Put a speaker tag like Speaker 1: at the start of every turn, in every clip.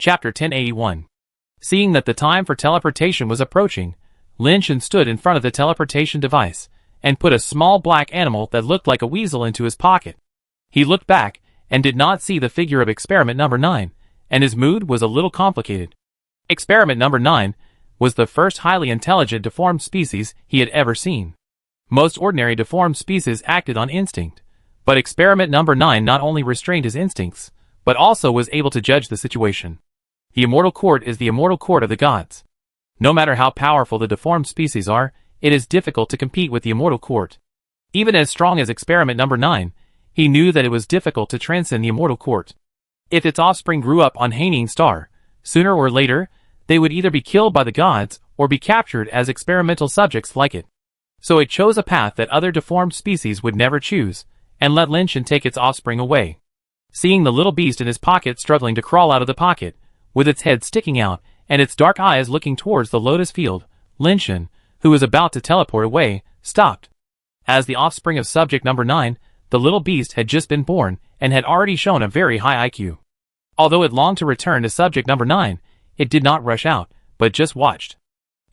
Speaker 1: Chapter 1081. Seeing that the time for teleportation was approaching, Lin Shan stood in front of the teleportation device and put a small black animal that looked like a weasel into his pocket. He looked back and did not see the figure of experiment number 9, and his mood was a little complicated. Experiment number 9 was the first highly intelligent deformed species he had ever seen. Most ordinary deformed species acted on instinct, but experiment number 9 not only restrained his instincts, but also was able to judge the situation. The immortal court is the immortal court of the gods. No matter how powerful the deformed species are, it is difficult to compete with the immortal court. Even as strong as experiment number 9, he knew that it was difficult to transcend the immortal court. If its offspring grew up on Haining Star, sooner or later, they would either be killed by the gods or be captured as experimental subjects like it. So it chose a path that other deformed species would never choose, and let Lin Shan take its offspring away. Seeing the little beast in his pocket struggling to crawl out of the pocket, with its head sticking out and its dark eyes looking towards the lotus field, Lin Shan, who was about to teleport away, stopped. As the offspring of subject number 9, the little beast had just been born and had already shown a very high IQ. Although it longed to return to subject number 9, it did not rush out, but just watched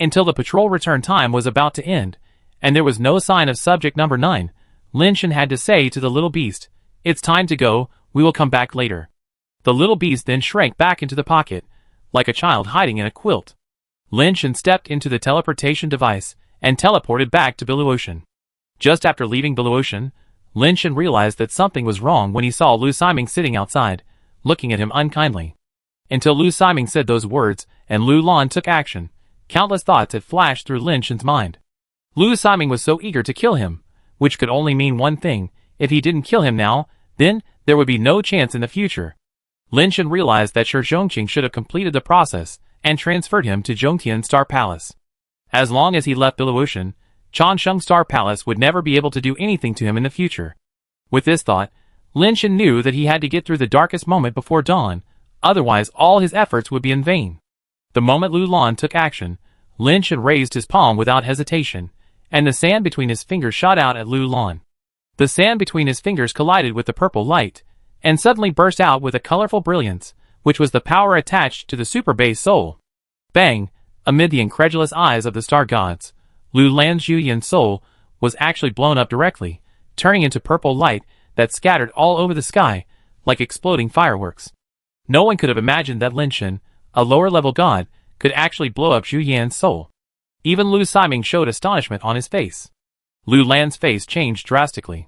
Speaker 1: until the patrol return time was about to end, and there was no sign of subject number 9. Lin Shan had to say to the little beast, "It's time to go, we will come back later." The little beast then shrank back into the pocket, like a child hiding in a quilt. Lin Shan stepped into the teleportation device and teleported back to Blue Ocean. Just after leaving Blue Ocean, Lin Shan realized that something was wrong when he saw Lu Siming sitting outside, looking at him unkindly. Until Lu Siming said those words and Lu Lan took action, countless thoughts had flashed through Lin Shan's mind. Lu Siming was so eager to kill him, which could only mean one thing: if he didn't kill him now, then there would be no chance in the future. Lin Shan realized that Shi Zhongqing should have completed the process and transferred him to Zhongtian Star Palace. As long as he left Blue Ocean, Changsheng Star Palace would never be able to do anything to him in the future. With this thought, Lin Shan knew that he had to get through the darkest moment before dawn, otherwise all his efforts would be in vain. The moment Lu Lan took action, Lin Shan raised his palm without hesitation, and the sand between his fingers shot out at Lu Lan. The sand between his fingers collided with the purple light, and suddenly burst out with a colorful brilliance, which was the power attached to the super base soul. Bang! Amid the incredulous eyes of the star gods, Lu Lan's Yuyan soul was actually blown up directly, turning into purple light that scattered all over the sky, like exploding fireworks. No one could have imagined that Lin Shan, a lower-level god, could actually blow up Zhu Yan's soul. Even Lu Siming showed astonishment on his face. Lu Lan's face changed drastically.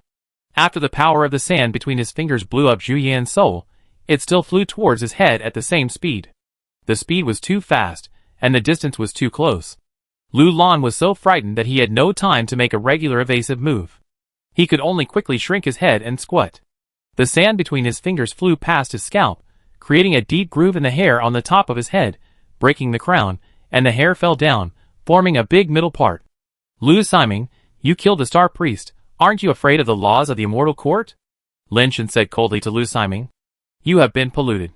Speaker 1: After the power of the sand between his fingers blew up Zhu Yan's soul, it still flew towards his head at the same speed. The speed was too fast, and the distance was too close. Lu Lan was so frightened that he had no time to make a regular evasive move. He could only quickly shrink his head and squat. The sand between his fingers flew past his scalp, creating a deep groove in the hair on the top of his head, breaking the crown, and the hair fell down, forming a big middle part. Lu Siming, you killed the Star Priest. Aren't you afraid of the laws of the immortal court? Lin Shan said coldly to Lu Siming. You have been polluted.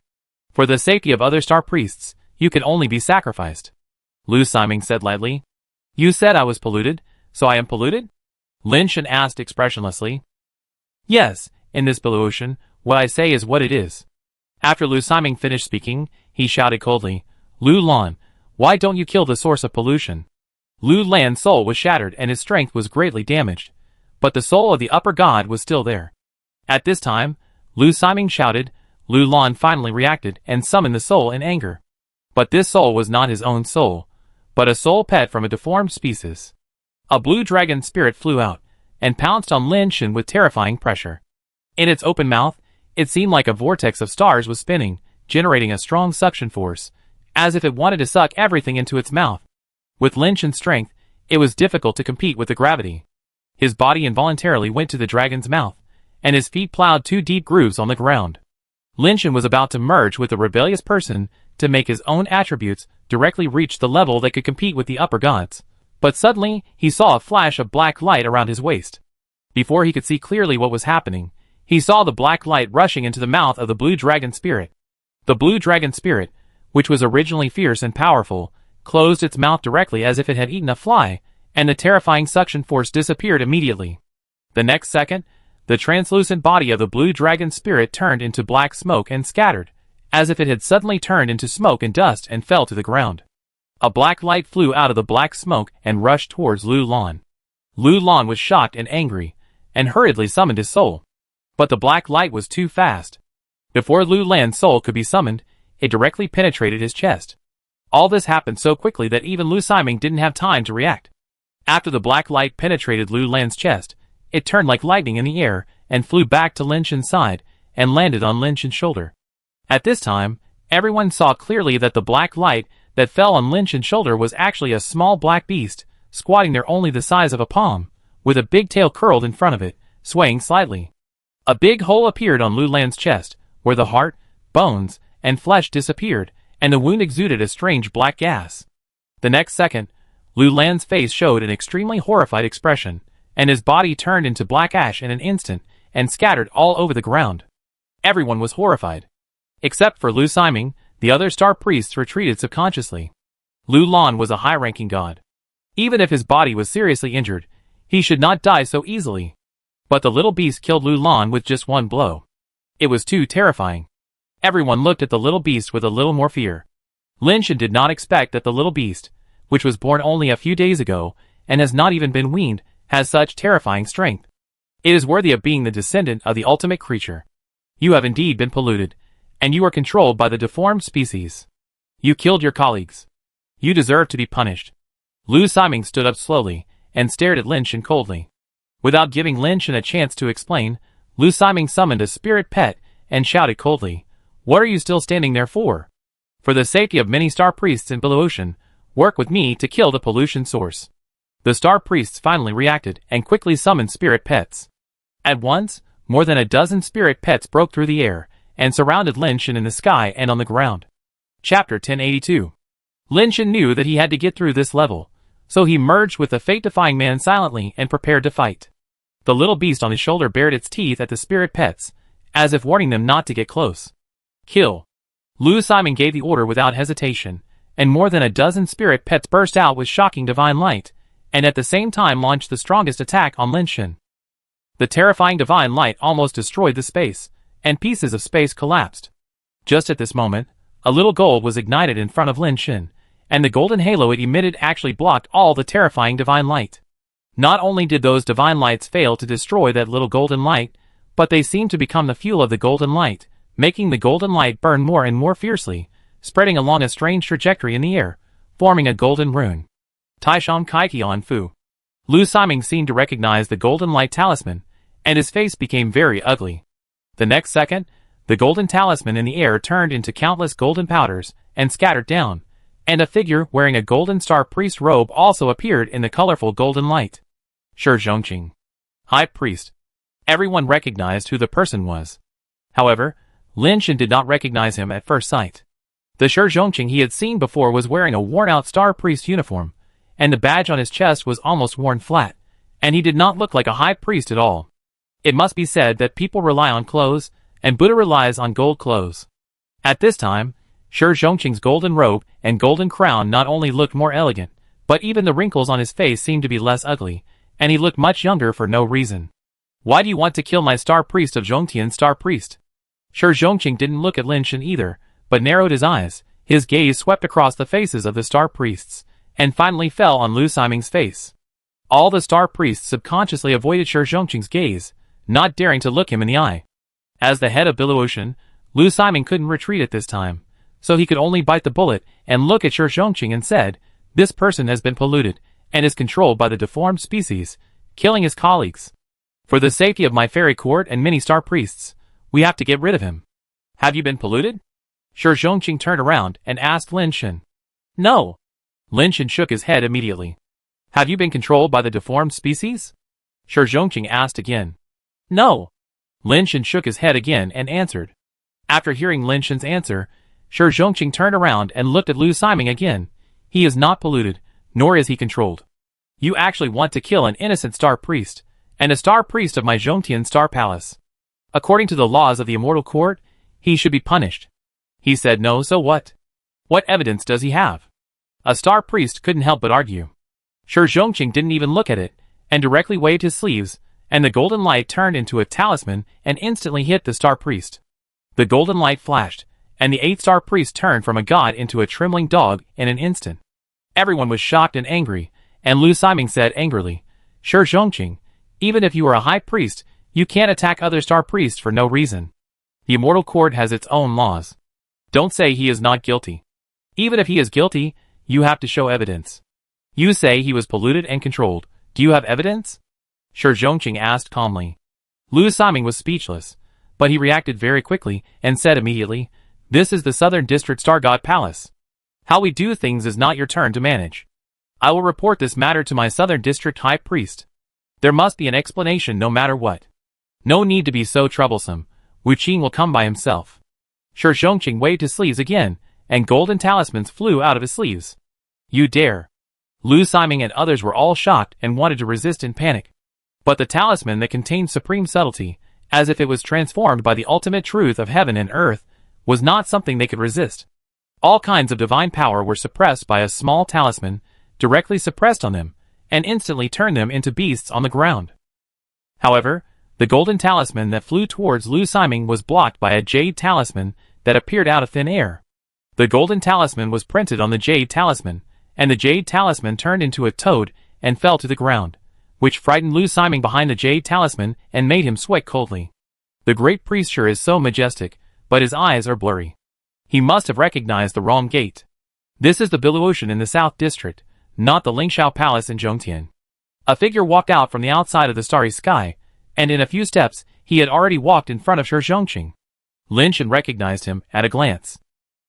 Speaker 1: For the safety of other star priests, you can only be sacrificed. Lu Siming said lightly. You said I was polluted, so I am polluted? Lin Shan asked expressionlessly. Yes, in this Blue Ocean, what I say is what it is. After Lu Siming finished speaking, he shouted coldly, Lu Lan, why don't you kill the source of pollution? Lu Lan's soul was shattered and his strength was greatly damaged, but the soul of the upper god was still there. At this time, Lu Siming shouted. Lu Lan finally reacted and summoned the soul in anger. But this soul was not his own soul, but a soul pet from a deformed species. A blue dragon spirit flew out and pounced on Lin Shan with terrifying pressure. In its open mouth, it seemed like a vortex of stars was spinning, generating a strong suction force, as if it wanted to suck everything into its mouth. With Lin Shan's strength, it was difficult to compete with the gravity. His body involuntarily went to the dragon's mouth, and his feet plowed 2 deep grooves on the ground. Lin Shan was about to merge with the rebellious person to make his own attributes directly reach the level that could compete with the upper gods. But suddenly, he saw a flash of black light around his waist. Before he could see clearly what was happening, he saw the black light rushing into the mouth of the blue dragon spirit. The blue dragon spirit, which was originally fierce and powerful, closed its mouth directly as if it had eaten a fly, and the terrifying suction force disappeared immediately. The next second, the translucent body of the blue dragon spirit turned into black smoke and scattered, as if it had suddenly turned into smoke and dust and fell to the ground. A black light flew out of the black smoke and rushed towards Lu Lan. Lu Lan was shocked and angry, and hurriedly summoned his soul. But the black light was too fast. Before Lu Lan's soul could be summoned, it directly penetrated his chest. All this happened so quickly that even Lu Siming didn't have time to react. After the black light penetrated Lu Lan's chest, it turned like lightning in the air and flew back to Lin Shen's side and landed on Lin Shen's shoulder. At this time, everyone saw clearly that the black light that fell on Lin Shen's shoulder was actually a small black beast, squatting there only the size of a palm, with a big tail curled in front of it, swaying slightly. A big hole appeared on Lu Lan's chest, where the heart, bones, and flesh disappeared, and the wound exuded a strange black gas. The next second, Lu Lan's face showed an extremely horrified expression, and his body turned into black ash in an instant, and scattered all over the ground. Everyone was horrified. Except for Lu Siming, the other star priests retreated subconsciously. Lu Lan was a high-ranking god. Even if his body was seriously injured, he should not die so easily. But the little beast killed Lu Lan with just one blow. It was too terrifying. Everyone looked at the little beast with a little more fear. Lin Shen did not expect that the little beast, which was born only a few days ago, and has not even been weaned, has such terrifying strength. It is worthy of being the descendant of the ultimate creature. You have indeed been polluted, and you are controlled by the deformed species. You killed your colleagues. You deserve to be punished. Lu Siming stood up slowly, and stared at Lin Shen coldly. Without giving Lin Shen a chance to explain, Lu Siming summoned a spirit pet, and shouted coldly, "What are you still standing there for? For the safety of many star priests in Blue Ocean, work with me to kill the pollution source." The star priests finally reacted, and quickly summoned spirit pets. At once, more than a dozen spirit pets broke through the air, and surrounded Lin Shen in the sky and on the ground. Chapter 1082. Lin Shen knew that he had to get through this level, so he merged with the fate-defying man silently and prepared to fight. The little beast on his shoulder bared its teeth at the spirit pets, as if warning them not to get close. Kill. Lu Siming gave the order without hesitation, and more than a dozen spirit pets burst out with shocking divine light, and at the same time launched the strongest attack on Lin Shen. The terrifying divine light almost destroyed the space, and pieces of space collapsed. Just at this moment, a little gold was ignited in front of Lin Shen, and the golden halo it emitted actually blocked all the terrifying divine light. Not only did those divine lights fail to destroy that little golden light, but they seemed to become the fuel of the golden light, making the golden light burn more and more fiercely, spreading along a strange trajectory in the air, forming a golden rune. Taishan Kaikian Fu. Lu Siming seemed to recognize the golden light talisman, and his face became very ugly. The next second, the golden talisman in the air turned into countless golden powders and scattered down, and a figure wearing a golden star priest robe also appeared in the colorful golden light. Shi Zhongqing. High Priest. Everyone recognized who the person was. However, Lin Shen did not recognize him at first sight. The Shi Zhongqing he had seen before was wearing a worn-out star priest uniform, and the badge on his chest was almost worn flat, and he did not look like a high priest at all. It must be said that people rely on clothes, and Buddha relies on gold clothes. At this time, Shi Zhongqing's golden robe and golden crown not only looked more elegant, but even the wrinkles on his face seemed to be less ugly, and he looked much younger for no reason. "Why do you want to kill my star priest of Zhongtian star priest?" Shi Zhongqing didn't look at Lin Shen either, but narrowed his eyes. His gaze swept across the faces of the star priests, and finally fell on Lu Siming's face. All the star priests subconsciously avoided Shi Zhongqing's gaze, not daring to look him in the eye. As the head of Blue Ocean, Lu Siming couldn't retreat at this time, so he could only bite the bullet and look at Shi Zhongqing and said, "This person has been polluted, and is controlled by the deformed species, killing his colleagues. For the safety of my fairy court and many star priests, we have to get rid of him. Have you been polluted?" Shi Zhongqing turned around and asked Lin Shen. "No." Lin Shen shook his head immediately. "Have you been controlled by the deformed species?" Shi Zhongqing asked again. "No." Lin Shen shook his head again and answered. After hearing Lin Shen's answer, Shi Zhongqing turned around and looked at Lu Siming again. "He is not polluted, nor is he controlled. You actually want to kill an innocent star priest, and a star priest of my Zhongtian star palace. According to the laws of the immortal court, he should be punished." He said no, so what? What evidence does he have? A star priest couldn't help but argue. Shi Zhongqing didn't even look at it, and directly waved his sleeves, and the golden light turned into a talisman and instantly hit the star priest. The golden light flashed, and the 8-star priest turned from a god into a trembling dog in an instant. Everyone was shocked and angry, and Lu Siming said angrily, "Shi Zhongqing, even if you are a high priest, you can't attack other star priests for no reason. The immortal court has its own laws. Don't say he is not guilty. Even if he is guilty, you have to show evidence. You say he was polluted and controlled. Do you have evidence?" Shi Zhongqing asked calmly. Lu Siming was speechless, but he reacted very quickly and said immediately, "This is the Southern District Star God Palace. How we do things is not your turn to manage. I will report this matter to my Southern District High Priest. There must be an explanation no matter what. No need to be so troublesome. Wu Qing will come by himself." Shi Zhongqing waved his sleeves again, and golden talismans flew out of his sleeves. "You dare!" Lu Siming and others were all shocked and wanted to resist in panic. But the talisman that contained supreme subtlety, as if it was transformed by the ultimate truth of heaven and earth, was not something they could resist. All kinds of divine power were suppressed by a small talisman, directly suppressed on them, and instantly turned them into beasts on the ground. However, the golden talisman that flew towards Lu Siming was blocked by a jade talisman that appeared out of thin air. The golden talisman was printed on the jade talisman, and the jade talisman turned into a toad and fell to the ground, which frightened Lu Siming behind the jade talisman and made him sweat coldly. The great priest sure is so majestic, but his eyes are blurry. He must have recognized the wrong gate. This is the Bilou Ocean in the South District, not the Lingxiao Palace in Zhongtian. A figure walked out from the outside of the starry sky, and in a few steps, he had already walked in front of Shi Zhongqing. Lin Shan recognized him at a glance.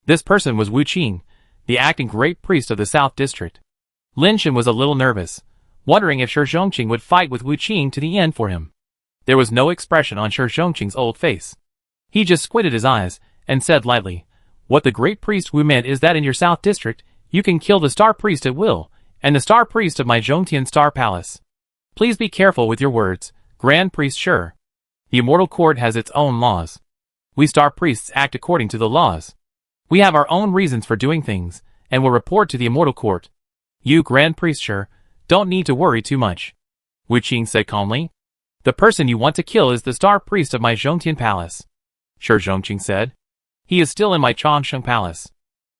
Speaker 1: This person was Wu Qing, the acting great priest of the South District. Lin Shan was a little nervous, wondering if Shi Zhongqing would fight with Wu Qing to the end for him. There was no expression on Shi Zhongqing's old face. He just squinted his eyes and said lightly, "What the great priest Wu meant is that in your South District, you can kill the star priest at will, and the star priest of my Zhongtian Star Palace. Please be careful with your words, Grand Priest Shi. The immortal court has its own laws. We star priests act according to the laws. We have our own reasons for doing things, and will report to the immortal court. You, Grand Priest Shi, don't need to worry too much," Wu Qing said calmly. "The person you want to kill is the star priest of my Zhongtian Palace," Shi Zhongqing said. "He is still in my Changsheng Palace.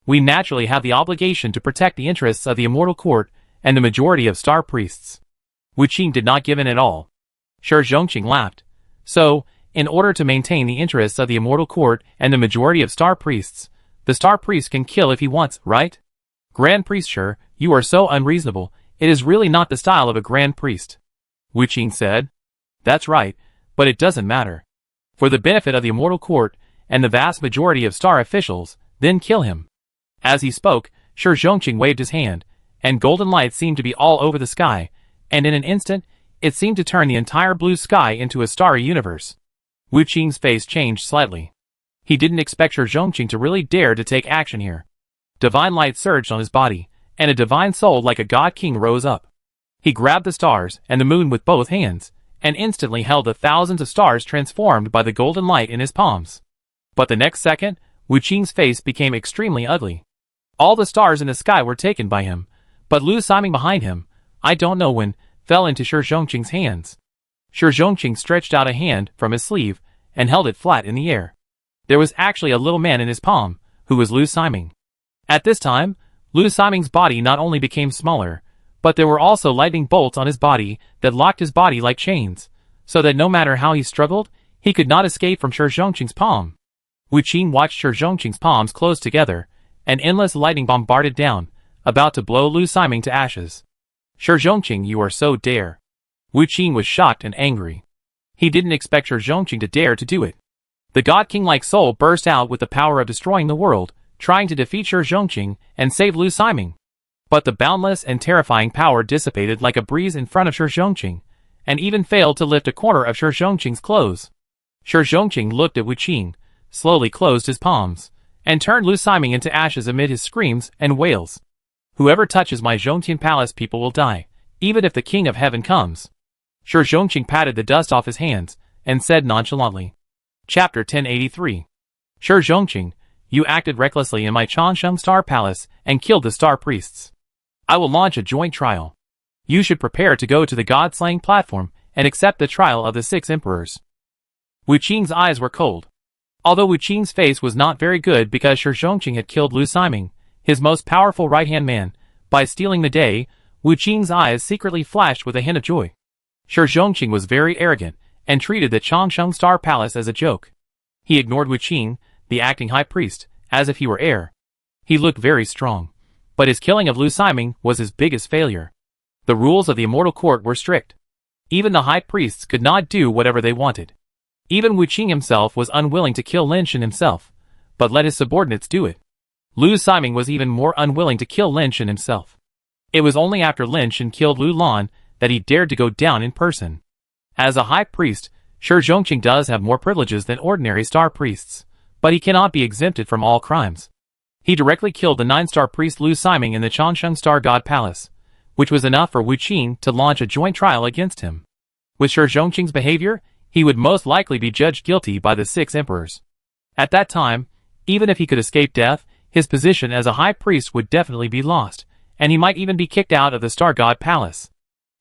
Speaker 1: We naturally have the obligation to protect the interests of the immortal court and the majority of star priests." Wu Qing did not give in at all. Shi Zhongqing laughed. "So, in order to maintain the interests of the immortal court and the majority of star priests, the star priest can kill if he wants, right? Grand Priest Shi, you are so unreasonable. It is really not the style of a grand priest," Wu Qing said. "That's right, but it doesn't matter. For the benefit of the immortal court and the vast majority of star officials, then kill him." As he spoke, Shi Zhongqing waved his hand, and golden light seemed to be all over the sky, and in an instant, it seemed to turn the entire blue sky into a starry universe. Wu Qing's face changed slightly. He didn't expect Shi Zhongqing to really dare to take action here. Divine light surged on his body, and a divine soul like a god king rose up. He grabbed the stars and the moon with both hands, and instantly held the thousands of stars transformed by the golden light in his palms. But the next second, Wu Qing's face became extremely ugly. All the stars in the sky were taken by him, but Lu Siming behind him, I don't know when, fell into Shi Zhongqing's hands. Shi Zhongqing stretched out a hand from his sleeve and held it flat in the air. There was actually a little man in his palm, who was Lu Siming. At this time, Lu Siming's body not only became smaller, but there were also lightning bolts on his body that locked his body like chains, so that no matter how he struggled, he could not escape from Shi Zhongqing's palm. Wu Qing watched Shi Zhongqing's palms close together, and endless lightning bombarded down, about to blow Lu Siming to ashes. "Shi Zhongqing, you are so dare." Wu Qing was shocked and angry. He didn't expect Shi Zhongqing to dare to do it. The god king-like soul burst out with the power of destroying the world, trying to defeat Shi Zhongqing and save Lu Siming. But the boundless and terrifying power dissipated like a breeze in front of Shi Zhongqing, and even failed to lift a corner of Shi Zhongqing's clothes. Shi Zhongqing looked at Wu Qing, slowly closed his palms, and turned Lu Siming into ashes amid his screams and wails. "Whoever touches my Zhongtian Palace people will die, even if the King of Heaven comes." Shi Zhongqing patted the dust off his hands, and said nonchalantly. Chapter 1083. Shi Zhongqing, you acted recklessly in my Changsheng Star Palace and killed the star priests. I will launch a joint trial. You should prepare to go to the god-slaying platform and accept the trial of the 6 emperors. Wu Qing's eyes were cold. Although Wu Qing's face was not very good because Shi Zhongqing had killed Lu Siming, his most powerful right-hand man, by stealing the day, Wu Qing's eyes secretly flashed with a hint of joy. Shi Zhongqing was very arrogant and treated the Changsheng Star Palace as a joke. He ignored Wu Qing, the acting high priest, as if he were heir. He looked very strong, but his killing of Lu Siming was his biggest failure. The rules of the Immortal Court were strict. Even the high priests could not do whatever they wanted. Even Wu Qing himself was unwilling to kill Lin Shan himself, but let his subordinates do it. Lu Siming was even more unwilling to kill Lin Shan himself. It was only after Lin Shan killed Lu Lan that he dared to go down in person. As a high priest, Shi Zhongqing does have more privileges than ordinary star priests, but he cannot be exempted from all crimes. He directly killed the 9-star priest Lu Siming in the Changsheng Star God Palace, which was enough for Wu Qing to launch a joint trial against him. With Shi Zhongqing's behavior, he would most likely be judged guilty by the 6 emperors. At that time, even if he could escape death, his position as a high priest would definitely be lost, and he might even be kicked out of the Star God Palace.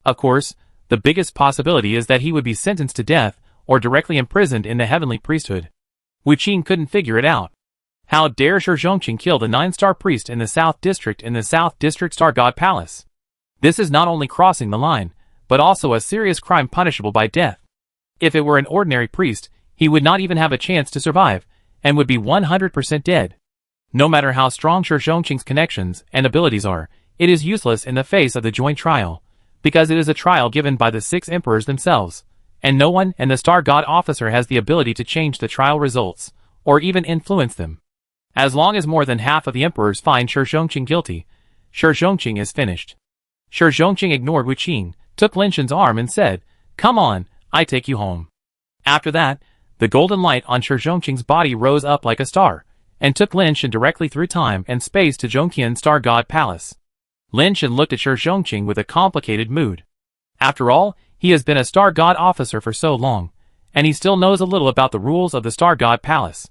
Speaker 1: Of course, the biggest possibility is that he would be sentenced to death or directly imprisoned in the heavenly priesthood. Wu Qing couldn't figure it out. How dare Shi Zhongqing kill the 9-star priest in the South District Star God Palace? This is not only crossing the line, but also a serious crime punishable by death. If it were an ordinary priest, he would not even have a chance to survive, and would be 100% dead. No matter how strong Shi Zhongqing's connections and abilities are, it is useless in the face of the joint trial, because it is a trial given by the 6 emperors themselves, and no one and the Star God officer has the ability to change the trial results, or even influence them. As long as more than half of the emperors find Shi Zhongqing guilty, Shi Zhongqing is finished. Shi Zhongqing ignored Wu Qing, took Lin Shan's arm and said, "Come on, I take you home." After that, the golden light on Shi Zhongqing's body rose up like a star, and took Lin Shan directly through time and space to Zhongtian Star God Palace. Lin Shan looked at Shi Zhongqing with a complicated mood. After all, he has been a Star God officer for so long, and he still knows a little about the rules of the Star God Palace.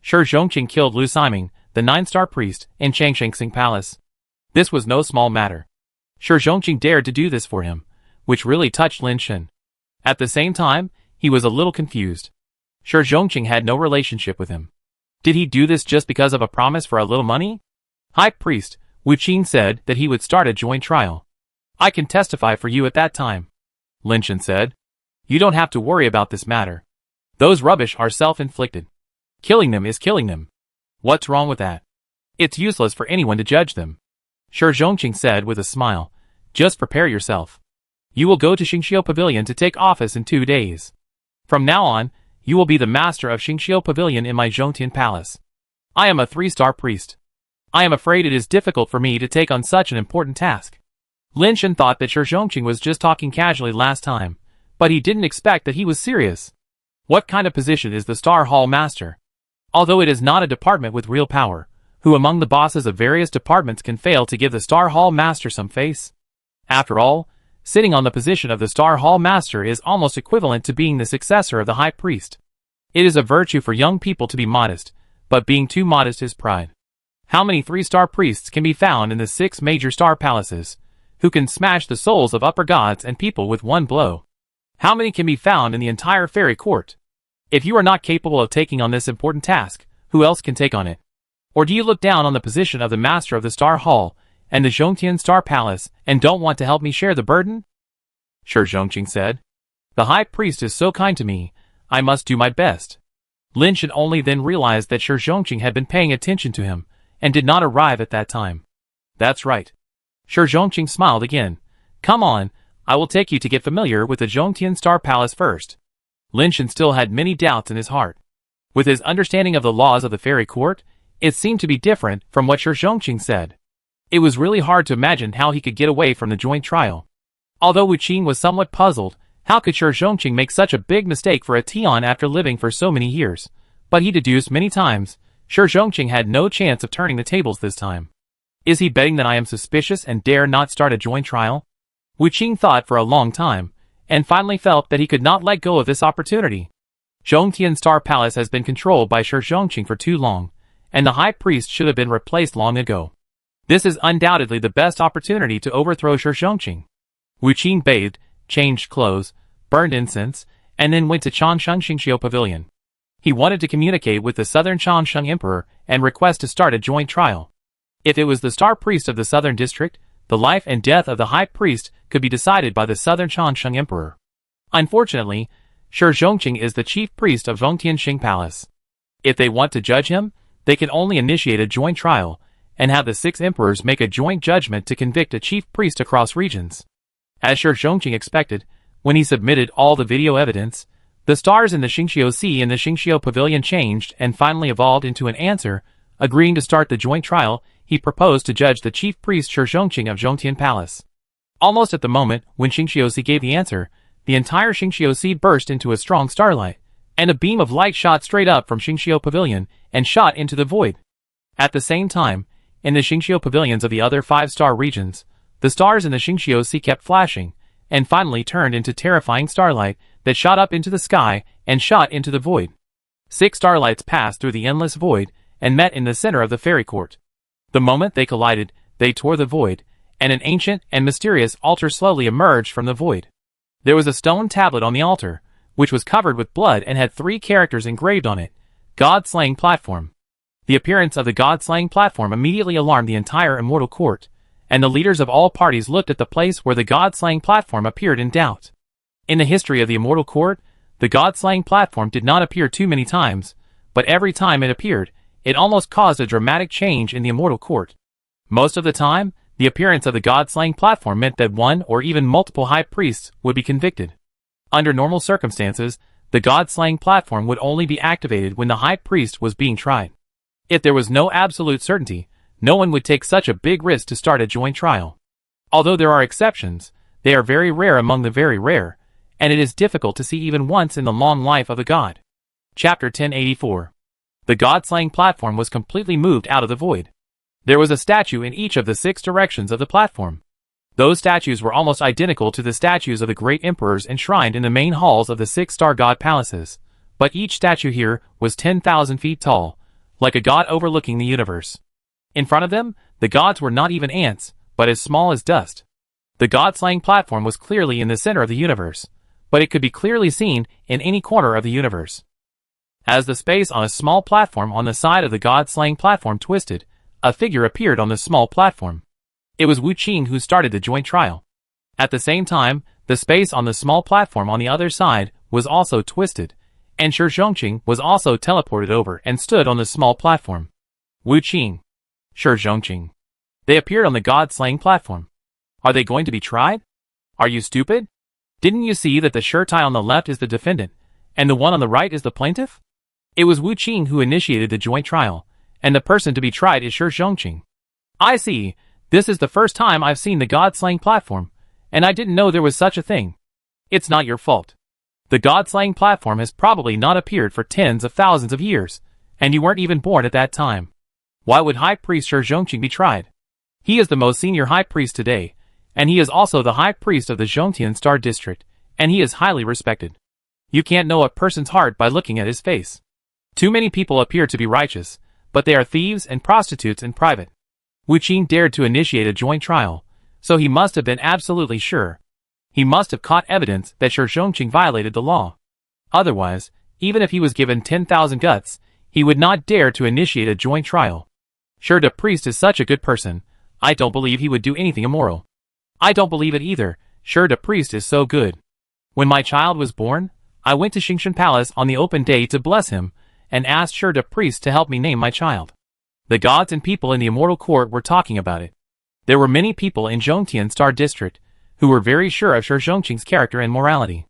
Speaker 1: Shi Zhongqing killed Lu Siming, the 9-star priest, in Changsheng Palace. This was no small matter. Shi Zhongqing dared to do this for him, which really touched Lin Shan. At the same time, he was a little confused. Shi Zhongqing had no relationship with him. Did he do this just because of a promise for a little money? High Priest, Wu Qing said that he would start a joint trial. "I can testify for you at that time," Lin Shan said. "You don't have to worry about this matter. Those rubbish are self-inflicted. Killing them is killing them. What's wrong with that? It's useless for anyone to judge them." Shi Zhongqing said with a smile, "Just prepare yourself. You will go to Xingqiu Pavilion to take office in 2 days. From now on, you will be the master of Xingqiu Pavilion in my Zhongtian Palace. I am a 3-star priest. I am afraid it is difficult for me to take on such an important task." Lin Shan thought that Shi Zhongqing was just talking casually last time, but he didn't expect that he was serious. What kind of position is the Star Hall Master? Although it is not a department with real power, who among the bosses of various departments can fail to give the Star Hall Master some face? After all, sitting on the position of the Star Hall Master is almost equivalent to being the successor of the High Priest. It is a virtue for young people to be modest, but being too modest is pride. How many 3-star priests can be found in the 6 major star palaces, who can smash the souls of upper gods and people with one blow? How many can be found in the entire fairy court? If you are not capable of taking on this important task, who else can take on it? Or do you look down on the position of the Master of the Star Hall and the Zhongtian Star Palace and don't want to help me share the burden?" Shi Zhongqing said. "The High Priest is so kind to me, I must do my best." Lin Shan only then realized that Shi Zhongqing had been paying attention to him, and did not arrive at that time. "That's right." Shi Zhongqing smiled again. "Come on, I will take you to get familiar with the Zhongtian Star Palace first." Lin Shan still had many doubts in his heart. With his understanding of the laws of the fairy court, it seemed to be different from what Shi Zhongqing said. It was really hard to imagine how he could get away from the joint trial. Although Wu Qing was somewhat puzzled, how could Shi Zhongqing make such a big mistake for a Tian after living for so many years? But he deduced many times, Shi Zhongqing had no chance of turning the tables this time. Is he betting that I am suspicious and dare not start a joint trial? Wu Qing thought for a long time, and finally felt that he could not let go of this opportunity. Zhongtian Star Palace has been controlled by Shi Zhongqing for too long, and the High Priest should have been replaced long ago. This is undoubtedly the best opportunity to overthrow Shi Zhongqing. Wu Qing bathed, changed clothes, burned incense, and then went to Changsheng Xingqiu Pavilion. He wanted to communicate with the Southern Changsheng Emperor and request to start a joint trial. If it was the star priest of the Southern District, the life and death of the high priest could be decided by the Southern Changsheng Emperor. Unfortunately, Shi Zhongqing is the chief priest of Zhongtianxing Palace. If they want to judge him, they can only initiate a joint trial and have the 6 emperors make a joint judgment to convict a chief priest across regions. As Shi Zhongqing expected, when he submitted all the video evidence, the stars in the Xingqiu Sea and the Xingqiu Pavilion changed and finally evolved into an answer. Agreeing to start the joint trial, he proposed to judge the chief priest Shi Zhongqing of Zhongtian Palace. Almost at the moment when Xingqiu Sea gave the answer, the entire Xingqiu Sea burst into a strong starlight, and a beam of light shot straight up from Xingqiu Pavilion and shot into the void. At the same time, in the Xingqiu Pavilions of the other 5-star regions, the stars in the Xingqiu Sea kept flashing, and finally turned into terrifying starlight that shot up into the sky and shot into the void. 6 starlights passed through the endless void and met in the center of the fairy court. The moment they collided, they tore the void, and an ancient and mysterious altar slowly emerged from the void. There was a stone tablet on the altar, which was covered with blood and had 3 characters engraved on it: God-slaying platform. The appearance of the God-slaying platform immediately alarmed the entire immortal court, and the leaders of all parties looked at the place where the God-slaying platform appeared in doubt. In the history of the immortal court, the God-slaying platform did not appear too many times, but every time it appeared, it almost caused a dramatic change in the immortal court. Most of the time, the appearance of the God-slaying platform meant that one or even multiple high priests would be convicted. Under normal circumstances, the God-slaying platform would only be activated when the high priest was being tried. If there was no absolute certainty, no one would take such a big risk to start a joint trial. Although there are exceptions, they are very rare among the very rare, and it is difficult to see even once in the long life of a god. Chapter 1084. The God-slaying platform was completely moved out of the void. There was a statue in each of the 6 directions of the platform. Those statues were almost identical to the statues of the great emperors enshrined in the main halls of the 6-star god palaces, but each statue here was 10,000 feet tall, like a god overlooking the universe. In front of them, the gods were not even ants, but as small as dust. The God-slaying platform was clearly in the center of the universe, but it could be clearly seen in any corner of the universe. As the space on a small platform on the side of the God-slaying platform twisted, a figure appeared on the small platform. It was Wu Qing who started the joint trial. At the same time, the space on the small platform on the other side was also twisted, and Shi Zhongqing was also teleported over and stood on the small platform. Wu Qing. Shi Zhongqing. They appeared on the God-slaying platform. Are they going to be tried? Are you stupid? Didn't you see that the Shirtai on the left is the defendant, and the one on the right is the plaintiff? It was Wu Qing who initiated the joint trial, and the person to be tried is Shi Zhongqing. I see. This is the first time I've seen the God-slaying platform, and I didn't know there was such a thing. It's not your fault. The God-slaying platform has probably not appeared for tens of thousands of years, and you weren't even born at that time. Why would High Priest Shi Zhongqing be tried? He is the most senior High Priest today, and he is also the High Priest of the Zhongtian Star District, and he is highly respected. You can't know a person's heart by looking at his face. Too many people appear to be righteous, but they are thieves and prostitutes in private. Wu Qing dared to initiate a joint trial, so he must have been absolutely sure. He must have caught evidence that Shi Zhongqing violated the law. Otherwise, even if he was given 10,000 guts, he would not dare to initiate a joint trial. Shi the priest is such a good person, I don't believe he would do anything immoral. I don't believe it either, Shi the priest is so good. When my child was born, I went to Xingshan Palace on the open day to bless him, and asked Shi the priest to help me name my child. The gods and people in the immortal court were talking about it. There were many people in Zhongtian Star District who were very sure of Shi Zhongqing's character and morality.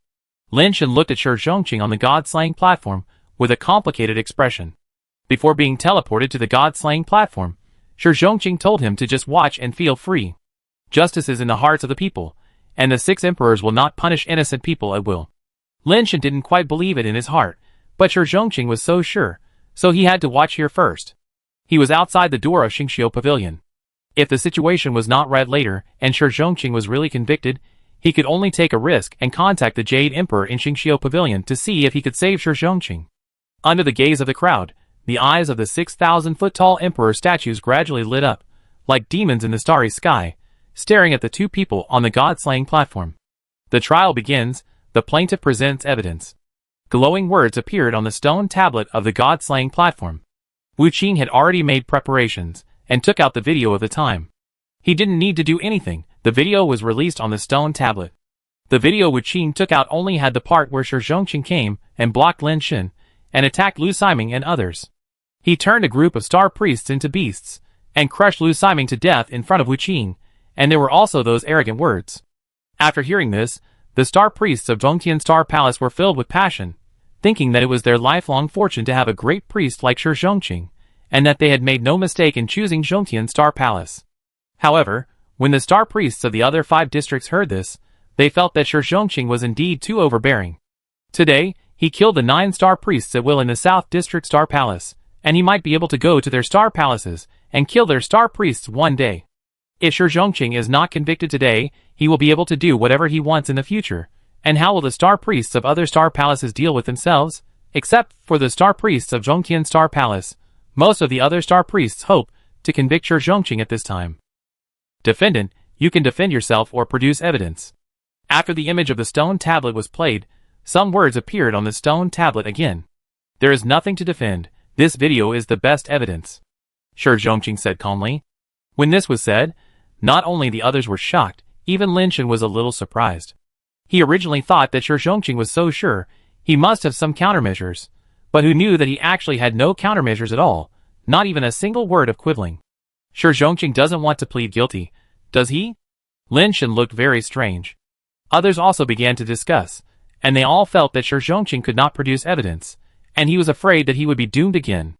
Speaker 1: Lin Shen looked at Shi Zhongqing on the God-slaying platform with a complicated expression. Before being teleported to the God-slaying platform, Shi Zhongqing told him to just watch and feel free. Justice is in the hearts of the people, and the 6 emperors will not punish innocent people at will. Lin Shen didn't quite believe it in his heart, but Shi Zhongqing was so sure, so he had to watch here first. He was outside the door of Xingqiu Pavilion. If the situation was not right later, and Shi Zhongqing was really convicted, he could only take a risk and contact the Jade Emperor in Xingqiu Pavilion to see if he could save Shi Zhongqing. Under the gaze of the crowd, the eyes of the 6,000-foot-tall emperor statues gradually lit up, like demons in the starry sky, staring at the 2 people on the God-slaying platform. The trial begins, the plaintiff presents evidence. Glowing words appeared on the stone tablet of the god-slaying platform. Wu Qing had already made preparations, and took out the video of the time. He didn't need to do anything, the video was released on the stone tablet. The video Wu Qing took out only had the part where Shi Zhongqing came and blocked Lin Shen, and attacked Lu Siming and others. He turned a group of star priests into beasts, and crushed Lu Siming to death in front of Wu Qing, and there were also those arrogant words. After hearing this, the star priests of Zhongtian Star Palace were filled with passion, thinking that it was their lifelong fortune to have a great priest like Shi Zhongqing, and that they had made no mistake in choosing Zhongtian Star Palace. However, when the star priests of the other 5 districts heard this, they felt that Shi Zhongqing was indeed too overbearing. Today, he killed the 9 star priests at will in the South District Star Palace, and he might be able to go to their star palaces and kill their star priests one day. If Shi Zhongqing is not convicted today, he will be able to do whatever he wants in the future. And how will the star priests of other star palaces deal with themselves? Except for the star priests of Zhongtian Star Palace, most of the other star priests hope to convict Shi Zhongqing at this time. Defendant, you can defend yourself or produce evidence. After the image of the stone tablet was played, some words appeared on the stone tablet again. There is nothing to defend, this video is the best evidence, Shi Zhongqing said calmly. When this was said, not only the others were shocked, even Lin Shen was a little surprised. He originally thought that Shi Zhongqing was so sure, he must have some countermeasures, but who knew that he actually had no countermeasures at all, not even a single word of quibbling. Shi Zhongqing doesn't want to plead guilty, does he? Lin Shen looked very strange. Others also began to discuss, and they all felt that Shi Zhongqing could not produce evidence, and he was afraid that he would be doomed again.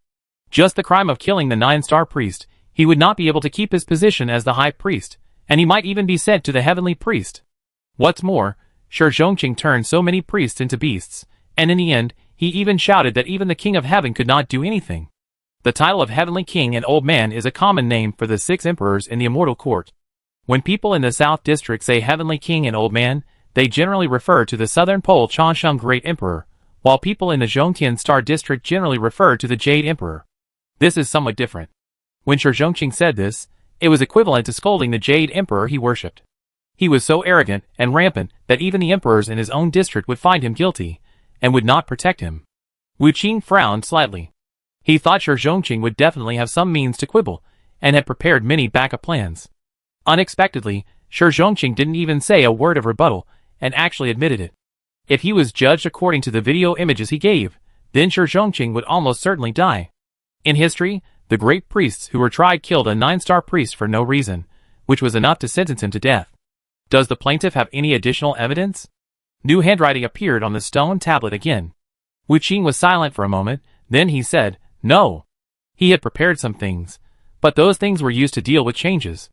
Speaker 1: Just the crime of killing the 9-star priest, he would not be able to keep his position as the high priest, and he might even be sent to the heavenly priest. What's more, Shi Zhongqing turned so many priests into beasts, and in the end, he even shouted that even the king of heaven could not do anything. The title of heavenly king and old man is a common name for the 6 emperors in the immortal court. When people in the South District say heavenly king and old man, they generally refer to the Southern Pole Changsheng Great Emperor, while people in the Zhongtian Star District generally refer to the Jade Emperor. This is somewhat different. When Shi Zhongqing said this, it was equivalent to scolding the Jade Emperor he worshipped. He was so arrogant and rampant that even the emperors in his own district would find him guilty, and would not protect him. Wu Qing frowned slightly. He thought Shi Zhongqing would definitely have some means to quibble, and had prepared many backup plans. Unexpectedly, Shi Zhongqing didn't even say a word of rebuttal, and actually admitted it. If he was judged according to the video images he gave, then Shi Zhongqing would almost certainly die. In history, the great priests who were tried killed a 9-star priest for no reason, which was enough to sentence him to death. Does the plaintiff have any additional evidence? New handwriting appeared on the stone tablet again. Wu Qing was silent for a moment, then he said, no. He had prepared some things, but those things were used to deal with changes.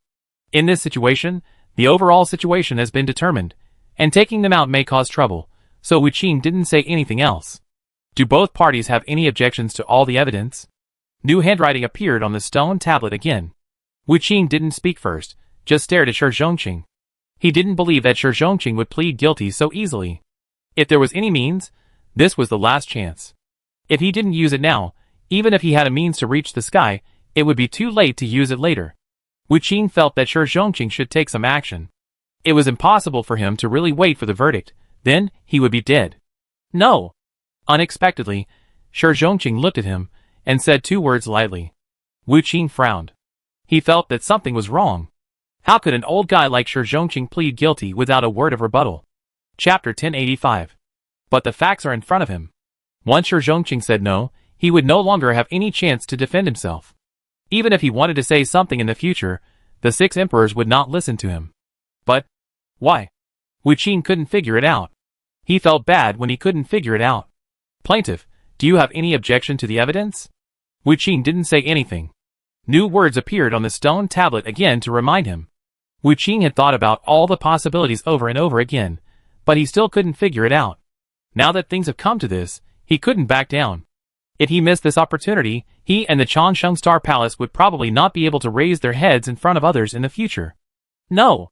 Speaker 1: In this situation, the overall situation has been determined, and taking them out may cause trouble, so Wu Qing didn't say anything else. Do both parties have any objections to all the evidence? New handwriting appeared on the stone tablet again. Wu Qing didn't speak first, just stared at Shi Zhongqing. He didn't believe that Shi Zhongqing would plead guilty so easily. If there was any means, this was the last chance. If he didn't use it now, even if he had a means to reach the sky, it would be too late to use it later. Wu Qing felt that Shi Zhongqing should take some action. It was impossible for him to really wait for the verdict, then he would be dead. No! Unexpectedly, Shi Zhongqing looked at him, and said 2 words lightly. Wu Qing frowned. He felt that something was wrong. How could an old guy like Shi Zhongqing plead guilty without a word of rebuttal? Chapter 1085. But the facts are in front of him. Once Shi Zhongqing said no, he would no longer have any chance to defend himself. Even if he wanted to say something in the future, the 6 emperors would not listen to him. But why? Wu Qing couldn't figure it out. He felt bad when he couldn't figure it out. Plaintiff, do you have any objection to the evidence? Wu Qing didn't say anything. New words appeared on the stone tablet again to remind him. Wu Qing had thought about all the possibilities over and over again, but he still couldn't figure it out. Now that things have come to this, he couldn't back down. If he missed this opportunity, he and the Changsheng Star Palace would probably not be able to raise their heads in front of others in the future. No!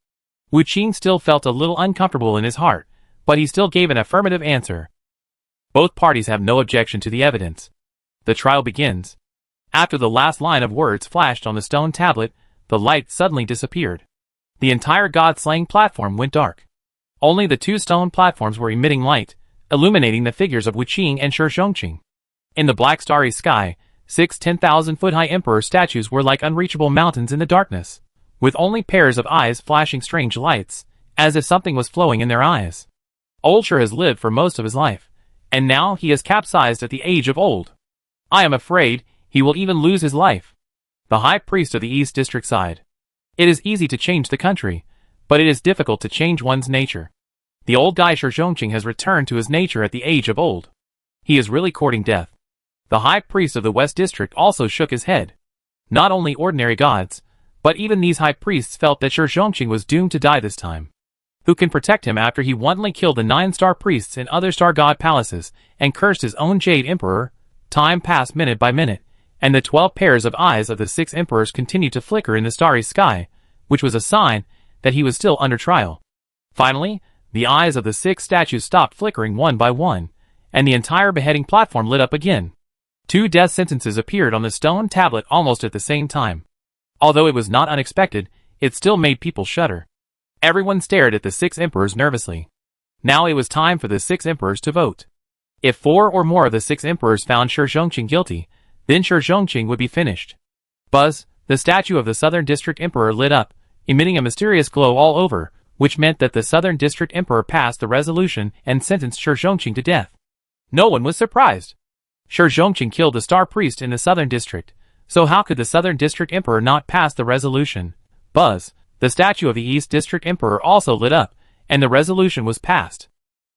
Speaker 1: Wu Qing still felt a little uncomfortable in his heart, but he still gave an affirmative answer. Both parties have no objection to the evidence. The trial begins. After the last line of words flashed on the stone tablet, the light suddenly disappeared. The entire god-slaying platform went dark. Only the 2 stone platforms were emitting light, illuminating the figures of Wu Qing and Shi Zhongqing. In the black starry sky, 6 10,000-foot-high emperor statues were like unreachable mountains in the darkness, with only pairs of eyes flashing strange lights, as if something was flowing in their eyes. Old Shi has lived for most of his life, and now he has capsized at the age of old. I am afraid he will even lose his life. The High Priest of the East District sighed. It is easy to change the country, but it is difficult to change one's nature. The old guy Shi Zhongqing has returned to his nature at the age of old. He is really courting death. The High Priest of the West District also shook his head. Not only ordinary gods, but even these high priests felt that Shi Zhongqing was doomed to die this time. Who can protect him after he wantonly killed the 9-star priests in other star god palaces and cursed his own Jade Emperor? Time passed minute by minute, and the 12 pairs of eyes of the 6 emperors continued to flicker in the starry sky, which was a sign that he was still under trial. Finally, the eyes of the 6 statues stopped flickering one by one, and the entire beheading platform lit up again. 2 death sentences appeared on the stone tablet almost at the same time. Although it was not unexpected, it still made people shudder. Everyone stared at the 6 emperors nervously. Now it was time for the 6 emperors to vote. If 4 or more of the 6 emperors found Shi Zhongqing guilty, then Shi Zhongqing would be finished. Buzz, the statue of the Southern District Emperor lit up, emitting a mysterious glow all over, which meant that the Southern District Emperor passed the resolution and sentenced Shi Zhongqing to death. No one was surprised. Shi Zhongqing killed the Star Priest in the Southern District, so how could the Southern District Emperor not pass the resolution? Buzz, the statue of the East District Emperor also lit up, and the resolution was passed.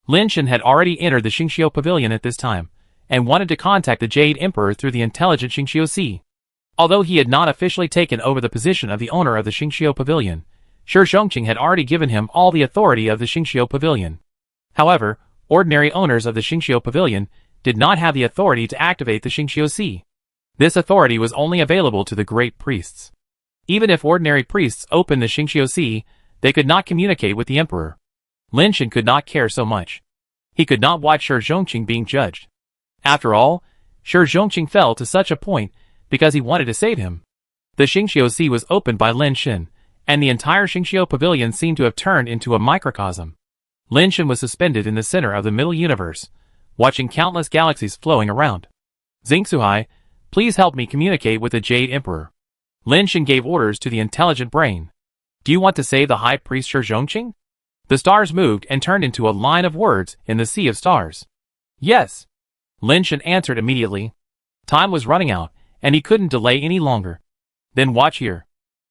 Speaker 1: Lin Shen had already entered the Xingqiu Pavilion at this time, and wanted to contact the Jade Emperor through the intelligent Xingqiu Sea. Although he had not officially taken over the position of the owner of the Xingqiu Pavilion, Shi Zhongqing had already given him all the authority of the Xingqiu Pavilion. However, ordinary owners of the Xingqiu Pavilion did not have the authority to activate the Xingqiu Sea. This authority was only available to the great priests. Even if ordinary priests opened the Xingqiu Sea, they could not communicate with the emperor. Lin Shen could not care so much. He could not watch Shi Zhongqing being judged. After all, Shi Zhongqing fell to such a point because he wanted to save him. The Xingqiu Sea was opened by Lin Shen, and the entire Xingqiu Pavilion seemed to have turned into a microcosm. Lin Shen was suspended in the center of the middle universe, watching countless galaxies flowing around. Xingsuhai, please help me communicate with the Jade Emperor. Lin Shen gave orders to the intelligent brain. Do you want to save the High Priest Shi Zhongqing? The stars moved and turned into a line of words in the sea of stars. Yes. Lin Shen answered immediately. Time was running out, and he couldn't delay any longer. Then watch here.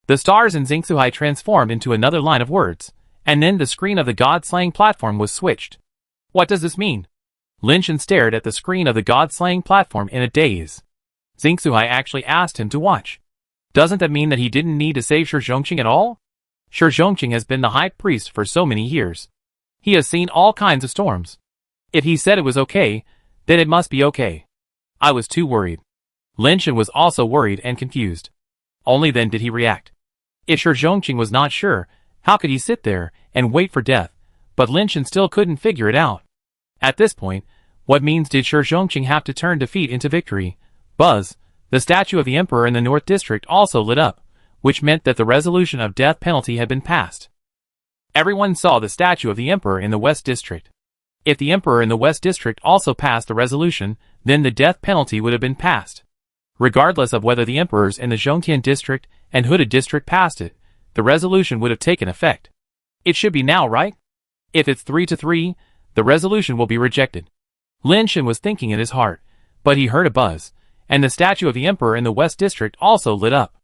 Speaker 1: The stars in Xingsuhai transformed into another line of words, and then the screen of the god-slaying platform was switched. What does this mean? Lin Shen stared at the screen of the god-slaying platform in a daze. Xingsuhai actually asked him to watch. Doesn't that mean that he didn't need to save Shi Zhongqing at all? Shi Zhongqing has been the high priest for so many years. He has seen all kinds of storms. If he said it was okay, then it must be okay. I was too worried. Lin Shen was also worried and confused. Only then did he react. If Shi Zhongqing was not sure, how could he sit there and wait for death? But Lin Shen still couldn't figure it out. At this point, what means did Shi Zhongqing have to turn defeat into victory? Buzz, the statue of the Emperor in the North District also lit up, which meant that the resolution of death penalty had been passed. Everyone saw the statue of the Emperor in the West District. If the Emperor in the West District also passed the resolution, then the death penalty would have been passed. Regardless of whether the Emperors in the Zhongtian District and Hooded District passed it, the resolution would have taken effect. It should be now, right? If it's 3-3, the resolution will be rejected. Lin Shen was thinking in his heart, but he heard a buzz, and the statue of the Emperor in the West District also lit up.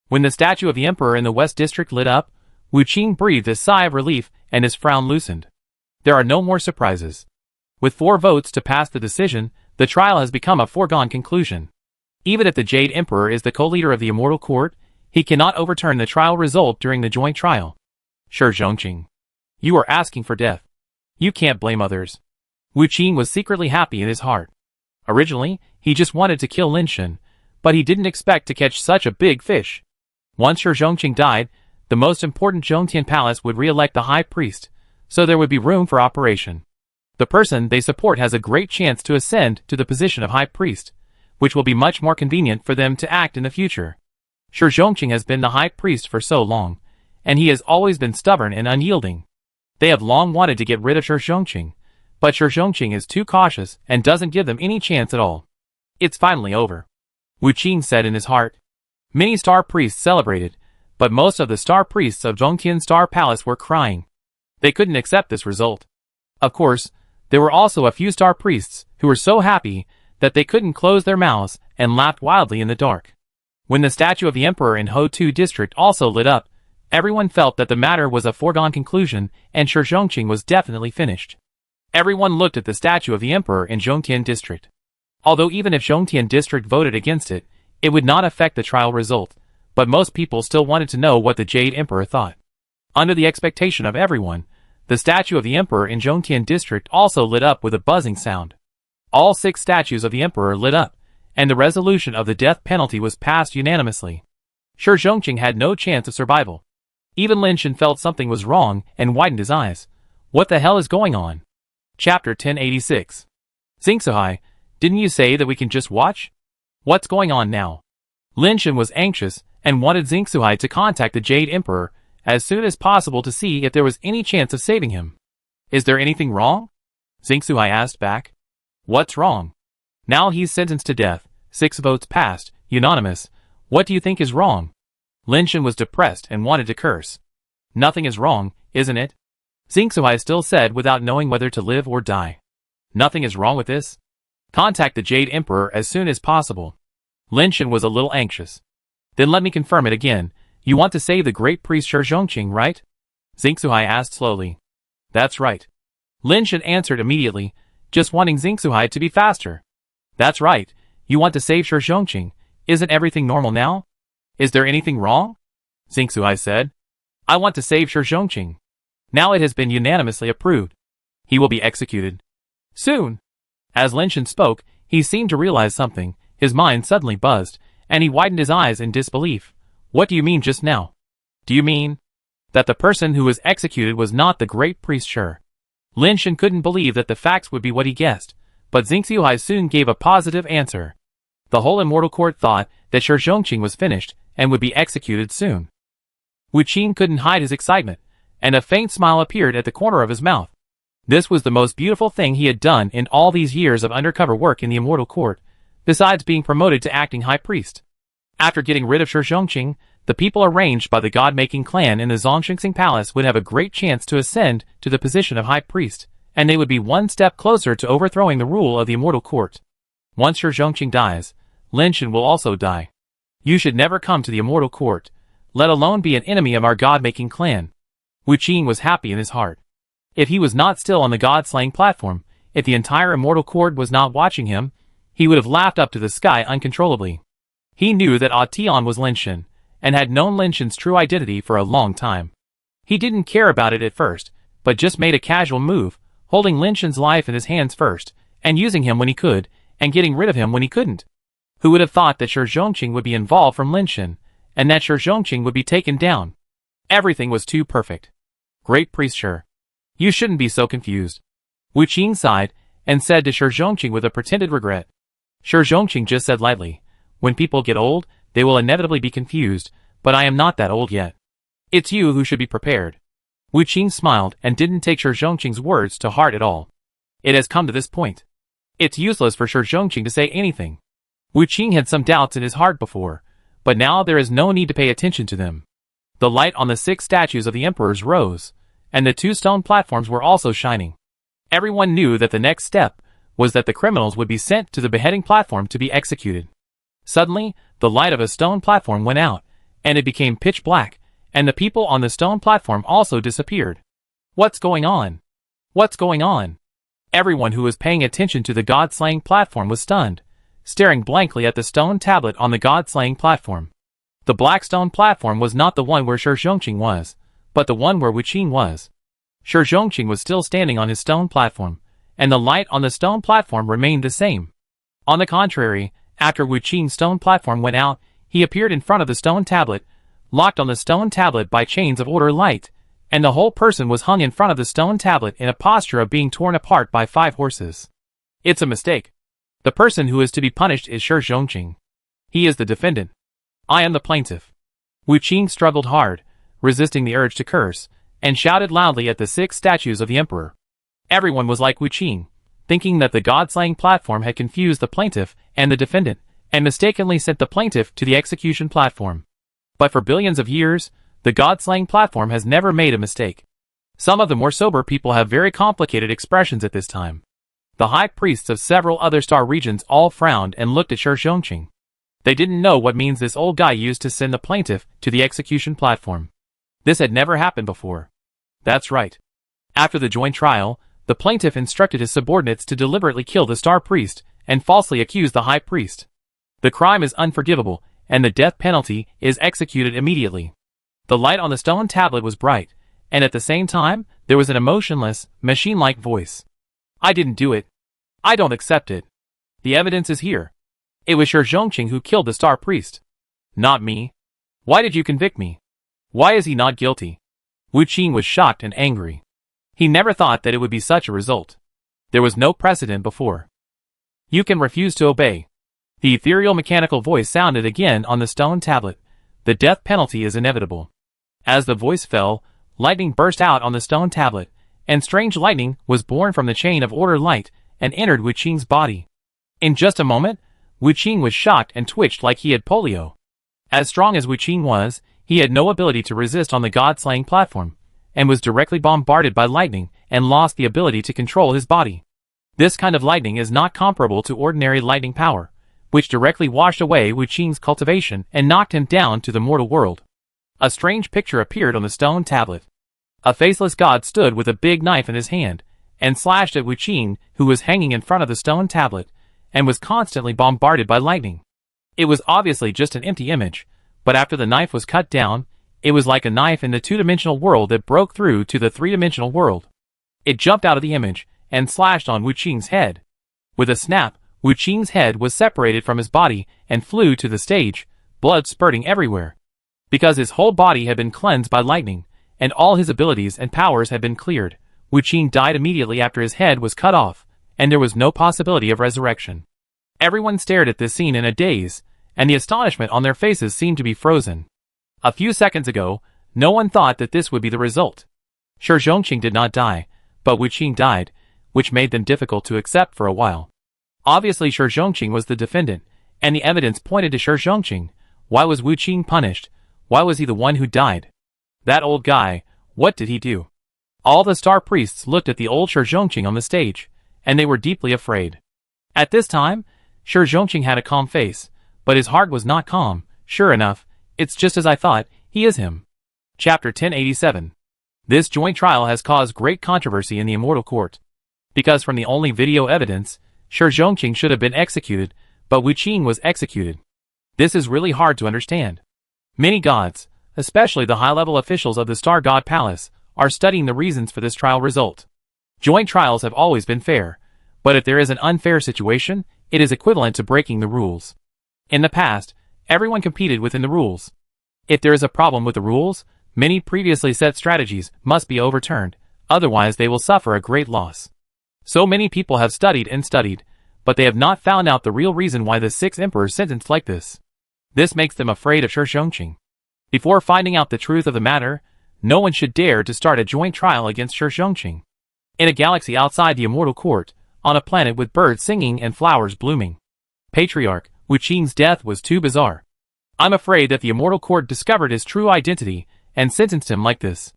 Speaker 1: When the statue of the Emperor in the West District lit up, Wu Qing breathed a sigh of relief and his frown loosened. There are no more surprises. With 4 votes to pass the decision, the trial has become a foregone conclusion. Even if the Jade Emperor is the co-leader of the Immortal Court, he cannot overturn the trial result during the joint trial. Shi Zhongqing, you are asking for death. You can't blame others. Wu Qing was secretly happy in his heart. Originally, he just wanted to kill Lin Shen, but he didn't expect to catch such a big fish. Once Shi Zhongqing died, the most important Zhongtian Palace would re-elect the High Priest, so there would be room for operation. The person they support has a great chance to ascend to the position of High Priest, which will be much more convenient for them to act in the future. Shi Zhongqing has been the High Priest for so long, and he has always been stubborn and unyielding. They have long wanted to get rid of Shi Zhongqing, But Shi Zhongqing is too cautious and doesn't give them any chance at all. It's finally over, Wu Qing said in his heart. Many star priests celebrated, but most of the star priests of Zhongtian Star Palace were crying. They couldn't accept this result. Of course, there were also a few star priests who were so happy that they couldn't close their mouths and laughed wildly in the dark. When the statue of the emperor in Ho-Tu district also lit up, everyone felt that the matter was a foregone conclusion and Shi Zhongqing was definitely finished. Everyone looked at the statue of the emperor in Zhongtian district. Although even if Zhongtian district voted against it, it would not affect the trial result, but most people still wanted to know what the Jade Emperor thought. Under the expectation of everyone, the statue of the emperor in Zhongtian district also lit up with a buzzing sound. All 6 statues of the emperor lit up, and the resolution of the death penalty was passed unanimously. Shi Zhongqing had no chance of survival. Even Lin Shen felt something was wrong and widened his eyes. What the hell is going on? Chapter 1086. Xingsuhai, didn't you say that we can just watch? What's going on now? Lin Shen was anxious and wanted Xingsuhai to contact the Jade Emperor as soon as possible to see if there was any chance of saving him. Is there anything wrong? Xingsuhai asked back. What's wrong? Now he's sentenced to death, 6 votes passed, unanimous. What do you think is wrong? Lin Shen was depressed and wanted to curse. Nothing is wrong, isn't it? Xingsuhai still said without knowing whether to live or die. Nothing is wrong with this? Contact the Jade Emperor as soon as possible. Lin Shen was a little anxious. Then let me confirm it again. You want to save the great priest Shi Zhongqing, right? Xingsuhai asked slowly. That's right. Lin Shen answered immediately, just wanting Xingsuhai to be faster. That's right. You want to save Shi Zhongqing. Isn't everything normal now? Is there anything wrong? Xingsuhai said. I want to save Shi Zhongqing. Now it has been unanimously approved. He will be executed. Soon. As Lin Shen spoke, he seemed to realize something. His mind suddenly buzzed, and he widened his eyes in disbelief. What do you mean just now? Do you mean that the person who was executed was not the great priest Shi? Lin Shen couldn't believe that the facts would be what he guessed, but Xingsuhai soon gave a positive answer. The whole immortal court thought that Shi Zhongqing was finished and would be executed soon. Wu Qing couldn't hide his excitement, and a faint smile appeared at the corner of his mouth. This was the most beautiful thing he had done in all these years of undercover work in the immortal court, besides being promoted to acting high priest. After getting rid of Shi Zhongqing, the people arranged by the god-making clan in the Zhongxing Palace would have a great chance to ascend to the position of high priest, and they would be one step closer to overthrowing the rule of the immortal court. Once Shi Zhongqing dies, Lin Shen will also die. You should never come to the immortal court, let alone be an enemy of our god-making clan. Wu Qing was happy in his heart. If he was not still on the god-slaying platform, if the entire immortal court was not watching him, he would have laughed up to the sky uncontrollably. He knew that Tian was Lin Shen, and had known Lin Shen's true identity for a long time. He didn't care about it at first, but just made a casual move, holding Lin Shen's life in his hands first, and using him when he could, and getting rid of him when he couldn't. Who would have thought that Shi Zhongqing would be involved from Lin Shen, and that Shi Zhongqing would be taken down? Everything was too perfect. Great priest Shi. You shouldn't be so confused. Wu Qing sighed, and said to Shi Zhongqing with a pretended regret. Shi Zhongqing just said lightly, when people get old, they will inevitably be confused, but I am not that old yet. It's you who should be prepared. Wu Qing smiled and didn't take Shi Zhongqing's words to heart at all. It has come to this point. It's useless for Shi Zhongqing to say anything. Wu Qing had some doubts in his heart before, but now there is no need to pay attention to them. The light on the 6 statues of the emperors rose, and the 2 stone platforms were also shining. Everyone knew that the next step was that the criminals would be sent to the beheading platform to be executed. Suddenly, the light of a stone platform went out, and it became pitch black, and the people on the stone platform also disappeared. What's going on? What's going on? Everyone who was paying attention to the god-slaying platform was stunned, staring blankly at the stone tablet on the god-slaying platform. The black stone platform was not the one where Shi Zhongqing was, but the one where Wu Qing was. Shi Zhongqing was still standing on his stone platform, and the light on the stone platform remained the same. On the contrary, after Wu Qing's stone platform went out, he appeared in front of the stone tablet, locked on the stone tablet by chains of order light, and the whole person was hung in front of the stone tablet in a posture of being torn apart by 5 horses. It's a mistake. The person who is to be punished is Shi Zhongqing. He is the defendant. I am the plaintiff. Wu Qing struggled hard, resisting the urge to curse, and shouted loudly at the 6 statues of the emperor. Everyone was like Wu Qing, thinking that the god-slaying platform had confused the plaintiff and the defendant, and mistakenly sent the plaintiff to the execution platform. But for billions of years, the god-slaying platform has never made a mistake. Some of the more sober people have very complicated expressions at this time. The high priests of several other star regions all frowned and looked at Shi Zhongqing. They didn't know what means this old guy used to send the plaintiff to the execution platform. This had never happened before. That's right. After the joint trial, the plaintiff instructed his subordinates to deliberately kill the star priest and falsely accuse the high priest. The crime is unforgivable, and the death penalty is executed immediately. The light on the stone tablet was bright, and at the same time, there was an emotionless, machine-like voice. I didn't do it. I don't accept it. The evidence is here. It was Shi Zhongqing who killed the star priest. Not me. Why did you convict me? Why is he not guilty? Wu Qing was shocked and angry. He never thought that it would be such a result. There was no precedent before. You can refuse to obey. The ethereal mechanical voice sounded again on the stone tablet. The death penalty is inevitable. As the voice fell, lightning burst out on the stone tablet, and strange lightning was born from the chain of order light and entered Wu Qing's body. In just a moment, Wu Qing was shocked and twitched like he had polio. As strong as Wu Qing was, he had no ability to resist on the god-slaying platform, and was directly bombarded by lightning and lost the ability to control his body. This kind of lightning is not comparable to ordinary lightning power, which directly washed away Wu Qing's cultivation and knocked him down to the mortal world. A strange picture appeared on the stone tablet. A faceless god stood with a big knife in his hand, and slashed at Wu Qing, who was hanging in front of the stone tablet, and was constantly bombarded by lightning. It was obviously just an empty image, but after the knife was cut down, it was like a knife in the two-dimensional world that broke through to the three-dimensional world. It jumped out of the image, and slashed on Wu Qing's head. With a snap, Wu Qing's head was separated from his body and flew to the stage, blood spurting everywhere. Because his whole body had been cleansed by lightning, and all his abilities and powers had been cleared, Wu Qing died immediately after his head was cut off, and there was no possibility of resurrection. Everyone stared at this scene in a daze, and the astonishment on their faces seemed to be frozen. A few seconds ago, no one thought that this would be the result. Shi Zhongqing did not die, but Wu Qing died, which made them difficult to accept for a while. Obviously Shi Zhongqing was the defendant, and the evidence pointed to Shi Zhongqing. Why was Wu Qing punished? Why was he the one who died? That old guy, what did he do? All the star priests looked at the old Shi Zhongqing on the stage, and they were deeply afraid. At this time, Shi Zhongqing had a calm face, but his heart was not calm. Sure enough, it's just as I thought, he is him. Chapter 1087. This joint trial has caused great controversy in the Immortal Court. Because from the only video evidence, Shi Zhongqing should have been executed, but Wu Qing was executed. This is really hard to understand. Many gods, especially the high-level officials of the Star God Palace, are studying the reasons for this trial result. Joint trials have always been fair, but if there is an unfair situation, it is equivalent to breaking the rules. In the past, everyone competed within the rules. If there is a problem with the rules, many previously set strategies must be overturned, otherwise they will suffer a great loss. So many people have studied and studied, but they have not found out the real reason why the 6 emperors sentenced like this. This makes them afraid of Shi Zhongqing. Before finding out the truth of the matter, no one should dare to start a joint trial against Shi Zhongqing. In a galaxy outside the Immortal Court, on a planet with birds singing and flowers blooming, Patriarch Wu Qing's death was too bizarre. I'm afraid that the Immortal Court discovered his true identity and sentenced him like this.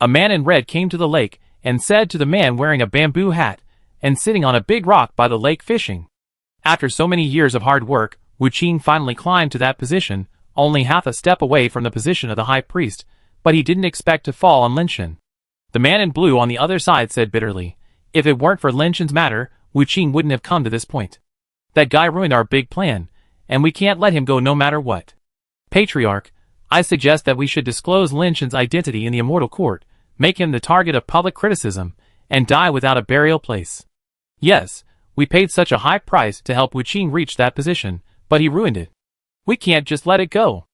Speaker 1: A man in red came to the lake and said to the man wearing a bamboo hat and sitting on a big rock by the lake fishing. After so many years of hard work, Wu Qing finally climbed to that position, only half a step away from the position of the high priest, but he didn't expect to fall on Lin Shen. The man in blue on the other side said bitterly, if it weren't for Lin Shen's matter, Wu Qing wouldn't have come to this point. That guy ruined our big plan, and we can't let him go no matter what. Patriarch, I suggest that we should disclose Lin Shen's identity in the Immortal Court, make him the target of public criticism, and die without a burial place. Yes, we paid such a high price to help Wu Qing reach that position, but he ruined it. We can't just let it go.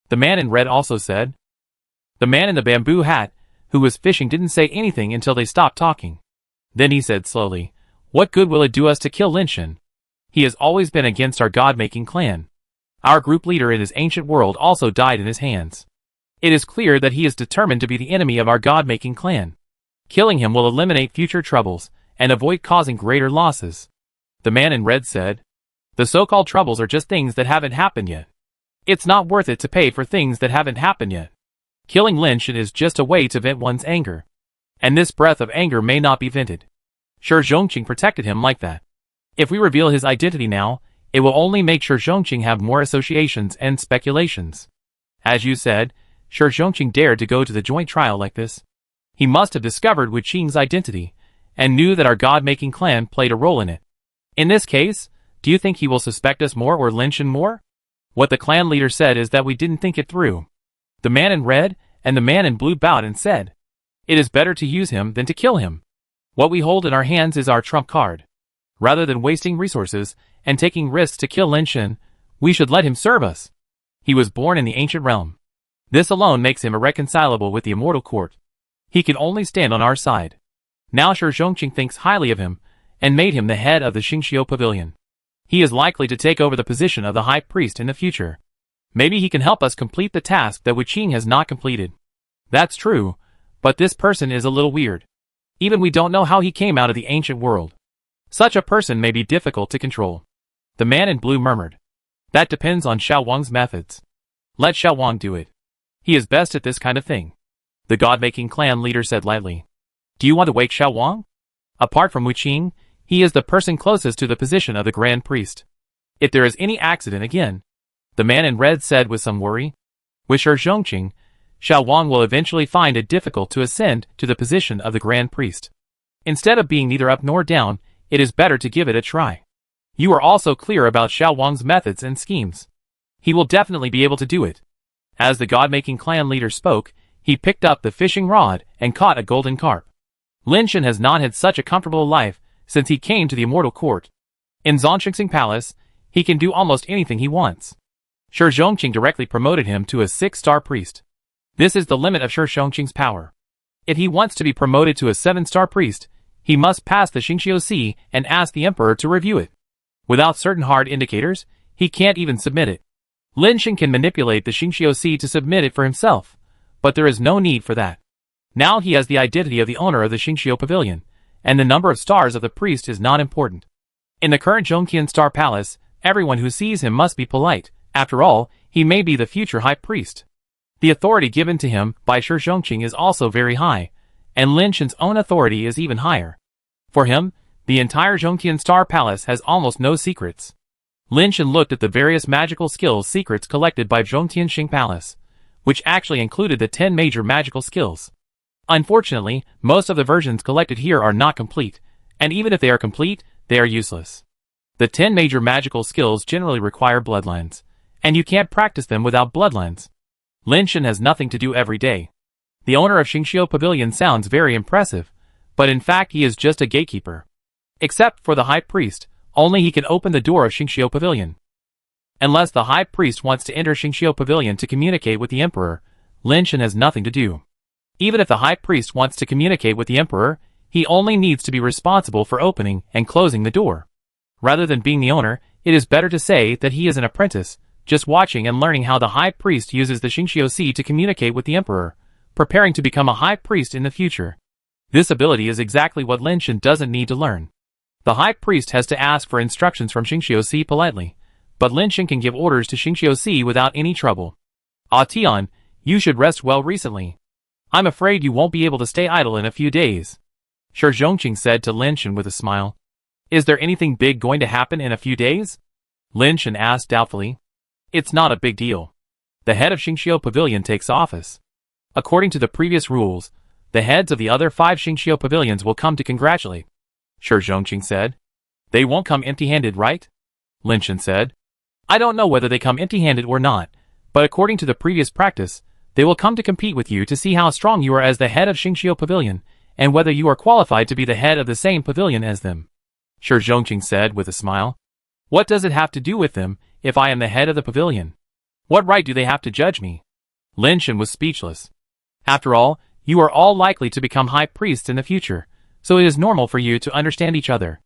Speaker 1: The man in red also said. The man in the bamboo hat, who was fishing, didn't say anything until they stopped talking. Then he said slowly, what good will it do us to kill Lin Shen? He has always been against our god-making clan. Our group leader in his ancient world also died in his hands. It is clear that he is determined to be the enemy of our god-making clan. Killing him will eliminate future troubles, and avoid causing greater losses. The man in red said, "The so-called troubles are just things that haven't happened yet. It's not worth it to pay for things that haven't happened yet. Killing Lin Shan is just a way to vent one's anger. And this breath of anger may not be vented." Shi Zhongqing protected him like that. If we reveal his identity now, it will only make Shi Zhongqing have more associations and speculations. As you said, Shi Zhongqing dared to go to the joint trial like this. He must have discovered Wu Qing's identity, and knew that our god-making clan played a role in it. In this case, do you think he will suspect us more or Lin Shan more? What the clan leader said is that we didn't think it through. The man in red and the man in blue bowed and said, "It is better to use him than to kill him. What we hold in our hands is our trump card. Rather than wasting resources and taking risks to kill Lin Shan, we should let him serve us. He was born in the ancient realm. This alone makes him irreconcilable with the immortal court. He can only stand on our side." Now Shi Zhongqing thinks highly of him, and made him the head of the Xingqiu Pavilion. He is likely to take over the position of the High Priest in the future. Maybe he can help us complete the task that Wu Qing has not completed. That's true, but this person is a little weird. Even we don't know how he came out of the ancient world. Such a person may be difficult to control. The man in blue murmured. That depends on Xiao Wang's methods. Let Xiao Wang do it. He is best at this kind of thing. The god-making clan leader said lightly. Do you want to wake Xiao Wang? Apart from Wu Qing, he is the person closest to the position of the Grand Priest. If there is any accident again, the man in red said with some worry, with Shi Zhongqing, Xiao Wang will eventually find it difficult to ascend to the position of the Grand Priest. Instead of being neither up nor down, it is better to give it a try. You are also clear about Xiao Wang's methods and schemes. He will definitely be able to do it. As the god-making clan leader spoke, he picked up the fishing rod and caught a golden carp. Lin Shan has not had such a comfortable life since he came to the immortal court. In Zhongxing Palace, he can do almost anything he wants. Shi Zhongqing directly promoted him to a 6-star priest. This is the limit of Shi Zhongqing's power. If he wants to be promoted to a 7-star priest, he must pass the Xingqiu Sea and ask the emperor to review it. Without certain hard indicators, he can't even submit it. Lin Shan can manipulate the Xingqiu Sea to submit it for himself, but there is no need for that. Now he has the identity of the owner of the Xingqiu Pavilion, and the number of stars of the priest is not important. In the current Zhongqian Star Palace, everyone who sees him must be polite. After all, he may be the future high priest. The authority given to him by Shi Zhongqing is also very high, and Lin Shan's own authority is even higher. For him, the entire Zhongqian Star Palace has almost no secrets. Lin Shan looked at the various magical skills secrets collected by Zhongqian Xing Palace, which actually included the 10 major magical skills. Unfortunately, most of the versions collected here are not complete, and even if they are complete, they are useless. The 10 major magical skills generally require bloodlines, and you can't practice them without bloodlines. Lin Shan has nothing to do every day. The owner of Xingqiu Pavilion sounds very impressive, but in fact he is just a gatekeeper. Except for the high priest, only he can open the door of Xingqiu Pavilion. Unless the high priest wants to enter Xingqiu Pavilion to communicate with the emperor, Lin Shan has nothing to do. Even if the high priest wants to communicate with the emperor, he only needs to be responsible for opening and closing the door. Rather than being the owner, it is better to say that he is an apprentice, just watching and learning how the high priest uses the Xingqiu Sea to communicate with the emperor, preparing to become a high priest in the future. This ability is exactly what Lin Shan doesn't need to learn. The high priest has to ask for instructions from Xingqiu Sea politely, but Lin Shan can give orders to Xingqiu Sea without any trouble. Ah Tian, you should rest well recently. I'm afraid you won't be able to stay idle in a few days. Shi Zhongqing said to Lin Shan with a smile. Is there anything big going to happen in a few days? Lin Shan asked doubtfully. It's not a big deal. The head of Xingqiu Pavilion takes office. According to the previous rules, the heads of the other 5 Xingqiu Pavilions will come to congratulate. Shi Zhongqing said. They won't come empty-handed, right? Lin Shan said. I don't know whether they come empty-handed or not, but according to the previous practice, they will come to compete with you to see how strong you are as the head of Xingqiu Pavilion, and whether you are qualified to be the head of the same pavilion as them. Shi Zhongqing said with a smile. What does it have to do with them, if I am the head of the pavilion? What right do they have to judge me? Lin Shan was speechless. After all, you are all likely to become high priests in the future, so it is normal for you to understand each other.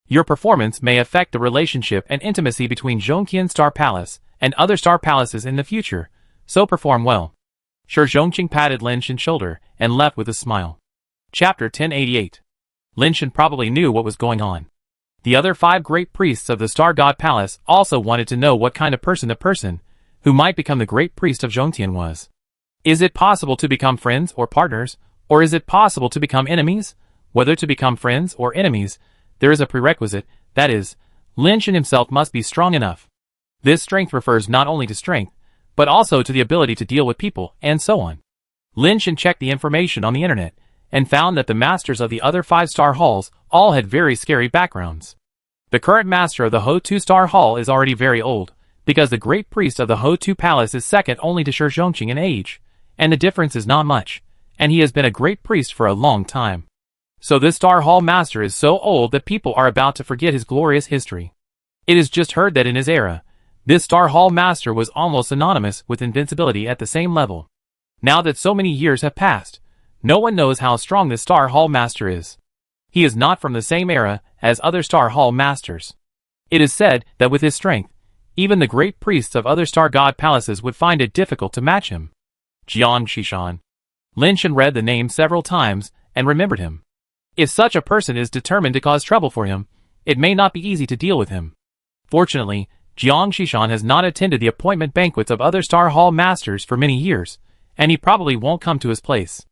Speaker 1: Your performance may affect the relationship and intimacy between Zhongqian Star Palace and other star palaces in the future, so perform well. Shi Zhongqing patted Lin Shan's shoulder and left with a smile. Chapter 1088. Lin Shan probably knew what was going on. The other 5 great priests of the Star God Palace also wanted to know what kind of person the person who might become the great priest of Zhongtian was. Is it possible to become friends or partners, or is it possible to become enemies? Whether to become friends or enemies, there is a prerequisite, that is, Lin Shan himself must be strong enough. This strength refers not only to strength, but also to the ability to deal with people, and so on. Lin Shan checked the information on the internet, and found that the masters of the other 5-star halls all had very scary backgrounds. The current master of the Ho 2-star hall is already very old, because the great priest of the Ho 2 palace is second only to Shi Zhongqing in age, and the difference is not much, and he has been a great priest for a long time. So this Star Hall master is so old that people are about to forget his glorious history. It is just heard that in his era, this Star Hall master was almost synonymous with invincibility at the same level. Now that so many years have passed, no one knows how strong this Star Hall master is. He is not from the same era as other Star Hall masters. It is said that with his strength, even the great priests of other Star God palaces would find it difficult to match him. Jiang Shishan. Lin Shan read the name several times and remembered him. If such a person is determined to cause trouble for him, it may not be easy to deal with him. Fortunately, Jiang Shishan has not attended the appointment banquets of other Star Hall masters for many years, and he probably won't come to his place.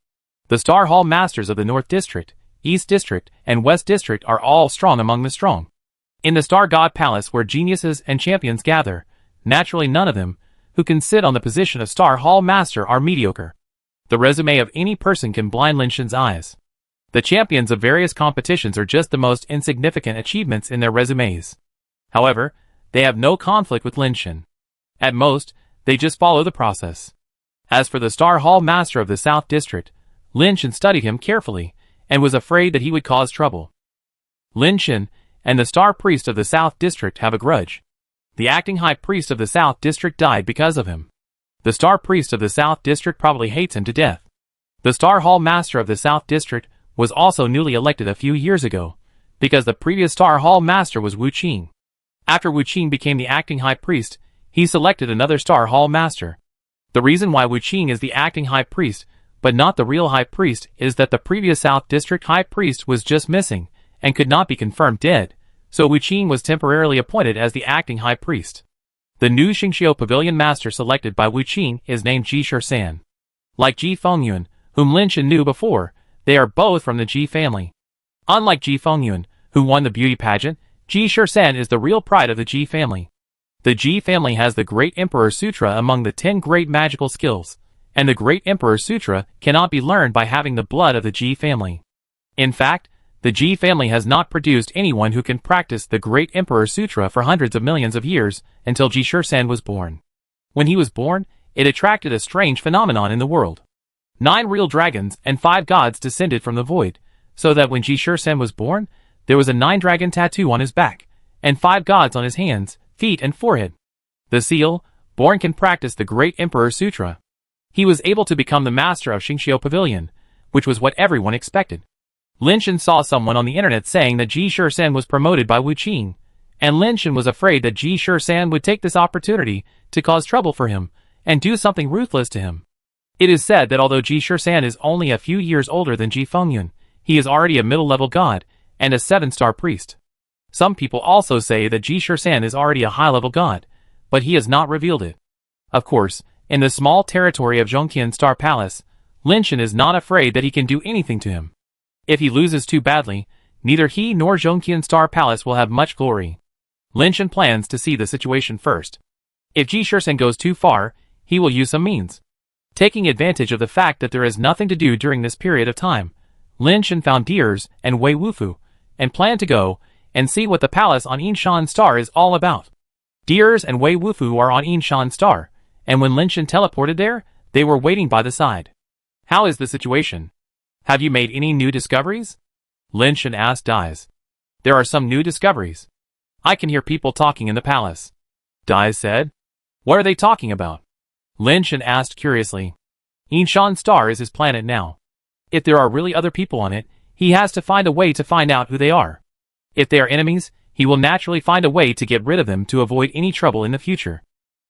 Speaker 1: The Star Hall masters of the North District, East District, and West District are all strong among the strong. In the Star God Palace where geniuses and champions gather, naturally none of them, who can sit on the position of Star Hall Master, are mediocre. The resume of any person can blind Lin Shan's eyes. The champions of various competitions are just the most insignificant achievements in their resumes. However, they have no conflict with Lin Shan. At most, they just follow the process. As for the Star Hall Master of the South District, Lin Shan studied him carefully, and was afraid that he would cause trouble. Lin Shan and the Star Priest of the South District have a grudge. The acting High Priest of the South District died because of him. The Star Priest of the South District probably hates him to death. The Star Hall Master of the South District was also newly elected a few years ago, because the previous Star Hall Master was Wu Qing. After Wu Qing became the acting High Priest, he selected another Star Hall Master. The reason why Wu Qing is the acting High Priest, but not the real High Priest, is that the previous South District High Priest was just missing, and could not be confirmed dead, so Wu Qing was temporarily appointed as the acting High Priest. The new Xingqiu Pavilion Master selected by Wu Qing is named Ji Shisan. Like Ji Fengyun, whom Lin Shan knew before, they are both from the Ji family. Unlike Ji Fengyun, who won the beauty pageant, Ji Shisan is the real pride of the Ji family. The Ji family has the Great Emperor Sutra among the 10 great magical skills, and the Great Emperor Sutra cannot be learned by having the blood of the Ji family. In fact, the Ji family has not produced anyone who can practice the Great Emperor Sutra for hundreds of millions of years until Ji Shisan was born. When he was born, it attracted a strange phenomenon in the world. 9 real dragons and 5 gods descended from the void, so that when Ji Shisan was born, there was a 9-dragon tattoo on his back, and 5 gods on his hands, feet, and forehead. The seal, born, can practice the Great Emperor Sutra. He was able to become the master of Xingqiu Pavilion, which was what everyone expected. Lin Shan saw someone on the internet saying that Ji Shisan was promoted by Wu Qing, and Lin Shan was afraid that Ji Shisan would take this opportunity to cause trouble for him, and do something ruthless to him. It is said that although Ji Shisan is only a few years older than Ji Fengyun, he is already a middle-level god, and a 7-star priest. Some people also say that Ji Shisan is already a high-level god, but he has not revealed it. Of course, in the small territory of Zhongtian Star Palace, Lin Shan is not afraid that he can do anything to him. If he loses too badly, neither he nor Zhongtian Star Palace will have much glory. Lin Shan plans to see the situation first. If Ji Shisan goes too far, he will use some means. Taking advantage of the fact that there is nothing to do during this period of time, Lin Shan found Deers and Wei Wufu, and planned to go and see what the palace on Yinshan Star is all about. Deers and Wei Wufu are on Yinshan Star, and when Lin Shan teleported there, they were waiting by the side. How is the situation? Have you made any new discoveries? Lin Shan asked Dais. There are some new discoveries. I can hear people talking in the palace. Dais said. What are they talking about? Lin Shan asked curiously. Yinshan Star is his planet now. If there are really other people on it, he has to find a way to find out who they are. If they are enemies, he will naturally find a way to get rid of them to avoid any trouble in the future.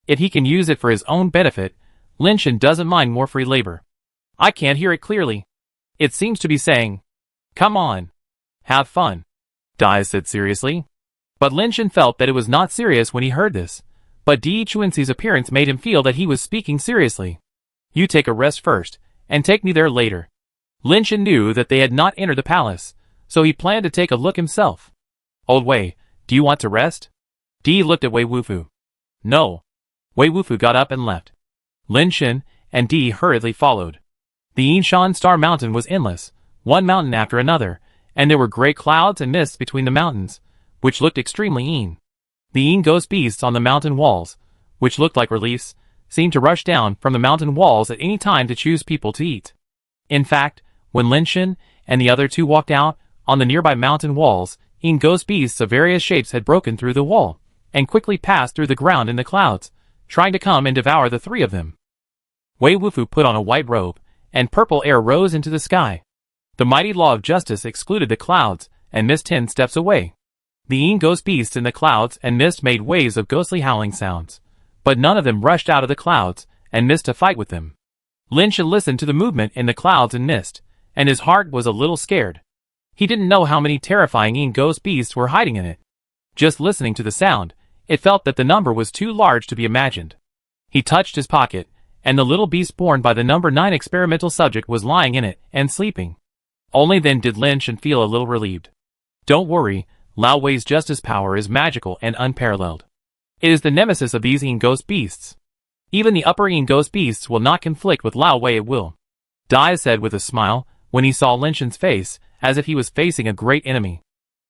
Speaker 1: If he can use it for his own benefit, Lin Shan doesn't mind more free labor. I can't hear it clearly. It seems to be saying, come on. Have fun, Dai said seriously. But Lin Shen felt that it was not serious when he heard this. But Di Chuanxi's appearance made him feel that he was speaking seriously. You take a rest first, and take me there later. Lin Shen knew that they had not entered the palace, so he planned to take a look himself. Old Wei, do you want to rest? Di looked at Wei Wufu. No. Wei Wufu got up and left. Lin Shen and Di hurriedly followed. The Yinshan Star Mountain was endless, one mountain after another, and there were great clouds and mists between the mountains, which looked extremely Yin. The Yin ghost beasts on the mountain walls, which looked like reliefs, seemed to rush down from the mountain walls at any time to choose people to eat. In fact, when Lin Shen and the other two walked out on the nearby mountain walls, Yin ghost beasts of various shapes had broken through the wall, and quickly passed through the ground in the clouds, trying to come and devour the three of them. Wei Wufu put on a white robe, and purple air rose into the sky. The mighty law of justice excluded the clouds, and mist 10 steps away. The Yin ghost beasts in the clouds and mist made waves of ghostly howling sounds, but none of them rushed out of the clouds and mist to fight with them. Lin Shen listened to the movement in the clouds and mist, and his heart was a little scared. He didn't know how many terrifying Yin ghost beasts were hiding in it. Just listening to the sound, it felt that the number was too large to be imagined. He touched his pocket, and the little beast born by the number 9 experimental subject was lying in it and sleeping. Only then did Lin Shen feel a little relieved. Don't worry, Lao Wei's justice power is magical and unparalleled. It is the nemesis of these Yin ghost beasts. Even the upper Yin ghost beasts will not conflict with Lao Wei at will. Dai said with a smile, when he saw Lin Shen's face, as if he was facing a great enemy.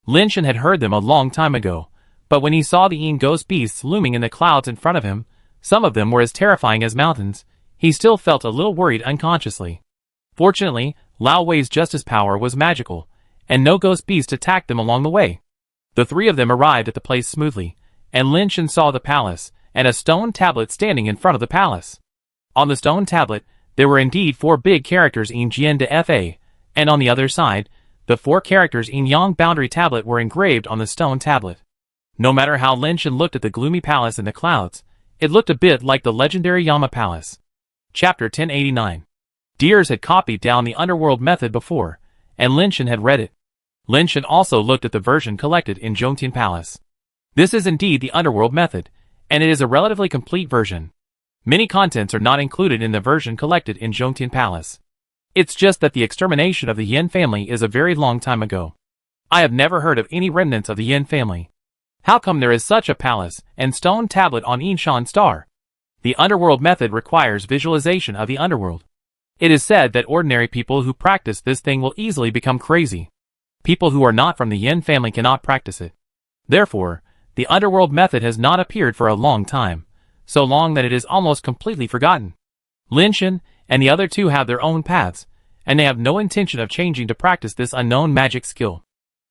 Speaker 1: Lin Shen had heard them a long time ago, but when he saw the Yin ghost beasts looming in the clouds in front of him, some of them were as terrifying as mountains, he still felt a little worried unconsciously. Fortunately, Lao Wei's justice power was magical, and no ghost beast attacked them along the way. The three of them arrived at the place smoothly, and Lin Shen saw the palace, and a stone tablet standing in front of the palace. On the stone tablet, there were indeed 4 big characters in Jian de Fa, and on the other side, the 4 characters in Yang boundary tablet were engraved on the stone tablet. No matter how Lin Shen looked at the gloomy palace in the clouds, it looked a bit like the legendary Yama Palace. Chapter 1089. Deers had copied down the underworld method before, and Lin Shen had read it. Lin Shen also looked at the version collected in Zhongtian Palace. This is indeed the underworld method, and it is a relatively complete version. Many contents are not included in the version collected in Zhongtian Palace. It's just that the extermination of the Yin family is a very long time ago. I have never heard of any remnants of the Yin family. How come there is such a palace and stone tablet on Yinshan Star? The underworld method requires visualization of the underworld. It is said that ordinary people who practice this thing will easily become crazy. People who are not from the Yin family cannot practice it. Therefore, the underworld method has not appeared for a long time, so long that it is almost completely forgotten. Lin Shen and the other two have their own paths, and they have no intention of changing to practice this unknown magic skill.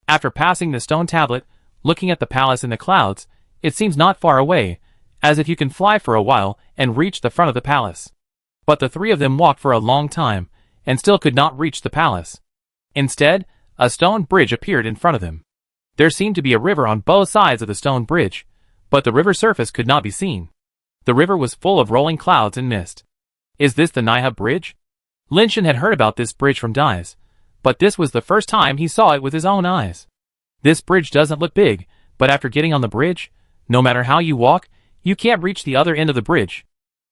Speaker 1: After passing the stone tablet, looking at the palace in the clouds, it seems not far away, as if you can fly for a while and reach the front of the palace. But the three of them walked for a long time, and still could not reach the palace. Instead, a stone bridge appeared in front of them. There seemed to be a river on both sides of the stone bridge, but the river surface could not be seen. The river was full of rolling clouds and mist. Is this the Naiha Bridge? Lin Shen had heard about this bridge from Dai's, but this was the first time he saw it with his own eyes. This bridge doesn't look big, but after getting on the bridge, no matter how you walk, you can't reach the other end of the bridge.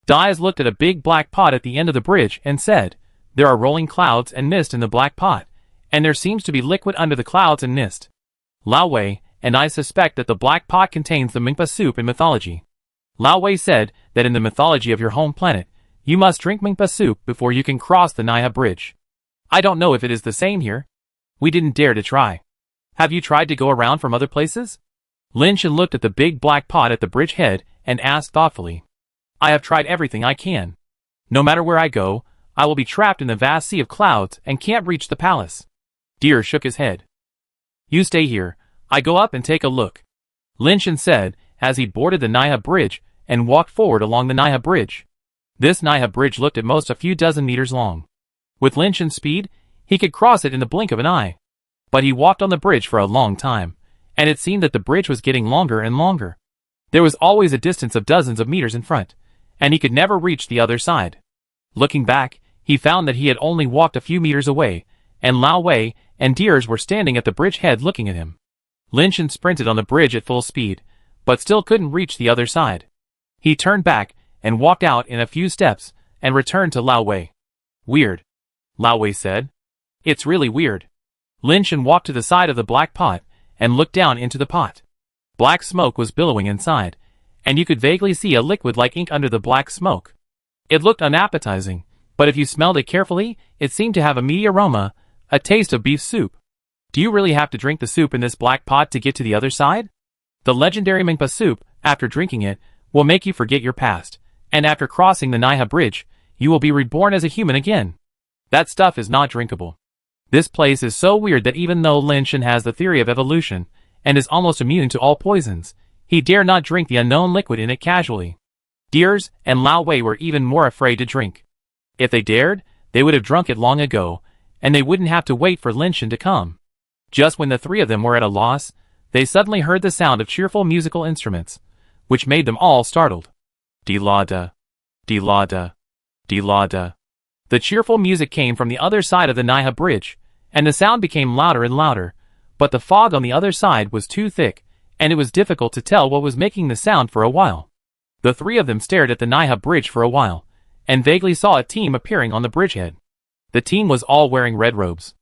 Speaker 1: Dai's looked at a big black pot at the end of the bridge and said, there are rolling clouds and mist in the black pot, and there seems to be liquid under the clouds and mist. Lao Wei and I suspect that the black pot contains the Mingpa soup in mythology. Lao Wei said that in the mythology of your home planet, you must drink Mingpa soup before you can cross the Naiha Bridge. I don't know if it is the same here. We didn't dare to try. Have you tried to go around from other places? Lin Shen looked at the big black pot at the bridge head and asked thoughtfully. I have tried everything I can. No matter where I go, I will be trapped in the vast sea of clouds and can't reach the palace. Deer shook his head. You stay here, I go up and take a look. Lin Shen said as he boarded the Naiha Bridge and walked forward along the Naiha Bridge. This Naiha Bridge looked at most a few dozen meters long. With Lin Shen's speed, he could cross it in the blink of an eye. But he walked on the bridge for a long time, and it seemed that the bridge was getting longer and longer. There was always a distance of dozens of meters in front, and he could never reach the other side. Looking back, he found that he had only walked a few meters away, and Lao Wei and deers were standing at the bridgehead looking at him. Lin Shen sprinted on the bridge at full speed, but still couldn't reach the other side. He turned back and walked out in a few steps and returned to Lao Wei. Weird, Lao Wei said. It's really weird. Lin Shen walked to the side of the black pot and looked down into the pot. Black smoke was billowing inside, and you could vaguely see a liquid like ink under the black smoke. It looked unappetizing, but if you smelled it carefully, it seemed to have a meaty aroma, a taste of beef soup. Do you really have to drink the soup in this black pot to get to the other side? The legendary Mingpa soup, after drinking it, will make you forget your past, and after crossing the Naiha Bridge, you will be reborn as a human again. That stuff is not drinkable. This place is so weird that even though Lin Shen has the theory of evolution, and is almost immune to all poisons, he dare not drink the unknown liquid in it casually. Deers and Lao Wei were even more afraid to drink. If they dared, they would have drunk it long ago, and they wouldn't have to wait for Lin Shen to come. Just when the three of them were at a loss, they suddenly heard the sound of cheerful musical instruments, which made them all startled. De-la-da, de-la-da, de-la-da. The cheerful music came from the other side of the Naiha Bridge, and the sound became louder and louder, but the fog on the other side was too thick, and it was difficult to tell what was making the sound for a while. The three of them stared at the Naiha Bridge for a while, and vaguely saw a team appearing on the bridgehead. The team was all wearing red robes.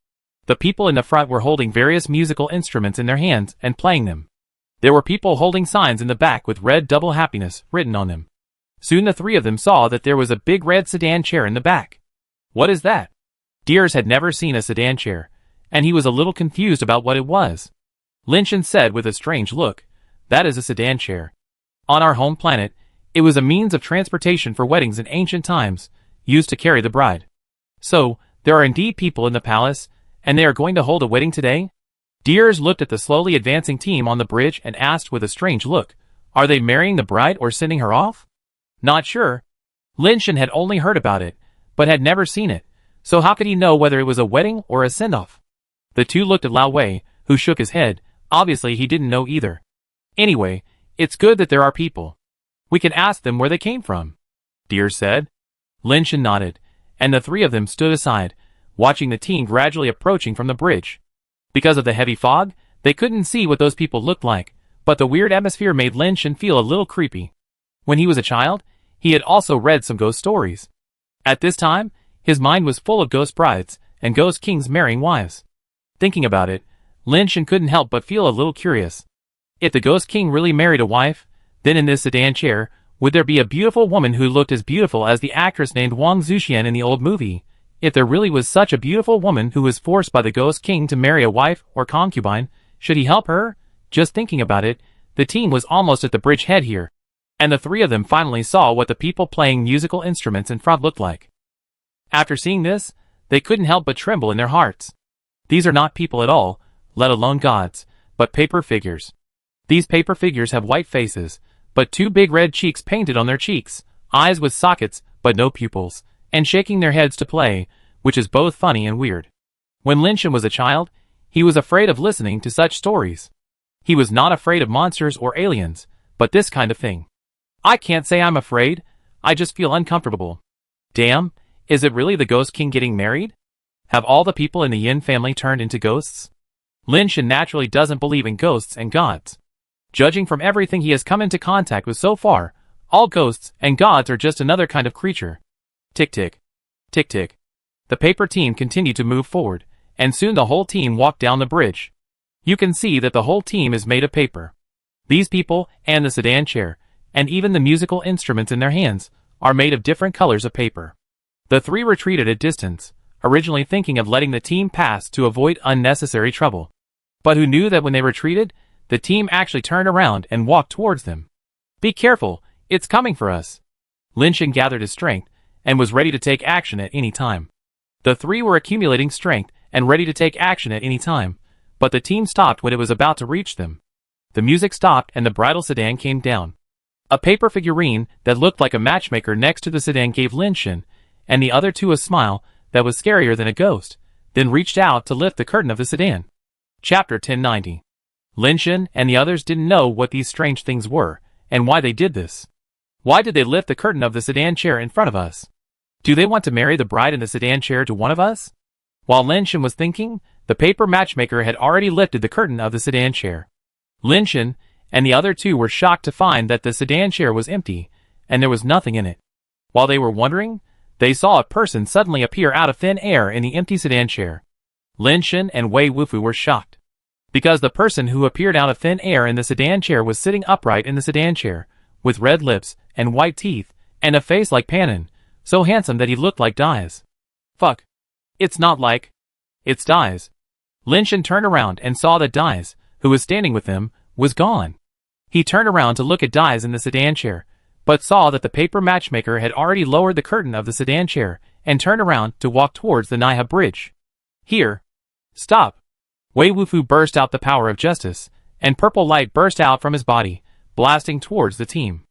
Speaker 1: The people in the front were holding various musical instruments in their hands and playing them. There were people holding signs in the back with red double happiness written on them. Soon the three of them saw that there was a big red sedan chair in the back. What is that? Deers had never seen a sedan chair, and he was a little confused about what it was. Lin Shen said with a strange look, "That is a sedan chair. On our home planet, it was a means of transportation for weddings in ancient times, used to carry the bride. So, there are indeed people in the palace, and they are going to hold a wedding today?" Deers looked at the slowly advancing team on the bridge and asked with a strange look, "Are they marrying the bride or sending her off?" Not sure. Lin Shen had only heard about it, but had never seen it, so how could he know whether it was a wedding or a send-off? The two looked at Lao Wei, who shook his head. Obviously he didn't know either. Anyway, it's good that there are people. We can ask them where they came from, Deer said. Lin Shen nodded, and the three of them stood aside, watching the team gradually approaching from the bridge. Because of the heavy fog, they couldn't see what those people looked like, but the weird atmosphere made Lin Shen feel a little creepy. When he was a child, he had also read some ghost stories. At this time, his mind was full of ghost brides and ghost kings marrying wives. Thinking about it, Lin Shen couldn't help but feel a little curious. If the ghost king really married a wife, then in this sedan chair, would there be a beautiful woman who looked as beautiful as the actress named Wang Zuxian in the old movie? If there really was such a beautiful woman who was forced by the ghost king to marry a wife or concubine, should he help her? Just thinking about it, the team was almost at the bridgehead here, and the three of them finally saw what the people playing musical instruments in front looked like. After seeing this, they couldn't help but tremble in their hearts. These are not people at all, let alone gods, but paper figures. These paper figures have white faces, but two big red cheeks painted on their cheeks, eyes with sockets, but no pupils, and shaking their heads to play, which is both funny and weird. When Lin Shen was a child, he was afraid of listening to such stories. He was not afraid of monsters or aliens, but this kind of thing. I can't say I'm afraid, I just feel uncomfortable. Damn, is it really the Ghost King getting married? Have all the people in the Yin family turned into ghosts? Lin Shen naturally doesn't believe in ghosts and gods. Judging from everything he has come into contact with so far, all ghosts and gods are just another kind of creature. Tick-tick. Tick-tick. The paper team continued to move forward, and soon the whole team walked down the bridge. You can see that the whole team is made of paper. These people, and the sedan chair, and even the musical instruments in their hands, are made of different colors of paper. The three retreated at distance, originally thinking of letting the team pass to avoid unnecessary trouble. But who knew that when they retreated, the team actually turned around and walked towards them. Be careful, it's coming for us. Lin Shen gathered his strength, and was ready to take action at any time. The three were accumulating strength and ready to take action at any time, but the team stopped when it was about to reach them. The music stopped and the bridal sedan came down. A paper figurine that looked like a matchmaker next to the sedan gave Lin Shen and the other two a smile that was scarier than a ghost, then reached out to lift the curtain of the sedan. Chapter 1090. Lin Shen and the others didn't know what these strange things were, and why they did this. Why did they lift the curtain of the sedan chair in front of us? Do they want to marry the bride in the sedan chair to one of us? While Lin Shen was thinking, The paper matchmaker had already lifted the curtain of the sedan chair. Lin Shen and the other two were shocked to find that the sedan chair was empty, and there was nothing in it. While they were wondering, they saw a person suddenly appear out of thin air in the empty sedan chair. Lin Shen and Wei Wufu were shocked, because the person who appeared out of thin air in the sedan chair was sitting upright in the sedan chair, with red lips and white teeth, and a face like Panin, so handsome that he looked like Dies. Fuck. It's not like. It's Dies. Lin Shen turned around and saw that Dies, who was standing with them, was gone. He turned around to look at Dies in the sedan chair, but saw that the paper matchmaker had already lowered the curtain of the sedan chair and turned around to walk towards the Naiha bridge. Here. Stop. Wei Wufu burst out the power of justice, and purple light burst out from his body, blasting towards the team.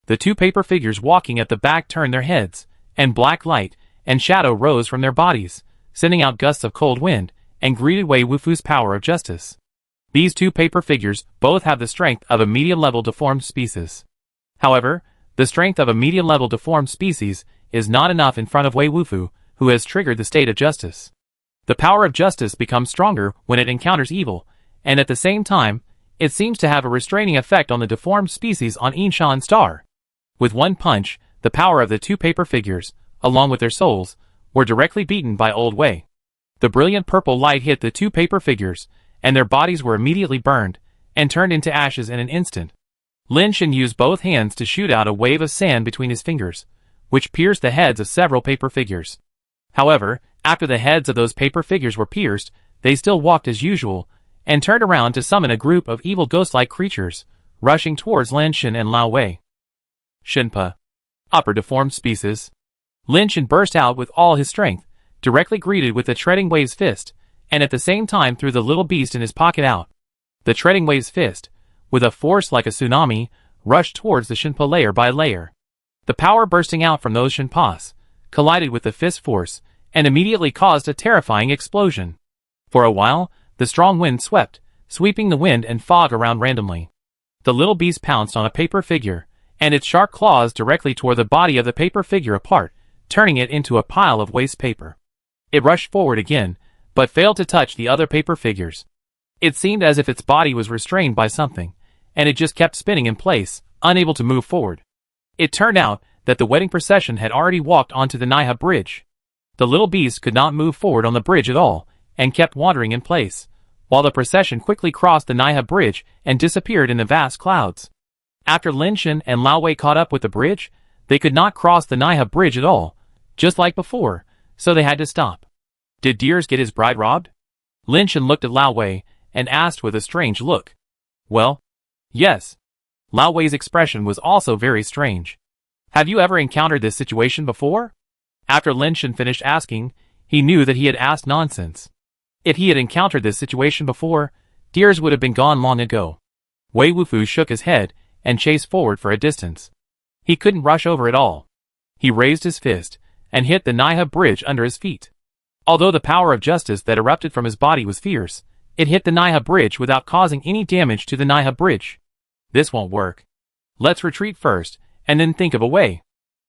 Speaker 1: The two paper figures walking at the back turned their heads, and black light and shadow rose from their bodies, sending out gusts of cold wind, and greeted Wei Wufu's power of justice. These two paper figures both have the strength of a medium-level deformed species. However, the strength of a medium-level deformed species is not enough in front of Wei Wufu, who has triggered the state of justice. The power of justice becomes stronger when it encounters evil, and at the same time, it seems to have a restraining effect on the deformed species on Yinshan Star. With one punch, the power of the two paper figures, along with their souls, were directly beaten by Old Wei. The brilliant purple light hit the two paper figures, and their bodies were immediately burned, and turned into ashes in an instant. Lin Shen used both hands to shoot out a wave of sand between his fingers, which pierced the heads of several paper figures. However, after the heads of those paper figures were pierced, they still walked as usual, and turned around to summon a group of evil ghost-like creatures, rushing towards Lin Shen and Lao Wei. Shenpa. Upper deformed species. Lin Shen burst out with all his strength, directly greeted with the Treading Wave's fist, and at the same time threw the little beast in his pocket out. The Treading Wave's fist, with a force like a tsunami, rushed towards the Shenpa layer by layer. The power bursting out from those Shenpas collided with the fist force, and immediately caused a terrifying explosion. For a while, the strong wind swept, sweeping the wind and fog around randomly. The little beast pounced on a paper figure, and its sharp claws directly tore the body of the paper figure apart, turning it into a pile of waste paper. It rushed forward again, but failed to touch the other paper figures. It seemed as if its body was restrained by something, and it just kept spinning in place, unable to move forward. It turned out that the wedding procession had already walked onto the Naiha bridge. The little beast could not move forward on the bridge at all, and kept wandering in place, while the procession quickly crossed the Naiha bridge and disappeared in the vast clouds. After Lin Shen and Lao Wei caught up with the bridge, they could not cross the Naiha bridge at all, just like before, so they had to stop. Did Deers get his bride robbed? Lin Shen looked at Lao Wei and asked with a strange look. Well, yes. Lao Wei's expression was also very strange. Have you ever encountered this situation before? After Lin Shen finished asking, he knew that he had asked nonsense. If he had encountered this situation before, Deers would have been gone long ago. Wei Wufu shook his head and chased forward for a distance. He couldn't rush over at all. He raised his fist and hit the Naiha bridge under his feet. Although the power of justice that erupted from his body was fierce, it hit the Naiha bridge without causing any damage to the Naiha bridge. This won't work. Let's retreat first, and then think of a way.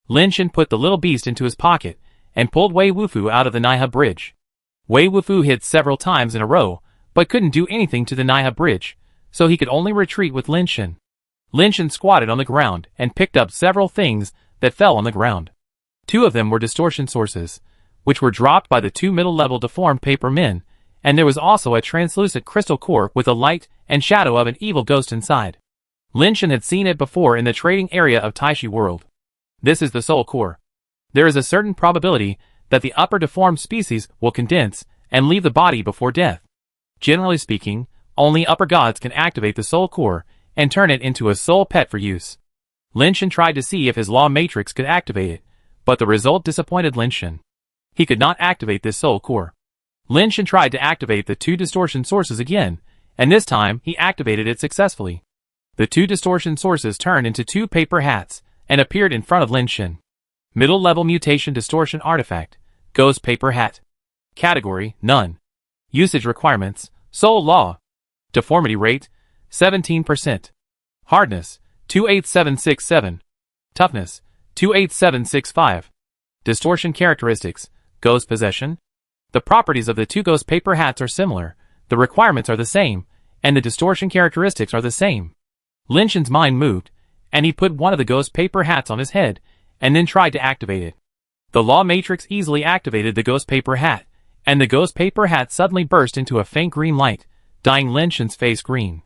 Speaker 1: Lin Shen put the little beast into his pocket, and pulled Wei Wufu out of the Naiha bridge. Wei Wufu hit several times in a row, but couldn't do anything to the Naiha bridge, so he could only retreat with Lin Shen. Lin Shen squatted on the ground and picked up several things that fell on the ground. Two of them were distortion sources, which were dropped by the two middle-level deformed paper men, and there was also a translucent crystal core with a light and shadow of an evil ghost inside. Lin Shen had seen it before in the trading area of Taishi World. This is the soul core. There is a certain probability that the upper deformed species will condense and leave the body before death. Generally speaking, only upper gods can activate the soul core and turn it into a soul pet for use. Lin Shen tried to see if his law matrix could activate it, but the result disappointed Lin Shen. He could not activate this soul core. Lin Shen tried to activate the two distortion sources again, and this time he activated it successfully. The two distortion sources turned into two paper hats and appeared in front of Lin Shen. Middle-level mutation distortion artifact, Ghost Paper Hat. Category, None. Usage requirements, Soul Law. Deformity rate, 17%. Hardness, 28767. Toughness, 28765. Distortion characteristics, Ghost Possession. The properties of the two ghost paper hats are similar, the requirements are the same, and the distortion characteristics are the same. Lin Shen's mind moved, and he put one of the ghost paper hats on his head, and then tried to activate it. The law matrix easily activated the ghost paper hat, and the ghost paper hat suddenly burst into a faint green light, dyeing Lin Shen's face green.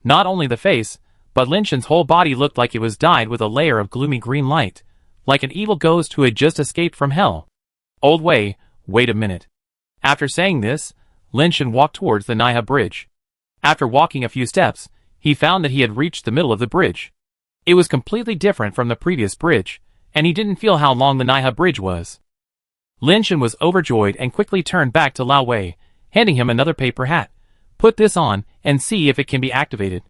Speaker 1: Not only the face, but Lin Shen's whole body looked like it was dyed with a layer of gloomy green light, like an evil ghost who had just escaped from hell. Old Wei, wait a minute. After saying this, Lin Shen walked towards the Naiha bridge. After walking a few steps, he found that he had reached the middle of the bridge. It was completely different from the previous bridge, and he didn't feel how long the Naiha bridge was. Lin Shen was overjoyed and quickly turned back to Lao Wei, handing him another paper hat. Put this on, and see if it can be activated.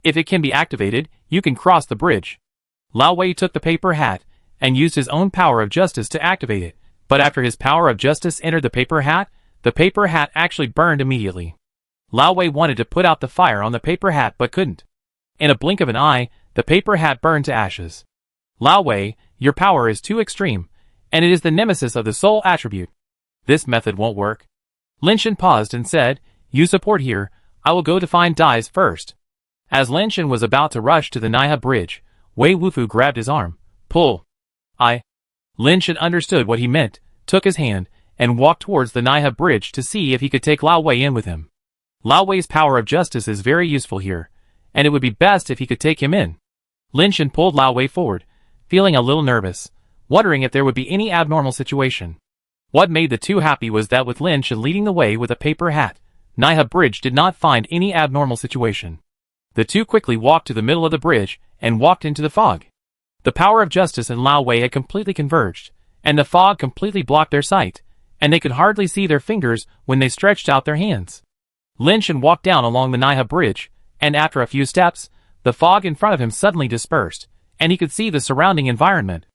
Speaker 1: If it can be activated, you can cross the bridge. Lao Wei took the paper hat, and used his own power of justice to activate it, but after his power of justice entered the paper hat actually burned immediately. Lao Wei wanted to put out the fire on the paper hat but couldn't. In a blink of an eye, the paper hat burned to ashes. Lao Wei, your power is too extreme, and it is the nemesis of the soul attribute. This method won't work. Lin Shen paused and said, you support here, I will go to find dyes first. As Lin Shen was about to rush to the Naiha bridge, Wei Wufu grabbed his arm. Pull. Lin Shen understood what he meant, took his hand, and walked towards the Naiha bridge to see if he could take Lao Wei in with him. Lao Wei's power of justice is very useful here, and it would be best if he could take him in. Lin Shen pulled Lao Wei forward, feeling a little nervous, wondering if there would be any abnormal situation. What made the two happy was that with Lin Shen leading the way with a paper hat, Naiha bridge did not find any abnormal situation. The two quickly walked to the middle of the bridge and walked into the fog. The power of justice and Lao Wei had completely converged, and the fog completely blocked their sight, and they could hardly see their fingers when they stretched out their hands. Lin Shen walked down along the Naiha bridge, and after a few steps, the fog in front of him suddenly dispersed, and he could see the surrounding environment.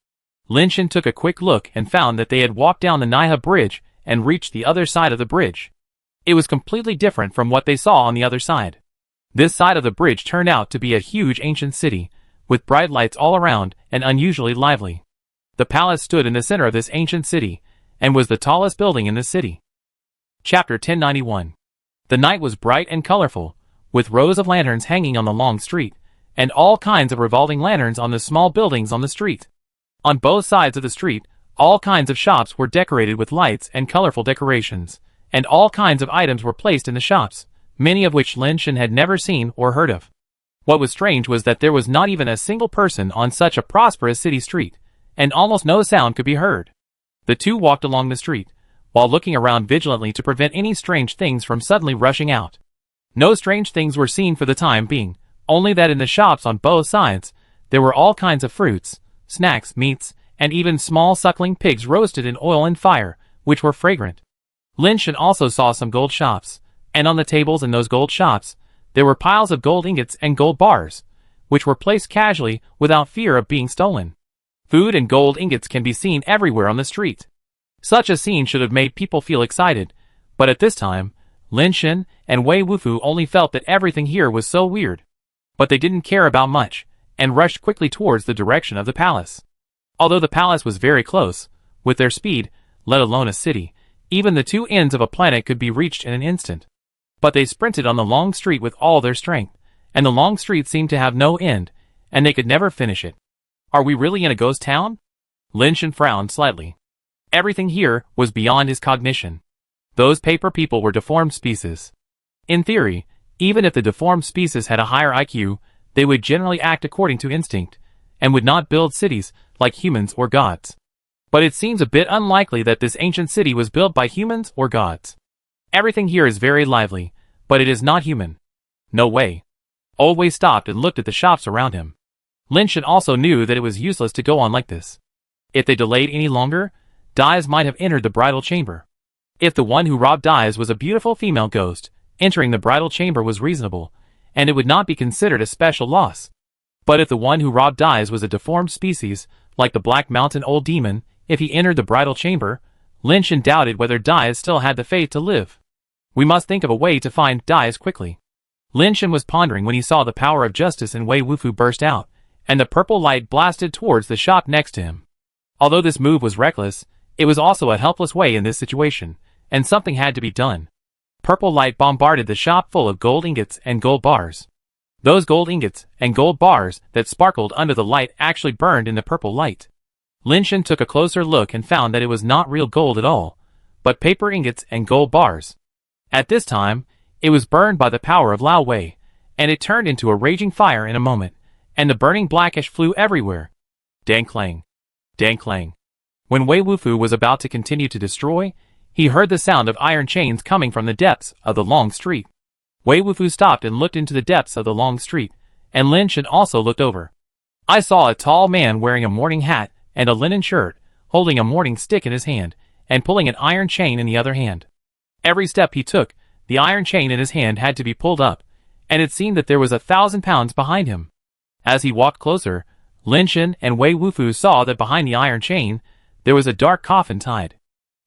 Speaker 1: Lin Shen took a quick look and found that they had walked down the Naiha bridge and reached the other side of the bridge. It was completely different from what they saw on the other side. This side of the bridge turned out to be a huge ancient city, with bright lights all around and unusually lively. The palace stood in the center of this ancient city, and was the tallest building in the city. Chapter 1091. The night was bright and colorful, with rows of lanterns hanging on the long street, and all kinds of revolving lanterns on the small buildings on the street. On both sides of the street, all kinds of shops were decorated with lights and colorful decorations, and all kinds of items were placed in the shops, many of which Lin Shen had never seen or heard of. What was strange was that there was not even a single person on such a prosperous city street, and almost no sound could be heard. The two walked along the street, while looking around vigilantly to prevent any strange things from suddenly rushing out. No strange things were seen for the time being, only that in the shops on both sides, there were all kinds of fruits, snacks, meats, and even small suckling pigs roasted in oil and fire, which were fragrant. Lin Shen also saw some gold shops, and on the tables in those gold shops, there were piles of gold ingots and gold bars, which were placed casually without fear of being stolen. Food and gold ingots can be seen everywhere on the street. Such a scene should have made people feel excited, but at this time, Lin Shen and Wei Wufu only felt that everything here was so weird. But they didn't care about much, and rushed quickly towards the direction of the palace. Although the palace was very close, with their speed, let alone a city, even the two ends of a planet could be reached in an instant. But they sprinted on the long street with all their strength, and the long street seemed to have no end, and they could never finish it. Are we really in a ghost town? Lin Shen frowned slightly. Everything here was beyond his cognition. Those paper people were deformed species. In theory, even if the deformed species had a higher IQ, they would generally act according to instinct, and would not build cities like humans or gods. But it seems a bit unlikely that this ancient city was built by humans or gods. Everything here is very lively, but it is not human. No way. Old Wei stopped and looked at the shops around him. Lin Shen also knew that it was useless to go on like this. If they delayed any longer, Dais might have entered the bridal chamber. If the one who robbed Dais was a beautiful female ghost, entering the bridal chamber was reasonable, and it would not be considered a special loss. But if the one who robbed Dais was a deformed species, like the Black Mountain Old Demon, if he entered the bridal chamber, Lin Shen doubted whether Dais still had the faith to live. We must think of a way to find Dais quickly. Lin Shen was pondering when he saw the power of justice in Wei Wufu burst out, and the purple light blasted towards the shop next to him. Although this move was reckless, it was also a helpless way in this situation, and something had to be done. Purple light bombarded the shop full of gold ingots and gold bars. Those gold ingots and gold bars that sparkled under the light actually burned in the purple light. Lin Shen took a closer look and found that it was not real gold at all, but paper ingots and gold bars. At this time, it was burned by the power of Lao Wei, and it turned into a raging fire in a moment, and the burning black ash flew everywhere. Dang clang. Dang clang. When Wei Wufu was about to continue to destroy, he heard the sound of iron chains coming from the depths of the long street. Wei Wufu stopped and looked into the depths of the long street, and Lin Shen also looked over. I saw a tall man wearing a morning hat and a linen shirt, holding a morning stick in his hand, and pulling an iron chain in the other hand. Every step he took, the iron chain in his hand had to be pulled up, and it seemed that there was 1,000 pounds behind him. As he walked closer, Lin Shen and Wei Wufu saw that behind the iron chain, there was a dark coffin tied.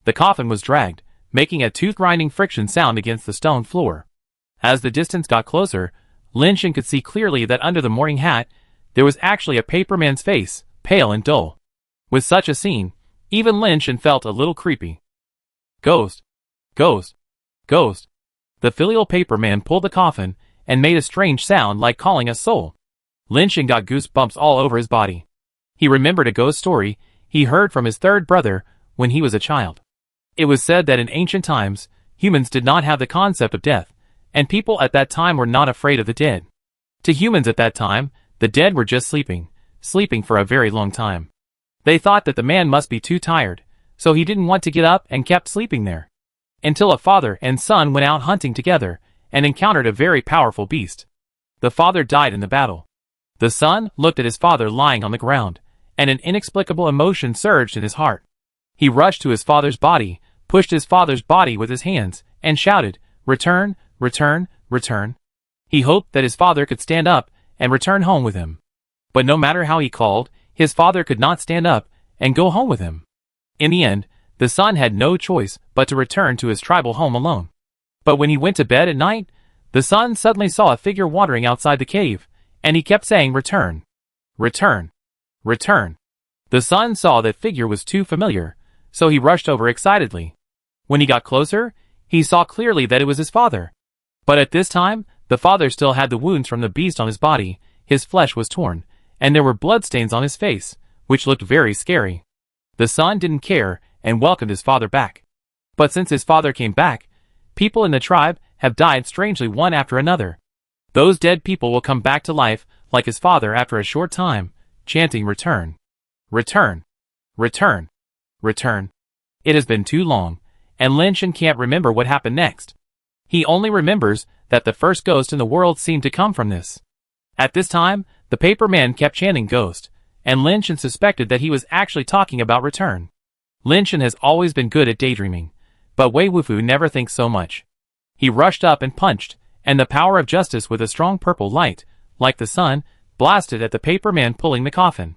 Speaker 1: The coffin was dragged, making a tooth-grinding friction sound against the stone floor. As the distance got closer, Lin Shen could see clearly that under the morning hat, there was actually a paperman's face, pale and dull. With such a scene, even Lin Shen felt a little creepy. Ghost. Ghost. Ghost. The filial paperman pulled the coffin and made a strange sound like calling a soul. Lin Shen got goosebumps all over his body. He remembered a ghost story he heard from his third brother when he was a child. It was said that in ancient times, humans did not have the concept of death, and people at that time were not afraid of the dead. To humans at that time, the dead were just sleeping for a very long time. They thought that the man must be too tired, so he didn't want to get up and kept sleeping there. Until a father and son went out hunting together and encountered a very powerful beast. The father died in the battle. The son looked at his father lying on the ground, and an inexplicable emotion surged in his heart. He rushed to his father's body, pushed his father's body with his hands, and shouted, "Return, return, return." He hoped that his father could stand up and return home with him. But no matter how he called, his father could not stand up and go home with him. In the end, the son had no choice but to return to his tribal home alone. But when he went to bed at night, the son suddenly saw a figure wandering outside the cave, and he kept saying, "Return, return, return." The son saw that figure was too familiar, so he rushed over excitedly. When he got closer, he saw clearly that it was his father. But at this time, the father still had the wounds from the beast on his body, his flesh was torn, and there were bloodstains on his face, which looked very scary. The son didn't care and welcomed his father back. But since his father came back, people in the tribe have died strangely one after another. Those dead people will come back to life like his father after a short time, chanting return, return, return, return. It has been too long, and Lin Shen can't remember what happened next. He only remembers that the first ghost in the world seemed to come from this. At this time, the paper man kept chanting ghost, and Lin Shen suspected that he was actually talking about return. Lin Shen has always been good at daydreaming, but Wei Wufu never thinks so much. He rushed up and punched, and the power of justice with a strong purple light, like the sun, blasted at the paper man pulling the coffin.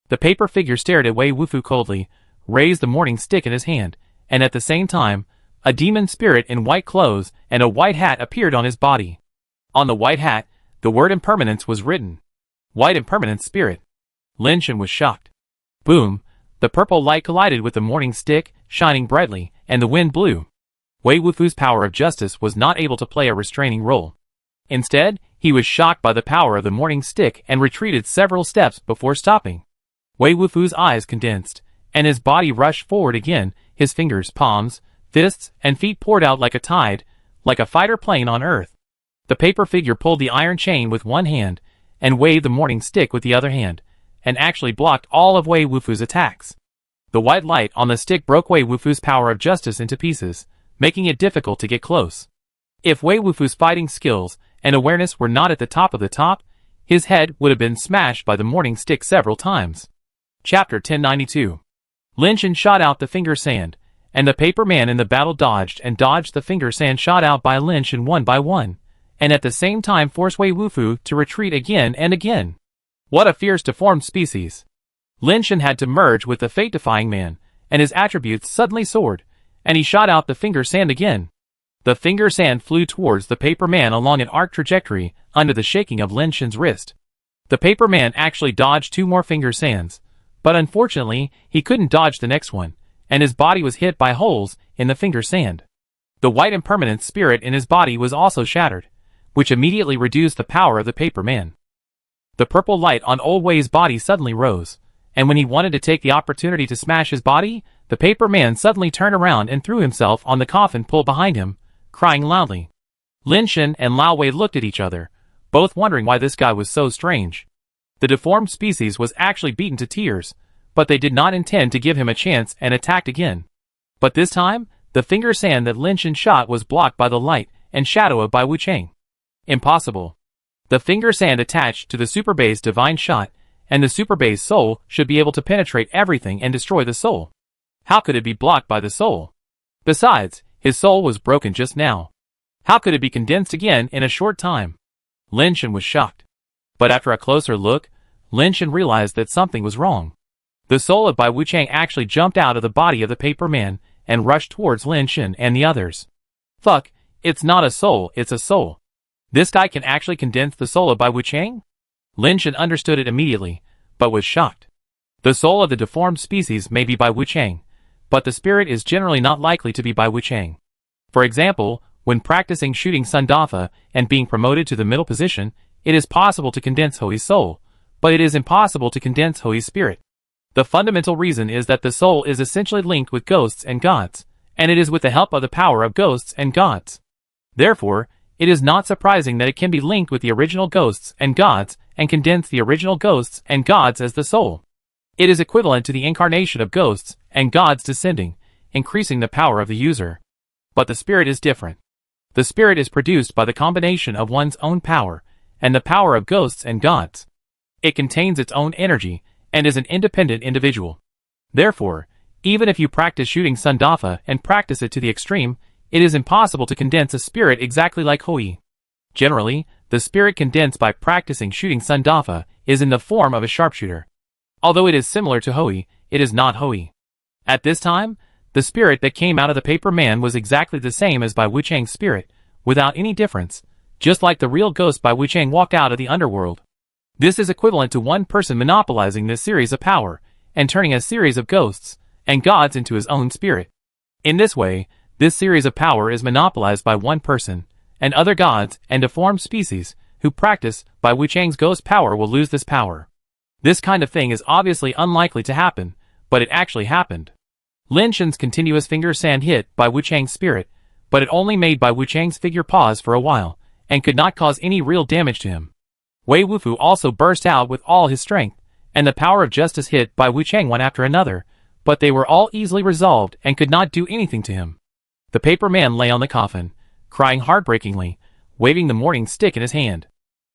Speaker 1: The paper figure stared at Wei Wufu coldly, raised the morning stick in his hand, and at the same time, a demon spirit in white clothes and a white hat appeared on his body. On the white hat, the word impermanence was written. White impermanence spirit. Lin Shen was shocked. Boom! The purple light collided with the morning stick, shining brightly, and the wind blew. Wei Wufu's power of justice was not able to play a restraining role. Instead, he was shocked by the power of the morning stick and retreated several steps before stopping. Wei Wufu's eyes condensed, and his body rushed forward again, his fingers, palms, fists, and feet poured out like a tide, like a fighter plane on earth. The paper figure pulled the iron chain with one hand, and waved the morning stick with the other hand, and actually blocked all of Wei Wufu's attacks. The white light on the stick broke Wei Wufu's power of justice into pieces, making it difficult to get close. If Wei Wufu's fighting skills and awareness were not at the top of the top, his head would have been smashed by the morning stick several times. Chapter 1092. Lin Shen shot out the finger sand, and the paper man in the battle dodged and dodged the finger sand shot out by Lin Shen one by one, and at the same time forced Wei Wufu to retreat again and again. What a fierce deformed species! Lin Shen had to merge with the fate-defying man, and his attributes suddenly soared, and he shot out the finger sand again. The finger sand flew towards the paper man along an arc trajectory under the shaking of Lin Shen's wrist. The paper man actually dodged 2 more finger sands, but unfortunately he couldn't dodge the next one, and his body was hit by holes in the finger sand. The white impermanent spirit in his body was also shattered, which immediately reduced the power of the paper man. The purple light on Old Wei's body suddenly rose, and when he wanted to take the opportunity to smash his body, the paper man suddenly turned around and threw himself on the coffin pole behind him, crying loudly. Lin Shen and Lao Wei looked at each other, both wondering why this guy was so strange. The deformed species was actually beaten to tears, but they did not intend to give him a chance and attacked again. But this time, the finger sand that Lin Shen shot was blocked by the light and shadow of Bai Wucheng. Impossible. The finger sand attached to the super base divine shot, and the super base soul should be able to penetrate everything and destroy the soul. How could it be blocked by the soul? Besides, his soul was broken just now. How could it be condensed again in a short time? Lin Shen was shocked. But after a closer look, Lin Shen realized that something was wrong. The soul of Bai Wucheng actually jumped out of the body of the paper man and rushed towards Lin Shen and the others. Fuck, it's not a soul, it's a soul. This guy can actually condense the soul of Bai Wucheng? Lin Shen understood it immediately, but was shocked. The soul of the deformed species may be Bai Wucheng, but the spirit is generally not likely to be Bai Wucheng. For example, when practicing shooting Sun Dafa and being promoted to the middle position, it is possible to condense Hui's soul, but it is impossible to condense Hui's spirit. The fundamental reason is that the soul is essentially linked with ghosts and gods, and it is with the help of the power of ghosts and gods. Therefore, it is not surprising that it can be linked with the original ghosts and gods and condense the original ghosts and gods as the soul. It is equivalent to the incarnation of ghosts and gods descending, increasing the power of the user. But the spirit is different. The spirit is produced by the combination of one's own power and the power of ghosts and gods. It contains its own energy and is an independent individual. Therefore, even if you practice shooting Sun Dafa and practice it to the extreme, it is impossible to condense a spirit exactly like Hui. Generally, the spirit condensed by practicing shooting Sun Dafa is in the form of a sharpshooter. Although it is similar to Hui, it is not Hui. At this time, the spirit that came out of the paper man was exactly the same as Bai Wucheng's spirit, without any difference, just like the real ghost Bai Wucheng walked out of the underworld. This is equivalent to one person monopolizing this series of power, and turning a series of ghosts and gods into his own spirit. In this way, this series of power is monopolized by one person, and other gods and deformed species who practice Bai Wucheng's ghost power will lose this power. This kind of thing is obviously unlikely to happen, but it actually happened. Lin Shen's continuous finger sand hit Bai Wucheng's spirit, but it only made Bai Wucheng's figure pause for a while, and could not cause any real damage to him. Wei Wufu also burst out with all his strength, and the power of justice hit Bai Wucheng one after another, but they were all easily resolved and could not do anything to him. The paper man lay on the coffin, crying heartbreakingly, waving the morning stick in his hand.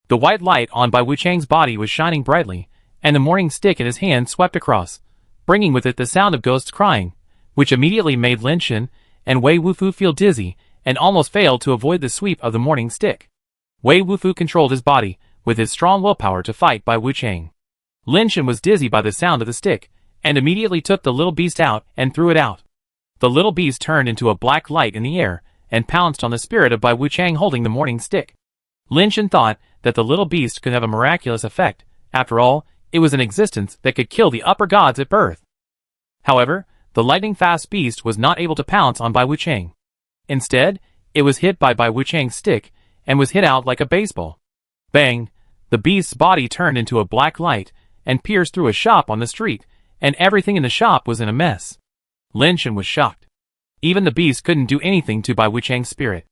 Speaker 1: The white light on Bai Wucheng's body was shining brightly, and the morning stick in his hand swept across, bringing with it the sound of ghosts crying, which immediately made Lin Shen and Wei Wufu feel dizzy and almost failed to avoid the sweep of the morning stick. Wei Wufu controlled his body with his strong willpower to fight Bai Wucheng. Lin Shen was dizzy by the sound of the stick, and immediately took the little beast out and threw it out. The little beast turned into a black light in the air and pounced on the spirit of Bai Wucheng holding the morning stick. Lin Shen thought that the little beast could have a miraculous effect. After all, it was an existence that could kill the upper gods at birth. However, the lightning-fast beast was not able to pounce on Bai Wucheng. Instead, it was hit by Bai Wucheng's stick and was hit out like a baseball. Bang! The beast's body turned into a black light and pierced through a shop on the street, and everything in the shop was in a mess. Lin Shen was shocked. Even the beast couldn't do anything to Bai Wucheng's spirit.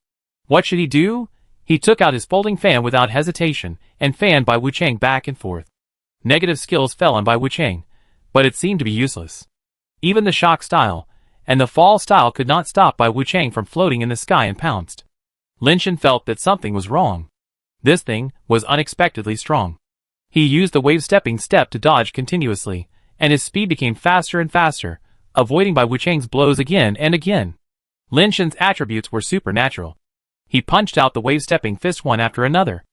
Speaker 1: What should he do? He took out his folding fan without hesitation and fanned Bai Wucheng back and forth. Negative skills fell on Bai Wucheng, but it seemed to be useless. Even the shock style and the fall style could not stop Bai Wucheng from floating in the sky and pounced. Lin Shen felt that something was wrong. This thing was unexpectedly strong. He used the wave-stepping step to dodge continuously, and his speed became faster and faster, avoiding Bai Wucheng's blows again and again. Lin Shen's attributes were supernatural. He punched out the wave-stepping fist one after another.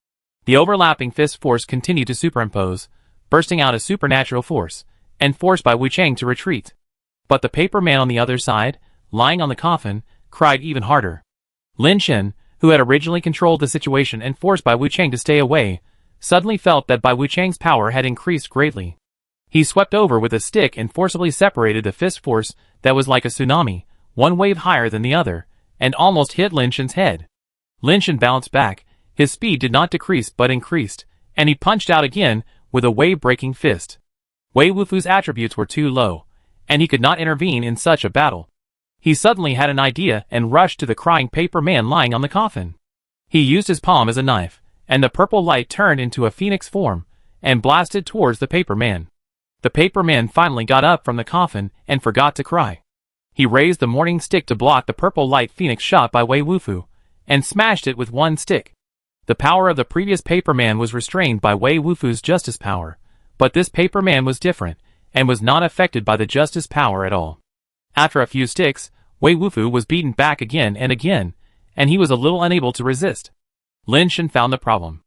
Speaker 1: The overlapping fist force continued to superimpose, bursting out a supernatural force, and forced Bai Wucheng to retreat. But the paper man on the other side, lying on the coffin, cried even harder. Lin Shen, who had originally controlled the situation and forced Bai Wucheng to stay away, suddenly felt that Bai Wucheng's power had increased greatly. He swept over with a stick and forcibly separated the fist force that was like a tsunami, one wave higher than the other, and almost hit Lin Shen's head. Lin Shen bounced back, his speed did not decrease but increased, and he punched out again with a wave-breaking fist. Wei Wufu's attributes were too low, and he could not intervene in such a battle. He suddenly had an idea and rushed to the crying paper man lying on the coffin. He used his palm as a knife, and the purple light turned into a phoenix form, and blasted towards the paper man. The paper man finally got up from the coffin and forgot to cry. He raised the morning stick to block the purple light phoenix shot by Wei Wufu, and smashed it with one stick. The power of the previous paper man was restrained by Wei Wufu's justice power, but this paper man was different, and was not affected by the justice power at all. After a few sticks, Wei Wufu was beaten back again, and he was a little unable to resist. Lin Shen found the problem.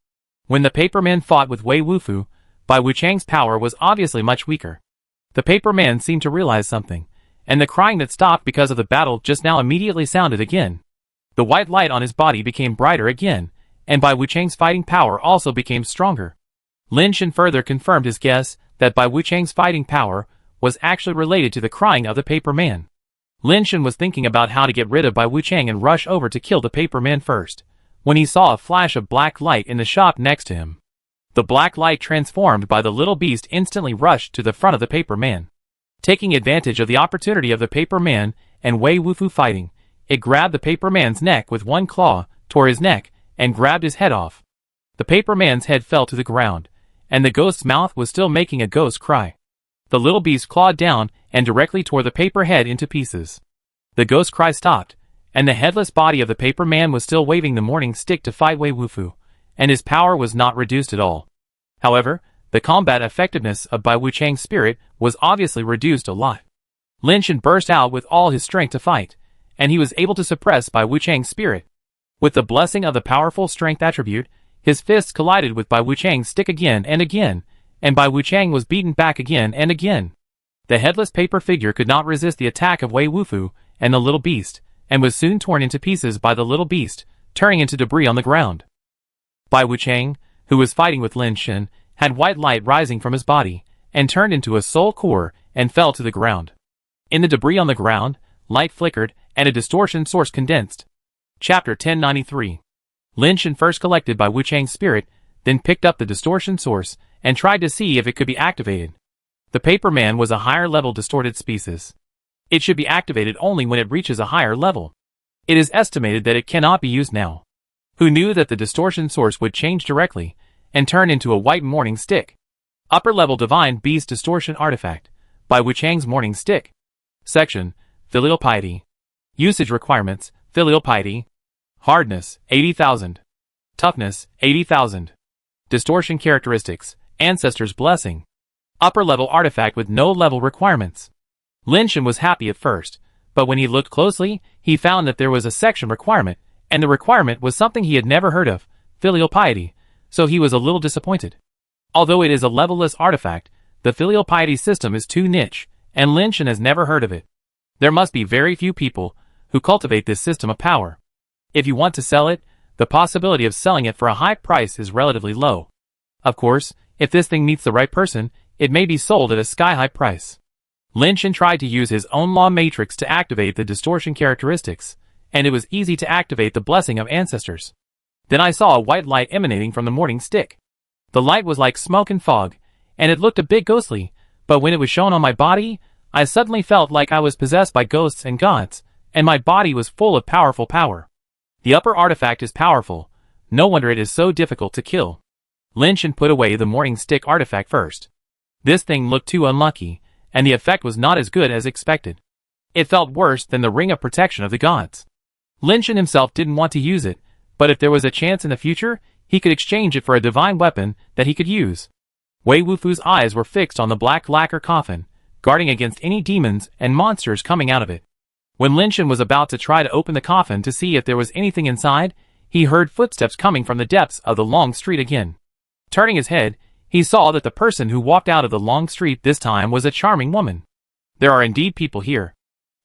Speaker 1: When the paper man fought with Wei Wufu, Bai Wuchang's power was obviously much weaker. The paper man seemed to realize something, and the crying that stopped because of the battle just now immediately sounded again. The white light on his body became brighter again, and Bai Wuchang's fighting power also became stronger. Lin Shen further confirmed his guess that Bai Wuchang's fighting power was actually related to the crying of the paper man. Lin Shen was thinking about how to get rid of Bai Wuchang and rush over to kill the paper man first, when he saw a flash of black light in the shop next to him. The black light transformed by the little beast instantly rushed to the front of the paper man. Taking advantage of the opportunity of the paper man and Wei Wufu fighting, it grabbed the paper man's neck with one claw, tore his neck, and grabbed his head off. The paper man's head fell to the ground, and the ghost's mouth was still making a ghost cry. The little beast clawed down and directly tore the paper head into pieces. The ghost cry stopped, and the headless body of the paper man was still waving the morning stick to fight Wei Wufu, and his power was not reduced at all. However, the combat effectiveness of Bai Wuchang's spirit was obviously reduced a lot. Lin Shen burst out with all his strength to fight, and he was able to suppress Bai Wuchang's spirit. With the blessing of the powerful strength attribute, his fists collided with Bai Wuchang's stick again, and Bai Wuchang was beaten back again and again. The headless paper figure could not resist the attack of Wei Wufu and the little beast, and was soon torn into pieces by the little beast, turning into debris on the ground. Bai Wuchang, who was fighting with Lin Shen, had white light rising from his body, and turned into a soul core, and fell to the ground. In the debris on the ground, light flickered, and a distortion source condensed. Chapter 1093. Lin Shen first collected Bai Wuchang's spirit, then picked up the distortion source, and tried to see if it could be activated. The paper man was a higher level distorted species. It should be activated only when it reaches a higher level. It is estimated that it cannot be used now. Who knew that the distortion source would change directly, and turn into a white morning stick? Upper level Divine Beast Distortion Artifact, Bai Wuchang's morning stick. Section, Filial Piety. Usage requirements, Filial Piety. Hardness, 80,000. Toughness, 80,000. Distortion characteristics, Ancestor's Blessing. Upper level artifact with no level requirements. Lin Shen was happy at first, but when he looked closely, he found that there was a section requirement, and the requirement was something he had never heard of, Filial Piety, so he was a little disappointed. Although it is a levelless artifact, the Filial Piety system is too niche, and Lin Shen has never heard of it. There must be very few people who cultivate this system of power. If you want to sell it, the possibility of selling it for a high price is relatively low. Of course, if this thing meets the right person, it may be sold at a sky-high price. Lin Shen tried to use his own law matrix to activate the distortion characteristics, and it was easy to activate the blessing of ancestors. Then I saw a white light emanating from the morning stick. The light was like smoke and fog, and it looked a bit ghostly, but when it was shown on my body, I suddenly felt like I was possessed by ghosts and gods, and my body was full of powerful power. The upper artifact is powerful, no wonder it is so difficult to kill. Lin Shen put away the morning stick artifact first. This thing looked too unlucky, and the effect was not as good as expected. It felt worse than the ring of protection of the gods. Lin Shen himself didn't want to use it, but if there was a chance in the future, he could exchange it for a divine weapon that he could use. Wei Wufu's eyes were fixed on the black lacquer coffin, guarding against any demons and monsters coming out of it. When Lin Shen was about to try to open the coffin to see if there was anything inside, he heard footsteps coming from the depths of the long street again. Turning his head, he saw that the person who walked out of the long street this time was a charming woman. There are indeed people here.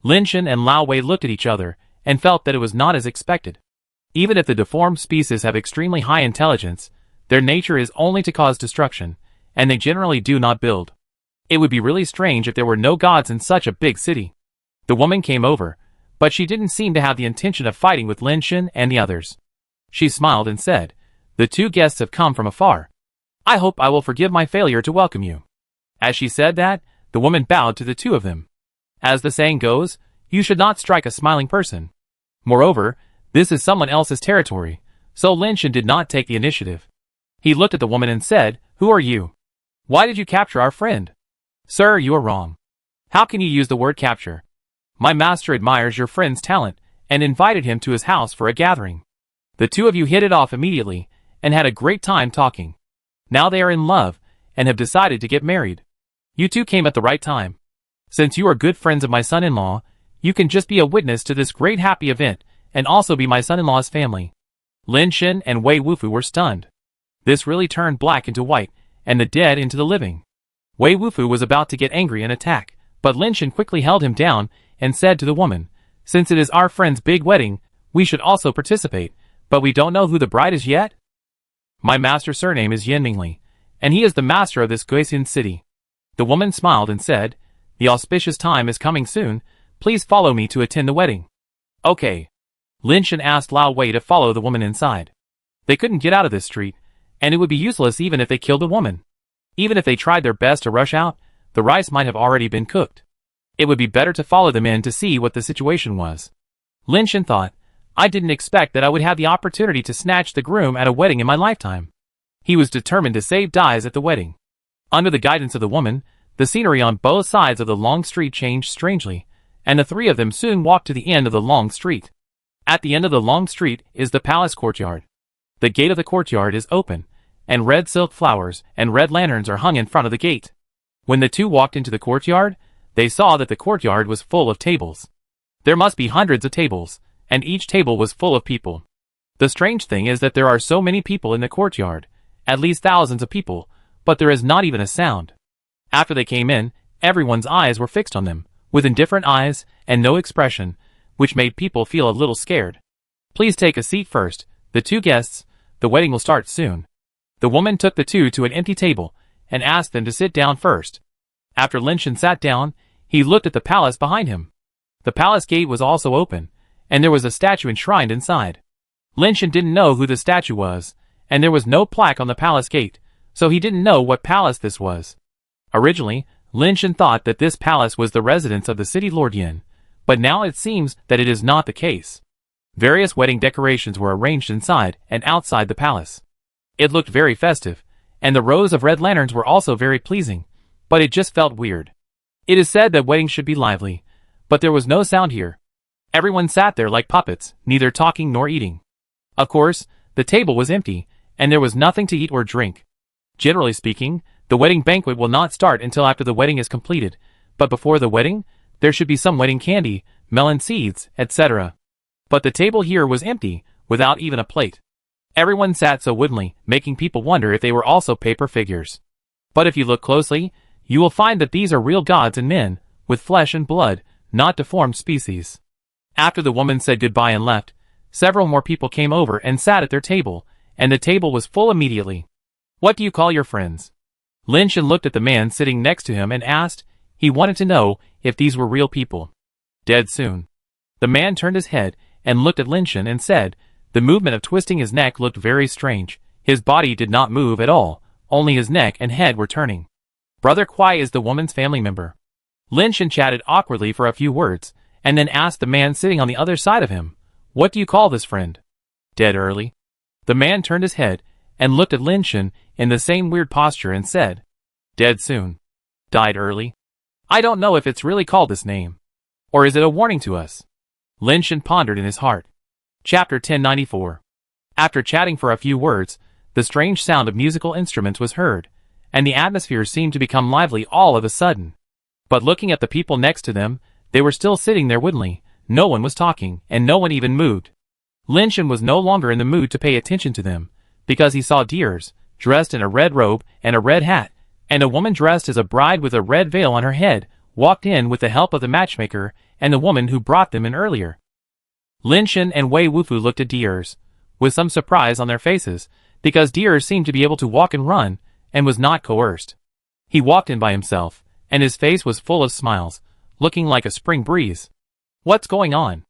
Speaker 1: Lin Shen and Lao Wei looked at each other, and felt that it was not as expected. Even if the deformed species have extremely high intelligence, their nature is only to cause destruction, and they generally do not build. It would be really strange if there were no gods in such a big city. The woman came over, but she didn't seem to have the intention of fighting with Lin Shen and the others. She smiled and said, "The two guests have come from afar. I hope I will forgive my failure to welcome you." As she said that, the woman bowed to the two of them. As the saying goes, you should not strike a smiling person. Moreover, this is someone else's territory, so Lin Shen did not take the initiative. He looked at the woman and said, "Who are you? Why did you capture our friend?" "Sir, you are wrong. How can you use the word capture? My master admires your friend's talent and invited him to his house for a gathering. The two of you hit it off immediately and had a great time talking. Now they are in love and have decided to get married. You two came at the right time. Since you are good friends of my son-in-law, you can just be a witness to this great happy event and also be my son-in-law's family." Lin Shen and Wei Wufu were stunned. This really turned black into white and the dead into the living. Wei Wufu was about to get angry and attack, but Lin Shen quickly held him down and said to the woman, "Since it is our friend's big wedding, we should also participate, but we don't know who the bride is yet? My master's surname is Yan Mingli, and he is the master of this Guisin city." The woman smiled and said, "The auspicious time is coming soon. Please follow me to attend the wedding." "Okay." Lin Shen asked Lao Wei to follow the woman inside. They couldn't get out of this street, and it would be useless even if they killed the woman. Even if they tried their best to rush out, the rice might have already been cooked. It would be better to follow them in to see what the situation was. Lin Shen thought, "I didn't expect that I would have the opportunity to snatch the groom at a wedding in my lifetime." He was determined to save Dais at the wedding. Under the guidance of the woman, the scenery on both sides of the long street changed strangely, and the three of them soon walked to the end of the long street. At the end of the long street is the palace courtyard. The gate of the courtyard is open, and red silk flowers and red lanterns are hung in front of the gate. When the two walked into the courtyard, they saw that the courtyard was full of tables. There must be hundreds of tables, and each table was full of people. The strange thing is that there are so many people in the courtyard, at least thousands of people, but there is not even a sound. After they came in, everyone's eyes were fixed on them, with indifferent eyes and no expression, which made people feel a little scared. "Please take a seat first, the two guests, the wedding will start soon." The woman took the two to an empty table and asked them to sit down first. After Lin Shen sat down, he looked at the palace behind him. The palace gate was also open, and there was a statue enshrined inside. Lin Shen didn't know who the statue was, and there was no plaque on the palace gate, so he didn't know what palace this was. Originally, Lin Shen thought that this palace was the residence of the city Lord Yin, but now it seems that it is not the case. Various wedding decorations were arranged inside and outside the palace. It looked very festive, and the rows of red lanterns were also very pleasing, but it just felt weird. It is said that weddings should be lively, but there was no sound here. Everyone sat there like puppets, neither talking nor eating. Of course, the table was empty, and there was nothing to eat or drink. Generally speaking, the wedding banquet will not start until after the wedding is completed, but before the wedding, there should be some wedding candy, melon seeds, etc. But the table here was empty, without even a plate. Everyone sat so woodenly, making people wonder if they were also paper figures. But if you look closely, you will find that these are real gods and men, with flesh and blood, not deformed species. After the woman said goodbye and left, several more people came over and sat at their table, and the table was full immediately. "What do you call your friends?" Lin Shen looked at the man sitting next to him and asked. He wanted to know if these were real people. "Dead soon." The man turned his head and looked at Lin Shen and said, the movement of twisting his neck looked very strange. His body did not move at all, only his neck and head were turning. Brother Kwai is the woman's family member. Lin Shen chatted awkwardly for a few words, and then asked the man sitting on the other side of him, "What do you call this friend?" "Dead early." The man turned his head and looked at Lin Shen in the same weird posture and said, "Dead soon." "Died early?" "I don't know if it's really called this name. Or is it a warning to us?" Lin Shen pondered in his heart. Chapter 1094. After chatting for a few words, the strange sound of musical instruments was heard, and the atmosphere seemed to become lively all of a sudden. But looking at the people next to them, they were still sitting there woodenly, no one was talking, and no one even moved. Lin Shen was no longer in the mood to pay attention to them, because he saw deers, dressed in a red robe and a red hat, and a woman dressed as a bride with a red veil on her head, walked in with the help of the matchmaker and the woman who brought them in earlier. Lin Shen and Wei Wufu looked at deers, with some surprise on their faces, because deers seemed to be able to walk and run, and was not coerced. He walked in by himself, and his face was full of smiles, looking like a spring breeze. "What's going on?"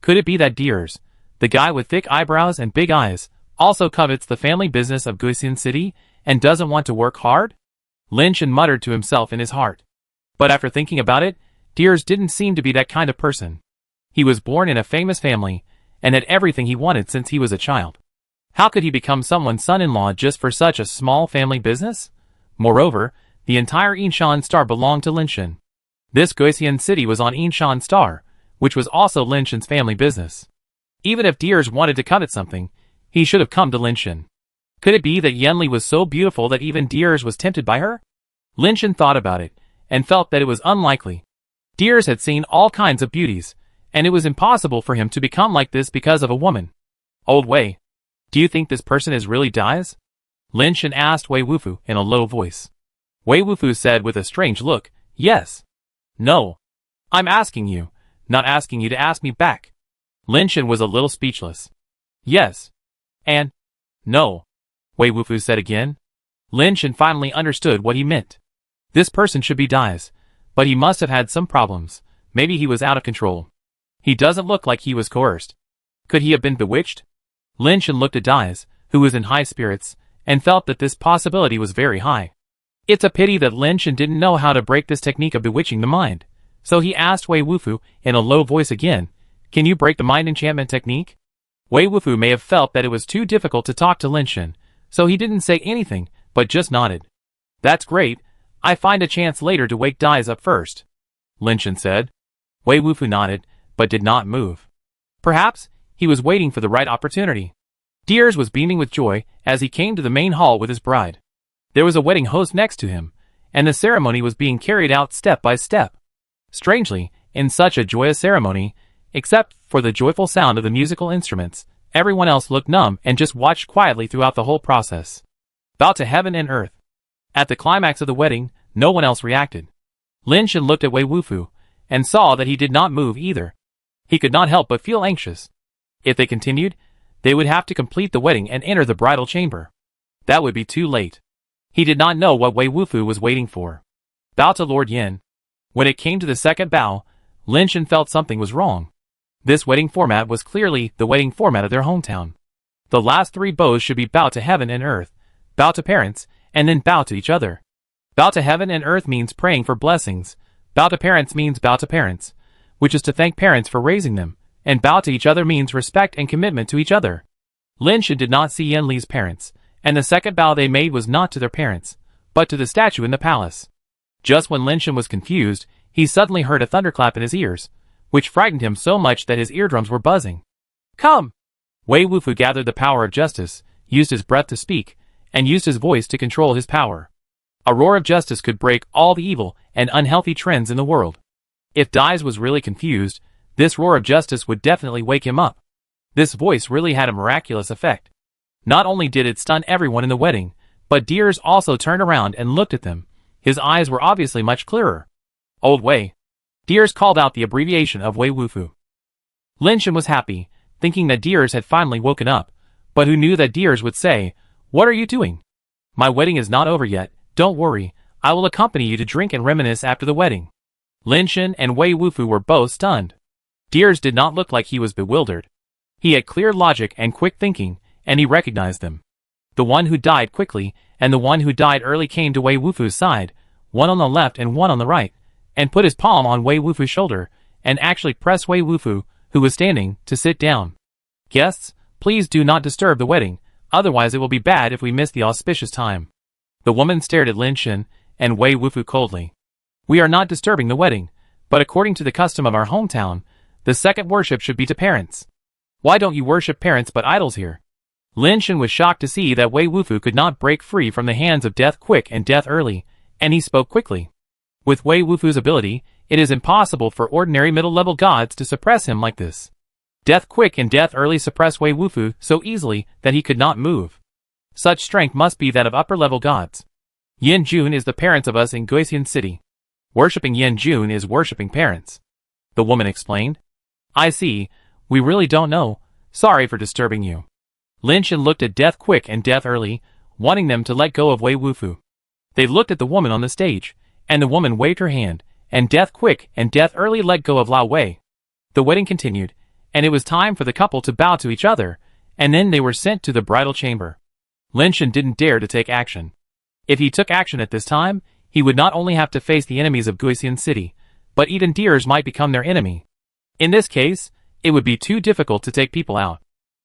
Speaker 1: Could it be that Deers, the guy with thick eyebrows and big eyes, also covets the family business of Guisin City and doesn't want to work hard? Lynch muttered to himself in his heart. But after thinking about it, Deers didn't seem to be that kind of person. He was born in a famous family and had everything he wanted since he was a child. How could he become someone's son-in-law just for such a small family business? Moreover, the entire Inshan Star belonged to Lynch. This Guisin City was on Inshan Star, which was also Lynch's family business. Even if Deers wanted to covet something, he should have come to Lynch. Could it be that Yenli was so beautiful that even Deers was tempted by her? Lynch thought about it, and felt that it was unlikely. Deers had seen all kinds of beauties, and it was impossible for him to become like this because of a woman. Old Wei, do you think this person is really Dai's? Lynch asked Wei Wufu in a low voice. Wei Wufu said with a strange look, yes. No. I'm asking you, not asking you to ask me back. Lynch was a little speechless. Yes. And no. Wei Wufu said again. Lynch finally understood what he meant. This person should be Dai's, but he must have had some problems. Maybe he was out of control. He doesn't look like he was coerced. Could he have been bewitched? Lynch looked at Dai's, who was in high spirits, and felt that this possibility was very high. It's a pity that Lynch didn't know how to break this technique of bewitching the mind, so he asked Wei Wufu in a low voice again, can you break the mind enchantment technique? Wei Wufu may have felt that it was too difficult to talk to Lynch, so he didn't say anything, but just nodded. That's great, I find a chance later to wake Dai's up first, Lynch said. Wei Wufu nodded, but did not move. Perhaps he was waiting for the right opportunity. Deers was beaming with joy as he came to the main hall with his bride. There was a wedding host next to him, and the ceremony was being carried out step by step. Strangely, in such a joyous ceremony, except for the joyful sound of the musical instruments, everyone else looked numb and just watched quietly throughout the whole process. Bow to heaven and earth. At the climax of the wedding, no one else reacted. Lynch looked at Wei Wufu, and saw that he did not move either. He could not help but feel anxious. If they continued, they would have to complete the wedding and enter the bridal chamber. That would be too late. He did not know what Wei Wufu was waiting for. Bow to Lord Yin. When it came to the second bow, Lynch felt something was wrong. This wedding format was clearly the wedding format of their hometown. The last three bows should be bow to heaven and earth, bow to parents, and then bow to each other. Bow to heaven and earth means praying for blessings. Bow to parents means bow to parents, which is to thank parents for raising them, and bow to each other means respect and commitment to each other. Lynch did not see Yen Li's parents, and the second bow they made was not to their parents, but to the statue in the palace. Just when Lynch was confused, he suddenly heard a thunderclap in his ears, which frightened him so much that his eardrums were buzzing. Come! Wei Wufu gathered the power of justice, used his breath to speak, and used his voice to control his power. A roar of justice could break all the evil and unhealthy trends in the world. If Dai's was really confused, this roar of justice would definitely wake him up. This voice really had a miraculous effect. Not only did it stun everyone in the wedding, but Deers also turned around and looked at them. His eyes were obviously much clearer. Old Wei. Deers called out the abbreviation of Wei Wufu. Lynch was happy, thinking that Deers had finally woken up, but who knew that Deers would say, "What are you doing? My wedding is not over yet, don't worry, I will accompany you to drink and reminisce after the wedding." Lynch and Wei Wufu were both stunned. Deers did not look like he was bewildered. He had clear logic and quick thinking, and he recognized them. The one who died quickly and the one who died early came to Wei Wufu's side, one on the left and one on the right, and put his palm on Wei Wufu's shoulder, and actually pressed Wei Wufu, who was standing, to sit down. "Guests, please do not disturb the wedding, otherwise it will be bad if we miss the auspicious time." The woman stared at Lin Shen and Wei Wufu coldly. "We are not disturbing the wedding, but according to the custom of our hometown, the second worship should be to parents. Why don't you worship parents but idols here?" Lin Shen was shocked to see that Wei Wufu could not break free from the hands of death quick and death early, and he spoke quickly. With Wei Wufu's ability, it is impossible for ordinary middle-level gods to suppress him like this. Death quick and death early suppressed Wei Wufu so easily that he could not move. Such strength must be that of upper-level gods. Yin Jun is the parents of us in Guisin City. Worshipping Yin Jun is worshipping parents. The woman explained. "I see, we really don't know, sorry for disturbing you." Lin Shen looked at Death Quick and Death Early, wanting them to let go of Wei Wufu. They looked at the woman on the stage, and the woman waved her hand, and Death Quick and Death Early let go of Lao Wei. The wedding continued, and it was time for the couple to bow to each other, and then they were sent to the bridal chamber. Linshan didn't dare to take action. If he took action at this time, he would not only have to face the enemies of Guisian City, but even Deers might become their enemy. In this case, it would be too difficult to take people out.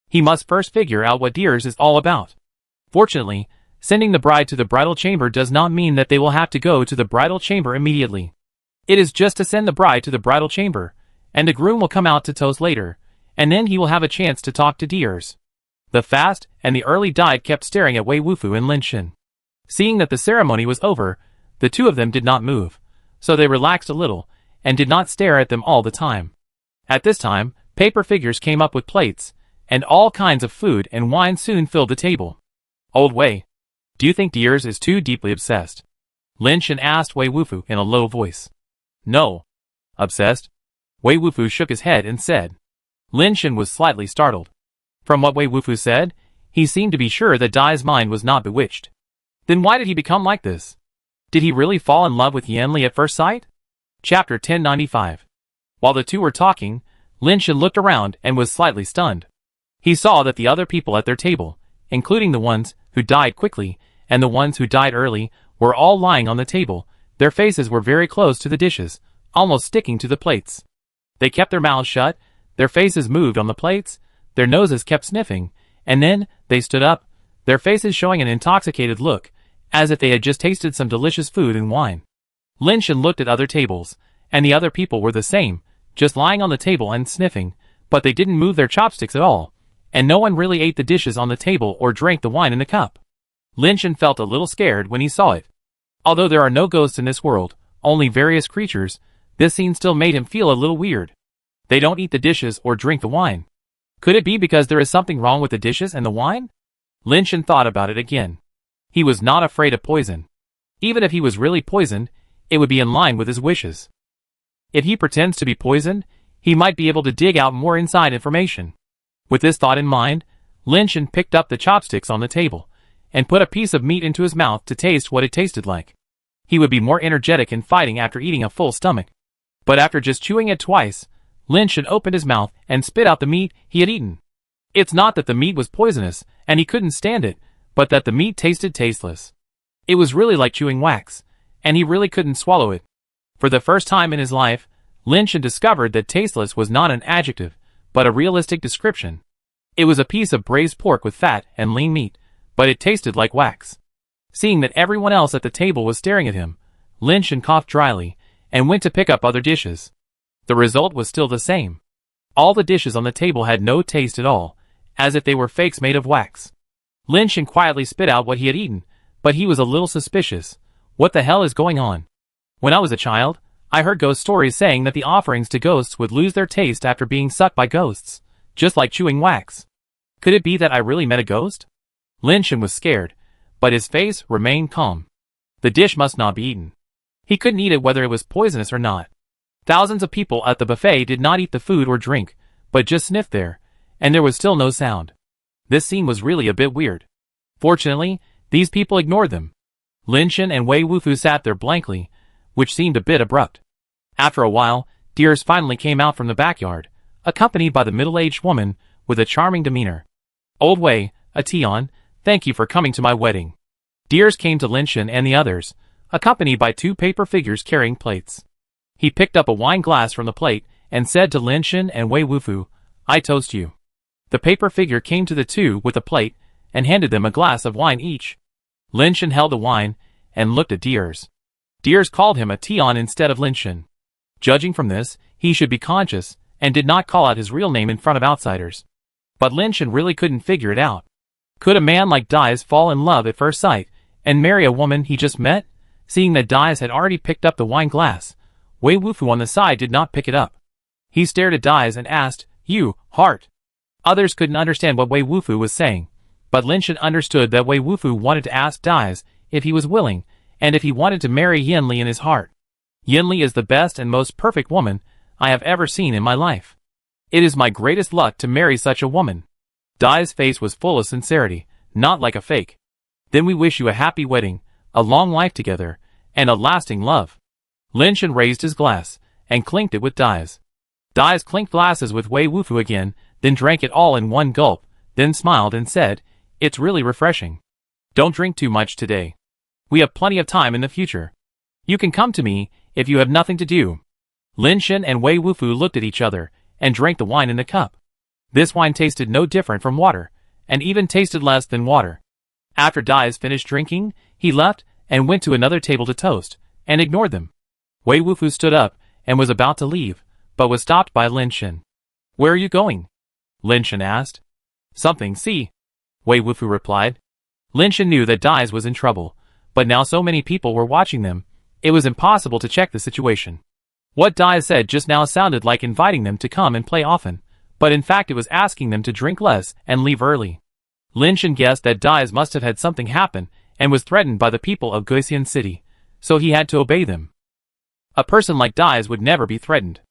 Speaker 1: He must first figure out what Deers is all about. Fortunately, sending the bride to the bridal chamber does not mean that they will have to go to the bridal chamber immediately. It is just to send the bride to the bridal chamber, and the groom will come out to toast later, and then he will have a chance to talk to Deers. The fast and the early tide kept staring at Wei Wufu and Linshan. Seeing that the ceremony was over, the two of them did not move, so they relaxed a little, and did not stare at them all the time. At this time, paper figures came up with plates, and all kinds of food and wine soon filled the table. Old Wei, do you think Deers is too deeply obsessed? Linshan asked Wei Wufu in a low voice. No. Obsessed? Wei Wufu shook his head and said. Linshan was slightly startled. From what Wei Wufu said, he seemed to be sure that Dai's mind was not bewitched. Then why did he become like this? Did he really fall in love with Yanli at first sight? Chapter 1095. While the two were talking, Linshan looked around and was slightly stunned. He saw that the other people at their table, including the ones who died quickly and the ones who died early, were all lying on the table. Their faces were very close to the dishes, almost sticking to the plates. They kept their mouths shut, their faces moved on the plates, their noses kept sniffing, and then they stood up, their faces showing an intoxicated look, as if they had just tasted some delicious food and wine. Linshan looked at other tables, and the other people were the same, just lying on the table and sniffing, but they didn't move their chopsticks at all, and no one really ate the dishes on the table or drank the wine in the cup. Linshan felt a little scared when he saw it. Although there are no ghosts in this world, only various creatures, this scene still made him feel a little weird. They don't eat the dishes or drink the wine. Could it be because there is something wrong with the dishes and the wine? Linshan thought about it again. He was not afraid of poison. Even if he was really poisoned, it would be in line with his wishes. If he pretends to be poisoned, he might be able to dig out more inside information. With this thought in mind, Linshan picked up the chopsticks on the table, and put a piece of meat into his mouth to taste what it tasted like. He would be more energetic in fighting after eating a full stomach. But after just chewing it twice, Linshan opened his mouth and spit out the meat he had eaten. It's not that the meat was poisonous, and he couldn't stand it, but that the meat tasted tasteless. It was really like chewing wax, and he really couldn't swallow it. For the first time in his life, Linshan discovered that tasteless was not an adjective, but a realistic description. It was a piece of braised pork with fat and lean meat, but it tasted like wax. Seeing that everyone else at the table was staring at him, Linshan coughed dryly, and went to pick up other dishes. The result was still the same. All the dishes on the table had no taste at all, as if they were fakes made of wax. Linshan quietly spit out what he had eaten, but he was a little suspicious. What the hell is going on? When I was a child, I heard ghost stories saying that the offerings to ghosts would lose their taste after being sucked by ghosts, just like chewing wax. Could it be that I really met a ghost? Linshan was scared, but his face remained calm. The dish must not be eaten. He couldn't eat it whether it was poisonous or not. Thousands of people at the buffet did not eat the food or drink, but just sniffed there, and there was still no sound. This scene was really a bit weird. Fortunately, these people ignored them. Linshan and Wei Wufu sat there blankly, which seemed a bit abrupt. After a while, Deers finally came out from the backyard, accompanied by the middle-aged woman with a charming demeanor. Old Wei, Ation, thank you for coming to my wedding. Deers came to Linshan and the others, accompanied by two paper figures carrying plates. He picked up a wine glass from the plate and said to Linshan and Wei Wufu, I toast you. The paper figure came to the two with a plate and handed them a glass of wine each. Linshan held the wine and looked at Deers. Deers called him Ation instead of Linshan. Judging from this, he should be conscious and did not call out his real name in front of outsiders. But Linshan really couldn't figure it out. Could a man like Dais fall in love at first sight and marry a woman he just met? Seeing that Dais had already picked up the wine glass, Wei Wufu on the side did not pick it up. He stared at Dais and asked, You, heart. Others couldn't understand what Wei Wufu was saying, but Linshan understood that Wei Wufu wanted to ask Dais if he was willing, and if he wanted to marry Yanli in his heart. Yanli is the best and most perfect woman I have ever seen in my life. It is my greatest luck to marry such a woman. Dai's face was full of sincerity, not like a fake. Then we wish you a happy wedding, a long life together, and a lasting love. Linshan raised his glass, and clinked it with Dais. Dais clinked glasses with Wei Wufu again, then drank it all in one gulp, then smiled and said, "It's really refreshing. Don't drink too much today. We have plenty of time in the future. You can come to me if you have nothing to do." Lin Shen and Wei Wufu looked at each other and drank the wine in the cup. This wine tasted no different from water, and even tasted less than water. After Dais finished drinking, he left and went to another table to toast, and ignored them. Wei Wufu stood up and was about to leave, but was stopped by Lin Shen. "Where are you going?" Lin Shen asked. "Something, see," Wei Wufu replied. Lin Shen knew that Dais was in trouble, but now so many people were watching them, it was impossible to check the situation. What Dais said just now sounded like inviting them to come and play often, but in fact it was asking them to drink less and leave early. Lin Shen guessed that Dais must have had something happen and was threatened by the people of Guisian City, so he had to obey them. A person like Dais would never be threatened.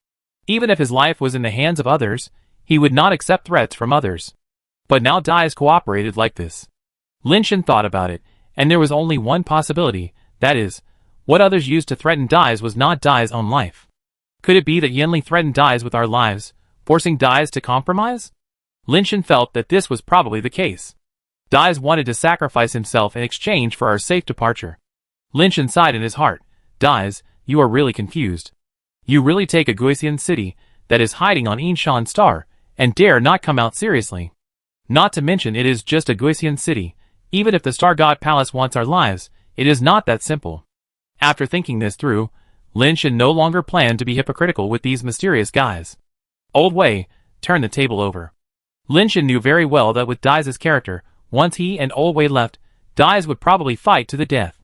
Speaker 1: Even if his life was in the hands of others, he would not accept threats from others. But now Dais cooperated like this. Lin Shen thought about it, and there was only one possibility, that is, what others used to threaten Dais was not Dais' own life. Could it be that Yanli threatened Dais with our lives, forcing Dais to compromise? Lin Shen felt that this was probably the case. Dais wanted to sacrifice himself in exchange for our safe departure. Lin Shen sighed in his heart. "Dais, you are really confused. You really take a Guisian city that is hiding on Yinshan Star, and dare not come out seriously. Not to mention it is just a Guisian city. Even if the Star God Palace wants our lives, it is not that simple." After thinking this through, Lin Shen no longer planned to be hypocritical with these mysterious guys. Old Wei, turn the table over. Lin Shen knew very well that with Dais' character, once he and Old Wei left, Dais would probably fight to the death.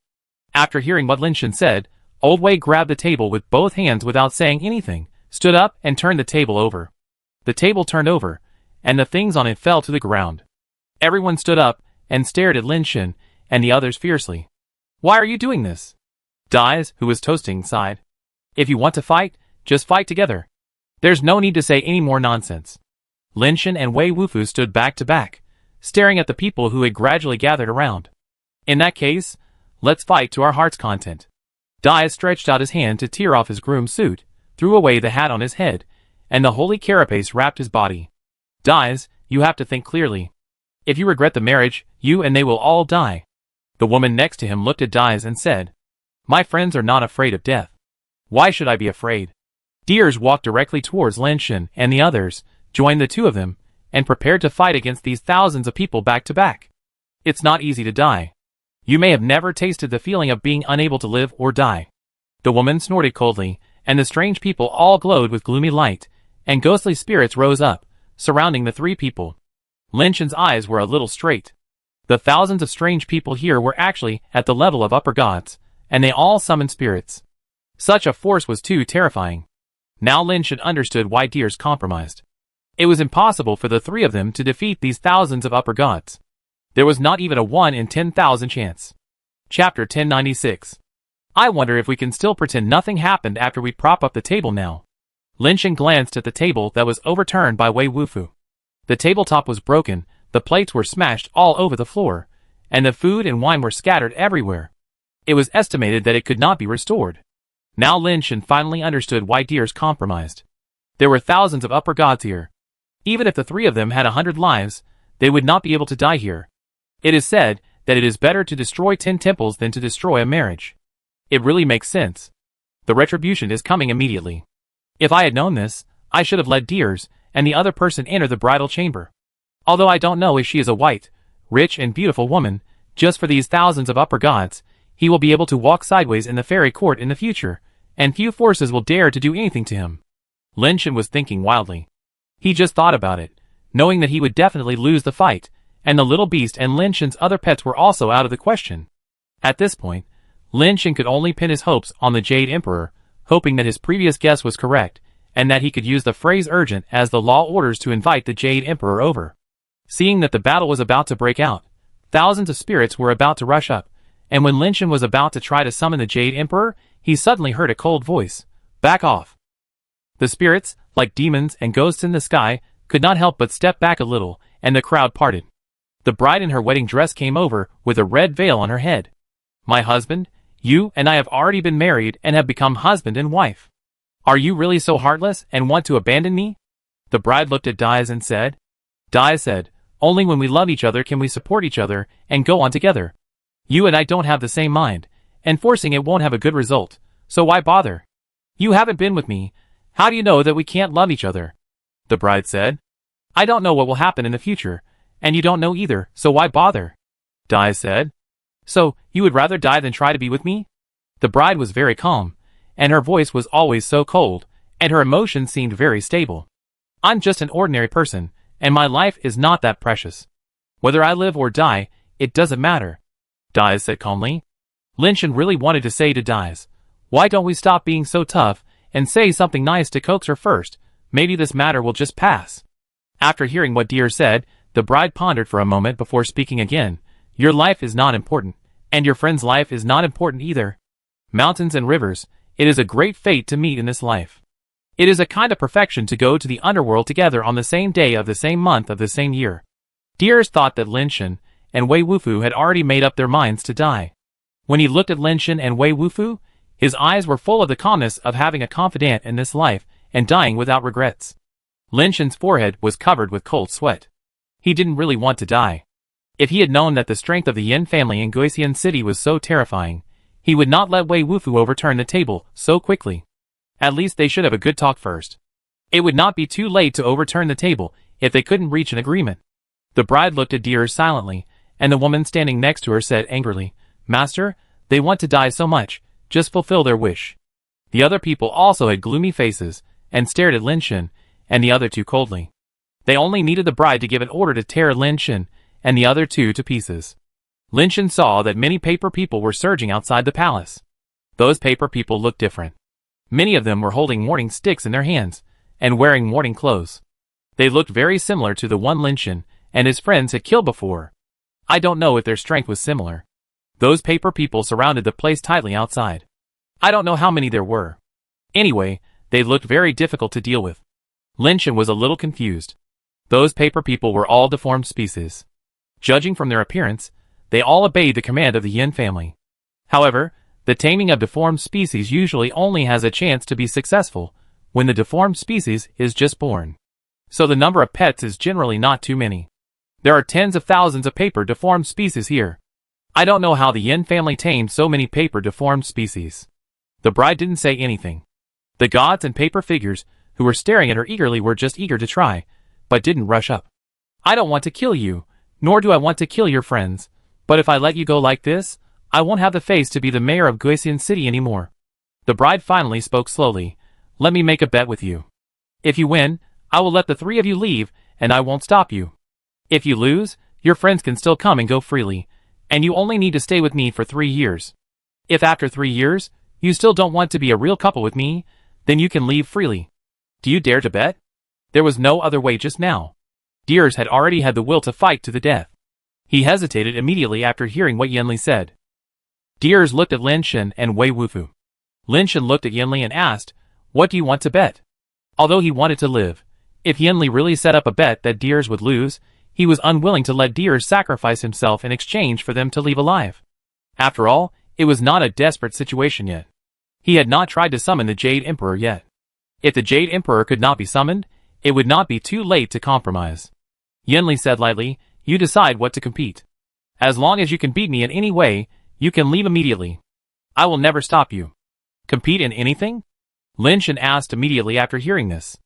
Speaker 1: After hearing what Lin Shen said, Old Wei grabbed the table with both hands without saying anything, stood up and turned the table over. The table turned over, and the things on it fell to the ground. Everyone stood up and stared at Lin Shen and the others fiercely. "Why are you doing this?" Dais, who was toasting, sighed. "If you want to fight, just fight together. There's no need to say any more nonsense." Lin Shen and Wei Wufu stood back to back, staring at the people who had gradually gathered around. "In that case, let's fight to our heart's content." Dais stretched out his hand to tear off his groom's suit, threw away the hat on his head, and the holy carapace wrapped his body. "Dais, you have to think clearly. If you regret the marriage, you and they will all die." The woman next to him looked at Dais and said, "My friends are not afraid of death. Why should I be afraid?" Deers walked directly towards Lin Shen and the others, joined the two of them, and prepared to fight against these thousands of people back to back. It's not easy to die. You may have never tasted the feeling of being unable to live or die. The woman snorted coldly, and the strange people all glowed with gloomy light, and ghostly spirits rose up, surrounding the three people. Lin Shen's eyes were a little straight. The thousands of strange people here were actually at the level of upper gods, and they all summoned spirits. Such a force was too terrifying. Now Lin Shen understood why Deers compromised. It was impossible for the three of them to defeat these thousands of upper gods. There was not even a 1 in 10,000 chance. Chapter 1096. I wonder if we can still pretend nothing happened after we prop up the table now. Lin Shen glanced at the table that was overturned by Wei Wufu. The tabletop was broken, the plates were smashed all over the floor, and the food and wine were scattered everywhere. It was estimated that it could not be restored. Now Lin Shen finally understood why Deers compromised. There were thousands of upper gods here. Even if the three of them had 100 lives, they would not be able to die here. It is said that it is better to destroy 10 temples than to destroy a marriage. It really makes sense. The retribution is coming immediately. If I had known this, I should have let Deers and the other person enter the bridal chamber. Although I don't know if she is a white, rich and beautiful woman, just for these thousands of upper gods, he will be able to walk sideways in the fairy court in the future, and few forces will dare to do anything to him. Lin Shen was thinking wildly. He just thought about it, knowing that he would definitely lose the fight, and the little beast and Lin Shen's other pets were also out of the question. At this point, Lin Shen could only pin his hopes on the Jade Emperor, hoping that his previous guess was correct, and that he could use the phrase urgent as the law orders to invite the Jade Emperor over. Seeing that the battle was about to break out, thousands of spirits were about to rush up, and when Lin Shen was about to try to summon the Jade Emperor, he suddenly heard a cold voice. "Back off." The spirits, like demons and ghosts in the sky, could not help but step back a little, and the crowd parted. The bride in her wedding dress came over, with a red veil on her head. "My husband, you and I have already been married and have become husband and wife. Are you really so heartless and want to abandon me? The bride looked at Dies and said. Dies said, only when we love each other can we support each other and go on together. You and I don't have the same mind, and forcing it won't have a good result, so why bother? You haven't been with me. How do you know that we can't love each other? The bride said. I don't know what will happen in the future, and you don't know either, so why bother? Dies said. So, you would rather die than try to be with me? The bride was very calm, and her voice was always so cold, and her emotions seemed very stable. I'm just an ordinary person, and my life is not that precious. Whether I live or die, it doesn't matter. Dies said calmly. Linshin really wanted to say to Dies, why don't we stop being so tough and say something nice to coax her first? Maybe this matter will just pass. After hearing what Deer said, the bride pondered for a moment before speaking again. Your life is not important, and your friend's life is not important either. Mountains and rivers, it is a great fate to meet in this life. It is a kind of perfection to go to the underworld together on the same day of the same month of the same year. Deers thought that Linshin and Wei Wufu had already made up their minds to die. When he looked at Linshin and Wei Wufu, his eyes were full of the calmness of having a confidant in this life and dying without regrets. Linshin's forehead was covered with cold sweat. He didn't really want to die. If he had known that the strength of the Yin family in Guisian City was so terrifying, he would not let Wei Wufu overturn the table so quickly. At least they should have a good talk first. It would not be too late to overturn the table if they couldn't reach an agreement. The bride looked at Deer silently, and the woman standing next to her said angrily, Master, they want to die so much, just fulfill their wish. The other people also had gloomy faces, and stared at Linshin, and the other two coldly. They only needed the bride to give an order to tear Linshin and the other two to pieces. Linshin saw that many paper people were surging outside the palace. Those paper people looked different. Many of them were holding mourning sticks in their hands, and wearing mourning clothes. They looked very similar to the one Linshin and his friends had killed before. I don't know if their strength was similar. Those paper people surrounded the place tightly outside. I don't know how many there were. Anyway, they looked very difficult to deal with. Linshin was a little confused. Those paper people were all deformed species. Judging from their appearance, they all obeyed the command of the Yin family. However, the taming of deformed species usually only has a chance to be successful when the deformed species is just born. So the number of pets is generally not too many. There are tens of thousands of paper deformed species here. I don't know how the Yin family tamed so many paper deformed species. The bride didn't say anything. The gods and paper figures who were staring at her eagerly were just eager to try, but didn't rush up. I don't want to kill you, nor do I want to kill your friends, but if I let you go like this, I won't have the face to be the mayor of Guisian City anymore. The bride finally spoke slowly. Let me make a bet with you. If you win, I will let the three of you leave, and I won't stop you. If you lose, your friends can still come and go freely, and you only need to stay with me for 3 years. If after 3 years, you still don't want to be a real couple with me, then you can leave freely. Do you dare to bet? There was no other way just now. Deers had already had the will to fight to the death. He hesitated immediately after hearing what Yanli said. Deers looked at Linshin and Wei Wufu. Linshin looked at Yanli and asked, What do you want to bet? Although he wanted to live, if Yanli really set up a bet that Deers would lose, he was unwilling to let Deers sacrifice himself in exchange for them to leave alive. After all, it was not a desperate situation yet. He had not tried to summon the Jade Emperor yet. If the Jade Emperor could not be summoned, it would not be too late to compromise. Yanli said lightly, You decide what to compete. As long as you can beat me in any way, you can leave immediately. I will never stop you. Compete in anything? Linshin asked immediately after hearing this.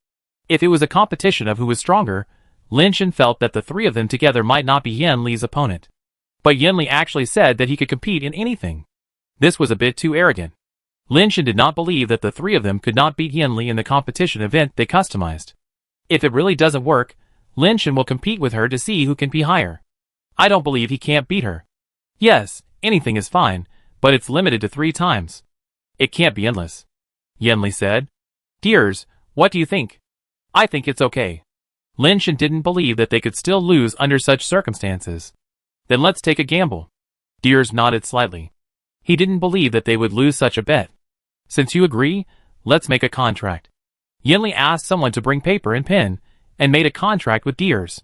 Speaker 1: If it was a competition of who was stronger, Linshin felt that the three of them together might not be Yanli's opponent. But Yanli actually said that he could compete in anything. This was a bit too arrogant. Linshin did not believe that the three of them could not beat Yanli in the competition event they customized. If it really doesn't work, Linshin will compete with her to see who can be higher. I don't believe he can't beat her. Yes, anything is fine, but it's limited to 3 times. It can't be endless. Yanli said. Deers, what do you think? I think it's okay. Linshin didn't believe that they could still lose under such circumstances. Then let's take a gamble. Deers nodded slightly. He didn't believe that they would lose such a bet. Since you agree, let's make a contract. Yanli asked someone to bring paper and pen, and made a contract with Deers.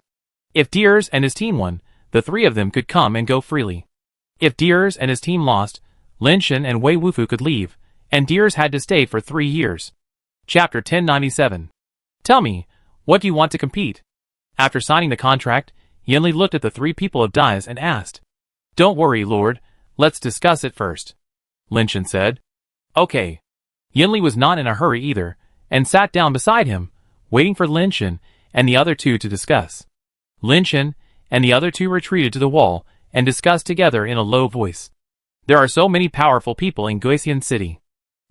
Speaker 1: If Deers and his team won, the three of them could come and go freely. If Deers and his team lost, Linshin and Wei Wufu could leave, and Deers had to stay for 3 years. Chapter 1097. Tell me, what do you want to compete? After signing the contract, Yinli looked at the three people of Dais and asked. Don't worry, Lord, let's discuss it first. Lin Shen said. Okay. Yinli was not in a hurry either, and sat down beside him, waiting for Lin Shen and the other two to discuss. Lin Shen and the other two retreated to the wall and discussed together in a low voice. There are so many powerful people in Guisian City.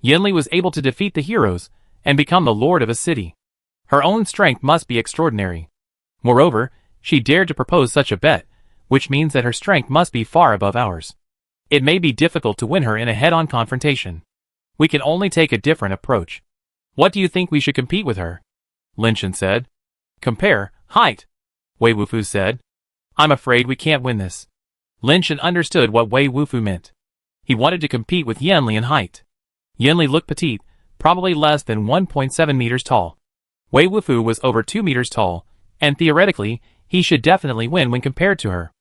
Speaker 1: Yinli was able to defeat the heroes and become the lord of a city. Her own strength must be extraordinary. Moreover, she dared to propose such a bet, which means that her strength must be far above ours. It may be difficult to win her in a head-on confrontation. We can only take a different approach. What do you think we should compete with her? Lin Shen said. Compare height, Wei Wufu said. I'm afraid we can't win this. Lin Shen understood what Wei Wufu meant. He wanted to compete with Yinli in height. Yinli looked petite, probably less than 1.7 meters tall. Wei Wufu was over 2 meters tall, and theoretically, he should definitely win when compared to her.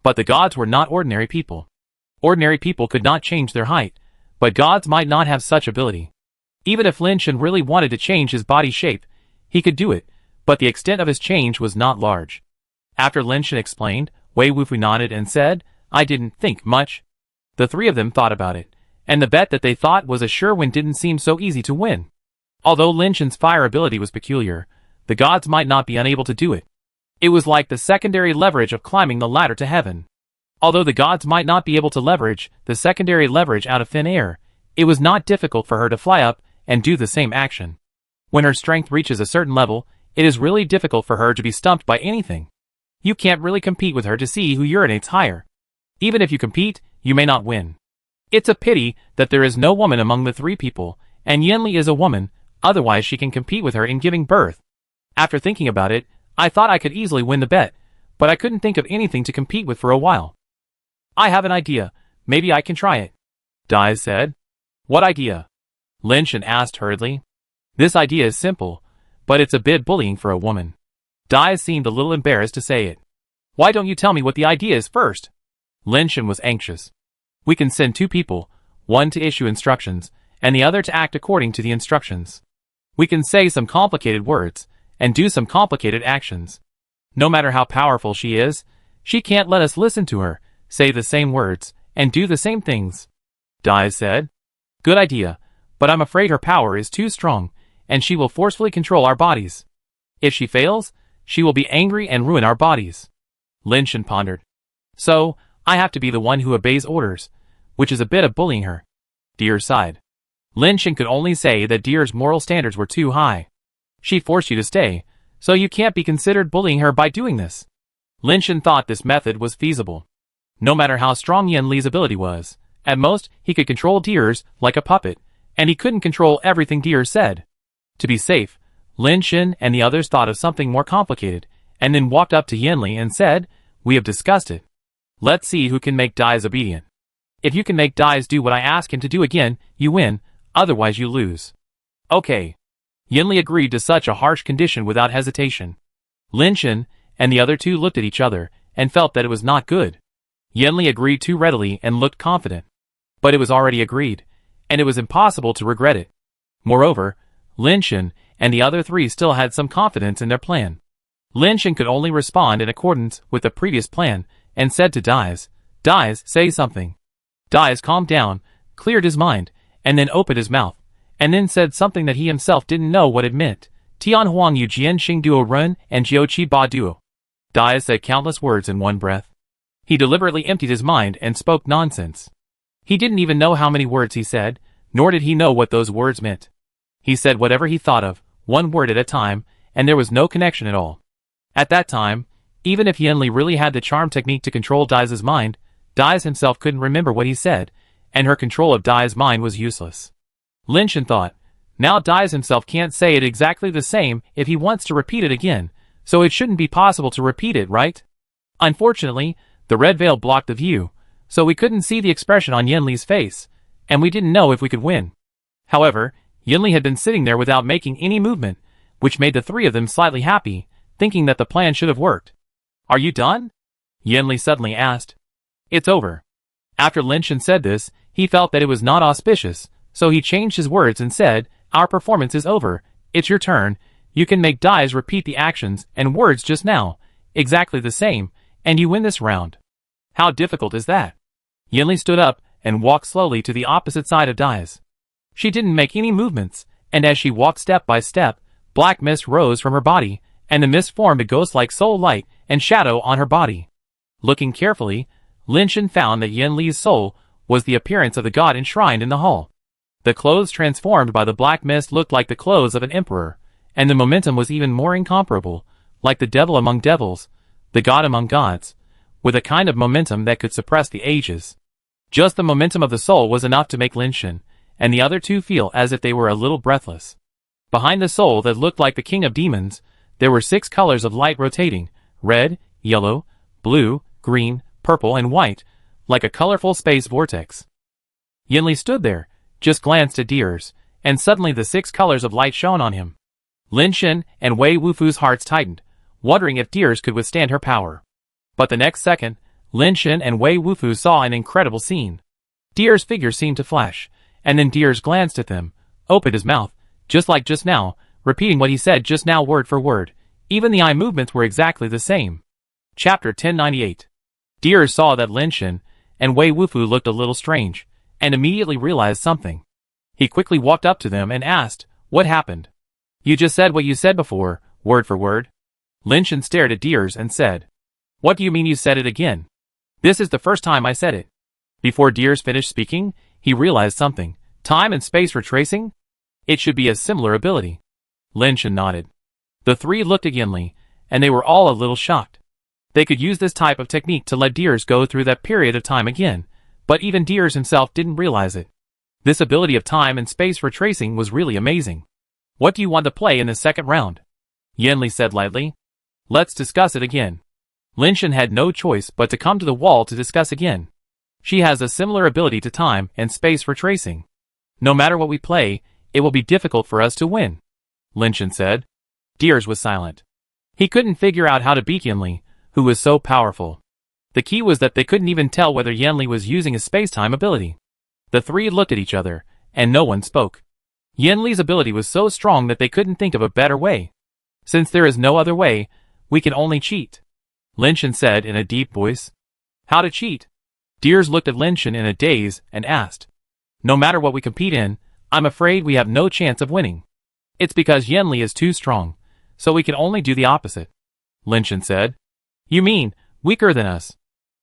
Speaker 1: But the gods were not ordinary people. Ordinary people could not change their height, but gods might not have such ability. Even if Lin Shen really wanted to change his body shape, he could do it, but the extent of his change was not large. After Lin Shen explained, Wei Wufu nodded and said, I didn't think much. The three of them thought about it, and the bet that they thought was a sure win didn't seem so easy to win. Although Lin Shen's fire ability was peculiar, the gods might not be unable to do it. It was like the secondary leverage of climbing the ladder to heaven. Although the gods might not be able to leverage the secondary leverage out of thin air, it was not difficult for her to fly up and do the same action. When her strength reaches a certain level, it is really difficult for her to be stumped by anything. You can't really compete with her to see who urinates higher. Even if you compete, you may not win. It's a pity that there is no woman among the three people, and Yinli is a woman, otherwise she can compete with her in giving birth. After thinking about it, I thought I could easily win the bet, but I couldn't think of anything to compete with for a while. I have an idea, maybe I can try it. Dai said. What idea? Lin Shen asked hurriedly. This idea is simple, but it's a bit bullying for a woman. Dai seemed a little embarrassed to say it. Why don't you tell me what the idea is first? Lin Shen was anxious. We can send two people, one to issue instructions, and the other to act according to the instructions. We can say some complicated words, and do some complicated actions. No matter how powerful she is, she can't let us listen to her, say the same words, and do the same things. Dai said. Good idea, but I'm afraid her power is too strong, and she will forcefully control our bodies. If she fails, she will be angry and ruin our bodies. Lin Shen pondered. So, I have to be the one who obeys orders, which is a bit of bullying her. Deer sighed. Lin Shen could only say that Deer's moral standards were too high. She forced you to stay, so you can't be considered bullying her by doing this. Lin Shen thought this method was feasible. No matter how strong Yinli's ability was, at most he could control Deer's like a puppet, and he couldn't control everything Deer said. To be safe, Lin Shen and the others thought of something more complicated, and then walked up to Yinli and said, We have discussed it. Let's see who can make Dais obedient. If you can make Dais do what I ask him to do again, you win, otherwise you lose. Okay. Yinli agreed to such a harsh condition without hesitation. Lin Shen and the other two looked at each other and felt that it was not good. Yinli agreed too readily and looked confident. But it was already agreed, and it was impossible to regret it. Moreover, Lin Shen and the other three still had some confidence in their plan. Lin Shen could only respond in accordance with the previous plan and said to Dais, Dais, say something. Dais calmed down, cleared his mind, and then opened his mouth, and then said something that he himself didn't know what it meant. Tian Huang Yu Jian Xing Duo Run and Jiu Qi Ba Duo. Dais said countless words in one breath. He deliberately emptied his mind and spoke nonsense. He didn't even know how many words he said, nor did he know what those words meant. He said whatever he thought of, one word at a time, and there was no connection at all. At that time, even if Yinli really had the charm technique to control Dais's mind, Dais himself couldn't remember what he said, and her control of Dai's mind was useless. Lin Shen thought, now Dais himself can't say it exactly the same if he wants to repeat it again, so it shouldn't be possible to repeat it, right? Unfortunately, the red veil blocked the view, so we couldn't see the expression on Yinli's face, and we didn't know if we could win. However, Yinli had been sitting there without making any movement, which made the three of them slightly happy, thinking that the plan should have worked. Are you done? Yinli suddenly asked. It's over. After Lin Shen said this, he felt that it was not auspicious, so he changed his words and said, Our performance is over. It's your turn. You can make dice repeat the actions and words just now, exactly the same, and you win this round. How difficult is that? Yinli stood up and walked slowly to the opposite side of dice. She didn't make any movements, and as she walked step by step, black mist rose from her body, and the mist formed a ghost-like soul light and shadow on her body. Looking carefully, Lin Shen found that Yin Li's soul was the appearance of the god enshrined in the hall. The clothes transformed by the black mist looked like the clothes of an emperor, and the momentum was even more incomparable, like the devil among devils, the god among gods, with a kind of momentum that could suppress the ages. Just the momentum of the soul was enough to make Lin Shen and the other two feel as if they were a little breathless. Behind the soul that looked like the king of demons, there were 6 colors of light rotating: red, yellow, blue, green, purple, and white, like a colorful space vortex. Yinli stood there, just glanced at Deers, and suddenly the 6 colors of light shone on him. Lin Shen and Wei Wufu's hearts tightened, wondering if Deers could withstand her power. But the next second, Lin Shen and Wei Wufu saw an incredible scene. Deers' figure seemed to flash, and then Deers glanced at them, opened his mouth, just like just now, repeating what he said just now word for word. Even the eye movements were exactly the same. Chapter 1098. Deers saw that Lin Shen and Wei Wufu looked a little strange, and immediately realized something. He quickly walked up to them and asked, "What happened?" "You just said what you said before, word for word." Lin Shen stared at Deers and said, "What do you mean you said it again?" "This is the first time I said it." Before Deers finished speaking, he realized something. Time and space retracing? It should be a similar ability. Lin Shen nodded. The 3 looked at Yinli, and they were all a little shocked. They could use this type of technique to let Deers go through that period of time again, but even Deers himself didn't realize it. This ability of time and space retracing was really amazing. "What do you want to play in the second round?" Yinli said lightly. "Let's discuss it again." Lin Shen had no choice but to come to the wall to discuss again. "She has a similar ability to time and space retracing. No matter what we play, it will be difficult for us to win," Lin Shen said. Deers was silent. He couldn't figure out how to beat Yinli, who was so powerful. The key was that they couldn't even tell whether Yinli was using a space-time ability. The 3 looked at each other, and no one spoke. Yinli's ability was so strong that they couldn't think of a better way. "Since there is no other way, we can only cheat," Lin Shen said in a deep voice. "How to cheat?" Deers looked at Lin Shen in a daze and asked. "No matter what we compete in, I'm afraid we have no chance of winning. It's because Yinli is too strong, so we can only do the opposite," Lin Shen said. "You mean, weaker than us?"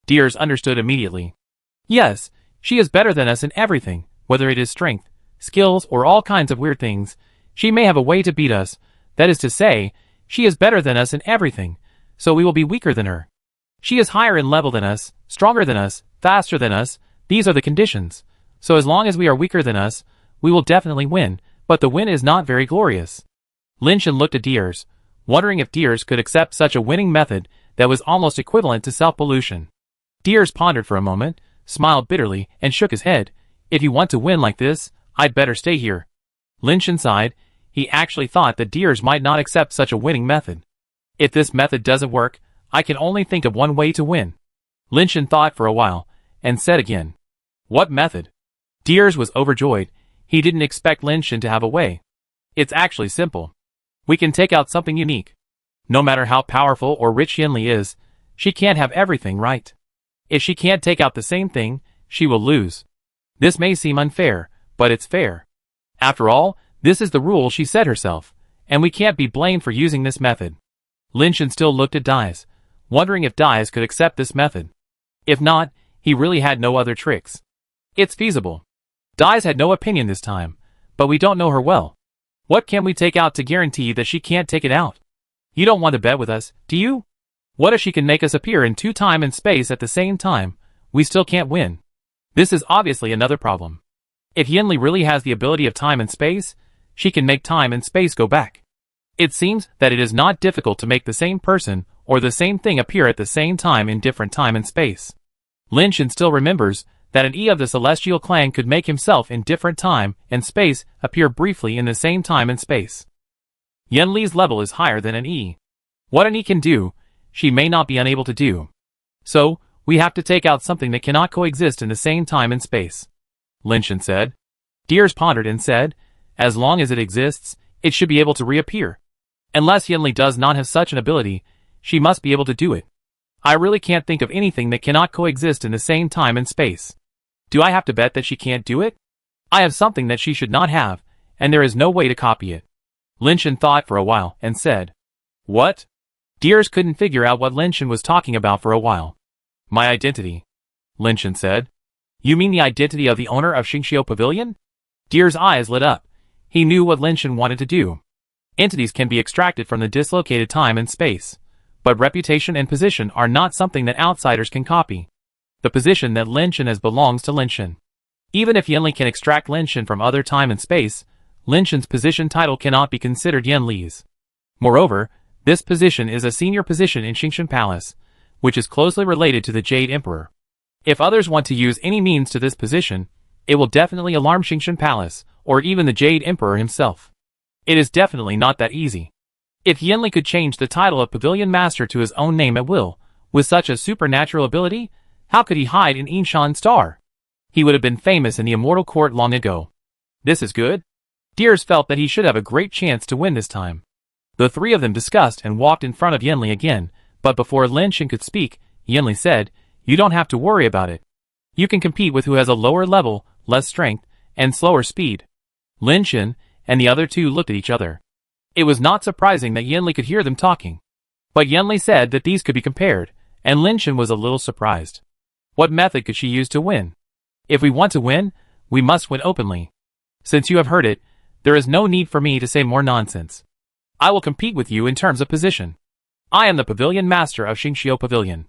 Speaker 1: Deers understood immediately. "Yes, she is better than us in everything, whether it is strength, skills, or all kinds of weird things. She may have a way to beat us, that is to say, she is better than us in everything, so we will be weaker than her. She is higher in level than us, stronger than us, faster than us, these are the conditions. So as long as we are weaker than us, we will definitely win, but the win is not very glorious." Lin Shen looked at Deers, wondering if Deers could accept such a winning method that was almost equivalent to self-pollution. Deers pondered for a moment, smiled bitterly, and shook his head. "If you want to win like this, I'd better stay here." Lin Shen sighed. He actually thought that Deers might not accept such a winning method. "If this method doesn't work, I can only think of one way to win." Lin Shen thought for a while, and said again, "What method?" Deers was overjoyed. He didn't expect Lin Shen to have a way. "It's actually simple. We can take out something unique. No matter how powerful or rich Yinli is, she can't have everything right. If she can't take out the same thing, she will lose. This may seem unfair, but it's fair. After all, this is the rule she set herself, and we can't be blamed for using this method." Lin Shen still looked at Dice, wondering if Dice could accept this method. If not, he really had no other tricks. "It's feasible." Dice had no opinion this time, but we don't know her well. "What can we take out to guarantee that she can't take it out?" "You don't want to bet with us, do you?" "What if she can make us appear in 2 time and space at the same time? We still can't win." This is obviously another problem. If Yinli really has the ability of time and space, she can make time and space go back. It seems that it is not difficult to make the same person or the same thing appear at the same time in different time and space. Lin Shen still remembers that an E of the Celestial Clan could make himself in different time and space appear briefly in the same time and space. Yinli's level is higher than an E. What an E can do, she may not be unable to do. So, we have to take out something that cannot coexist in the same time and space," Lin Shen said. Deers pondered and said, As long as it exists, it should be able to reappear. Unless Yinli does not have such an ability, she must be able to do it. I really can't think of anything that cannot coexist in the same time and space. Do I have to bet that she can't do it? I have something that she should not have, and there is no way to copy it. Lin Shen thought for a while and said, "What?" Deers couldn't figure out what Lin Shen was talking about for a while. "My identity," Lin Shen said. "You mean the identity of the owner of Xingqiu Pavilion?" Deer's eyes lit up. He knew what Lin Shen wanted to do. Entities can be extracted from the dislocated time and space, but reputation and position are not something that outsiders can copy. The position that Lin Shen has belongs to Lin Shen. Even if Yinli can extract Lin Shen from other time and space, Lin Shen's position title cannot be considered Yinli's. Moreover, this position is a senior position in Xingshan Palace, which is closely related to the Jade Emperor. If others want to use any means to this position, it will definitely alarm Xingshan Palace, or even the Jade Emperor himself. It is definitely not that easy. If Yinli could change the title of Pavilion Master to his own name at will, with such a supernatural ability, how could he hide in Yinshan Star? He would have been famous in the Immortal Court long ago. This is good. Deers felt that he should have a great chance to win this time. The three of them discussed and walked in front of Yinli again, but before Lin Shen could speak, Yinli said, "You don't have to worry about it. You can compete with who has a lower level, less strength, and slower speed." Lin Shen and the other two looked at each other. It was not surprising that Yinli could hear them talking. But Yinli said that these could be compared, and Lin Shen was a little surprised. What method could she use to win? If we want to win, we must win openly. Since you have heard it, there is no need for me to say more nonsense. I will compete with you in terms of position. I am the Pavilion Master of Xingqiu Pavilion.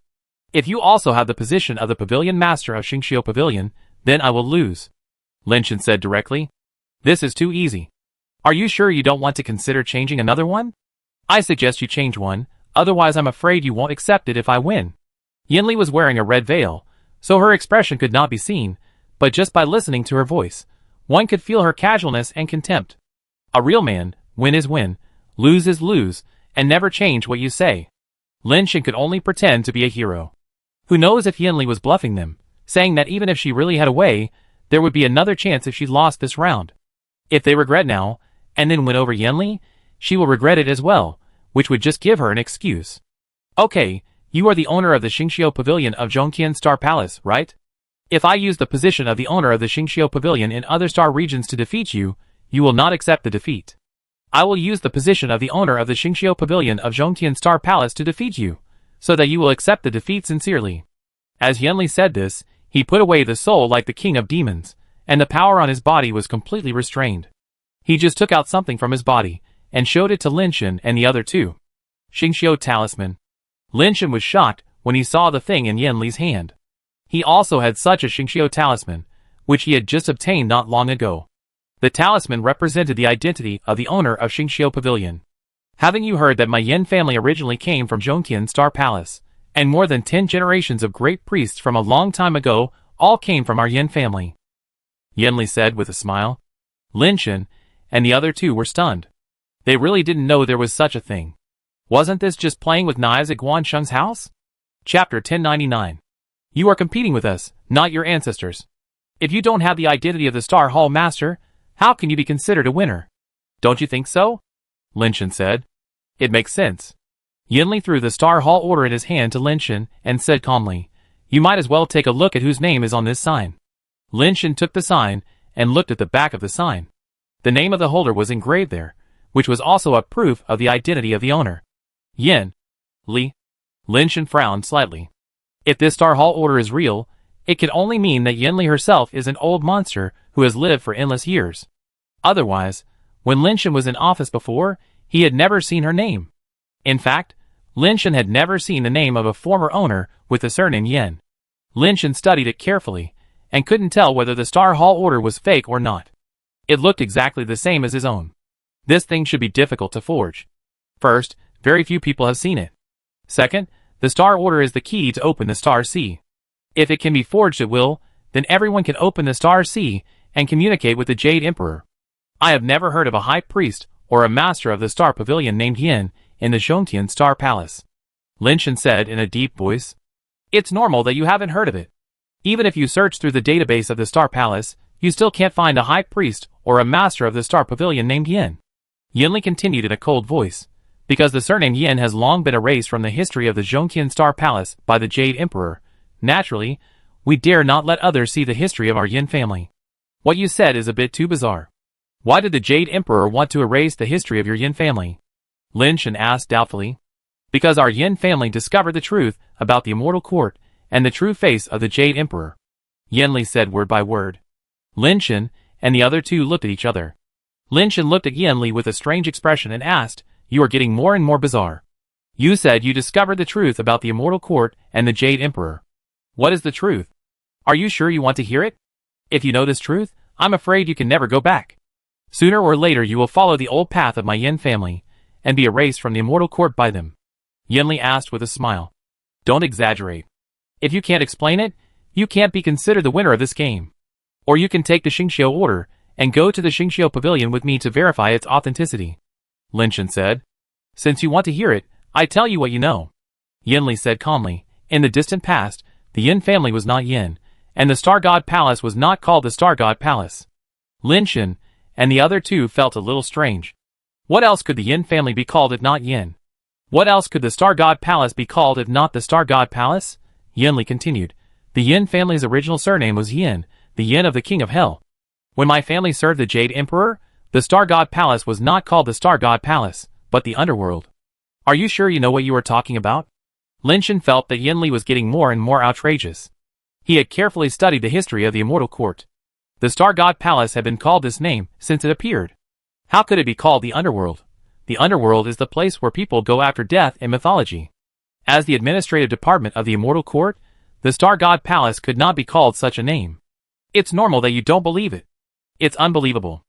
Speaker 1: If you also have the position of the Pavilion Master of Xingqiu Pavilion, then I will lose. Lin Shen said directly. This is too easy. Are you sure you don't want to consider changing another one? I suggest you change one, otherwise I'm afraid you won't accept it if I win. Yinli was wearing a red veil, so her expression could not be seen, but just by listening to her voice, one could feel her casualness and contempt. A real man, win is win, lose is lose, and never change what you say. Lin Shen could only pretend to be a hero. Who knows if Yinli was bluffing them, saying that even if she really had a way, there would be another chance if she lost this round. If they regret now, and then win over Yinli, she will regret it as well, which would just give her an excuse. Okay, you are the owner of the Xingqiu Pavilion of Zhongtian Star Palace, right? If I use the position of the owner of the Xingqiu Pavilion in other star regions to defeat you, you will not accept the defeat. I will use the position of the owner of the Xingqiu Pavilion of Zhongtian Star Palace to defeat you, so that you will accept the defeat sincerely. As Yinli said this, he put away the soul like the king of demons, and the power on his body was completely restrained. He just took out something from his body, and showed it to Lin Shen and the other two. Xingqiu Talisman. Lin Shen was shocked when he saw the thing in Yinli's hand. He also had such a Xingqiu Talisman, which he had just obtained not long ago. The talisman represented the identity of the owner of Xingqiu Pavilion. Haven't you heard that my Yin family originally came from Zhongtian Star Palace, and more than 10 generations of great priests from a long time ago all came from our Yin family? Yinli said with a smile. Lin Shen and the other two were stunned. They really didn't know there was such a thing. Wasn't this just playing with knives at Guansheng's house? Chapter 1099. You are competing with us, not your ancestors. If you don't have the identity of the Star Hall Master, how can you be considered a winner? Don't you think so? Lin Shen said. It makes sense. Yinli threw the Star Hall order in his hand to Lin Shen and said calmly, You might as well take a look at whose name is on this sign. Lin Shen took the sign and looked at the back of the sign. The name of the holder was engraved there, which was also a proof of the identity of the owner. Yin. Li. Lin Shen frowned slightly. If this Star Hall order is real, it can only mean that Yinli herself is an old monster who has lived for endless years. Otherwise, when Lin Shen was in office before, he had never seen her name. In fact, Lin Shen had never seen the name of a former owner with the surname Yin. Lin Shen studied it carefully, and couldn't tell whether the Star Hall order was fake or not. It looked exactly the same as his own. This thing should be difficult to forge. First, very few people have seen it. Second, the Star Order is the key to open the Star Sea. If it can be forged at will, then everyone can open the Star Sea and communicate with the Jade Emperor. I have never heard of a high priest or a master of the Star Pavilion named Yin in the Zhongtian Star Palace. Lin Shen said in a deep voice. It's normal that you haven't heard of it. Even if you search through the database of the Star Palace, you still can't find a high priest or a master of the Star Pavilion named Yin. Yinli continued in a cold voice. Because the surname Yin has long been erased from the history of the Zhongqian Star Palace by the Jade Emperor, naturally, we dare not let others see the history of our Yin family. What you said is a bit too bizarre. Why did the Jade Emperor want to erase the history of your Yin family? Lin Shan asked doubtfully. Because our Yin family discovered the truth about the immortal court and the true face of the Jade Emperor. Yinli said word by word. Lin Shan and the other two looked at each other. Lin Shan looked at Yinli with a strange expression and asked, "You are getting more and more bizarre. You said you discovered the truth about the immortal court and the Jade Emperor. What is the truth? Are you sure you want to hear it? If you know this truth, I'm afraid you can never go back. Sooner or later you will follow the old path of my Yin family and be erased from the immortal court by them." Yinli asked with a smile. Don't exaggerate. If you can't explain it, you can't be considered the winner of this game. Or you can take the Xingqiu order and go to the Xingqiu Pavilion with me to verify its authenticity. Lin Shan said. Since you want to hear it, I tell you what you know. Yinli said calmly. In the distant past, the Yin family was not Yin, and the Star God Palace was not called the Star God Palace. Lin Shan and the other two felt a little strange. What else could the Yin family be called if not Yin? What else could the Star God Palace be called if not the Star God Palace? Yinli continued. The Yin family's original surname was Yin, the Yin of the King of Hell. When my family served the Jade Emperor, the Star God Palace was not called the Star God Palace, but the Underworld. Are you sure you know what you are talking about? Lin Shan felt that Yinli was getting more and more outrageous. He had carefully studied the history of the Immortal Court. The Star God Palace had been called this name since it appeared. How could it be called the Underworld? The Underworld is the place where people go after death in mythology. As the administrative department of the Immortal Court, the Star God Palace could not be called such a name. It's normal that you don't believe it. It's unbelievable.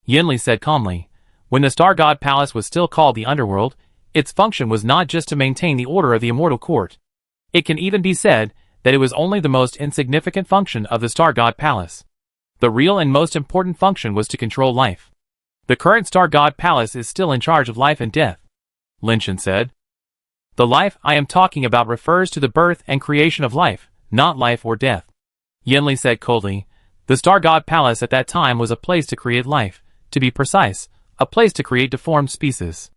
Speaker 1: Yinli said calmly. When the Star God Palace was still called the Underworld, its function was not just to maintain the order of the Immortal Court. It can even be said that it was only the most insignificant function of the Star God Palace. The real and most important function was to control life. The current Star God Palace is still in charge of life and death, Lin Shan said. The life I am talking about refers to the birth and creation of life, not life or death. Yinli said coldly. The Star God Palace at that time was a place to create life, to be precise, a place to create deformed species.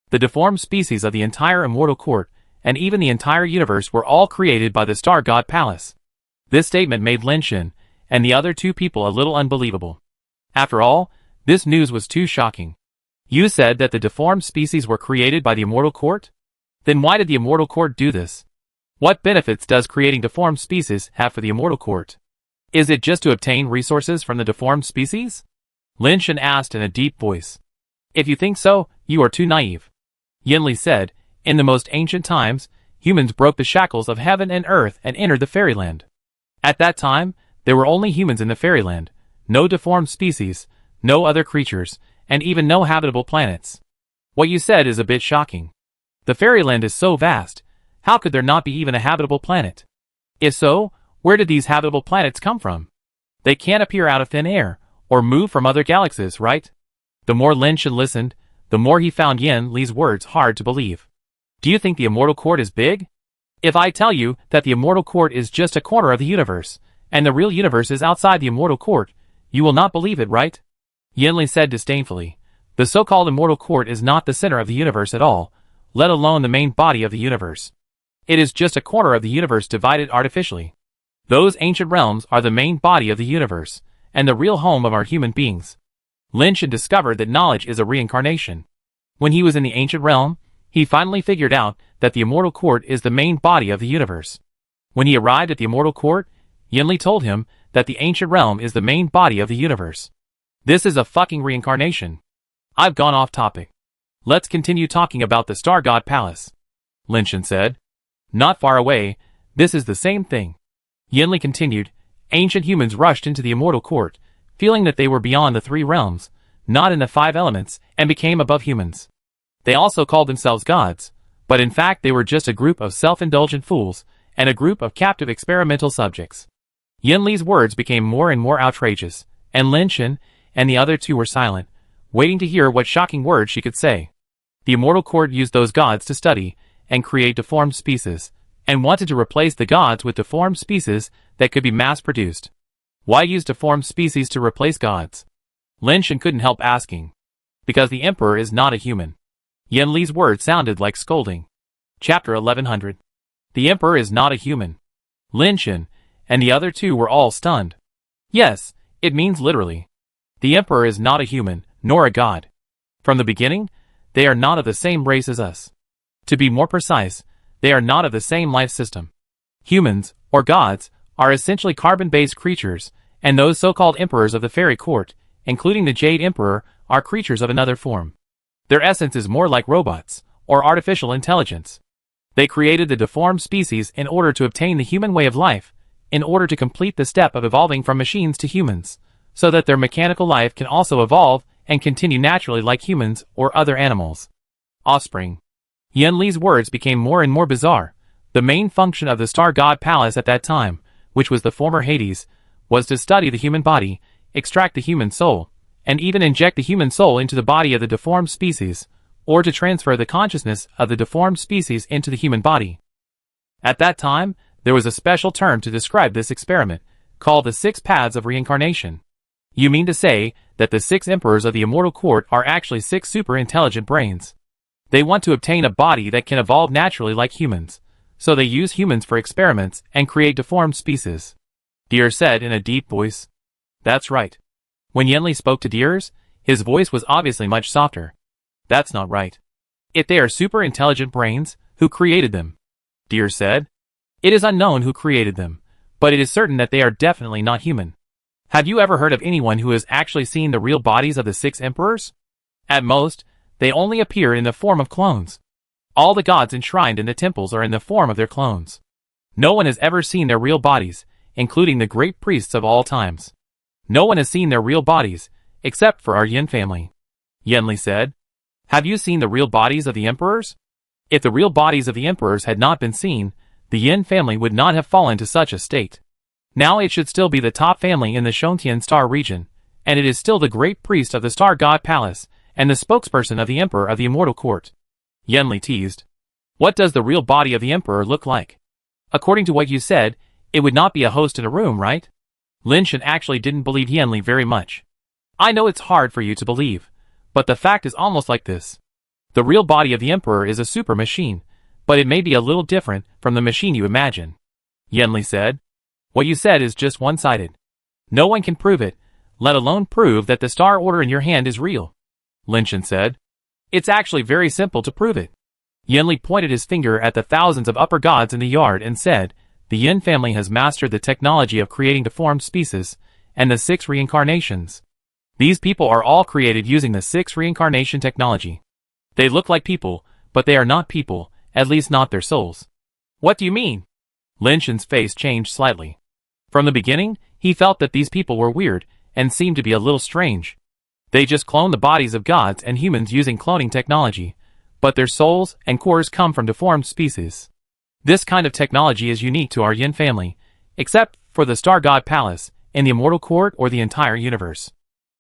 Speaker 1: The deformed species of the entire Immortal Court, and even the entire universe were all created by the Star God Palace. This statement made Lin Shan and the other two people a little unbelievable. After all, this news was too shocking. You said that the deformed species were created by the Immortal Court? Then why did the Immortal Court do this? What benefits does creating deformed species have for the Immortal Court? Is it just to obtain resources from the deformed species? Lin Shan asked in a deep voice. If you think so, you are too naive. Yinli said, in the most ancient times, humans broke the shackles of heaven and earth and entered the fairyland. At that time, there were only humans in the fairyland, no deformed species, no other creatures, and even no habitable planets. What you said is a bit shocking. The fairyland is so vast, how could there not be even a habitable planet? If so, where did these habitable planets come from? They can't appear out of thin air, or move from other galaxies, right? The more Lin Shan listened, the more he found Yin Li's words hard to believe. Do you think the Immortal Court is big? If I tell you that the Immortal Court is just a corner of the universe, and the real universe is outside the Immortal Court, you will not believe it, right? Yinli said disdainfully. The so-called Immortal Court is not the center of the universe at all, let alone the main body of the universe. It is just a corner of the universe divided artificially. Those ancient realms are the main body of the universe, and the real home of our human beings. Lin Shan discovered that knowledge is a reincarnation. When he was in the ancient realm, he finally figured out that the Immortal Court is the main body of the universe. When he arrived at the Immortal Court, Yinli told him that the ancient realm is the main body of the universe. This is a fucking reincarnation. I've gone off topic. Let's continue talking about the Star God Palace, Lin Shan said. Not far away, this is the same thing. Yinli continued. Ancient humans rushed into the Immortal Court, feeling that they were beyond the three realms, not in the five elements, and became above humans. They also called themselves gods, but in fact they were just a group of self-indulgent fools, and a group of captive experimental subjects. Yin Li's words became more and more outrageous, and Lin Shan and the other two were silent, waiting to hear what shocking words she could say. The Immortal Court used those gods to study and create deformed species, and wanted to replace the gods with deformed species that could be mass-produced. Why use deformed species to replace gods? Lin Shan couldn't help asking. Because the emperor is not a human. Yan Li's words sounded like scolding. Chapter 1100. The emperor is not a human. Lin Shan and the other two were all stunned. Yes, it means literally. The emperor is not a human, nor a god. From the beginning, they are not of the same race as us. To be more precise, they are not of the same life system. Humans, or gods, are essentially carbon-based creatures, and those so-called emperors of the fairy court, including the Jade Emperor, are creatures of another form. Their essence is more like robots, or artificial intelligence. They created the deformed species in order to obtain the human way of life, in order to complete the step of evolving from machines to humans, so that their mechanical life can also evolve and continue naturally like humans or other animals. Offspring. Yan Li's words became more and more bizarre. The main function of the Star God Palace at that time, which was the former Hades, was to study the human body, extract the human soul, and even inject the human soul into the body of the deformed species, or to transfer the consciousness of the deformed species into the human body. At that time, there was a special term to describe this experiment, called the 6 paths of reincarnation. You mean to say that the 6 emperors of the immortal court are actually 6 super intelligent brains? They want to obtain a body that can evolve naturally like humans, so they use humans for experiments and create deformed species. Deer said in a deep voice. That's right. When Yan Li spoke to Deers, his voice was obviously much softer. That's not right. If they are super intelligent brains, who created them? Deer said. It is unknown who created them, but it is certain that they are definitely not human. Have you ever heard of anyone who has actually seen the real bodies of the 6 emperors? At most, they only appear in the form of clones. All the gods enshrined in the temples are in the form of their clones. No one has ever seen their real bodies, including the great priests of all times. No one has seen their real bodies, except for our Yin family. Yan Li said. Have you seen the real bodies of the emperors? If the real bodies of the emperors had not been seen, the Yin family would not have fallen to such a state. Now it should still be the top family in the Shontian Star region, and it is still the great priest of the Star God Palace, and the spokesperson of the Emperor of the Immortal Court. Yan Li teased. What does the real body of the Emperor look like? According to what you said, it would not be a host in a room, right? Lin Shan actually didn't believe Yan Li very much. I know it's hard for you to believe, but the fact is almost like this. The real body of the Emperor is a super machine, but it may be a little different from the machine you imagine. Yan Li said. What you said is just one-sided. No one can prove it, let alone prove that the star order in your hand is real. Lin Shan said. It's actually very simple to prove it. Yan Li pointed his finger at the thousands of upper gods in the yard and said, the Yin family has mastered the technology of creating deformed species, and the 6 reincarnations. These people are all created using the 6 reincarnation technology. They look like people, but they are not people, at least not their souls. What do you mean? Lin Shan's face changed slightly. From the beginning, he felt that these people were weird, and seemed to be a little strange. They just clone the bodies of gods and humans using cloning technology, but their souls and cores come from deformed species. This kind of technology is unique to our Yin family, except for the Star God Palace, in the Immortal Court or the entire universe.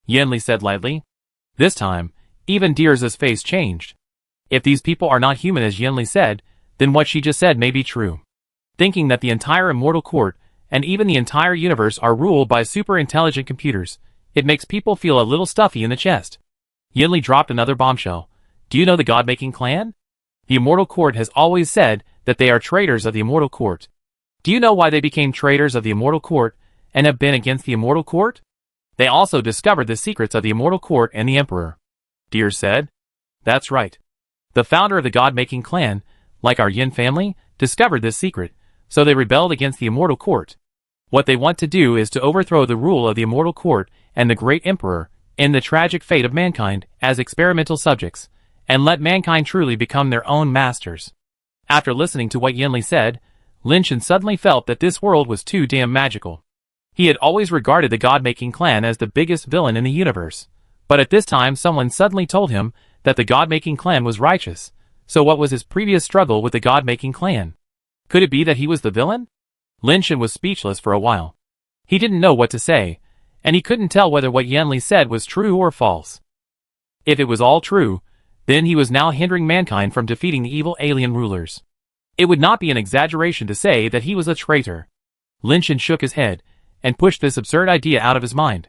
Speaker 1: Yan Li said lightly. This time, even Deers' face changed. If these people are not human as Yan Li said, then what she just said may be true. Thinking that the entire Immortal Court, and even the entire universe are ruled by super intelligent computers, it makes people feel a little stuffy in the chest. Yan Li dropped another bombshell. Do you know the God-making clan? The Immortal Court has always said that they are traitors of the Immortal Court. Do you know why they became traitors of the Immortal Court, and have been against the Immortal Court? They also discovered the secrets of the Immortal Court and the Emperor. Deer said. That's right. The founder of the God-making clan, like our Yin family, discovered this secret, so they rebelled against the Immortal Court. What they want to do is to overthrow the rule of the Immortal Court and the Great Emperor, in the tragic fate of mankind as experimental subjects, and let mankind truly become their own masters. After listening to what Yan Li said, Lin Shan suddenly felt that this world was too damn magical. He had always regarded the God-making clan as the biggest villain in the universe, but at this time someone suddenly told him that the God-making clan was righteous, so what was his previous struggle with the God-making clan? Could it be that he was the villain? Lin Shan was speechless for a while. He didn't know what to say, and he couldn't tell whether what Yan Li said was true or false. If it was all true, then he was now hindering mankind from defeating the evil alien rulers. It would not be an exaggeration to say that he was a traitor. Lin Shan shook his head, and pushed this absurd idea out of his mind.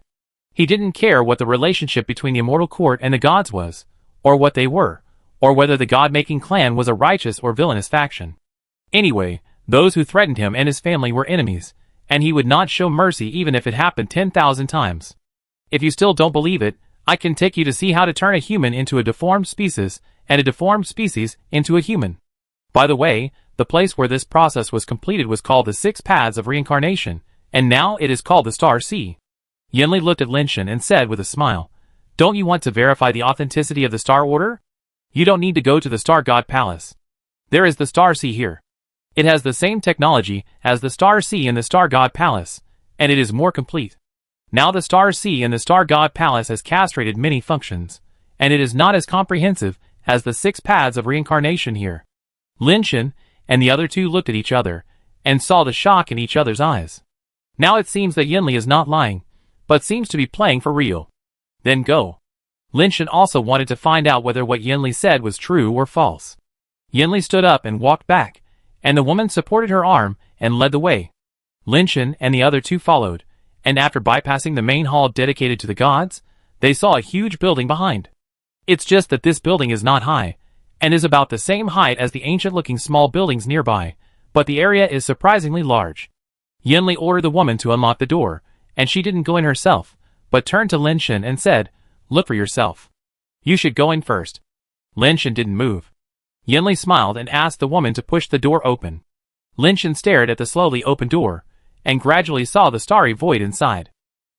Speaker 1: He didn't care what the relationship between the immortal court and the gods was, or what they were, or whether the god-making clan was a righteous or villainous faction. Anyway, those who threatened him and his family were enemies, and he would not show mercy even if it happened 10,000 times. If you still don't believe it, I can take you to see how to turn a human into a deformed species, and a deformed species into a human. By the way, the place where this process was completed was called the 6 Paths of Reincarnation, and now it is called the Star Sea. Yinli looked at Linshan and said with a smile, "Don't you want to verify the authenticity of the Star Order? You don't need to go to the Star God Palace. There is the Star Sea here. It has the same technology as the Star Sea and the Star God Palace, and it is more complete. Now the Star Sea and the Star God Palace has castrated many functions, and it is not as comprehensive as the 6 Paths of Reincarnation here." Linshan and the other two looked at each other, and saw the shock in each other's eyes. Now it seems that Yinli is not lying, but seems to be playing for real. Then go. Linshan also wanted to find out whether what Yinli said was true or false. Yinli stood up and walked back, and the woman supported her arm and led the way. Linshan and the other two followed, and after bypassing the main hall dedicated to the gods, they saw a huge building behind. It's just that this building is not high, and is about the same height as the ancient-looking small buildings nearby, but the area is surprisingly large. Yinli ordered the woman to unlock the door, and she didn't go in herself, but turned to Linshan and said, "Look for yourself. You should go in first." Linshan didn't move. Yinli smiled and asked the woman to push the door open. Linshan stared at the slowly opened door, and gradually saw the starry void inside.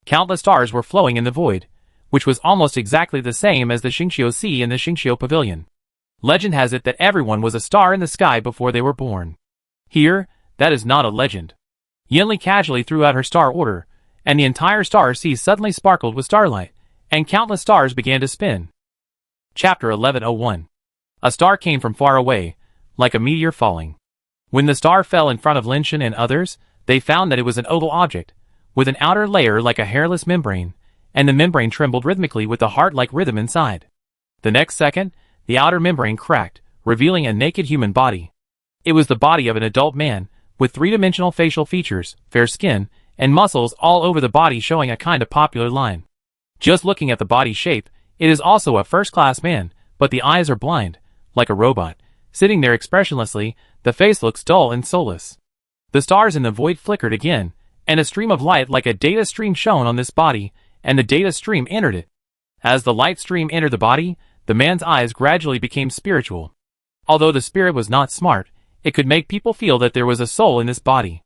Speaker 1: Countless stars were flowing in the void, which was almost exactly the same as the Xingqiu Sea in the Xingqiu Pavilion. Legend has it that everyone was a star in the sky before they were born. Here, that is not a legend. Yinli casually threw out her star order, and the entire star sea suddenly sparkled with starlight, and countless stars began to spin. Chapter 1101. A star came from far away, like a meteor falling. When the star fell in front of Linshan and others, they found that it was an oval object, with an outer layer like a hairless membrane, and the membrane trembled rhythmically with a heart-like rhythm inside. The next second, the outer membrane cracked, revealing a naked human body. It was the body of an adult man, with three-dimensional facial features, fair skin, and muscles all over the body showing a kind of popular line. Just looking at the body shape, it is also a first-class man, but the eyes are blind, like a robot. Sitting there expressionlessly, the face looks dull and soulless. The stars in the void flickered again, and a stream of light like a data stream shone on this body, and the data stream entered it. As the light stream entered the body, the man's eyes gradually became spiritual. Although the spirit was not smart, it could make people feel that there was a soul in this body.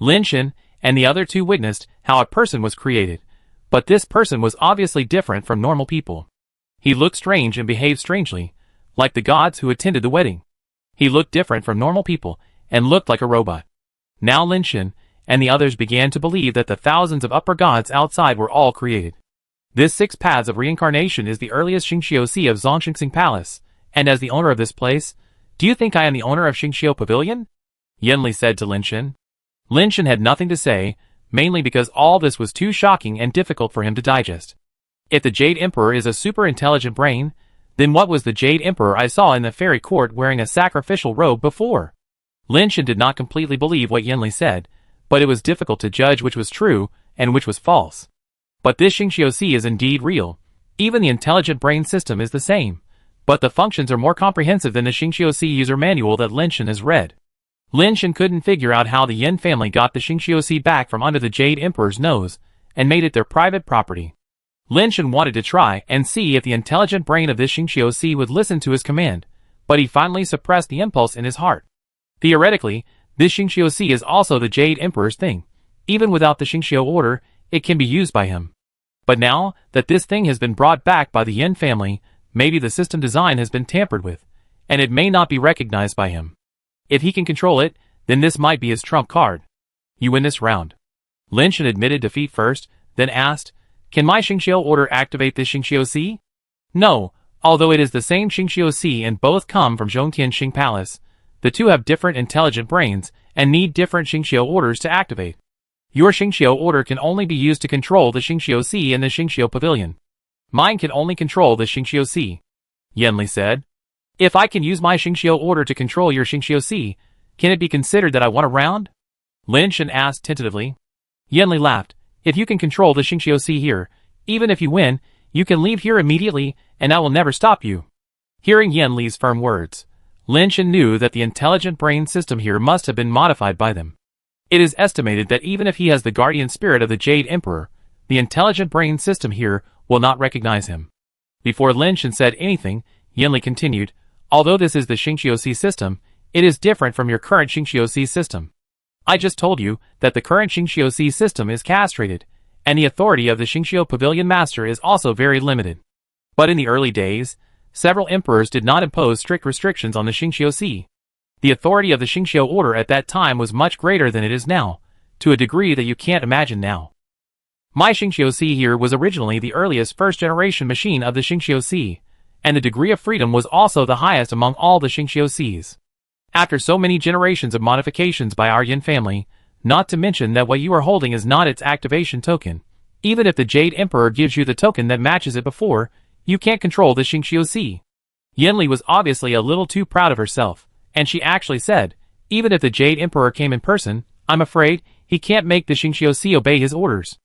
Speaker 1: Linshan and the other two witnessed how a person was created, but this person was obviously different from normal people. He looked strange and behaved strangely, like the gods who attended the wedding. He looked different from normal people, and looked like a robot. Now Linshan and the others began to believe that the thousands of upper gods outside were all created. This 6 Paths of Reincarnation is the earliest Xingqiu Sea of Zhongxing Palace, and as the owner of this place, do you think I am the owner of Xingqiu Pavilion? Yinli said to Linshan. Linshan had nothing to say, mainly because all this was too shocking and difficult for him to digest. If the Jade Emperor is a super-intelligent brain, then what was the Jade Emperor I saw in the fairy court wearing a sacrificial robe before? Linshan did not completely believe what Yinli said, but it was difficult to judge which was true and which was false. But this Xingqiu Sea is indeed real. Even the intelligent brain system is the same, but the functions are more comprehensive than the Xingqiu Sea user manual that Linshan has read. Linshan couldn't figure out how the Yin family got the Xingqiu Sea back from under the Jade Emperor's nose, and made it their private property. Linshan wanted to try and see if the intelligent brain of this Xingqiu Sea would listen to his command, but he finally suppressed the impulse in his heart. Theoretically, this Xingqiu Sea is also the Jade Emperor's thing. Even without the Xingqiu order, it can be used by him. But now that this thing has been brought back by the Yin family, maybe the system design has been tampered with, and it may not be recognized by him. If he can control it, then this might be his trump card. You win this round. Linshan admitted defeat first, then asked, "Can my Xingqiu order activate this Xingqiu Sea?" No, although it is the same Xingqiu Sea and both come from Zhongtian Xing Palace, the two have different intelligent brains and need different Xingqiu orders to activate. Your Xingqiu order can only be used to control the Xingqiu Sea in the Xingqiu Pavilion. Mine can only control the Xingqiu Sea. Yinli said. If I can use my Xingqiu order to control your Xingqiu Sea, can it be considered that I won a round? Linshan asked tentatively. Yanli laughed. If you can control the Xingqiu here, even if you win, you can leave here immediately, and I will never stop you. Hearing Yanli's firm words, Lin Shen knew that the intelligent brain system here must have been modified by them. It is estimated that even if he has the guardian spirit of the Jade Emperor, the intelligent brain system here will not recognize him. Before Lin Shen said anything, Yanli continued, although this is the Xingqiu system, it is different from your current Xingqiu system. I just told you that the current Xingqiu system is castrated, and the authority of the Xingqiu Pavilion Master is also very limited. But in the early days, several emperors did not impose strict restrictions on the Xingqiu. The authority of the Xingqiu order at that time was much greater than it is now, to a degree that you can't imagine now. My Xingqiu here was originally the earliest first-generation machine of the Xingqiu, and the degree of freedom was also the highest among all the Xingqiu. After so many generations of modifications by our Yin family, not to mention that what you are holding is not its activation token, even if the Jade Emperor gives you the token that matches it before, you can't control the Xingqiu. Yanli was obviously a little too proud of herself, and she actually said, even if the Jade Emperor came in person, I'm afraid he can't make the Xingqiu obey his orders.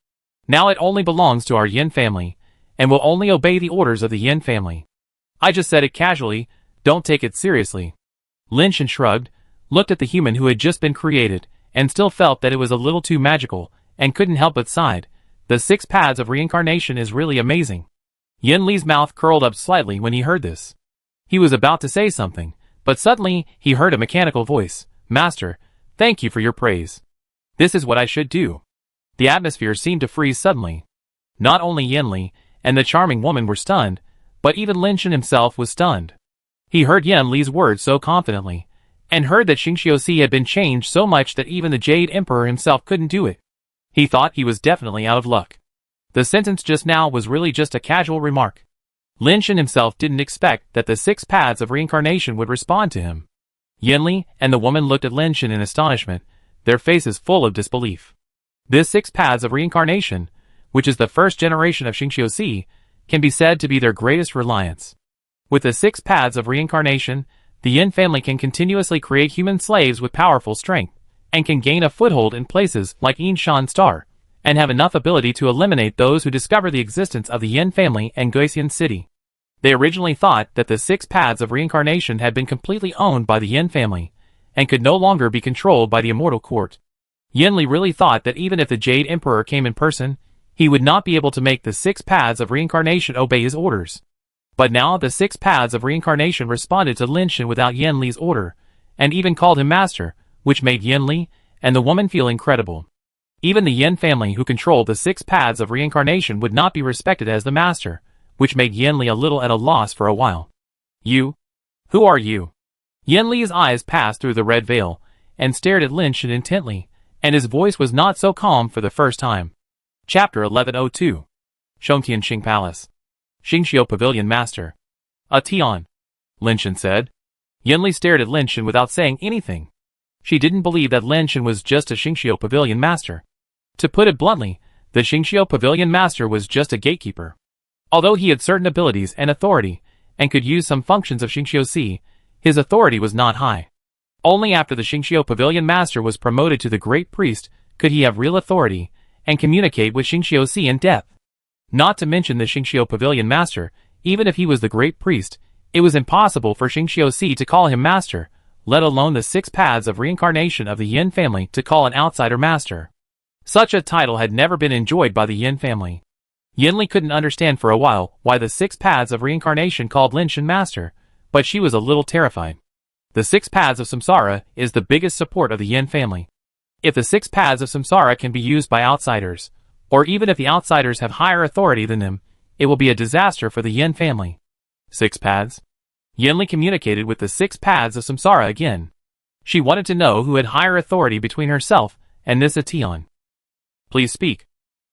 Speaker 1: Now it only belongs to our Yin family, and will only obey the orders of the Yin family. I just said it casually, don't take it seriously. Lin Shen shrugged, looked at the human who had just been created, and still felt that it was a little too magical, and couldn't help but sighed. The 6 paths of reincarnation is really amazing. Yin Li's mouth curled up slightly when he heard this. He was about to say something, but suddenly he heard a mechanical voice. Master, thank you for your praise. This is what I should do. The atmosphere seemed to freeze suddenly. Not only Yin Li and the charming woman were stunned, but even Lin Shen himself was stunned. He heard Yin Li's words so confidently, and heard that Xingqiu had been changed so much that even the Jade Emperor himself couldn't do it. He thought he was definitely out of luck. The sentence just now was really just a casual remark. Lin Shen himself didn't expect that the 6 paths of reincarnation would respond to him. Yin Li and the woman looked at Lin Shen in astonishment, their faces full of disbelief. This 6 paths of reincarnation, which is the first generation of Xingqiu, can be said to be their greatest reliance. With the 6 paths of reincarnation, the Yin family can continuously create human slaves with powerful strength, and can gain a foothold in places like Yinshan Star, and have enough ability to eliminate those who discover the existence of the Yin family and Guisian City. They originally thought that the 6 paths of reincarnation had been completely owned by the Yin family, and could no longer be controlled by the immortal court. Yin Li really thought that even if the Jade Emperor came in person, he would not be able to make the 6 paths of reincarnation obey his orders. But now the 6 paths of reincarnation responded to Lin Shen without Yin Li's order, and even called him master, which made Yin Li and the woman feel incredible. Even the Yin family who controlled the 6 paths of reincarnation would not be respected as the master, which made Yin Li a little at a loss for a while. You? Who are you? Yin Li's eyes passed through the red veil, and stared at Lin Shen intently, and his voice was not so calm for the first time. Chapter 1102. Shongtianxing Palace. Xingqiu Pavilion Master. A Tian. Lin Shen said. Yin Li stared at Lin Shen without saying anything. She didn't believe that Lin Shen was just a Xingqiu Pavilion Master. To put it bluntly, the Xingqiu Pavilion Master was just a gatekeeper. Although he had certain abilities and authority, and could use some functions of Xingqiu, his authority was not high. Only after the Xingqiu Pavilion Master was promoted to the Great Priest could he have real authority, and communicate with Xingqiu in depth. Not to mention the Xingqiu Pavilion Master, even if he was the Great Priest, it was impossible for Xingqiu to call him Master, let alone the 6 paths of reincarnation of the Yin family to call an outsider Master. Such a title had never been enjoyed by the Yin family. Yin Li couldn't understand for a while why the 6 paths of reincarnation called Lin Shen Master, but she was a little terrified. The 6 paths of samsara is the biggest support of the Yin family. If the 6 paths of samsara can be used by outsiders, or even if the outsiders have higher authority than them, it will be a disaster for the Yin family. 6 paths? Yin Li communicated with the 6 paths of samsara again. She wanted to know who had higher authority between herself and this Atian. Please speak.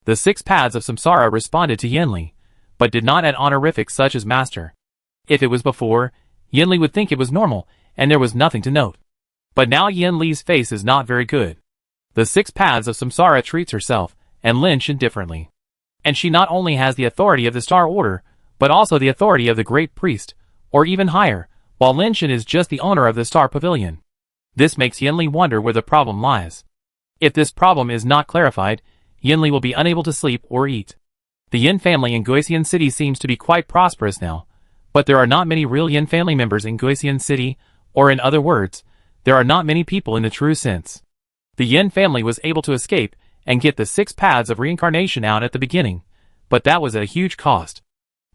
Speaker 1: The 6 paths of samsara responded to Yin Li, but did not add honorifics such as master. If it was before, Yin Li would think it was normal, and there was nothing to note. But now Yin Li's face is not very good. The 6 paths of samsara treats herself and Lin Shen differently. And she not only has the authority of the Star Order, but also the authority of the Great Priest, or even higher, while Lin Shen is just the owner of the Star Pavilion. This makes Yin Li wonder where the problem lies. If this problem is not clarified, Yinli will be unable to sleep or eat. The Yin family in Guisian City seems to be quite prosperous now, but there are not many real Yin family members in Guisian City, or in other words, there are not many people in the true sense. The Yin family was able to escape and get the 6 paths of reincarnation out at the beginning, but that was at a huge cost.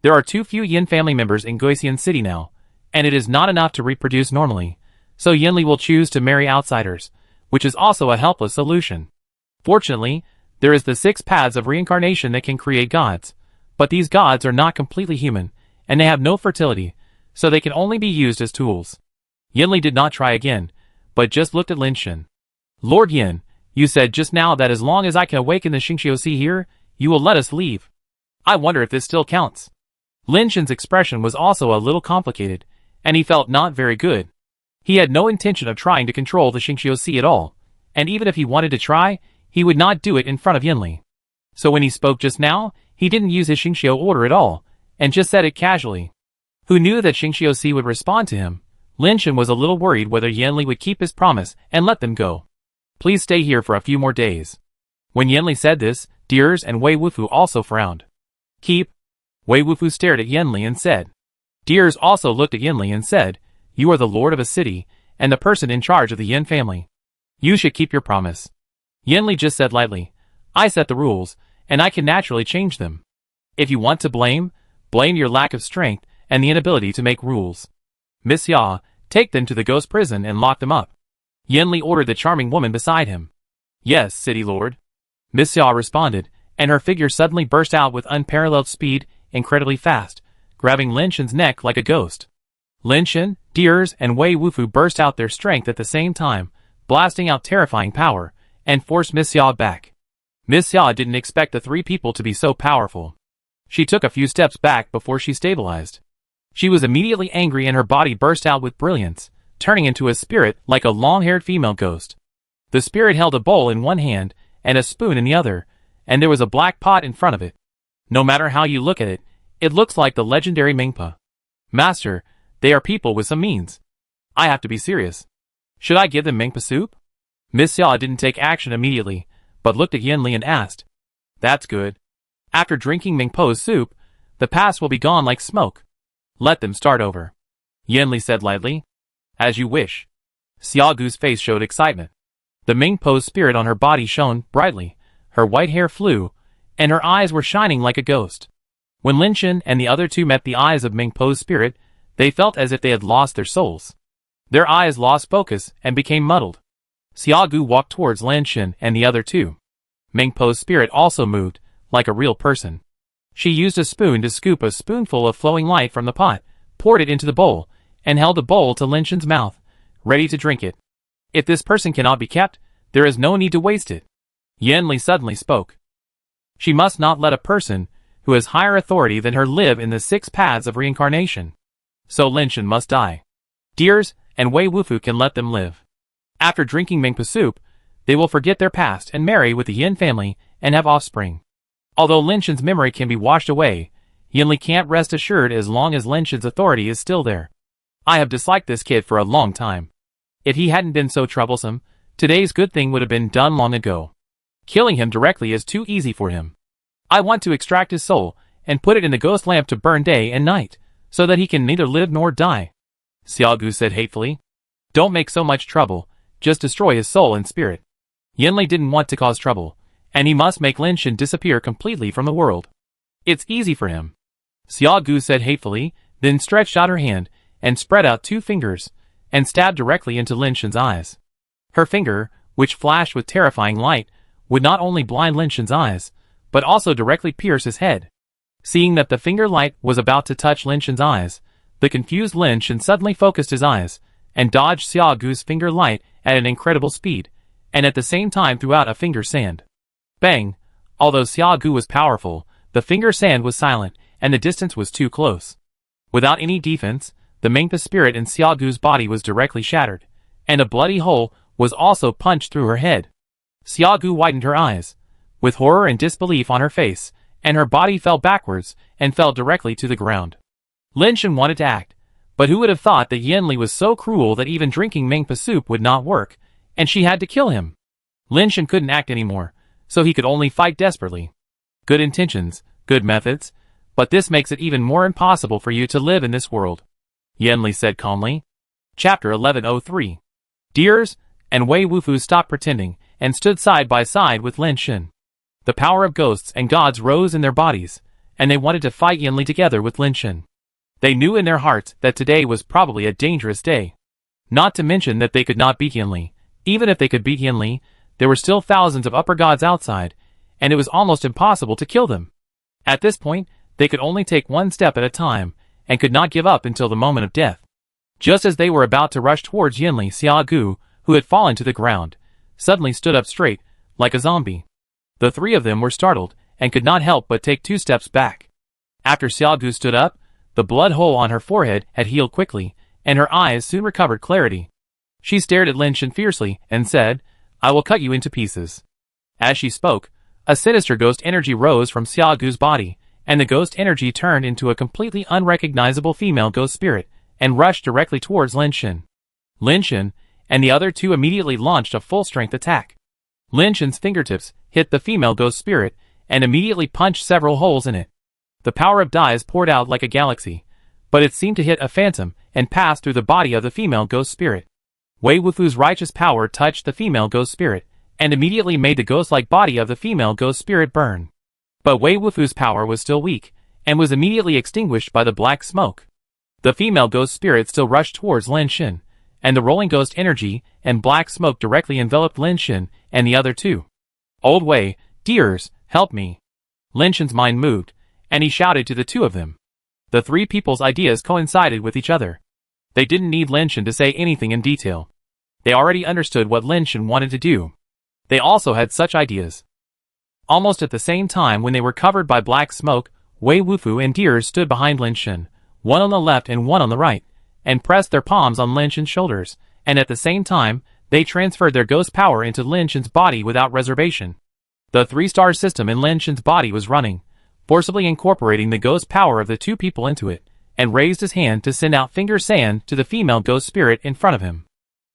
Speaker 1: There are too few Yin family members in Guisian City now, and it is not enough to reproduce normally, so Yinli will choose to marry outsiders, which is also a helpless solution. Fortunately, there is the 6 paths of reincarnation that can create gods, but these gods are not completely human, and they have no fertility, so they can only be used as tools. Yinli did not try again, but just looked at Lin Shen. Lord Yin, you said just now that as long as I can awaken the Xingqiusi here, you will let us leave. I wonder if this still counts. Lin Shen's expression was also a little complicated, and he felt not very good. He had no intention of trying to control the Xingqiusi at all, and even if he wanted to try, he would not do it in front of Yinli. So when he spoke just now, he didn't use his Xingqiu order at all, and just said it casually. Who knew that Xingqiusi would respond to him? Lin Shen was a little worried whether Yinli would keep his promise and let them go. Please stay here for a few more days. When Yinli said this, Deers and Wei Wufu also frowned. Keep. Wei Wufu stared at Yinli and said. Deers also looked at Yinli and said, you are the lord of a city, and the person in charge of the Yin family. You should keep your promise. Yinli just said lightly, I set the rules, and I can naturally change them. If you want to blame your lack of strength and the inability to make rules. Miss Ya, take them to the ghost prison and lock them up. Yinli ordered the charming woman beside him. Yes, city lord. Miss Ya responded, and her figure suddenly burst out with unparalleled speed, incredibly fast, grabbing Lin Shen's neck like a ghost. Lin Shen, Deers, and Wei Wufu burst out their strength at the same time, blasting out terrifying power, and forced Miss Ya back. Miss Ya didn't expect the 3 people to be so powerful. She took a few steps back before she stabilized. She was immediately angry and her body burst out with brilliance, turning into a spirit like a long-haired female ghost. The spirit held a bowl in one hand and a spoon in the other, and there was a black pot in front of it. No matter how you look at it, it looks like the legendary Mingpa. Master, they are people with some means. I have to be serious. Should I give them Mingpa soup? Miss Ya didn't take action immediately, but looked at Yinli and asked. That's good. After drinking Mingpa's soup, the past will be gone like smoke. Let them start over. Yinli said lightly. As you wish. Xiaogu's face showed excitement. The Mingpo's spirit on her body shone brightly, her white hair flew, and her eyes were shining like a ghost. When Lin Shen and the other 2 met the eyes of Mingpo's spirit, they felt as if they had lost their souls. Their eyes lost focus and became muddled. Xiaogu walked towards Lin Shen and the other 2. Mingpo's spirit also moved, like a real person. She used a spoon to scoop a spoonful of flowing light from the pot, poured it into the bowl, and held the bowl to Lin Shen's mouth, ready to drink it. If this person cannot be kept, there is no need to waste it. Yinli suddenly spoke. She must not let a person who has higher authority than her live in the 6 paths of reincarnation. So Lin Shen must die. Deers and Wei Wufu can let them live. After drinking Mingpa soup, they will forget their past and marry with the Yin family and have offspring. Although Lin Shen's memory can be washed away, Yinli can't rest assured as long as Lin Shen's authority is still there. I have disliked this kid for a long time. If he hadn't been so troublesome, today's good thing would have been done long ago. Killing him directly is too easy for him. I want to extract his soul and put it in the ghost lamp to burn day and night, so that he can neither live nor die. Xiaogu said hatefully. Don't make so much trouble, just destroy his soul and spirit. Yinli didn't want to cause trouble, and he must make Lin Shen disappear completely from the world. It's easy for him. Xiaogu said hatefully, then stretched out her hand, and spread out 2 fingers, and stabbed directly into Lin Shen's eyes. Her finger, which flashed with terrifying light, would not only blind Lin Shen's eyes, but also directly pierce his head. Seeing that the finger light was about to touch Lin Shen's eyes, the confused Lin Shen suddenly focused his eyes, and dodged Xiaogu's finger light at an incredible speed, and at the same time threw out a finger sand. Bang! Although Xiaogu was powerful, the finger sand was silent, and the distance was too close. Without any defense, the Mingpa spirit in Xiaogu's body was directly shattered, and a bloody hole was also punched through her head. Xiaogu widened her eyes, with horror and disbelief on her face, and her body fell backwards and fell directly to the ground. Lin Shen wanted to act, but who would have thought that Yinli was so cruel that even drinking Mingpa soup would not work, and she had to kill him? Lin Shen couldn't act anymore, so he could only fight desperately. Good intentions, good methods, but this makes it even more impossible for you to live in this world, Yanli said calmly. Chapter 1103. Deers and Wei Wufu stopped pretending and stood side by side with Lin Shen. The power of ghosts and gods rose in their bodies, and they wanted to fight Yanli together with Lin Shen. They knew in their hearts that today was probably a dangerous day. Not to mention that they could not beat Yanli. Even if they could beat Yanli, there were still thousands of upper gods outside, and it was almost impossible to kill them. At this point, they could only take one step at a time, and could not give up until the moment of death. Just as they were about to rush towards Yanli, Xiaogu, who had fallen to the ground, suddenly stood up straight, like a zombie. The three of them were startled, and could not help but take 2 steps back. After Xiaogu stood up, the blood hole on her forehead had healed quickly, and her eyes soon recovered clarity. She stared at Lin Shen fiercely, and said, "I will cut you into pieces." As she spoke, a sinister ghost energy rose from Xiaogu's body, and the ghost energy turned into a completely unrecognizable female ghost spirit, and rushed directly towards Lin Shen. Lin Shen and the other two immediately launched a full-strength attack. Lin Shen's fingertips hit the female ghost spirit, and immediately punched several holes in it. The power of dyes poured out like a galaxy, but it seemed to hit a phantom and pass through the body of the female ghost spirit. Wei Wufu's righteous power touched the female ghost spirit, and immediately made the ghost-like body of the female ghost spirit burn. But Wei Wufu's power was still weak, and was immediately extinguished by the black smoke. The female ghost spirit still rushed towards Lin Shen, and the rolling ghost energy and black smoke directly enveloped Lin Shen and the other two. "Old Wei, dears, help me." Lin Shen's mind moved, and he shouted to the two of them. The three people's ideas coincided with each other. They didn't need Lin Shen to say anything in detail. They already understood what Lin Shen wanted to do. They also had such ideas. Almost at the same time, when they were covered by black smoke, Wei Wufu and Deers stood behind Lin Shen, one on the left and one on the right, and pressed their palms on Lin Shen's shoulders, and at the same time, they transferred their ghost power into Lin Shen's body without reservation. The 3-star system in Lin Shen's body was running, forcibly incorporating the ghost power of the two people into it, and raised his hand to send out finger sand to the female ghost spirit in front of him.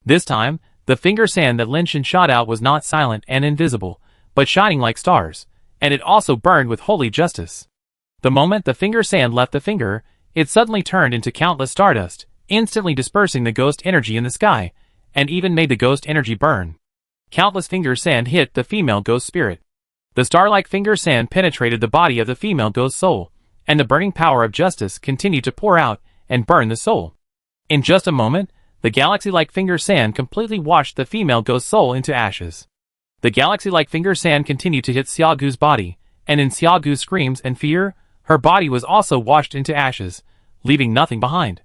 Speaker 1: This time, the finger sand that Lin Shen shot out was not silent and invisible, but shining like stars, and it also burned with holy justice. The moment the finger sand left the finger, it suddenly turned into countless stardust, instantly dispersing the ghost energy in the sky, and even made the ghost energy burn. Countless finger sand hit the female ghost spirit. The star-like finger sand penetrated the body of the female ghost soul, and the burning power of justice continued to pour out and burn the soul. In just a moment, the galaxy-like finger sand completely washed the female ghost soul into ashes. The galaxy-like finger sand continued to hit Xiaogu's body, and in Xiaogu's screams and fear, her body was also washed into ashes, leaving nothing behind.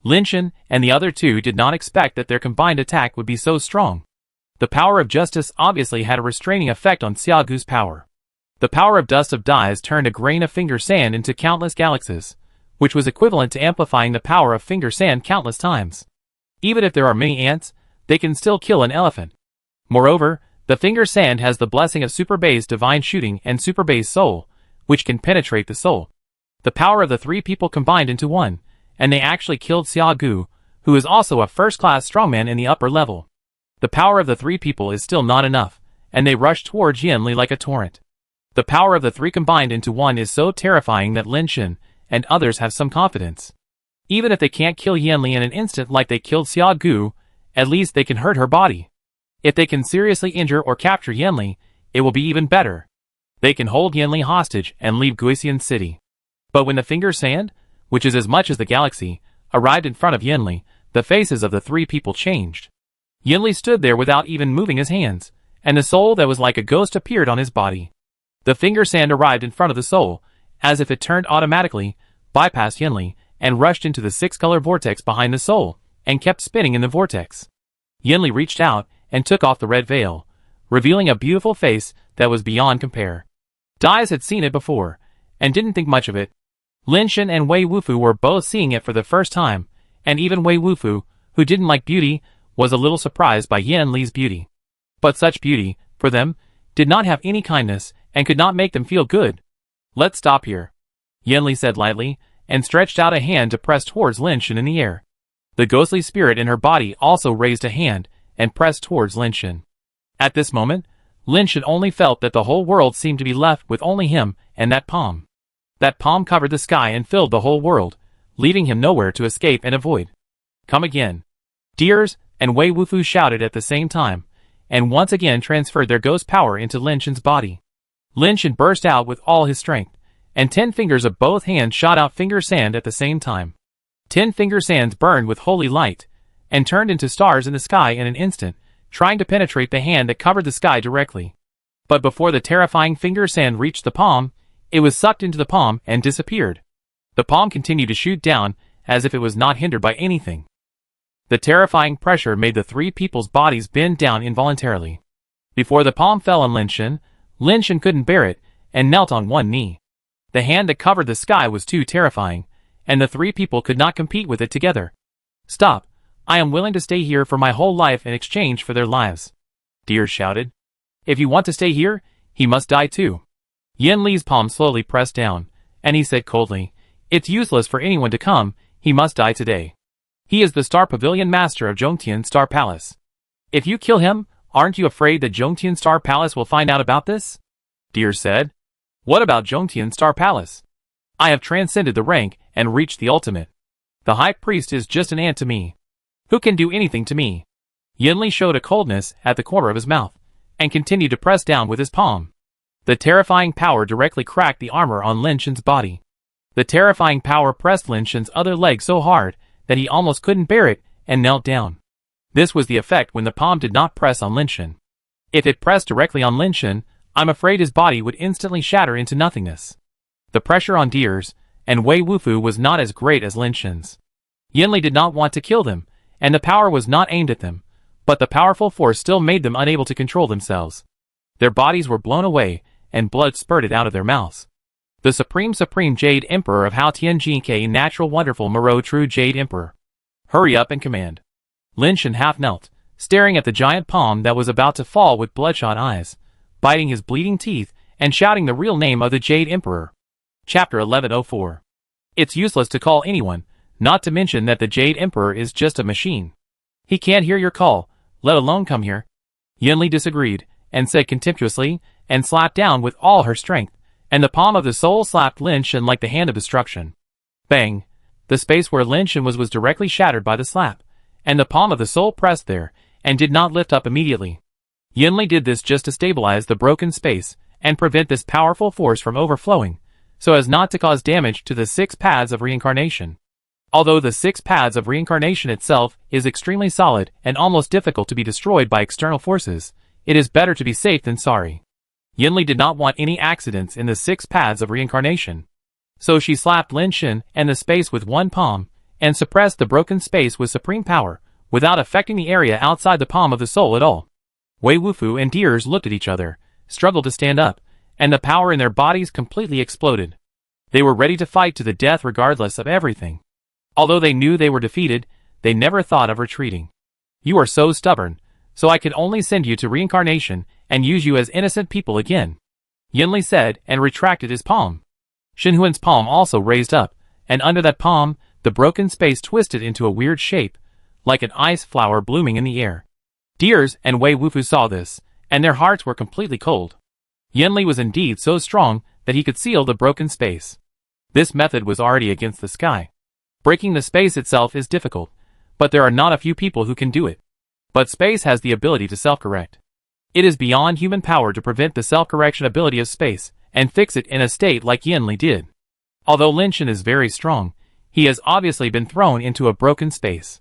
Speaker 1: Lin Shen and the other two did not expect that their combined attack would be so strong. The power of justice obviously had a restraining effect on Xiaogu's power. The power of dust of dyes turned a grain of finger sand into countless galaxies, which was equivalent to amplifying the power of finger sand countless times. Even if there are many ants, they can still kill an elephant. Moreover, the finger sand has the blessing of Super Base Divine Shooting and Super Base Soul, which can penetrate the soul. The power of the three people combined into one, and they actually killed Xiaogu, who is also a first-class strongman in the upper level. The power of the three people is still not enough, and they rushed towards Yanli like a torrent. The power of the three combined into one is so terrifying that Lin Shen and others have some confidence. Even if they can't kill Yanli in an instant like they killed Xiaogu, at least they can hurt her body. If they can seriously injure or capture Yanli, it will be even better. They can hold Yanli hostage and leave Guisian City. But when the finger sand, which is as much as the galaxy, arrived in front of Yanli, the faces of the three people changed. Yanli stood there without even moving his hands, and the soul that was like a ghost appeared on his body. The finger sand arrived in front of the soul, as if it turned automatically, bypassed Yanli, and rushed into the 6-color vortex behind the soul, and kept spinning in the vortex. Yanli reached out and took off the red veil, revealing a beautiful face that was beyond compare. Dyes had seen it before, and didn't think much of it. Lin Shen and Wei Wufu were both seeing it for the first time, and even Wei Wufu, who didn't like beauty, was a little surprised by Yanli's beauty. But such beauty, for them, did not have any kindness, and could not make them feel good. "Let's stop here," Yanli said lightly, and stretched out a hand to press towards Lin Shen in the air. The ghostly spirit in her body also raised a hand, and pressed towards Lin Shen. At this moment, Lin Shan only felt that the whole world seemed to be left with only him and that palm. That palm covered the sky and filled the whole world, leaving him nowhere to escape and avoid. Come again. Deers and Wei Wufu shouted at the same time, and once again transferred their ghost power into Lin Shan's body. Lin Shan burst out with all his strength, and 10 fingers of both hands shot out finger sand at the same time. 10 finger sands burned with holy light, and turned into stars in the sky in an instant, trying to penetrate the hand that covered the sky directly. But before the terrifying finger sand reached the palm, it was sucked into the palm and disappeared. The palm continued to shoot down, as if it was not hindered by anything. The terrifying pressure made the three people's bodies bend down involuntarily. Before the palm fell on Lin Shan couldn't bear it, and knelt on one knee. The hand that covered the sky was too terrifying, and the three people could not compete with it together. Stop! I am willing to stay here for my whole life in exchange for their lives. Deer shouted. If you want to stay here, he must die too. Yin Li's palm slowly pressed down, and he said coldly, It's useless for anyone to come, he must die today. He is the Star Pavilion Master of Zhongtian Star Palace. If you kill him, aren't you afraid that Zhongtian Star Palace will find out about this? Deer said. What about Zhongtian Star Palace? I have transcended the rank and reached the ultimate. The High Priest is just an ant to me. Who can do anything to me? Yin Li showed a coldness at the corner of his mouth, and continued to press down with his palm. The terrifying power directly cracked the armor on Lin Shan's body. The terrifying power pressed Lin Shan's other leg so hard that he almost couldn't bear it and knelt down. This was the effect when the palm did not press on Lin Shan. If it pressed directly on Lin Shan, I'm afraid his body would instantly shatter into nothingness. The pressure on Deers and Wei Wufu was not as great as Lin Shan's. Yin Li did not want to kill them, and the power was not aimed at them, but the powerful force still made them unable to control themselves. Their bodies were blown away, and blood spurted out of their mouths. The Supreme Jade Emperor of Hao Tianjin Natural Wonderful Moreau True Jade Emperor. Hurry up and command. Lin Shan half knelt, staring at the giant palm that was about to fall with bloodshot eyes, biting his bleeding teeth, and shouting the real name of the Jade Emperor. Chapter 1104. It's useless to call anyone, not to mention that the Jade Emperor is just a machine. He can't hear your call, let alone come here. Yin Li disagreed, and said contemptuously, and slapped down with all her strength, and the palm of the soul slapped Lin Shan like the hand of destruction. Bang! The space where Lin Shan was directly shattered by the slap, and the palm of the soul pressed there, and did not lift up immediately. Yin Li did this just to stabilize the broken space, and prevent this powerful force from overflowing, so as not to cause damage to the 6 paths of reincarnation. Although the 6 paths of reincarnation itself is extremely solid and almost difficult to be destroyed by external forces, it is better to be safe than sorry. Yin Li did not want any accidents in the 6 paths of reincarnation. So she slapped Lin Shan and the space with one palm, and suppressed the broken space with supreme power, without affecting the area outside the palm of the soul at all. Wei Wufu and Deers looked at each other, struggled to stand up, and the power in their bodies completely exploded. They were ready to fight to the death regardless of everything. Although they knew they were defeated, they never thought of retreating. You are so stubborn, so I can only send you to reincarnation and use you as innocent people again. Yin Li said and retracted his palm. Shen Huan's palm also raised up, and under that palm, the broken space twisted into a weird shape, like an ice flower blooming in the air. Deers and Wei Wufu saw this, and their hearts were completely cold. Yin Li was indeed so strong that he could seal the broken space. This method was already against the sky. Breaking the space itself is difficult, but there are not a few people who can do it. But space has the ability to self-correct. It is beyond human power to prevent the self-correction ability of space, and fix it in a state like Yin Li did. Although Lin Shan is very strong, he has obviously been thrown into a broken space.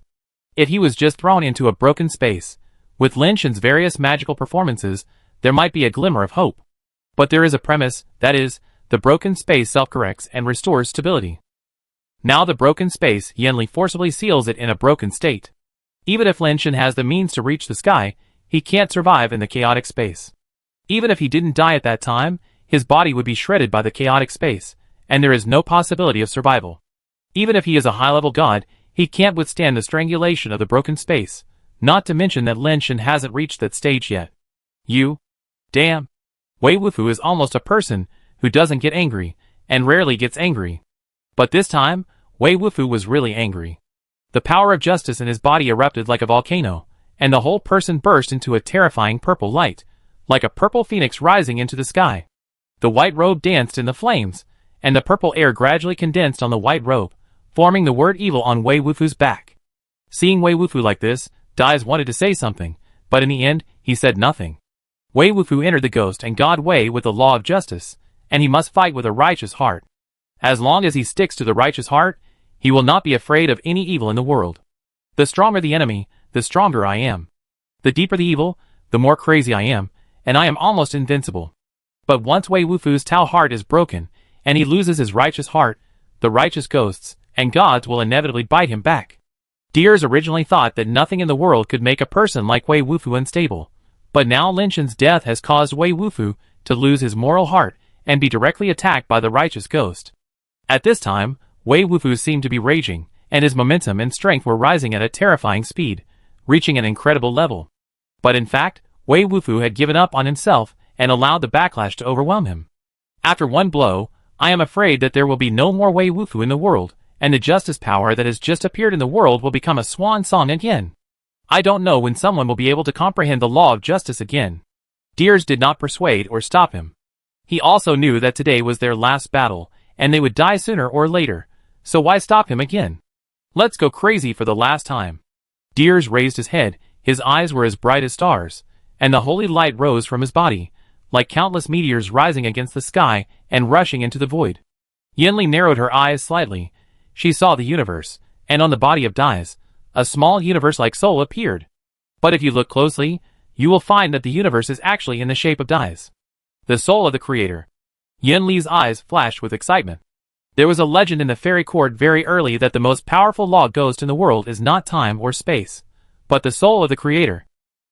Speaker 1: If he was just thrown into a broken space, with Lin Shan's various magical performances, there might be a glimmer of hope. But there is a premise, that is, the broken space self-corrects and restores stability. Now the broken space, Yin Li forcibly seals it in a broken state. Even if Lin Shan has the means to reach the sky, he can't survive in the chaotic space. Even if he didn't die at that time, his body would be shredded by the chaotic space, and there is no possibility of survival. Even if he is a high-level god, he can't withstand the strangulation of the broken space, not to mention that Lin Shan hasn't reached that stage yet. Damn. Wei Wufu is almost a person who doesn't get angry, and rarely gets angry. But this time, Wei Wufu was really angry. The power of justice in his body erupted like a volcano, and the whole person burst into a terrifying purple light, like a purple phoenix rising into the sky. The white robe danced in the flames, and the purple air gradually condensed on the white robe, forming the word evil on Wei Wufu's back. Seeing Wei Wufu like this, Dais wanted to say something, but in the end, he said nothing. Wei Wufu entered the ghost and God Wei with the law of justice, and he must fight with a righteous heart. As long as he sticks to the righteous heart, he will not be afraid of any evil in the world. The stronger the enemy, the stronger I am. The deeper the evil, the more crazy I am, and I am almost invincible. But once Wei Wufu's Tao heart is broken, and he loses his righteous heart, the righteous ghosts and gods will inevitably bite him back. Deers originally thought that nothing in the world could make a person like Wei Wufu unstable, but now Lin Shen's death has caused Wei Wufu to lose his moral heart and be directly attacked by the righteous ghost. At this time, Wei Wufu seemed to be raging, and his momentum and strength were rising at a terrifying speed, reaching an incredible level. But in fact, Wei Wufu had given up on himself and allowed the backlash to overwhelm him. After one blow, I am afraid that there will be no more Wei Wufu in the world, and the justice power that has just appeared in the world will become a swan song again. I don't know when someone will be able to comprehend the law of justice again. Deers did not persuade or stop him. He also knew that today was their last battle, and they would die sooner or later, so why stop him again? Let's go crazy for the last time. Deers raised his head, his eyes were as bright as stars, and the holy light rose from his body, like countless meteors rising against the sky and rushing into the void. Yanli narrowed her eyes slightly. She saw the universe, and on the body of Dais, a small universe-like soul appeared. But if you look closely, you will find that the universe is actually in the shape of Dais, the soul of the creator. Yanli's eyes flashed with excitement. There was a legend in the fairy court very early that the most powerful law ghost in the world is not time or space, but the soul of the creator.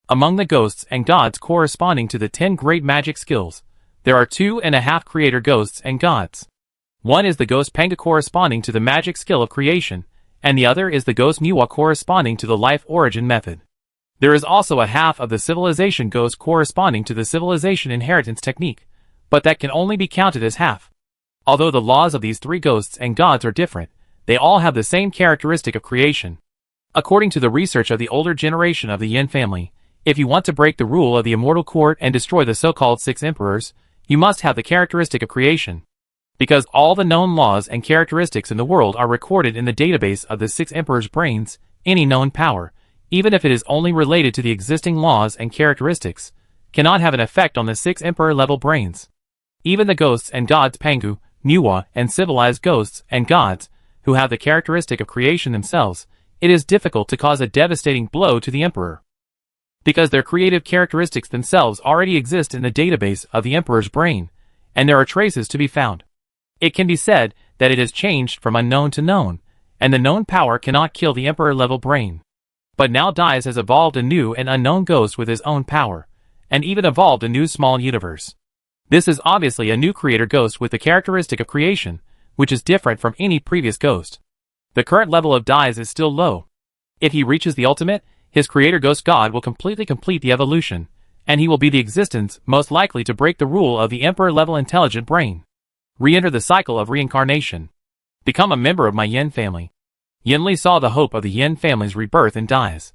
Speaker 1: Among the ghosts and gods corresponding to the 10 great magic skills, there are 2.5 creator ghosts and gods. One is the ghost Panga corresponding to the magic skill of creation, and the other is the ghost Miwa corresponding to the life origin method. There is also a half of the civilization ghost corresponding to the civilization inheritance technique, but that can only be counted as half. Although the laws of these 3 ghosts and gods are different, they all have the same characteristic of creation. According to the research of the older generation of the Yin family, if you want to break the rule of the immortal court and destroy the so-called 6 emperors, you must have the characteristic of creation. Because all the known laws and characteristics in the world are recorded in the database of the 6 emperors' brains, any known power, even if it is only related to the existing laws and characteristics, cannot have an effect on the 6 emperor level brains. Even the ghosts and gods Pangu, Miwa, and civilized ghosts and gods, who have the characteristic of creation themselves, it is difficult to cause a devastating blow to the emperor. Because their creative characteristics themselves already exist in the database of the emperor's brain, and there are traces to be found. It can be said that it has changed from unknown to known, and the known power cannot kill the emperor-level brain. But now Dais has evolved a new and unknown ghost with his own power, and even evolved a new small universe. This is obviously a new creator ghost with the characteristic of creation, which is different from any previous ghost. The current level of Dais is still low. If he reaches the ultimate, his creator ghost god will completely complete the evolution, and he will be the existence most likely to break the rule of the emperor-level intelligent brain. Re-enter the cycle of reincarnation. Become a member of my Yin family. Yanli saw the hope of the Yin family's rebirth in Dais.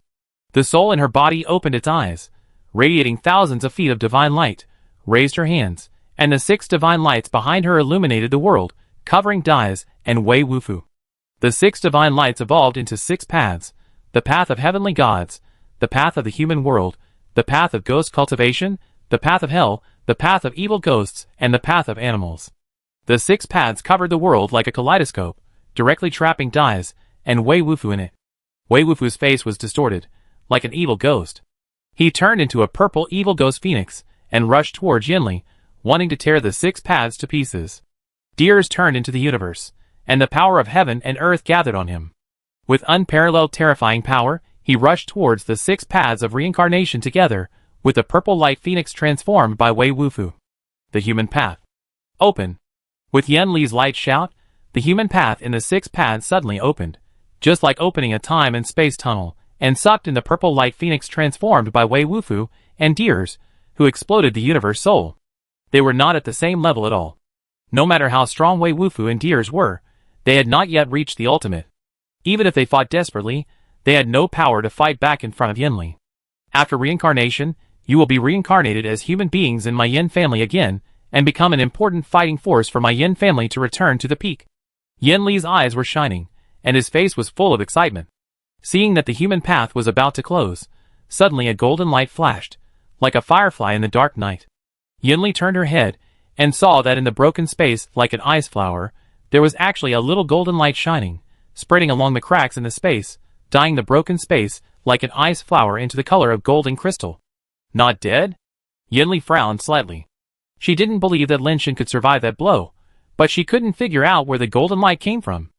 Speaker 1: The soul in her body opened its eyes, radiating thousands of feet of divine light, raised her hands, and the 6 divine lights behind her illuminated the world, covering Dais and Wei Wufu. The 6 divine lights evolved into 6 paths: the path of heavenly gods, the path of the human world, the path of ghost cultivation, the path of hell, the path of evil ghosts, and the path of animals. The 6 paths covered the world like a kaleidoscope, directly trapping Dais and Wei Wufu in it. Wei Wufu's face was distorted, like an evil ghost. He turned into a purple evil ghost phoenix, and rushed towards Yanli, wanting to tear the 6 paths to pieces. Deers turned into the universe, and the power of heaven and earth gathered on him. With unparalleled terrifying power, he rushed towards the 6 paths of reincarnation together, with the purple light phoenix transformed by Wei Wufu. The human path. Open. With Yanli's light shout, the human path in the 6 paths suddenly opened, just like opening a time and space tunnel, and sucked in the purple light phoenix transformed by Wei Wufu and Deers, who exploded the universe soul. They were not at the same level at all. No matter how strong Wei Wufu and Deers were, they had not yet reached the ultimate. Even if they fought desperately, they had no power to fight back in front of Yanli. After reincarnation, You will be reincarnated as human beings in my Yin family again, and become an important fighting force for my Yin family to return to the peak. Yin Li's eyes were shining, and his face was full of excitement. Seeing that the human path was about to close, suddenly a golden light flashed, like a firefly in the dark night. Yin Li turned her head, and saw that in the broken space, like an ice flower, there was actually a little golden light shining, spreading along the cracks in the space, dyeing the broken space, like an ice flower, into the color of golden crystal. Not dead? Yin Li frowned slightly. She didn't believe that Lin Shan could survive that blow, but she couldn't figure out where the golden light came from.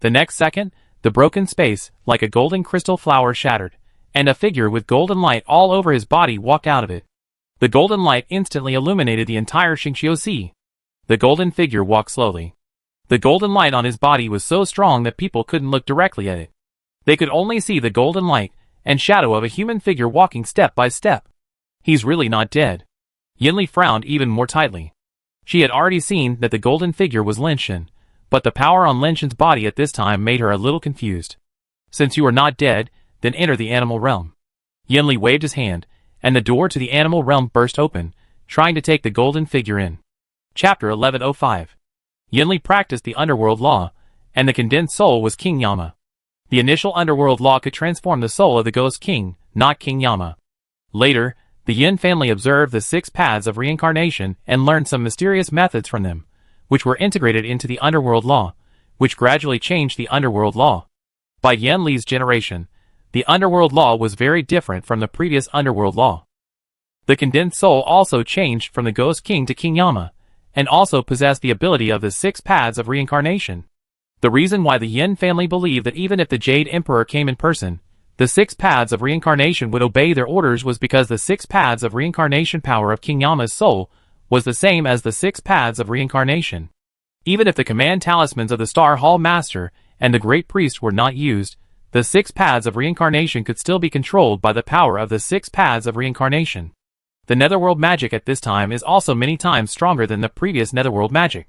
Speaker 1: The next second, the broken space, like a golden crystal flower, shattered, and a figure with golden light all over his body walked out of it. The golden light instantly illuminated the entire Xingqiu Sea. The golden figure walked slowly. The golden light on his body was so strong that people couldn't look directly at it. They could only see the golden light and shadow of a human figure walking step by step. He's really not dead. Yin Li frowned even more tightly. She had already seen that the golden figure was Lin Shan, but the power on Lin Shan's body at this time made her a little confused. Since you are not dead, then enter the animal realm. Yin Li waved his hand, and the door to the animal realm burst open, trying to take the golden figure in. Chapter 1105. Yin Li practiced the underworld law, and the condensed soul was King Yama. The initial underworld law could transform the soul of the ghost king, not King Yama. Later, the Yin family observed the 6 paths of reincarnation and learned some mysterious methods from them, which were integrated into the underworld law, which gradually changed the underworld law. By Yin Li's generation, the underworld law was very different from the previous underworld law. The condensed soul also changed from the ghost king to King Yama, and also possessed the ability of the 6 paths of reincarnation. The reason why the Yin family believed that even if the Jade Emperor came in person, the 6 paths of reincarnation would obey their orders was because the 6 paths of reincarnation power of King Yama's soul was the same as the 6 paths of reincarnation. Even if the command talismans of the Star Hall Master and the Great Priest were not used, the 6 paths of reincarnation could still be controlled by the power of the 6 paths of reincarnation. The netherworld magic at this time is also many times stronger than the previous netherworld magic.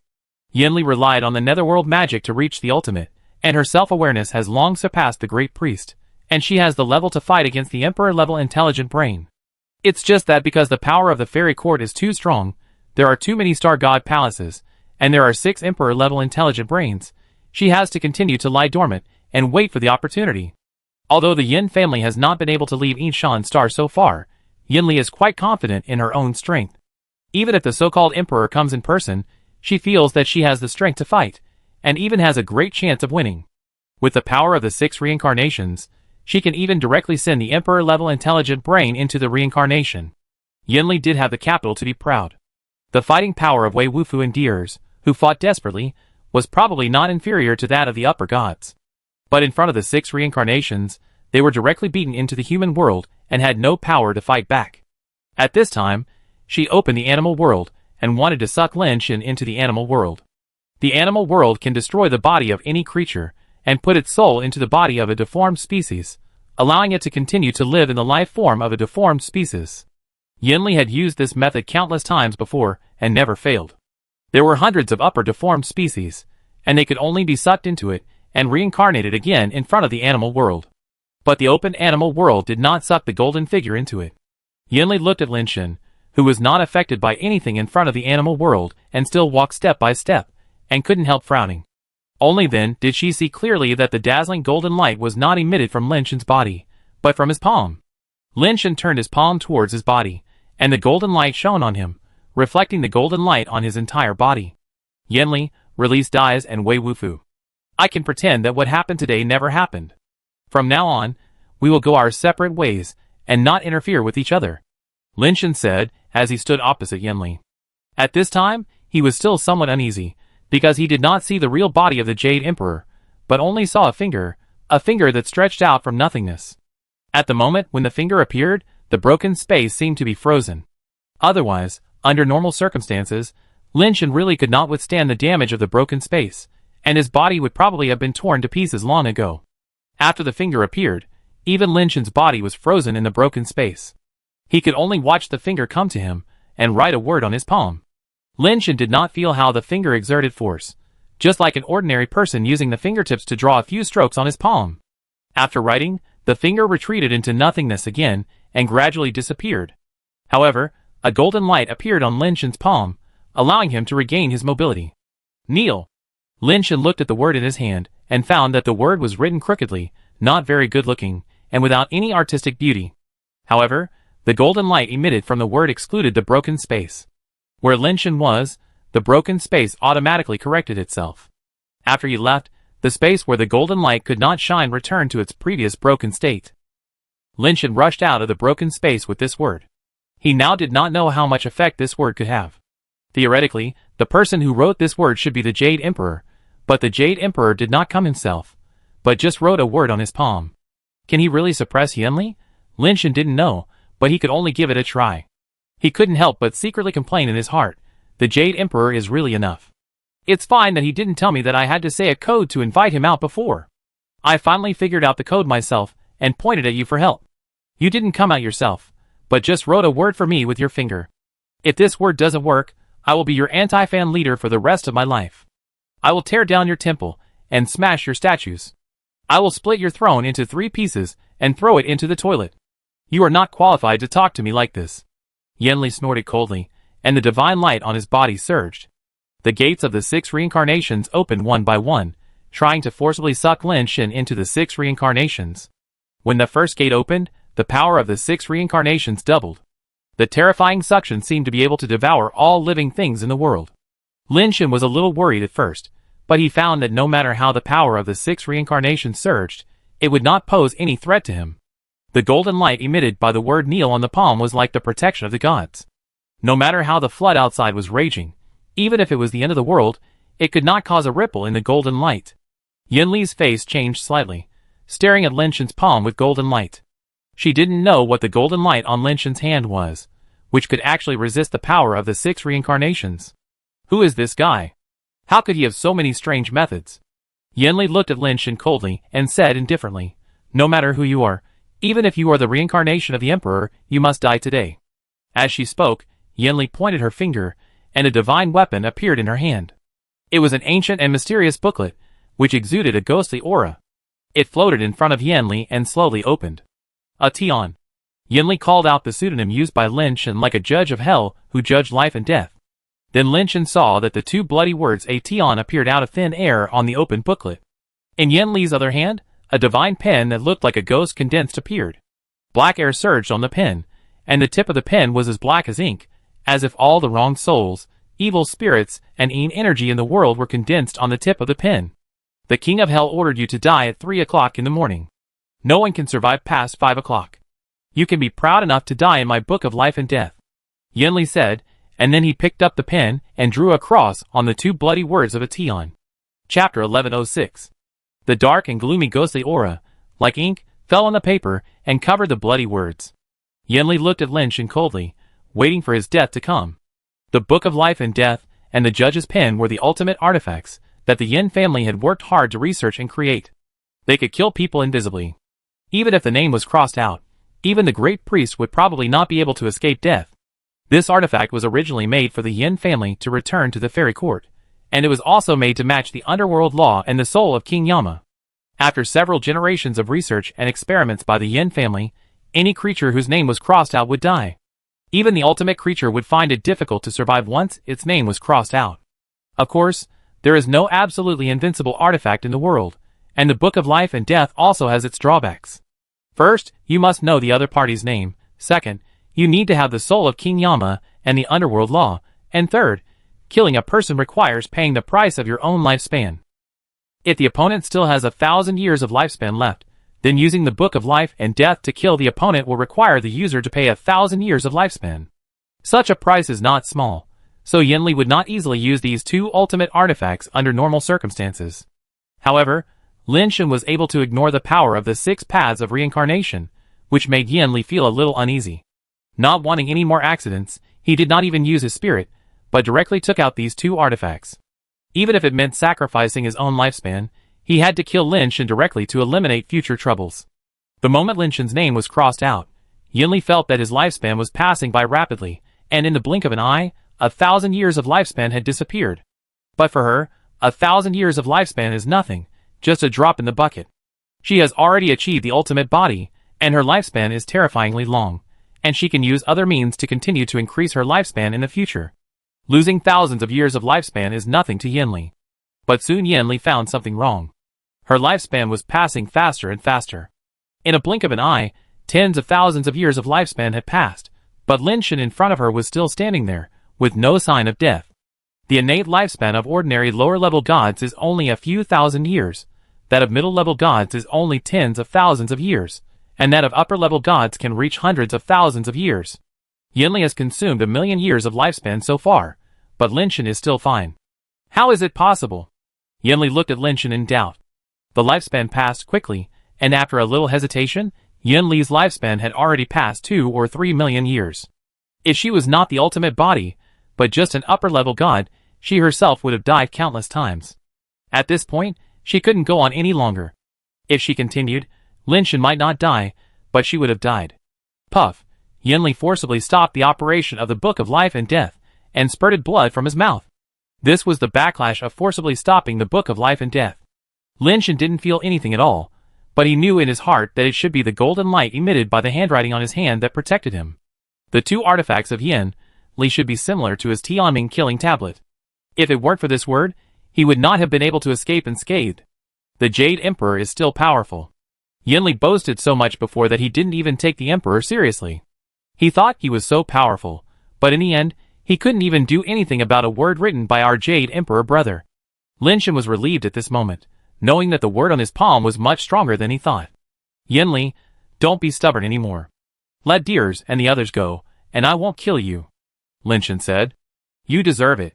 Speaker 1: Yin Li relied on the netherworld magic to reach the ultimate, and her self-awareness has long surpassed the Great Priest, and she has the level to fight against the Emperor-level intelligent brain. It's just that because the power of the fairy court is too strong, there are too many star god palaces, and there are 6 Emperor-level intelligent brains, she has to continue to lie dormant and wait for the opportunity. Although the Yin family has not been able to leave Yinshan Star so far, Yin Li is quite confident in her own strength. Even if the so-called Emperor comes in person, she feels that she has the strength to fight, and even has a great chance of winning. With the power of the 6 reincarnations, she can even directly send the Emperor-level intelligent brain into the reincarnation. Yin Li did have the capital to be proud. The fighting power of Wei Wufu and Diers, who fought desperately, was probably not inferior to that of the upper gods. But in front of the 6 reincarnations, they were directly beaten into the human world and had no power to fight back. At this time, she opened the animal world and wanted to suck Lin Shan into the animal world. The animal world can destroy the body of any creature and put its soul into the body of a deformed species, allowing it to continue to live in the life form of a deformed species. Yin Li had used this method countless times before and never failed. There were hundreds of upper deformed species, and they could only be sucked into it and reincarnated again in front of the animal world. But the open animal world did not suck the golden figure into it. Yin Li looked at Lin Shan, who was not affected by anything in front of the animal world and still walked step by step, and couldn't help frowning. Only then did she see clearly that the dazzling golden light was not emitted from Lin Shan's body, but from his palm. Lin Shan turned his palm towards his body, and the golden light shone on him, reflecting the golden light on his entire body. Yin Li, release Dies and Wei Wufu. I can pretend that what happened today never happened. From now on, we will go our separate ways, and not interfere with each other, Lin Shan said, as he stood opposite Yin Li. At this time, he was still somewhat uneasy, because he did not see the real body of the Jade Emperor, but only saw a finger that stretched out from nothingness. At the moment when the finger appeared, the broken space seemed to be frozen. Otherwise, under normal circumstances, Lin Shan really could not withstand the damage of the broken space, and his body would probably have been torn to pieces long ago. After the finger appeared, even Lin Shan's body was frozen in the broken space. He could only watch the finger come to him, and write a word on his palm. Lin Shan did not feel how the finger exerted force, just like an ordinary person using the fingertips to draw a few strokes on his palm. After writing, the finger retreated into nothingness again, and gradually disappeared. However, a golden light appeared on Lin Shen's palm, allowing him to regain his mobility. Kneel. Lin Shen looked at the word in his hand, and found that the word was written crookedly, not very good-looking, and without any artistic beauty. However, the golden light emitted from the word excluded the broken space. Where Lin Shen was, the broken space automatically corrected itself. After he left, the space where the golden light could not shine returned to its previous broken state. Lin Shen rushed out of the broken space with this word. He now did not know how much effect this word could have. Theoretically, the person who wrote this word should be the Jade Emperor, but the Jade Emperor did not come himself, but just wrote a word on his palm. Can he really suppress Yanli? Lin Shen didn't know, but he could only give it a try. He couldn't help but secretly complain in his heart, the Jade Emperor is really enough. It's fine that he didn't tell me that I had to say a code to invite him out before. I finally figured out the code myself, and pointed at you for help. You didn't come out yourself, but just wrote a word for me with your finger. If this word doesn't work, I will be your anti-fan leader for the rest of my life. I will tear down your temple, and smash your statues. I will split your throne into 3 pieces, and throw it into the toilet. You are not qualified to talk to me like this. Yanli snorted coldly, and the divine light on his body surged. The gates of the 6 reincarnations opened one by one, trying to forcibly suck Lin Shen into the 6 reincarnations. When the first gate opened, the power of the 6 reincarnations doubled. The terrifying suction seemed to be able to devour all living things in the world. Lin Shen was a little worried at first, but he found that no matter how the power of the 6 reincarnations surged, it would not pose any threat to him. The golden light emitted by the word kneel on the palm was like the protection of the gods. No matter how the flood outside was raging, even if it was the end of the world, it could not cause a ripple in the golden light. Yanli's face changed slightly, staring at Lin Shen's palm with golden light. She didn't know what the golden light on Lin Shen's hand was, which could actually resist the power of the 6 reincarnations. Who is this guy? How could he have so many strange methods? Yanli looked at Lin Shen coldly and said indifferently, no matter who you are, even if you are the reincarnation of the Emperor, you must die today. As she spoke, Yanli pointed her finger, and a divine weapon appeared in her hand. It was an ancient and mysterious booklet, which exuded a ghostly aura. It floated in front of Yanli and slowly opened. A Tian. Yanli called out the pseudonym used by Lin Shen like a judge of hell who judged life and death. Then Lin Shen saw that the 2 bloody words A Tian appeared out of thin air on the open booklet. In Yanli's other hand, a divine pen that looked like a ghost condensed appeared. Black air surged on the pen, and the tip of the pen was as black as ink, as if all the wrong souls, evil spirits, and energy in the world were condensed on the tip of the pen. The King of Hell ordered you to die at 3 o'clock in the morning. No one can survive past 5 o'clock. You can be proud enough to die in my book of life and death. Yanli said, and then he picked up the pen and drew a cross on the 2 bloody words of a Tian. Chapter 1106. The dark and gloomy ghostly aura, like ink, fell on the paper and covered the bloody words. Yanli looked at Lin Shen coldly, waiting for his death to come. The book of life and death and the judge's pen were the ultimate artifacts that the Yin family had worked hard to research and create. They could kill people invisibly. Even if the name was crossed out, even the great priest would probably not be able to escape death. This artifact was originally made for the Yin family to return to the fairy court, and it was also made to match the underworld law and the soul of King Yama. After several generations of research and experiments by the Yin family, any creature whose name was crossed out would die. Even the ultimate creature would find it difficult to survive once its name was crossed out. Of course, there is no absolutely invincible artifact in the world, and the Book of Life and Death also has its drawbacks. First, you must know the other party's name. Second, you need to have the soul of King Yama and the underworld law. And third, killing a person requires paying the price of your own lifespan. If the opponent still has 1,000 years of lifespan left, then using the Book of Life and Death to kill the opponent will require the user to pay 1,000 years of lifespan. Such a price is not small, so Yanli would not easily use these 2 ultimate artifacts under normal circumstances. However, Lin Shen was able to ignore the power of the 6 paths of reincarnation, which made Yanli feel a little uneasy. Not wanting any more accidents, he did not even use his spirit, but directly took out these 2 artifacts. Even if it meant sacrificing his own lifespan, he had to kill Lin Shen directly to eliminate future troubles. The moment Lin Shen's name was crossed out, Yanli felt that his lifespan was passing by rapidly, and in the blink of an eye, 1,000 years of lifespan had disappeared. But for her, 1,000 years of lifespan is nothing, just a drop in the bucket. She has already achieved the ultimate body, and her lifespan is terrifyingly long, and she can use other means to continue to increase her lifespan in the future. Losing thousands of years of lifespan is nothing to Yinli. But soon Yinli found something wrong. Her lifespan was passing faster and faster. In a blink of an eye, tens of thousands of years of lifespan had passed, but Lin Shen in front of her was still standing there, with no sign of death. The innate lifespan of ordinary lower-level gods is only a few thousand years, that of middle-level gods is only tens of thousands of years, and that of upper-level gods can reach hundreds of thousands of years. Yinli has consumed 1,000,000 years of lifespan so far, but Lin Shen is still fine. How is it possible? Yinli looked at Lin Shen in doubt. The lifespan passed quickly, and after a little hesitation, Yinli's lifespan had already passed 2 or 3 million years. If she was not the ultimate body, but just an upper-level god, she herself would have died countless times. At this point, she couldn't go on any longer. If she continued, Lin Shen might not die, but she would have died. Puff! Yinli forcibly stopped the operation of the Book of Life and Death, and spurted blood from his mouth. This was the backlash of forcibly stopping the Book of Life and Death. Lin Shen didn't feel anything at all, but he knew in his heart that it should be the golden light emitted by the handwriting on his hand that protected him. The two artifacts of Yin Li should be similar to his Tianming killing tablet. If it weren't for this word, he would not have been able to escape unscathed. The Jade Emperor is still powerful. Yinli boasted so much before that he didn't even take the Emperor seriously. He thought he was so powerful, but in the end, he couldn't even do anything about a word written by our Jade Emperor brother. Lin Shen was relieved at this moment, knowing that the word on his palm was much stronger than he thought. Yinli, don't be stubborn anymore. Let Deers and the others go, and I won't kill you, Lin Shen said. You deserve it.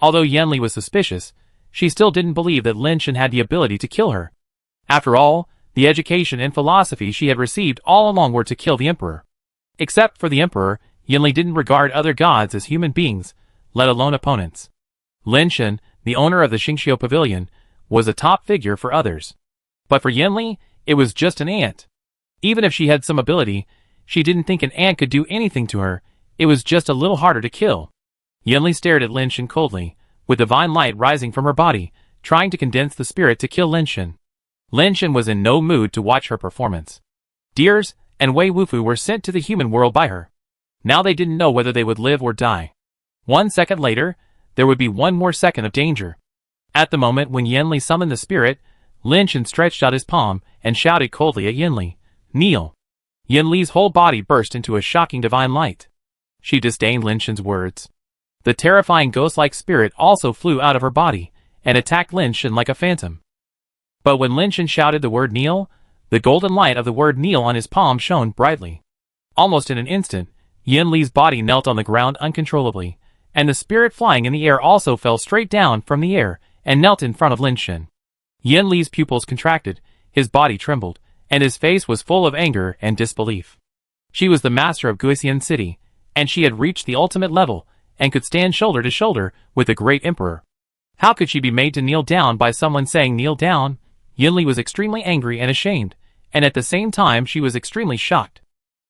Speaker 1: Although Yinli was suspicious, she still didn't believe that Lin Shen had the ability to kill her. After all, the education and philosophy she had received all along were to kill the Emperor. Except for the Emperor, Yinli didn't regard other gods as human beings, let alone opponents. Lin Shen, the owner of the Xingqiu Pavilion, was a top figure for others. But for Yinli, it was just an ant. Even if she had some ability, she didn't think an ant could do anything to her. It was just a little harder to kill. Yinli stared at Lin Shen coldly, with divine light rising from her body, trying to condense the spirit to kill Lin Shen. Lin Shen was in no mood to watch her performance. Deers and Wei Wufu were sent to the human world by her. Now they didn't know whether they would live or die. 1 second later, there would be one more second of danger. At the moment when Yinli summoned the spirit, Lin Shen stretched out his palm and shouted coldly at Yinli, "Kneel." Yinli's whole body burst into a shocking divine light. She disdained Lin Shen's words. The terrifying ghost-like spirit also flew out of her body and attacked Lin Shen like a phantom. But when Lin Shen shouted the word kneel, the golden light of the word kneel on his palm shone brightly. Almost in an instant, Yinli's body knelt on the ground uncontrollably, and the spirit flying in the air also fell straight down from the air and knelt in front of Lin Shen. Yinli's pupils contracted, his body trembled, and his face was full of anger and disbelief. She was the master of Guisian City, and she had reached the ultimate level, and could stand shoulder to shoulder with the great emperor. How could she be made to kneel down by someone saying kneel down? Yinli was extremely angry and ashamed, and at the same time she was extremely shocked.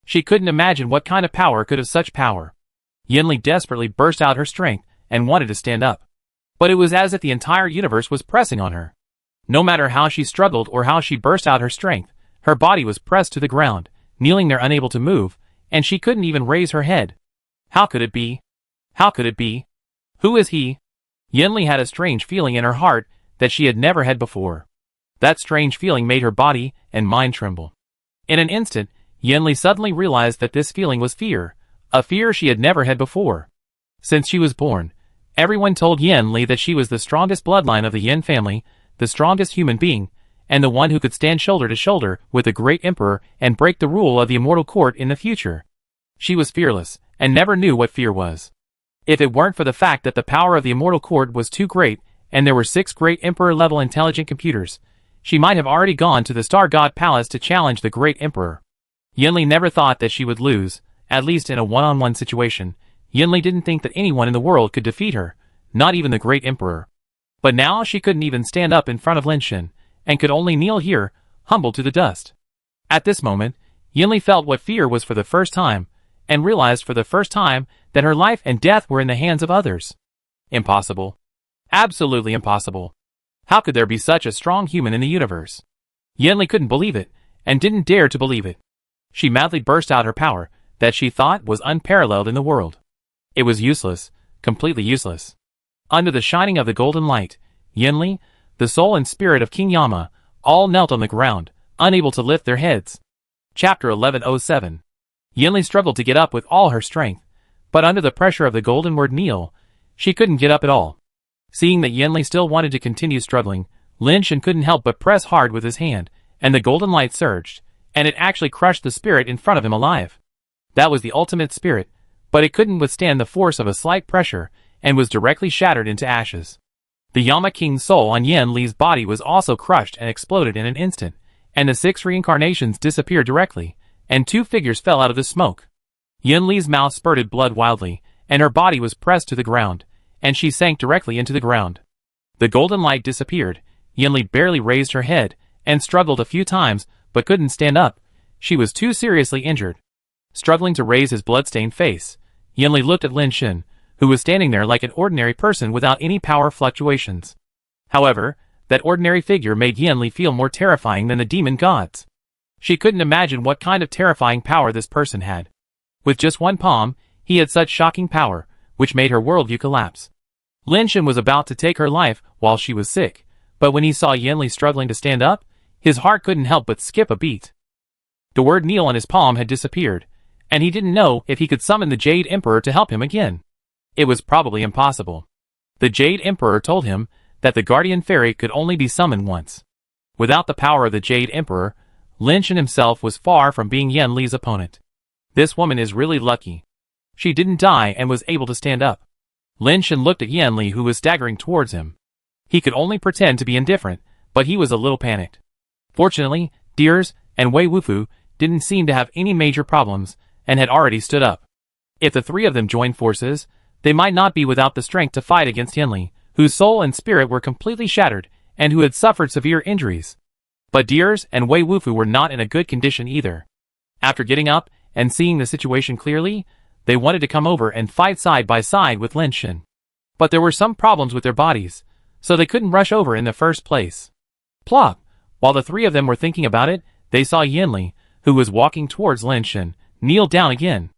Speaker 1: She couldn't imagine what kind of power could have such power. Yinli desperately burst out her strength and wanted to stand up. But it was as if the entire universe was pressing on her. No matter how she struggled or how she burst out her strength, her body was pressed to the ground, kneeling there unable to move, and she couldn't even raise her head. How could it be? How could it be? Who is he? Yinli had a strange feeling in her heart that she had never had before. That strange feeling made her body and mind tremble. In an instant, Yinli suddenly realized that this feeling was fear, a fear she had never had before. Since she was born, everyone told Yinli that she was the strongest bloodline of the Yin family, the strongest human being, and the one who could stand shoulder to shoulder with the great emperor and break the rule of the immortal court in the future. She was fearless, and never knew what fear was. If it weren't for the fact that the power of the immortal court was too great, and there were 6 great emperor-level intelligent computers, she might have already gone to the Star God Palace to challenge the great emperor. Yinli never thought that she would lose, at least in a one-on-one situation. Yinli didn't think that anyone in the world could defeat her, not even the great emperor. But now she couldn't even stand up in front of Lin Shen, and could only kneel here, humbled to the dust. At this moment, Yinli felt what fear was for the first time, and realized for the first time that her life and death were in the hands of others. Impossible. Absolutely impossible. How could there be such a strong human in the universe? Yinli couldn't believe it, and didn't dare to believe it. She madly burst out her power, that she thought was unparalleled in the world. It was useless, completely useless. Under the shining of the golden light, Yinli, the soul and spirit of King Yama, all knelt on the ground, unable to lift their heads. Chapter 1107. Yinli struggled to get up with all her strength, but under the pressure of the golden word kneel, she couldn't get up at all. Seeing that Yinli still wanted to continue struggling, Lin Shan couldn't help but press hard with his hand, and the golden light surged, and it actually crushed the spirit in front of him alive. That was the ultimate spirit, but it couldn't withstand the force of a slight pressure, and was directly shattered into ashes. The Yama King's soul on Yen Li's body was also crushed and exploded in an instant, and the 6 reincarnations disappeared directly, and 2 figures fell out of the smoke. Yen Li's mouth spurted blood wildly, and her body was pressed to the ground, and she sank directly into the ground. The golden light disappeared. Yen Li barely raised her head, and struggled a few times, but couldn't stand up. She was too seriously injured. Struggling to raise his blood-stained face, Yen Li looked at Lin Shan, who was standing there like an ordinary person without any power fluctuations. However, that ordinary figure made Yen Li feel more terrifying than the demon gods. She couldn't imagine what kind of terrifying power this person had. With just one palm, he had such shocking power, which made her worldview collapse. Lin Shan was about to take her life while she was sick, but when he saw Yen Li struggling to stand up, his heart couldn't help but skip a beat. The word kneel on his palm had disappeared, and he didn't know if he could summon the Jade Emperor to help him again. It was probably impossible. The Jade Emperor told him that the Guardian Fairy could only be summoned once. Without the power of the Jade Emperor, Lin Shan himself was far from being Yen Li's opponent. This woman is really lucky. She didn't die and was able to stand up. Lin Shan looked at Yen Li, who was staggering towards him. He could only pretend to be indifferent, but he was a little panicked. Fortunately, Deers and Wei Wufu didn't seem to have any major problems, and had already stood up. If the 3 of them joined forces, they might not be without the strength to fight against Yen Li, whose soul and spirit were completely shattered, and who had suffered severe injuries. But Deers and Wei Wufu were not in a good condition either. After getting up and seeing the situation clearly, they wanted to come over and fight side by side with Lin Shan. But there were some problems with their bodies, so they couldn't rush over in the first place. Plop! While the 3 of them were thinking about it, they saw Yen Li, who was walking towards Lin Shan, kneel down again.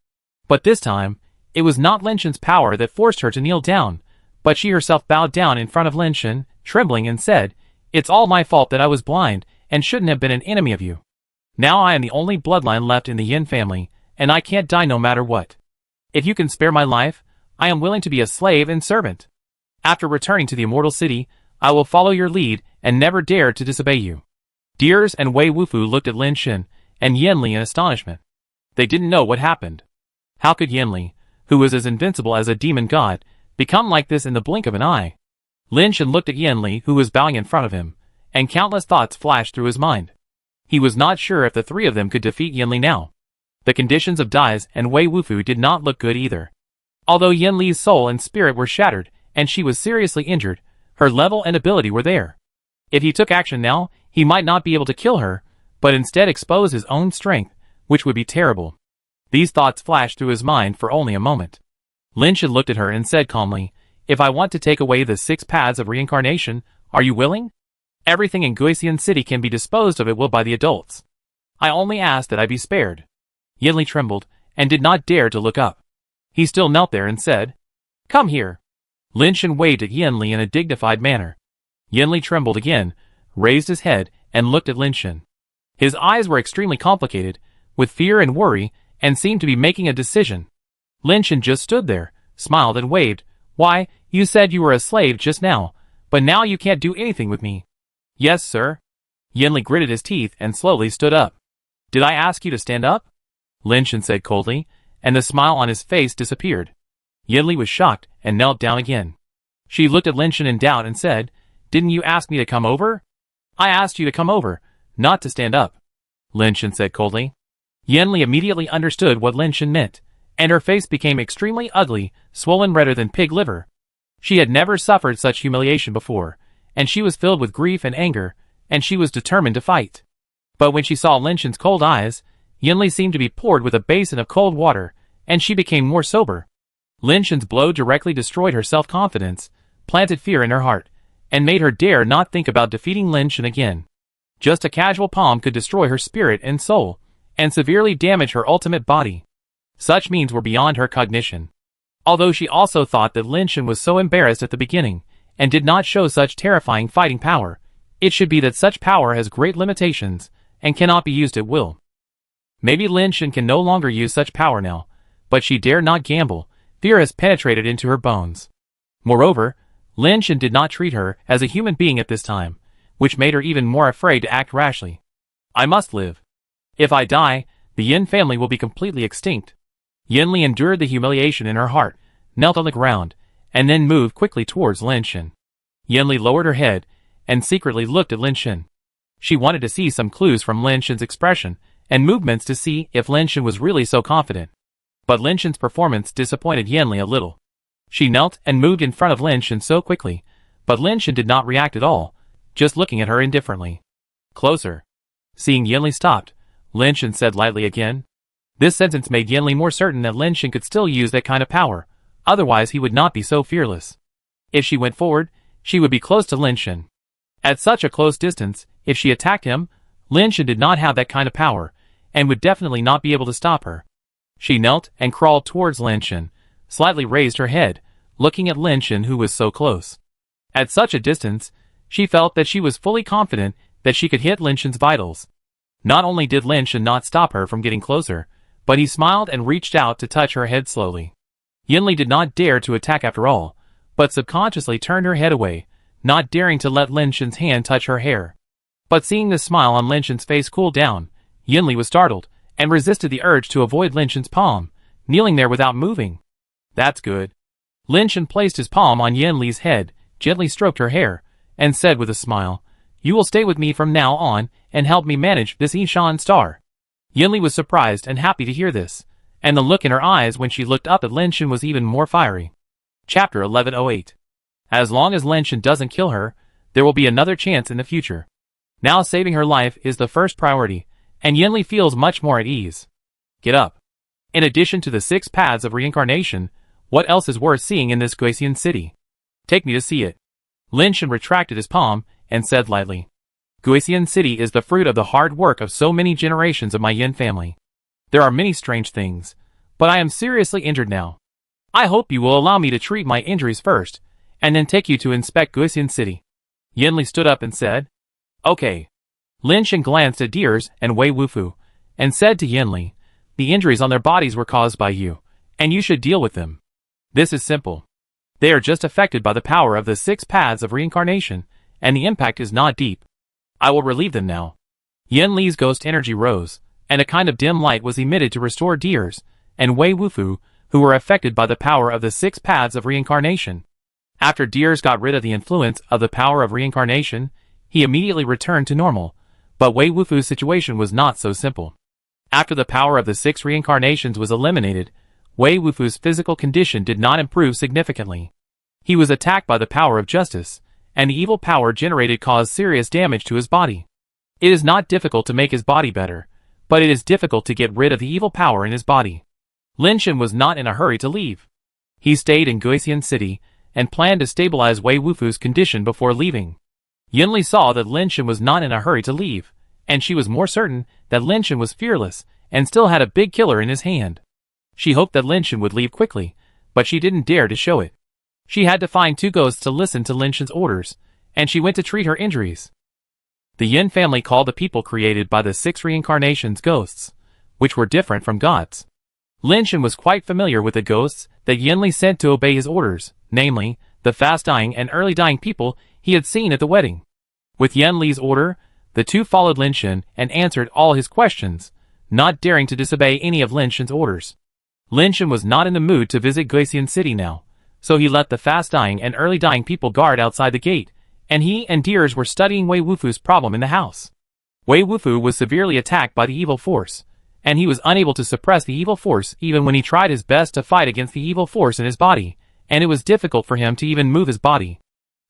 Speaker 1: But this time, it was not Lin Shan's power that forced her to kneel down, but she herself bowed down in front of Lin Shan, trembling, and said, "It's all my fault that I was blind, and shouldn't have been an enemy of you. Now I am the only bloodline left in the Yin family, and I can't die no matter what. If you can spare my life, I am willing to be a slave and servant. After returning to the immortal city, I will follow your lead and never dare to disobey you." Deers and Wei Wufu looked at Lin Shan and Yen Li in astonishment. They didn't know what happened. How could Yen Li, who was as invincible as a demon god, become like this in the blink of an eye? Lin Shan looked at Yen Li, who was bowing in front of him, and countless thoughts flashed through his mind. He was not sure if the 3 of them could defeat Yen Li now. The conditions of Deers and Wei Wufu did not look good either. Although Yen Li's soul and spirit were shattered, and she was seriously injured, her level and ability were there. If he took action now, he might not be able to kill her, but instead expose his own strength, which would be terrible. These thoughts flashed through his mind for only a moment. Lin Shan looked at her and said calmly, "If I want to take away the 6 paths of reincarnation, are you willing? Everything in Guisian City can be disposed of at will by the adults. I only ask that I be spared." Yen Li trembled, and did not dare to look up. He still knelt there and said, "Come here." Lin Shan waved at Yen Li in a dignified manner. Yen Li trembled again, raised his head, and looked at Lin Shan. His eyes were extremely complicated, with fear and worry, and seemed to be making a decision. Lin Shan just stood there, smiled and waved. "Why, you said you were a slave just now, but now you can't do anything with me." "Yes, sir." Yen Li gritted his teeth and slowly stood up. "Did I ask you to stand up?" Lin Shan said coldly, and the smile on his face disappeared. Yen Li was shocked and knelt down again. She looked at Lin Shan in doubt and said, "Didn't you ask me to come over?" "I asked you to come over, not to stand up," Lin Shan said coldly. Yen Li immediately understood what Lin Shan meant, and her face became extremely ugly, swollen redder than pig liver. She had never suffered such humiliation before, and she was filled with grief and anger, and she was determined to fight. But when she saw Lin Shan's cold eyes, Yen Li seemed to be poured with a basin of cold water, and she became more sober. Lin Shan's blow directly destroyed her self-confidence, planted fear in her heart, and made her dare not think about defeating Lin Shan again. Just a casual palm could destroy her spirit and soul, and severely damage her ultimate body. Such means were beyond her cognition. Although she also thought that Lin Shan was so embarrassed at the beginning, and did not show such terrifying fighting power, it should be that such power has great limitations, and cannot be used at will. Maybe Lin Shan can no longer use such power now, but she dare not gamble. Fear has penetrated into her bones. Moreover, Lin Shan did not treat her as a human being at this time, which made her even more afraid to act rashly. I must live. If I die, the Yin family will be completely extinct. Yin Li endured the humiliation in her heart, knelt on the ground, and then moved quickly towards Lin Shan. Yin Li lowered her head, and secretly looked at Lin Shan. She wanted to see some clues from Lin Shan's expression and movements to see if Lin Shan was really so confident. But Lin Shan's performance disappointed Yin Li a little. She knelt and moved in front of Lin Shan so quickly, but Lin Shan did not react at all, just looking at her indifferently. Closer. Seeing Yin Li stopped, Lin Shan said lightly again. This sentence made Yin Li more certain that Lin Shan could still use that kind of power, otherwise he would not be so fearless. If she went forward, she would be close to Lin Shan. At such a close distance, if she attacked him, Lin Shan did not have that kind of power, and would definitely not be able to stop her. She knelt and crawled towards Lin Shan, slightly raised her head, looking at Lin Shan who was so close. At such a distance, she felt that she was fully confident that she could hit Lin Shan's vitals. Not only did Lin Shan not stop her from getting closer, but he smiled and reached out to touch her head slowly. Yin Li did not dare to attack after all, but subconsciously turned her head away, not daring to let Lin Shan's hand touch her hair. But seeing the smile on Lin Shan's face cool down, Yin Li was startled, and resisted the urge to avoid Lin Shan's palm, kneeling there without moving. That's good. Lin Shan placed his palm on Yin Li's head, gently stroked her hair, and said with a smile, "You will stay with me from now on, and help me manage this Ishan star." Yin Li was surprised and happy to hear this, and the look in her eyes when she looked up at Lin Shan was even more fiery. Chapter 1108. As long as Lin Shan doesn't kill her, there will be another chance in the future. Now saving her life is the first priority, and Yin Li feels much more at ease. Get up. In addition to the 6 paths of reincarnation, what else is worth seeing in this Guisian city? Take me to see it. Lin Shan retracted his palm, and said lightly. Guisian city is the fruit of the hard work of so many generations of my Yin family. There are many strange things, but I am seriously injured now. I hope you will allow me to treat my injuries first, and then take you to inspect Guisian city. Yin Li stood up and said, Okay. Lin Shan glanced at Deers and Wei Wufu, and said to Yin Li, the injuries on their bodies were caused by you, and you should deal with them. This is simple. They are just affected by the power of the 6 paths of reincarnation, and the impact is not deep. I will relieve them now. Yin Li's ghost energy rose, and a kind of dim light was emitted to restore Deers and Wei Wufu, who were affected by the power of the 6 paths of reincarnation. After Deers got rid of the influence of the power of reincarnation, he immediately returned to normal, but Wei Wufu's situation was not so simple. After the power of the 6 reincarnations was eliminated, Wei Wufu's physical condition did not improve significantly. He was attacked by the power of justice, and the evil power generated caused serious damage to his body. It is not difficult to make his body better, but it is difficult to get rid of the evil power in his body. Lin Shan was not in a hurry to leave. He stayed in Guisian City, and planned to stabilize Wei Wufu's condition before leaving. Yin Li saw that Lin Shan was not in a hurry to leave, and she was more certain that Lin Shan was fearless, and still had a big killer in his hand. She hoped that Lin Shan would leave quickly, but she didn't dare to show it. She had to find 2 ghosts to listen to Lin Shan's orders, and she went to treat her injuries. The Yin family called the people created by the 6 reincarnations ghosts, which were different from gods. Lin Shan was quite familiar with the ghosts that Yin Li sent to obey his orders, namely, the fast-dying and early-dying people he had seen at the wedding. With Yin Li's order, the 2 followed Lin Shan and answered all his questions, not daring to disobey any of Lin Shan's orders. Lin Shan was not in the mood to visit Guisian City now, so he let the fast-dying and early-dying people guard outside the gate, and he and Deers were studying Wei Wufu's problem in the house. Wei Wufu was severely attacked by the evil force, and he was unable to suppress the evil force even when he tried his best to fight against the evil force in his body, and it was difficult for him to even move his body.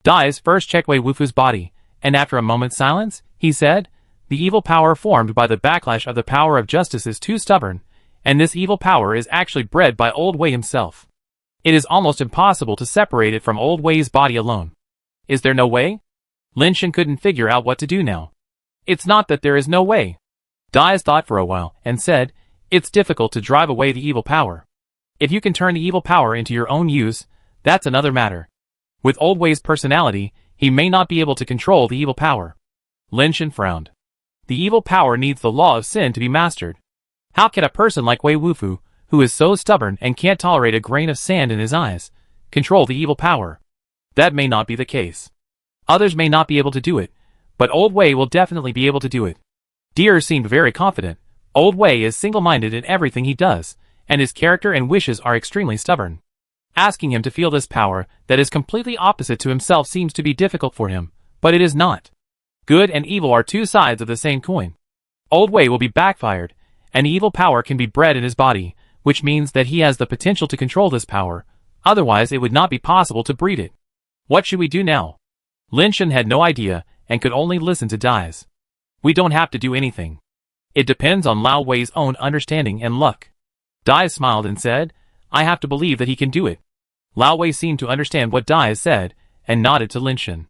Speaker 1: Dais first checked Wei Wufu's body, and after a moment's silence, he said, the evil power formed by the backlash of the power of justice is too stubborn, and this evil power is actually bred by Old Wei himself. It is almost impossible to separate it from Old Wei's body alone. Is there no way? Lin Shan couldn't figure out what to do now. It's not that there is no way. Dais thought for a while, and said, It's difficult to drive away the evil power. If you can turn the evil power into your own use, that's another matter. With Old Wei's personality, he may not be able to control the evil power. Lin Shen frowned. The evil power needs the law of sin to be mastered. How can a person like Wei Wufu, who is so stubborn and can't tolerate a grain of sand in his eyes, control the evil power? That may not be the case. Others may not be able to do it, but Old Wei will definitely be able to do it. Deer seemed very confident. Old Wei is single-minded in everything he does, and his character and wishes are extremely stubborn. Asking him to feel this power that is completely opposite to himself seems to be difficult for him, but it is not. Good and evil are two sides of the same coin. Old Wei will be backfired, and evil power can be bred in his body, which means that he has the potential to control this power, otherwise it would not be possible to breed it. What should we do now? Lin Shen had no idea, and could only listen to Dai's. We don't have to do anything. It depends on Lao Wei's own understanding and luck. Dai smiled and said, I have to believe that he can do it. Lao Wei seemed to understand what Dai said, and nodded to Lin Shen.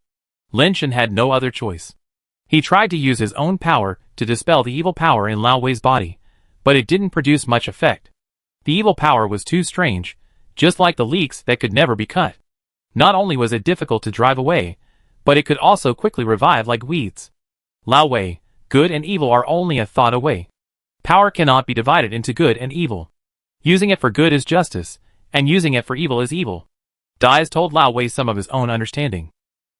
Speaker 1: Lin Shen had no other choice. He tried to use his own power to dispel the evil power in Lao Wei's body, but it didn't produce much effect. The evil power was too strange, just like the leaks that could never be cut. Not only was it difficult to drive away, but it could also quickly revive like weeds. Lao Wei, good and evil are only a thought away. Power cannot be divided into good and evil. Using it for good is justice, and using it for evil is evil. Dai's told Lao Wei some of his own understanding.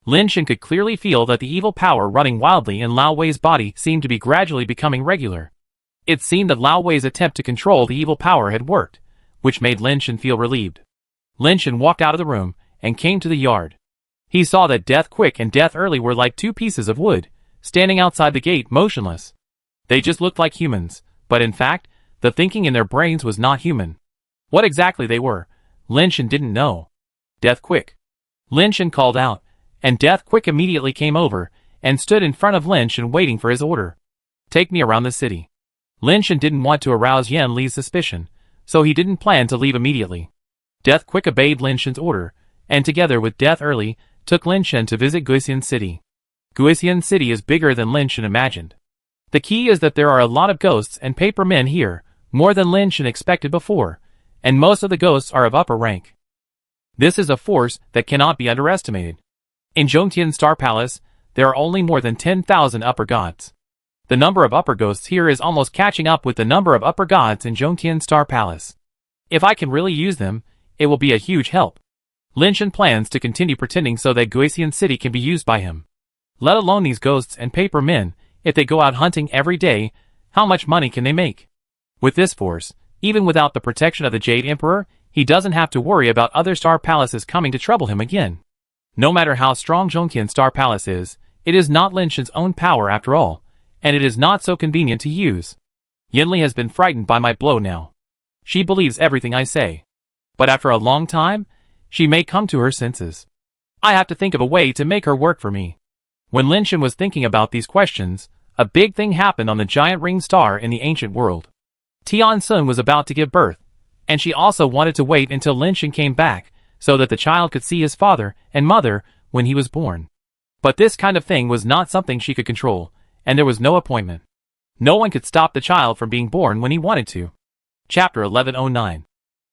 Speaker 1: Lin Shen could clearly feel that the evil power running wildly in Lao Wei's body seemed to be gradually becoming regular. It seemed that Lao Wei's attempt to control the evil power had worked, which made Lin Shen feel relieved. Lin Shen walked out of the room and came to the yard. He saw that Death Quick and Death Early were like two pieces of wood, standing outside the gate motionless. They just looked like humans, but in fact, the thinking in their brains was not human. What exactly they were, Lin Shen didn't know. Death Quick. Lin Shen called out, and Death Quick immediately came over and stood in front of Lin Shen waiting for his order. Take me around the city. Lin Shen didn't want to arouse Yan Li's suspicion, so he didn't plan to leave immediately. Death Quick obeyed Lin Shen's order, and together with Death Early, took Lin Shen to visit Guisian City. Guisian City is bigger than Lin Shen imagined. The key is that there are a lot of ghosts and paper men here, more than Lin Shen expected before, and most of the ghosts are of upper rank. This is a force that cannot be underestimated. In Zhongtian Star Palace, there are only more than 10,000 upper gods. The number of upper ghosts here is almost catching up with the number of upper gods in Zhongtian Star Palace. If I can really use them, it will be a huge help. Lin Shen plans to continue pretending so that Guisian City can be used by him. Let alone these ghosts and paper men, if they go out hunting every day, how much money can they make? With this force, even without the protection of the Jade Emperor, he doesn't have to worry about other star palaces coming to trouble him again. No matter how strong Zhongtian Star Palace is, it is not Lin Shen's own power after all, and it is not so convenient to use. Yanli has been frightened by my blow now. She believes everything I say. But after a long time, she may come to her senses. I have to think of a way to make her work for me. When Lin Shen was thinking about these questions, a big thing happened on the giant ring star in the ancient world. Tian Sun was about to give birth, and she also wanted to wait until Lin Shen came back, so that the child could see his father and mother when he was born. But this kind of thing was not something she could control, and there was no appointment. No one could stop the child from being born when he wanted to. Chapter 1109.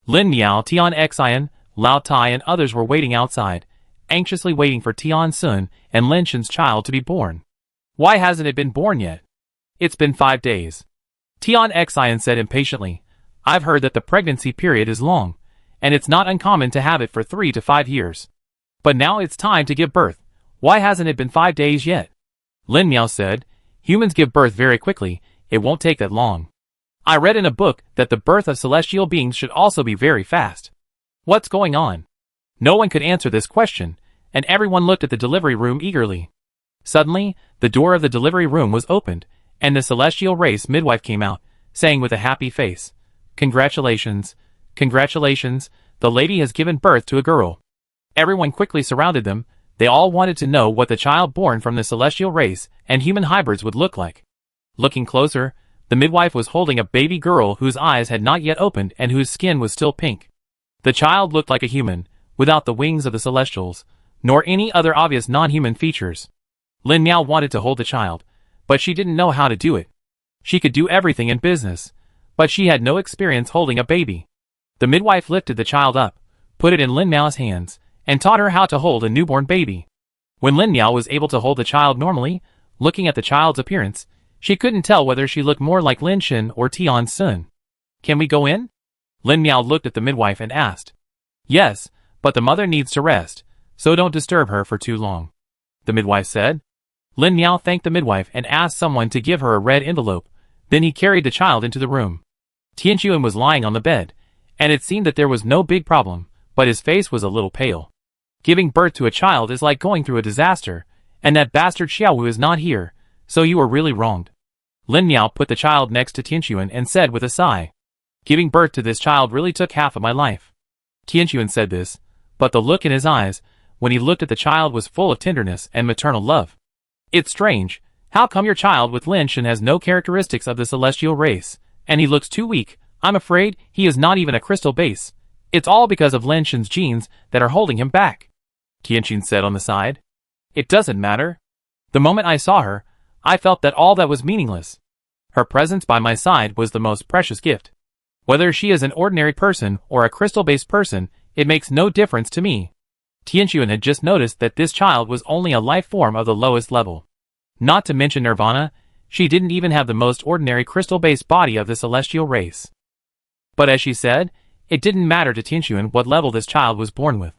Speaker 1: Lin Miao, Tian Xian, Lao Tai and others were waiting outside, anxiously waiting for Tian Sun and Lin Shen's child to be born. Why hasn't it been born yet? It's been 5 days. Tian Xian said impatiently. I've heard that the pregnancy period is long, and it's not uncommon to have it for 3 to 5 years. But now it's time to give birth. Why hasn't it been 5 days yet? Lin Miao said, humans give birth very quickly, it won't take that long. I read in a book that the birth of celestial beings should also be very fast. What's going on? No one could answer this question, and everyone looked at the delivery room eagerly. Suddenly, the door of the delivery room was opened, and the celestial race midwife came out, saying with a happy face, Congratulations, congratulations, the lady has given birth to a girl. Everyone quickly surrounded them. They all wanted to know what the child born from the celestial race and human hybrids would look like. Looking closer, the midwife was holding a baby girl whose eyes had not yet opened and whose skin was still pink. The child looked like a human, without the wings of the celestials, nor any other obvious non-human features. Lin Miao wanted to hold the child, but she didn't know how to do it. She could do everything in business, but she had no experience holding a baby. The midwife lifted the child up, put it in Lin Miao's hands, and taught her how to hold a newborn baby. When Lin Miao was able to hold the child normally, looking at the child's appearance, she couldn't tell whether she looked more like Lin Shen or Tian Sun. "Can we go in?" Lin Miao looked at the midwife and asked. "Yes, but the mother needs to rest, so don't disturb her for too long," the midwife said. Lin Miao thanked the midwife and asked someone to give her a red envelope, then he carried the child into the room. Tianquan was lying on the bed, and it seemed that there was no big problem, but his face was a little pale. Giving birth to a child is like going through a disaster, and that bastard Xiaowu is not here, so you were really wronged. Lin Miao put the child next to Tianquan and said with a sigh, "Giving birth to this child really took half of my life." Tianquan said this, but the look in his eyes, when he looked at the child, was full of tenderness and maternal love. "It's strange, how come your child with Lin Shen has no characteristics of the celestial race, and he looks too weak? I'm afraid he is not even a crystal base. It's all because of Lin Shen's genes that are holding him back," Tianquan said on the side. "It doesn't matter. The moment I saw her, I felt that all that was meaningless. Her presence by my side was the most precious gift. Whether she is an ordinary person or a crystal-based person, it makes no difference to me." Tianquan had just noticed that this child was only a life form of the lowest level. Not to mention Nirvana, she didn't even have the most ordinary crystal-based body of the celestial race. But as she said, it didn't matter to Tianquan what level this child was born with.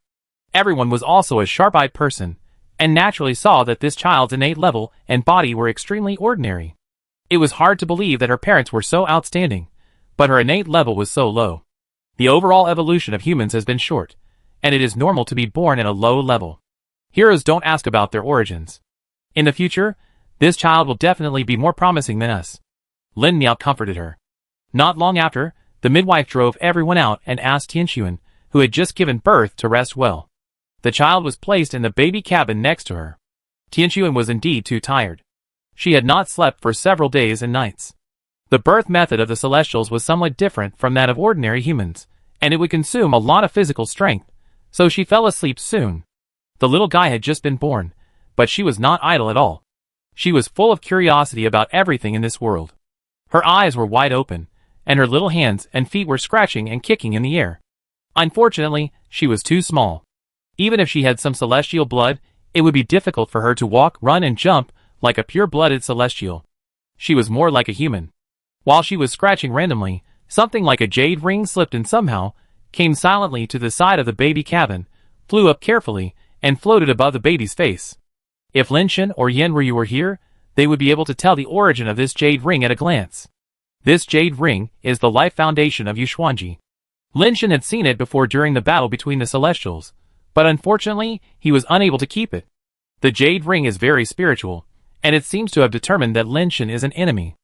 Speaker 1: Everyone was also a sharp-eyed person, and naturally saw that this child's innate level and body were extremely ordinary. It was hard to believe that her parents were so outstanding, but her innate level was so low. The overall evolution of humans has been short, and it is normal to be born at a low level. Heroes don't ask about their origins. In the future, this child will definitely be more promising than us. Lin Miao comforted her. Not long after, the midwife drove everyone out and asked Tianquan, who had just given birth, to rest well. The child was placed in the baby cabin next to her. Tianquan was indeed too tired. She had not slept for several days and nights. The birth method of the Celestials was somewhat different from that of ordinary humans, and it would consume a lot of physical strength, so she fell asleep soon. The little guy had just been born, but she was not idle at all. She was full of curiosity about everything in this world. Her eyes were wide open, and her little hands and feet were scratching and kicking in the air. Unfortunately, she was too small. Even if she had some celestial blood, it would be difficult for her to walk, run, and jump like a pure-blooded celestial. She was more like a human. While she was scratching randomly, something like a jade ring slipped and somehow came silently to the side of the baby cabin, flew up carefully, and floated above the baby's face. If Lin Shen or Yan Ryu were here, they would be able to tell the origin of this jade ring at a glance. This jade ring is the life foundation of Yuxuanji. Lin Shen had seen it before during the battle between the Celestials, but unfortunately, he was unable to keep it. The jade ring is very spiritual, and it seems to have determined that Lin Shen is an enemy.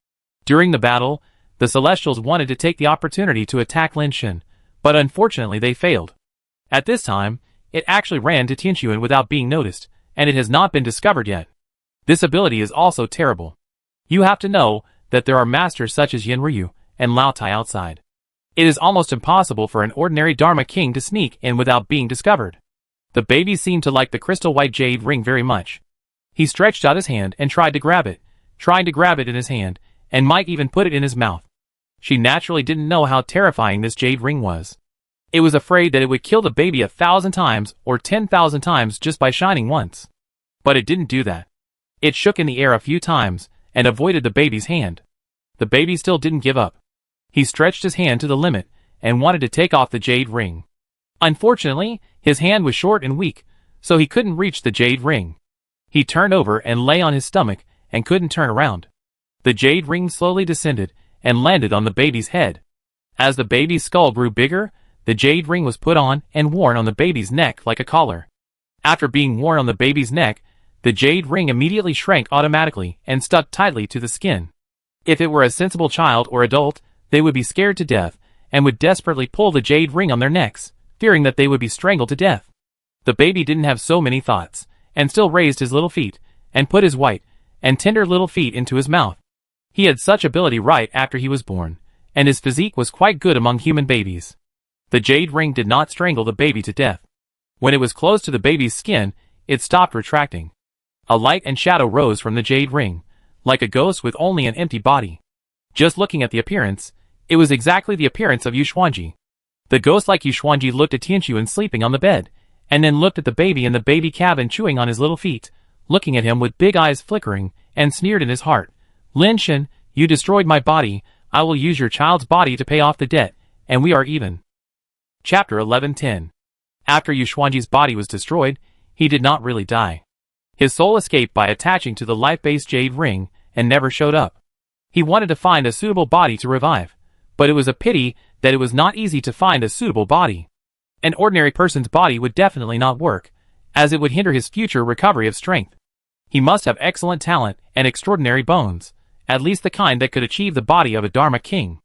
Speaker 1: During the battle, the Celestials wanted to take the opportunity to attack Lin Shen, but unfortunately they failed. At this time, it actually ran to Tianquan without being noticed, and it has not been discovered yet. This ability is also terrible. You have to know that there are masters such as Yan Ryu and Lao Tai outside. It is almost impossible for an ordinary Dharma king to sneak in without being discovered. The baby seemed to like the crystal white jade ring very much. He stretched out his hand and tried to grab it, trying to grab it in his hand, and might even put it in his mouth. She naturally didn't know how terrifying this jade ring was. It was afraid that it would kill the baby 1,000 times or 10,000 times just by shining once. But it didn't do that. It shook in the air a few times and avoided the baby's hand. The baby still didn't give up. He stretched his hand to the limit and wanted to take off the jade ring. Unfortunately, his hand was short and weak, so he couldn't reach the jade ring. He turned over and lay on his stomach and couldn't turn around. The jade ring slowly descended and landed on the baby's head. As the baby's skull grew bigger, the jade ring was put on and worn on the baby's neck like a collar. After being worn on the baby's neck, the jade ring immediately shrank automatically and stuck tightly to the skin. If it were a sensible child or adult, they would be scared to death and would desperately pull the jade ring on their necks, fearing that they would be strangled to death. The baby didn't have so many thoughts, and still raised his little feet, and put his white and tender little feet into his mouth. He had such ability right after he was born, and his physique was quite good among human babies. The jade ring did not strangle the baby to death. When it was close to the baby's skin, it stopped retracting. A light and shadow rose from the jade ring, like a ghost with only an empty body. Just looking at the appearance, It was exactly the appearance of Yu Xuanji. The ghost-like Yu Xuanji looked at Tianxuan sleeping on the bed, and then looked at the baby in the baby cabin chewing on his little feet, looking at him with big eyes flickering, and sneered in his heart. Lin Shen, you destroyed my body, I will use your child's body to pay off the debt, and we are even. Chapter 11:10. After Yu Xuanji's body was destroyed, he did not really die. His soul escaped by attaching to the life-based jade ring, and never showed up. He wanted to find a suitable body to revive, but it was a pity that it was not easy to find a suitable body. An ordinary person's body would definitely not work, as it would hinder his future recovery of strength. He must have excellent talent and extraordinary bones, at least the kind that could achieve the body of a Dharma king.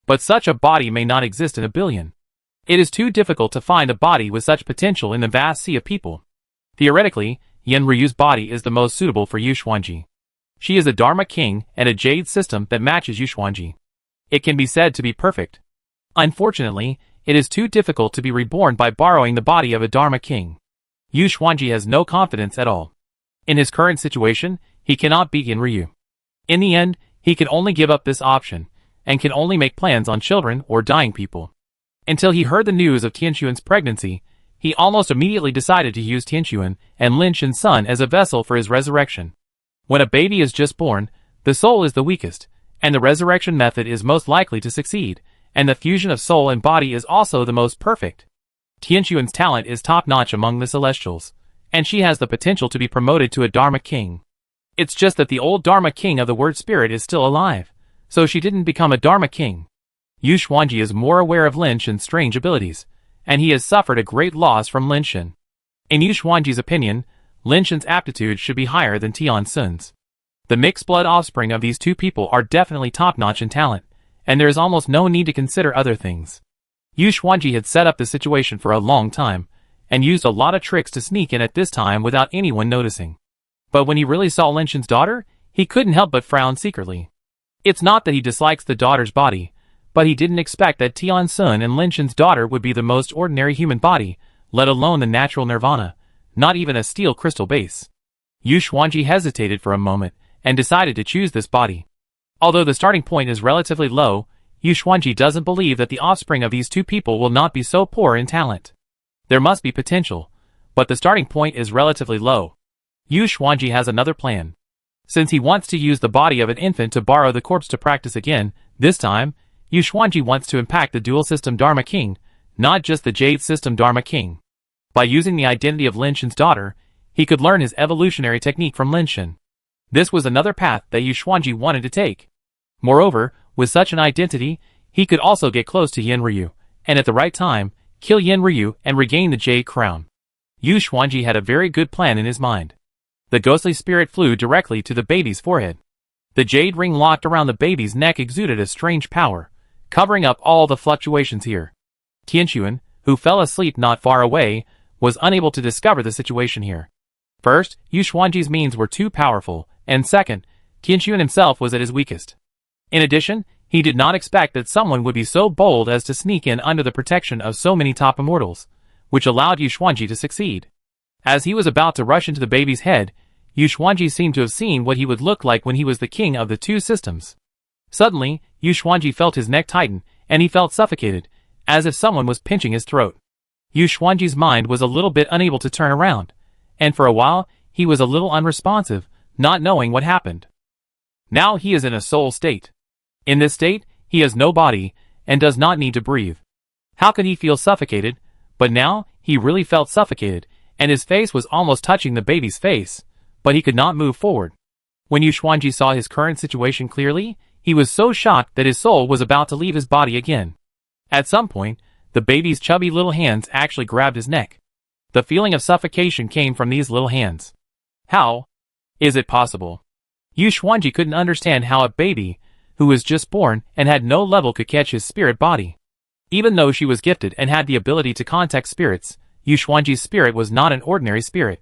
Speaker 1: But such a body may not exist in a billion. It is too difficult to find a body with such potential in the vast sea of people. Theoretically, Yen Ryu's body is the most suitable for Yu Xuanji. She is a Dharma king and a jade system that matches Yu Xuanji. It can be said to be perfect. Unfortunately, it is too difficult to be reborn by borrowing the body of a Dharma king. Yu Xuanji has no confidence at all. In his current situation, he cannot beat Yen Ryu. In the end, he can only give up this option, and can only make plans on children or dying people. Until he heard the news of Tianxuan's pregnancy, he almost immediately decided to use Tianxuan and Lin Shen's son as a vessel for his resurrection. When a baby is just born, the soul is the weakest, and the resurrection method is most likely to succeed, and the fusion of soul and body is also the most perfect. Tianxuan's talent is top-notch among the Celestials, and she has the potential to be promoted to a Dharma king. It's just that the old Dharma king of the word spirit is still alive, so she didn't become a Dharma king. Yu Xuanji is more aware of Lin Shen's strange abilities, and he has suffered a great loss from Lin Shen. In Yu Xuanji's opinion, Lin Shen's aptitude should be higher than Tian Sun's. The mixed-blood offspring of these two people are definitely top-notch in talent, and there is almost no need to consider other things. Yu Xuanji had set up the situation for a long time, and used a lot of tricks to sneak in at this time without anyone noticing. But when he really saw Lin Shen's daughter, he couldn't help but frown secretly. It's not that he dislikes the daughter's body, but he didn't expect that Tian Sun and Lin Shen's daughter would be the most ordinary human body, let alone the natural nirvana, not even a steel crystal base. Yu Xuanji hesitated for a moment, and decided to choose this body. Although the starting point is relatively low, Yu Xuanji doesn't believe that the offspring of these two people will not be so poor in talent. There must be potential, but the starting point is relatively low. Yu Xuanji has another plan. Since he wants to use the body of an infant to borrow the corpse to practice again, this time, Yu Xuanji wants to impact the dual system Dharma King, not just the Jade system Dharma King. By using the identity of Lin Shen's daughter, he could learn his evolutionary technique from Lin Shen. This was another path that Yu Xuanji wanted to take. Moreover, with such an identity, he could also get close to Yen Ryu, and at the right time, kill Yen Ryu and regain the Jade Crown. Yu Xuanji had a very good plan in his mind. The ghostly spirit flew directly to the baby's forehead. The jade ring locked around the baby's neck exuded a strange power, covering up all the fluctuations here. Tianxuan, who fell asleep not far away, was unable to discover the situation here. First, Yu Xuanji's means were too powerful, and second, Tianxuan himself was at his weakest. In addition, he did not expect that someone would be so bold as to sneak in under the protection of so many top immortals, which allowed Yu Xuanji to succeed. As he was about to rush into the baby's head, Yu Xuanji seemed to have seen what he would look like when he was the king of the two systems. Suddenly, Yu Xuanji felt his neck tighten, and he felt suffocated, as if someone was pinching his throat. Yu Xuanji's mind was a little bit unable to turn around, and for a while, he was a little unresponsive, not knowing what happened. Now he is in a soul state. In this state, he has no body, and does not need to breathe. How could he feel suffocated? But now, he really felt suffocated, and his face was almost touching the baby's face, but he could not move forward. When Yu Xuanji saw his current situation clearly, he was so shocked that his soul was about to leave his body again. At some point, the baby's chubby little hands actually grabbed his neck. The feeling of suffocation came from these little hands. How is it possible? Yu Xuanji couldn't understand how a baby, who was just born and had no level, could catch his spirit body. Even though she was gifted and had the ability to contact spirits, Yu Xuanji's spirit was not an ordinary spirit.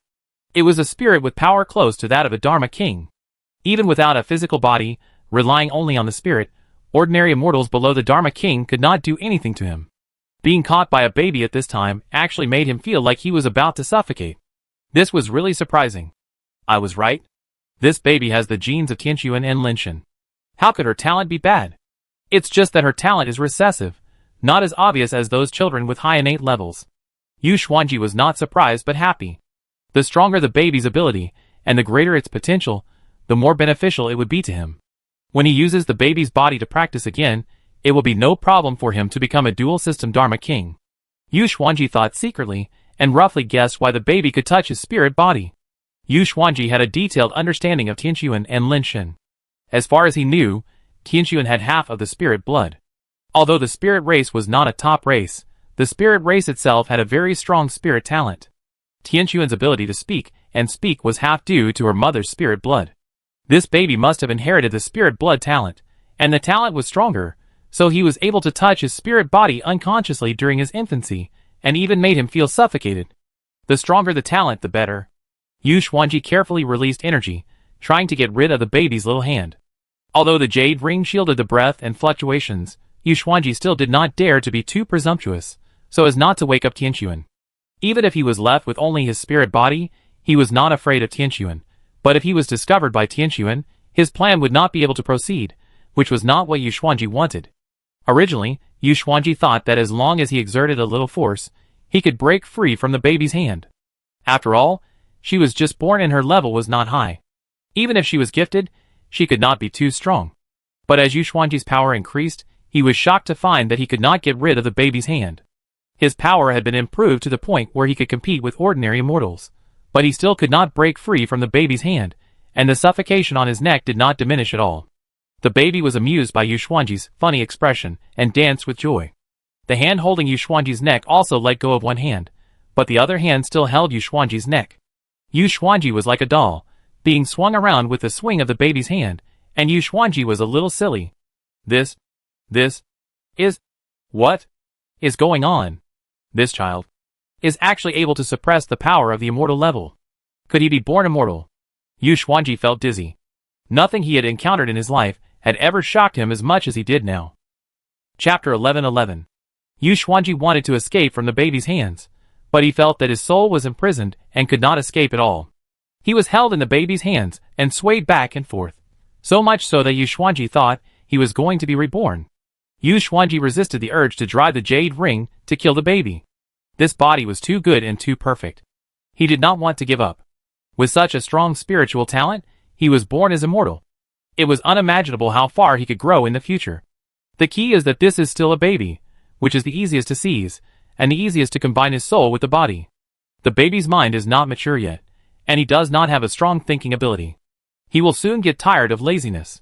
Speaker 1: It was a spirit with power close to that of a Dharma king. Even without a physical body, relying only on the spirit, ordinary immortals below the Dharma king could not do anything to him. Being caught by a baby at this time actually made him feel like he was about to suffocate. This was really surprising. I was right. This baby has the genes of Tianxuan and Lin Shen. How could her talent be bad? It's just that her talent is recessive, not as obvious as those children with high innate levels. Yu Xuanji was not surprised but happy. The stronger the baby's ability, and the greater its potential, the more beneficial it would be to him. When he uses the baby's body to practice again, it will be no problem for him to become a dual-system Dharma king. Yu Xuanji thought secretly, and roughly guessed why the baby could touch his spirit body. Yu Xuanji had a detailed understanding of Tianxuan and Lin Shen. As far as he knew, Tianxuan had half of the spirit blood. Although the spirit race was not a top race, the spirit race itself had a very strong spirit talent. Tianxuan's ability to speak was half due to her mother's spirit blood. This baby must have inherited the spirit blood talent, and the talent was stronger, so he was able to touch his spirit body unconsciously during his infancy, and even made him feel suffocated. The stronger the talent, the better. Yu Xuanji carefully released energy, trying to get rid of the baby's little hand. Although the jade ring shielded the breath and fluctuations, Yu Xuanji still did not dare to be too presumptuous, so as not to wake up Tianxuan. Even if he was left with only his spirit body, he was not afraid of Tianxuan, but if he was discovered by Tianxuan, his plan would not be able to proceed, which was not what Yu Xuanji wanted. Originally, Yu Xuanji thought that as long as he exerted a little force, he could break free from the baby's hand. After all, she was just born and her level was not high. Even if she was gifted, she could not be too strong. But as Yu Xuanji's power increased, he was shocked to find that he could not get rid of the baby's hand. His power had been improved to the point where he could compete with ordinary immortals, but he still could not break free from the baby's hand, and the suffocation on his neck did not diminish at all. The baby was amused by Yu Xuanji's funny expression and danced with joy. The hand holding Yu Xuanji's neck also let go of one hand, but the other hand still held Yu Xuanji's neck. Yu Xuanji was like a doll, being swung around with the swing of the baby's hand, and Yu Xuanji was a little silly. What is going on? This child is actually able to suppress the power of the immortal level. Could he be born immortal? Yu Xuanji felt dizzy. Nothing he had encountered in his life had ever shocked him as much as he did now. Chapter 11:11. Yu Xuanji wanted to escape from the baby's hands, but he felt that his soul was imprisoned and could not escape at all. He was held in the baby's hands and swayed back and forth, so much so that Yu Xuanji thought he was going to be reborn. Yu Xuanji resisted the urge to drive the jade ring to kill the baby. This body was too good and too perfect. He did not want to give up. With such a strong spiritual talent, he was born as immortal. It was unimaginable how far he could grow in the future. The key is that this is still a baby, which is the easiest to seize, and the easiest to combine his soul with the body. The baby's mind is not mature yet, and he does not have a strong thinking ability. He will soon get tired of laziness.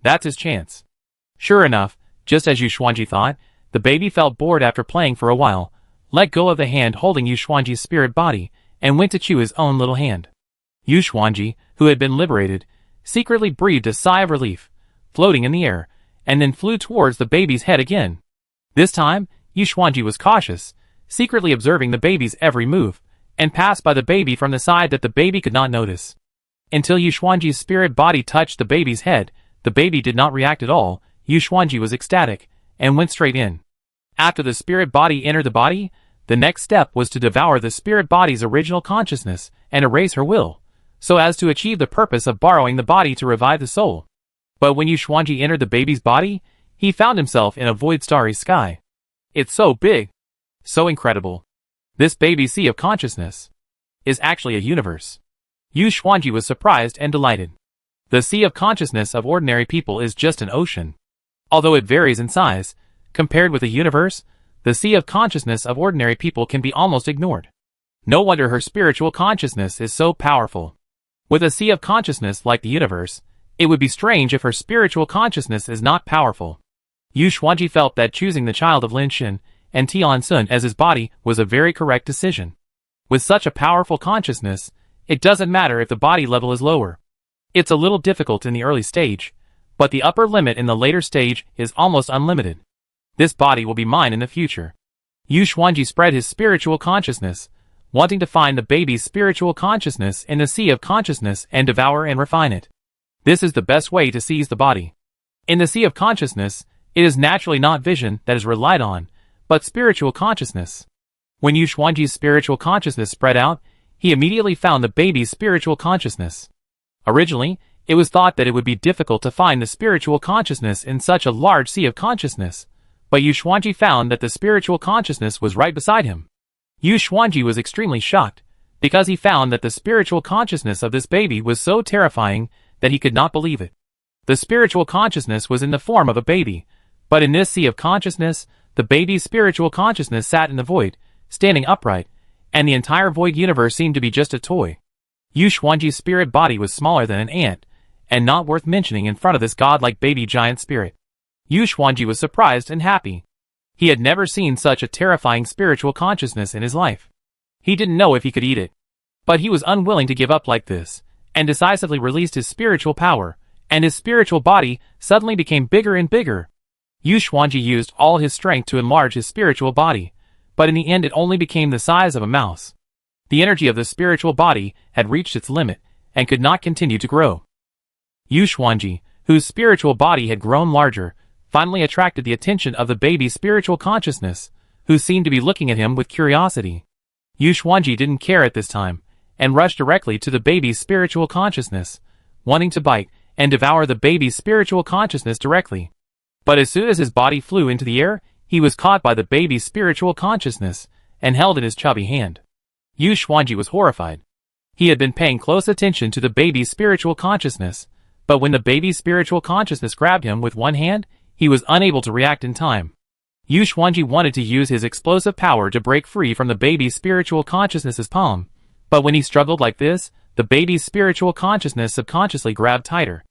Speaker 1: That's his chance. Sure enough, just as Yu Xuanji thought, the baby felt bored after playing for a while, let go of the hand holding Yu Xuanji's spirit body, and went to chew his own little hand. Yu Xuanji, who had been liberated, secretly breathed a sigh of relief, floating in the air, and then flew towards the baby's head again. This time, Yu Xuanji was cautious, secretly observing the baby's every move, and passed by the baby from the side that the baby could not notice. Until Yu Xuanji's spirit body touched the baby's head, the baby did not react at all. Yu Xuanji was ecstatic, and went straight in. After the spirit body entered the body, the next step was to devour the spirit body's original consciousness and erase her will, so as to achieve the purpose of borrowing the body to revive the soul. But when Yu Xuanji entered the baby's body, he found himself in a void starry sky. It's so big, so incredible. This baby sea of consciousness is actually a universe. Yu Xuanji was surprised and delighted. The sea of consciousness of ordinary people is just an ocean. Although it varies in size, compared with the universe, the sea of consciousness of ordinary people can be almost ignored. No wonder her spiritual consciousness is so powerful. With a sea of consciousness like the universe, it would be strange if her spiritual consciousness is not powerful. Yu Xuanji felt that choosing the child of Lin Shen and Tian Sun as his body was a very correct decision. With such a powerful consciousness, it doesn't matter if the body level is lower. It's a little difficult in the early stage, but the upper limit in the later stage is almost unlimited. This body will be mine in the future. Yu Xuanji spread his spiritual consciousness, wanting to find the baby's spiritual consciousness in the sea of consciousness and devour and refine it. This is the best way to seize the body. In the sea of consciousness, it is naturally not vision that is relied on, but spiritual consciousness. When Yu Xuanji's spiritual consciousness spread out, he immediately found the baby's spiritual consciousness. Originally, It was thought that it would be difficult to find the spiritual consciousness in such a large sea of consciousness, but Yu Xuanji found that the spiritual consciousness was right beside him. Yu Xuanji was extremely shocked, because he found that the spiritual consciousness of this baby was so terrifying that he could not believe it. The spiritual consciousness was in the form of a baby, but in this sea of consciousness, the baby's spiritual consciousness sat in the void, standing upright, and the entire void universe seemed to be just a toy. Yu Xuanji's spirit body was smaller than an ant, and not worth mentioning in front of this godlike baby giant spirit. Yu Xuanji was surprised and happy. He had never seen such a terrifying spiritual consciousness in his life. He didn't know if he could eat it. But he was unwilling to give up like this, and decisively released his spiritual power, and his spiritual body suddenly became bigger and bigger. Yu Xuanji used all his strength to enlarge his spiritual body, but in the end it only became the size of a mouse. The energy of the spiritual body had reached its limit, and could not continue to grow. Yu Xuanji, whose spiritual body had grown larger, finally attracted the attention of the baby's spiritual consciousness, who seemed to be looking at him with curiosity. Yu Xuanji didn't care at this time, and rushed directly to the baby's spiritual consciousness, wanting to bite and devour the baby's spiritual consciousness directly. But as soon as his body flew into the air, he was caught by the baby's spiritual consciousness, and held in his chubby hand. Yu Xuanji was horrified. He had been paying close attention to the baby's spiritual consciousness, but when the baby's spiritual consciousness grabbed him with one hand, he was unable to react in time. Yu Xuanji wanted to use his explosive power to break free from the baby's spiritual consciousness's palm, but when he struggled like this, the baby's spiritual consciousness subconsciously grabbed tighter.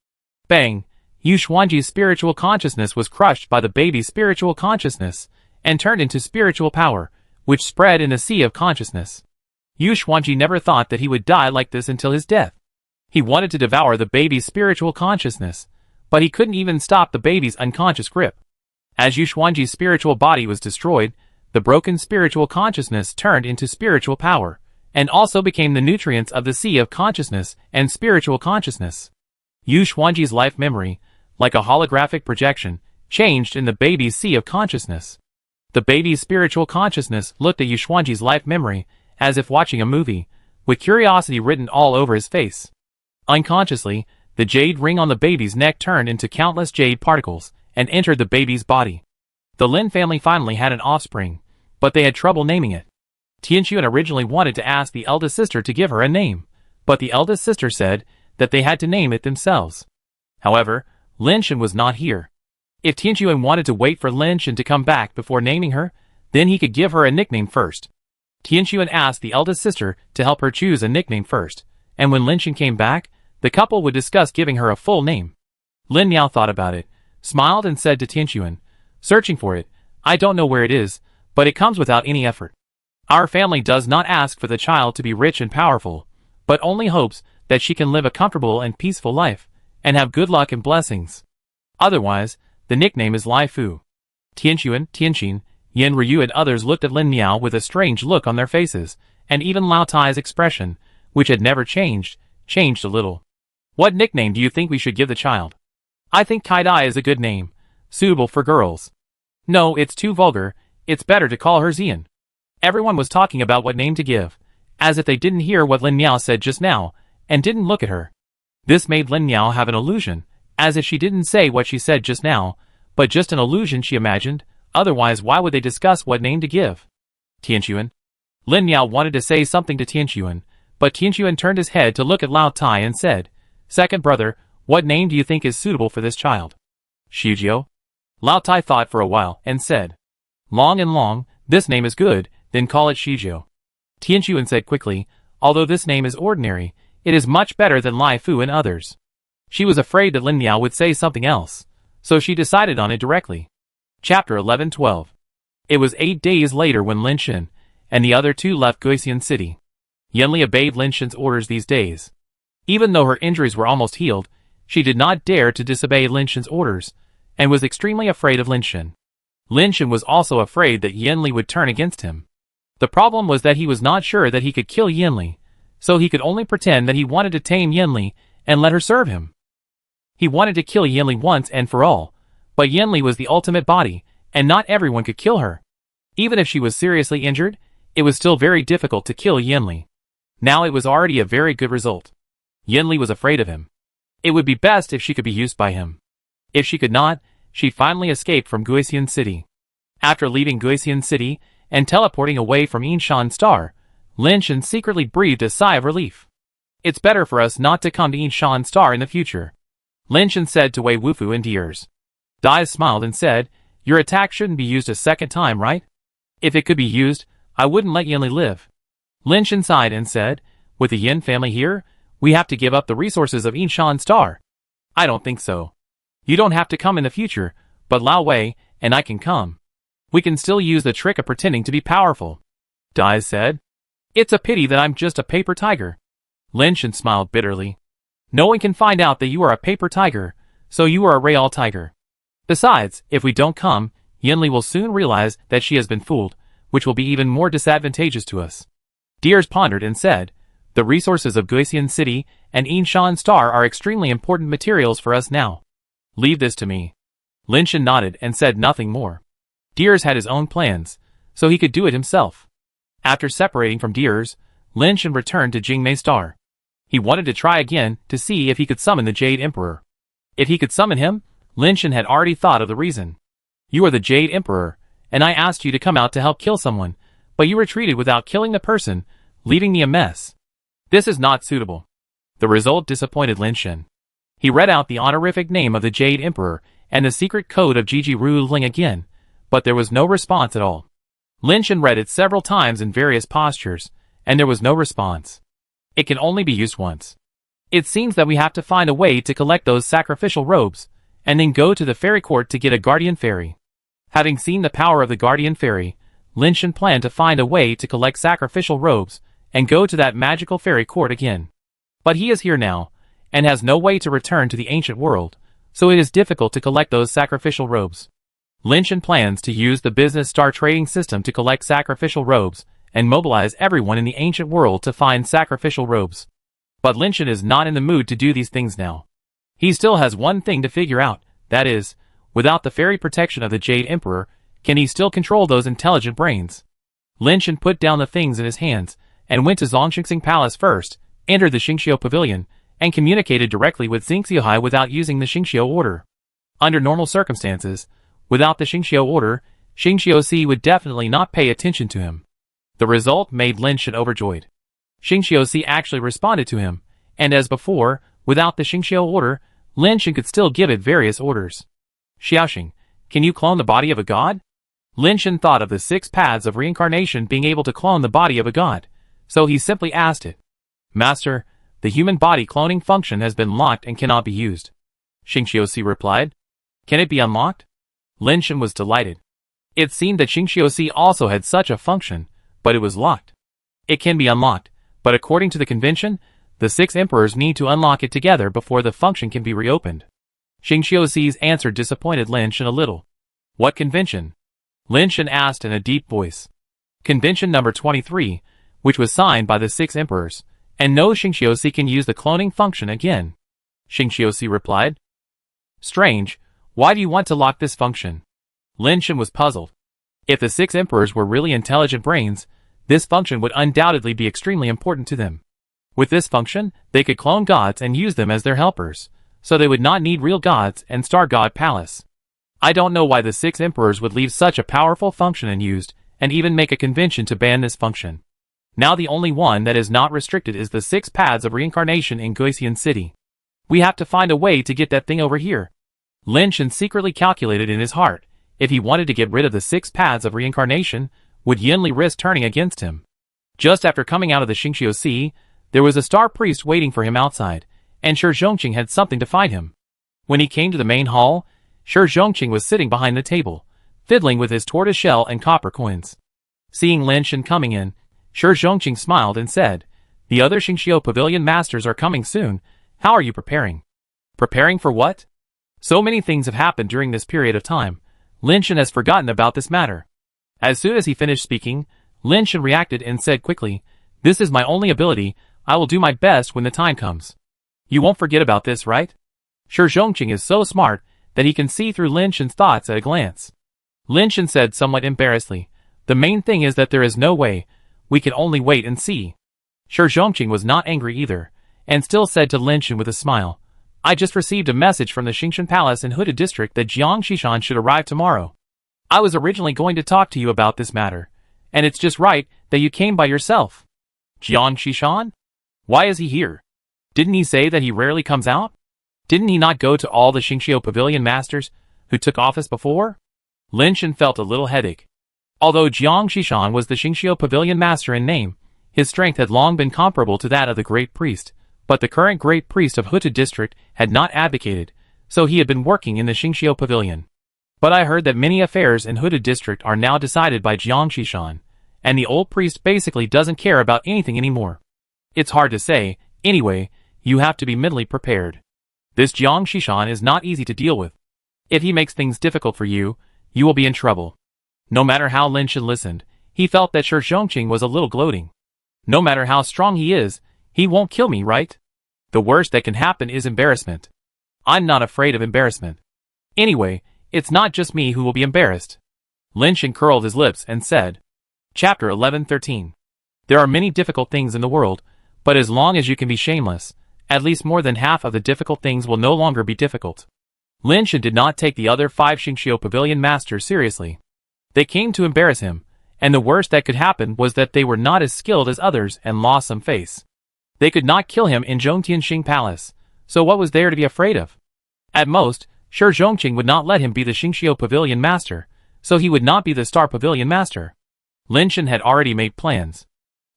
Speaker 1: Bang! Yu Xuanji's spiritual consciousness was crushed by the baby's spiritual consciousness, and turned into spiritual power, which spread in the sea of consciousness. Yu Xuanji never thought that he would die like this until his death. He wanted to devour the baby's spiritual consciousness, but he couldn't even stop the baby's unconscious grip. As Yu Xuanji's spiritual body was destroyed, the broken spiritual consciousness turned into spiritual power, and also became the nutrients of the sea of consciousness and spiritual consciousness. Yu Xuanji's life memory, like a holographic projection, changed in the baby's sea of consciousness. The baby's spiritual consciousness looked at Yu Xuanji's life memory, as if watching a movie, with curiosity written all over his face. Unconsciously, the jade ring on the baby's neck turned into countless jade particles, and entered the baby's body. The Lin family finally had an offspring, but they had trouble naming it. Tianxuan originally wanted to ask the eldest sister to give her a name, but the eldest sister said that they had to name it themselves. However, Lin Shen was not here. If Tianxuan wanted to wait for Lin Shen to come back before naming her, then he could give her a nickname first. Tianxuan asked the eldest sister to help her choose a nickname first, and when Lin Shen came back, the couple would discuss giving her a full name. Lin Miao thought about it, smiled and said to Tianxuan, "Searching for it, I don't know where it is, but it comes without any effort. Our family does not ask for the child to be rich and powerful, but only hopes that she can live a comfortable and peaceful life, and have good luck and blessings. Otherwise, the nickname is Lai Fu." Tianxuan, Tianxin, Yan Ryu and others looked at Lin Miao with a strange look on their faces, and even Lao Tai's expression, which had never changed, changed a little. "What nickname do you think we should give the child?" "I think Kai Dai is a good name, suitable for girls." "No, it's too vulgar, it's better to call her Xian." Everyone was talking about what name to give, as if they didn't hear what Lin Miao said just now, and didn't look at her. This made Lin Miao have an illusion, as if she didn't say what she said just now, but just an illusion she imagined, otherwise why would they discuss what name to give? Tianxuan. Lin Miao wanted to say something to Tianxuan, but Tianxuan turned his head to look at Lao Tai and said, "Second brother, what name do you think is suitable for this child?" "Shijio." Lao Tai thought for a while, and said, "Long and long, this name is good, then call it Shijio." Tianxuan said quickly, "Although this name is ordinary, it is much better than Lai Fu and others." She was afraid that Lin Miao would say something else, so she decided on it directly. Chapter 11-12. It was 8 days later when Lin Shen and the other two left Guixian City. Yanli obeyed Lin Shen's orders these days. Even though her injuries were almost healed, she did not dare to disobey Lin Shen's orders, and was extremely afraid of Lin Shen. Lin Shen was also afraid that Yanli would turn against him. The problem was that he was not sure that he could kill Yanli, so he could only pretend that he wanted to tame Yanli and let her serve him. He wanted to kill Yanli once and for all, but Yanli was the ultimate body, and not everyone could kill her. Even if she was seriously injured, it was still very difficult to kill Yanli. Now it was already a very good result. Yanli was afraid of him. It would be best if she could be used by him. If she could not, she finally escaped from Guisian City. After leaving Guisian City and teleporting away from Yinshan Star, Lin Shan secretly breathed a sigh of relief. It's better for us not to come to Yinshan Star in the future, Lin Shan said to Wei Wufu and Diers. Dies smiled and said, your attack shouldn't be used a second time, right? If it could be used, I wouldn't let Yinli live. Lin Shan sighed and said, with the Yin family here, we have to give up the resources of Yinshan Star. I don't think so. You don't have to come in the future, but Lao Wei and I can come. We can still use the trick of pretending to be powerful. Dies said. It's a pity that I'm just a paper tiger. Lin Shan smiled bitterly. No one can find out that you are a paper tiger, so you are a real tiger. Besides, if we don't come, Yinli will soon realize that she has been fooled, which will be even more disadvantageous to us. Diers pondered and said, the resources of Guisian City and Yinshan Star are extremely important materials for us now. Leave this to me. Lin Shan nodded and said nothing more. Diers had his own plans, so he could do it himself. After separating from Diers, Lin Shan returned to Jingmei Star. He wanted to try again to see if he could summon the Jade Emperor. If he could summon him, Lin Shan had already thought of the reason. You are the Jade Emperor, and I asked you to come out to help kill someone, but you retreated without killing the person, leaving me a mess. This is not suitable. The result disappointed Lin Shan. He read out the honorific name of the Jade Emperor and the secret code of Jiji Ru Ling again, but there was no response at all. Lin Shan read it several times in various postures, and there was no response. It can only be used once. It seems that we have to find a way to collect those sacrificial robes, and then go to the fairy court to get a guardian fairy. Having seen the power of the guardian fairy, Lin Shan planned to find a way to collect sacrificial robes and go to that magical fairy court again. But he is here now, and has no way to return to the ancient world, so it is difficult to collect those sacrificial robes. Lin Shan plans to use the business star trading system to collect sacrificial robes and mobilize everyone in the ancient world to find sacrificial robes. But Lin Shan is not in the mood to do these things now. He still has one thing to figure out, that is, without the fairy protection of the Jade Emperor, can he still control those intelligent brains? Lin Shan put down the things in his hands and went to Zhongxing Palace first, entered the Xingqiu Pavilion, and communicated directly with Xingqiuhai without using the Xingqiu order. Under normal circumstances, without the Xingqiu order, Xingqiu would definitely not pay attention to him. The result made Lin Shan overjoyed. Xingqiu actually responded to him, and as before, without the Xingqiu order, Lin Shan could still give it various orders. Xiaoxing, can you clone the body of a god? Lin Shan thought of the 6 paths of reincarnation being able to clone the body of a god, so he simply asked it. Master, the human body cloning function has been locked and cannot be used. Xingqiu replied. Can it be unlocked? Lin Shan was delighted. It seemed that Xingqiu also had such a function, but it was locked. It can be unlocked, but according to the convention, the 6 emperors need to unlock it together before the function can be reopened. Xingqiu's answer disappointed Lin Shan a little. What convention? Lin Shan asked in a deep voice. Convention number 23, which was signed by the 6 emperors, and no Xingqiu can use the cloning function again. Xingqiu replied. Strange, why do you want to lock this function? Lin Shan was puzzled. If the 6 emperors were really intelligent brains, this function would undoubtedly be extremely important to them. With this function, they could clone gods and use them as their helpers, so they would not need real gods and Star God Palace. I don't know why the 6 emperors would leave such a powerful function unused, and even make a convention to ban this function. Now the only one that is not restricted is the 6 paths of reincarnation in Guisian City. We have to find a way to get that thing over here. Lin Shan secretly calculated in his heart, if he wanted to get rid of the 6 paths of reincarnation, would Yinli risk turning against him? Just after coming out of the Xingqiu Sea, there was a star priest waiting for him outside, and Shi Zhongqing had something to find him. When he came to the main hall, Shi Zhongqing was sitting behind the table, fiddling with his tortoiseshell and copper coins. Seeing Lin Shan coming in, Shi Zhongqing smiled and said, The other Xingqiu Pavilion masters are coming soon. How are you preparing? Preparing for what? So many things have happened during this period of time. Lin Shan has forgotten about this matter. As soon as he finished speaking, Lin Shan reacted and said quickly, This is my only ability. I will do my best when the time comes. You won't forget about this, right? Shi Zhongqing is so smart that he can see through Lin Shan's thoughts at a glance. Lin Shan said somewhat embarrassedly, The main thing is that there is no way. We can only wait and see. Shi Zhongqing was not angry either, and still said to Lin Shan with a smile, I just received a message from the Xingshan Palace in Huda District that Jiang Shishan should arrive tomorrow. I was originally going to talk to you about this matter, and it's just right that you came by yourself. Jiang Shishan? Why is he here? Didn't he say that he rarely comes out? Didn't he not go to all the Xingqiu Pavilion masters who took office before? Lin Shen felt a little headache. Although Jiang Shishan was the Xingqiu Pavilion master in name, his strength had long been comparable to that of the Great Priest, but the current Great Priest of Huta District had not advocated, so he had been working in the Xingqiu Pavilion. But I heard that many affairs in Huta District are now decided by Jiang Shishan, and the old priest basically doesn't care about anything anymore. It's hard to say, anyway, you have to be mentally prepared. This Jiang Shishan is not easy to deal with. If he makes things difficult for you, you will be in trouble. No matter how Lin Shen listened, he felt that Shi Zhongqing was a little gloating. No matter how strong he is, he won't kill me, right? The worst that can happen is embarrassment. I'm not afraid of embarrassment. Anyway, it's not just me who will be embarrassed. Lin Shen curled his lips and said, Chapter 11:13. There are many difficult things in the world, but as long as you can be shameless, at least more than half of the difficult things will no longer be difficult. Lin Shen did not take the other 5 Xingqiu Pavilion masters seriously. They came to embarrass him, and the worst that could happen was that they were not as skilled as others and lost some face. They could not kill him in Zhongtianxing Palace, so what was there to be afraid of? At most, Shi Zhongqing would not let him be the Xingqiu Pavilion master, so he would not be the Star Pavilion master. Lin Shen had already made plans.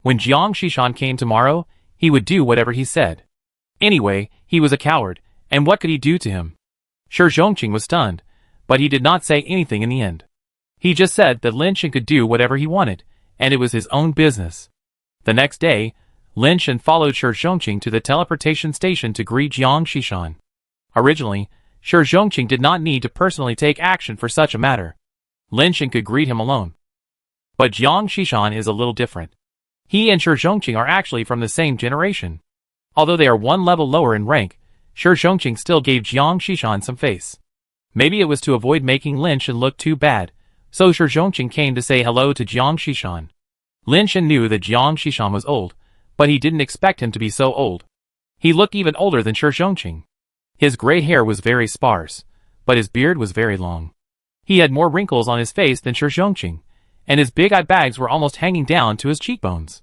Speaker 1: When Jiang Shishan came tomorrow, he would do whatever he said. Anyway, he was a coward, and what could he do to him? Shi Zhongqing was stunned, but he did not say anything in the end. He just said that Lin Shen could do whatever he wanted, and it was his own business. The next day, Lin Shen followed Shi Zhongqing to the teleportation station to greet Jiang Shishan. Originally, Shi Zhongqing did not need to personally take action for such a matter. Lin Shen could greet him alone. But Jiang Shishan is a little different. He and Shi Zhongqing are actually from the same generation. Although they are one level lower in rank, Shi Zhongqing still gave Jiang Shishan some face. Maybe it was to avoid making Lin Shen look too bad, so Shi Zhongqing came to say hello to Jiang Shishan. Lin Shen knew that Jiang Shishan was old, but he didn't expect him to be so old. He looked even older than Shi Zhongqing. His gray hair was very sparse, but his beard was very long. He had more wrinkles on his face than Shi Zhongqing, and his big eye bags were almost hanging down to his cheekbones.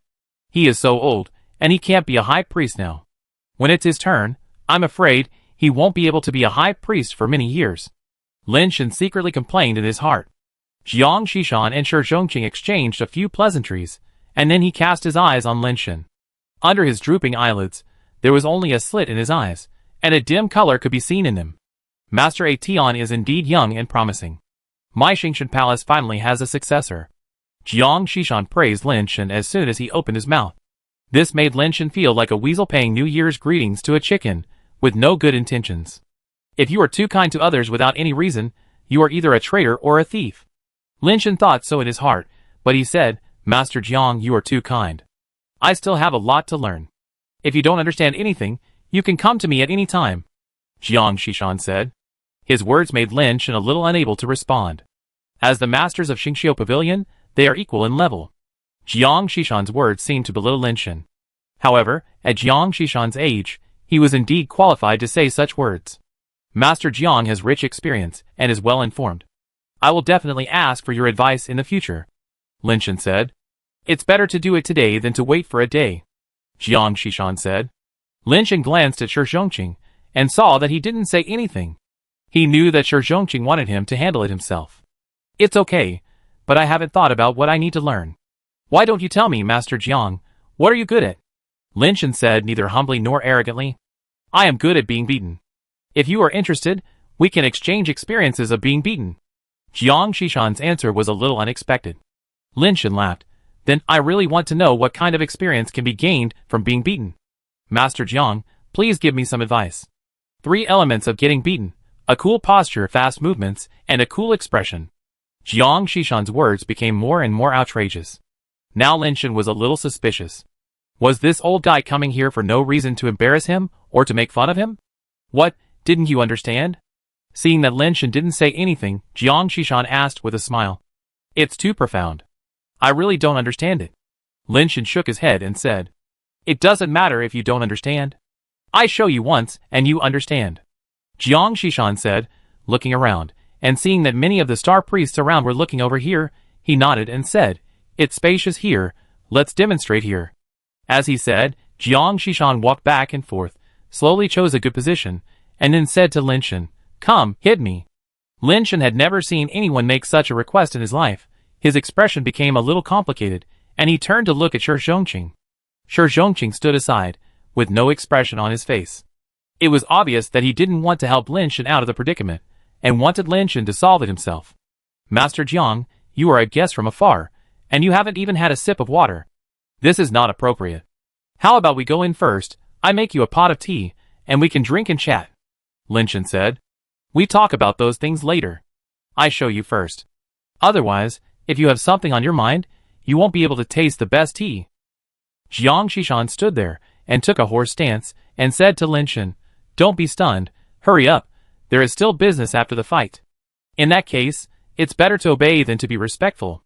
Speaker 1: He is so old, and he can't be a high priest now. When it's his turn, I'm afraid he won't be able to be a high priest for many years. Lin Shen secretly complained in his heart. Jiang Shishan and Shi Zhongqing exchanged a few pleasantries, and then he cast his eyes on Lin Shen. Under his drooping eyelids, there was only a slit in his eyes, and a dim color could be seen in them. Master EP1081 is indeed young and promising. My Xingshan Palace finally has a successor. Jiang Shishan praised Lin Shen as soon as he opened his mouth. This made Lin Shen feel like a weasel paying New Year's greetings to a chicken, with no good intentions. If you are too kind to others without any reason, you are either a traitor or a thief. Lin Shen thought so in his heart, but he said, Master Jiang, you are too kind. I still have a lot to learn. If you don't understand anything, you can come to me at any time. Jiang Shishan said. His words made Lin Shen a little unable to respond. As the masters of Xingqiu Pavilion, they are equal in level. Jiang Shishan's words seemed to belittle Lin Shen. However, at Jiang Shishan's age, he was indeed qualified to say such words. Master Jiang has rich experience and is well informed. I will definitely ask for your advice in the future, Lin Shen said. It's better to do it today than to wait for a day, Jiang Shishan said. Lin Shen glanced at Shi Zhongqing and saw that he didn't say anything. He knew that Shi Zhongqing wanted him to handle it himself. It's okay, but I haven't thought about what I need to learn. Why don't you tell me, Master Jiang, what are you good at? Lin Shen said neither humbly nor arrogantly. I am good at being beaten. If you are interested, we can exchange experiences of being beaten. Jiang Shishan's answer was a little unexpected. Lin Shen laughed. Then I really want to know what kind of experience can be gained from being beaten. Master Jiang, please give me some advice. 3 elements of getting beaten: a cool posture, fast movements, and a cool expression. Jiang Shishan's words became more and more outrageous. Now Lin Shen was a little suspicious. Was this old guy coming here for no reason to embarrass him or to make fun of him? What, didn't you understand? Seeing that Lin Shen didn't say anything, Jiang Shishan asked with a smile. It's too profound. I really don't understand it. Lin Shen shook his head and said, It doesn't matter if you don't understand. I show you once, and you understand. Jiang Shishan said, looking around, and seeing that many of the star priests around were looking over here, he nodded and said, It's spacious here, let's demonstrate here. As he said, Jiang Shishan walked back and forth, slowly chose a good position, and then said to Lin Shen, Come, hit me. Lin Shen had never seen anyone make such a request in his life. His expression became a little complicated, and he turned to look at Shi Zhongqing. Shi Zhongqing stood aside, with no expression on his face. It was obvious that he didn't want to help Lin Shen out of the predicament, and wanted Lin Shen to solve it himself. Master Jiang, you are a guest from afar, and you haven't even had a sip of water. This is not appropriate. How about we go in first, I make you a pot of tea, and we can drink and chat. Lin Shen said. We talk about those things later. I show you first. Otherwise, if you have something on your mind, you won't be able to taste the best tea. Jiang Shishan stood there, and took a horse stance, and said to Lin Shen, Don't be stunned, hurry up, there is still business after the fight. In that case, it's better to obey than to be respectful.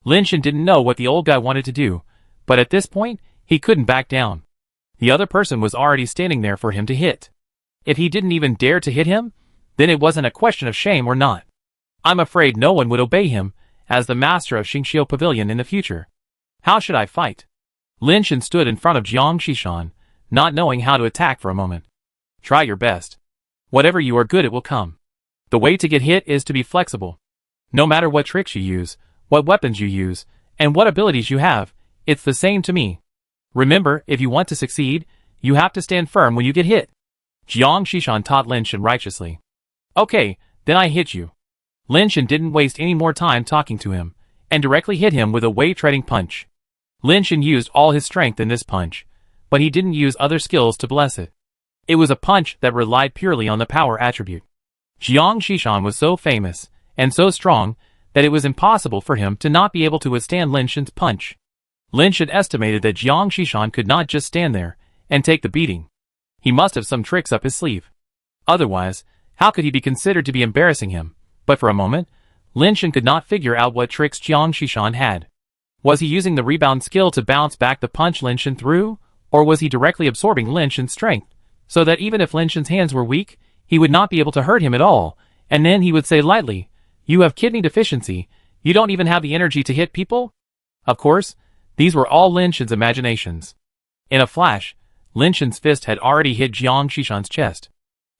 Speaker 1: Lin Shen didn't know what the old guy wanted to do, but at this point, he couldn't back down. The other person was already standing there for him to hit. If he didn't even dare to hit him, then it wasn't a question of shame or not. I'm afraid no one would obey him, as the master of Xingqiu Pavilion in the future. How should I fight? Lin Shen stood in front of Jiang Shishan, not knowing how to attack for a moment. Try your best. Whatever you are good at will come. The way to get hit is to be flexible. No matter what tricks you use, what weapons you use, and what abilities you have, it's the same to me. Remember, if you want to succeed, you have to stand firm when you get hit. Jiang Shishan taught Lin Shen righteously. Okay, then I hit you. Lin Shen didn't waste any more time talking to him, and directly hit him with a way-treading punch. Lin Shen used all his strength in this punch, but he didn't use other skills to bless it. It was a punch that relied purely on the power attribute. Jiang Shishan was so famous, and so strong, that it was impossible for him to not be able to withstand Lin Shen's punch. Lin Shen estimated that Jiang Shishan could not just stand there, and take the beating. He must have some tricks up his sleeve. Otherwise, how could he be considered to be embarrassing him? But for a moment, Lin Shen could not figure out what tricks Jiang Shishan had. Was he using the rebound skill to bounce back the punch Lin Shen threw, or was he directly absorbing Lin Shen's strength, so that even if Lin Shen's hands were weak, he would not be able to hurt him at all, and then he would say lightly, You have kidney deficiency, you don't even have the energy to hit people? Of course, these were all Lin Shen's imaginations. In a flash, Lin Shen's fist had already hit Jiang Shishan's chest.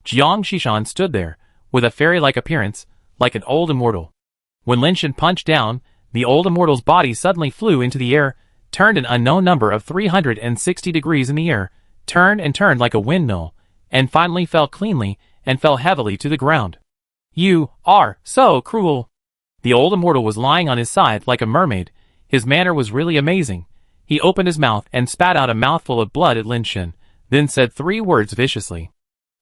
Speaker 1: Jiang Shishan stood there, with a fairy-like appearance, like an old immortal. When Lin Shen punched down, the old immortal's body suddenly flew into the air, turned an unknown number of 360 degrees in the air, turned and turned like a windmill, and finally fell cleanly and fell heavily to the ground. You are so cruel. The old immortal was lying on his side like a mermaid. His manner was really amazing. He opened his mouth and spat out a mouthful of blood at Lin Shen, then said 3 words viciously.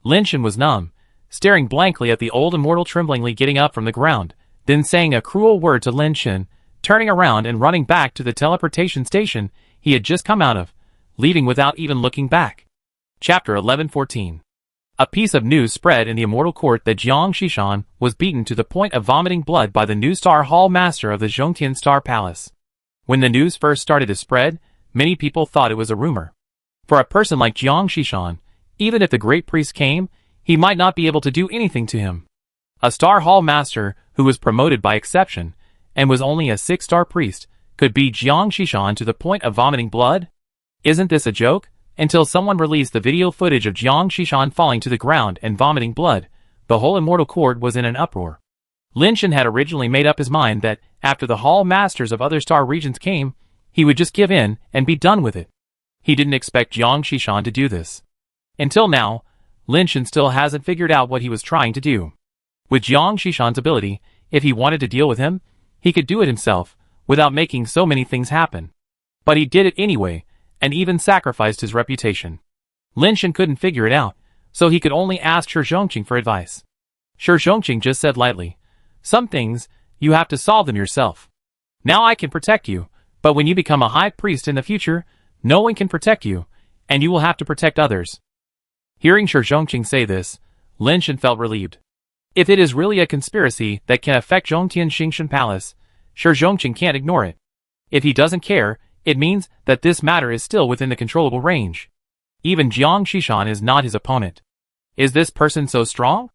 Speaker 1: Lin Shen was numb, staring blankly at the old immortal, tremblingly getting up from the ground, then saying a cruel word to Lin Shen, turning around and running back to the teleportation station he had just come out of, leaving without even looking back. Chapter 11:14. A piece of news spread in the immortal court that Jiang Shishan was beaten to the point of vomiting blood by the new Star Hall Master of the Zhongtian Star Palace. When the news first started to spread, many people thought it was a rumor. For a person like Jiang Shishan, even if the great priest came, he might not be able to do anything to him. A Star Hall Master who was promoted by exception, and was only a 6-star priest, could beat Jiang Shishan to the point of vomiting blood? Isn't this a joke? Until someone released the video footage of Jiang Shishan falling to the ground and vomiting blood, the whole immortal court was in an uproar. Lin Shen had originally made up his mind that, after the Hall Masters of other star regions came, he would just give in and be done with it. He didn't expect Jiang Shishan to do this. Until now, Lin Shen still hasn't figured out what he was trying to do. With Jiang Shishan's ability, if he wanted to deal with him, he could do it himself, without making so many things happen. But he did it anyway, and even sacrificed his reputation. Lin Shen couldn't figure it out, so he could only ask Shi Zhongqing for advice. Shi Zhongqing just said lightly, Some things, you have to solve them yourself. Now I can protect you, but when you become a high priest in the future, no one can protect you, and you will have to protect others. Hearing Shi Zhongqing say this, Lin Shen felt relieved. If it is really a conspiracy that can affect Zhongtian Xingshan Palace, Shi Zhongqing can't ignore it. If he doesn't care, it means that this matter is still within the controllable range. Even Jiang Shishan is not his opponent. Is this person so strong?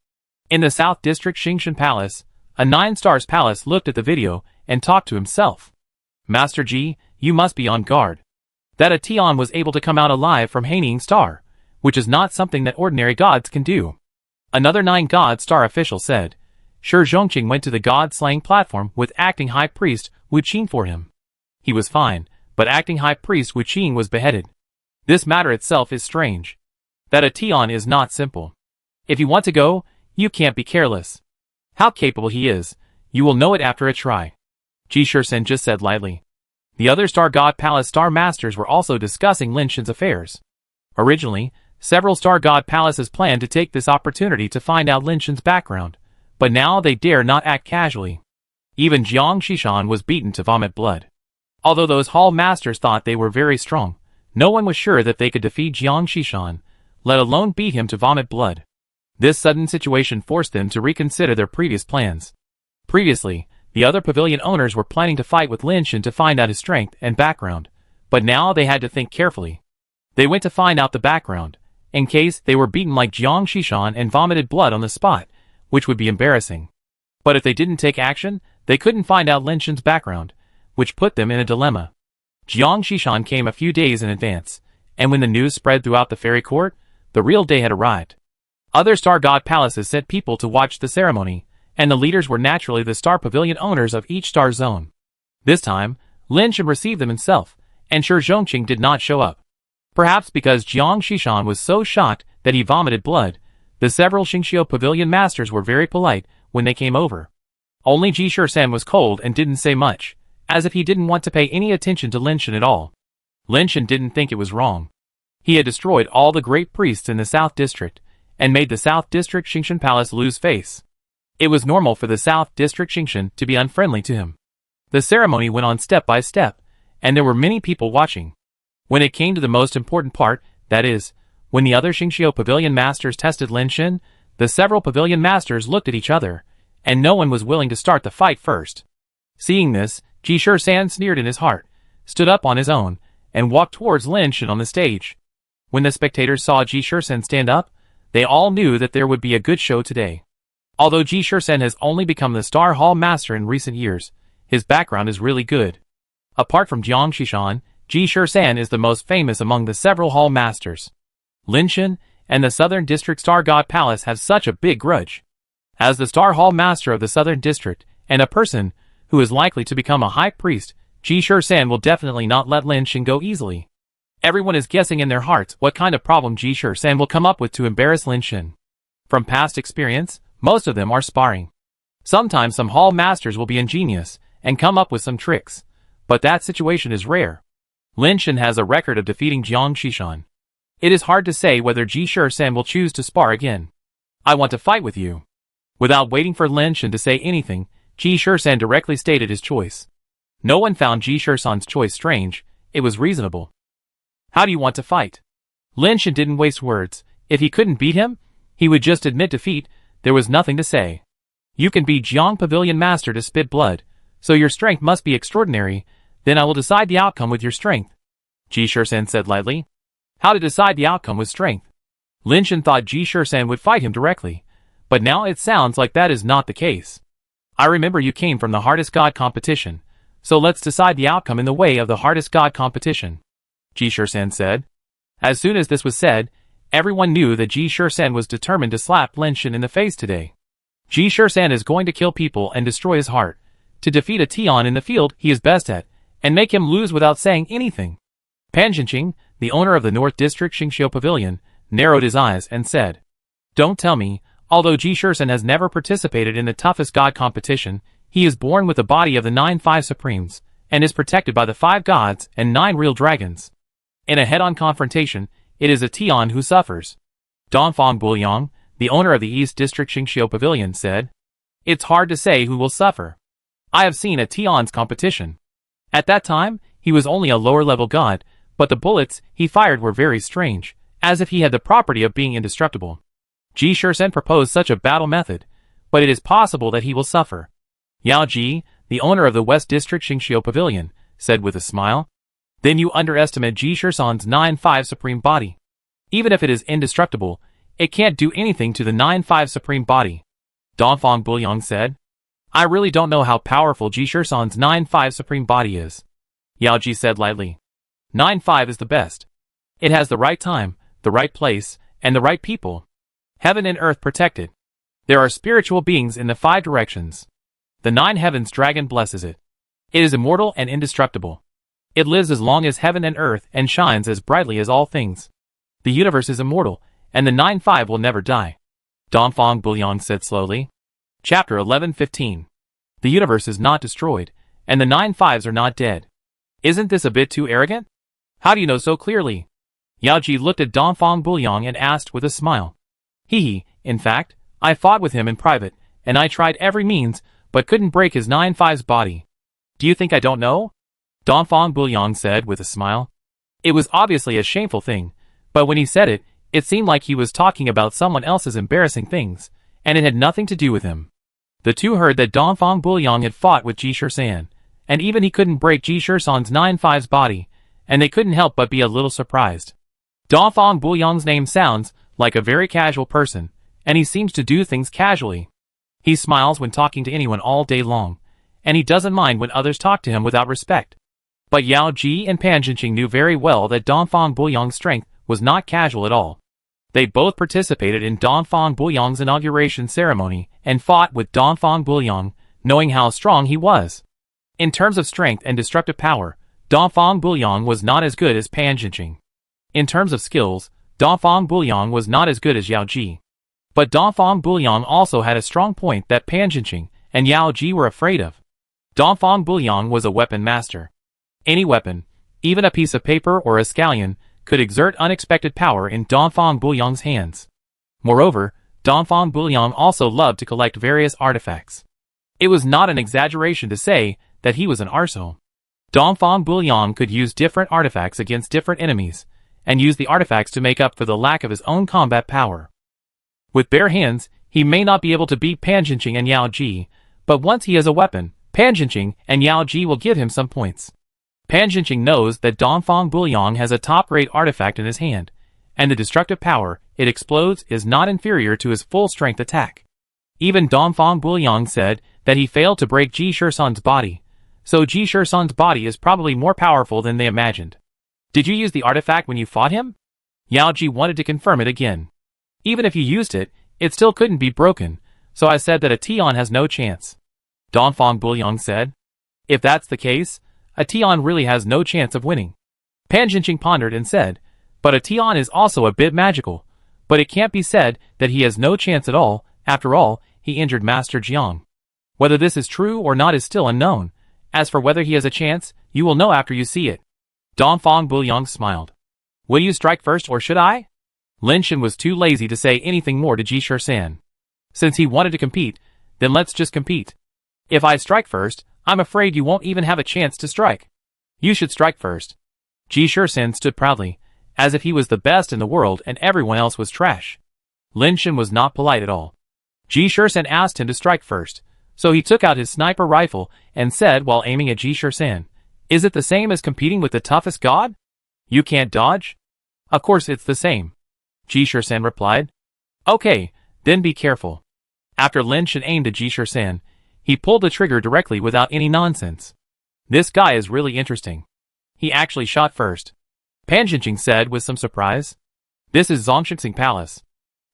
Speaker 1: In the South District Xingshan Palace, a 9-stars palace looked at the video and talked to himself. Master Ji, you must be on guard. That a Tian was able to come out alive from Haining Star, which is not something that ordinary gods can do. Another 9-god star official said. Shi Zhongqing went to the god-slaying platform with acting high priest Wu Qing for him. He was fine, but acting high priest Wu Qing was beheaded. This matter itself is strange. That a Tian is not simple. If you want to go, you can't be careless. How capable he is, you will know it after a try. Ji Shursen just said lightly. The other Star God Palace Star Masters were also discussing Lin Shen's affairs. Originally, several Star God Palaces planned to take this opportunity to find out Lin Shen's background, but now they dare not act casually. Even Jiang Shishan was beaten to vomit blood. Although those Hall Masters thought they were very strong, no one was sure that they could defeat Jiang Shishan, let alone beat him to vomit blood. This sudden situation forced them to reconsider their previous plans. Previously, the other pavilion owners were planning to fight with Lin Shen to find out his strength and background, but now they had to think carefully. They went to find out the background, in case they were beaten like Jiang Shishan and vomited blood on the spot, which would be embarrassing. But if they didn't take action, they couldn't find out Lin Shen's background, which put them in a dilemma. Jiang Shishan came a few days in advance, and when the news spread throughout the fairy court, the real day had arrived. Other Star God Palaces sent people to watch the ceremony, and the leaders were naturally the Star Pavilion owners of each star zone. This time, Lin Shen received them himself, and Shi Zhongqing did not show up. Perhaps because Jiang Shishan was so shocked that he vomited blood, the several Xingqiu Pavilion Masters were very polite when they came over. Only Ji Shursen was cold and didn't say much, as if he didn't want to pay any attention to Lin Shen at all. Lin Shen didn't think it was wrong. He had destroyed all the great priests in the South District, and made the South District Xingshan Palace lose face. It was normal for the South District Xingshan to be unfriendly to him. The ceremony went on step by step, and there were many people watching. When it came to the most important part, that is, when the other Xingqiu Pavilion Masters tested Lin Shen, the several Pavilion Masters looked at each other, and no one was willing to start the fight first. Seeing this, Ji Shursen sneered in his heart, stood up on his own, and walked towards Lin Shen on the stage. When the spectators saw Ji Shursen stand up, they all knew that there would be a good show today. Although Ji Shursen has only become the Star Hall Master in recent years, his background is really good. Apart from Jiang Shishan, Ji Shursen is the most famous among the several Hall Masters. Lin Shen and the Southern District Star God Palace have such a big grudge. As the Star Hall Master of the Southern District, and a person who is likely to become a High Priest, Ji Shursen will definitely not let Lin Shen go easily. Everyone is guessing in their hearts what kind of problem Ji Shursen will come up with to embarrass Lin Shen. From past experience, most of them are sparring. Sometimes some Hall Masters will be ingenious and come up with some tricks, but that situation is rare. Lin Shen has a record of defeating Jiang Shishan. It is hard to say whether Ji Shursen will choose to spar again. I want to fight with you. Without waiting for Lin Shen to say anything, Ji Shursen directly stated his choice. No one found Ji Shursen's choice strange, it was reasonable. How do you want to fight? Lin Shen didn't waste words. If he couldn't beat him, he would just admit defeat. There was nothing to say. You can be Jiang Pavilion Master to spit blood, so your strength must be extraordinary, then I will decide the outcome with your strength. Ji Shursen said lightly. How to decide the outcome with strength? Lin Shen thought Ji Shursen would fight him directly, but now it sounds like that is not the case. I remember you came from the hardest god competition, so let's decide the outcome in the way of the hardest god competition. Ji Shursen said. As soon as this was said, everyone knew that Ji Shursen was determined to slap Lin Shen in the face today. Ji Shursen is going to kill people and destroy his heart, to defeat a Tian in the field he is best at, and make him lose without saying anything. Pan Jinqing, the owner of the North District Xingqiu Pavilion, narrowed his eyes and said, Don't tell me, although Ji Shursen has never participated in the toughest god competition, he is born with the body of the 9 Supremes, and is protected by the 5 gods and 9 real dragons. In a head-on confrontation, it is a Tian who suffers. Dongfang Buliang, the owner of the East District Xingqiu Pavilion, said, It's hard to say who will suffer. I have seen a Tian's competition. At that time, he was only a lower-level god, but the bullets he fired were very strange, as if he had the property of being indestructible. Ji Shursen proposed such a battle method, but it is possible that he will suffer. Yao Ji, the owner of the West District Xingqiu Pavilion, said with a smile, Then you underestimate Ji Shursen's 9 Supreme body. Even if it is indestructible, it can't do anything to the 9-5 Supreme Body. Donfang Buyong said. I really don't know how powerful Ji Shursan's 9-5 Supreme Body is. Yao Ji said lightly. 9-5 is the best. It has the right time, the right place, and the right people. Heaven and earth protected. There are spiritual beings in the 5 directions. The 9 heavens dragon blesses it. It is immortal and indestructible. It lives as long as heaven and earth and shines as brightly as all things. The universe is immortal, and the 9-5 will never die. Donfang Buyong said slowly. Chapter 11:15. The universe is not destroyed, and the 9-5s are not dead. Isn't this a bit too arrogant? How do you know so clearly? Yao Ji looked at Donfang Buyong and asked with a smile. In fact, I fought with him in private, and I tried every means, but couldn't break his 9-5's body. Do you think I don't know? Donfang Buyong said with a smile. It was obviously a shameful thing, but when he said it, it seemed like he was talking about someone else's embarrassing things, and it had nothing to do with him. The two heard that Donfang Buyong had fought with Ji Shursan, and even he couldn't break Ji Shursan's 9-5's body, and they couldn't help but be a little surprised. Donfang Buyong's name sounds like a very casual person, and he seems to do things casually. He smiles when talking to anyone all day long, and he doesn't mind when others talk to him without respect. But Yao Ji and Pan Jinqing knew very well that Donfang Buyong's strength was not casual at all. They both participated in Donfang Buyong's inauguration ceremony and fought with Donfang Buyong, knowing how strong he was. In terms of strength and destructive power, Donfang Buyong was not as good as Pan Jinqing. In terms of skills, Donfang Buyong was not as good as Yao Ji. But Donfang Buyong also had a strong point that Pan Jinqing and Yao Ji were afraid of. Donfang Buyong was a weapon master. Any weapon, even a piece of paper or a scallion, could exert unexpected power in Donfang Buyong's hands. Moreover, Donfang Buyong also loved to collect various artifacts. It was not an exaggeration to say that he was an arsehole. Donfang Buyong could use different artifacts against different enemies, and use the artifacts to make up for the lack of his own combat power. With bare hands, he may not be able to beat Pan Jinqing and Yao Ji, but once he has a weapon, Pan Jinqing and Yao Ji will give him some points. Pan Jinqing knows that Donfang Buyong has a top-grade artifact in his hand, and the destructive power it explodes is not inferior to his full-strength attack. Even Donfang Buyong said that he failed to break Ji Shursan's body, so Ji Shursan's body is probably more powerful than they imagined. Did you use the artifact when you fought him? Yao Ji wanted to confirm it again. Even if you used it, it still couldn't be broken, so I said that a Tian has no chance. Donfang Buyong said. If that's the case, a Tian really has no chance of winning. Pan Jinqing pondered and said, but a Tian is also a bit magical, but it can't be said that he has no chance at all. After all, he injured Master Jiang. Whether this is true or not is still unknown. As for whether he has a chance, you will know after you see it. Donfang Buyong smiled. Will you strike first or should I? Lin Shen was too lazy to say anything more to Ji Shursan. Since he wanted to compete, then let's just compete. If I strike first, I'm afraid you won't even have a chance to strike. You should strike first. Ji Shursan stood proudly, as if he was the best in the world and everyone else was trash. Lin Shen was not polite at all. Ji Shursan asked him to strike first, so he took out his sniper rifle and said while aiming at Ji Shursan, is it the same as competing with the toughest god? You can't dodge? Of course it's the same. Ji Shursan replied. Okay, then be careful. After Lin Shen aimed at Ji Shursan, he pulled the trigger directly without any nonsense. This guy is really interesting. He actually shot first. Pan Jinqing said with some surprise. This is Zhongshanxing Palace.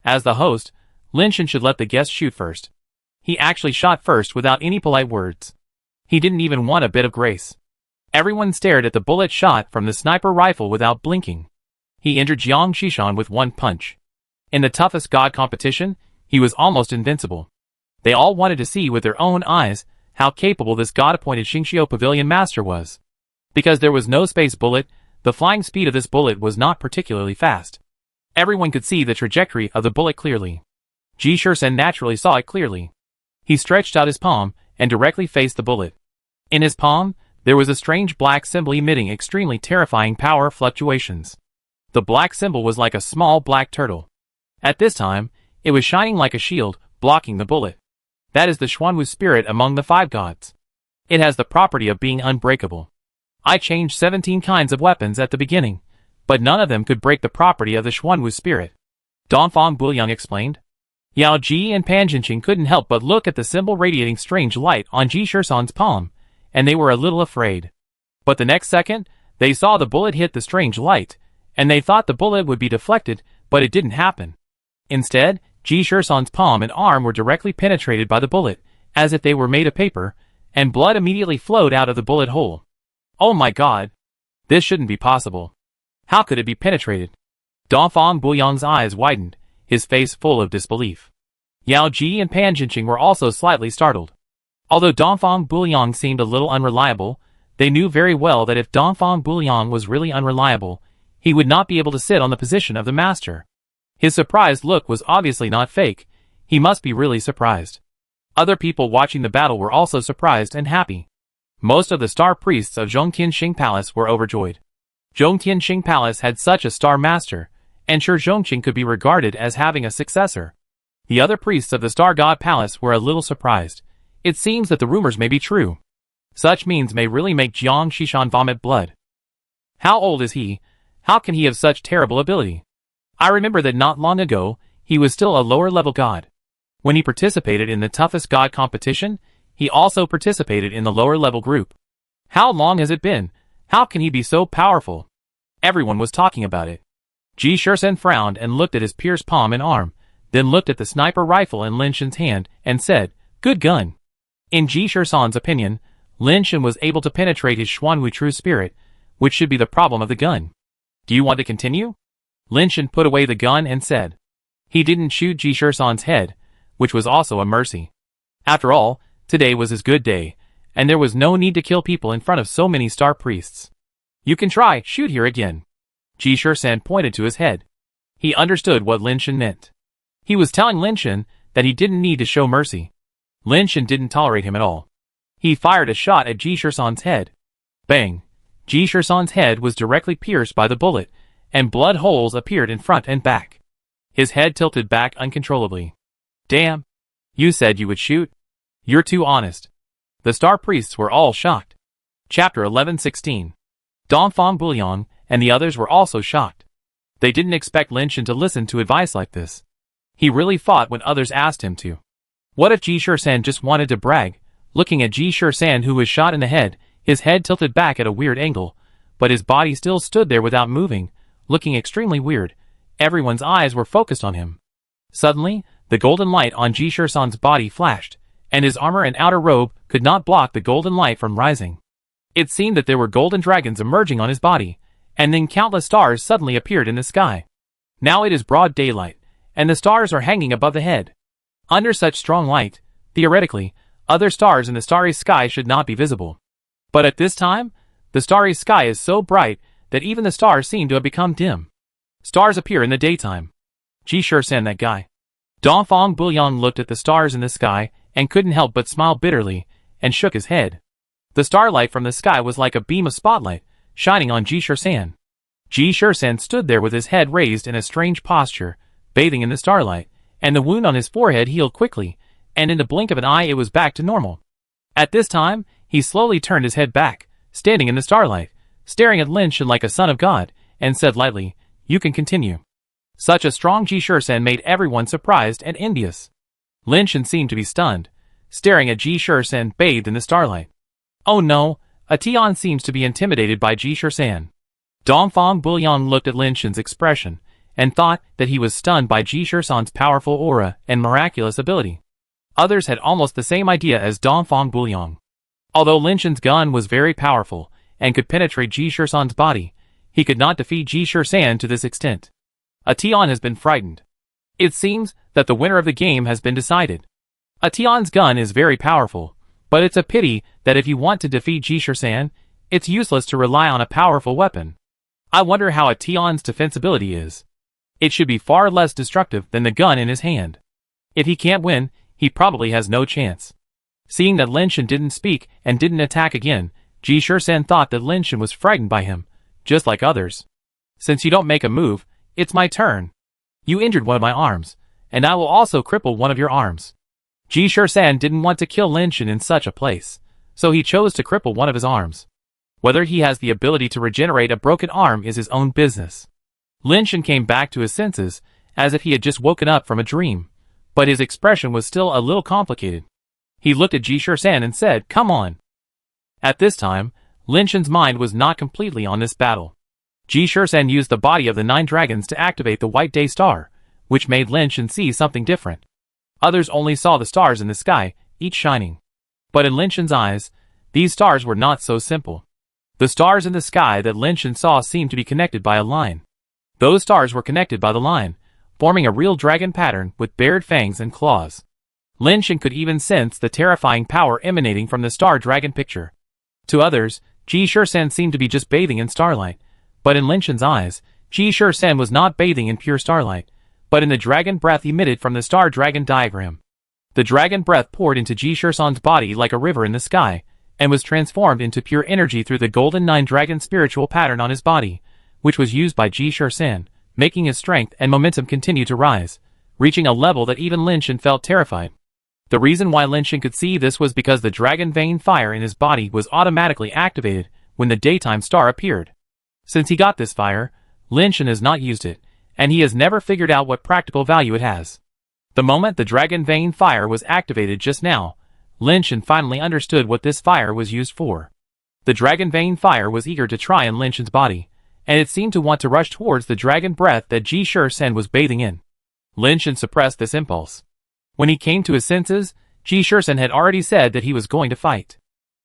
Speaker 1: As the host, Lin Shen should let the guest shoot first. He actually shot first without any polite words. He didn't even want a bit of grace. Everyone stared at the bullet shot from the sniper rifle without blinking. He injured Jiang Shishan with one punch. In the toughest god competition, he was almost invincible. They all wanted to see with their own eyes how capable this god-appointed Xingqiu Pavilion Master was. Because there was no space bullet, the flying speed of this bullet was not particularly fast. Everyone could see the trajectory of the bullet clearly. Ji Shursan naturally saw it clearly. He stretched out his palm and directly faced the bullet. In his palm, there was a strange black symbol emitting extremely terrifying power fluctuations. The black symbol was like a small black turtle. At this time, it was shining like a shield, blocking the bullet. That is the Xuanwu spirit among the 5 gods. It has the property of being unbreakable. I changed 17 kinds of weapons at the beginning, but none of them could break the property of the Xuanwu spirit. Dongfang Buyang explained. Yao Ji and Pan Jinqing couldn't help but look at the symbol radiating strange light on Ji Shisan's palm, and they were a little afraid. But the next second, they saw the bullet hit the strange light, and they thought the bullet would be deflected, but it didn't happen. Instead, Ji Shisan's palm and arm were directly penetrated by the bullet, as if they were made of paper, and blood immediately flowed out of the bullet hole. Oh my god! This shouldn't be possible. How could it be penetrated? Dongfang Buyang's eyes widened, his face full of disbelief. Yao Ji and Pan Jinqing were also slightly startled. Although Dongfang Buyang seemed a little unreliable, they knew very well that if Dongfang Buyang was really unreliable, he would not be able to sit on the position of the master. His surprised look was obviously not fake. He must be really surprised. Other people watching the battle were also surprised and happy. Most of the star priests of Zhongtianxing Palace were overjoyed. Zhongtianxing Palace had such a star master, and sure Zhongqing could be regarded as having a successor. The other priests of the Star God Palace were a little surprised. It seems that the rumors may be true. Such means may really make Jiang Shishan vomit blood. How old is he? How can he have such terrible ability? I remember that not long ago, he was still a lower-level god. When he participated in the toughest god competition, he also participated in the lower-level group. How long has it been? How can he be so powerful? Everyone was talking about it. Ji Shisan frowned and looked at his pierced palm and arm, then looked at the sniper rifle in Lin Shen's hand and said, "Good gun." In Ji Shisan's opinion, Lin Shen was able to penetrate his Xuanwu true spirit, which should be the problem of the gun. Do you want to continue? Lin Shen put away the gun and said. He didn't shoot Ji Shisan's head, which was also a mercy. After all, today was his good day, and there was no need to kill people in front of so many star priests. You can try, shoot here again. Ji Shisan pointed to his head. He understood what Lin Shen meant. He was telling Lin Shen that he didn't need to show mercy. Lin Shen didn't tolerate him at all. He fired a shot at Ji Shisan's head. Bang! Ji Shisan's head was directly pierced by the bullet, and blood holes appeared in front and back. His head tilted back uncontrollably. Damn! You said you would shoot? You're too honest. The star priests were all shocked. Chapter 11:16. Dongfang Buyang and the others were also shocked. They didn't expect Lin Shen to listen to advice like this. He really fought when others asked him to. What if Ji Shisan just wanted to brag? Looking at Ji Shisan, who was shot in the head, his head tilted back at a weird angle, but his body still stood there without moving, looking extremely weird. Everyone's eyes were focused on him. Suddenly, the golden light on Ji Shisan's body flashed, and his armor and outer robe could not block the golden light from rising. It seemed that there were golden dragons emerging on his body, and then countless stars suddenly appeared in the sky. Now it is broad daylight, and the stars are hanging above the head. Under such strong light, theoretically, other stars in the starry sky should not be visible. But at this time, the starry sky is so bright that even the stars seem to have become dim. Stars appear in the daytime. Ji Shisan, that guy. Dongfang Buyang looked at the stars in the sky and couldn't help but smile bitterly and shook his head. The starlight from the sky was like a beam of spotlight, shining on Ji Shisan. Ji Shisan stood there with his head raised in a strange posture, bathing in the starlight, and the wound on his forehead healed quickly, and in the blink of an eye it was back to normal. At this time, he slowly turned his head back, standing in the starlight, staring at Lin Shen like a son of God, and said lightly, "You can continue." Such a strong Ji Shisan made everyone surprised and envious. Lin Shen seemed to be stunned, staring at Ji Shisan bathed in the starlight. Oh no, Atian seems to be intimidated by Ji Shisan. Dongfang Buyang looked at Lin Shen's expression, and thought that he was stunned by Ji Shisan's powerful aura and miraculous ability. Others had almost the same idea as Dongfang Buyang. Although Lin Shen's gun was very powerful, and could penetrate Ji Shisan's body, he could not defeat Ji Shisan to this extent. Atian has been frightened. It seems that the winner of the game has been decided. Atian's gun is very powerful, but it's a pity that if you want to defeat Ji Shisan, it's useless to rely on a powerful weapon. I wonder how Atian's defensibility is. It should be far less destructive than the gun in his hand. If he can't win, he probably has no chance. Seeing that Lin Shen didn't speak and didn't attack again, Ji Shisan thought that Lin Shen was frightened by him, just like others. Since you don't make a move, it's my turn. You injured one of my arms, and I will also cripple one of your arms. Ji Shisan didn't want to kill Lin Shen in such a place, so he chose to cripple one of his arms. Whether he has the ability to regenerate a broken arm is his own business. Lin Shan came back to his senses, as if he had just woken up from a dream, but his expression was still a little complicated. He looked at Ji Shursan and said, "Come on." At this time, Lin Shan's mind was not completely on this battle. Ji Shursan used the body of the 9 dragons to activate the White Day Star, which made Lin Shan see something different. Others only saw the stars in the sky, each shining. But in Lin Shan's eyes, these stars were not so simple. The stars in the sky that Lin Shan saw seemed to be connected by a line. Those stars were connected by the line, forming a real dragon pattern with bared fangs and claws. Lin Shan could even sense the terrifying power emanating from the star dragon picture. To others, Ji Shursan seemed to be just bathing in starlight, but in Lin Shan's eyes, Ji Shursan was not bathing in pure starlight, but in the dragon breath emitted from the star dragon diagram. The dragon breath poured into Ji Shursan's body like a river in the sky, and was transformed into pure energy through the golden 9 dragon spiritual pattern on his body, which was used by Ji Shursan, making his strength and momentum continue to rise, reaching a level that even Lin Shan felt terrified. The reason why Lin Shan could see this was because the dragon vein fire in his body was automatically activated when the daytime star appeared. Since he got this fire, Lin Shan has not used it, and he has never figured out what practical value it has. The moment the dragon vein fire was activated just now, Lin Shan finally understood what this fire was used for. The dragon vein fire was eager to try in Lin Shan's body, and it seemed to want to rush towards the dragon breath that Ji Shursan was bathing in. Lin Shan suppressed this impulse. When he came to his senses, Ji Shursan had already said that he was going to fight.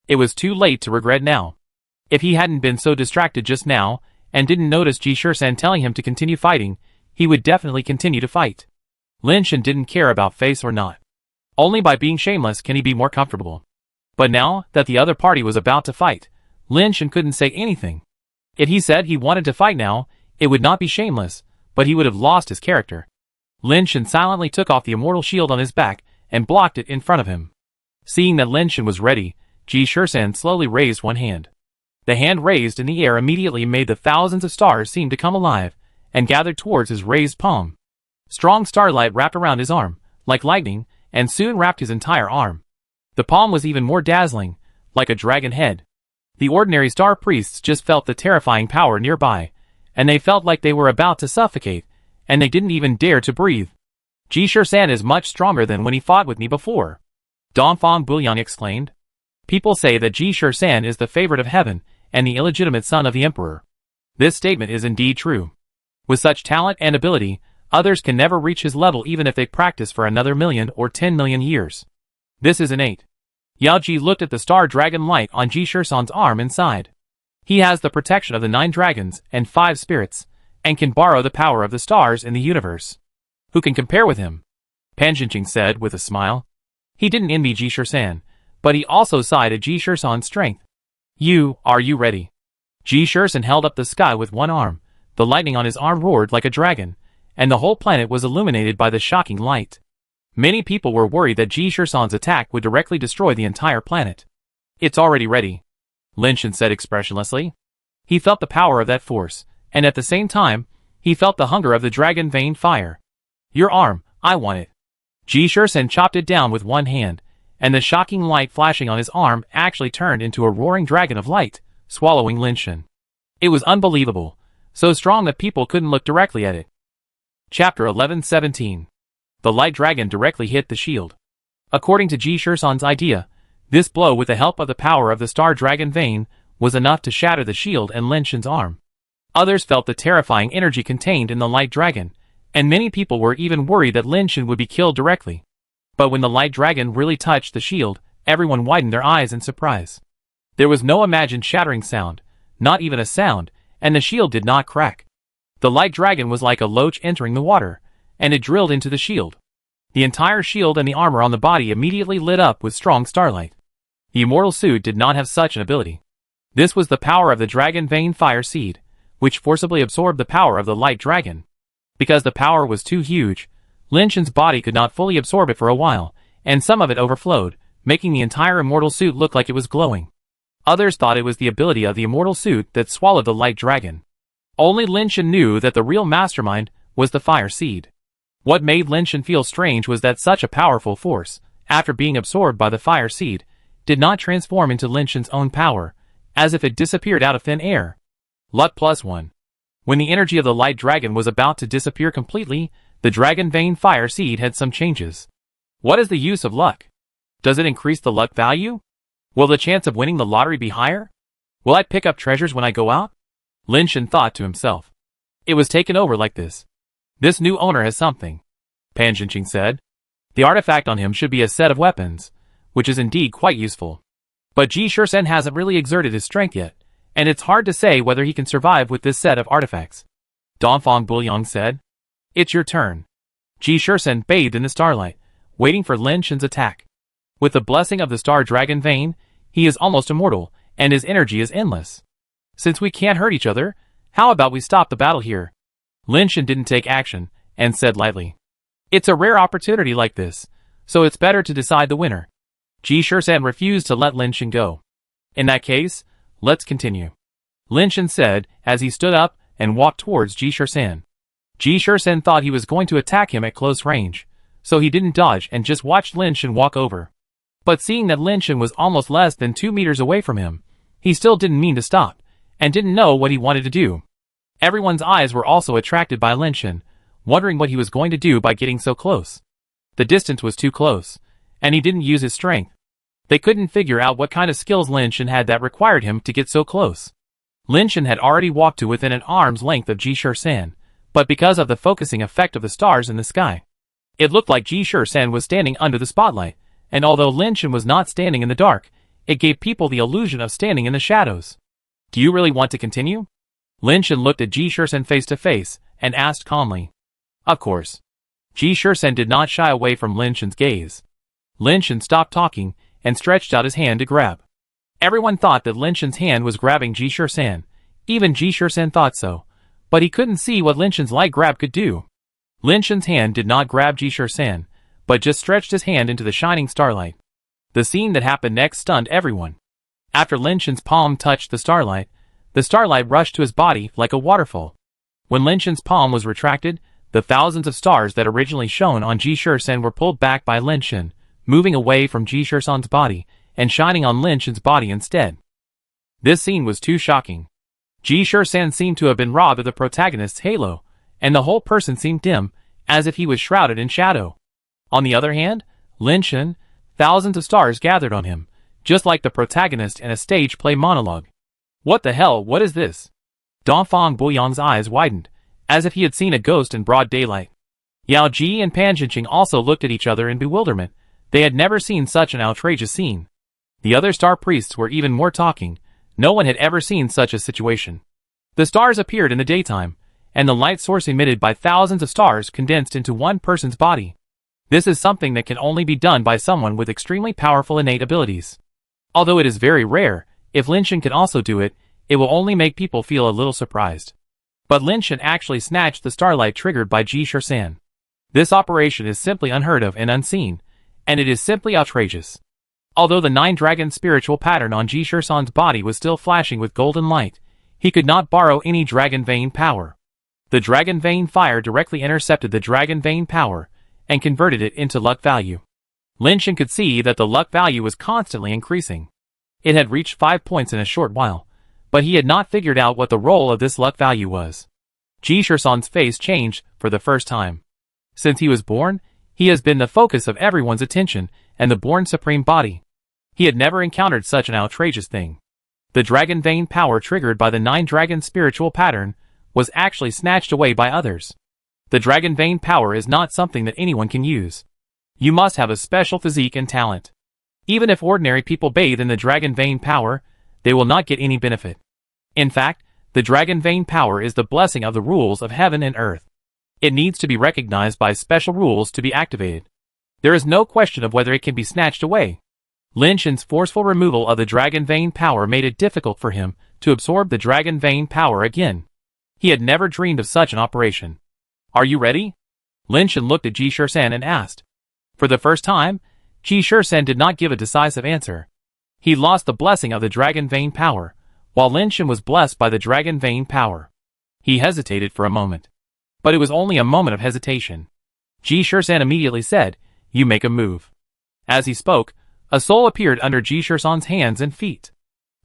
Speaker 1: It was too late to regret now. If he hadn't been so distracted just now, and didn't notice Ji Shursan telling him to continue fighting, he would definitely continue to fight. Lin Shan didn't care about face or not. Only by being shameless can he be more comfortable. But now that the other party was about to fight, Lin Shan couldn't say anything. If he said he wanted to fight now, it would not be shameless, but he would have lost his character. Lin Shan silently took off the immortal shield on his back and blocked it in front of him. Seeing that Lin Shan was ready, Ji Shursan slowly raised one hand. The hand raised in the air immediately made the thousands of stars seem to come alive and gathered towards his raised palm. Strong starlight wrapped around his arm, like lightning, and soon wrapped his entire arm. The palm was even more dazzling, like a dragon head. The ordinary star priests just felt the terrifying power nearby, and they felt like they were about to suffocate, and they didn't even dare to breathe. Ji Shursan is much stronger than when he fought with me before. Dongfang Buyang exclaimed. People say that Ji Shursan is the favorite of heaven and the illegitimate son of the emperor. This statement is indeed true. With such talent and ability, others can never reach his level even if they practice for another 1,000,000 or 10,000,000 years. This is innate. Yao Ji looked at the star dragon light on Ji Shursan's arm and sighed. He has the protection of the 9 dragons and 5 spirits, and can borrow the power of the stars in the universe. Who can compare with him? Pan Jinqing said with a smile. He didn't envy Ji Shursan, but he also sighed at Ji Shursan's strength. Are you ready? Ji Shursan held up the sky with one arm, the lightning on his arm roared like a dragon, and the whole planet was illuminated by the shocking light. Many people were worried that Ji Shursan's attack would directly destroy the entire planet. It's already ready, Lin Shan said expressionlessly. He felt the power of that force, and at the same time, he felt the hunger of the dragon vein fire. Your arm, I want it. Ji Shursan chopped it down with one hand, and the shocking light flashing on his arm actually turned into a roaring dragon of light, swallowing Lin Shan. It was unbelievable, so strong that people couldn't look directly at it. Chapter 11:17. The light dragon directly hit the shield. According to Ji Shursan's idea, this blow with the help of the power of the star dragon vein was enough to shatter the shield and Lin Shan's arm. Others felt the terrifying energy contained in the light dragon, and many people were even worried that Lin Shan would be killed directly. But when the light dragon really touched the shield, everyone widened their eyes in surprise. There was no imagined shattering sound, not even a sound, and the shield did not crack. The light dragon was like a loach entering the water, and it drilled into the shield. The entire shield and the armor on the body immediately lit up with strong starlight. The immortal suit did not have such an ability. This was the power of the dragon vein fire seed, which forcibly absorbed the power of the light dragon. Because the power was too huge, Lin Shan's body could not fully absorb it for a while, and some of it overflowed, making the entire immortal suit look like it was glowing. Others thought it was the ability of the immortal suit that swallowed the light dragon. Only Lin Shan knew that the real mastermind was the fire seed. What made Lin Shan feel strange was that such a powerful force, after being absorbed by the fire seed, did not transform into Lin Shan's own power, as if it disappeared out of thin air. Luck +1. When the energy of the light dragon was about to disappear completely, the dragon vein fire seed had some changes. What is the use of luck? Does it increase the luck value? Will the chance of winning the lottery be higher? Will I pick up treasures when I go out? Lin Shen thought to himself. It was taken over like this. This new owner has something. Pan Jinqing said. The artifact on him should be a set of weapons, which is indeed quite useful. But Ji Shursen hasn't really exerted his strength yet, and it's hard to say whether he can survive with this set of artifacts. Dongfang Buliang said. It's your turn. Ji Shursen bathed in the starlight, waiting for Lin Shen's attack. With the blessing of the Star Dragon Vein, he is almost immortal, and his energy is endless. Since we can't hurt each other, how about we stop the battle here? Lin Shen didn't take action, and said lightly. It's a rare opportunity like this, so it's better to decide the winner. Ji Shursen refused to let Lin Shen go. In that case, let's continue. Lin Shen said as he stood up and walked towards Ji Shursen. Ji Shursen thought he was going to attack him at close range, so he didn't dodge and just watched Lin Shen walk over. But seeing that Lin Shen was almost less than 2 meters away from him, he still didn't mean to stop, and didn't know what he wanted to do. Everyone's eyes were also attracted by Lin Shen, wondering what he was going to do by getting so close. The distance was too close, and he didn't use his strength. They couldn't figure out what kind of skills Lin Shen had that required him to get so close. Lin Shen had already walked to within an arm's length of Ji Shursen, but because of the focusing effect of the stars in the sky, it looked like Ji Shursen was standing under the spotlight, and although Lin Shen was not standing in the dark, it gave people the illusion of standing in the shadows. Do you really want to continue? Lin Shen looked at Ji Shursen face to face, and asked calmly. Of course. Ji Shursen did not shy away from Lin Shen's gaze. Lin Shen stopped talking, and stretched out his hand to grab. Everyone thought that Lin Shen's hand was grabbing Ji Shursen. Even Ji Shursen thought so, but he couldn't see what Lin Shen's light grab could do. Lin Shen's hand did not grab Ji Shursen, but just stretched his hand into the shining starlight. The scene that happened next stunned everyone. After Lin Shen's palm touched the starlight rushed to his body like a waterfall. When Lin Shen's palm was retracted, the thousands of stars that originally shone on Ji Shursen were pulled back by Lin Shen, moving away from Ji Shursen's body, and shining on Lin Shen's body instead. This scene was too shocking. Ji Shursen seemed to have been robbed of the protagonist's halo, and the whole person seemed dim, as if he was shrouded in shadow. On the other hand, Lin Shen, thousands of stars gathered on him, just like the protagonist in a stage play monologue. What the hell, what is this? Dongfang Buliang's eyes widened, as if he had seen a ghost in broad daylight. Yao Ji and Pan Jinqing also looked at each other in bewilderment. They had never seen such an outrageous scene. The other star priests were even more talking. No one had ever seen such a situation. The stars appeared in the daytime, and the light source emitted by thousands of stars condensed into one person's body. This is something that can only be done by someone with extremely powerful innate abilities. Although it is very rare, if Lin Shen can also do it, it will only make people feel a little surprised. But Lin Shen actually snatched the starlight triggered by Ji Shursen. This operation is simply unheard of and unseen, and it is simply outrageous. Although the 9-dragon spiritual pattern on Ji Shursen's body was still flashing with golden light, he could not borrow any dragon vein power. The dragon vein fire directly intercepted the dragon vein power, and converted it into luck value. Lin Shen could see that the luck value was constantly increasing. It had reached 5 points in a short while, but he had not figured out what the role of this luck value was. Ji Shursen's face changed for the first time. Since he was born, he has been the focus of everyone's attention and the born supreme body. He had never encountered such an outrageous thing. The dragon vein power triggered by the 9-dragon spiritual pattern was actually snatched away by others. The dragon vein power is not something that anyone can use. You must have a special physique and talent. Even if ordinary people bathe in the dragon vein power, they will not get any benefit. In fact, the dragon vein power is the blessing of the rules of heaven and earth. It needs to be recognized by special rules to be activated. There is no question of whether it can be snatched away. Lin Shen's forceful removal of the dragon vein power made it difficult for him to absorb the dragon vein power again. He had never dreamed of such an operation. Are you ready? Lin Shen looked at Ji Shursen and asked. For the first time, Ji Shursen did not give a decisive answer. He lost the blessing of the dragon vein power, while Lin Shen was blessed by the dragon vein power. He hesitated for a moment. But it was only a moment of hesitation. Ji Shursen immediately said, "You make a move." As he spoke, a soul appeared under Ji Shursen's hands and feet.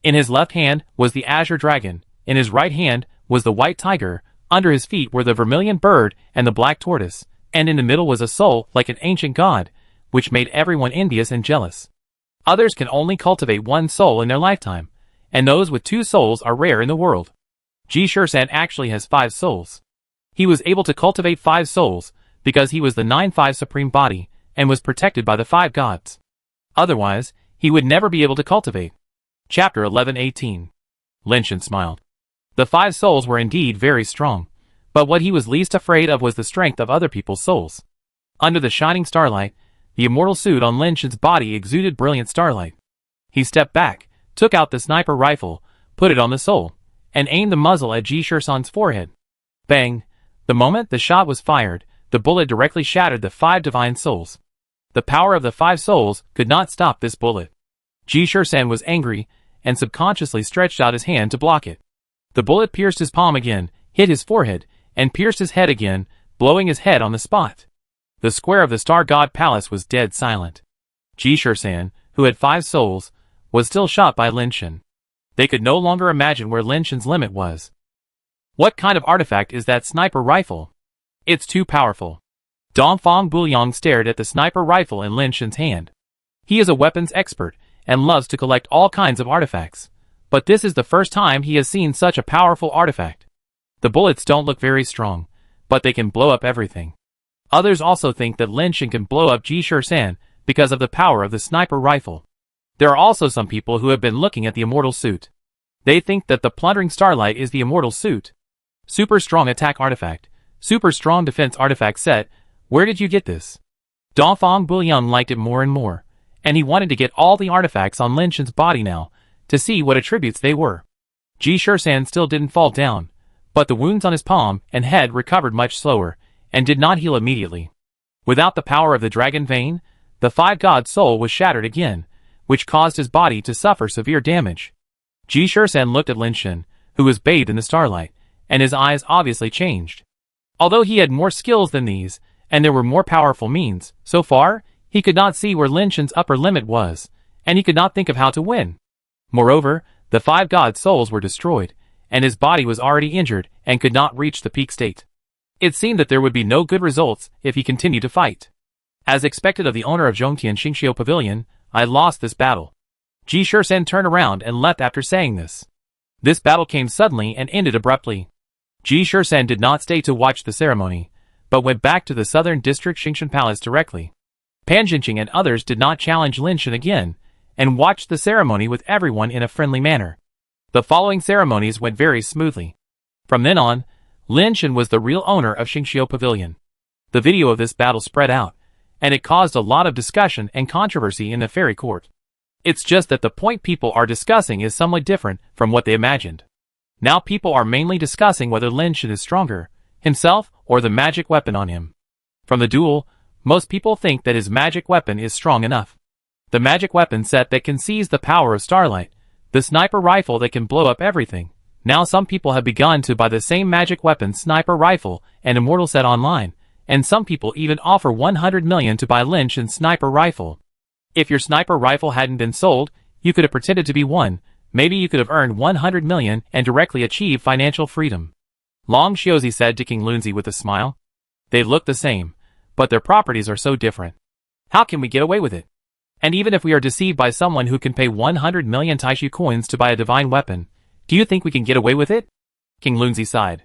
Speaker 1: In his left hand was the azure dragon, in his right hand was the white tiger, under his feet were the vermilion bird and the black tortoise, and in the middle was a soul like an ancient god, which made everyone envious and jealous. Others can only cultivate one soul in their lifetime, and those with 2 souls are rare in the world. Ji-Shursan actually has 5 souls. He was able to cultivate 5 souls because he was the 9-5 supreme body and was protected by the 5 gods. Otherwise, he would never be able to cultivate. Chapter 11:18. Lin Shan smiled. The 5 souls were indeed very strong, but what he was least afraid of was the strength of other people's souls. Under the shining starlight, the immortal suit on Lin Shan's body exuded brilliant starlight. He stepped back, took out the sniper rifle, put it on the soul, and aimed the muzzle at Ji-Shursan's forehead. Bang! The moment the shot was fired, the bullet directly shattered the 5 divine souls. The power of the 5 souls could not stop this bullet. Ji-Shursan was angry, and subconsciously stretched out his hand to block it. The bullet pierced his palm again, hit his forehead, and pierced his head again, blowing his head on the spot. The square of the Star God Palace was dead silent. Ji-Shursan, who had 5 souls, was still shot by Lin Shan. They could no longer imagine where Lin Shan's limit was. What kind of artifact is that sniper rifle? It's too powerful. Dongfang Buyong stared at the sniper rifle in Lin Shan's hand. He is a weapons expert, and loves to collect all kinds of artifacts. But this is the first time he has seen such a powerful artifact. The bullets don't look very strong, but they can blow up everything. Others also think that Lin Shan can blow up Ji-Shursan because of the power of the sniper rifle. There are also some people who have been looking at the immortal suit. They think that the plundering starlight is the immortal suit. Super strong attack artifact, super strong defense artifact set. Where did you get this? Dongfang Buyong liked it more and more, and he wanted to get all the artifacts on Lin Shan's body now, to see what attributes they were. Ji-Shursan still didn't fall down, but the wounds on his palm and head recovered much slower, and did not heal immediately. Without the power of the dragon vein, the 5 god's soul was shattered again, which caused his body to suffer severe damage. Ji-Shursan looked at Lin Shan, who was bathed in the starlight, and his eyes obviously changed. Although he had more skills than these, and there were more powerful means, so far, he could not see where Lin Shan's upper limit was, and he could not think of how to win. Moreover, the 5 god's souls were destroyed, and his body was already injured and could not reach the peak state. It seemed that there would be no good results if he continued to fight. As expected of the owner of Zhongtian Xingqiu Pavilion, I lost this battle. Ji-Shursan turned around and left after saying this. This battle came suddenly and ended abruptly. Ji-Shursan did not stay to watch the ceremony, but went back to the southern district Xingshan Palace directly. Pan Jinqing and others did not challenge Lin Shan again, and watched the ceremony with everyone in a friendly manner. The following ceremonies went very smoothly. From then on, Lin Shan was the real owner of Xingqiu Pavilion. The video of this battle spread out, and it caused a lot of discussion and controversy in the fairy court. It's just that the point people are discussing is somewhat different from what they imagined. Now people are mainly discussing whether Lin Shan is stronger, himself or the magic weapon on him. From the duel, most people think that his magic weapon is strong enough. The magic weapon set that can seize the power of starlight, the sniper rifle that can blow up everything. Now some people have begun to buy the same magic weapon sniper rifle and immortal set online, and some people even offer 100 million to buy Lin Shan's sniper rifle. If your sniper rifle hadn't been sold, you could have pretended to be one. Maybe you could have earned 100 million and directly achieve financial freedom. Long Xiaozi said to King Lunzi with a smile. They look the same, but their properties are so different. How can we get away with it? And even if we are deceived by someone who can pay 100 million Taishu coins to buy a divine weapon, do you think we can get away with it? King Lunzi sighed.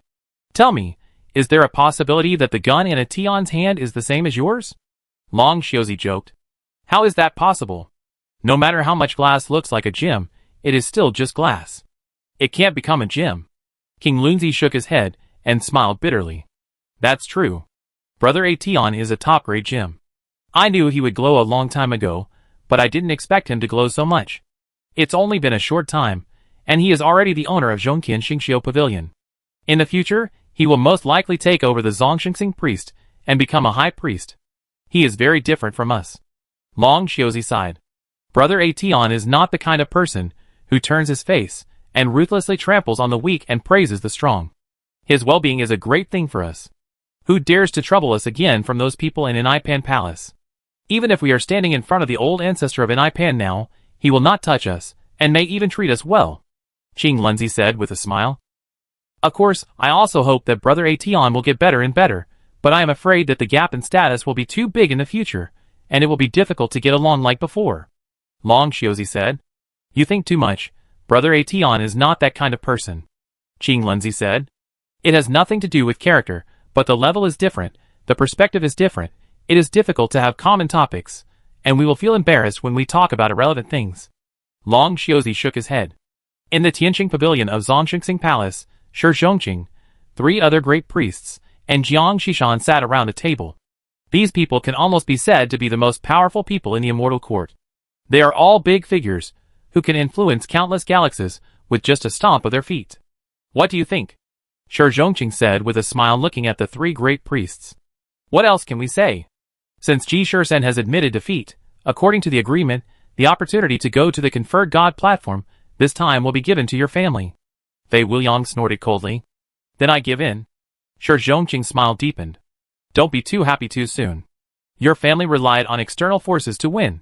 Speaker 1: Tell me, is there a possibility that the gun in a Tion's hand is the same as yours? Long Xiaozi joked. How is that possible? No matter how much glass looks like a gem, it is still just glass. It can't become a gem. King Lunzi shook his head and smiled bitterly. That's true. Brother Ation is a top-grade gem. I knew he would glow a long time ago, but I didn't expect him to glow so much. It's only been a short time, and he is already the owner of Zhongtian Xingqiu Pavilion. In the future, he will most likely take over the Zongxingxing priest and become a high priest. He is very different from us. Long Xiaozi sighed. Brother Ation is not the kind of person who turns his face and ruthlessly tramples on the weak and praises the strong. His well-being is a great thing for us. Who dares to trouble us again from those people in Enipan Palace? Even if we are standing in front of the old ancestor of Enipan now, he will not touch us, and may even treat us well, Qing Lunzi said with a smile. Of course, I also hope that Brother Ateon will get better and better, but I am afraid that the gap in status will be too big in the future, and it will be difficult to get along like before. Long Xiaozi said. You think too much. Brother Ateon is not that kind of person, Qing Lunzi said. It has nothing to do with character, but the level is different, the perspective is different, it is difficult to have common topics, and we will feel embarrassed when we talk about irrelevant things. Long Xiaozi shook his head. In the Tianqing pavilion of Zhongxing Palace, Shi Zhongqing, 3 other great priests, and Jiang Xishan sat around a table. These people can almost be said to be the most powerful people in the immortal court. They are all big figures, who can influence countless galaxies with just a stomp of their feet. What do you think? Shi Zhongqing said with a smile looking at the 3 great priests. What else can we say? Since Ji Shursen has admitted defeat, according to the agreement, the opportunity to go to the conferred god platform, this time will be given to your family. Fei Wuliang snorted coldly. Then I give in. Shi Zhongqing's smile deepened. Don't be too happy too soon. Your family relied on external forces to win.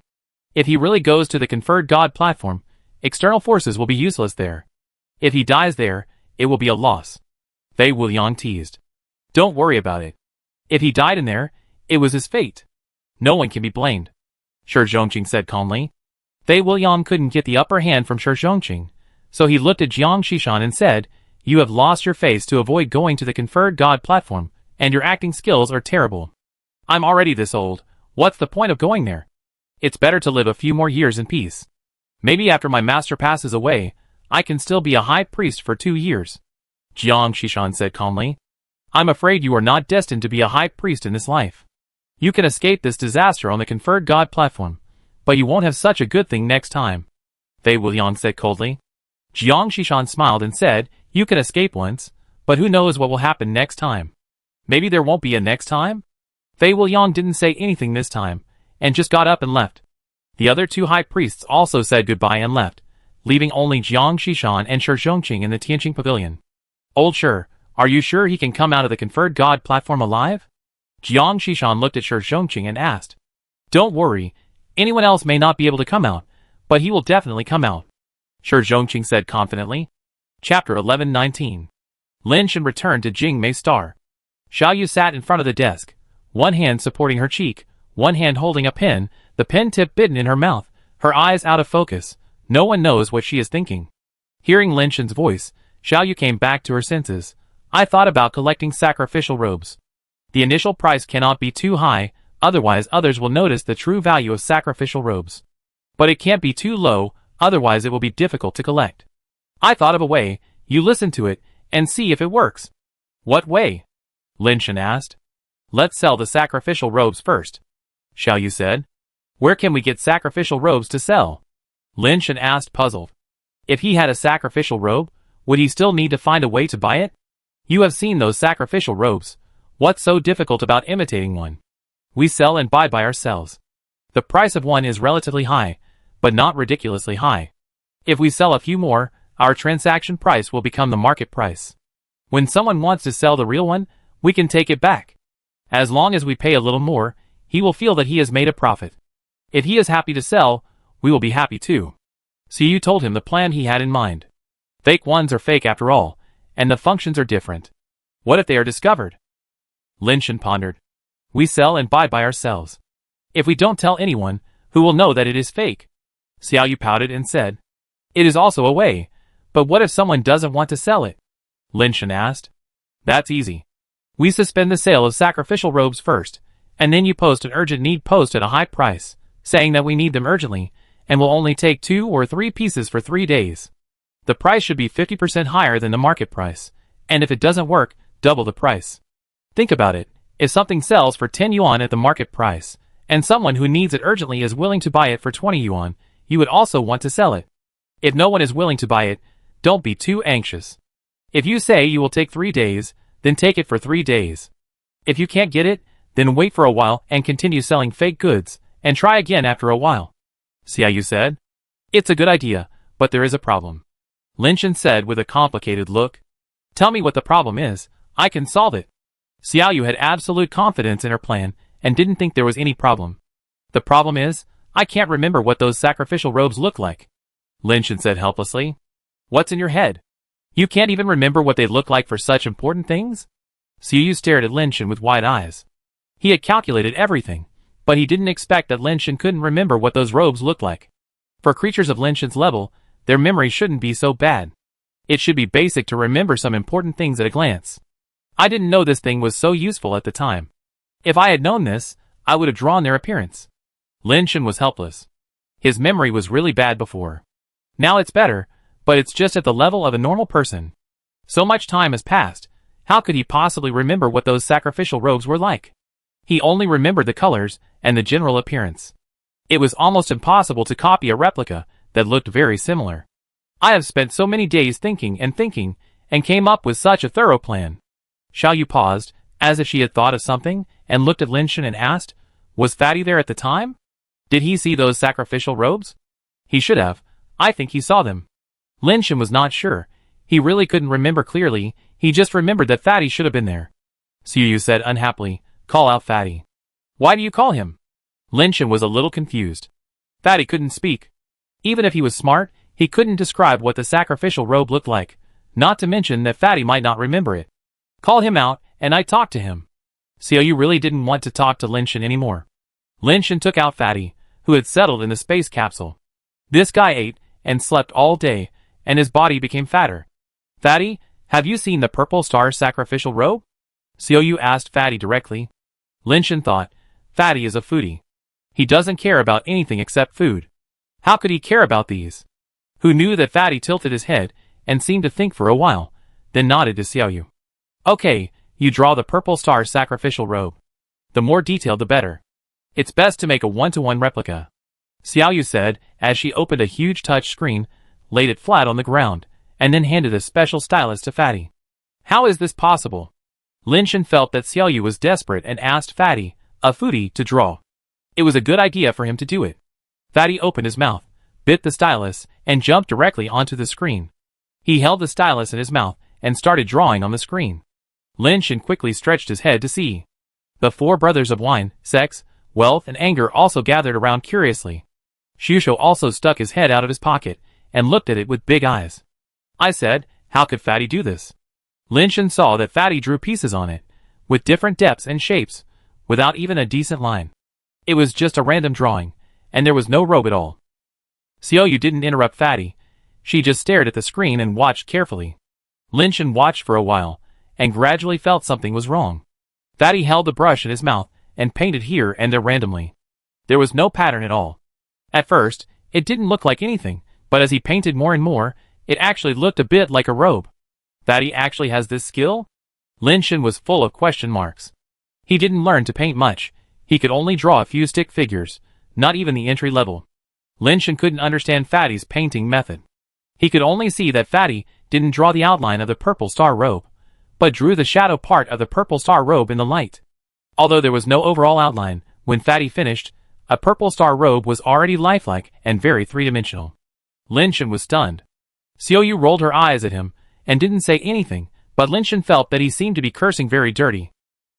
Speaker 1: If he really goes to the conferred god platform, external forces will be useless there. If he dies there, it will be a loss. Fei Wuliang teased. Don't worry about it. If he died in there, it was his fate. No one can be blamed. Shi Zhongqing said calmly. Fei Wuliang couldn't get the upper hand from Shi Zhongqing, so he looked at Jiang Xishan and said, You have lost your face to avoid going to the conferred god platform, and your acting skills are terrible. I'm already this old, what's the point of going there? It's better to live a few more years in peace. Maybe after my master passes away, I can still be a high priest for 2 years. Jiang Xishan said calmly. I'm afraid you are not destined to be a high priest in this life. You can escape this disaster on the conferred god platform, but you won't have such a good thing next time. Fei Wuliang said coldly. Jiang Xishan smiled and said, You can escape once, but who knows what will happen next time. Maybe there won't be a next time? Fei Wuliang didn't say anything this time, and just got up and left. The other 2 high priests also said goodbye and left, leaving only Jiang Xishan and Shi Zhongqing in the Tianqing pavilion. Old Shi, are you sure he can come out of the conferred god platform alive? Jiang Xishan looked at Shi Zhongqing and asked. Don't worry, anyone else may not be able to come out, but he will definitely come out. Shi Zhongqing said confidently. Chapter 11:19. Lin Shen returned to Jingmei's star. Xiaoyu sat in front of the desk, one hand supporting her cheek, one hand holding a pen, the pen tip bitten in her mouth, her eyes out of focus. No one knows what she is thinking. Hearing Lin Shen's voice, Xiaoyu came back to her senses. I thought about collecting sacrificial robes. The initial price cannot be too high, otherwise others will notice the true value of sacrificial robes. But it can't be too low, otherwise it will be difficult to collect. I thought of a way, you listen to it, and see if it works. What way? Lin Shen asked. Let's sell the sacrificial robes first, Xiaoyu said. Where can we get sacrificial robes to sell? Lin Shen asked puzzled. If he had a sacrificial robe, would he still need to find a way to buy it? You have seen those sacrificial robes. What's so difficult about imitating one? We sell and buy by ourselves. The price of one is relatively high, but not ridiculously high. If we sell a few more, our transaction price will become the market price. When someone wants to sell the real one, we can take it back. As long as we pay a little more, he will feel that he has made a profit. If he is happy to sell, we will be happy too. So you told him the plan he had in mind. Fake ones are fake after all, and the functions are different. What if they are discovered? Lin Shen pondered. We sell and buy by ourselves. If we don't tell anyone, who will know that it is fake? Xiaoyu pouted and said. It is also a way, but what if someone doesn't want to sell it? Lin Shen asked. That's easy. We suspend the sale of sacrificial robes first, and then you post an urgent need post at a high price, saying that we need them urgently, and will only take 2 or 3 pieces for 3 days. The price should be 50% higher than the market price, and if it doesn't work, double the price. Think about it, if something sells for 10 yuan at the market price, and someone who needs it urgently is willing to buy it for 20 yuan, you would also want to sell it. If no one is willing to buy it, don't be too anxious. If you say you will take 3 days, then take it for 3 days. If you can't get it, then wait for a while and continue selling fake goods, and try again after a while. Xiaoyu said. It's a good idea, but there is a problem. Lin Shen said with a complicated look. Tell me what the problem is, I can solve it. Xiaoyu had absolute confidence in her plan, and didn't think there was any problem. The problem is, I can't remember what those sacrificial robes look like. Lin Shan said helplessly. What's in your head? You can't even remember what they look like for such important things? Xiaoyu stared at Lin Shan with wide eyes. He had calculated everything, but he didn't expect that Lin Shan couldn't remember what those robes looked like. For creatures of Lin Shan's level, their memory shouldn't be so bad. It should be basic to remember some important things at a glance. I didn't know this thing was so useful at the time. If I had known this, I would have drawn their appearance. Lin Shan was helpless. His memory was really bad before. Now it's better, but it's just at the level of a normal person. So much time has passed, how could he possibly remember what those sacrificial robes were like? He only remembered the colors and the general appearance. It was almost impossible to copy a replica that looked very similar. I have spent so many days thinking, and came up with such a thorough plan. Xiaoyu paused, as if she had thought of something, and looked at Lin Shan and asked, was Fatty there at the time? Did he see those sacrificial robes? He should have. I think he saw them. Lin Shan was not sure. He really couldn't remember clearly, he just remembered that Fatty should have been there. Xiaoyu said unhappily, call out Fatty. Why do you call him? Lin Shan was a little confused. Fatty couldn't speak. Even if he was smart, he couldn't describe what the sacrificial robe looked like, not to mention that Fatty might not remember it. Call him out, and I talk to him. Xiaoyu really didn't want to talk to Lin Shan anymore. Lin Shan took out Fatty, who had settled in the space capsule. This guy ate and slept all day, and his body became fatter. Fatty, have you seen the purple star sacrificial robe? Xiaoyu asked Fatty directly. Lin Shan thought, Fatty is a foodie. He doesn't care about anything except food. How could he care about these? Who knew that Fatty tilted his head and seemed to think for a while, then nodded to Xiaoyu. Okay, you draw the purple star sacrificial robe. The more detailed the better. It's best to make a one-to-one replica. Xiaoyu said as she opened a huge touch screen, laid it flat on the ground, and then handed a special stylus to Fatty. How is this possible? Lin Shan felt that Xiaoyu was desperate and asked Fatty, a foodie, to draw. It was a good idea for him to do it. Fatty opened his mouth, bit the stylus, and jumped directly onto the screen. He held the stylus in his mouth and started drawing on the screen. Lin Shan quickly stretched his head to see. The four brothers of wine, sex, wealth, and anger also gathered around curiously. Shusho also stuck his head out of his pocket and looked at it with big eyes. I said, how could Fatty do this? Lin Shan saw that Fatty drew pieces on it, with different depths and shapes, without even a decent line. It was just a random drawing, and there was no robe at all. Xiaoyu didn't interrupt Fatty. She just stared at the screen and watched carefully. Lin Shan watched for a while, and gradually felt something was wrong. Fatty held the brush in his mouth and painted here and there randomly. There was no pattern at all. At first, it didn't look like anything, but as he painted more and more, it actually looked a bit like a robe. Fatty actually has this skill? Lin Shan was full of question marks. He didn't learn to paint much. He could only draw a few stick figures, not even the entry level. Lin Shan couldn't understand Fatty's painting method. He could only see that Fatty didn't draw the outline of the purple star robe, but drew the shadow part of the purple star robe in the light. Although there was no overall outline, when Fatty finished, a purple star robe was already lifelike and very three-dimensional. Lin Shan was stunned. Xiaoyu rolled her eyes at him and didn't say anything, but Lin Shan felt that he seemed to be cursing very dirty.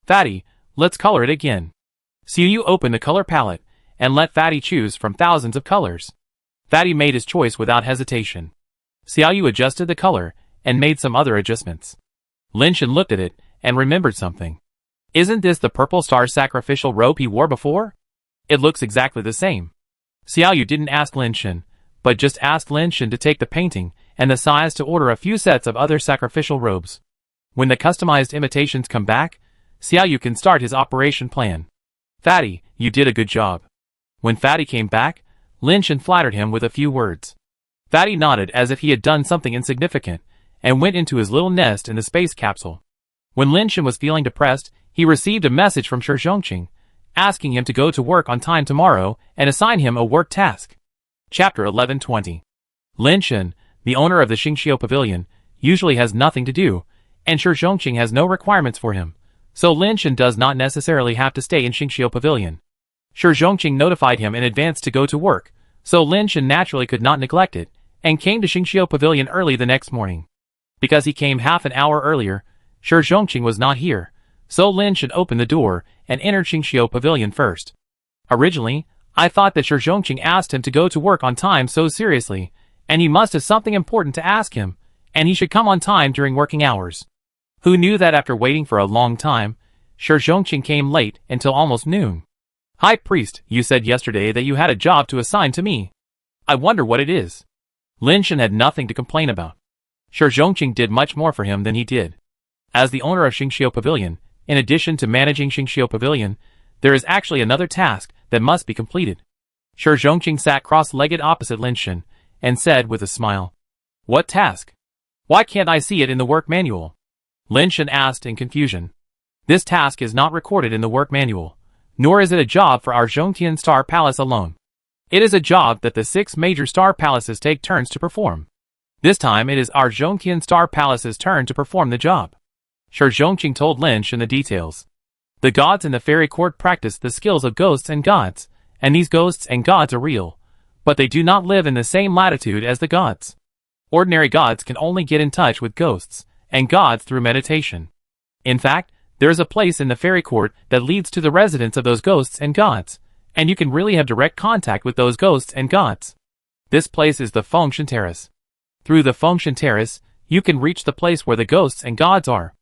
Speaker 1: Fatty, let's color it again. Xiaoyu opened the color palette and let Fatty choose from thousands of colors. Fatty made his choice without hesitation. Xiaoyu adjusted the color and made some other adjustments. Lin Shan looked at it and remembered something. Isn't this the purple star sacrificial robe he wore before? It looks exactly the same. Xiaoyu didn't ask Lin Shan, but just asked Lin Shan to take the painting and the size to order a few sets of other sacrificial robes. When the customized imitations come back, Xiaoyu can start his operation plan. Fatty, you did a good job. When Fatty came back, Lin Shan flattered him with a few words. Fatty nodded as if he had done something insignificant, and went into his little nest in the space capsule. When Lin Shan was feeling depressed, he received a message from Shi Zhongqing, asking him to go to work on time tomorrow and assign him a work task. Chapter 1120. Lin Shan, the owner of the Xingqiu Pavilion, usually has nothing to do, and Shi Zhongqing has no requirements for him, so Lin Shan does not necessarily have to stay in Xingqiu Pavilion. Shi Zhongqing notified him in advance to go to work, so Lin Shan naturally could not neglect it, and came to Xingqiu Pavilion early the next morning. Because he came half an hour earlier, Shi Zhongqing was not here, so Lin Shan opened the door and entered Xingqiu Pavilion first. Originally, I thought that Shi Zhongqing asked him to go to work on time so seriously, and he must have something important to ask him, and he should come on time during working hours. Who knew that after waiting for a long time, Shi Zhongqing came late until almost noon. High Priest, you said yesterday that you had a job to assign to me. I wonder what it is. Lin Shen had nothing to complain about. Shi Zhongqing did much more for him than he did. As the owner of Xingqiu Pavilion, in addition to managing Xingqiu Pavilion, there is actually another task that must be completed. Shi Zhongqing sat cross-legged opposite Lin Shen, and said with a smile, "What task? Why can't I see it in the work manual?" Lin Shen asked in confusion. This task is not recorded in the work manual, nor is it a job for our Zhongtian Star Palace alone. It is a job that the 6 major star palaces take turns to perform. This time it is our Zhongtian Star Palace's turn to perform the job. Shi Zhongqing told Lin Shen the details. The gods in the fairy court practice the skills of ghosts and gods, and these ghosts and gods are real, but they do not live in the same latitude as the gods. Ordinary gods can only get in touch with ghosts and gods through meditation. In fact, there is a place in the fairy court that leads to the residence of those ghosts and gods, and you can really have direct contact with those ghosts and gods. This place is the Fengshan Terrace. Through the Fengshan Terrace, you can reach the place where the ghosts and gods are.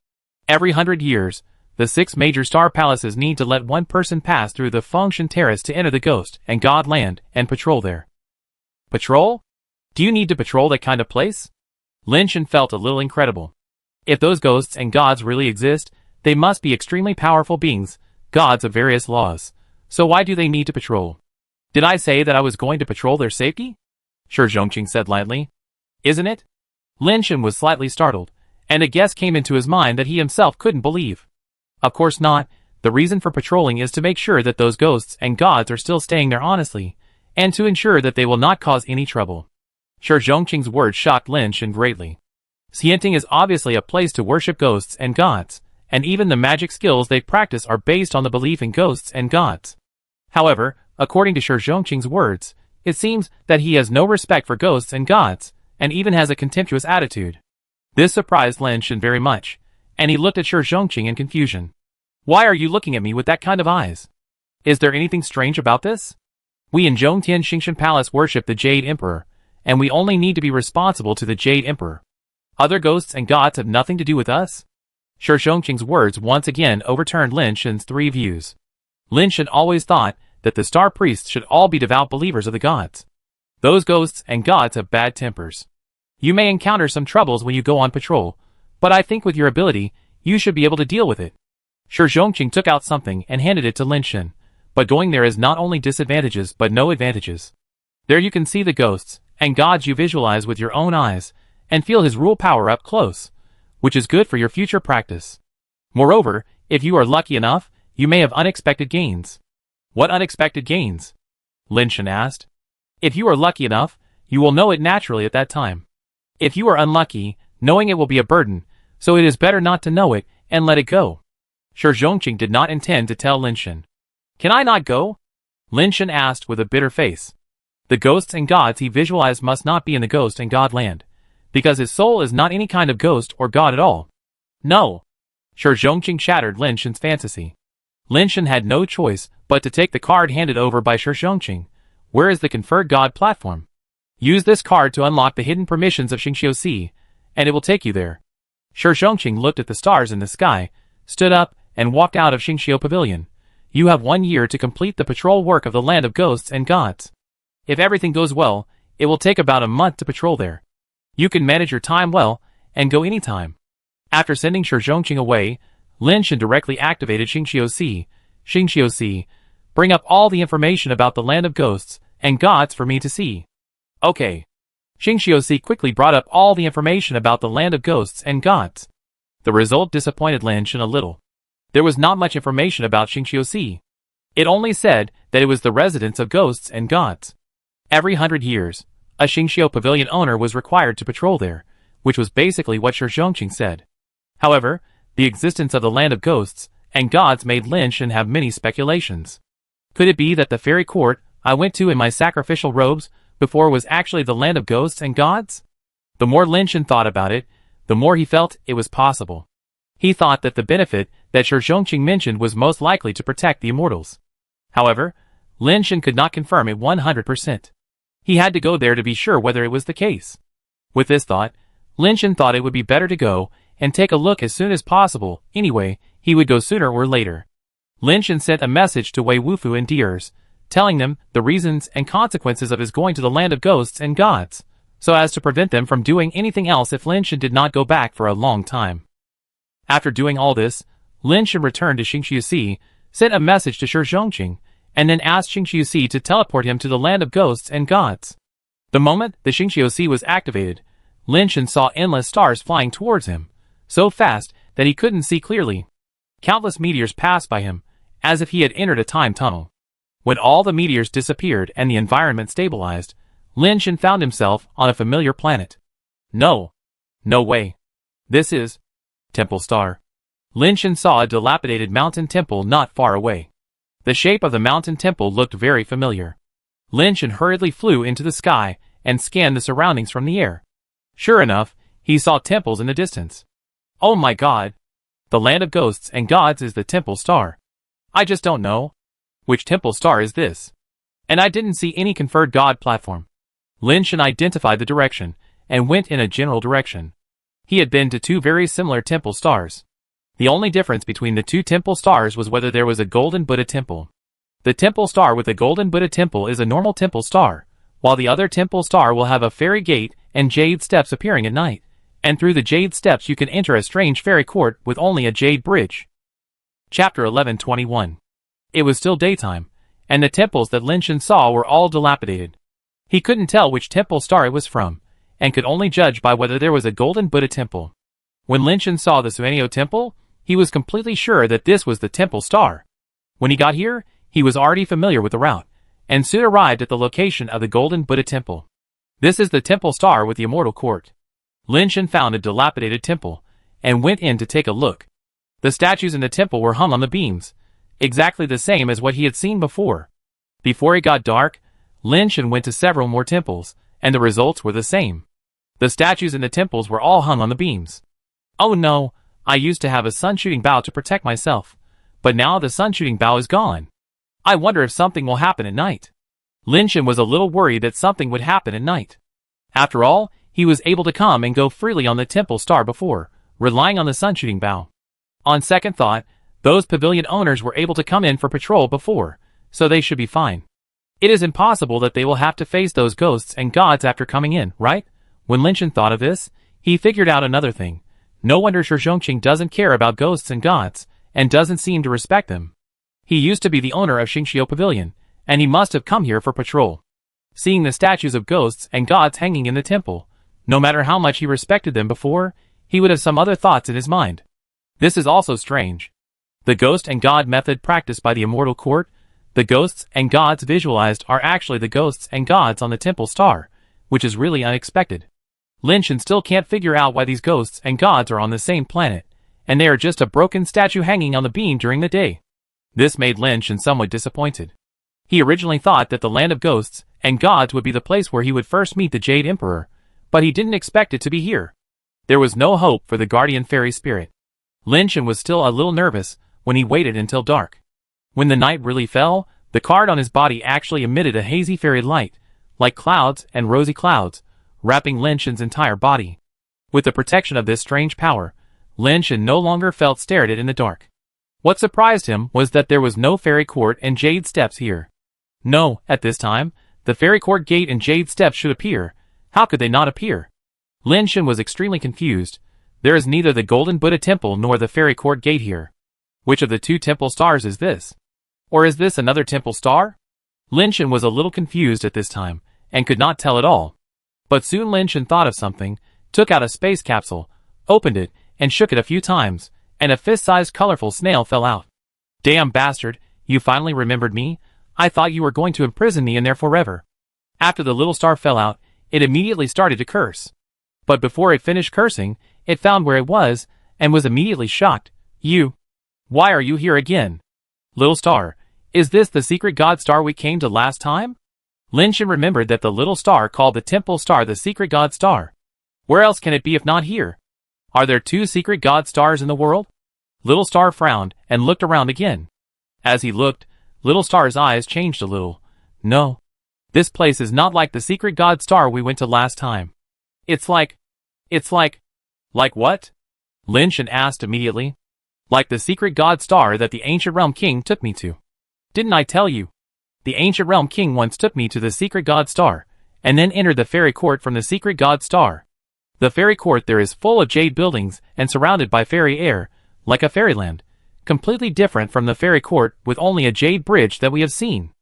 Speaker 1: Every 100 years, the 6 major star palaces need to let one person pass through the Fengshan Terrace to enter the ghost and god land and patrol there. Patrol? Do you need to patrol that kind of place? Lin Shen felt a little incredible. If those ghosts and gods really exist, they must be extremely powerful beings, gods of various laws. So why do they need to patrol? Did I say that I was going to patrol their safety? Shi Zhongqing said lightly. Isn't it? Lin Shen was slightly startled, and a guess came into his mind that he himself couldn't believe. Of course not. The reason for patrolling is to make sure that those ghosts and gods are still staying there honestly, and to ensure that they will not cause any trouble. Shi Zhongqing's words shocked Lin Shen greatly. Xianting is obviously a place to worship ghosts and gods, and even the magic skills they practice are based on the belief in ghosts and gods. However, according to Shi Zhongqing's words, it seems that he has no respect for ghosts and gods, and even has a contemptuous attitude. This surprised Lin Shen very much, and he looked at Shi Zhongqing in confusion. Why are you looking at me with that kind of eyes? Is there anything strange about this? We in Zhongtian Xingshan Palace worship the Jade Emperor, and we only need to be responsible to the Jade Emperor. Other ghosts and gods have nothing to do with us? Shi Zhongqing's words once again overturned Lin Shen's 3 views. Lin Shen always thought that the star priests should all be devout believers of the gods. Those ghosts and gods have bad tempers. You may encounter some troubles when you go on patrol, but I think with your ability, you should be able to deal with it. Shi Zhongqing took out something and handed it to Lin Shen, but going there is not only disadvantages but no advantages. There you can see the ghosts and gods you visualize with your own eyes, and feel his rule power up close, which is good for your future practice. Moreover, if you are lucky enough, you may have unexpected gains. What unexpected gains? Lin Shen asked. If you are lucky enough, you will know it naturally at that time. If you are unlucky, knowing it will be a burden, so it is better not to know it and let it go. Shi Zhongqing did not intend to tell Lin Shen. Can I not go? Lin Shen asked with a bitter face. The ghosts and gods he visualized must not be in the ghost and god land, because his soul is not any kind of ghost or god at all. No. Shi Zhongqing shattered Lin Shen's fantasy. Lin Shen had no choice but to take the card handed over by Shi Zhongqing. Where is the conferred god platform? Use this card to unlock the hidden permissions of Xingqiu, and it will take you there. Shi Zhongqing looked at the stars in the sky, stood up, and walked out of Xingqiu Pavilion. You have 1 year to complete the patrol work of the land of ghosts and gods. If everything goes well, it will take about a month to patrol there. You can manage your time well, and go anytime. After sending Shi Zhongqing away, Lin Shen directly activated Xingqiu. Xingqiu, bring up all the information about the land of ghosts and gods for me to see. Okay. Xingqiu quickly brought up all the information about the land of ghosts and gods. The result disappointed Lin Shen a little. There was not much information about Xingqiu. It only said that it was the residence of ghosts and gods. Every 100 years, a Xingqiu Pavilion owner was required to patrol there, which was basically what Shi Zhongqing said. However, the existence of the land of ghosts and gods made Lin Shen have many speculations. Could it be that the fairy court I went to in my sacrificial robes before was actually the land of ghosts and gods? The more Lin Shen thought about it, the more he felt it was possible. He thought that the benefit that Shi Zhongqing mentioned was most likely to protect the immortals. However, Lin Shen could not confirm it 100%. He had to go there to be sure whether it was the case. With this thought, Lin Shen thought it would be better to go and take a look as soon as possible. Anyway, he would go sooner or later. Lin Shen sent a message to Wei Wufu and Deers, telling them the reasons and consequences of his going to the land of ghosts and gods, so as to prevent them from doing anything else if Lin Shen did not go back for a long time. After doing all this, Lin Shen returned to Xingqiusi, sent a message to Shi Zhongqing, and then asked Xingqiusi to teleport him to the land of ghosts and gods. The moment the Xingqiusi was activated, Lin Shen saw endless stars flying towards him, so fast that he couldn't see clearly. Countless meteors passed by him, as if he had entered a time tunnel. When all the meteors disappeared and the environment stabilized, Lin Shen found himself on a familiar planet. No way. This is Temple Star. Lin Shen saw a dilapidated mountain temple not far away. The shape of the mountain temple looked very familiar. Lin Shen hurriedly flew into the sky and scanned the surroundings from the air. Sure enough, he saw temples in the distance. Oh my god! The land of ghosts and gods is the Temple Star. I just don't know. Which Temple Star is this? And I didn't see any conferred god platform. Lin Shen identified the direction and went in a general direction. He had been to two very similar temple stars. The only difference between the two temple stars was whether there was a golden Buddha temple. The temple star with the golden Buddha temple is a normal temple star, while the other temple star will have a fairy gate and jade steps appearing at night, and through the jade steps you can enter a strange fairy court with only a jade bridge. Chapter 1121. It was still daytime, and the temples that Lin Shen saw were all dilapidated. He couldn't tell which temple star it was from, and could only judge by whether there was a golden Buddha temple. When Lin Shen saw the Suanio temple, he was completely sure that this was the temple star. When he got here, he was already familiar with the route, and soon arrived at the location of the golden Buddha temple. This is the temple star with the immortal court. Lin Shen found a dilapidated temple, and went in to take a look. The statues in the temple were hung on the beams, exactly the same as what he had seen before. Before it got dark, Lin Shen went to several more temples, and the results were the same. The statues in the temples were all hung on the beams. Oh no, I used to have a sun-shooting bow to protect myself, but now the sun-shooting bow is gone. I wonder if something will happen at night. Lin Shen was a little worried that something would happen at night. After all, he was able to come and go freely on the temple star before, relying on the sun-shooting bow. On second thought, those pavilion owners were able to come in for patrol before, so they should be fine. It is impossible that they will have to face those ghosts and gods after coming in, right? When Lin Shen thought of this, he figured out another thing. No wonder Shi Zhongqing doesn't care about ghosts and gods, and doesn't seem to respect them. He used to be the owner of Xingqiu Pavilion, and he must have come here for patrol. Seeing the statues of ghosts and gods hanging in the temple, no matter how much he respected them before, he would have some other thoughts in his mind. This is also strange. The ghost and god method practiced by the immortal court, the ghosts and gods visualized are actually the ghosts and gods on the temple star, which is really unexpected. Lin Shen still can't figure out why these ghosts and gods are on the same planet, and they are just a broken statue hanging on the beam during the day. This made Lin Shen somewhat disappointed. He originally thought that the land of ghosts and gods would be the place where he would first meet the Jade Emperor, but he didn't expect it to be here. There was no hope for the guardian fairy spirit. Lin Shen was still a little nervous when he waited until dark. When the night really fell, the card on his body actually emitted a hazy fairy light, like clouds and rosy clouds, wrapping Lin Shen's entire body. With the protection of this strange power, Lin Shen no longer felt stared at in the dark. What surprised him was that there was no fairy court and jade steps here. No, at this time, the fairy court gate and jade steps should appear. How could they not appear? Lin Shen was extremely confused. There is neither the golden Buddha temple nor the fairy court gate here. Which of the two temple stars is this? Or is this another temple star? Lin Shen was a little confused at this time, and could not tell at all. But soon Lin Shen thought of something, took out a space capsule, opened it, and shook it a few times, and a fist-sized colorful snail fell out. Damn bastard, you finally remembered me? I thought you were going to imprison me in there forever. After the little star fell out, it immediately started to curse. But before it finished cursing, it found where it was, and was immediately shocked. You? Why are you here again? Little star, is this the secret god star we came to last time? Lin Shen remembered that the little star called the temple star the secret god star. Where else can it be if not here? Are there two secret god stars in the world? Little star frowned and looked around again. As he looked, little star's eyes changed a little. No. This place is not like the secret god star we went to last time. It's like... Like what? Lin Shan asked immediately. Like the secret god star that the ancient realm king took me to. Didn't I tell you? The ancient realm king once took me to the secret god star, and then entered the fairy court from the secret god star. The fairy court there is full of jade buildings and surrounded by fairy air, like a fairyland, completely different from the fairy court with only a jade bridge that we have seen.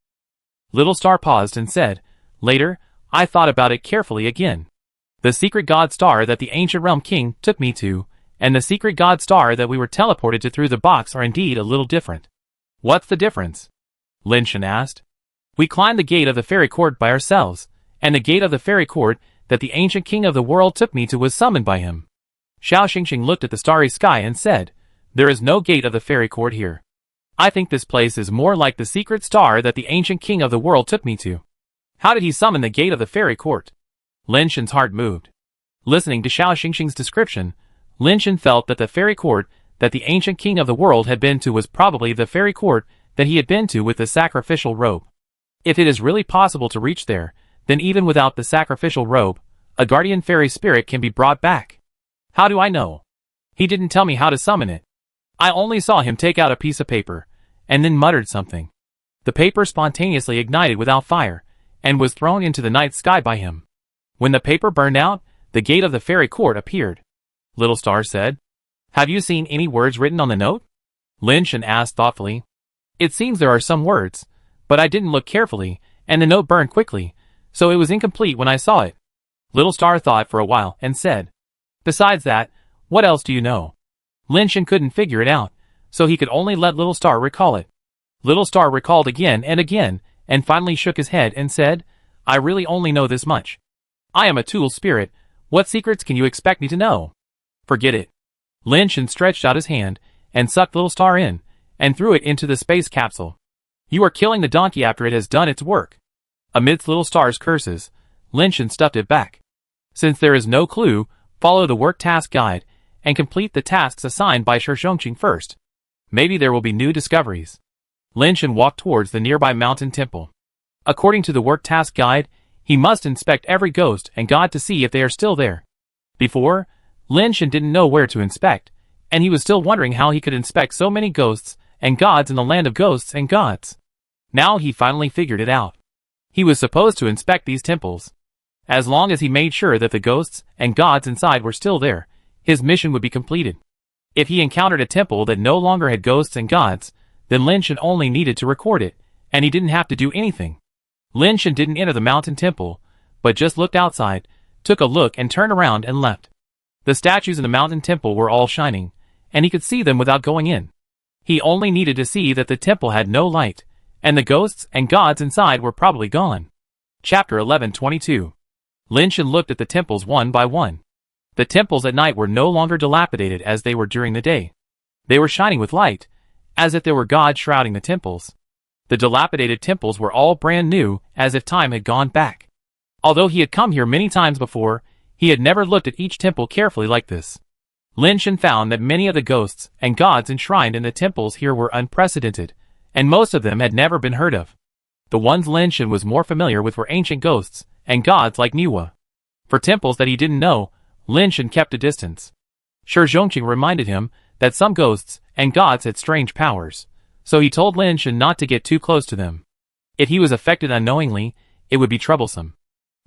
Speaker 1: Little Star paused and said, later, I thought about it carefully again. The secret god star that the ancient realm king took me to, and the secret god star that we were teleported to through the box are indeed a little different. What's the difference? Lin Shan asked. We climbed the gate of the fairy court by ourselves, and the gate of the fairy court that the ancient king of the world took me to was summoned by him. Xiao Xingxing looked at the starry sky and said, there is no gate of the fairy court here. I think this place is more like the secret star that the ancient king of the world took me to. How did he summon the gate of the fairy court? Lin Shan's heart moved. Listening to Xiao Xingxing's description, Lin Shan felt that the fairy court that the ancient king of the world had been to was probably the fairy court that he had been to with the sacrificial robe. If it is really possible to reach there, then even without the sacrificial robe, a guardian fairy spirit can be brought back. How do I know? He didn't tell me how to summon it. I only saw him take out a piece of paper, and then muttered something. The paper spontaneously ignited without fire, and was thrown into the night sky by him. When the paper burned out, the gate of the fairy court appeared. Little Star said, have you seen any words written on the note? Lin Shan asked thoughtfully. It seems there are some words, but I didn't look carefully, and the note burned quickly, so it was incomplete when I saw it. Little Star thought for a while and said, besides that, what else do you know? Lin Shan couldn't figure it out, so he could only let Little Star recall it. Little Star recalled again, and finally shook his head and said, I really only know this much. I am a tool spirit. What secrets can you expect me to know? Forget it. Lin Shan stretched out his hand and sucked Little Star in, and threw it into the space capsule. You are killing the donkey after it has done its work. Amidst Little Star's curses, Lin Shan stuffed it back. Since there is no clue, follow the work task guide, and complete the tasks assigned by Shizhongqing first. Maybe there will be new discoveries. Lin Shan walked towards the nearby mountain temple. According to the work task guide, he must inspect every ghost and god to see if they are still there. Before, Lin Shan didn't know where to inspect, and he was still wondering how he could inspect so many ghosts and gods in the land of ghosts and gods. Now he finally figured it out. He was supposed to inspect these temples. As long as he made sure that the ghosts and gods inside were still there, his mission would be completed. If he encountered a temple that no longer had ghosts and gods, then Lin Shan only needed to record it, and he didn't have to do anything. Lin Shan didn't enter the mountain temple, but just looked outside, took a look and turned around and left. The statues in the mountain temple were all shining, and he could see them without going in. He only needed to see that the temple had no light, and the ghosts and gods inside were probably gone. Chapter 11:22. Lin Shan looked at the temples one by one. The temples at night were no longer dilapidated as they were during the day. They were shining with light, as if there were gods shrouding the temples. The dilapidated temples were all brand new, as if time had gone back. Although he had come here many times before, he had never looked at each temple carefully like this. Lin Shan found that many of the ghosts and gods enshrined in the temples here were unprecedented, and most of them had never been heard of. The ones Lin Shan was more familiar with were ancient ghosts and gods like Niwa. For temples that he didn't know, Lin Shan kept a distance. Shizhongqing reminded him that some ghosts and gods had strange powers, so he told Lin Shan not to get too close to them. If he was affected unknowingly, it would be troublesome.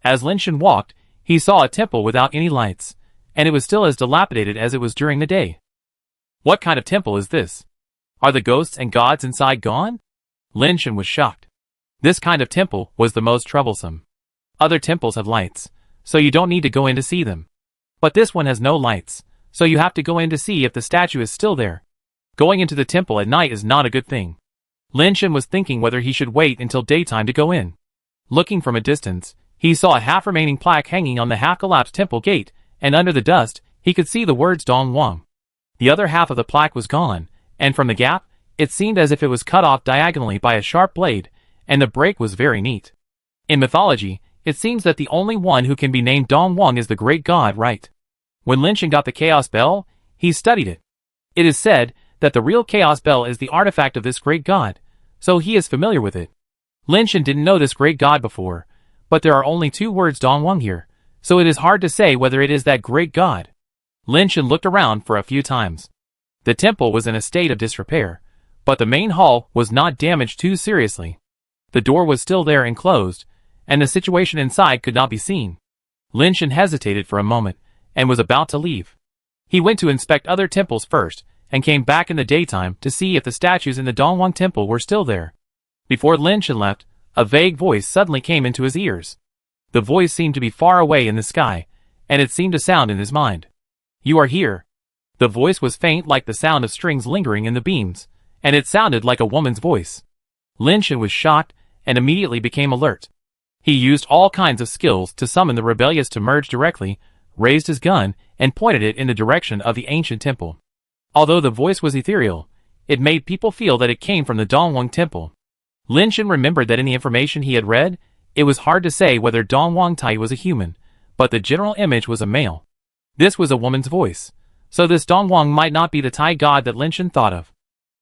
Speaker 1: As Lin Shan walked, he saw a temple without any lights, and it was still as dilapidated as it was during the day. What kind of temple is this? Are the ghosts and gods inside gone? Lin Shan was shocked. This kind of temple was the most troublesome. Other temples have lights, so you don't need to go in to see them. But this one has no lights, so you have to go in to see if the statue is still there. Going into the temple at night is not a good thing. Lin Shan was thinking whether he should wait until daytime to go in. Looking from a distance, he saw a half-remaining plaque hanging on the half-collapsed temple gate, and under the dust, he could see the words Dong Wang. The other half of the plaque was gone, and from the gap, it seemed as if it was cut off diagonally by a sharp blade, and the break was very neat. In mythology, it seems that the only one who can be named Dong Wang is the great god, right? When Lin Shan got the Chaos Bell, he studied it. It is said that the real Chaos Bell is the artifact of this great god, so he is familiar with it. Lin Shan didn't know this great god before, but there are only two words Dongwang here, so it is hard to say whether it is that great god. Lin Shen looked around for a few times. The temple was in a state of disrepair, but the main hall was not damaged too seriously. The door was still there and closed, and the situation inside could not be seen. Lin Shen hesitated for a moment, and was about to leave. He went to inspect other temples first, and came back in the daytime to see if the statues in the Dongwang temple were still there. Before Lin Shen left, a vague voice suddenly came into his ears. The voice seemed to be far away in the sky, and it seemed to sound in his mind. "You are here." The voice was faint like the sound of strings lingering in the beams, and it sounded like a woman's voice. Lin Shen was shocked, and immediately became alert. He used all kinds of skills to summon the rebellious to merge directly, raised his gun, and pointed it in the direction of the ancient temple. Although the voice was ethereal, it made people feel that it came from the Dongwang temple. Lin Shen remembered that in the information he had read, it was hard to say whether Dongwang Tai was a human, but the general image was a male. This was a woman's voice, so this Dongwang might not be the Tai god that Lin Shen thought of.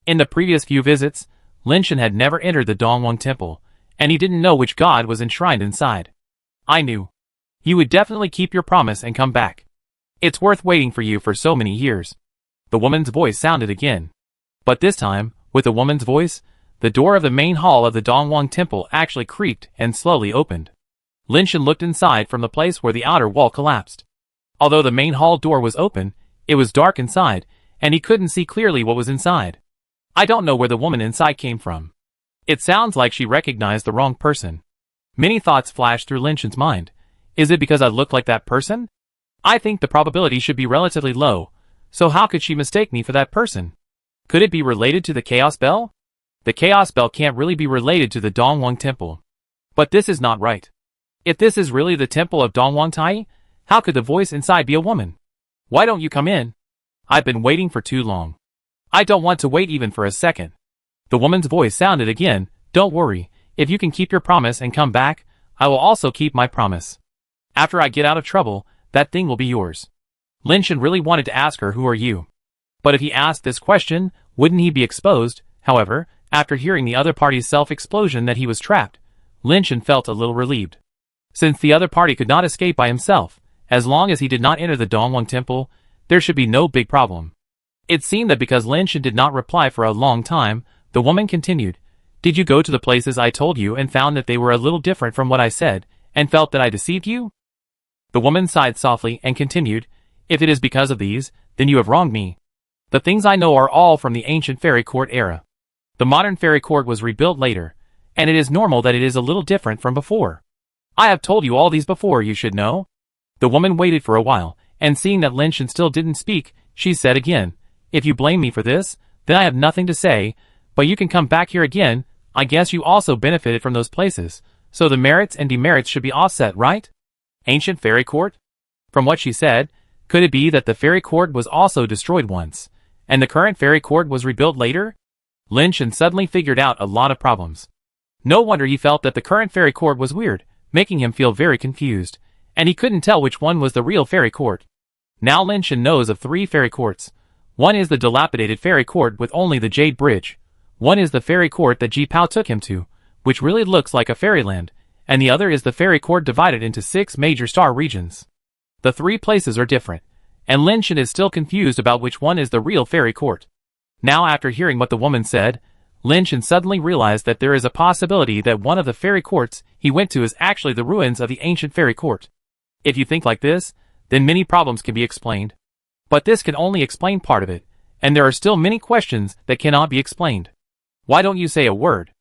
Speaker 1: In the previous few visits, Lin Shen had never entered the Dongwang temple, and he didn't know which god was enshrined inside. "I knew. You would definitely keep your promise and come back. It's worth waiting for you for so many years." The woman's voice sounded again. But this time, with the woman's voice, the door of the main hall of the Dongwang temple actually creaked and slowly opened. Lin Shen looked inside from the place where the outer wall collapsed. Although the main hall door was open, it was dark inside, and he couldn't see clearly what was inside. "I don't know where the woman inside came from. It sounds like she recognized the wrong person." Many thoughts flashed through Lin Shen's mind. Is it because I look like that person? I think the probability should be relatively low, so how could she mistake me for that person? Could it be related to the Chaos Bell? The Chaos Bell can't really be related to the Dongwang temple. But this is not right. If this is really the temple of Dongwang Tai, how could the voice inside be a woman? "Why don't you come in? I've been waiting for too long." "I don't want to wait even for a second." The woman's voice sounded again. "Don't worry, if you can keep your promise and come back, I will also keep my promise. After I get out of trouble, that thing will be yours." Lin Shen really wanted to ask her, "Who are you?" But if he asked this question, wouldn't he be exposed? However, after hearing the other party's self-explosion that he was trapped, Lin Shen felt a little relieved. Since the other party could not escape by himself, as long as he did not enter the Dongwang temple, there should be no big problem. It seemed that because Lin Shen did not reply for a long time, the woman continued, "Did you go to the places I told you and found that they were a little different from what I said, and felt that I deceived you?" The woman sighed softly and continued, "If it is because of these, then you have wronged me. The things I know are all from the ancient fairy court era. The modern fairy court was rebuilt later, and it is normal that it is a little different from before. I have told you all these before, you should know." The woman waited for a while, and seeing that Lin Shen still didn't speak, she said again, "If you blame me for this, then I have nothing to say, but you can come back here again. I guess you also benefited from those places, so the merits and demerits should be offset, right? Ancient fairy court?" From what she said, could it be that the fairy court was also destroyed once, and the current fairy court was rebuilt later? Lin Shen suddenly figured out a lot of problems. No wonder he felt that the current fairy court was weird, making him feel very confused, and he couldn't tell which one was the real fairy court. Now Lin Shen knows of 3 fairy courts. One is the dilapidated fairy court with only the Jade Bridge. One is the fairy court that Ji Pao took him to, which really looks like a fairyland, and the other is the fairy court divided into 6 major star regions. The 3 places are different, and Lin Shen is still confused about which one is the real fairy court. Now after hearing what the woman said, Lin Shen suddenly realized that there is a possibility that one of the fairy courts he went to is actually the ruins of the ancient fairy court. If you think like this, then many problems can be explained. But this can only explain part of it, and there are still many questions that cannot be explained. Why don't you say a word?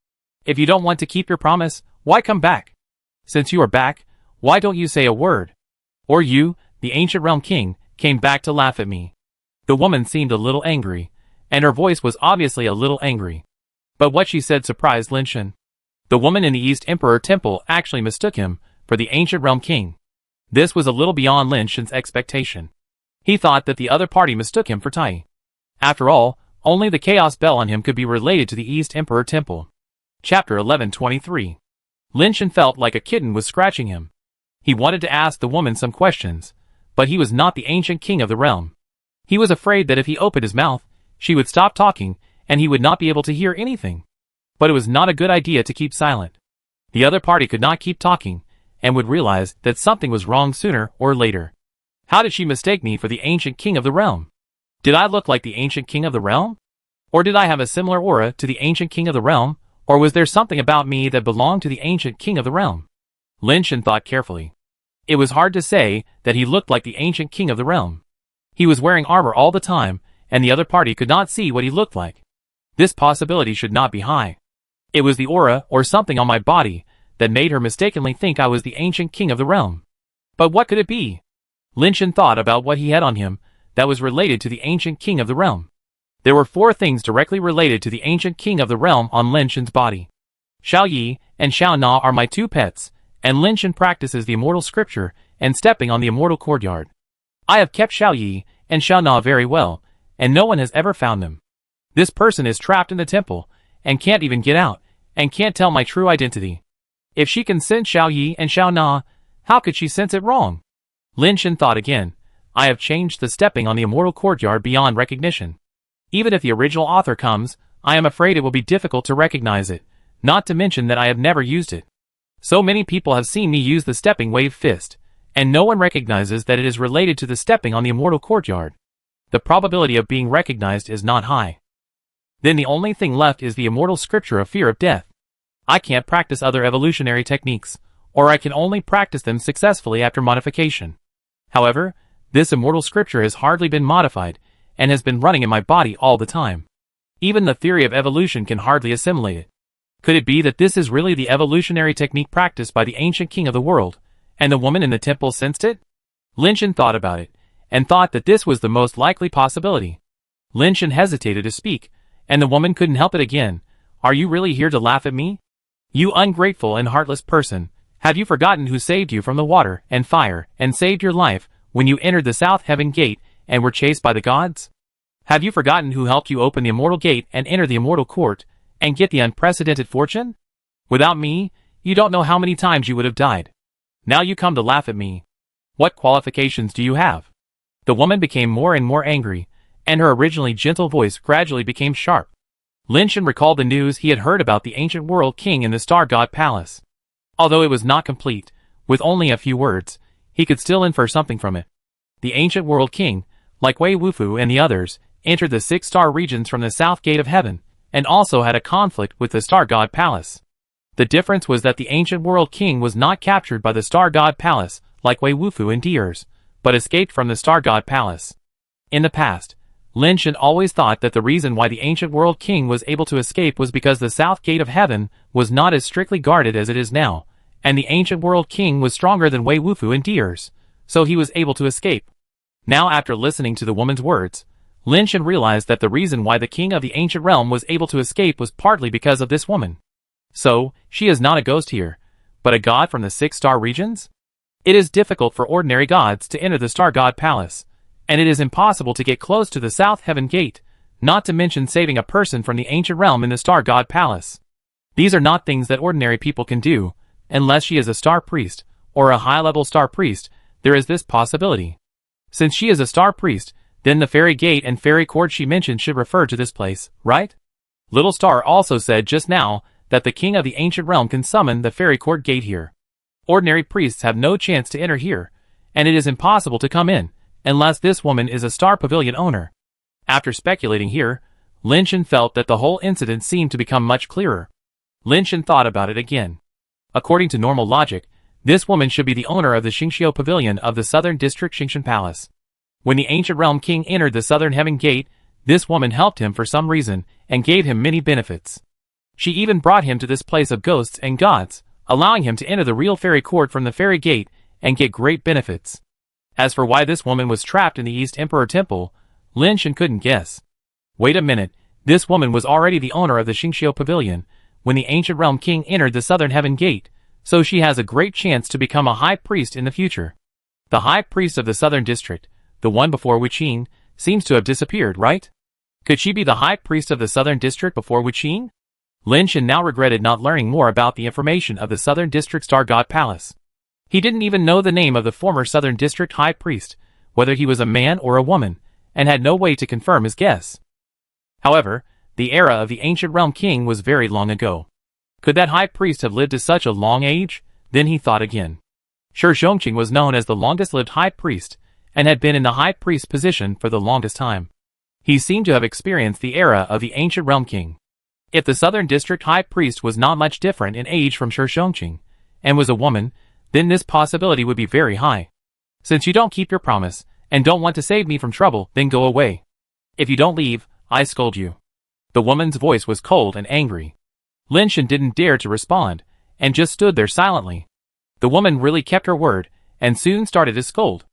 Speaker 1: If you don't want to keep your promise, why come back? Since you are back, why don't you say a word? Or you, the ancient realm king, came back to laugh at me." The woman seemed a little angry, and her voice was obviously a little angry. But what she said surprised Lin Shen. The woman in the East Emperor Temple actually mistook him for the ancient realm king. This was a little beyond Lin Shen's expectation. He thought that the other party mistook him for Tai. After all, only the Chaos Bell on him could be related to the East Emperor Temple. Chapter 1123. Lin Shen felt like a kitten was scratching him. He wanted to ask the woman some questions, but he was not the ancient king of the realm. He was afraid that if he opened his mouth, she would stop talking, and he would not be able to hear anything. But it was not a good idea to keep silent. The other party could not keep talking, and would realize that something was wrong sooner or later. How did she mistake me for the ancient king of the realm? Did I look like the ancient king of the realm? Or did I have a similar aura to the ancient king of the realm? Or was there something about me that belonged to the ancient king of the realm? Lin Shan thought carefully. It was hard to say that he looked like the ancient king of the realm. He was wearing armor all the time, and the other party could not see what he looked like. This possibility should not be high. It was the aura or something on my body that made her mistakenly think I was the ancient king of the realm. But what could it be? Lin Shan thought about what he had on him that was related to the ancient king of the realm. There were 4 things directly related to the ancient king of the realm on Lin Shan's body. Xiao Yi and Xiao Na are my 2 pets, and Lin Shan practices the immortal scripture and stepping on the immortal courtyard. I have kept Xiao Yi and Xiao Na very well, and no one has ever found them. This person is trapped in the temple, and can't even get out, and can't tell my true identity. If she can sense Xiao Yi and Xiao Na, how could she sense it wrong? Lin Shan thought again. I have changed the stepping on the immortal courtyard beyond recognition. Even if the original author comes, I am afraid it will be difficult to recognize it, not to mention that I have never used it. So many people have seen me use the stepping wave fist, and no one recognizes that it is related to the stepping on the immortal courtyard. The probability of being recognized is not high. Then the only thing left is the immortal scripture of fear of death. I can't practice other evolutionary techniques, or I can only practice them successfully after modification. However, this immortal scripture has hardly been modified, and has been running in my body all the time. Even the theory of evolution can hardly assimilate it. Could it be that this is really the evolutionary technique practiced by the ancient king of the world, and the woman in the temple sensed it? Lin Shan thought about it, and thought that this was the most likely possibility. Lin Shan hesitated to speak, and the woman couldn't help it again. Are you really here to laugh at me? You ungrateful and heartless person, have you forgotten who saved you from the water and fire, and saved your life when you entered the South Heaven Gate and were chased by the gods? Have you forgotten who helped you open the immortal gate and enter the immortal court, and get the unprecedented fortune? Without me, you don't know how many times you would have died. Now you come to laugh at me. What qualifications do you have? The woman became more and more angry, and her originally gentle voice gradually became sharp. Lin Shan recalled the news he had heard about the ancient world king in the Star God Palace. Although it was not complete, with only a few words, he could still infer something from it. The ancient world king, like Wei Wufu and the others, entered the 6-star regions from the South Gate of Heaven, and also had a conflict with the Star God Palace. The difference was that the ancient world king was not captured by the Star God Palace, like Wei Wufu and Diers, but escaped from the Star God Palace. In the past, Lin Shan always thought that the reason why the ancient world king was able to escape was because the South Gate of Heaven was not as strictly guarded as it is now, and the ancient world king was stronger than Wei Wufu and Diers, so he was able to escape. Now, after listening to the woman's words, Lin Shan realized that the reason why the king of the ancient realm was able to escape was partly because of this woman. So, she is not a ghost here, but a god from the 6-star regions? It is difficult for ordinary gods to enter the Star God Palace, and it is impossible to get close to the South Heaven Gate, not to mention saving a person from the ancient realm in the Star God Palace. These are not things that ordinary people can do, unless she is a star priest, or a high-level star priest. There is this possibility. Since she is a star priest, then the fairy gate and fairy court she mentioned should refer to this place, right? Little Star also said just now that the king of the ancient realm can summon the fairy court gate here. Ordinary priests have no chance to enter here, and it is impossible to come in, unless this woman is a star pavilion owner. After speculating here, Lin Shan felt that the whole incident seemed to become much clearer. Lin Shan thought about it again. According to normal logic, this woman should be the owner of the Xingqiu Pavilion of the Southern District Xingshan Palace. When the ancient realm king entered the Southern Heaven Gate, this woman helped him for some reason, and gave him many benefits. She even brought him to this place of ghosts and gods, allowing him to enter the real fairy court from the fairy gate, and get great benefits. As for why this woman was trapped in the East Emperor Temple, Lin Shan couldn't guess. Wait a minute, this woman was already the owner of the Xingqiu Pavilion when the ancient realm king entered the Southern Heaven Gate, so she has a great chance to become a high priest in the future. The high priest of the Southern District, the one before Wuqin, seems to have disappeared, right? Could she be the high priest of the Southern District before Wuqin? Lin Shan now regretted not learning more about the information of the Southern District Star God Palace. He didn't even know the name of the former Southern District High Priest, whether he was a man or a woman, and had no way to confirm his guess. However, the era of the ancient realm king was very long ago. Could that high priest have lived to such a long age? Then he thought again. Shi Zhongqing was known as the longest-lived high priest, and had been in the high priest position for the longest time. He seemed to have experienced the era of the ancient realm king. If the southern district high priest was not much different in age from Shi Zhongqing, and was a woman, then this possibility would be very high. Since you don't keep your promise, and don't want to save me from trouble, then go away. If you don't leave, I scold you. The woman's voice was cold and angry. Lin Shen didn't dare to respond, and just stood there silently. The woman really kept her word, and soon started to scold.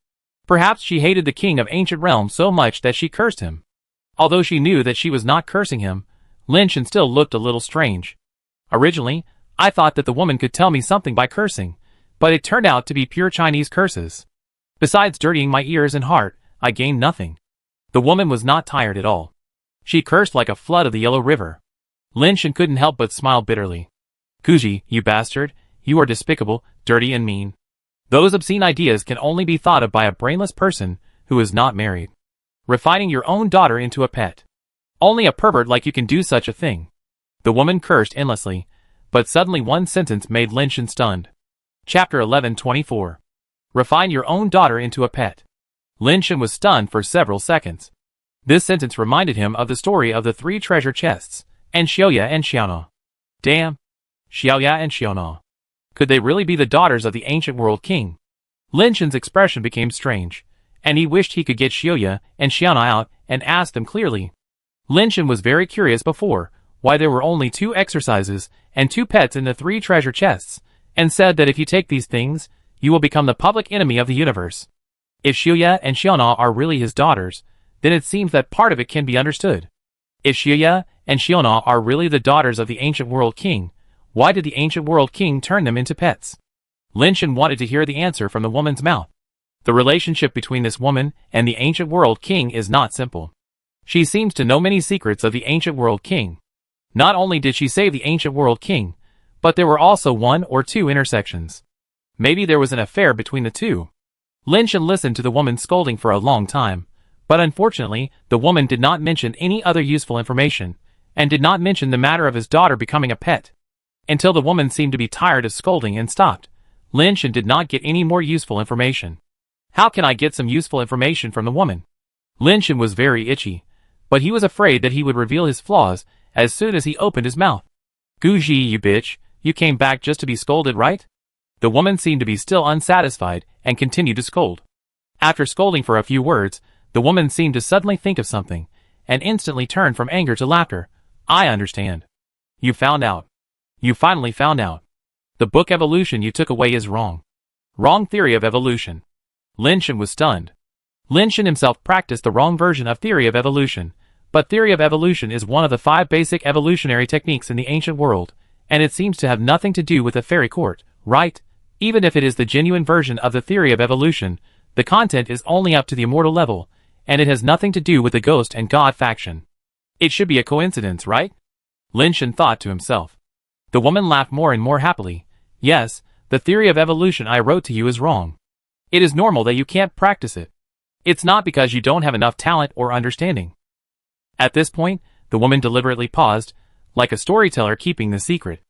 Speaker 1: Perhaps she hated the king of ancient realms so much that she cursed him. Although she knew that she was not cursing him, Lin Shen still looked a little strange. Originally, I thought that the woman could tell me something by cursing, but it turned out to be pure Chinese curses. Besides dirtying my ears and heart, I gained nothing. The woman was not tired at all. She cursed like a flood of the Yellow River. Lin Shen couldn't help but smile bitterly. Guji, you bastard, you are despicable, dirty and mean. Those obscene ideas can only be thought of by a brainless person who is not married. Refining your own daughter into a pet. Only a pervert like you can do such a thing. The woman cursed endlessly, but suddenly one sentence made Lin Shen stunned. Chapter 11:24. Refine your own daughter into a pet. Lin Shen was stunned for several seconds. This sentence reminded him of the story of the 3 treasure chests, and Xiaoya and Xiaona. Damn! Xiaoya and Xiaona. Could they really be the daughters of the ancient world king? Lin Shen's expression became strange, and he wished he could get Xiaoya and Xiaona out and ask them clearly. Lin Shen was very curious before why there were only 2 exercises and 2 pets in the 3 treasure chests, and said that if you take these things, you will become the public enemy of the universe. If Xiaoya and Xiaona are really his daughters, then it seems that part of it can be understood. If Xiaoya and Xiaona are really the daughters of the ancient world king, why did the ancient world king turn them into pets? Lin Shen wanted to hear the answer from the woman's mouth. The relationship between this woman and the ancient world king is not simple. She seems to know many secrets of the ancient world king. Not only did she save the ancient world king, but there were also 1 or 2 intersections. Maybe there was an affair between the 2. Lin Shen listened to the woman scolding for a long time, but unfortunately, the woman did not mention any other useful information, and did not mention the matter of his daughter becoming a pet. Until the woman seemed to be tired of scolding and stopped, Lin Shen did not get any more useful information. How can I get some useful information from the woman? Lin Shen was very itchy, but he was afraid that he would reveal his flaws as soon as he opened his mouth. Guji, you bitch, you came back just to be scolded, right? The woman seemed to be still unsatisfied and continued to scold. After scolding for a few words, the woman seemed to suddenly think of something, and instantly turned from anger to laughter. I understand. You found out. You finally found out. The book Evolution you took away is wrong. Wrong theory of evolution. Lin Shen was stunned. Lin Shen himself practiced the wrong version of theory of evolution, but theory of evolution is one of the 5 basic evolutionary techniques in the ancient world, and it seems to have nothing to do with the fairy court, right? Even if it is the genuine version of the theory of evolution, the content is only up to the immortal level, and it has nothing to do with the ghost and god faction. It should be a coincidence, right? Lin Shen thought to himself. The woman laughed more and more happily. Yes, the theory of evolution I wrote to you is wrong. It is normal that you can't practice it. It's not because you don't have enough talent or understanding. At this point, the woman deliberately paused, like a storyteller keeping the secret.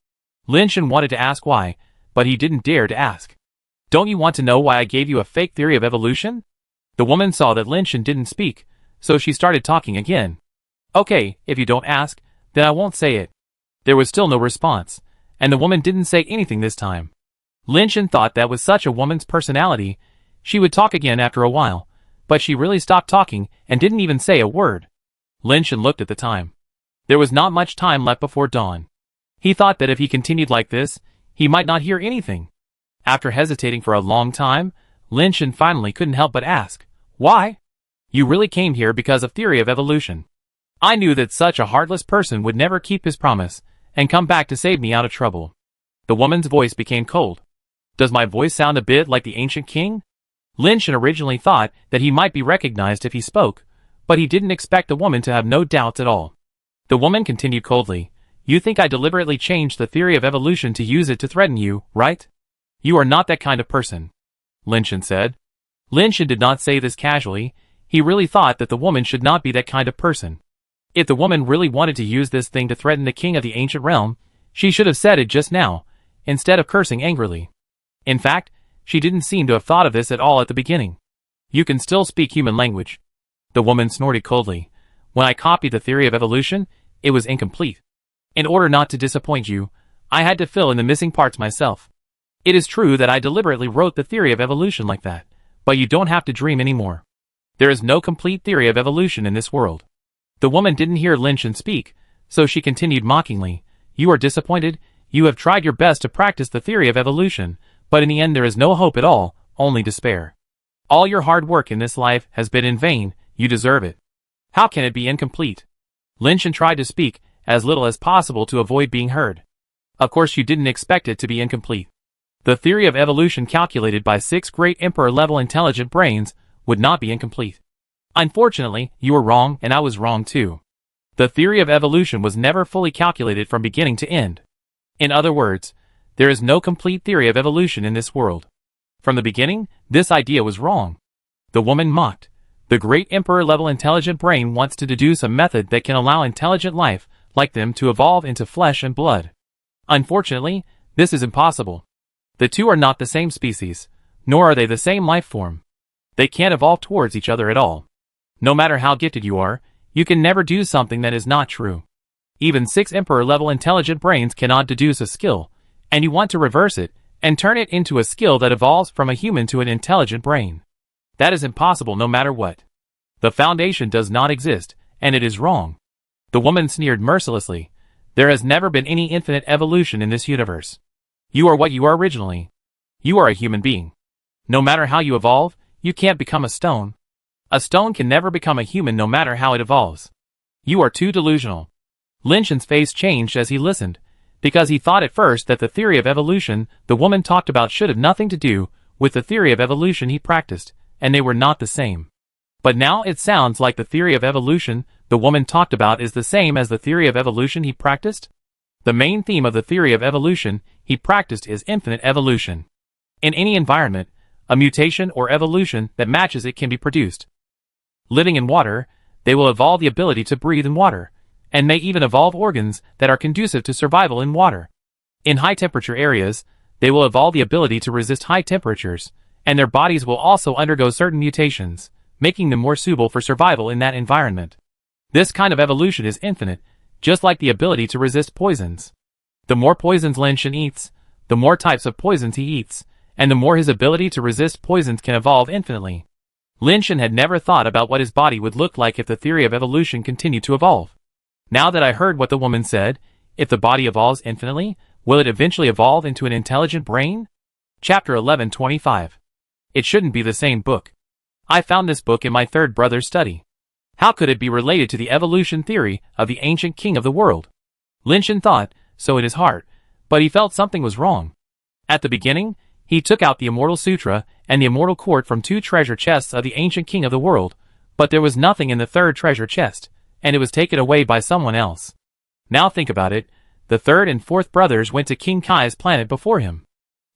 Speaker 1: Lin Shen wanted to ask why, but he didn't dare to ask. Don't you want to know why I gave you a fake theory of evolution? The woman saw that Lin Shen didn't speak, so she started talking again. Okay, if you don't ask, then I won't say it. There was still no response, and the woman didn't say anything this time. Lin Shen thought that was such a woman's personality. She would talk again after a while, but she really stopped talking and didn't even say a word. Lin Shen looked at the time. There was not much time left before dawn. He thought that if he continued like this, he might not hear anything. After hesitating for a long time, Lin Shen finally couldn't help but ask, why? You really came here because of theory of evolution. I knew that such a heartless person would never keep his promise, and come back to save me out of trouble. The woman's voice became cold. Does my voice sound a bit like the ancient king? Lin Shen originally thought that he might be recognized if he spoke, but he didn't expect the woman to have no doubts at all. The woman continued coldly. You think I deliberately changed the theory of evolution to use it to threaten you, right? You are not that kind of person, Lin Shen said. Lin Shen did not say this casually. He really thought that the woman should not be that kind of person. If the woman really wanted to use this thing to threaten the king of the ancient realm, she should have said it just now, instead of cursing angrily. In fact, she didn't seem to have thought of this at all at the beginning. You can still speak human language. The woman snorted coldly. When I copied the theory of evolution, it was incomplete. In order not to disappoint you, I had to fill in the missing parts myself. It is true that I deliberately wrote the theory of evolution like that, but you don't have to dream anymore. There is no complete theory of evolution in this world. The woman didn't hear Lin Shan speak, so she continued mockingly. You are disappointed. You have tried your best to practice the theory of evolution, but in the end there is no hope at all, only despair. All your hard work in this life has been in vain. You deserve it. How can it be incomplete? Lin Shan tried to speak as little as possible to avoid being heard. Of course you didn't expect it to be incomplete. The theory of evolution calculated by 6 great emperor-level intelligent brains would not be incomplete. Unfortunately, you were wrong and I was wrong too. The theory of evolution was never fully calculated from beginning to end. In other words, there is no complete theory of evolution in this world. From the beginning, this idea was wrong. The woman mocked. The great emperor-level intelligent brain wants to deduce a method that can allow intelligent life, like them, to evolve into flesh and blood. Unfortunately, this is impossible. The two are not the same species, nor are they the same life form. They can't evolve towards each other at all. No matter how gifted you are, you can never do something that is not true. Even 6 emperor-level intelligent brains cannot deduce a skill, and you want to reverse it and turn it into a skill that evolves from a human to an intelligent brain. That is impossible no matter what. The foundation does not exist, and it is wrong. The woman sneered mercilessly. There has never been any infinite evolution in this universe. You are what you are originally. You are a human being. No matter how you evolve, you can't become a stone. A stone can never become a human no matter how it evolves. You are too delusional. Lin Shan's face changed as he listened, because he thought at first that the theory of evolution the woman talked about should have nothing to do with the theory of evolution he practiced, and they were not the same. But now it sounds like the theory of evolution the woman talked about is the same as the theory of evolution he practiced. The main theme of the theory of evolution he practiced is infinite evolution. In any environment, a mutation or evolution that matches it can be produced. Living in water, they will evolve the ability to breathe in water, and may even evolve organs that are conducive to survival in water. In high-temperature areas, they will evolve the ability to resist high temperatures, and their bodies will also undergo certain mutations, making them more suitable for survival in that environment. This kind of evolution is infinite, just like the ability to resist poisons. The more poisons Lin Shan eats, the more types of poisons he eats, and the more his ability to resist poisons can evolve infinitely. Lin Shan had never thought about what his body would look like if the theory of evolution continued to evolve. Now that I heard what the woman said, if the body evolves infinitely, will it eventually evolve into an intelligent brain? Chapter 1125. It shouldn't be the same book. I found this book in my third brother's study. How could it be related to the evolution theory of the ancient king of the world? Lin Shan thought, so in his heart, but he felt something was wrong. At the beginning, he took out the Immortal Sutra and the Immortal Court from 2 treasure chests of the ancient king of the world, but there was nothing in the 3rd treasure chest, and it was taken away by someone else. Now think about it, the 3rd and 4th brothers went to King Kai's planet before him.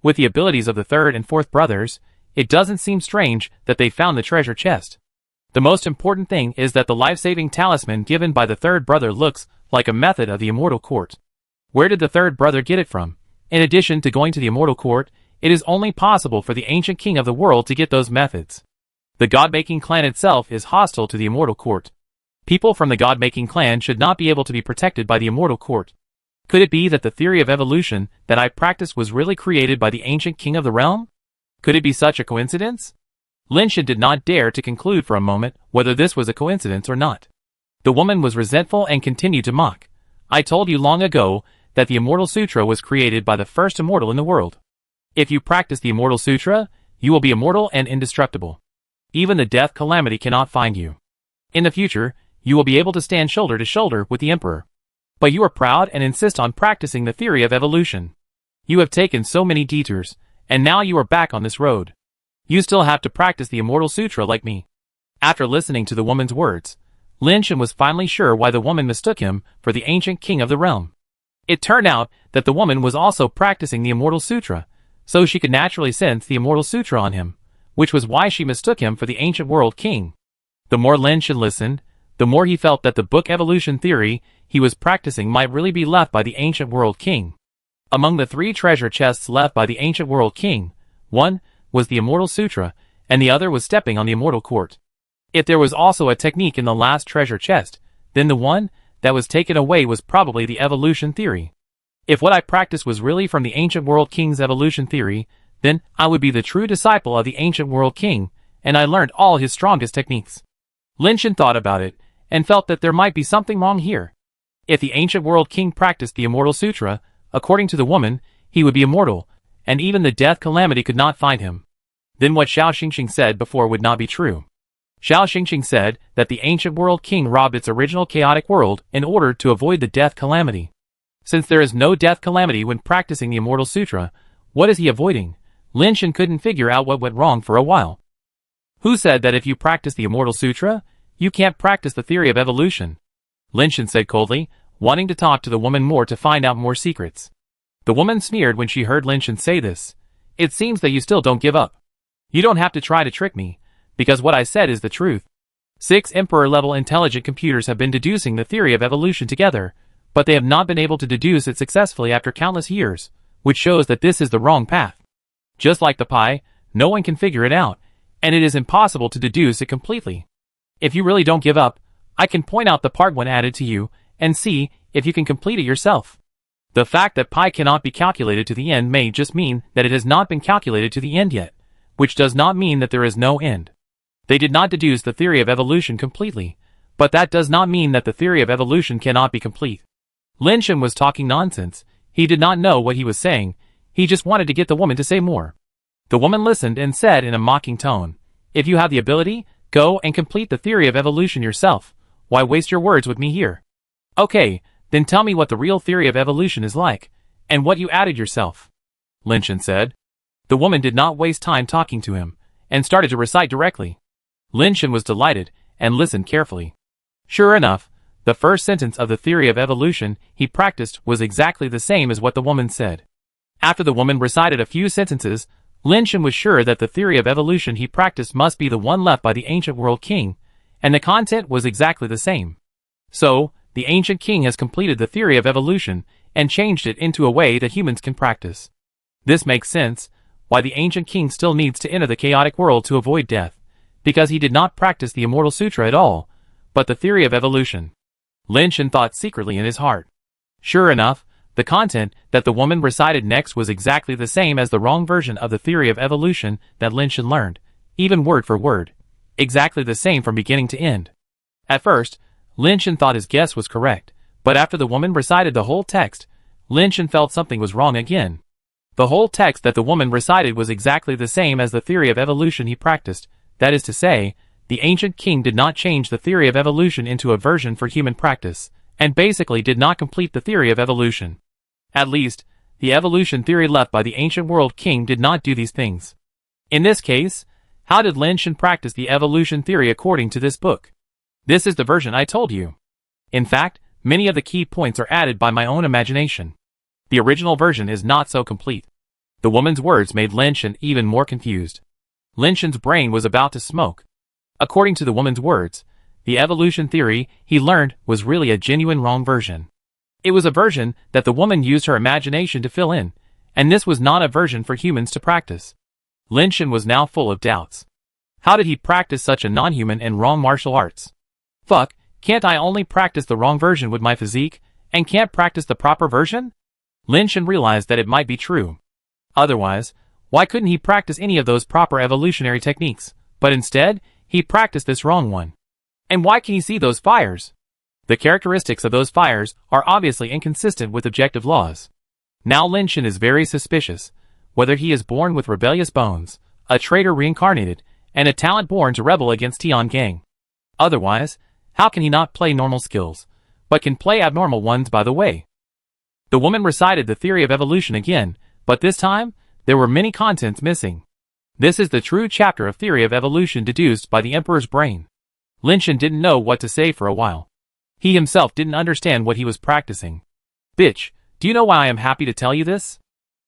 Speaker 1: With the abilities of the 3rd and 4th brothers, it doesn't seem strange that they found the treasure chest. The most important thing is that the life-saving talisman given by the 3rd brother looks like a method of the Immortal Court. Where did the 3rd brother get it from? In addition to going to the Immortal Court, it is only possible for the ancient king of the world to get those methods. The God-making clan itself is hostile to the Immortal Court. People from the God-making clan should not be able to be protected by the Immortal Court. Could it be that the theory of evolution that I practiced was really created by the ancient king of the realm? Could it be such a coincidence? Lin Shan did not dare to conclude for a moment whether this was a coincidence or not. The woman was resentful and continued to mock. I told you long ago that the Immortal Sutra was created by the first immortal in the world. If you practice the Immortal Sutra, you will be immortal and indestructible. Even the death calamity cannot find you. In the future, you will be able to stand shoulder to shoulder with the Emperor. But you are proud and insist on practicing the theory of evolution. You have taken so many detours, and now you are back on this road. You still have to practice the Immortal Sutra like me. After listening to the woman's words, Lin Shan was finally sure why the woman mistook him for the ancient king of the realm. It turned out that the woman was also practicing the Immortal Sutra, so she could naturally sense the Immortal Sutra on him, which was why she mistook him for the ancient world king. The more Lin Shan listened, the more he felt that the book evolution theory he was practicing might really be left by the ancient world king. Among the 3 treasure chests left by the ancient world king, 1, was the Immortal Sutra, and the other was stepping on the Immortal Court. If there was also a technique in the last treasure chest, then the one that was taken away was probably the evolution theory. If what I practiced was really from the Ancient World King's evolution theory, then I would be the true disciple of the Ancient World King, and I learned all his strongest techniques. Lin Shan thought about it, and felt that there might be something wrong here. If the Ancient World King practiced the Immortal Sutra, according to the woman, he would be immortal, and even the death calamity could not find him. Then what Xiao Xingxing said before would not be true. Xiao Xingxing said that the Ancient World King robbed its original chaotic world in order to avoid the death calamity. Since there is no death calamity when practicing the Immortal Sutra, what is he avoiding? Lin Shan couldn't figure out what went wrong for a while. Who said that if you practice the Immortal Sutra, you can't practice the theory of evolution? Lin Shan said coldly, wanting to talk to the woman more to find out more secrets. The woman sneered when she heard Lin Shan say this. It seems that you still don't give up. You don't have to try to trick me, because what I said is the truth. 6 Emperor-level intelligent computers have been deducing the theory of evolution together, but they have not been able to deduce it successfully after countless years, which shows that this is the wrong path. Just like the pie, no one can figure it out, and it is impossible to deduce it completely. If you really don't give up, I can point out the part 1 added to you, and see if you can complete it yourself. The fact that pi cannot be calculated to the end may just mean that it has not been calculated to the end yet, which does not mean that there is no end. They did not deduce the theory of evolution completely, but that does not mean that the theory of evolution cannot be complete. Lin Shan was talking nonsense. He did not know what he was saying. He just wanted to get the woman to say more. The woman listened and said in a mocking tone, "If you have the ability, go and complete the theory of evolution yourself. Why waste your words with me here? Okay, then tell me what the real theory of evolution is like, and what you added yourself," Lin Shan said. The woman did not waste time talking to him, and started to recite directly. Lin Shan was delighted, and listened carefully. Sure enough, the first sentence of the theory of evolution he practiced was exactly the same as what the woman said. After the woman recited a few sentences, Lin Shan was sure that the theory of evolution he practiced must be the one left by the Ancient World King, and the content was exactly the same. So, the Ancient King has completed the theory of evolution, and changed it into a way that humans can practice. This makes sense, why the Ancient King still needs to enter the chaotic world to avoid death, because he did not practice the Immortal Sutra at all, but the theory of evolution. Lin Shan thought secretly in his heart. Sure enough, the content that the woman recited next was exactly the same as the wrong version of the theory of evolution that Lin Shan learned, even word for word. Exactly the same from beginning to end. At first, Lin Shan thought his guess was correct, but after the woman recited the whole text, Lin Shan felt something was wrong again. The whole text that the woman recited was exactly the same as the theory of evolution he practiced. That is to say, the Ancient King did not change the theory of evolution into a version for human practice, and basically did not complete the theory of evolution. At least, the evolution theory left by the Ancient World King did not do these things. In this case, how did Lin Shan practice the evolution theory according to this book? This is the version I told you. In fact, many of the key points are added by my own imagination. The original version is not so complete. The woman's words made Lin Shan even more confused. Lin Shan's brain was about to smoke. According to the woman's words, the evolution theory he learned was really a genuine wrong version. It was a version that the woman used her imagination to fill in, and this was not a version for humans to practice. Lin Shan was now full of doubts. How did he practice such a non-human and wrong martial arts? Fuck, can't I only practice the wrong version with my physique, and can't practice the proper version? Lin Shan realized that it might be true. Otherwise, why couldn't he practice any of those proper evolutionary techniques, but instead, he practiced this wrong one? And why can he see those fires? The characteristics of those fires are obviously inconsistent with objective laws. Now Lin Shan is very suspicious, whether he is born with rebellious bones, a traitor reincarnated, and a talent born to rebel against Tian Gang. Otherwise, how can he not play normal skills, but can play abnormal ones by the way? The woman recited the theory of evolution again, but this time, there were many contents missing. This is the true chapter of theory of evolution deduced by the Emperor's brain. Lin Shan didn't know what to say for a while. He himself didn't understand what he was practicing. Bitch, do you know why I am happy to tell you this?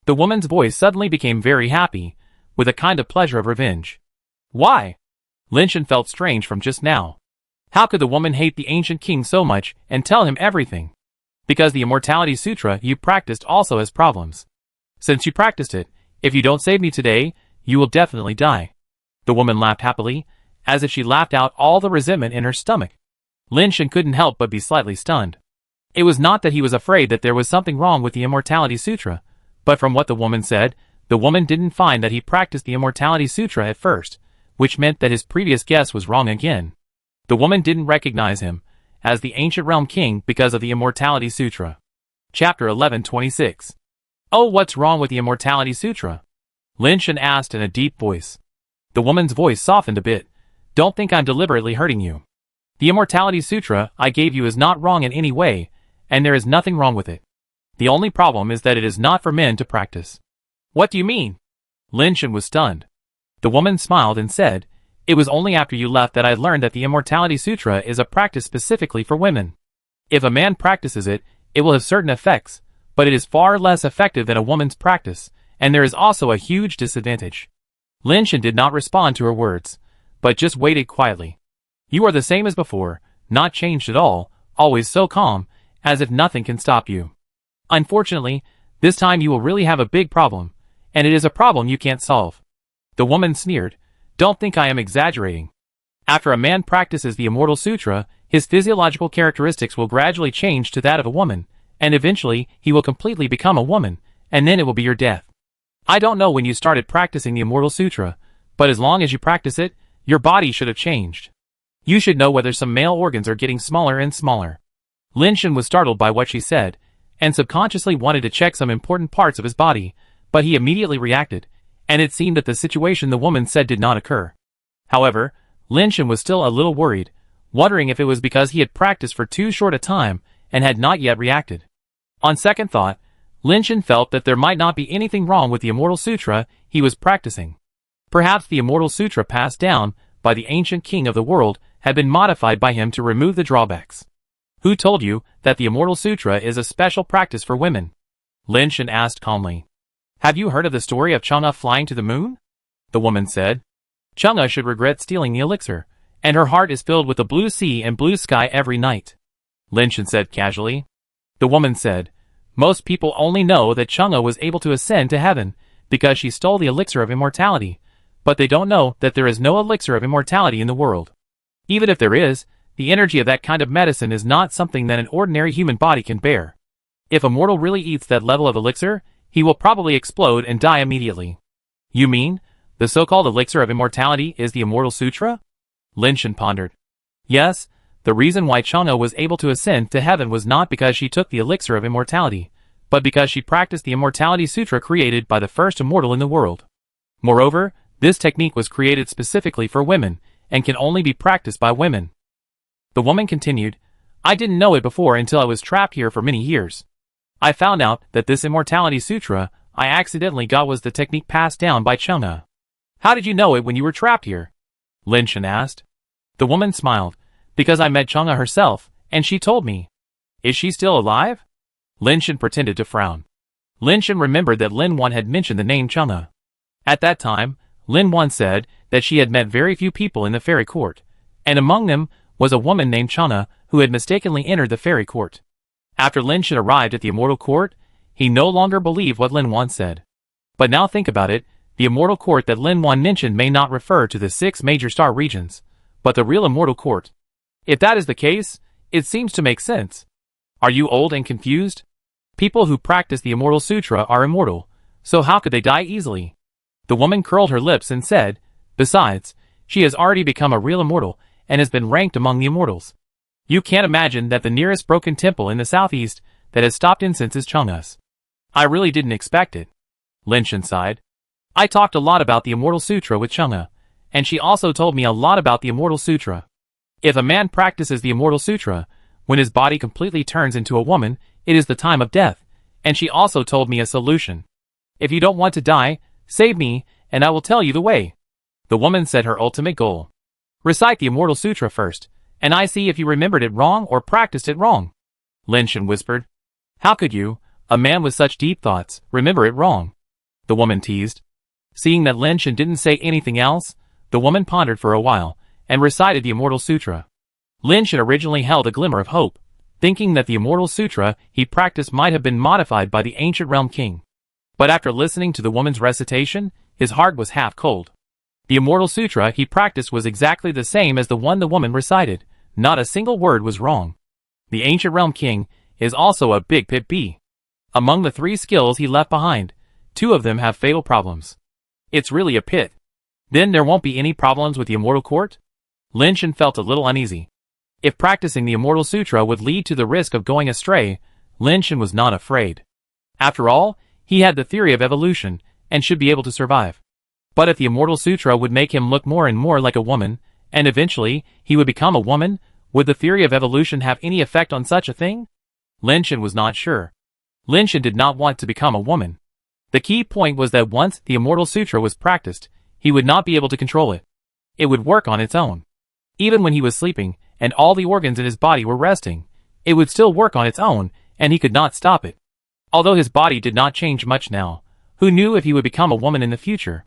Speaker 1: The woman's voice suddenly became very happy, with a kind of pleasure of revenge. Why? Lin Shan felt strange from just now. How could the woman hate the Ancient King so much and tell him everything? Because the Immortality Sutra you practiced also has problems. Since you practiced it, if you don't save me today, You will definitely die." The woman laughed happily, as if she laughed out all the resentment in her stomach. Lin Shan couldn't help but be slightly stunned. It was not that he was afraid that there was something wrong with the Immortality Sutra, but from what the woman said, the woman didn't find that he practiced the Immortality Sutra at first, which meant that his previous guess was wrong again. The woman didn't recognize him as the Ancient Realm King because of the Immortality Sutra. Chapter 1126. "Oh, what's wrong with the Immortality Sutra?" Lin Shan asked in a deep voice. The woman's voice softened a bit. "Don't think I'm deliberately hurting you. The Immortality Sutra I gave you is not wrong in any way, and there is nothing wrong with it. The only problem is that it is not for men to practice." "What do you mean?" Lin Shan was stunned. The woman smiled and said, "It was only after you left that I learned that the Immortality Sutra is a practice specifically for women. If a man practices it, it will have certain effects, but it is far less effective than a woman's practice, and there is also a huge disadvantage." Lin Shan did not respond to her words, but just waited quietly. "You are the same as before, not changed at all, always so calm, as if nothing can stop you. Unfortunately, this time you will really have a big problem, and it is a problem you can't solve." The woman sneered, "Don't think I am exaggerating. After a man practices the Immortal Sutra, his physiological characteristics will gradually change to that of a woman, and eventually he will completely become a woman, and then it will be your death. I don't know when you started practicing the Immortal Sutra, but as long as you practice it, your body should have changed. You should know whether some male organs are getting smaller and smaller." Lin Shan was startled by what she said, and subconsciously wanted to check some important parts of his body, but he immediately reacted, and it seemed that the situation the woman said did not occur. However, Lin Shan was still a little worried, wondering if it was because he had practiced for too short a time and had not yet reacted. On second thought, Lin Shan felt that there might not be anything wrong with the Immortal Sutra he was practicing. Perhaps the Immortal Sutra passed down by the ancient king of the world had been modified by him to remove the drawbacks. "Who told you that the Immortal Sutra is a special practice for women?" Lin Shan asked calmly. "Have you heard of the story of Chang'e flying to the moon?" The woman said. "Chang'e should regret stealing the elixir, and her heart is filled with the blue sea and blue sky every night," Lin Shan said casually. The woman said, "Most people only know that Chang'e was able to ascend to heaven because she stole the elixir of immortality, but they don't know that there is no elixir of immortality in the world. Even if there is, the energy of that kind of medicine is not something that an ordinary human body can bear. If a mortal really eats that level of elixir, he will probably explode and die immediately." "You mean, the so-called elixir of immortality is the Immortal Sutra?" Lin Shan pondered. "Yes, the reason why Chang'e was able to ascend to heaven was not because she took the elixir of immortality, but because she practiced the Immortality Sutra created by the first immortal in the world. Moreover, this technique was created specifically for women, and can only be practiced by women." The woman continued, "I didn't know it before until I was trapped here for many years. I found out that this Immortality Sutra I accidentally got was the technique passed down by Chang'e." "How did you know it when you were trapped here?" Lin Shan asked. The woman smiled, "Because I met Chang'e herself, and she told me." "Is she still alive?" Lin Shan pretended to frown. Lin Shan remembered that Lin Wan had mentioned the name Chang'e. At that time, Lin Wan said that she had met very few people in the fairy court, and among them was a woman named Chang'e who had mistakenly entered the fairy court. After Lin Shan arrived at the immortal court, he no longer believed what Lin Wan said. But now think about it, the immortal court that Lin Wan mentioned may not refer to the 6 major star regions, but the real immortal court. If that is the case, it seems to make sense. Are you old and confused? People who practice the Immortal Sutra are immortal, so how could they die easily? The woman curled her lips and said, "Besides, she has already become a real immortal, and has been ranked among the immortals. You can't imagine that the nearest broken temple in the southeast that has stopped incense is Chang'e's. I really didn't expect it." Lin Shan sighed. "I talked a lot about the Immortal Sutra with Chang'e, and she also told me a lot about the Immortal Sutra. If a man practices the Immortal Sutra, when his body completely turns into a woman, it is the time of death, and she also told me a solution. If you don't want to die, save me, and I will tell you the way." The woman said her ultimate goal. "Recite the Immortal Sutra first, and I see if you remembered it wrong or practiced it wrong." Lin Shan whispered. "How could you, a man with such deep thoughts, remember it wrong?" The woman teased. Seeing that Lin Shan didn't say anything else, the woman pondered for a while, and recited the Immortal Sutra. Lin Shan originally held a glimmer of hope, thinking that the Immortal Sutra he practiced might have been modified by the Ancient Realm King. But after listening to the woman's recitation, His heart was half cold. The Immortal Sutra he practiced was exactly the same as the one the woman recited. Not a single word was wrong. The Ancient Realm King is also a big pit bee. Among the 3 skills he left behind, 2 of them have fatal problems. It's really a pit. Then there won't be any problems with the Immortal Court? Lin Shan felt a little uneasy. If practicing the Immortal Sutra would lead to the risk of going astray, Lin Shan was not afraid. After all, he had the theory of evolution, and should be able to survive. But if the Immortal Sutra would make him look more and more like a woman, and eventually he would become a woman, would the theory of evolution have any effect on such a thing? Lin Shan was not sure. Lin Shan did not want to become a woman. The key point was that once the Immortal Sutra was practiced, he would not be able to control it. It would work on its own. Even when he was sleeping, and all the organs in his body were resting, it would still work on its own, and he could not stop it. Although his body did not change much now, who knew if he would become a woman in the future?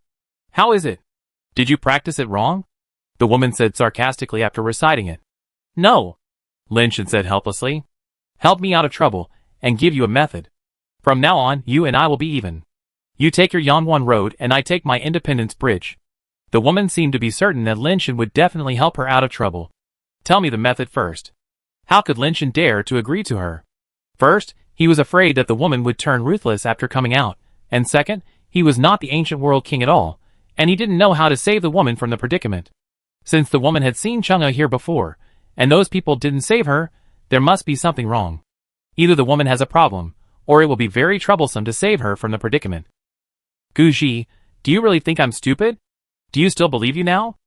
Speaker 1: How is it? Did you practice it wrong? The woman said sarcastically after reciting it. No, Lin Shan said helplessly. Help me out of trouble, and give you a method. From now on, you and I will be even. You take your Yanwan Road and I take my Independence Bridge. The woman seemed to be certain that Lin Shan would definitely help her out of trouble. Tell me the method first. How could Lin Shan dare to agree to her? First, he was afraid that the woman would turn ruthless after coming out, and second, he was not the Ancient World King at all, and he didn't know how to save the woman from the predicament. Since the woman had seen Chang'e here before, and those people didn't save her, there must be something wrong. Either the woman has a problem, or it will be very troublesome to save her from the predicament. Gu Ji, do you really think I'm stupid? Do you still believe you now?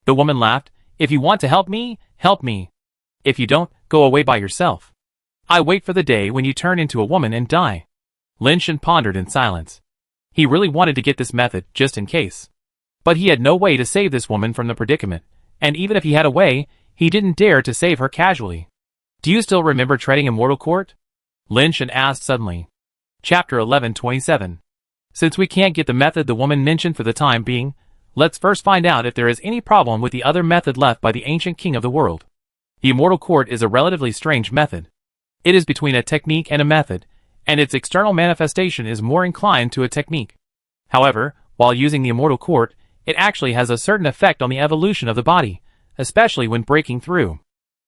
Speaker 1: The woman laughed. If you want to help me, help me. If you don't, go away by yourself. I wait for the day when you turn into a woman and die. Lin Shan pondered in silence. He really wanted to get this method, just in case. But he had no way to save this woman from the predicament, and even if he had a way, he didn't dare to save her casually. Do you still remember treading Immortal Court? Lin Shan asked suddenly. Chapter 1127. Since we can't get the method the woman mentioned for the time being, let's first find out if there is any problem with the other method left by the Ancient King of the world. The Immortal Court is a relatively strange method. It is between a technique and a method, and its external manifestation is more inclined to a technique. However, while using the Immortal Court, it actually has a certain effect on the evolution of the body, especially when breaking through.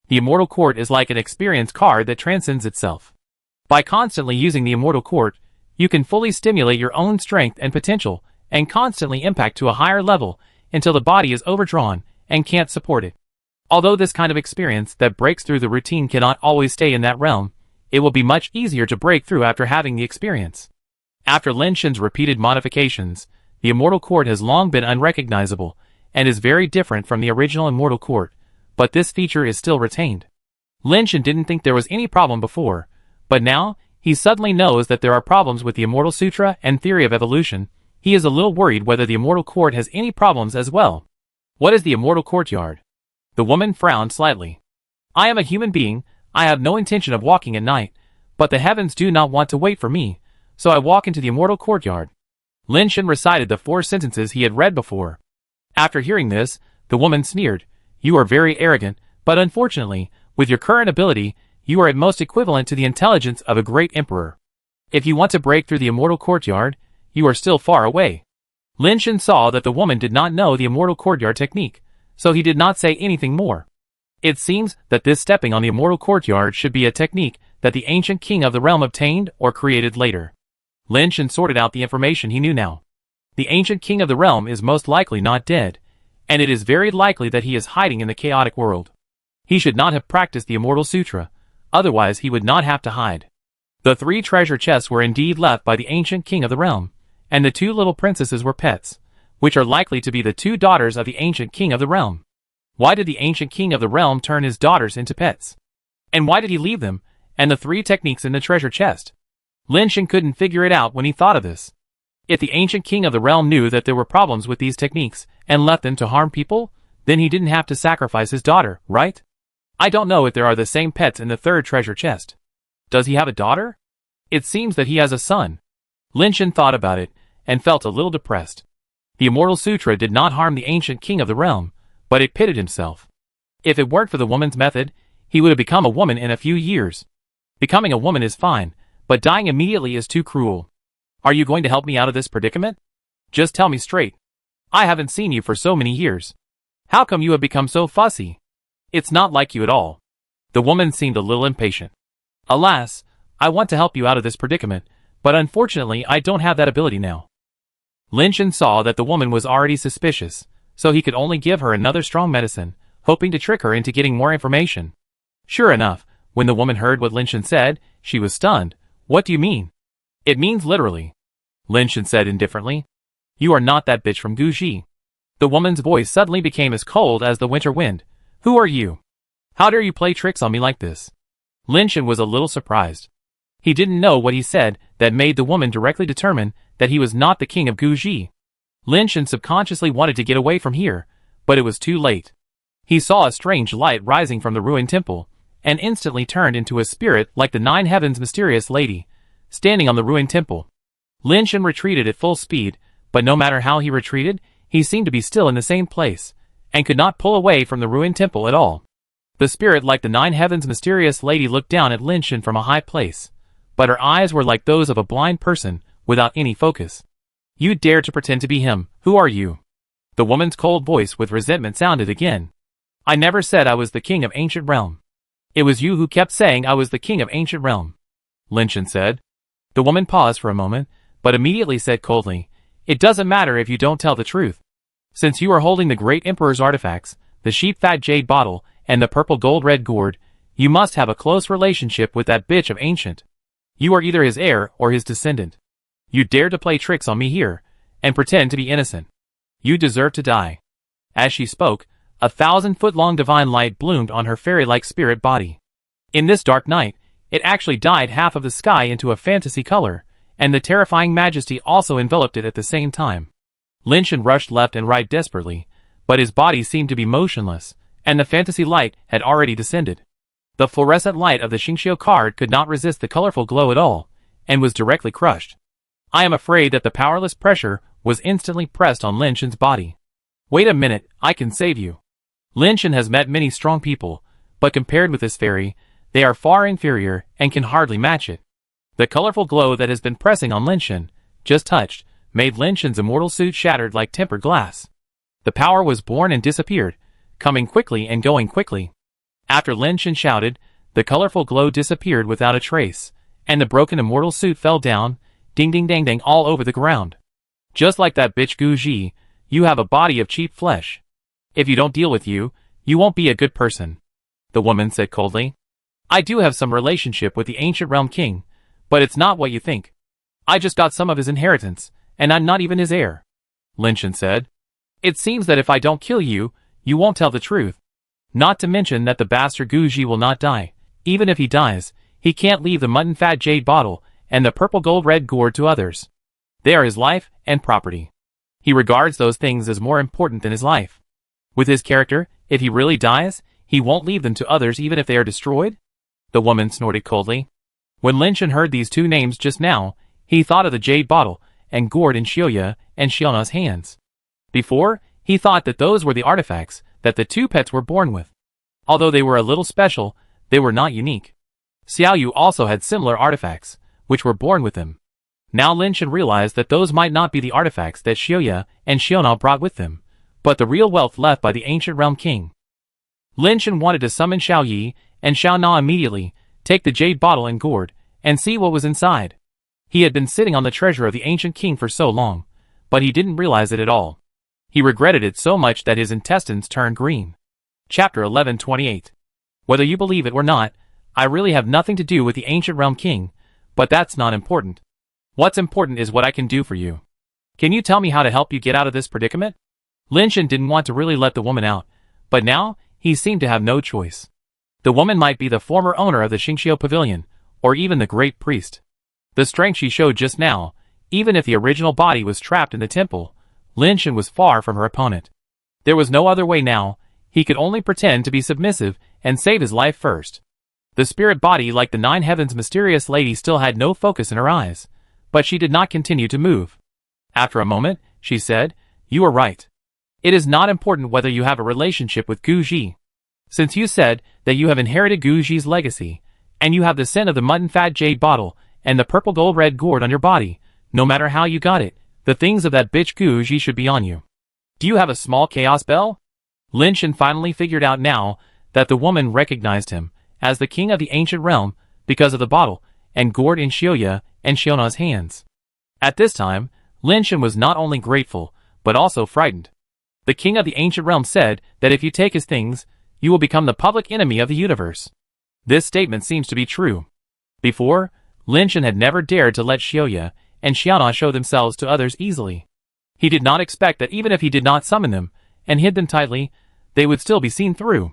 Speaker 1: The Immortal Court is like an experience card that transcends itself. By constantly using the Immortal Court, you can fully stimulate your own strength and potential, and constantly impact to a higher level until the body is overdrawn and can't support it. Although this kind of experience that breaks through the routine cannot always stay in that realm, it will be much easier to break through after having the experience. After Lin Shan's repeated modifications, the Immortal Court has long been unrecognizable, and is very different from the original Immortal Court, but this feature is still retained. Lin Shan didn't think there was any problem before, but now, he suddenly knows that there are problems with the Immortal Sutra and theory of evolution. He is a little worried whether the Immortal Court has any problems as well. What is the Immortal Courtyard? The woman frowned slightly. I am a human being, I have no intention of walking at night, but the heavens do not want to wait for me, so I walk into the Immortal Courtyard. Lin Shan recited the 4 sentences he had read before. After hearing this, the woman sneered. You are very arrogant, but unfortunately, with your current ability, you are at most equivalent to the intelligence of a great emperor. If you want to break through the Immortal Courtyard, you are still far away. Lin Shan saw that the woman did not know the Immortal Courtyard technique, so he did not say anything more. It seems that this stepping on the Immortal Courtyard should be a technique that the Ancient King of the Realm obtained or created later. Lin Shan sorted out the information he knew now. The Ancient King of the Realm is most likely not dead, and it is very likely that he is hiding in the chaotic world. He should not have practiced the Immortal Sutra, otherwise he would not have to hide. The 3 treasure chests were indeed left by the Ancient King of the Realm, and the 2 little princesses were pets, which are likely to be the 2 daughters of the Ancient King of the Realm. Why did the Ancient King of the Realm turn his daughters into pets? And why did he leave them, and the 3 techniques in the treasure chest? Lin Shan couldn't figure it out when he thought of this. If the Ancient King of the Realm knew that there were problems with these techniques, and left them to harm people, then he didn't have to sacrifice his daughter, right? I don't know if there are the same pets in the 3rd treasure chest. Does he have a daughter? It seems that he has a son. Lin Shan thought about it, and felt a little depressed. The Immortal Sutra did not harm the Ancient King of the Realm, but it pitted himself. If it weren't for the woman's method, he would have become a woman in a few years. Becoming a woman is fine, but dying immediately is too cruel. Are you going to help me out of this predicament? Just tell me straight. I haven't seen you for so many years. How come you have become so fussy? It's not like you at all. The woman seemed a little impatient. Alas, I want to help you out of this predicament, but unfortunately I don't have that ability now. Lin Shen saw that the woman was already suspicious, so he could only give her another strong medicine, hoping to trick her into getting more information. Sure enough, when the woman heard what Lin Shen said, she was stunned. What do you mean? It means literally. Lin Shen said indifferently. You are not that bitch from Guji. The woman's voice suddenly became as cold as the winter wind. Who are you? How dare you play tricks on me like this? Lin Shen was a little surprised. He didn't know what he said that made the woman directly determine that he was not the king of Guji. Lin Shen subconsciously wanted to get away from here, but it was too late. He saw a strange light rising from the ruined temple, and instantly turned into a spirit like the nine heavens' mysterious lady, standing on the ruined temple. Lin Shen retreated at full speed, but no matter how he retreated, he seemed to be still in the same place, and could not pull away from the ruined temple at all. The spirit like the nine heavens' mysterious lady looked down at Lin Shen from a high place, but her eyes were like those of a blind person, without any focus. You dare to pretend to be him, who are you? The woman's cold voice with resentment sounded again. I never said I was the king of ancient realm. It was you who kept saying I was the king of ancient realm. Lin Shen said. The woman paused for a moment, but immediately said coldly, It doesn't matter if you don't tell the truth. Since you are holding the great emperor's artifacts, the sheep-fat jade bottle, and the purple gold-red gourd, you must have a close relationship with that bitch of ancient. You are either his heir or his descendant. You dare to play tricks on me here, and pretend to be innocent. You deserve to die. As she spoke, 1,000-foot-long divine light bloomed on her fairy-like spirit body. In this dark night, it actually dyed half of the sky into a fantasy color, and the terrifying majesty also enveloped it at the same time. Lin Shen rushed left and right desperately, but his body seemed to be motionless, and the fantasy light had already descended. The fluorescent light of the Xingqiu card could not resist the colorful glow at all, and was directly crushed. I am afraid that the powerless pressure was instantly pressed on Lin Shen's body. Wait a minute, I can save you. Lin Shen has met many strong people, but compared with this fairy, they are far inferior and can hardly match it. The colorful glow that has been pressing on Lin Shen, just touched, made Lin Shen's immortal suit shattered like tempered glass. The power was born and disappeared, coming quickly and going quickly. After Lin Shen shouted, the colorful glow disappeared without a trace, and the broken immortal suit fell down, ding ding dang dang all over the ground. Just like that bitch Guji, you have a body of cheap flesh. If you don't deal with you, you won't be a good person. The woman said coldly. I do have some relationship with the ancient realm king, but it's not what you think. I just got some of his inheritance, and I'm not even his heir. Lin Shen said. It seems that if I don't kill you, you won't tell the truth. Not to mention that the bastard Guji will not die. Even if he dies, he can't leave the mutton-fat jade bottle and the purple gold-red gourd to others. They are his life and property. He regards those things as more important than his life. With his character, if he really dies, he won't leave them to others even if they are destroyed? The woman snorted coldly. When Lin Shen heard these two names just now, he thought of the jade bottle and gourd in Xioya and Xiaona's hands. Before, he thought that those were the artifacts that the two pets were born with. Although they were a little special, they were not unique. Xiaoyu also had similar artifacts, which were born with them. Now Lin Shen realized that those might not be the artifacts that Xioya and Xiona brought with them, but the real wealth left by the ancient realm king. Lin Shen wanted to summon Xiao Yi and Xiao Na immediately, take the jade bottle and gourd, and see what was inside. He had been sitting on the treasure of the ancient king for so long, but he didn't realize it at all. He regretted it so much that his intestines turned green. Chapter 1128. Whether you believe it or not, I really have nothing to do with the ancient realm king, but that's not important. What's important is what I can do for you. Can you tell me how to help you get out of this predicament? Lin Shen didn't want to really let the woman out, but now, he seemed to have no choice. The woman might be the former owner of the Xingqiu Pavilion, or even the great priest. The strength she showed just now, even if the original body was trapped in the temple, Lin Shen was far from her opponent. There was no other way now, he could only pretend to be submissive and save his life first. The spirit body like the nine heavens mysterious lady still had no focus in her eyes, but she did not continue to move. After a moment, she said, You are right. It is not important whether you have a relationship with Guji. Since you said that you have inherited Guji's legacy, and you have the scent of the mutton-fat jade bottle and the purple gold-red gourd on your body, no matter how you got it, The things of that bitch Gu Ji should be on you. Do you have a small chaos bell? Lin Shan finally figured out now that the woman recognized him as the king of the ancient realm because of the bottle and gourd in Xiaoya and Xiaona's hands. At this time, Lin Shan was not only grateful, but also frightened. The king of the ancient realm said that if you take his things, you will become the public enemy of the universe. This statement seems to be true. Before, Lin Shan had never dared to let Xiaoya and Xiaona show themselves to others easily. He did not expect that even if he did not summon them and hid them tightly, they would still be seen through.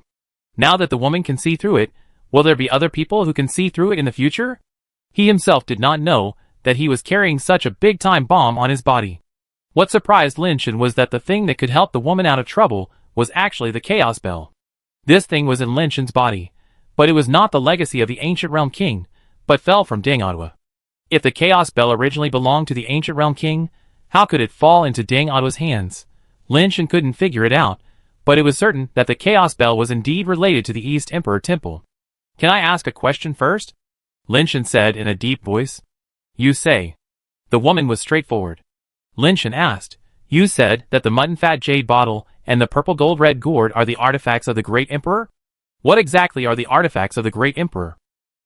Speaker 1: Now that the woman can see through it, will there be other people who can see through it in the future? He himself did not know that he was carrying such a big-time bomb on his body. What surprised Lin Shan was that the thing that could help the woman out of trouble was actually the Chaos Bell. This thing was in Lin Shan's body, but it was not the legacy of the Ancient Realm King, but fell from Deng Adwa. If the Chaos Bell originally belonged to the Ancient Realm King, how could it fall into Deng Adwa's hands? Lin Shan couldn't figure it out, but it was certain that the Chaos Bell was indeed related to the East Emperor Temple. Can I ask a question first? Lin Shan said in a deep voice. You say. The woman was straightforward. Lin Shan asked, you said that the mutton fat jade bottle and the purple gold red gourd are the artifacts of the Great Emperor? What exactly are the artifacts of the Great Emperor?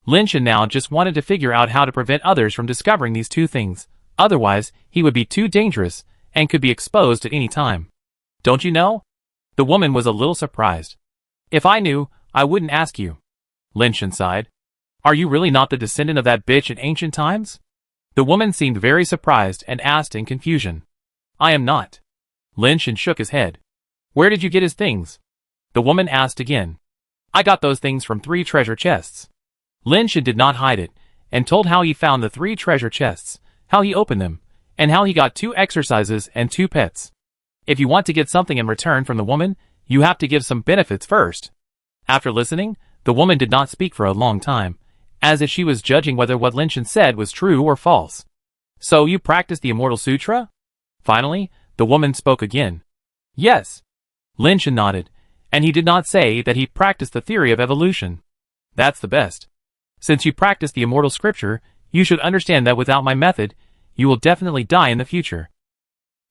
Speaker 1: Lin Shan now just wanted to figure out how to prevent others from discovering these two things, otherwise he would be too dangerous and could be exposed at any time. Don't you know? The woman was a little surprised. If I knew, I wouldn't ask you. Lin Shan sighed. Are you really not the descendant of that bitch in ancient times? The woman seemed very surprised and asked in confusion. I am not. Lin Shan shook his head. Where did you get his things? The woman asked again. I got those things from 3 treasure chests. Lin Shan did not hide it, and told how he found the 3 treasure chests, how he opened them, and how he got 2 exercises and 2 pets. If you want to get something in return from the woman, you have to give some benefits first. After listening, the woman did not speak for a long time, as if she was judging whether what Lin Shan said was true or false. So you practice the Immortal Sutra? Finally, the woman spoke again. Yes. Lin Shan nodded, and he did not say that he practiced the theory of evolution. That's the best. Since you practice the immortal scripture, you should understand that without my method, you will definitely die in the future.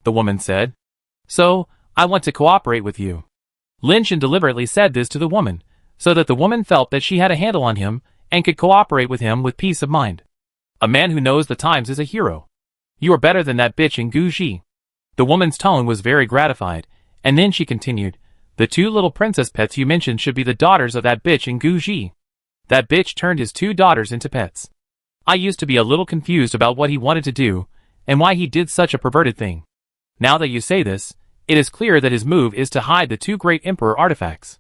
Speaker 1: The woman said. So, I want to cooperate with you. Lin Shan deliberately said this to the woman, so that the woman felt that she had a handle on him and could cooperate with him with peace of mind. A man who knows the times is a hero. You are better than that bitch in Gu Ji. The woman's tone was very gratified, and then she continued, the 2 little princess pets you mentioned should be the daughters of that bitch in Gu Ji. That bitch turned his 2 daughters into pets. I used to be a little confused about what he wanted to do, and why he did such a perverted thing. Now that you say this, it is clear that his move is to hide the 2 Great Emperor artifacts.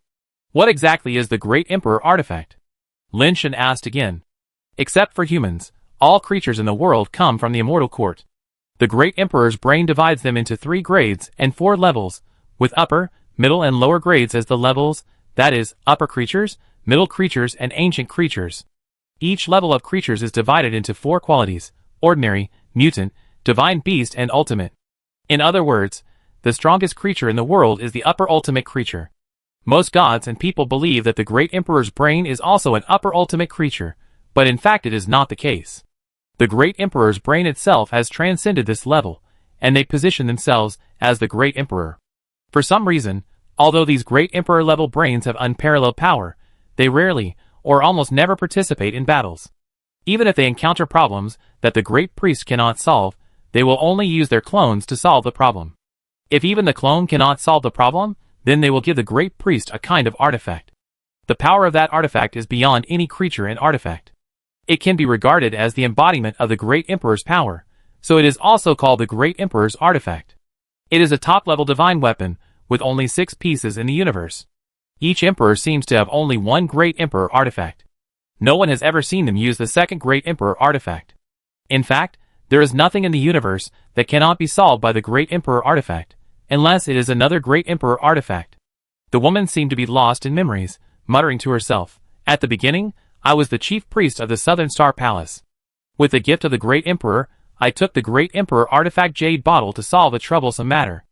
Speaker 1: What exactly is the Great Emperor artifact? Lin Shan asked again. Except for humans, all creatures in the world come from the Immortal Court. The Great Emperor's brain divides them into 3 grades and 4 levels, with upper, middle and lower grades as the levels, that is, upper creatures, middle creatures and ancient creatures. Each level of creatures is divided into 4 qualities, ordinary, mutant, divine beast and ultimate. In other words, the strongest creature in the world is the upper ultimate creature. Most gods and people believe that the Great Emperor's brain is also an upper ultimate creature, but in fact it is not the case. The Great Emperor's brain itself has transcended this level, and they position themselves as the Great Emperor. For some reason, although these Great Emperor level brains have unparalleled power, they rarely, or almost never participate in battles. Even if they encounter problems that the Great Priest cannot solve, they will only use their clones to solve the problem. If even the clone cannot solve the problem, then they will give the Great Priest a kind of artifact. The power of that artifact is beyond any creature and artifact. It can be regarded as the embodiment of the Great Emperor's power, so it is also called the Great Emperor's artifact. It is a top-level divine weapon, with only 6 pieces in the universe. Each emperor seems to have only 1 Great Emperor artifact. No one has ever seen them use the 2nd Great Emperor artifact. In fact, there is nothing in the universe that cannot be solved by the Great Emperor artifact, unless it is another Great Emperor artifact. The woman seemed to be lost in memories, muttering to herself, at the beginning, I was the chief priest of the Southern Star Palace. With the gift of the Great Emperor, I took the Great Emperor artifact jade bottle to solve a troublesome matter.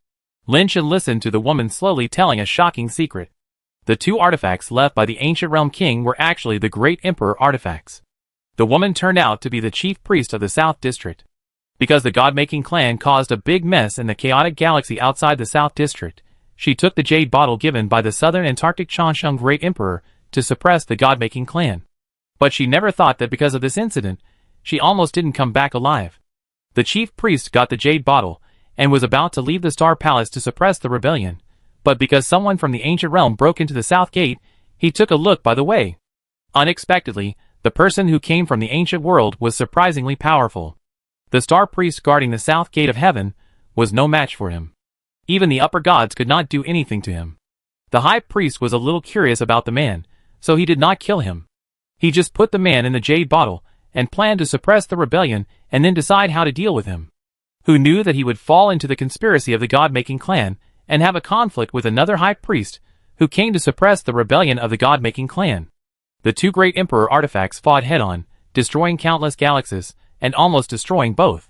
Speaker 1: Lin Shan listened to the woman slowly telling a shocking secret. The 2 artifacts left by the Ancient Realm King were actually the Great Emperor artifacts. The woman turned out to be the chief priest of the South District. Because the God-making clan caused a big mess in the chaotic galaxy outside the South District, she took the jade bottle given by the Southern Antarctic Changsheng Great Emperor to suppress the God-making clan. But she never thought that because of this incident, she almost didn't come back alive. The chief priest got the jade bottle and was about to leave the Star Palace to suppress the rebellion, but because someone from the ancient realm broke into the South Gate, he took a look by the way. Unexpectedly, the person who came from the ancient world was surprisingly powerful. The star priest guarding the South Gate of Heaven was no match for him. Even the upper gods could not do anything to him. The high priest was a little curious about the man, so he did not kill him. He just put the man in the jade bottle and planned to suppress the rebellion and then decide how to deal with him. Who knew that he would fall into the conspiracy of the God-making clan and have a conflict with another high priest who came to suppress the rebellion of the God-making clan. The two great emperor artifacts fought head-on, destroying countless galaxies and almost destroying both.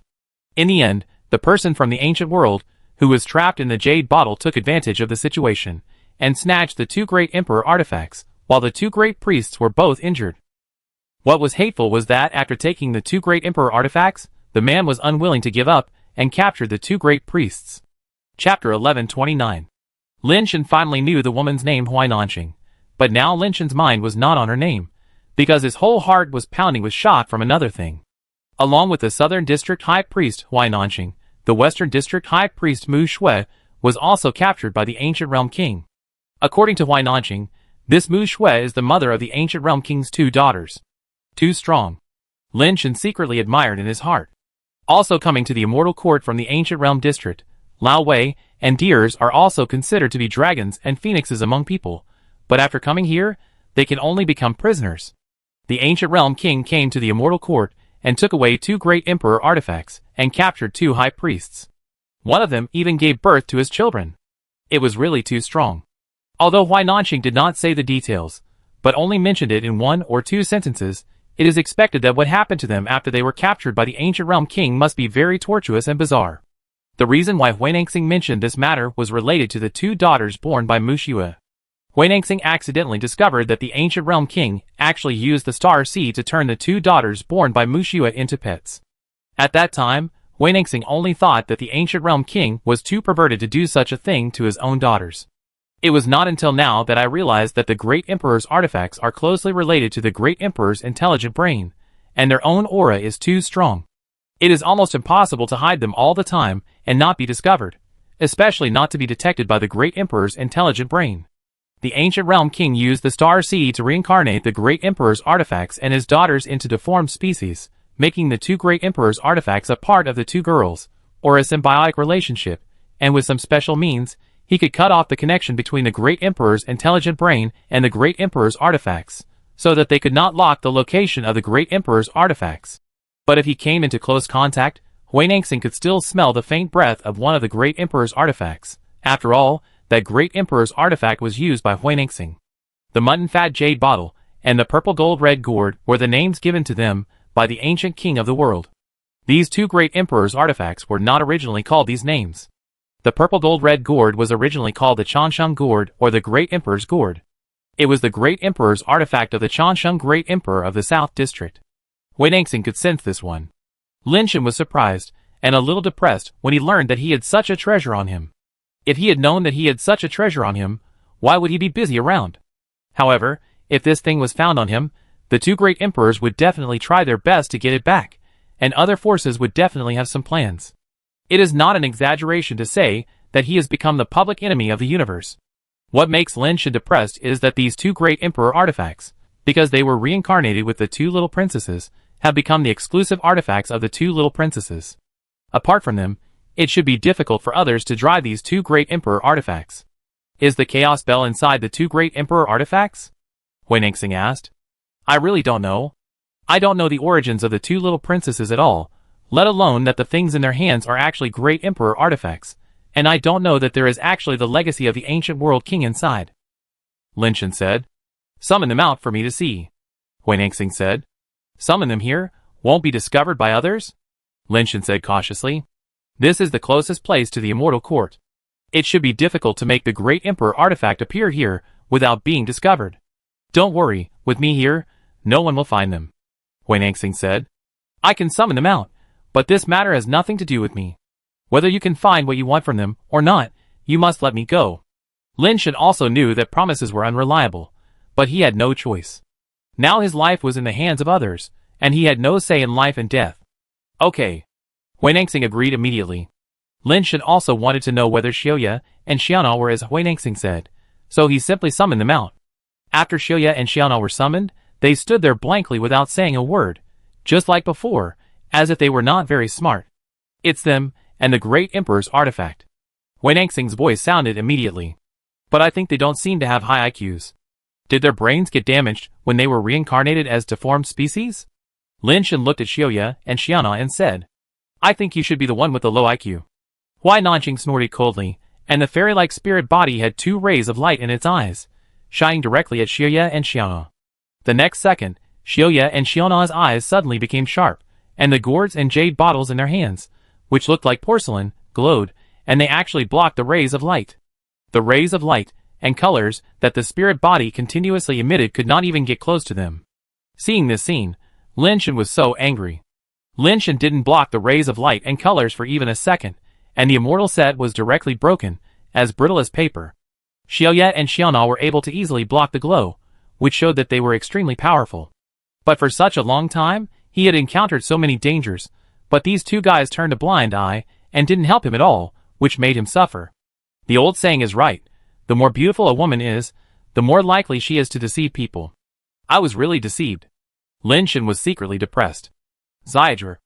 Speaker 1: In the end, the person from the ancient world who was trapped in the jade bottle took advantage of the situation and snatched the two great emperor artifacts, while the two great priests were both injured. What was hateful was that after taking the two great emperor artifacts, the man was unwilling to give up and captured the two great priests. Chapter 1129. Lin Shan finally knew the woman's name Huainanxing, but now Lin Shan's mind was not on her name, because his whole heart was pounding with shock from another thing. Along with the Southern District High Priest Huainanxing, the Western District High Priest Mu Shui was also captured by the Ancient Realm King. According to Huainanxing, this Mu Shui is the mother of the Ancient Realm King's two daughters. Too strong. Lin Shan secretly admired in his heart. Also coming to the Immortal Court from the Ancient Realm District, Lao Wei and deers are also considered to be dragons and phoenixes among people, but after coming here, they can only become prisoners. The Ancient Realm King came to the Immortal Court and took away two great emperor artifacts and captured two high priests. One of them even gave birth to his children. It was really too strong. Although Huainanxing did not say the details, but only mentioned it in one or two sentences, it is expected that what happened to them after they were captured by the Ancient Realm King must be very tortuous and bizarre. The reason why Huainanxing mentioned this matter was related to the two daughters born by Mu Shui. Huainanxing accidentally discovered that the Ancient Realm King actually used the Star Seed to turn the two daughters born by Mu Shui into pets. At that time, Huainanxing only thought that the Ancient Realm King was too perverted to do such a thing to his own daughters. It was not until now that I realized that the Great Emperor's artifacts are closely related to the Great Emperor's intelligent brain, and their own aura is too strong. It is almost impossible to hide them all the time and not be discovered, especially not to be detected by the Great Emperor's intelligent brain. The Ancient Realm King used the Star Seed to reincarnate the Great Emperor's artifacts and his daughters into deformed species, making the two Great Emperor's artifacts a part of the two girls, or a symbiotic relationship, and with some special means, he could cut off the connection between the Great Emperor's intelligent brain and the Great Emperor's artifacts, so that they could not lock the location of the Great Emperor's artifacts. But if he came into close contact, Huainanxing could still smell the faint breath of one of the Great Emperor's artifacts. After all, that Great Emperor's artifact was used by Huainanxing. The mutton fat jade bottle and the purple gold red gourd were the names given to them by the ancient king of the world. These two Great Emperor's artifacts were not originally called these names. The purple gold red gourd was originally called the Changsheng gourd or the Great Emperor's gourd. It was the Great Emperor's artifact of the Changsheng Great Emperor of the South District. Huainanxing could sense this one. Lin Shan was surprised and a little depressed when he learned that he had such a treasure on him. If he had known that he had such a treasure on him, why would he be busy around? However, if this thing was found on him, the two Great Emperors would definitely try their best to get it back, and other forces would definitely have some plans. It is not an exaggeration to say that he has become the public enemy of the universe. What makes Lin Shan depressed is that these two Great Emperor artifacts, because they were reincarnated with the two little princesses, have become the exclusive artifacts of the two little princesses. Apart from them, it should be difficult for others to drive these two Great Emperor artifacts. Is the Chaos Bell inside the two Great Emperor artifacts? Huainanxing asked. I really don't know. I don't know the origins of the two little princesses at all, let alone that the things in their hands are actually Great Emperor artifacts, and I don't know that there is actually the legacy of the ancient world king inside. Lin Shan said. Summon them out for me to see. Huainanxing said. Summon them here, won't be discovered by others? Lin Shan said cautiously. This is the closest place to the Immortal Court. It should be difficult to make the Great Emperor artifact appear here without being discovered. Don't worry, with me here, no one will find them. Huainanxing said. I can summon them out, But this matter has nothing to do with me. Whether you can find what you want from them or not, you must let me go. Lin Shan also knew that promises were unreliable, but he had no choice. Now his life was in the hands of others, and he had no say in life and death. Okay. Hui Nangxing agreed immediately. Lin Shan also wanted to know whether Xiaoya and Xiaona were as Hui Nangxing said, so he simply summoned them out. After Xiaoya and Xiaona were summoned, they stood there blankly without saying a word, just like before, as if they were not very smart. It's them, and the great emperor's artifact. Hui Nangxing's voice sounded immediately. But I think they don't seem to have high IQs. Did their brains get damaged when they were reincarnated as deformed species? Lin Shan looked at Xiaoya and Xiaona and said, I think you should be the one with the low IQ. Hui Nanqing snorted coldly, and the fairy-like spirit body had 2 rays of light in its eyes, shining directly at Xiaoya and Xiaona. The next second, Xiaoya and Xiaona's eyes suddenly became sharp, and the gourds and jade bottles in their hands, which looked like porcelain, glowed, and they actually blocked the rays of light. The rays of light and colors that the spirit body continuously emitted could not even get close to them. Seeing this scene, Lin Shan was so angry. Lin Shan didn't block the rays of light and colors for even a second, and the immortal set was directly broken, as brittle as paper. Xiaoya and Xiaona were able to easily block the glow, which showed that they were extremely powerful. But for such a long time, he had encountered so many dangers, but these 2 guys turned a blind eye and didn't help him at all, which made him suffer. The old saying is right, the more beautiful a woman is, the more likely she is to deceive people. I was really deceived. Lin Shan was secretly depressed. Xiaozhi.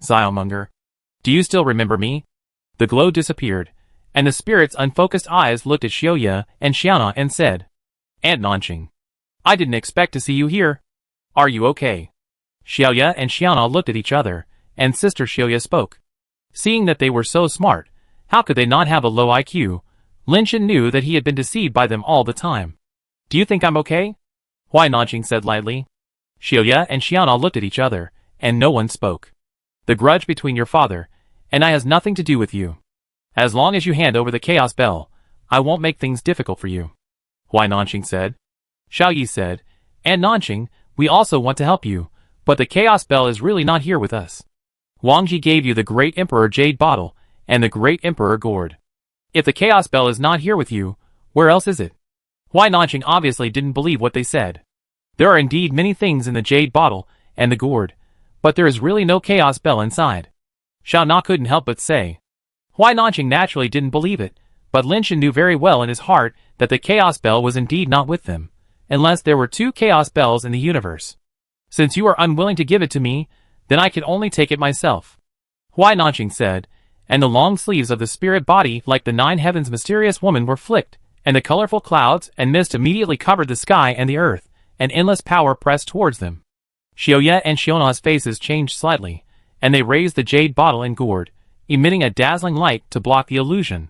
Speaker 1: Xiaomonger. Do you still remember me? The glow disappeared, and the spirit's unfocused eyes looked at Xiaoya and Xiaona and said, Aunt Nanqing. I didn't expect to see you here. Are you okay? Xiaoya and Xiaona looked at each other, and Sister Xiaoya spoke. Seeing that they were so smart, how could they not have a low IQ? Lin Shan knew that he had been deceived by them all the time. Do you think I'm okay? Hui Nanqing said lightly. Xiaoya and Xiaona looked at each other, and no one spoke. The grudge between your father and I has nothing to do with you. As long as you hand over the Chaos Bell, I won't make things difficult for you. Hui Nanqing said. Xiao Yi said, Aunt Nanqing, we also want to help you, but the Chaos Bell is really not here with us. Wang Ji gave you the Great Emperor Jade Bottle and the Great Emperor Gourd. If the Chaos Bell is not here with you, where else is it? Hui Nanqing obviously didn't believe what they said. There are indeed many things in the Jade Bottle and the Gourd, but there is really no Chaos Bell inside. Xiao Na couldn't help but say. Hui Nanqing naturally didn't believe it, but Lin Shan knew very well in his heart that the Chaos Bell was indeed not with them, unless there were 2 Chaos Bells in the universe. Since you are unwilling to give it to me, then I can only take it myself. Hui Nanqing said, and the long sleeves of the spirit body like the 9 heavens mysterious woman were flicked, and the colorful clouds and mist immediately covered the sky and the earth, and endless power pressed towards them. Xiaoya and Xiona's faces changed slightly, and they raised the jade bottle and gourd, emitting a dazzling light to block the illusion.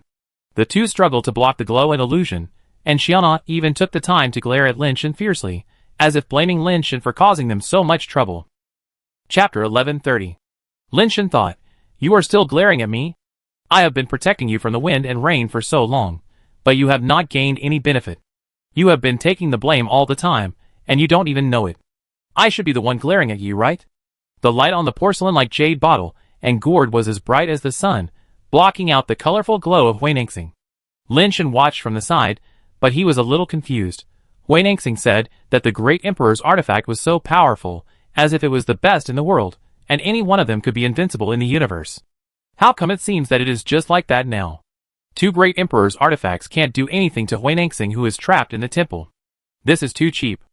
Speaker 1: The 2 struggled to block the glow and illusion, and Xiona even took the time to glare at Lin Shan fiercely, as if blaming Lin Shan for causing them so much trouble. Chapter 1130. Lin Shan thought, You are still glaring at me? I have been protecting you from the wind and rain for so long, but you have not gained any benefit. You have been taking the blame all the time, and you don't even know it. I should be the one glaring at you, right? The light on the porcelain-like jade bottle and gourd was as bright as the sun, blocking out the colorful glow of Hui Nangxing. Lin Shan watched from the side, but he was a little confused. Hui Nangxing said that the great emperor's artifact was so powerful, as if it was the best in the world, and any one of them could be invincible in the universe. How come it seems that it is just like that now? 2 great emperor's artifacts can't do anything to Hui Nangxing, who is trapped in the temple. This is too cheap.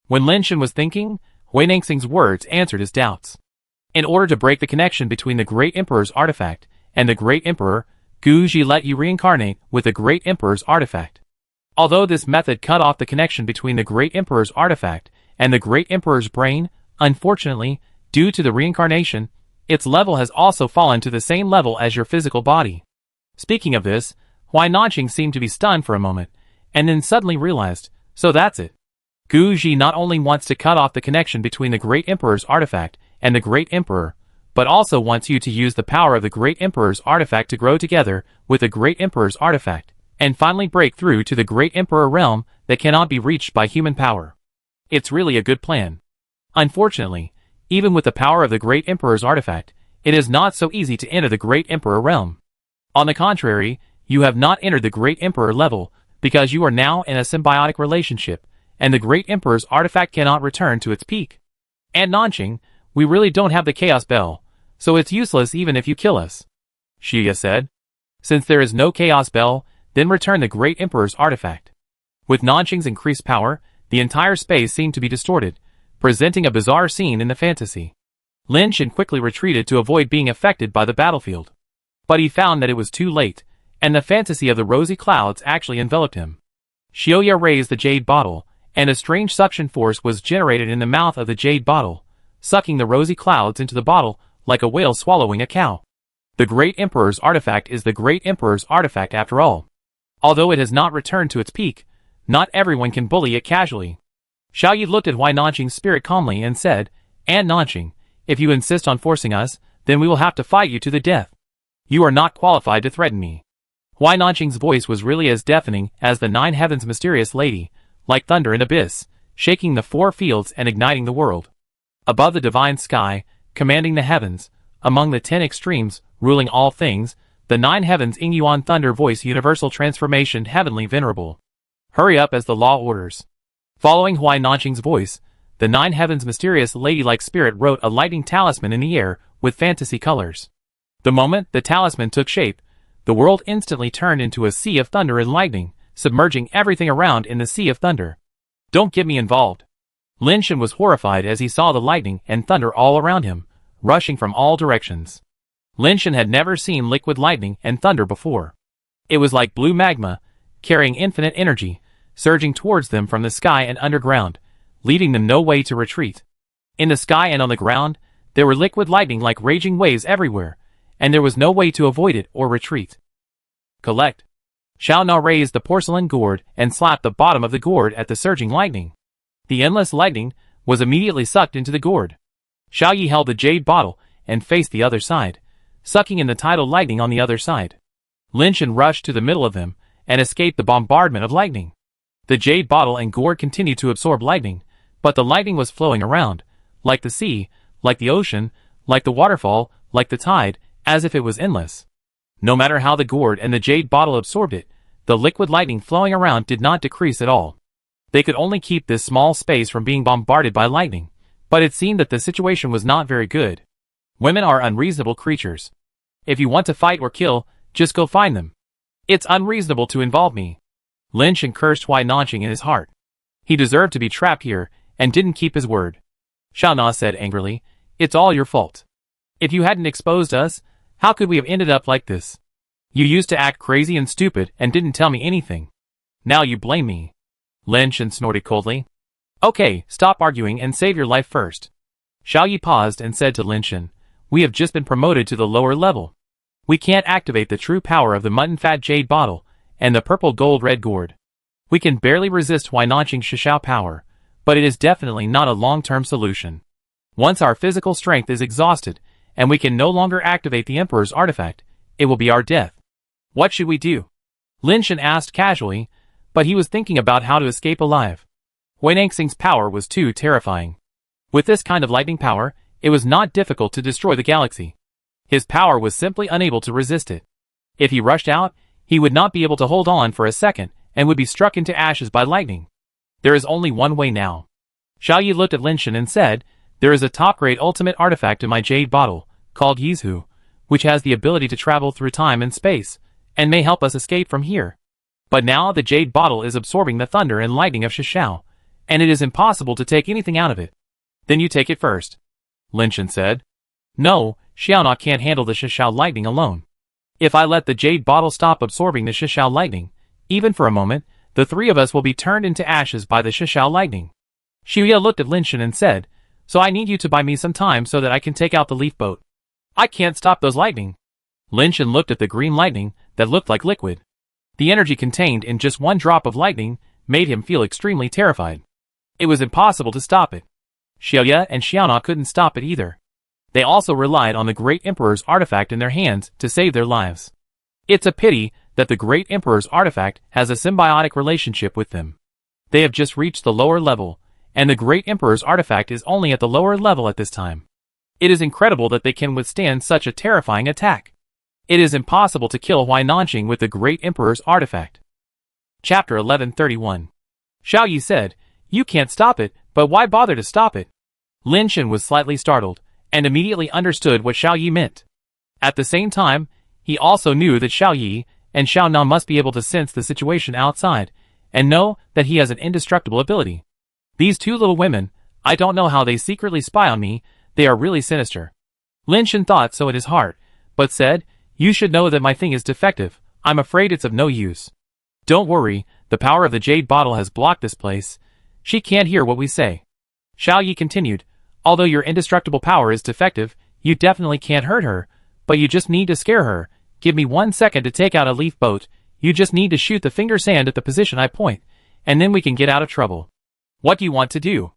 Speaker 1: When Lin Shan was thinking, Hui Nangxing's words answered his doubts. In order to break the connection between the great emperor's artifact and the great emperor, Gu Ji let you reincarnate with the great emperor's artifact. Although this method cut off the connection between the great emperor's artifact and the great emperor's brain, unfortunately, due to the reincarnation, its level has also fallen to the same level as your physical body. Speaking of this, Hui Nanqing seemed to be stunned for a moment, and then suddenly realized, so that's it. Gu Ji not only wants to cut off the connection between the great emperor's artifact and the great emperor, but also wants you to use the power of the great emperor's artifact to grow together with the great emperor's artifact, and finally break through to the great emperor realm that cannot be reached by human power. It's really a good plan. Unfortunately, even with the power of the great emperor's artifact, It is not so easy to enter the Great Emperor realm. On the contrary, you have not entered the Great Emperor level, because you are now in a symbiotic relationship, and the Great Emperor's artifact cannot return to its peak. And Nanqing, we really don't have the Chaos Bell, so it's useless even if you kill us. Xia said. Since there is no Chaos Bell, then return the Great Emperor's artifact. With Nanqing's increased power, the entire space seemed to be distorted, presenting a bizarre scene in the fantasy. Lin Shan quickly retreated to avoid being affected by the battlefield. But he found that it was too late, and the fantasy of the rosy clouds actually enveloped him. Xioya raised the jade bottle, and a strange suction force was generated in the mouth of the jade bottle, sucking the rosy clouds into the bottle like a whale swallowing a cow. The Great Emperor's artifact is the Great Emperor's artifact after all. Although it has not returned to its peak, not everyone can bully it casually. Xiao Yi looked at Huai Nanqing's spirit calmly and said, "And Nanqing, if you insist on forcing us, then we will have to fight you to the death. You are not qualified to threaten me." Huai Nanqing's voice was really as deafening as the Nine Heavens' mysterious lady, like thunder in abyss, shaking the four fields and igniting the world. Above the divine sky, commanding the heavens, among the 10 extremes, ruling all things, the Nine Heavens' Yingyuan thunder voice universal transformation heavenly venerable. Hurry up as the law orders. Following Huai Nanqing's voice, the Nine Heavens' mysterious lady-like spirit wrote a lightning talisman in the air with fantasy colors. The moment the talisman took shape, the world instantly turned into a sea of thunder and lightning, submerging everything around in the sea of thunder. Don't get me involved. Lin Shan was horrified as he saw the lightning and thunder all around him, rushing from all directions. Lin Shan had never seen liquid lightning and thunder before. It was like blue magma, carrying infinite energy, surging towards them from the sky and underground, leaving them no way to retreat. In the sky and on the ground, there were liquid lightning like raging waves everywhere, and there was no way to avoid it or retreat. Collect. Xiao Na raised the porcelain gourd and slapped the bottom of the gourd at the surging lightning. The endless lightning was immediately sucked into the gourd. Xiao Yi held the jade bottle and faced the other side, sucking in the tidal lightning on the other side. Lin Shan rushed to the middle of them and escaped the bombardment of lightning. The jade bottle and gourd continued to absorb lightning, but the lightning was flowing around, like the sea, like the ocean, like the waterfall, like the tide, as if it was endless. No matter how the gourd and the jade bottle absorbed it, the liquid lightning flowing around did not decrease at all. They could only keep this small space from being bombarded by lightning, but it seemed that the situation was not very good. Women are unreasonable creatures. If you want to fight or kill, just go find them. It's unreasonable to involve me. Lin Shan cursed Huai Nanqing in his heart. He deserved to be trapped here, and didn't keep his word. Xiao Na said angrily, "It's all your fault. If you hadn't exposed us, how could we have ended up like this? You used to act crazy and stupid and didn't tell me anything. Now you blame me." Lin Shan snorted coldly. "Okay, stop arguing and save your life first." Xiao Yi paused and said to Lin Shan, "We have just been promoted to the lower level. We can't activate the true power of the mutton-fat jade bottle and the purple gold-red gourd. We can barely resist Huai Nanqing's Shishao power, but it is definitely not a long-term solution. Once our physical strength is exhausted, and we can no longer activate the Emperor's artifact, it will be our death. What should we do?" Lin Shan asked casually, but he was thinking about how to escape alive. Huai Nanqing's power was too terrifying. With this kind of lightning power, it was not difficult to destroy the galaxy. His power was simply unable to resist it. If he rushed out, he would not be able to hold on for a second and would be struck into ashes by lightning. There is only one way now. Xiao Yi looked at Lin Shan and said, "There is a top-grade ultimate artifact in my jade bottle, called Yizhu, which has the ability to travel through time and space, and may help us escape from here. But now the jade bottle is absorbing the thunder and lightning of Shishao, and it is impossible to take anything out of it." "Then you take it first," Lin Shan said. "No, Xiao Na can't handle the Shishao lightning alone. If I let the jade bottle stop absorbing the Shishao lightning, even for a moment, the three of us will be turned into ashes by the Shishao lightning." Xia looked at Lin Shan and said, "So I need you to buy me some time so that I can take out the leaf boat. I can't stop those lightning." Lin Shan looked at the green lightning that looked like liquid. The energy contained in just one drop of lightning made him feel extremely terrified. It was impossible to stop it. Xia and Xiaona couldn't stop it either. They also relied on the Great Emperor's artifact in their hands to save their lives. It's a pity that the Great Emperor's artifact has a symbiotic relationship with them. They have just reached the lower level, and the Great Emperor's artifact is only at the lower level at this time. It is incredible that they can withstand such a terrifying attack. It is impossible to kill Huai Nanqing with the Great Emperor's artifact. Chapter 1131. Xiao Yi said, "You can't stop it, but why bother to stop it?" Lin Shen was slightly startled, and immediately understood what Xiao Yi meant. At the same time, he also knew that Xiao Yi and Xiao Na must be able to sense the situation outside, and know that he has an indestructible ability. These two little women, I don't know how they secretly spy on me, they are really sinister. Lin Shen thought so in his heart, but said, "You should know that my thing is defective, I'm afraid it's of no use." "Don't worry, the power of the jade bottle has blocked this place. She can't hear what we say." Xiao Yi continued, "Although your indestructible power is defective, you definitely can't hurt her, but you just need to scare her. Give me 1 second to take out a leaf boat, you just need to shoot the finger sand at the position I point, and then we can get out of trouble." "What do you want to do?"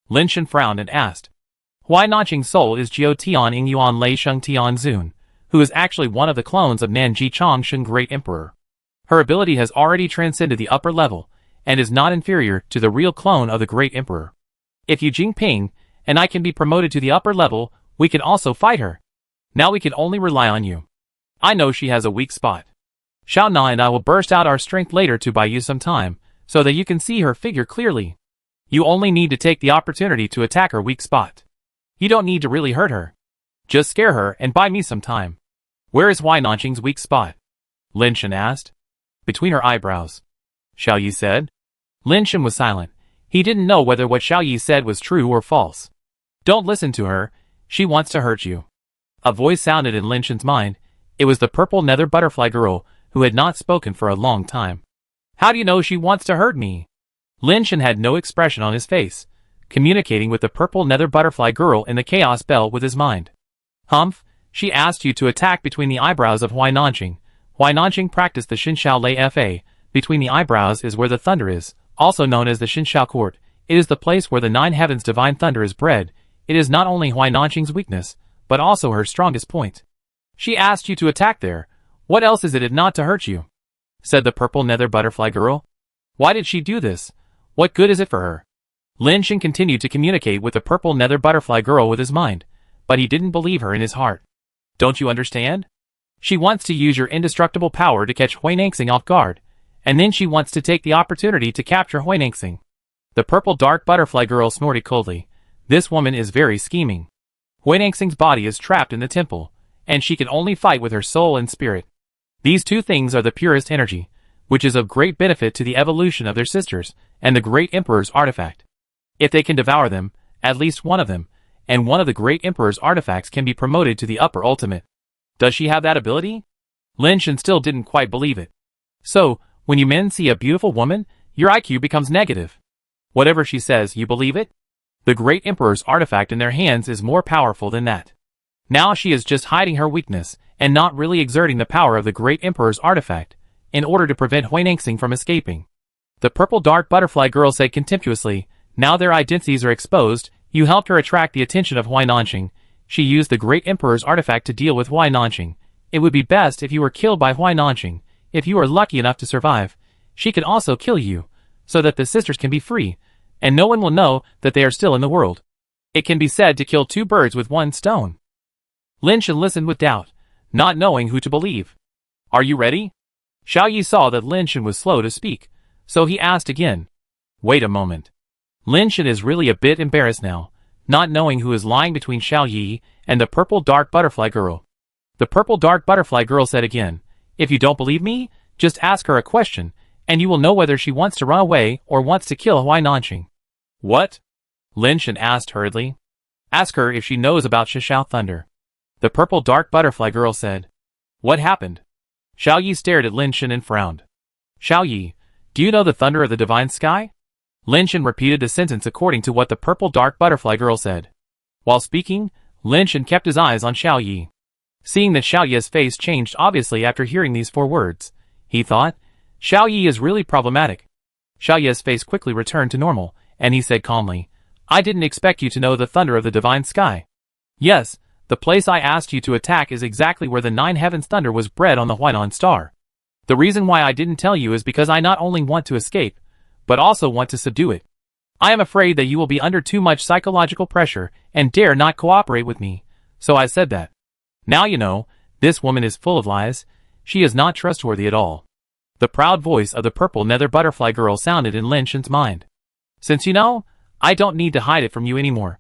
Speaker 1: Lin Shen frowned and asked. Huai Nanqing's soul is Jiao Tian Ing Yuan Lei Sheng Tian Zun, who is actually one of the clones of Nanji Chongsheng Great Emperor. Her ability has already transcended the upper level, and is not inferior to the real clone of the Great Emperor. If Yu Jingping and I can be promoted to the upper level, we can also fight her. Now we can only rely on you. I know she has a weak spot. Xiao Na and I will burst out our strength later to buy you some time, so that you can see her figure clearly. You only need to take the opportunity to attack her weak spot. You don't need to really hurt her. Just scare her and buy me some time." "Where is Huai Nanqing's weak spot?" Lin Shen asked. "Between her eyebrows," Xiao Yi said. Lin Shen was silent. He didn't know whether what Xiao Yi said was true or false. "Don't listen to her, she wants to hurt you." A voice sounded in Lin Shen's mind. It was the purple nether butterfly girl, who had not spoken for a long time. "How do you know she wants to hurt me?" Lin Shen had no expression on his face, communicating with the purple nether butterfly girl in the chaos bell with his mind. "Humph, she asked you to attack between the eyebrows of Huai Nanqing. Huai Nanqing practiced the Xinxiao Lei Fa. Between the eyebrows is where the thunder is, also known as the Xinxiao Court. It is the place where the 9 heavens divine thunder is bred. It is not only Huai Nanqing's weakness, but also her strongest point. She asked you to attack there. What else is it if not to hurt you?" said the purple nether butterfly girl. "Why did she do this? What good is it for her?" Lin Shen continued to communicate with the purple nether butterfly girl with his mind, but he didn't believe her in his heart. "Don't you understand? She wants to use your indestructible power to catch Huai Nanqing off guard, and then she wants to take the opportunity to capture Huai Nanqing." The purple dark butterfly girl snorted coldly. This woman is very scheming. Huai Nanqing's body is trapped in the temple, and she can only fight with her soul and spirit. These two things are the purest energy, which is of great benefit to the evolution of their sisters, and the Great Emperor's artifact. If they can devour them, at least one of them, and one of the Great Emperor's artifacts can be promoted to the upper ultimate. Does she have that ability? Lin Shen still didn't quite believe it. "So, when you men see a beautiful woman, your IQ becomes negative. Whatever she says, you believe it? The Great Emperor's artifact in their hands is more powerful than that. Now she is just hiding her weakness, and not really exerting the power of the Great Emperor's artifact, in order to prevent Huai Nanqing from escaping." The purple dark butterfly girl said contemptuously, "Now their identities are exposed. You helped her attract the attention of Huai Nanqing. She used the Great Emperor's artifact to deal with Huai Nanqing. It would be best if you were killed by Huai Nanqing. If you are lucky enough to survive, she can also kill you, so that the sisters can be free, and no one will know that they are still in the world. It can be said to kill 2 birds with 1 stone." Lin Shen listened with doubt, not knowing who to believe. "Are you ready?" Xiao Yi saw that Lin Shen was slow to speak, so he asked again. "Wait a moment." Lin Shen is really a bit embarrassed now, not knowing who is lying between Xiao Yi and the purple dark butterfly girl. The purple dark butterfly girl said again, "If you don't believe me, just ask her a question, and you will know whether she wants to run away or wants to kill Huai Nanqing." "What?" Lin Shen asked hurriedly. "Ask her if she knows about Xinxiao Thunder." The purple dark butterfly girl said. "What happened?" Xiao Yi stared at Lin Shen and frowned. "Xiao Yi, do you know the thunder of the divine sky?" Lin Shen repeated the sentence according to what the purple dark butterfly girl said. While speaking, Lin Shen kept his eyes on Xiao Yi. Seeing that Xiao Yi's face changed obviously after hearing these 4 words, he thought, Xiao Yi is really problematic. Xiao Yi's face quickly returned to normal, and he said calmly, "I didn't expect you to know the thunder of the divine sky." "Yes, the place I asked you to attack is exactly where the 9 heavens thunder was bred on the Huainan star. The reason why I didn't tell you is because I not only want to escape, but also want to subdue it. I am afraid that you will be under too much psychological pressure and dare not cooperate with me, So I said that. Now you know, this woman is full of lies. She is not trustworthy at all. The proud voice of the purple nether butterfly girl sounded in Lin Shen's mind. Since you know, I don't need to hide it from you anymore.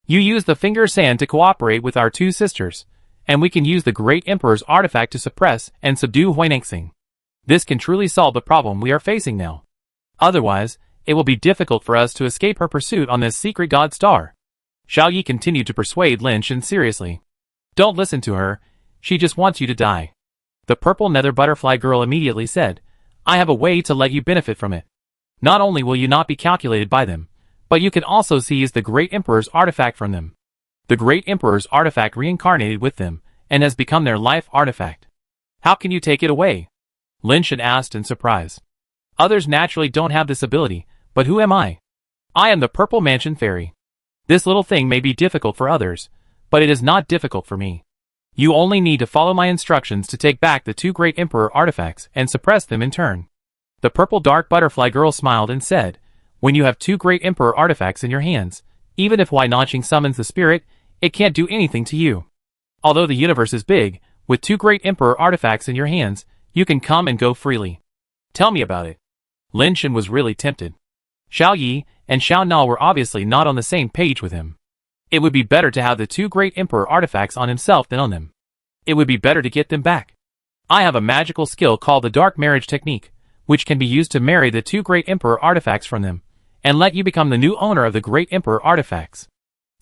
Speaker 1: You use the finger sand to cooperate with our two sisters, and we can use the Great Emperor's artifact to suppress and subdue Huinengxing. This can truly solve the problem we are facing now. Otherwise, it will be difficult for us to escape her pursuit on this secret god star. Xiao Yi continued to persuade Lin Shen seriously. Don't listen to her, she just wants you to die. The purple nether butterfly girl immediately said, I have a way to let you benefit from it. Not only will you not be calculated by them, but you can also seize the Great Emperor's artifact from them. The Great Emperor's artifact reincarnated with them, and has become their life artifact. How can you take it away? Lin Shen asked in surprise. Others naturally don't have this ability, but who am I? I am the Purple Mansion Fairy. This little thing may be difficult for others, but it is not difficult for me. You only need to follow my instructions to take back the two Great Emperor artifacts and suppress them in turn. The purple dark butterfly girl smiled and said, when you have two Great Emperor artifacts in your hands, even if Huinengxing summons the spirit, it can't do anything to you. Although the universe is big, with two Great Emperor artifacts in your hands, you can come and go freely. Tell me about it. Lin Shen was really tempted. Xiao Yi and Xiao Na were obviously not on the same page with him. It would be better to have the two Great Emperor artifacts on himself than on them. It would be better to get them back. I have a magical skill called the Dark Marriage Technique, which can be used to marry the two Great Emperor artifacts from them, and let you become the new owner of the Great Emperor artifacts.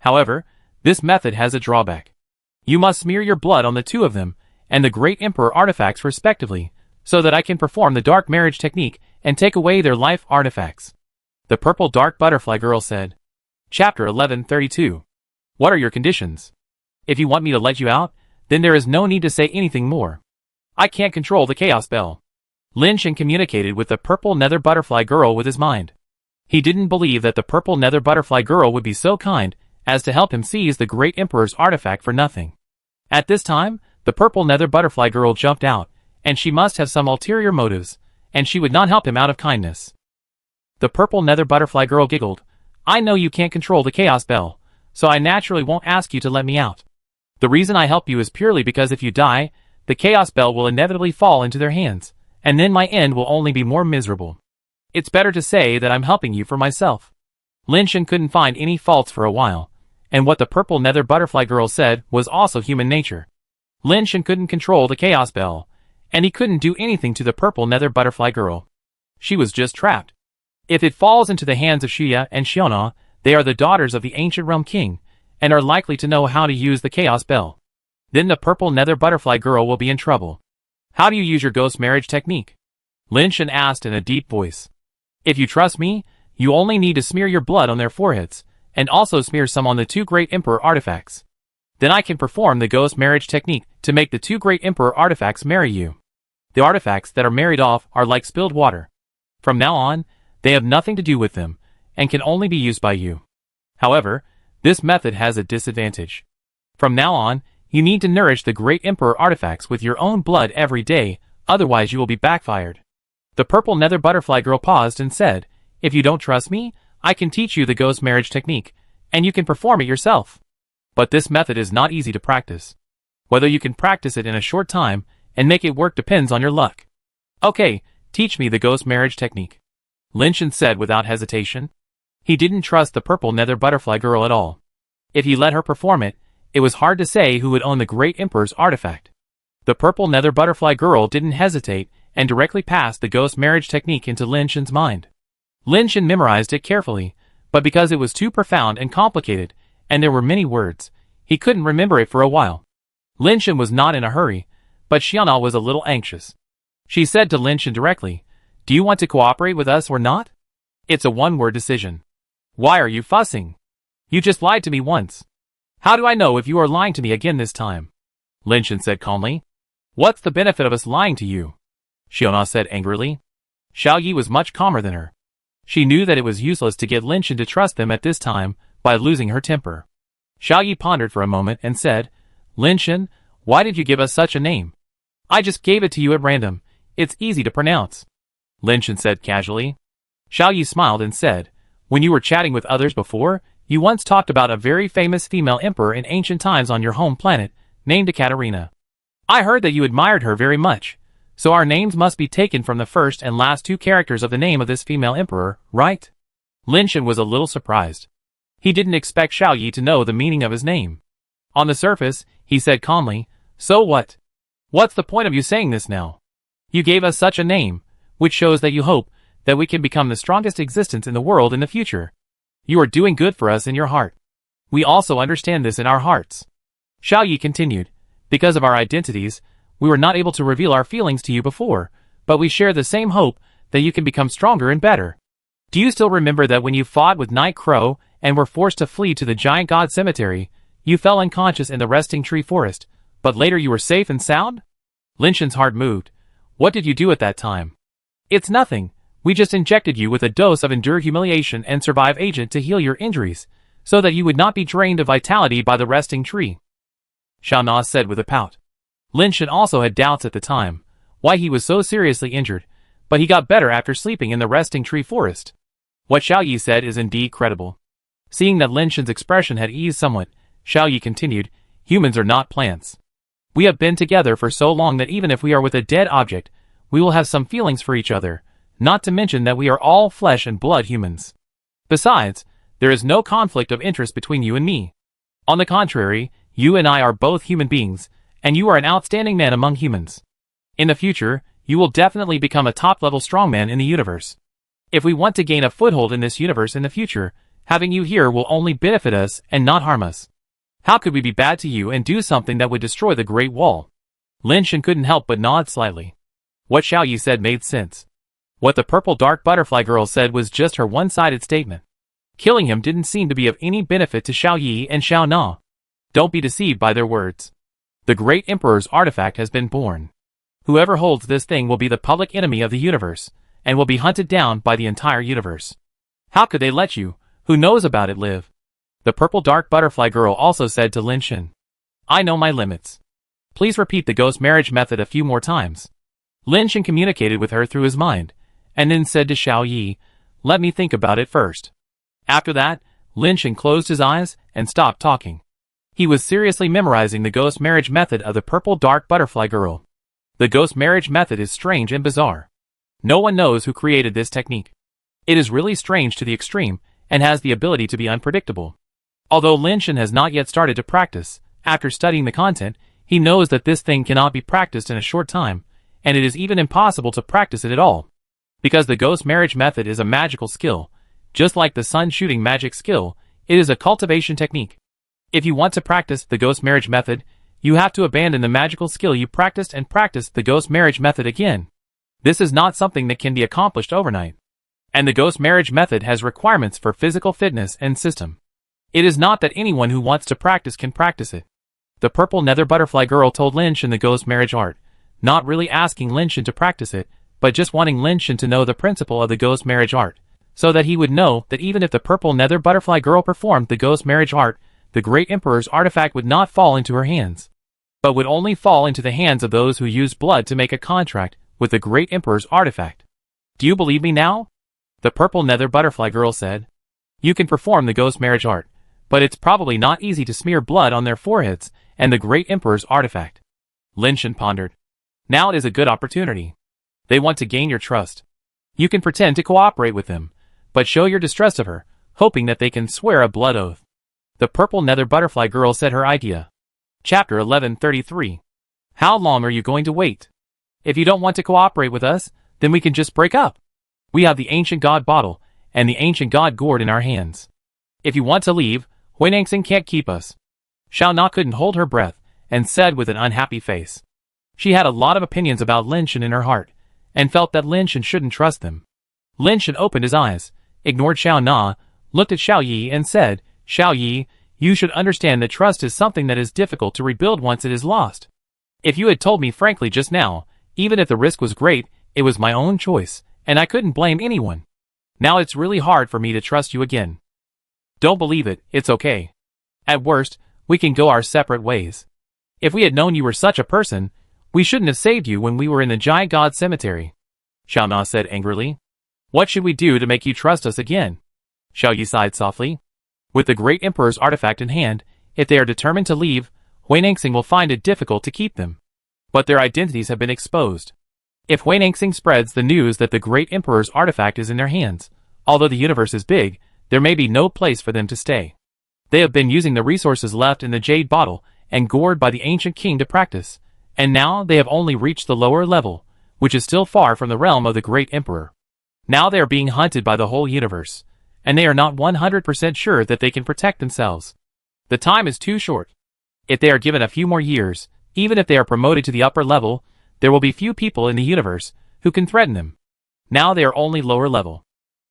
Speaker 1: However, this method has a drawback. You must smear your blood on the two of them, and the Great Emperor artifacts respectively, so that I can perform the Dark Marriage Technique and take away their life artifacts. The purple dark butterfly girl said. Chapter 1132. What are your conditions? If you want me to let you out, then there is no need to say anything more. I can't control the chaos bell. Lin Shen communicated with the purple nether butterfly girl with his mind. He didn't believe that the purple nether butterfly girl would be so kind as to help him seize the Great Emperor's artifact for nothing. At this time, the purple nether butterfly girl jumped out, and she must have some ulterior motives, and she would not help him out of kindness. The purple nether butterfly girl giggled. I know you can't control the chaos bell, so I naturally won't ask you to let me out. The reason I help you is purely because if you die, the chaos bell will inevitably fall into their hands, and then my end will only be more miserable. It's better to say that I'm helping you for myself. Lin Shen couldn't find any faults for a while, and what the purple nether butterfly girl said was also human nature. Lin Shen couldn't control the chaos bell, and he couldn't do anything to the purple nether butterfly girl. She was just trapped. If it falls into the hands of Shuya and Xiona, they are the daughters of the ancient realm king, and are likely to know how to use the chaos bell. Then the purple nether butterfly girl will be in trouble. How do you use your ghost marriage technique? Lin Shen asked in a deep voice. If you trust me, you only need to smear your blood on their foreheads, and also smear some on the two Great Emperor artifacts. Then I can perform the ghost marriage technique to make the two Great Emperor artifacts marry you. The artifacts that are married off are like spilled water. From now on, they have nothing to do with them, and can only be used by you. However, this method has a disadvantage. From now on, you need to nourish the Great Emperor artifacts with your own blood every day, otherwise you will be backfired. The purple nether butterfly girl paused and said, if you don't trust me, I can teach you the ghost marriage technique, and you can perform it yourself. But this method is not easy to practice. Whether you can practice it in a short time and make it work depends on your luck. Okay, teach me the ghost marriage technique. Lin Shen said without hesitation. He didn't trust the purple nether butterfly girl at all. If he let her perform it, it was hard to say who would own the Great Emperor's artifact. The purple nether butterfly girl didn't hesitate and directly passed the ghost marriage technique into Lin Shen's mind. Lin Shen memorized it carefully, but because it was too profound and complicated, and there were many words, he couldn't remember it for a while. Lin Shen was not in a hurry, but Xiana was a little anxious. She said to Lin Shen directly, do you want to cooperate with us or not? It's a one-word decision. Why are you fussing? You just lied to me once. How do I know if you are lying to me again this time? Lin Shen said calmly. What's the benefit of us lying to you? Xiona said angrily. Xiao Yi was much calmer than her. She knew that it was useless to get Lin Shen to trust them at this time by losing her temper. Xiao Yi pondered for a moment and said, Lin Shen, why did you give us such a name? I just gave it to you at random. It's easy to pronounce. Lin Shen said casually. Xiao Yi smiled and said, when you were chatting with others before, You once talked about a very famous female emperor in ancient times on your home planet, named Ekaterina. I heard that you admired her very much, so our names must be taken from the first and last two characters of the name of this female emperor, right? Lin Shen was a little surprised. He didn't expect Xiao Yi to know the meaning of his name. On the surface, he said calmly, "So what? What's the point of you saying this now? You gave us such a name, which shows that you hope that we can become the strongest existence in the world in the future. You are doing good for us in your heart. We also understand this in our hearts." Xiao Yi continued, "Because of our identities, we were not able to reveal our feelings to you before, but we share the same hope that you can become stronger and better. Do you still remember that when you fought with Night Crow and were forced to flee to the Giant God Cemetery, you fell unconscious in the Resting Tree Forest, but later you were safe and sound?" Lin Shen's heart moved. "What did you do at that time?" "It's nothing. We just injected you with a dose of Endure Humiliation and Survive Agent to heal your injuries, so that you would not be drained of vitality by the Resting Tree," Xiao Na said with a pout. Lin Shen also had doubts at the time, why he was so seriously injured, but he got better after sleeping in the Resting Tree Forest. What Xiao Yi said is indeed credible. Seeing that Lin Shen's expression had eased somewhat, Xiao Yi continued, "Humans are not plants. We have been together for so long that even if we are with a dead object, we will have some feelings for each other, not to mention that we are all flesh and blood humans. Besides, there is no conflict of interest between you and me. On the contrary, you and I are both human beings, and you are an outstanding man among humans. In the future, you will definitely become a top-level strongman in the universe. If we want to gain a foothold in this universe in the future, having you here will only benefit us and not harm us. How could we be bad to you and do something that would destroy the Great Wall?" Lin Shen couldn't help but nod slightly. What Xiao Yi said made sense. What the purple dark butterfly girl said was just her one-sided statement. Killing him didn't seem to be of any benefit to Xiao Yi and Xiao Na. Don't be deceived by their words. The Great Emperor's artifact has been born. Whoever holds this thing will be the public enemy of the universe, and will be hunted down by the entire universe. How could they let you, who knows about it, live? The purple dark butterfly girl also said to Lin Shen, "I know my limits. Please repeat the ghost marriage method a few more times." Lin Shen communicated with her through his mind, and then said to Xiao Yi, "Let me think about it first." After that, Lin Shen closed his eyes and stopped talking. He was seriously memorizing the ghost marriage method of the purple dark butterfly girl. The ghost marriage method is strange and bizarre. No one knows who created this technique. It is really strange to the extreme, and has the ability to be unpredictable. Although Lin Shen has not yet started to practice, after studying the content, he knows that this thing cannot be practiced in a short time, and it is even impossible to practice it at all. Because the ghost marriage method is a magical skill, just like the sun shooting magic skill, it is a cultivation technique. If you want to practice the ghost marriage method, you have to abandon the magical skill you practiced and practice the ghost marriage method again. This is not something that can be accomplished overnight. And the ghost marriage method has requirements for physical fitness and system. It is not that anyone who wants to practice can practice it. The purple nether butterfly girl told Lin Shen the ghost marriage art, not really asking Lin Shen to practice it, but just wanting Lin Shen to know the principle of the ghost marriage art, so that he would know that even if the purple nether butterfly girl performed the ghost marriage art, the Great Emperor's artifact would not fall into her hands, but would only fall into the hands of those who used blood to make a contract with the Great Emperor's artifact. "Do you believe me now?" the purple nether butterfly girl said. "You can perform the ghost marriage art, but it's probably not easy to smear blood on their foreheads and the Great Emperor's artifact." Lin Shen pondered. Now it is a good opportunity. They want to gain your trust. You can pretend to cooperate with them, but show your distrust of her, hoping that they can swear a blood oath. The purple nether butterfly girl said her idea. Chapter 1133. How long are you going to wait? If you don't want to cooperate with us, then we can just break up. We have the ancient god bottle and the ancient god gourd in our hands. If you want to leave, Huinangxing can't keep us. Xiao Na couldn't hold her breath, and said with an unhappy face. She had a lot of opinions about Lin Shen in her heart, and felt that Lin Shen shouldn't trust them. Lin Shen opened his eyes, ignored Xiao Na, looked at Xiao Yi and said, "Xiao Yi, you should understand that trust is something that is difficult to rebuild once it is lost. If you had told me frankly just now, even if the risk was great, it was my own choice, and I couldn't blame anyone. Now it's really hard for me to trust you again. Don't believe it, it's okay. At worst, we can go our separate ways. If we had known you were such a person, we shouldn't have saved you when we were in the Giant God Cemetery," Xiao Na said angrily. "What should we do to make you trust us again?" Xiao Yi sighed softly. With the great emperor's artifact in hand, if they are determined to leave, Huinengxing will find it difficult to keep them. But their identities have been exposed. If Huinengxing spreads the news that the great emperor's artifact is in their hands, although the universe is big, there may be no place for them to stay. They have been using the resources left in the jade bottle and gored by the ancient king to practice, and now they have only reached the lower level, which is still far from the realm of the great emperor. Now they are being hunted by the whole universe, and they are not 100% sure that they can protect themselves. The time is too short. If they are given a few more years, even if they are promoted to the upper level, there will be few people in the universe who can threaten them. Now they are only lower level.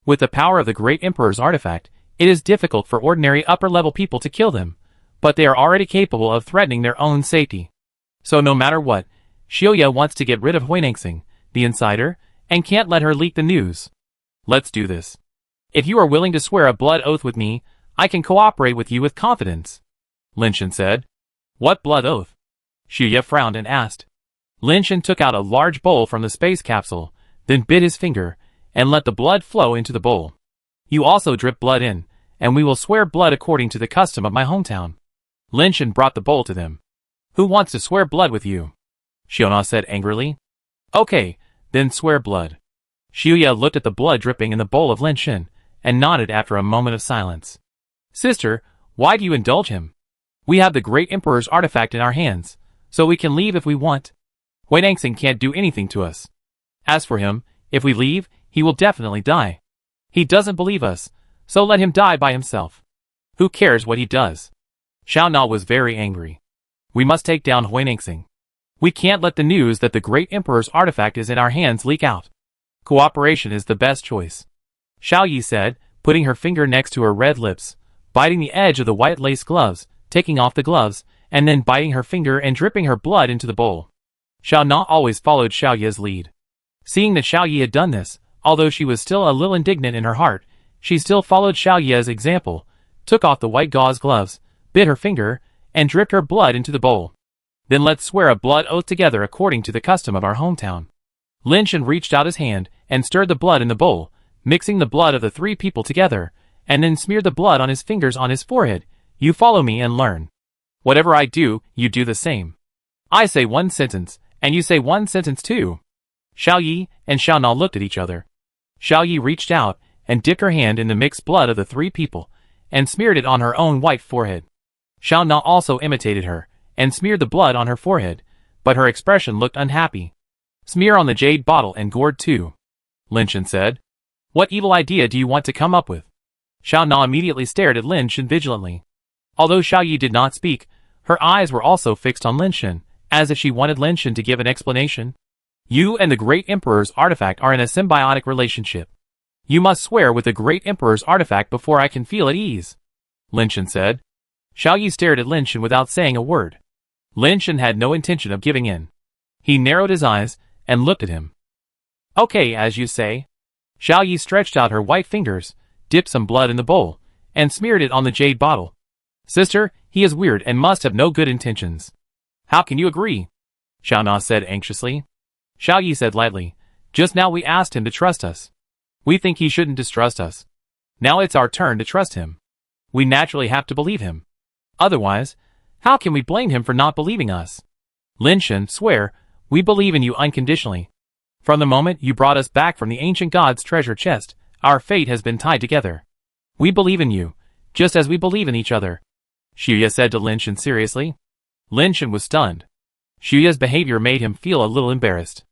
Speaker 1: With the power of the great emperor's artifact, it is difficult for ordinary upper-level people to kill them, but they are already capable of threatening their own safety. So no matter what, Xiaoya wants to get rid of Huinengxing, the insider, and can't let her leak the news. Let's do this. If you are willing to swear a blood oath with me, I can cooperate with you with confidence. Lin Shen said. What blood oath? Xiaoya frowned and asked. Lin Shen took out a large bowl from the space capsule, then bit his finger, and let the blood flow into the bowl. You also drip blood in, and we will swear blood according to the custom of my hometown. Lin Shen brought the bowl to them. Who wants to swear blood with you? Xiaona said angrily. Okay, then swear blood. Xiaoya looked at the blood dripping in the bowl of Lin Shen, and nodded after a moment of silence. Sister, why do you indulge him? We have the great emperor's artifact in our hands, so we can leave if we want. Huinengxing can't do anything to us. As for him, if we leave, he will definitely die. He doesn't believe us, so let him die by himself. Who cares what he does? Xiao Na was very angry. We must take down Huinengxing. We can't let the news that the great emperor's artifact is in our hands leak out. Cooperation is the best choice. Xiao Yi said, putting her finger next to her red lips, biting the edge of the white lace gloves, taking off the gloves, and then biting her finger and dripping her blood into the bowl. Xiao Na always followed Xiao Yi's lead. Seeing that Xiao Yi had done this, although she was still a little indignant in her heart, she still followed Xiao Yi's example, took off the white gauze gloves, bit her finger, and dripped her blood into the bowl. Then let's swear a blood oath together according to the custom of our hometown. Lin Shen reached out his hand and stirred the blood in the bowl, mixing the blood of the three people together, and then smeared the blood on his fingers on his forehead. You follow me and learn. Whatever I do, you do the same. I say one sentence, and you say one sentence too. Xiao Yi and Xiao Na looked at each other. Xiao Yi reached out and dipped her hand in the mixed blood of the three people, and smeared it on her own white forehead. Xiao Na also imitated her, and smeared the blood on her forehead, but her expression looked unhappy. Smear on the jade bottle and gourd too, Lin Shen said. What evil idea do you want to come up with? Xiao Na immediately stared at Lin Shen vigilantly. Although Xiao Yi did not speak, her eyes were also fixed on Lin Shen, as if she wanted Lin Shen to give an explanation. You and the great emperor's artifact are in a symbiotic relationship. You must swear with the great emperor's artifact before I can feel at ease, Lin Shen said. Xiao Yi stared at Lin Shen without saying a word. Lin Shen had no intention of giving in. He narrowed his eyes and looked at him. Okay, as you say. Xiao Yi stretched out her white fingers, dipped some blood in the bowl, and smeared it on the jade bottle. Sister, he is weird and must have no good intentions. How can you agree? Xiao Na said anxiously. Xiao Yi said lightly, just now we asked him to trust us. We think he shouldn't distrust us. Now it's our turn to trust him. We naturally have to believe him. Otherwise, how can we blame him for not believing us? Lin Shen, swear, we believe in you unconditionally. From the moment you brought us back from the ancient god's treasure chest, our fate has been tied together. We believe in you, just as we believe in each other, Xiaoya said to Lin Shen seriously. Lin Shen was stunned. Xiaoya's behavior made him feel a little embarrassed.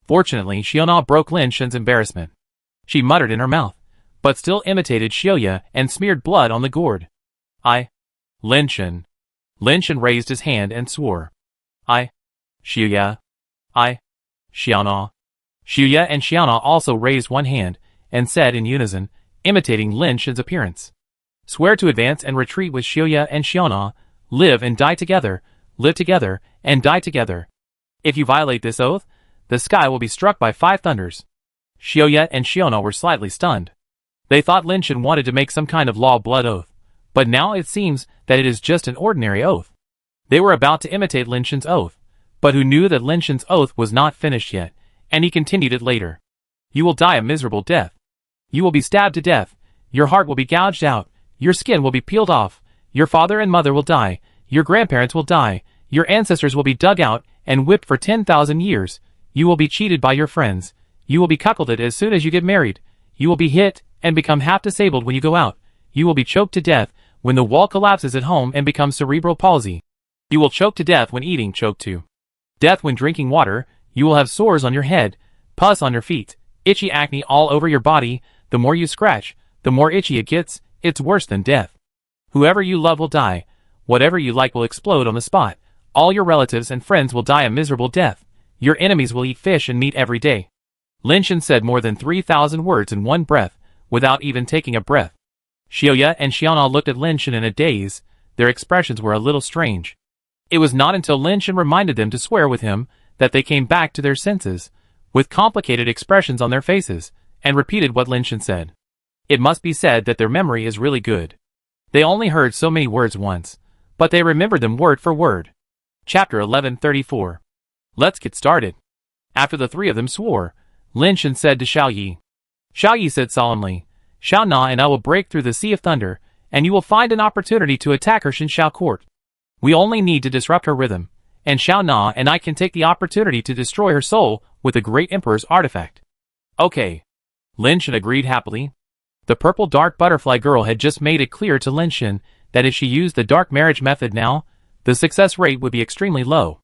Speaker 1: Fortunately, Xiaona broke Lin Shen's embarrassment. She muttered in her mouth, but still imitated Xiaoya and smeared blood on the gourd. Lin Shen. Lin Shen raised his hand and swore. Xiaoya. Xiaona. Xiaoya and Xiaona also raised one hand and said in unison, imitating Lin Shen's appearance. Swear to advance and retreat with Xiaoya and Xiaona, live and die together, live together, and die together. If you violate this oath, the sky will be struck by 5 thunders. Xiaoya and Xiaona were slightly stunned. They thought Lin Shen wanted to make some kind of law blood oath, but now it seems that it is just an ordinary oath. They were about to imitate Lin Shen's oath, but who knew that Lin Shen's oath was not finished yet, and he continued it later. You will die a miserable death. You will be stabbed to death, your heart will be gouged out, Your skin will be peeled off, your father and mother will die, your grandparents will die, your ancestors will be dug out and whipped for 10,000 years, you will be cheated by your friends, you will be cuckolded as soon as you get married, you will be hit and become half disabled when you go out, you will be choked to death when the wall collapses at home and becomes cerebral palsy. You will choke to death when eating, choke to death when drinking water, you will have sores on your head, pus on your feet, itchy acne all over your body, the more you scratch, the more itchy it gets, it's worse than death. Whoever you love will die, whatever you like will explode on the spot, all your relatives and friends will die a miserable death, your enemies will eat fish and meat every day. Lin Shen said more than 3,000 words in one breath, without even taking a breath. Xiaoya and Xiaona looked at Lin Shen in a daze, their expressions were a little strange. It was not until Lin Shen reminded them to swear with him that they came back to their senses, with complicated expressions on their faces, and repeated what Lin Shen said. It must be said that their memory is really good. They only heard so many words once, but they remembered them word for word. Chapter 1134. Let's get started. After the three of them swore, Lin Shen said to Xiao Yi. Xiao Yi said solemnly, Xiao Na and I will break through the Sea of Thunder, and you will find an opportunity to attack her Shinshao court. We only need to disrupt her rhythm, and Xiao Na and I can take the opportunity to destroy her soul with the Great Emperor's artifact. Okay. Lin Shen agreed happily. The purple dark butterfly girl had just made it clear to Lin Shen that if she used the dark marriage method now, the success rate would be extremely low.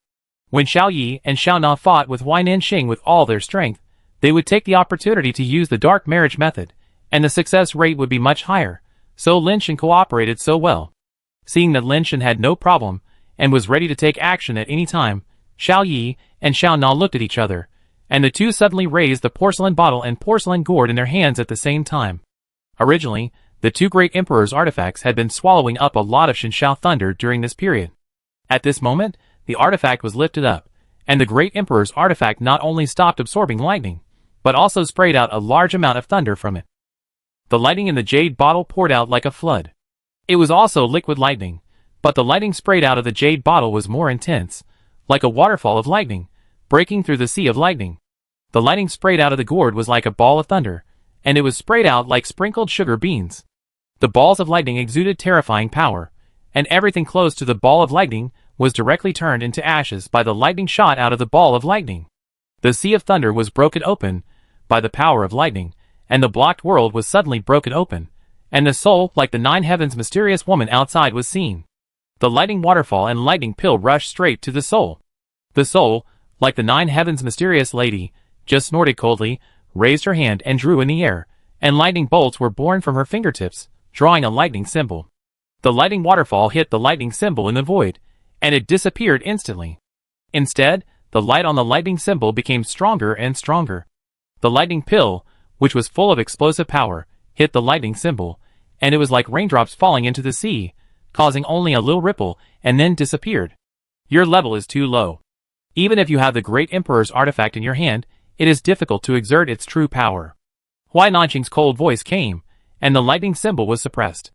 Speaker 1: When Xiao Yi and Xiao Na fought with Wai Nanxing with all their strength, they would take the opportunity to use the dark marriage method, and the success rate would be much higher, so Lin Shen cooperated so well. Seeing that Lin Shen had no problem, and was ready to take action at any time, Xiao Yi and Xiao Na looked at each other, and the two suddenly raised the porcelain bottle and porcelain gourd in their hands at the same time. Originally, the two great emperors' artifacts had been swallowing up a lot of Shinshao thunder during this period. At this moment, the artifact was lifted up, and the great emperor's artifact not only stopped absorbing lightning, but also sprayed out a large amount of thunder from it. The lightning in the jade bottle poured out like a flood. It was also liquid lightning, but the lightning sprayed out of the jade bottle was more intense, like a waterfall of lightning, breaking through the sea of lightning. The lightning sprayed out of the gourd was like a ball of thunder, and it was sprayed out like sprinkled sugar beans. The balls of lightning exuded terrifying power, and everything close to the ball of lightning was directly turned into ashes by the lightning shot out of the ball of lightning. The sea of thunder was broken open by the power of lightning, and the blocked world was suddenly broken open, and the soul, like the nine heavens' mysterious woman outside, was seen. The lightning waterfall and lightning pill rushed straight to the soul. The soul, like the nine heavens' mysterious lady, just snorted coldly, raised her hand and drew in the air, and lightning bolts were born from her fingertips, drawing a lightning symbol. The lightning waterfall hit the lightning symbol in the void, and it disappeared instantly. Instead, the light on the lightning symbol became stronger and stronger. The lightning pill, which was full of explosive power, hit the lightning symbol, and it was like raindrops falling into the sea, causing only a little ripple, and then disappeared. Your level is too low. Even if you have the Great Emperor's artifact in your hand, it is difficult to exert its true power. Wai Nanxing's cold voice came, and the lightning symbol was suppressed.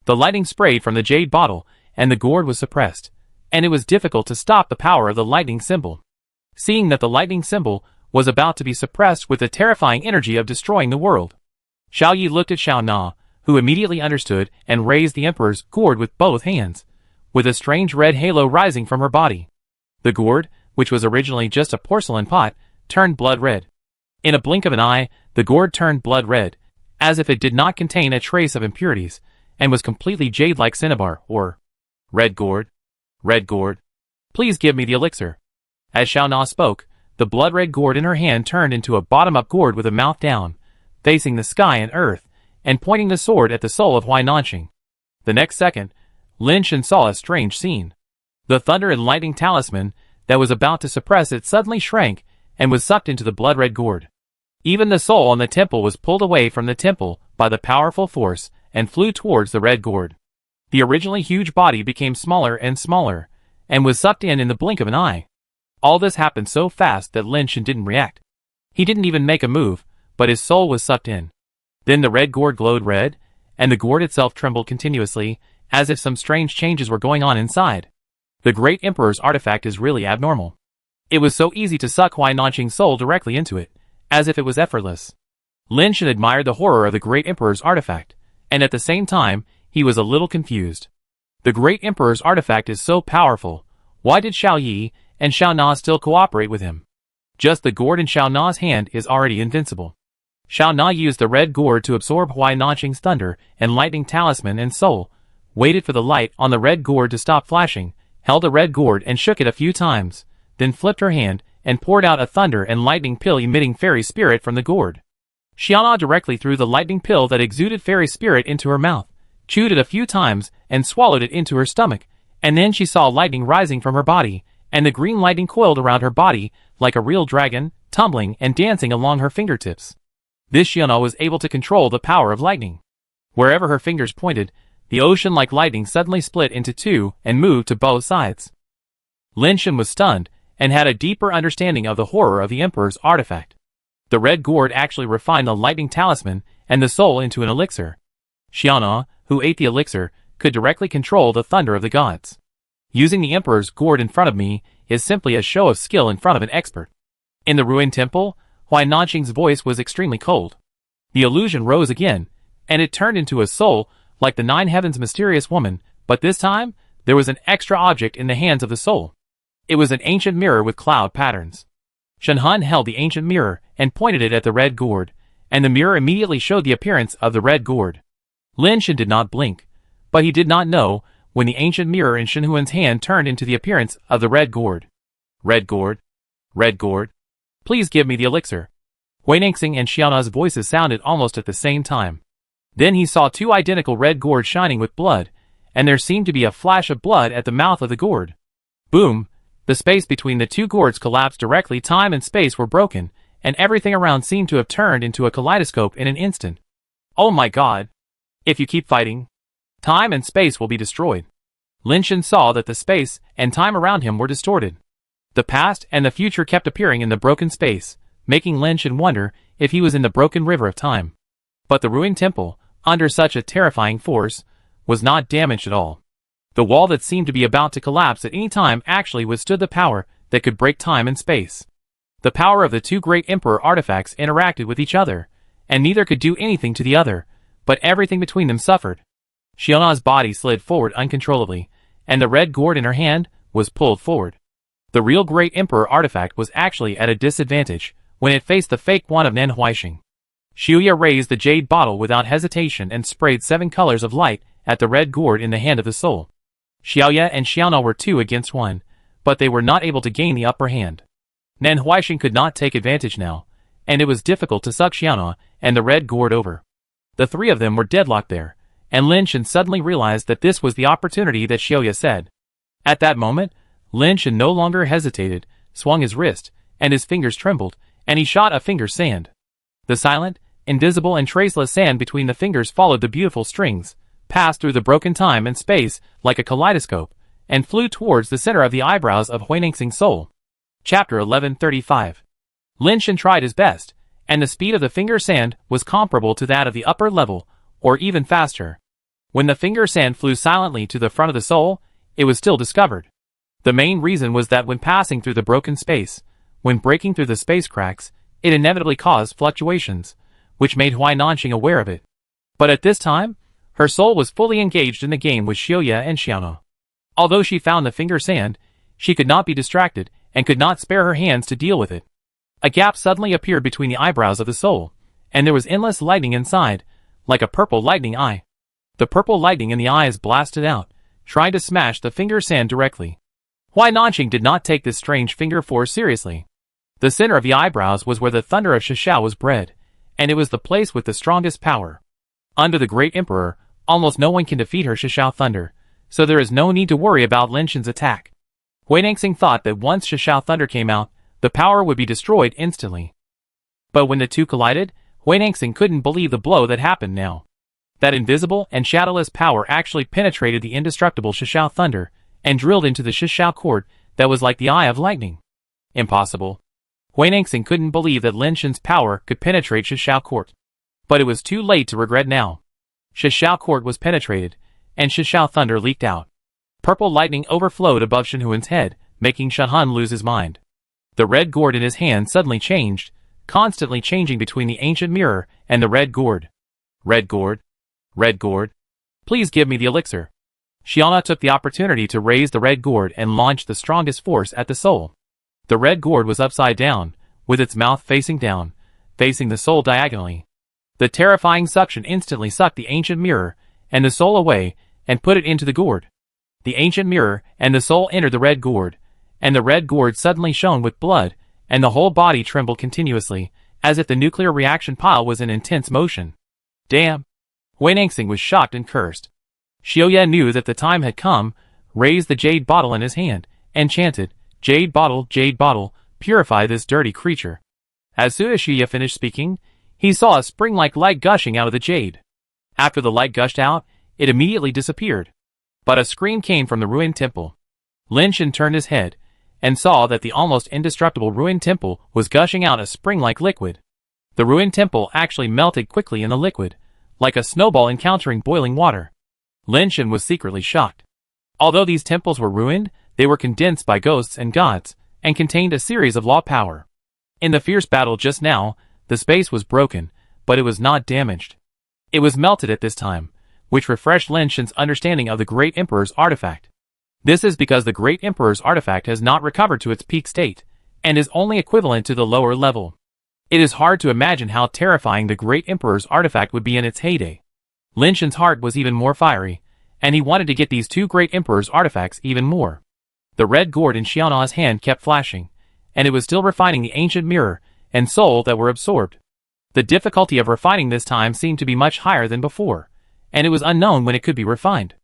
Speaker 1: The lightning sprayed from the jade bottle, and the gourd was suppressed, and it was difficult to stop the power of the lightning symbol. Seeing that the lightning symbol was about to be suppressed with the terrifying energy of destroying the world, Xiao Yi looked at Xiao Na, who immediately understood and raised the emperor's gourd with both hands, with a strange red halo rising from her body. The gourd, which was originally just a porcelain pot, turned blood red. In a blink of an eye, the gourd turned blood red, as if it did not contain a trace of impurities, and was completely jade-like cinnabar, or red gourd. Red gourd. Please give me the elixir. As Xiao Na spoke, the blood-red gourd in her hand turned into a bottom-up gourd with a mouth down, facing the sky and earth, and pointing the sword at the soul of Wai Nanxing. The next second, Lin Shen saw a strange scene. The thunder and lightning talisman that was about to suppress it suddenly shrank and was sucked into the blood-red gourd. Even the soul on the temple was pulled away from the temple by the powerful force and flew towards the red gourd. The originally huge body became smaller and smaller, and was sucked in the blink of an eye. All this happened so fast that Lin Shen didn't react. He didn't even make a move, but his soul was sucked in. Then the red gourd glowed red, and the gourd itself trembled continuously, as if some strange changes were going on inside. The Great Emperor's artifact is really abnormal. It was so easy to suck Wai Nanxing's soul directly into it, as if it was effortless. Lin Shen admired the horror of the Great Emperor's artifact, and at the same time, he was a little confused. The Great Emperor's artifact is so powerful. Why did Xiao Yi and Xiao Na still cooperate with him? Just the gourd in Xiao Na's hand is already invincible. Xiao Na used the red gourd to absorb Huai Nanqing's thunder and lightning talisman and soul, waited for the light on the red gourd to stop flashing, held a red gourd and shook it a few times, then flipped her hand and poured out a thunder and lightning pill emitting fairy spirit from the gourd. Xiao Na directly threw the lightning pill that exuded fairy spirit into her mouth, chewed it a few times and swallowed it into her stomach, and then she saw lightning rising from her body, and the green lightning coiled around her body like a real dragon, tumbling and dancing along her fingertips. This Xiao Na was able to control the power of lightning. Wherever her fingers pointed, the ocean-like lightning suddenly split into two and moved to both sides. Lin Shen was stunned and had a deeper understanding of the horror of the Emperor's artifact. The red gourd actually refined the lightning talisman and the soul into an elixir. Xiao Na, who ate the elixir, could directly control the thunder of the gods. Using the Emperor's gourd in front of me is simply a show of skill in front of an expert. In the ruined temple, Huai Nanqing's voice was extremely cold. The illusion rose again, and it turned into a soul like the nine heavens' mysterious woman, but this time, there was an extra object in the hands of the soul. It was an ancient mirror with cloud patterns. Shen Han held the ancient mirror and pointed it at the red gourd, and the mirror immediately showed the appearance of the red gourd. Lin Shen did not blink, but he did not know when the ancient mirror in Shen Huan's hand turned into the appearance of the red gourd. Red gourd? Red gourd? Please give me the elixir. Wei Nangxing and Xiao Na's voices sounded almost at the same time. Then he saw two identical red gourds shining with blood, and there seemed to be a flash of blood at the mouth of the gourd. Boom! The space between the two gourds collapsed directly. Time and space were broken, and everything around seemed to have turned into a kaleidoscope in an instant. Oh my god! If you keep fighting, time and space will be destroyed. Lin Shen saw that the space and time around him were distorted. The past and the future kept appearing in the broken space, making Lin Shen wonder if he was in the broken river of time. But the ruined temple, under such a terrifying force, was not damaged at all. The wall that seemed to be about to collapse at any time actually withstood the power that could break time and space. The power of the two great emperor artifacts interacted with each other, and neither could do anything to the other, but everything between them suffered. Xiao Na's body slid forward uncontrollably, and the red gourd in her hand was pulled forward. The real great emperor artifact was actually at a disadvantage when it faced the fake one of Nan Huaixing. Xiuya raised the jade bottle without hesitation and sprayed 7 colors of light at the red gourd in the hand of the soul. Xiaoya and Xiaona were 2 against 1, but they were not able to gain the upper hand. Nan Huaixing could not take advantage now, and it was difficult to suck Xiaona and the red gourd over. The 3 of them were deadlocked there, and Lin Shen suddenly realized that this was the opportunity that Xiaoya said. At that moment, Lin Shen no longer hesitated, swung his wrist, and his fingers trembled, and he shot a finger sand. The silent, invisible and traceless sand between the fingers followed the beautiful strings, passed through the broken time and space like a kaleidoscope, and flew towards the center of the eyebrows of Hui Ningxing's soul. Chapter 1135. Lin Shen tried his best, and the speed of the finger sand was comparable to that of the upper level, or even faster. When the finger sand flew silently to the front of the soul, it was still discovered. The main reason was that when passing through the broken space, when breaking through the space cracks, it inevitably caused fluctuations, which made Huai Nanqing aware of it. But at this time, her soul was fully engaged in the game with Xiuya and Xiaona. Although she found the finger sand, she could not be distracted and could not spare her hands to deal with it. A gap suddenly appeared between the eyebrows of the soul, and there was endless lightning inside, like a purple lightning eye. The purple lightning in the eyes blasted out, trying to smash the finger sand directly. Huai Nanqing did not take this strange finger force seriously. The center of the eyebrows was where the thunder of Shishao was bred, and it was the place with the strongest power. Under the Great Emperor, almost no one can defeat her Shishao thunder, so there is no need to worry about Lin Shen's attack. Hui Ningxing thought that once Shishao thunder came out, the power would be destroyed instantly. But when the two collided, Hui Ningxing couldn't believe the blow that happened now. That invisible and shadowless power actually penetrated the indestructible Shishao thunder and drilled into the Shishao cord that was like the eye of lightning. Impossible. Hui Ningxing couldn't believe that Lin Shen's power could penetrate Shishao cord. But it was too late to regret now. Shishao cord was penetrated, and Shishao thunder leaked out. Purple lightning overflowed above Shen Huan's head, making Shen Han lose his mind. The red gourd in his hand suddenly changed, constantly changing between the ancient mirror and the red gourd. Red gourd. Red gourd. Please give me the elixir. Xiaona took the opportunity to raise the red gourd and launched the strongest force at the soul. The red gourd was upside down, with its mouth facing down, facing the soul diagonally. The terrifying suction instantly sucked the ancient mirror and the soul away and put it into the gourd. The ancient mirror and the soul entered the red gourd, and the red gourd suddenly shone with blood, and the whole body trembled continuously, as if the nuclear reaction pile was in intense motion. Damn! Huinangsing was shocked and cursed. Xiaoye knew that the time had come, raised the jade bottle in his hand, and chanted, Jade bottle, purify this dirty creature. As soon as Xiaoye finished speaking, he saw a spring-like light gushing out of the jade. After the light gushed out, it immediately disappeared. But a scream came from the ruined temple. Lin Shen turned his head, and saw that the almost indestructible ruined temple was gushing out a spring-like liquid. The ruined temple actually melted quickly in the liquid, like a snowball encountering boiling water. Lin Shen was secretly shocked. Although these temples were ruined, they were condensed by ghosts and gods, and contained a series of law power. In the fierce battle just now, the space was broken, but it was not damaged. It was melted at this time, which refreshed Lin Shen's understanding of the Great Emperor's artifact. This is because the Great Emperor's artifact has not recovered to its peak state, and is only equivalent to the lower level. It is hard to imagine how terrifying the Great Emperor's artifact would be in its heyday. Lin Shen's heart was even more fiery, and he wanted to get these two Great Emperor's artifacts even more. The red gourd in Xiaona's hand kept flashing, and it was still refining the ancient mirror and soul that were absorbed. The difficulty of refining this time seemed to be much higher than before, and it was unknown when it could be refined.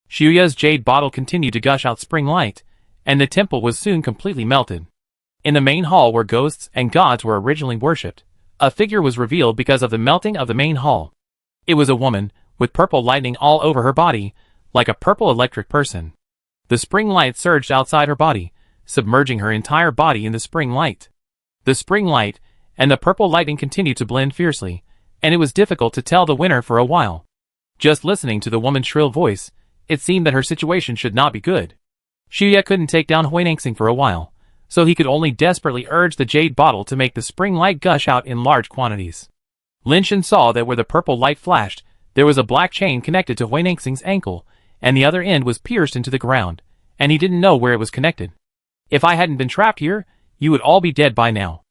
Speaker 1: Xiaoye's jade bottle continued to gush out spring light, and the temple was soon completely melted. In the main hall where ghosts and gods were originally worshipped, a figure was revealed because of the melting of the main hall. It was a woman, with purple lightning all over her body, like a purple electric person. The spring light surged outside her body, submerging her entire body in the spring light. The spring light and the purple lightning continued to blend fiercely, and it was difficult to tell the winner for a while. Just listening to the woman's shrill voice, it seemed that her situation should not be good. Xiaoye couldn't take down Huinangsing for a while, so he could only desperately urge the jade bottle to make the spring light gush out in large quantities. Lin Shen saw that where the purple light flashed, there was a black chain connected to Huinangsing's ankle, and the other end was pierced into the ground, and he didn't know where it was connected. If I hadn't been trapped here, you would all be dead by now.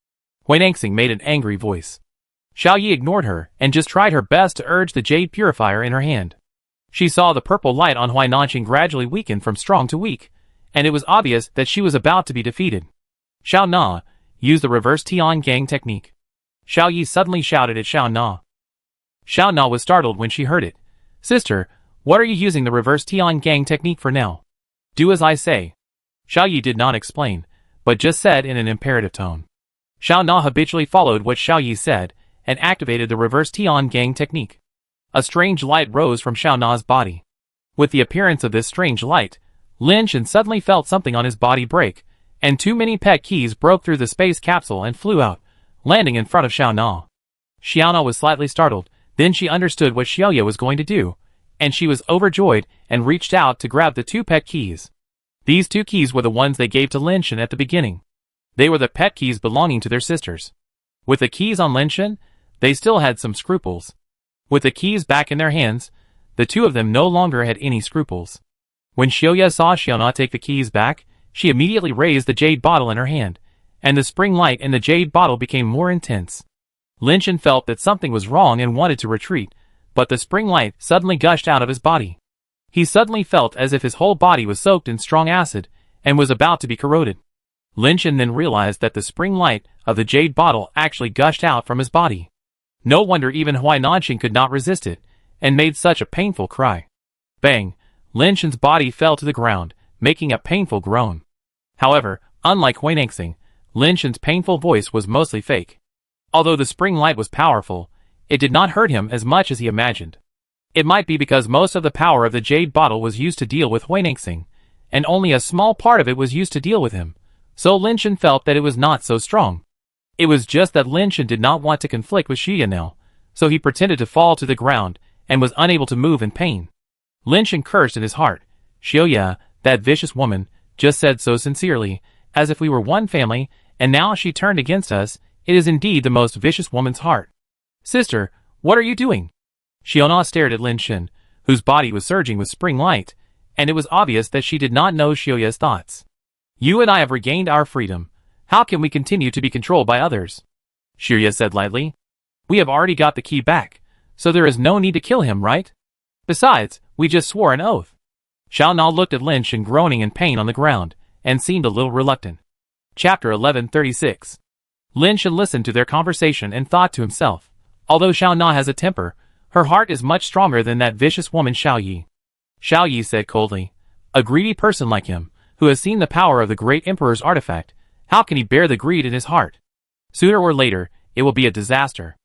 Speaker 1: Huinangsing made an angry voice. Xiaoye ignored her and just tried her best to urge the jade purifier in her hand. She saw the purple light on Huinangsing gradually weaken from strong to weak, and it was obvious that she was about to be defeated. Xiao Na, use the reverse Tian Gang technique. Xiaoye suddenly shouted at Xiao Na. Xiao Na was startled when she heard it. Sister, what are you using the reverse Tian Gang technique for now? Do as I say. Xiaoye did not explain, but just said in an imperative tone. Xiao Na habitually followed what Xiaoye said, and activated the reverse Tian Gang technique. A strange light rose from Xiao Na's body. With the appearance of this strange light, Lin Shen suddenly felt something on his body break, and too many pet keys broke through the space capsule and flew out, landing in front of Xiao Na. Xiao Na was slightly startled, then she understood what Xiaoye was going to do, and she was overjoyed and reached out to grab the two pet keys. These two keys were the ones they gave to Lin Shen at the beginning. They were the pet keys belonging to their sisters. With the keys on Lin Shen, they still had some scruples. With the keys back in their hands, the two of them no longer had any scruples. When Xiaoye saw Xiaona take the keys back, she immediately raised the jade bottle in her hand, and the spring light in the jade bottle became more intense. Lin Shen felt that something was wrong and wanted to retreat, but the spring light suddenly gushed out of his body. He suddenly felt as if his whole body was soaked in strong acid, and was about to be corroded. Lin Shen then realized that the spring light of the jade bottle actually gushed out from his body. No wonder even Huinangsing could not resist it, and made such a painful cry. Bang! Lin Shen's body fell to the ground, making a painful groan. However, unlike Huinangsing, Lin Shen's painful voice was mostly fake. Although the spring light was powerful, it did not hurt him as much as he imagined. It might be because most of the power of the jade bottle was used to deal with Huinangsing, and only a small part of it was used to deal with him, so Lin Shen felt that it was not so strong. It was just that Lin Shen did not want to conflict with Xiaoye now, so he pretended to fall to the ground, and was unable to move in pain. Lin Shen cursed in his heart. Xiaoye, that vicious woman, just said so sincerely, as if we were one family, and now she turned against us. It is indeed the most vicious woman's heart. Sister, what are you doing? Xiaona stared at Lin Shen, whose body was surging with spring light, and it was obvious that she did not know Xiuya's thoughts. You and I have regained our freedom. How can we continue to be controlled by others? Xiuya said lightly. We have already got the key back, so there is no need to kill him, right? Besides, we just swore an oath. Xiao Na looked at Lin Shen groaning in pain on the ground, and seemed a little reluctant. Chapter 1136. Lin Shen listened to their conversation and thought to himself, although Xiao Na has a temper, her heart is much stronger than that vicious woman Xiao Yi. Xiao Yi said coldly, a greedy person like him, who has seen the power of the great emperor's artifact, how can he bear the greed in his heart? Sooner or later, it will be a disaster.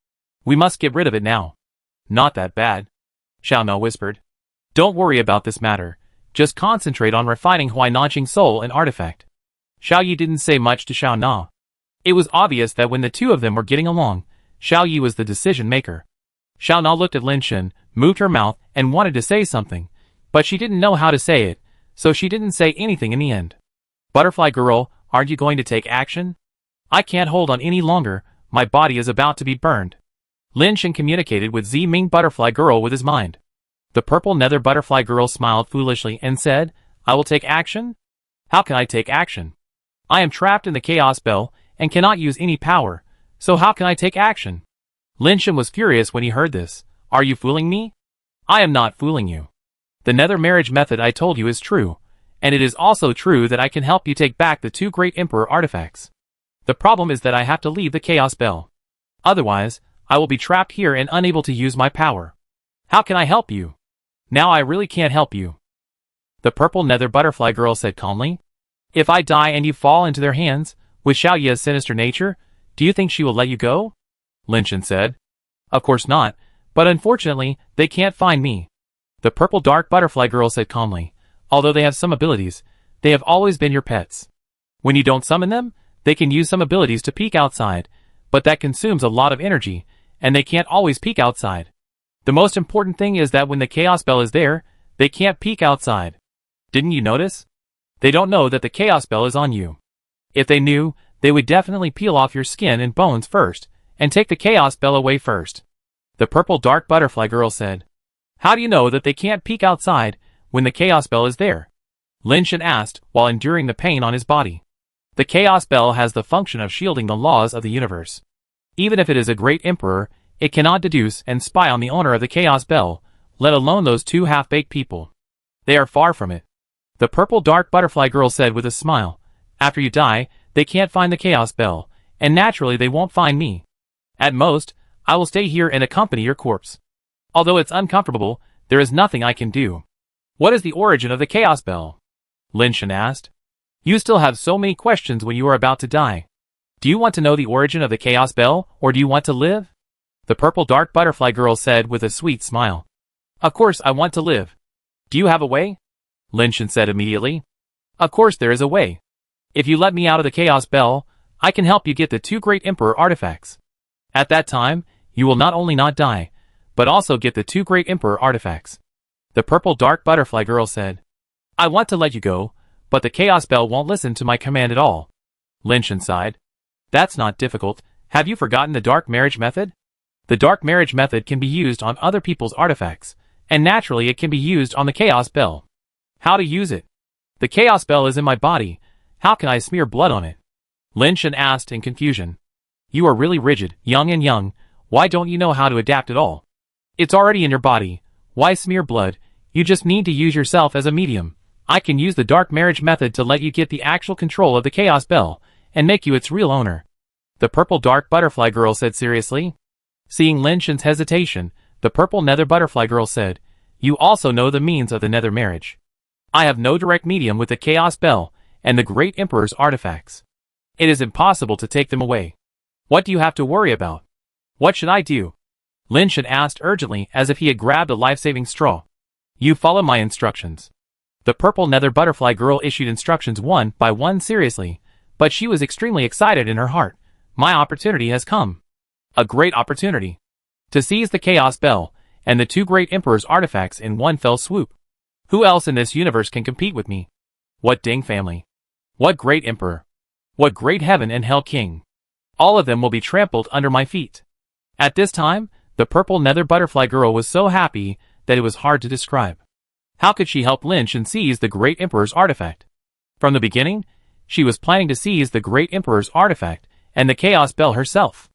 Speaker 1: We must get rid of it now. Not that bad, Xiao Na whispered. Don't worry about this matter. Just concentrate on refining Huainanqing's soul and artifact. Xiao Yi didn't say much to Xiao Na. It was obvious that when the two of them were getting along, Xiao Yi was the decision maker. Xiao Na looked at Lin Shen, moved her mouth, and wanted to say something, but she didn't know how to say it, so she didn't say anything in the end. Butterfly girl, aren't you going to take action? I can't hold on any longer, my body is about to be burned. Lin Shen communicated with Ziming Butterfly Girl with his mind. The purple nether butterfly girl smiled foolishly and said, I will take action? How can I take action? I am trapped in the chaos bell and cannot use any power, so how can I take action? Lin Shen was furious when he heard this. Are you fooling me? I am not fooling you. The nether marriage method I told you is true, and it is also true that I can help you take back the two great emperor artifacts. The problem is that I have to leave the chaos bell. Otherwise, I will be trapped here and unable to use my power. How can I help you? Now I really can't help you. The purple nether butterfly girl said calmly. If I die and you fall into their hands, with Xiaoya's sinister nature, do you think she will let you go? Lin Shen said. Of course not, but unfortunately, they can't find me. The purple dark butterfly girl said calmly. Although they have some abilities, they have always been your pets. When you don't summon them, they can use some abilities to peek outside, but that consumes a lot of energy, and they can't always peek outside. The most important thing is that when the chaos bell is there, they can't peek outside. Didn't you notice? They don't know that the chaos bell is on you. If they knew, they would definitely peel off your skin and bones first, and take the chaos bell away first. The purple dark butterfly girl said. How do you know that they can't peek outside when the chaos bell is there? Lin Shen asked while enduring the pain on his body. The chaos bell has the function of shielding the laws of the universe. Even if it is a great emperor, it cannot deduce and spy on the owner of the chaos bell, let alone those two half-baked people. They are far from it. The purple dark butterfly girl said with a smile. After you die, they can't find the chaos bell, and naturally they won't find me. At most, I will stay here and accompany your corpse. Although it's uncomfortable, there is nothing I can do. What is the origin of the chaos bell? Lin Shen asked. You still have so many questions when you are about to die. Do you want to know the origin of the chaos bell, or do you want to live? The purple dark butterfly girl said with a sweet smile. Of course I want to live. Do you have a way? Lin Shen said immediately. Of course there is a way. If you let me out of the chaos bell, I can help you get the two great emperor artifacts. At that time, you will not only not die, but also get the two great emperor artifacts. The purple dark butterfly girl said. I want to let you go, but the chaos bell won't listen to my command at all. Lin Shen sighed. That's not difficult. Have you forgotten the dark marriage method? The dark marriage method can be used on other people's artifacts, and naturally it can be used on the chaos bell. How to use it? The chaos bell is in my body. How can I smear blood on it? Lin Shen asked in confusion. You are really rigid, young. Why don't you know how to adapt at all? It's already in your body. Why smear blood? You just need to use yourself as a medium. I can use the dark marriage method to let you get the actual control of the chaos bell, and make you its real owner. The purple dark butterfly girl said seriously. Seeing Lin Shen's hesitation, the purple nether butterfly girl said, You also know the means of the nether marriage. I have no direct medium with the chaos bell, and the great emperor's artifacts. It is impossible to take them away. What do you have to worry about? What should I do? Lin Shen asked urgently as if he had grabbed a life-saving straw. You follow my instructions. The purple nether butterfly girl issued instructions one by one seriously, but she was extremely excited in her heart. My opportunity has come. A great opportunity. To seize the chaos bell, and the two great emperor's artifacts in one fell swoop. Who else in this universe can compete with me? What Ding family? What great emperor? What great heaven and hell king? All of them will be trampled under my feet. At this time, the purple nether butterfly girl was so happy that it was hard to describe. How could she help Lin Shan seize the Great Emperor's artifact? From the beginning, she was planning to seize the Great Emperor's artifact and the Chaos Bell herself.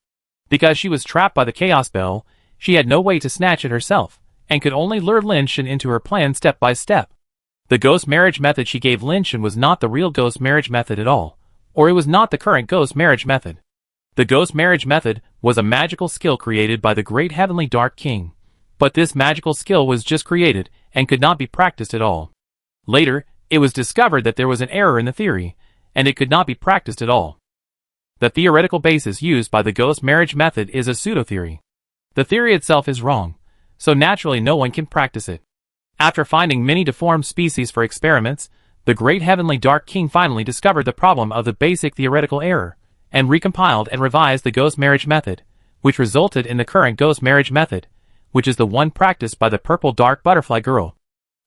Speaker 1: Because she was trapped by the Chaos Bell, she had no way to snatch it herself, and could only lure Lin Shan into her plan step by step. The ghost marriage method she gave Lin Shan was not the real ghost marriage method at all, or it was not the current ghost marriage method. The ghost marriage method was a magical skill created by the great heavenly Dark King, but this magical skill was just created and could not be practiced at all. Later, it was discovered that there was an error in the theory, and it could not be practiced at all. The theoretical basis used by the ghost marriage method is a pseudo-theory. The theory itself is wrong, so naturally no one can practice it. After finding many deformed species for experiments, the great heavenly Dark King finally discovered the problem of the basic theoretical error, and recompiled and revised the ghost marriage method, which resulted in the current ghost marriage method, which is the one practiced by the purple dark butterfly girl.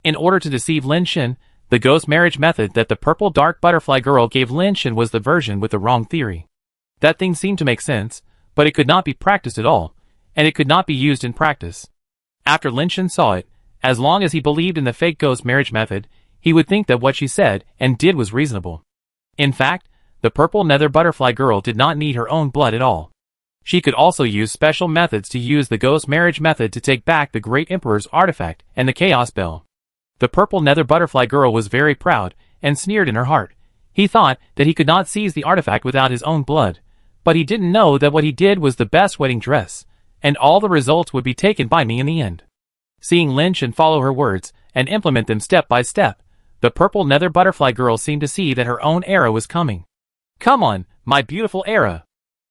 Speaker 1: In order to deceive Lin Shan, the ghost marriage method that the purple dark butterfly girl gave Lin Shan was the version with the wrong theory. That thing seemed to make sense, but it could not be practiced at all, and it could not be used in practice. After Lin Shan saw it, as long as he believed in the fake ghost marriage method, he would think that what she said and did was reasonable. In fact, the purple nether butterfly girl did not need her own blood at all. She could also use special methods to use the ghost marriage method to take back the Great Emperor's artifact and the Chaos Bell. The purple nether butterfly girl was very proud and sneered in her heart. He thought that he could not seize the artifact without his own blood, but he didn't know that what he did was the best wedding dress, and all the results would be taken by me in the end. Seeing Lin Shan follow her words and implement them step by step, the purple nether butterfly girl seemed to see that her own era was coming. Come on, my beautiful era!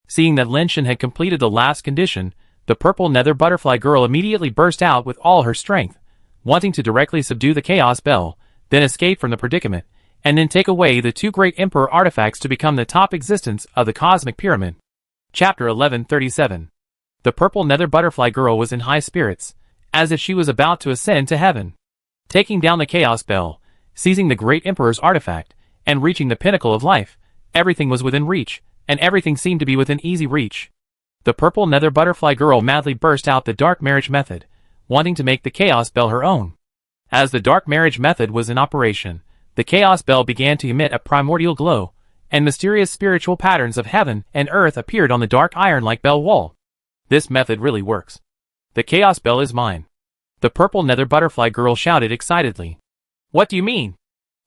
Speaker 1: Seeing that Lin Shan had completed the last condition, the purple nether butterfly girl immediately burst out with all her strength, wanting to directly subdue the Chaos Bell, then escape from the predicament, and then take away the two Great Emperor artifacts to become the top existence of the Cosmic Pyramid. Chapter 1137. The purple nether butterfly girl was in high spirits, as if she was about to ascend to heaven. Taking down the Chaos Bell, seizing the Great Emperor's artifact, and reaching the pinnacle of life, everything was within reach, and everything seemed to be within easy reach. The purple nether butterfly girl madly burst out the dark marriage method, wanting to make the Chaos Bell her own. As the dark marriage method was in operation, the Chaos Bell began to emit a primordial glow, and mysterious spiritual patterns of heaven and earth appeared on the dark iron-like bell wall. This method really works. The Chaos Bell is mine. The purple nether butterfly girl shouted excitedly. What do you mean?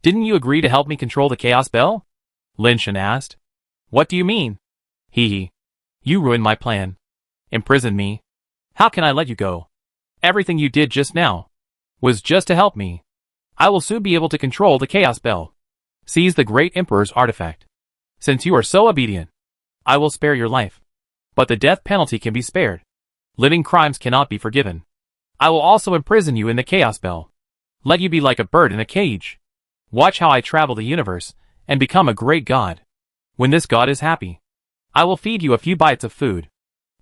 Speaker 1: Didn't you agree to help me control the Chaos Bell? Lin Shan asked. What do you mean? Hee hee. You ruined my plan. Imprisoned me. How can I let you go? Everything you did just now was just to help me. I will soon be able to control the Chaos Bell. Seize the Great Emperor's artifact. Since you are so obedient, I will spare your life. But the death penalty can be spared. Living crimes cannot be forgiven. I will also imprison you in the Chaos Bell. Let you be like a bird in a cage. Watch how I travel the universe and become a great god. When this god is happy, I will feed you a few bites of food.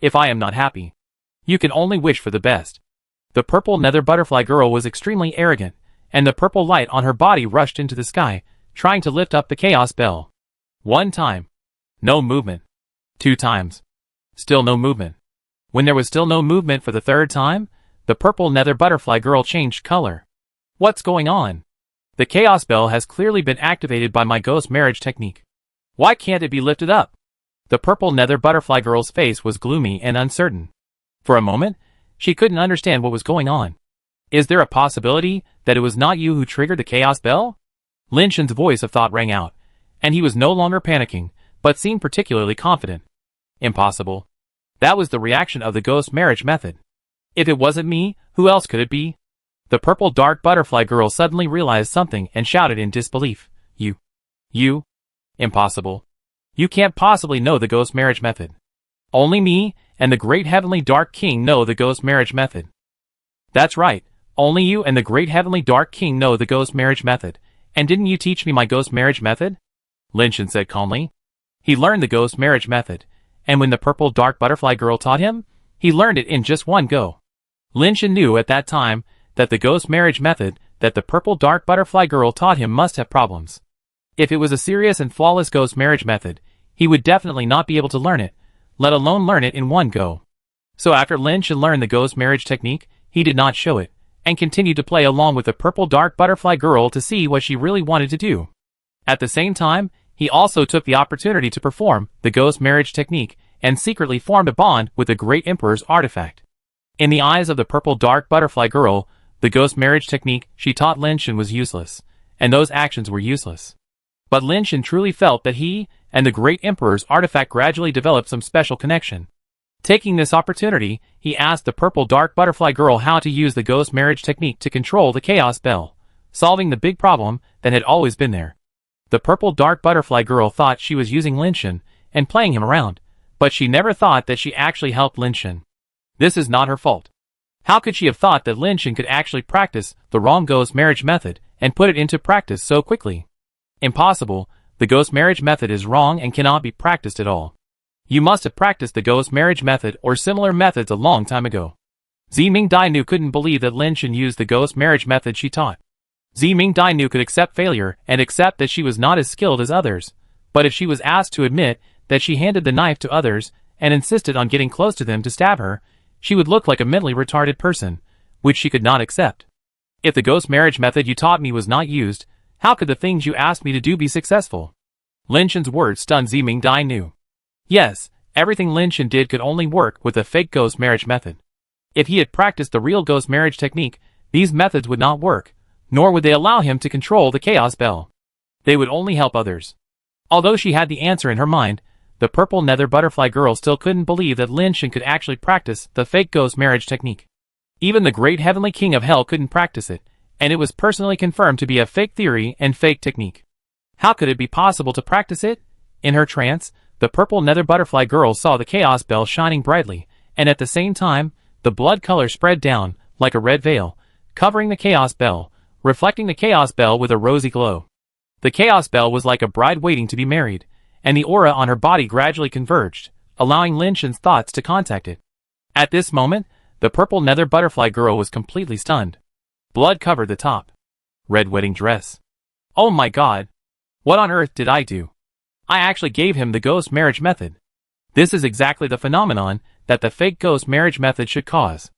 Speaker 1: If I am not happy, you can only wish for the best. The purple nether butterfly girl was extremely arrogant, and the purple light on her body rushed into the sky, trying to lift up the Chaos Bell. 1 time. No movement. 2 times. Still no movement. When there was still no movement for the 3rd time, the purple nether butterfly girl changed color. What's going on? The Chaos Bell has clearly been activated by my ghost marriage technique. Why can't it be lifted up? The purple nether butterfly girl's face was gloomy and uncertain. For a moment, she couldn't understand what was going on. Is there a possibility that it was not you who triggered the Chaos Bell? Lin Shan's voice of thought rang out, and he was no longer panicking, but seemed particularly confident. Impossible. That was the reaction of the ghost marriage method. If it wasn't me, who else could it be? The purple dark butterfly girl suddenly realized something and shouted in disbelief. You? Impossible. You can't possibly know the ghost marriage method. Only me and the great heavenly Dark King know the ghost marriage method. That's right, only you and the great heavenly Dark King know the ghost marriage method. And didn't you teach me my ghost marriage method? Lin Shan said calmly. He learned the ghost marriage method, and when the purple dark butterfly girl taught him, he learned it in just one go. Lin Shan knew at that time that the ghost marriage method that the purple dark butterfly girl taught him must have problems. If it was a serious and flawless ghost marriage method, he would definitely not be able to learn it, let alone learn it in one go. So after Lin Shan learned the ghost marriage technique, he did not show it, and continued to play along with the purple dark butterfly girl to see what she really wanted to do. At the same time, he also took the opportunity to perform the ghost marriage technique and secretly formed a bond with the Great Emperor's artifact. In the eyes of the purple dark butterfly girl, the ghost marriage technique she taught Lin Shan was useless, and those actions were useless. But Lin Shan truly felt that he and the Great Emperor's artifact gradually developed some special connection. Taking this opportunity, he asked the purple dark butterfly girl how to use the ghost marriage technique to control the chaos bell, solving the big problem that had always been there. The purple dark butterfly girl thought she was using Lin Shan and playing him around, but she never thought that she actually helped Lin Shan. This is not her fault. How could she have thought that Lin Shan could actually practice the wrong ghost marriage method and put it into practice so quickly? Impossible. The ghost marriage method is wrong and cannot be practiced at all. You must have practiced the ghost marriage method or similar methods a long time ago. Ziming Dainu couldn't believe that Lin Shan used the ghost marriage method she taught. Ziming Dainu could accept failure and accept that she was not as skilled as others, but if she was asked to admit that she handed the knife to others and insisted on getting close to them to stab her, she would look like a mentally retarded person, which she could not accept. If the ghost marriage method you taught me was not used, how could the things you asked me to do be successful? Lin Shan's words stunned Ziming Dainu. Yes, everything Lin Shan did could only work with the fake ghost marriage method. If he had practiced the real ghost marriage technique, these methods would not work, nor would they allow him to control the chaos bell. They would only help others. Although she had the answer in her mind, the purple nether butterfly girl still couldn't believe that Lin Shan could actually practice the fake ghost marriage technique. Even the great heavenly king of hell couldn't practice it, and it was personally confirmed to be a fake theory and fake technique. How could it be possible to practice it? In her trance, the purple nether butterfly girl saw the chaos bell shining brightly, and at the same time, the blood color spread down, like a red veil, covering the chaos bell, reflecting the chaos bell with a rosy glow. The chaos bell was like a bride waiting to be married, and the aura on her body gradually converged, allowing Lin Shan's thoughts to contact it. At this moment, the purple nether butterfly girl was completely stunned. Blood covered the top. Red wedding dress. Oh my god! What on earth did I do? I actually gave him the ghost marriage method. This is exactly the phenomenon that the fake ghost marriage method should cause.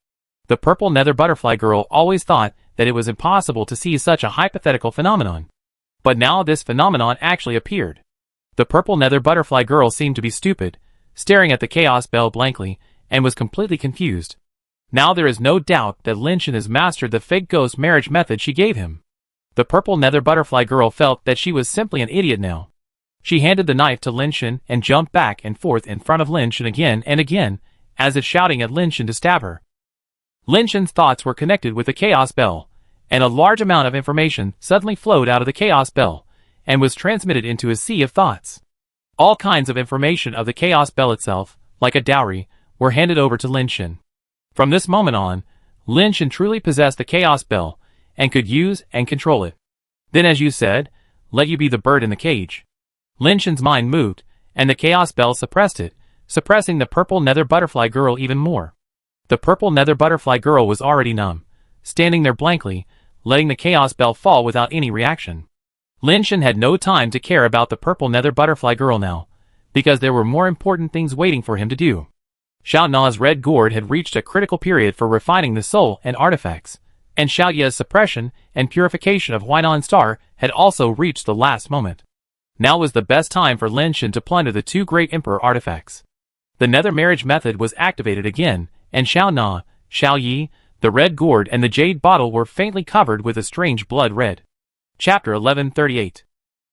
Speaker 1: The purple nether butterfly girl always thought that it was impossible to see such a hypothetical phenomenon. But now this phenomenon actually appeared. The purple nether butterfly girl seemed to be stupid, staring at the chaos bell blankly, and was completely confused. Now there is no doubt that Lin Shan has mastered the fake ghost marriage method she gave him. The purple nether butterfly girl felt that she was simply an idiot now. She handed the knife to Lin Shan and jumped back and forth in front of Lin Shan again and again, as if shouting at Lin Shan to stab her. Lin Shan's thoughts were connected with the chaos bell, and a large amount of information suddenly flowed out of the chaos bell, and was transmitted into his sea of thoughts. All kinds of information of the chaos bell itself, like a dowry, were handed over to Lin Shan. From this moment on, Lin Shan truly possessed the chaos bell, and could use and control it. Then, as you said, let you be the bird in the cage. Lin Shan's mind moved, and the chaos bell suppressed it, suppressing the purple nether butterfly girl even more. The purple nether butterfly girl was already numb, standing there blankly, letting the chaos bell fall without any reaction. Lin Shan had no time to care about the purple nether butterfly girl now, because there were more important things waiting for him to do. Xiao Na's red gourd had reached a critical period for refining the soul and artifacts, and Xiao Ye's suppression and purification of Huainan Star had also reached the last moment. Now was the best time for Lin Shan to plunder the two Great Emperor artifacts. The nether marriage method was activated again, and Xiao Na, Xiao Yi, the red gourd and the jade bottle were faintly covered with a strange blood red. Chapter 1138.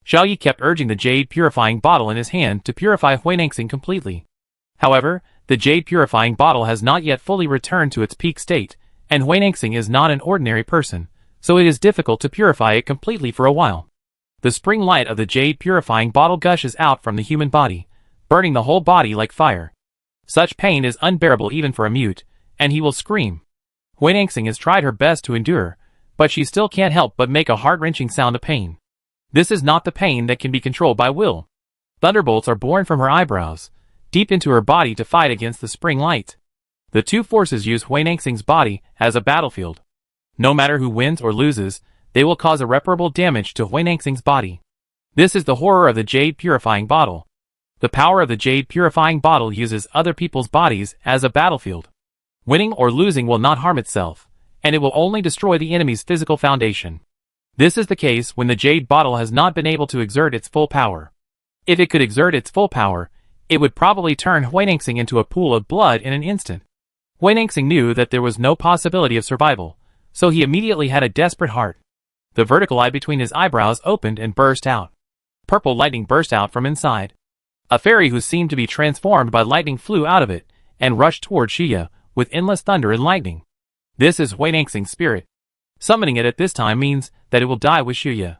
Speaker 1: Xiao Yi kept urging the jade purifying bottle in his hand to purify Huinangsing completely. However, the jade purifying bottle has not yet fully returned to its peak state, and Huinangsing is not an ordinary person, so it is difficult to purify it completely for a while. The spring light of the jade purifying bottle gushes out from the human body, burning the whole body like fire. Such pain is unbearable even for a mute, and he will scream. Huinangsing has tried her best to endure, but she still can't help but make a heart-wrenching sound of pain. This is not the pain that can be controlled by will. Thunderbolts are born from her eyebrows, deep into her body to fight against the spring light. The two forces use Huinangsing's body as a battlefield. No matter who wins or loses, they will cause irreparable damage to Huinangsing's body. This is the horror of the jade purifying bottle. The power of the jade purifying bottle uses other people's bodies as a battlefield. Winning or losing will not harm itself, and it will only destroy the enemy's physical foundation. This is the case when the jade bottle has not been able to exert its full power. If it could exert its full power, it would probably turn Huinengxing into a pool of blood in an instant. Huinengxing knew that there was no possibility of survival, so he immediately had a desperate heart. The vertical eye between his eyebrows opened and burst out. Purple lightning burst out from inside. A fairy who seemed to be transformed by lightning flew out of it, and rushed toward Xia, with endless thunder and lightning. This is Huinengxing's spirit. Summoning it at this time means that it will die with Xia.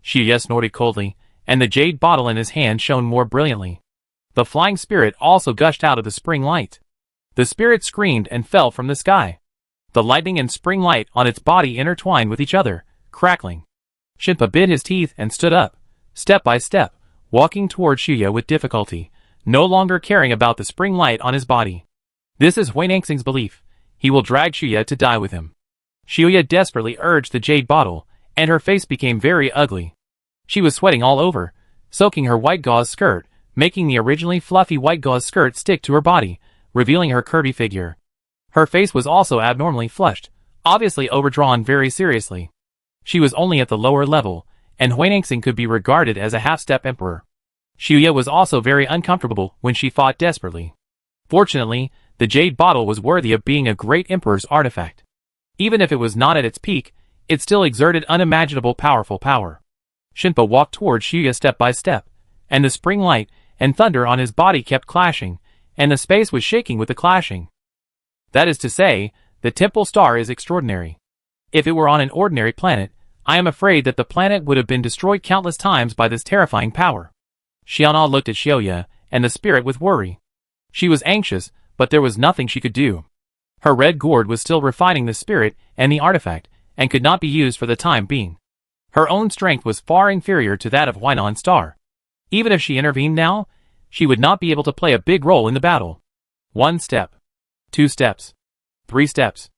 Speaker 1: Xia snorted coldly, and the jade bottle in his hand shone more brilliantly. The flying spirit also gushed out of the spring light. The spirit screamed and fell from the sky. The lightning and spring light on its body intertwined with each other, crackling. Shinpa bit his teeth and stood up, step by step, walking toward Xia with difficulty, no longer caring about the spring light on his body. This is Huinengxing's belief. He will drag Xia to die with him. Xia desperately urged the jade bottle, and her face became very ugly. She was sweating all over, soaking her white gauze skirt, making the originally fluffy white gauze skirt stick to her body, revealing her curvy figure. Her face was also abnormally flushed, obviously overdrawn very seriously. She was only at the lower level, and Huinengxing could be regarded as a half-step emperor. Xia was also very uncomfortable when she fought desperately. Fortunately, the jade bottle was worthy of being a great emperor's artifact. Even if it was not at its peak, it still exerted unimaginable powerful power. Shinpa walked toward Xia step by step, and the spring light and thunder on his body kept clashing, and the space was shaking with the clashing. That is to say, the temple star is extraordinary. If it were on an ordinary planet, I am afraid that the planet would have been destroyed countless times by this terrifying power. Xiana looked at Xia and the spirit with worry. She was anxious, but there was nothing she could do. Her red gourd was still refining the spirit and the artifact, and could not be used for the time being. Her own strength was far inferior to that of Huainan Star. Even if she intervened now, she would not be able to play a big role in the battle. 1 step. 2 steps. 3 steps.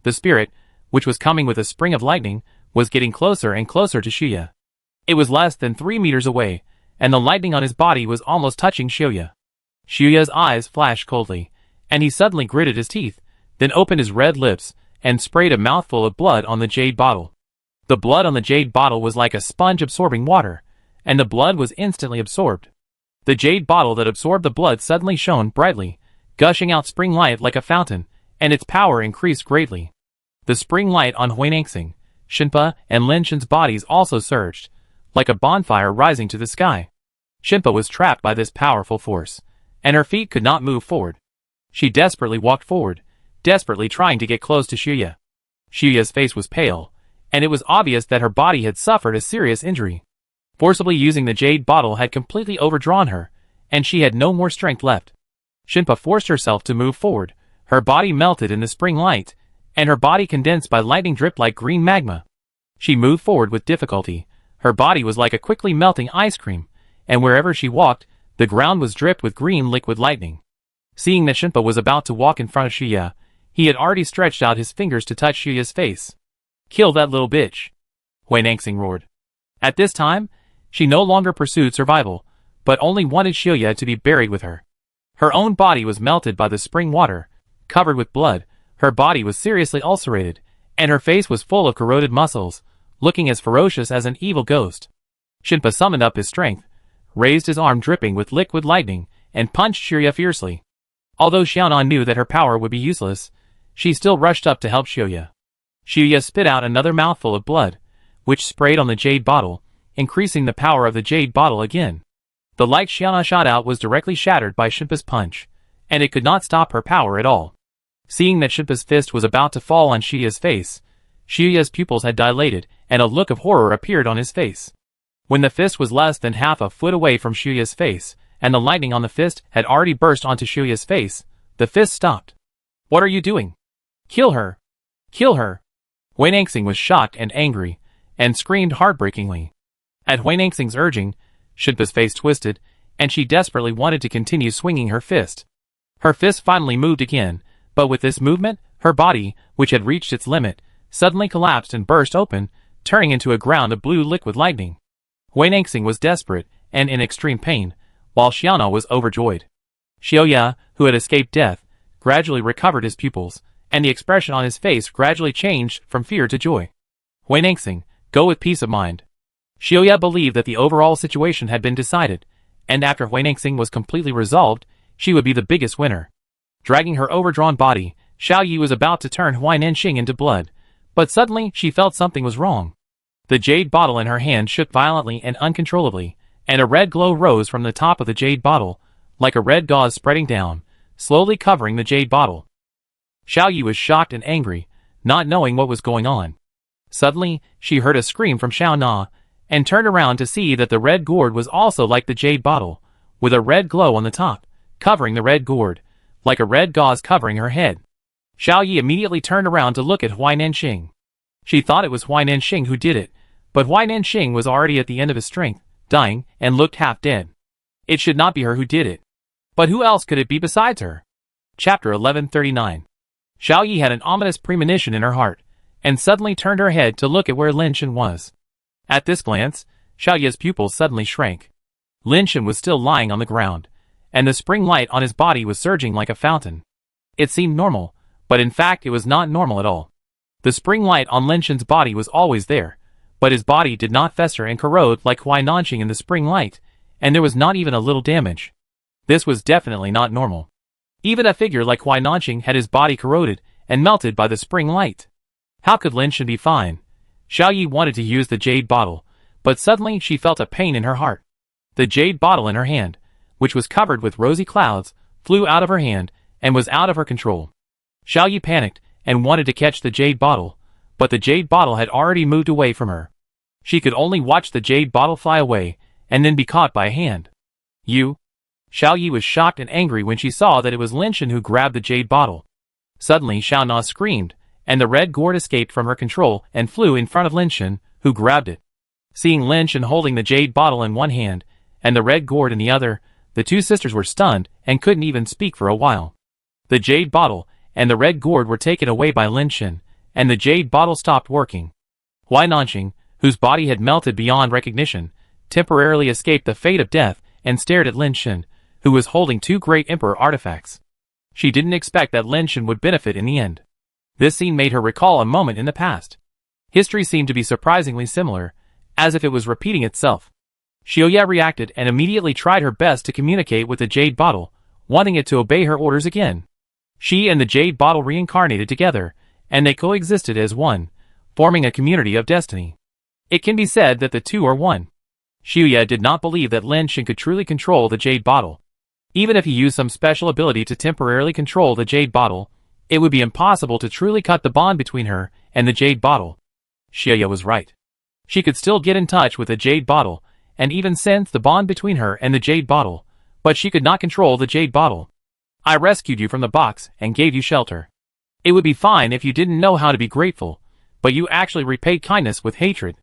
Speaker 1: The spirit, which was coming with a spring of lightning, was getting closer and closer to Xia. It was less than 3 meters away, and the lightning on his body was almost touching Xia. Xia's eyes flashed coldly, and he suddenly gritted his teeth, then opened his red lips, and sprayed a mouthful of blood on the jade bottle. The blood on the jade bottle was like a sponge absorbing water, and the blood was instantly absorbed. The jade bottle that absorbed the blood suddenly shone brightly, gushing out spring light like a fountain, and its power increased greatly. The spring light on Huinengxing, Shinpa, and Lin Shen's bodies also surged, like a bonfire rising to the sky. Shinpa was trapped by this powerful force, and her feet could not move forward. She desperately walked forward, desperately trying to get close to Xia. Xia's face was pale, and it was obvious that her body had suffered a serious injury. Forcibly using the jade bottle had completely overdrawn her, and she had no more strength left. Shinpa forced herself to move forward, her body melted in the spring light, and her body condensed by lightning dripped like green magma. She moved forward with difficulty, her body was like a quickly melting ice cream, and wherever she walked, the ground was dripped with green liquid lightning. Seeing that Shinpa was about to walk in front of Xia, he had already stretched out his fingers to touch Xia's face. "Kill that little bitch," Huinengxing roared. At this time, she no longer pursued survival, but only wanted Xia to be buried with her. Her own body was melted by the spring water, covered with blood, her body was seriously ulcerated, and her face was full of corroded muscles, looking as ferocious as an evil ghost. Shinpa summoned up his strength, raised his arm dripping with liquid lightning, and punched Xia fiercely. Although Xiaonan knew that her power would be useless, she still rushed up to help Xia. Xia spit out another mouthful of blood, which sprayed on the jade bottle, increasing the power of the jade bottle again. The light Xiana shot out was directly shattered by Shinpa's punch, and it could not stop her power at all. Seeing that Shinpa's fist was about to fall on Xia's face, Xia's pupils had dilated, and a look of horror appeared on his face. When the fist was less than half a foot away from Xia's face, and the lightning on the fist had already burst onto Xia's face, the fist stopped. "What are you doing? Kill her! Kill her!" Huinengxing was shocked and angry, and screamed heartbreakingly. At Huinengxing's urging, Shinpa's face twisted, and she desperately wanted to continue swinging her fist. Her fist finally moved again, but with this movement, her body, which had reached its limit, suddenly collapsed and burst open, turning into a ground of blue liquid lightning. Huinengxing was desperate and in extreme pain, while Xiana was overjoyed. Xia, who had escaped death, gradually recovered his pupils, and the expression on his face gradually changed from fear to joy. Huinengxing, go with peace of mind. Xiaoya believed that the overall situation had been decided, and after Huinengxing was completely resolved, she would be the biggest winner. Dragging her overdrawn body, Xiao Yi was about to turn Huinengxing into blood, but suddenly she felt something was wrong. The jade bottle in her hand shook violently and uncontrollably, and a red glow rose from the top of the jade bottle, like a red gauze spreading down, slowly covering the jade bottle. Xiao Yi was shocked and angry, not knowing what was going on. Suddenly, she heard a scream from Xiao Na, and turned around to see that the red gourd was also like the jade bottle, with a red glow on the top, covering the red gourd, like a red gauze covering her head. Xiao Yi immediately turned around to look at Huinengxing. She thought it was Huinengxing who did it, but Huinengxing was already at the end of his strength, dying, and looked half dead. It should not be her who did it. But who else could it be besides her? Chapter 1139. Xiao Yi had an ominous premonition in her heart, and suddenly turned her head to look at where Lin Shen was. At this glance, Xiao Yi's pupils suddenly shrank. Lin Shen was still lying on the ground, and the spring light on his body was surging like a fountain. It seemed normal, but in fact it was not normal at all. The spring light on Lin Shen's body was always there, but his body did not fester and corrode like Huinengxing in the spring light, and there was not even a little damage. This was definitely not normal. Even a figure like Huinengxing had his body corroded and melted by the spring light. How could Lin Shen be fine? Xiao Yi wanted to use the jade bottle, but suddenly she felt a pain in her heart. The jade bottle in her hand, which was covered with rosy clouds, flew out of her hand and was out of her control. Xiao Yi panicked and wanted to catch the jade bottle, but the jade bottle had already moved away from her. She could only watch the jade bottle fly away and then be caught by a hand. You? Xiao Yi was shocked and angry when she saw that it was Lin Shen who grabbed the jade bottle. Suddenly Xiao Na screamed, and the red gourd escaped from her control and flew in front of Lin Shen, who grabbed it. Seeing Lin Shen holding the jade bottle in one hand and the red gourd in the other, the two sisters were stunned and couldn't even speak for a while. The jade bottle and the red gourd were taken away by Lin Shen, and the jade bottle stopped working. Huinengxing, whose body had melted beyond recognition, temporarily escaped the fate of death and stared at Lin Shen, who was holding two great emperor artifacts. She didn't expect that Lin Shen would benefit in the end. This scene made her recall a moment in the past. History seemed to be surprisingly similar, as if it was repeating itself. Xiaoya reacted and immediately tried her best to communicate with the jade bottle, wanting it to obey her orders again. She and the jade bottle reincarnated together, and they coexisted as one, forming a community of destiny. It can be said that the two are one. Xiaoya did not believe that Lin Shen could truly control the jade bottle. Even if he used some special ability to temporarily control the jade bottle, it would be impossible to truly cut the bond between her and the jade bottle. Xiaoya was right. She could still get in touch with the jade bottle, and even sense the bond between her and the jade bottle, but she could not control the jade bottle. I rescued you from the box and gave you shelter. It would be fine if you didn't know how to be grateful, but you actually repaid kindness with hatred.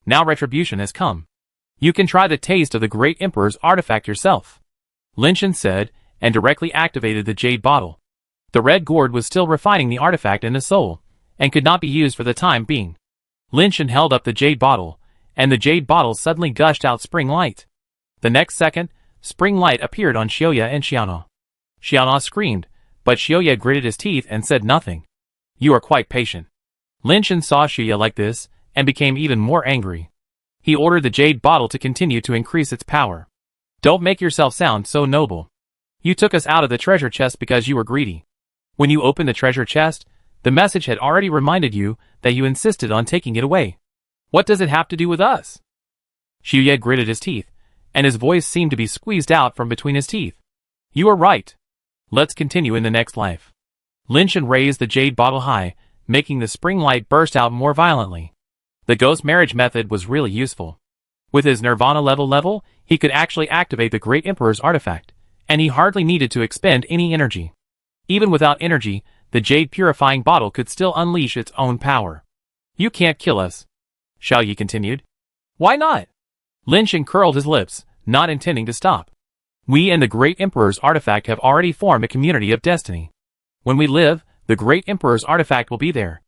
Speaker 1: Now retribution has come. You can try the taste of the great emperor's artifact yourself. Lin Shen said, and directly activated the jade bottle. The red gourd was still refining the artifact in the soul, and could not be used for the time being. Lin Shen held up the jade bottle, and the jade bottle suddenly gushed out spring light. The next second, spring light appeared on Xiaoya and Xiaona. Xiaona screamed, but Xiaoya gritted his teeth and said nothing. You are quite patient. Lin Shen saw Xiaoya like this, and became even more angry. He ordered the jade bottle to continue to increase its power. Don't make yourself sound so noble. You took us out of the treasure chest because you were greedy. When you opened the treasure chest, the message had already reminded you that you insisted on taking it away. What does it have to do with us? Xiaoya gritted his teeth, and his voice seemed to be squeezed out from between his teeth. You are right. Let's continue in the next life. Lin Shen raised the jade bottle high, making the spring light burst out more violently. The ghost marriage method was really useful. With his nirvana level, he could actually activate the great emperor's artifact, and he hardly needed to expend any energy. Even without energy, the jade purifying bottle could still unleash its own power. You can't kill us. Xiao Yi continued. Why not? Lin Shen curled his lips, not intending to stop. We and the great emperor's artifact have already formed a community of destiny. When we live, the great emperor's artifact will be there.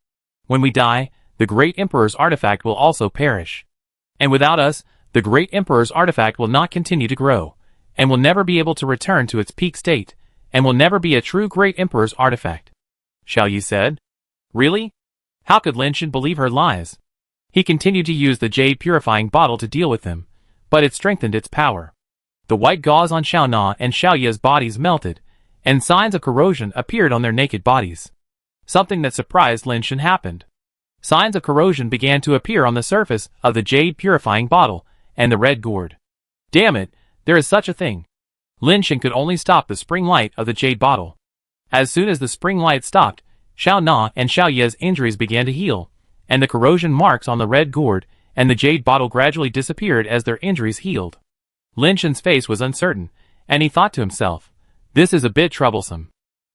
Speaker 1: When we die, the great emperor's artifact will also perish. And without us, the great emperor's artifact will not continue to grow, and will never be able to return to its peak state, and will never be a true great emperor's artifact. Xiao Yi said. Really? How could Lin Shan believe her lies? He continued to use the jade purifying bottle to deal with them, but it strengthened its power. The white gauze on Xiao Na and Xiao Yi's bodies melted, and signs of corrosion appeared on their naked bodies. Something that surprised Lin Shan happened. Signs of corrosion began to appear on the surface of the jade purifying bottle and the red gourd. Damn it, there is such a thing. Lin Shan could only stop the spring light of the jade bottle. As soon as the spring light stopped, Xiao Na and Xiao Yi's injuries began to heal, and the corrosion marks on the red gourd and the jade bottle gradually disappeared as their injuries healed. Lin Shan's face was uncertain, and he thought to himself, this is a bit troublesome.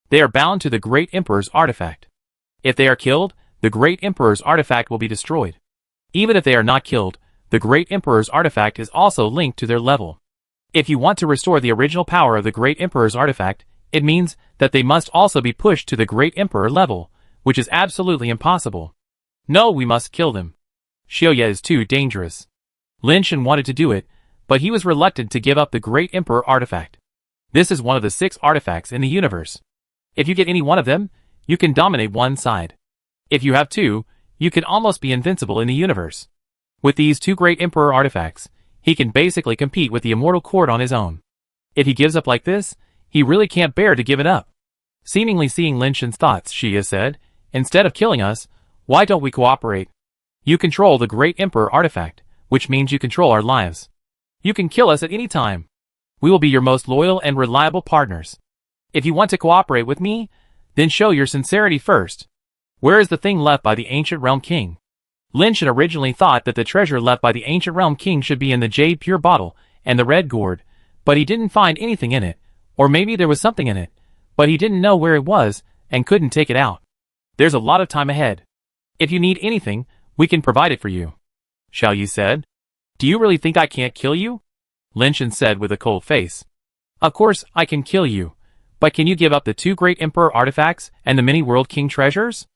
Speaker 1: They are bound to the Great Emperor's artifact. If they are killed, the Great Emperor's artifact will be destroyed. Even if they are not killed, the Great Emperor's artifact is also linked to their level. If you want to restore the original power of the Great Emperor's artifact, it means that they must also be pushed to the Great Emperor level, which is absolutely impossible. No, we must kill them. Xiao Yi is too dangerous. Lin Shan wanted to do it, but he was reluctant to give up the Great Emperor artifact. This is one of the 6 artifacts in the universe. If you get any one of them, you can dominate one side. If you have 2, you can almost be invincible in the universe. With these 2 Great Emperor artifacts, he can basically compete with the immortal cord on his own. If he gives up like this, he really can't bear to give it up. Seemingly seeing Lin Shan's thoughts, Xia said, instead of killing us, why don't we cooperate? You control the Great Emperor artifact, which means you control our lives. You can kill us at any time. We will be your most loyal and reliable partners. If you want to cooperate with me, then show your sincerity first. Where is the thing left by the Ancient Realm King? Lin Shan originally thought that the treasure left by the Ancient Realm King should be in the jade pure bottle and the red gourd, but he didn't find anything in it, or maybe there was something in it, but he didn't know where it was and couldn't take it out. There's a lot of time ahead. If you need anything, we can provide it for you. Xiao Yi said. Do you really think I can't kill you? Lin Shan said with a cold face. Of course I can kill you, but can you give up the 2 Great Emperor artifacts and the many World King treasures?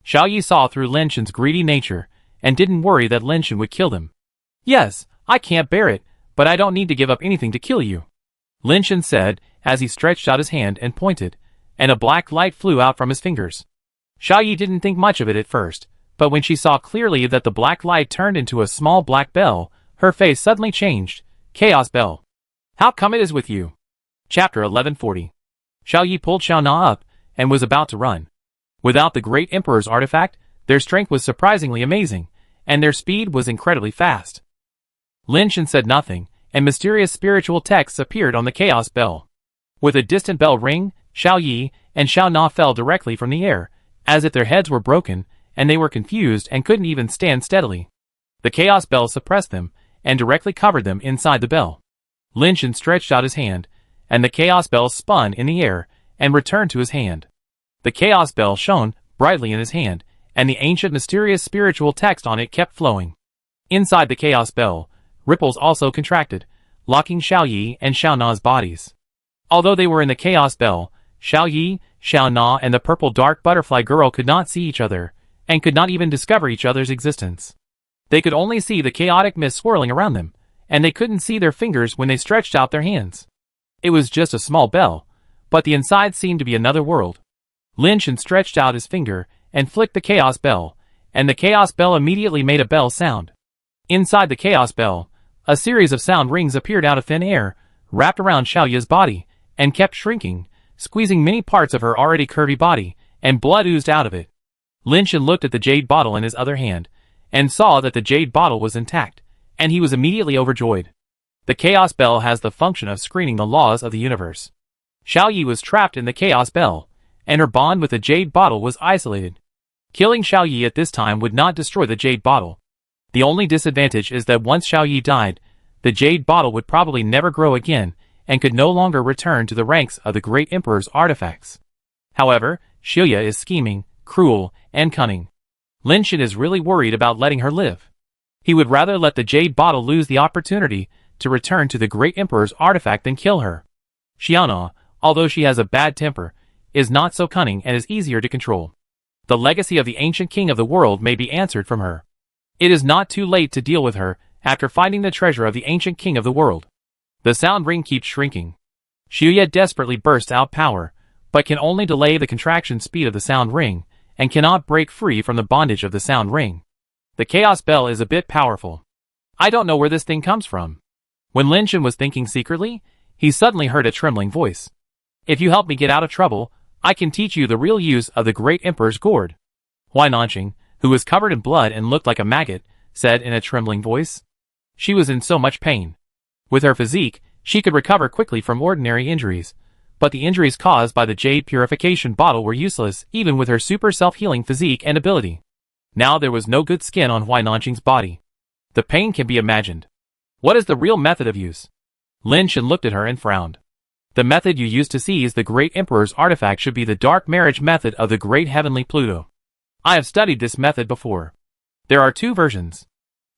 Speaker 1: Xiao Yi saw through Lin Shan's greedy nature and didn't worry that Lin Shan would kill him. Yes, I can't bear it, but I don't need to give up anything to kill you. Lin Shan said as he stretched out his hand and pointed, and a black light flew out from his fingers. Xiao Yi didn't think much of it at first, but when she saw clearly that the black light turned into a small black bell, her face suddenly changed. Chaos Bell. How come it is with you? Chapter 1140. Xiao Yi pulled Xiao Na up and was about to run. Without the Great Emperor's artifact, their strength was surprisingly amazing, and their speed was incredibly fast. Lin Shan said nothing, and mysterious spiritual texts appeared on the Chaos Bell. With a distant bell ring, Xiao Yi and Xiao Na fell directly from the air, as if their heads were broken, and they were confused and couldn't even stand steadily. The Chaos Bell suppressed them, and directly covered them inside the bell. Lin Shan stretched out his hand, and the Chaos Bell spun in the air, and returned to his hand. The Chaos Bell shone brightly in his hand, and the ancient mysterious spiritual text on it kept flowing. Inside the Chaos Bell, ripples also contracted, locking Xiao Yi and Xiao Na's bodies. Although they were in the Chaos Bell, Xiao Yi, Xiao Na and the purple dark butterfly girl could not see each other, and could not even discover each other's existence. They could only see the chaotic mist swirling around them, and they couldn't see their fingers when they stretched out their hands. It was just a small bell, but the inside seemed to be another world. Lin Shan stretched out his finger and flicked the Chaos Bell, and the Chaos Bell immediately made a bell sound. Inside the Chaos Bell, a series of sound rings appeared out of thin air, wrapped around Xiao Yi's body, and kept shrinking, squeezing many parts of her already curvy body, and blood oozed out of it. Lin Shan looked at the jade bottle in his other hand, and saw that the jade bottle was intact, and he was immediately overjoyed. The Chaos Bell has the function of screening the laws of the universe. Xiao Yi was trapped in the Chaos Bell, and her bond with the jade bottle was isolated. Killing Xiao Yi at this time would not destroy the jade bottle. The only disadvantage is that once Xiao Yi died, the jade bottle would probably never grow again, and could no longer return to the ranks of the Great Emperor's artifacts. However, Xiao Yi is scheming, cruel, and cunning. Lin Shan is really worried about letting her live. He would rather let the jade bottle lose the opportunity to return to the Great Emperor's artifact than kill her. Xiao Na, although she has a bad temper, is not so cunning and is easier to control. The legacy of the ancient king of the world may be answered from her. It is not too late to deal with her after finding the treasure of the ancient king of the world. The sound ring keeps shrinking. Xiao Yi desperately bursts out power, but can only delay the contraction speed of the sound ring, and cannot break free from the bondage of the sound ring. The Chaos Bell is a bit powerful. I don't know where this thing comes from. When Lin Shan was thinking secretly, he suddenly heard a trembling voice. If you help me get out of trouble, I can teach you the real use of the Great Emperor's Gourd. Huai Nanqing, who was covered in blood and looked like a maggot, said in a trembling voice. She was in so much pain. With her physique, she could recover quickly from ordinary injuries, but the injuries caused by the jade purification bottle were useless even with her super self-healing physique and ability. Now there was no good skin on Huai Nanqing's body. The pain can be imagined. What is the real method of use? Lin Shan looked at her and frowned. The method you use to seize the Great Emperor's artifact should be the dark marriage method of the Great Heavenly Pluto. I have studied this method before. There are 2 versions.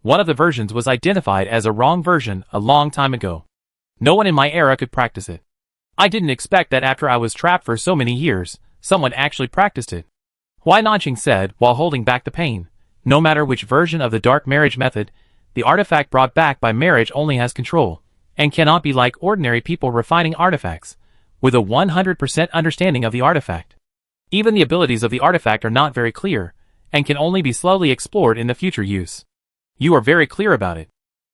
Speaker 1: One of the versions was identified as a wrong version a long time ago. No one in my era could practice it. I didn't expect that after I was trapped for so many years, someone actually practiced it. Huai Nanqing said while holding back the pain. No matter which version of the dark marriage method, the artifact brought back by marriage only has control, and cannot be like ordinary people refining artifacts, with a 100% understanding of the artifact. Even the abilities of the artifact are not very clear, and can only be slowly explored in the future use. You are very clear about it.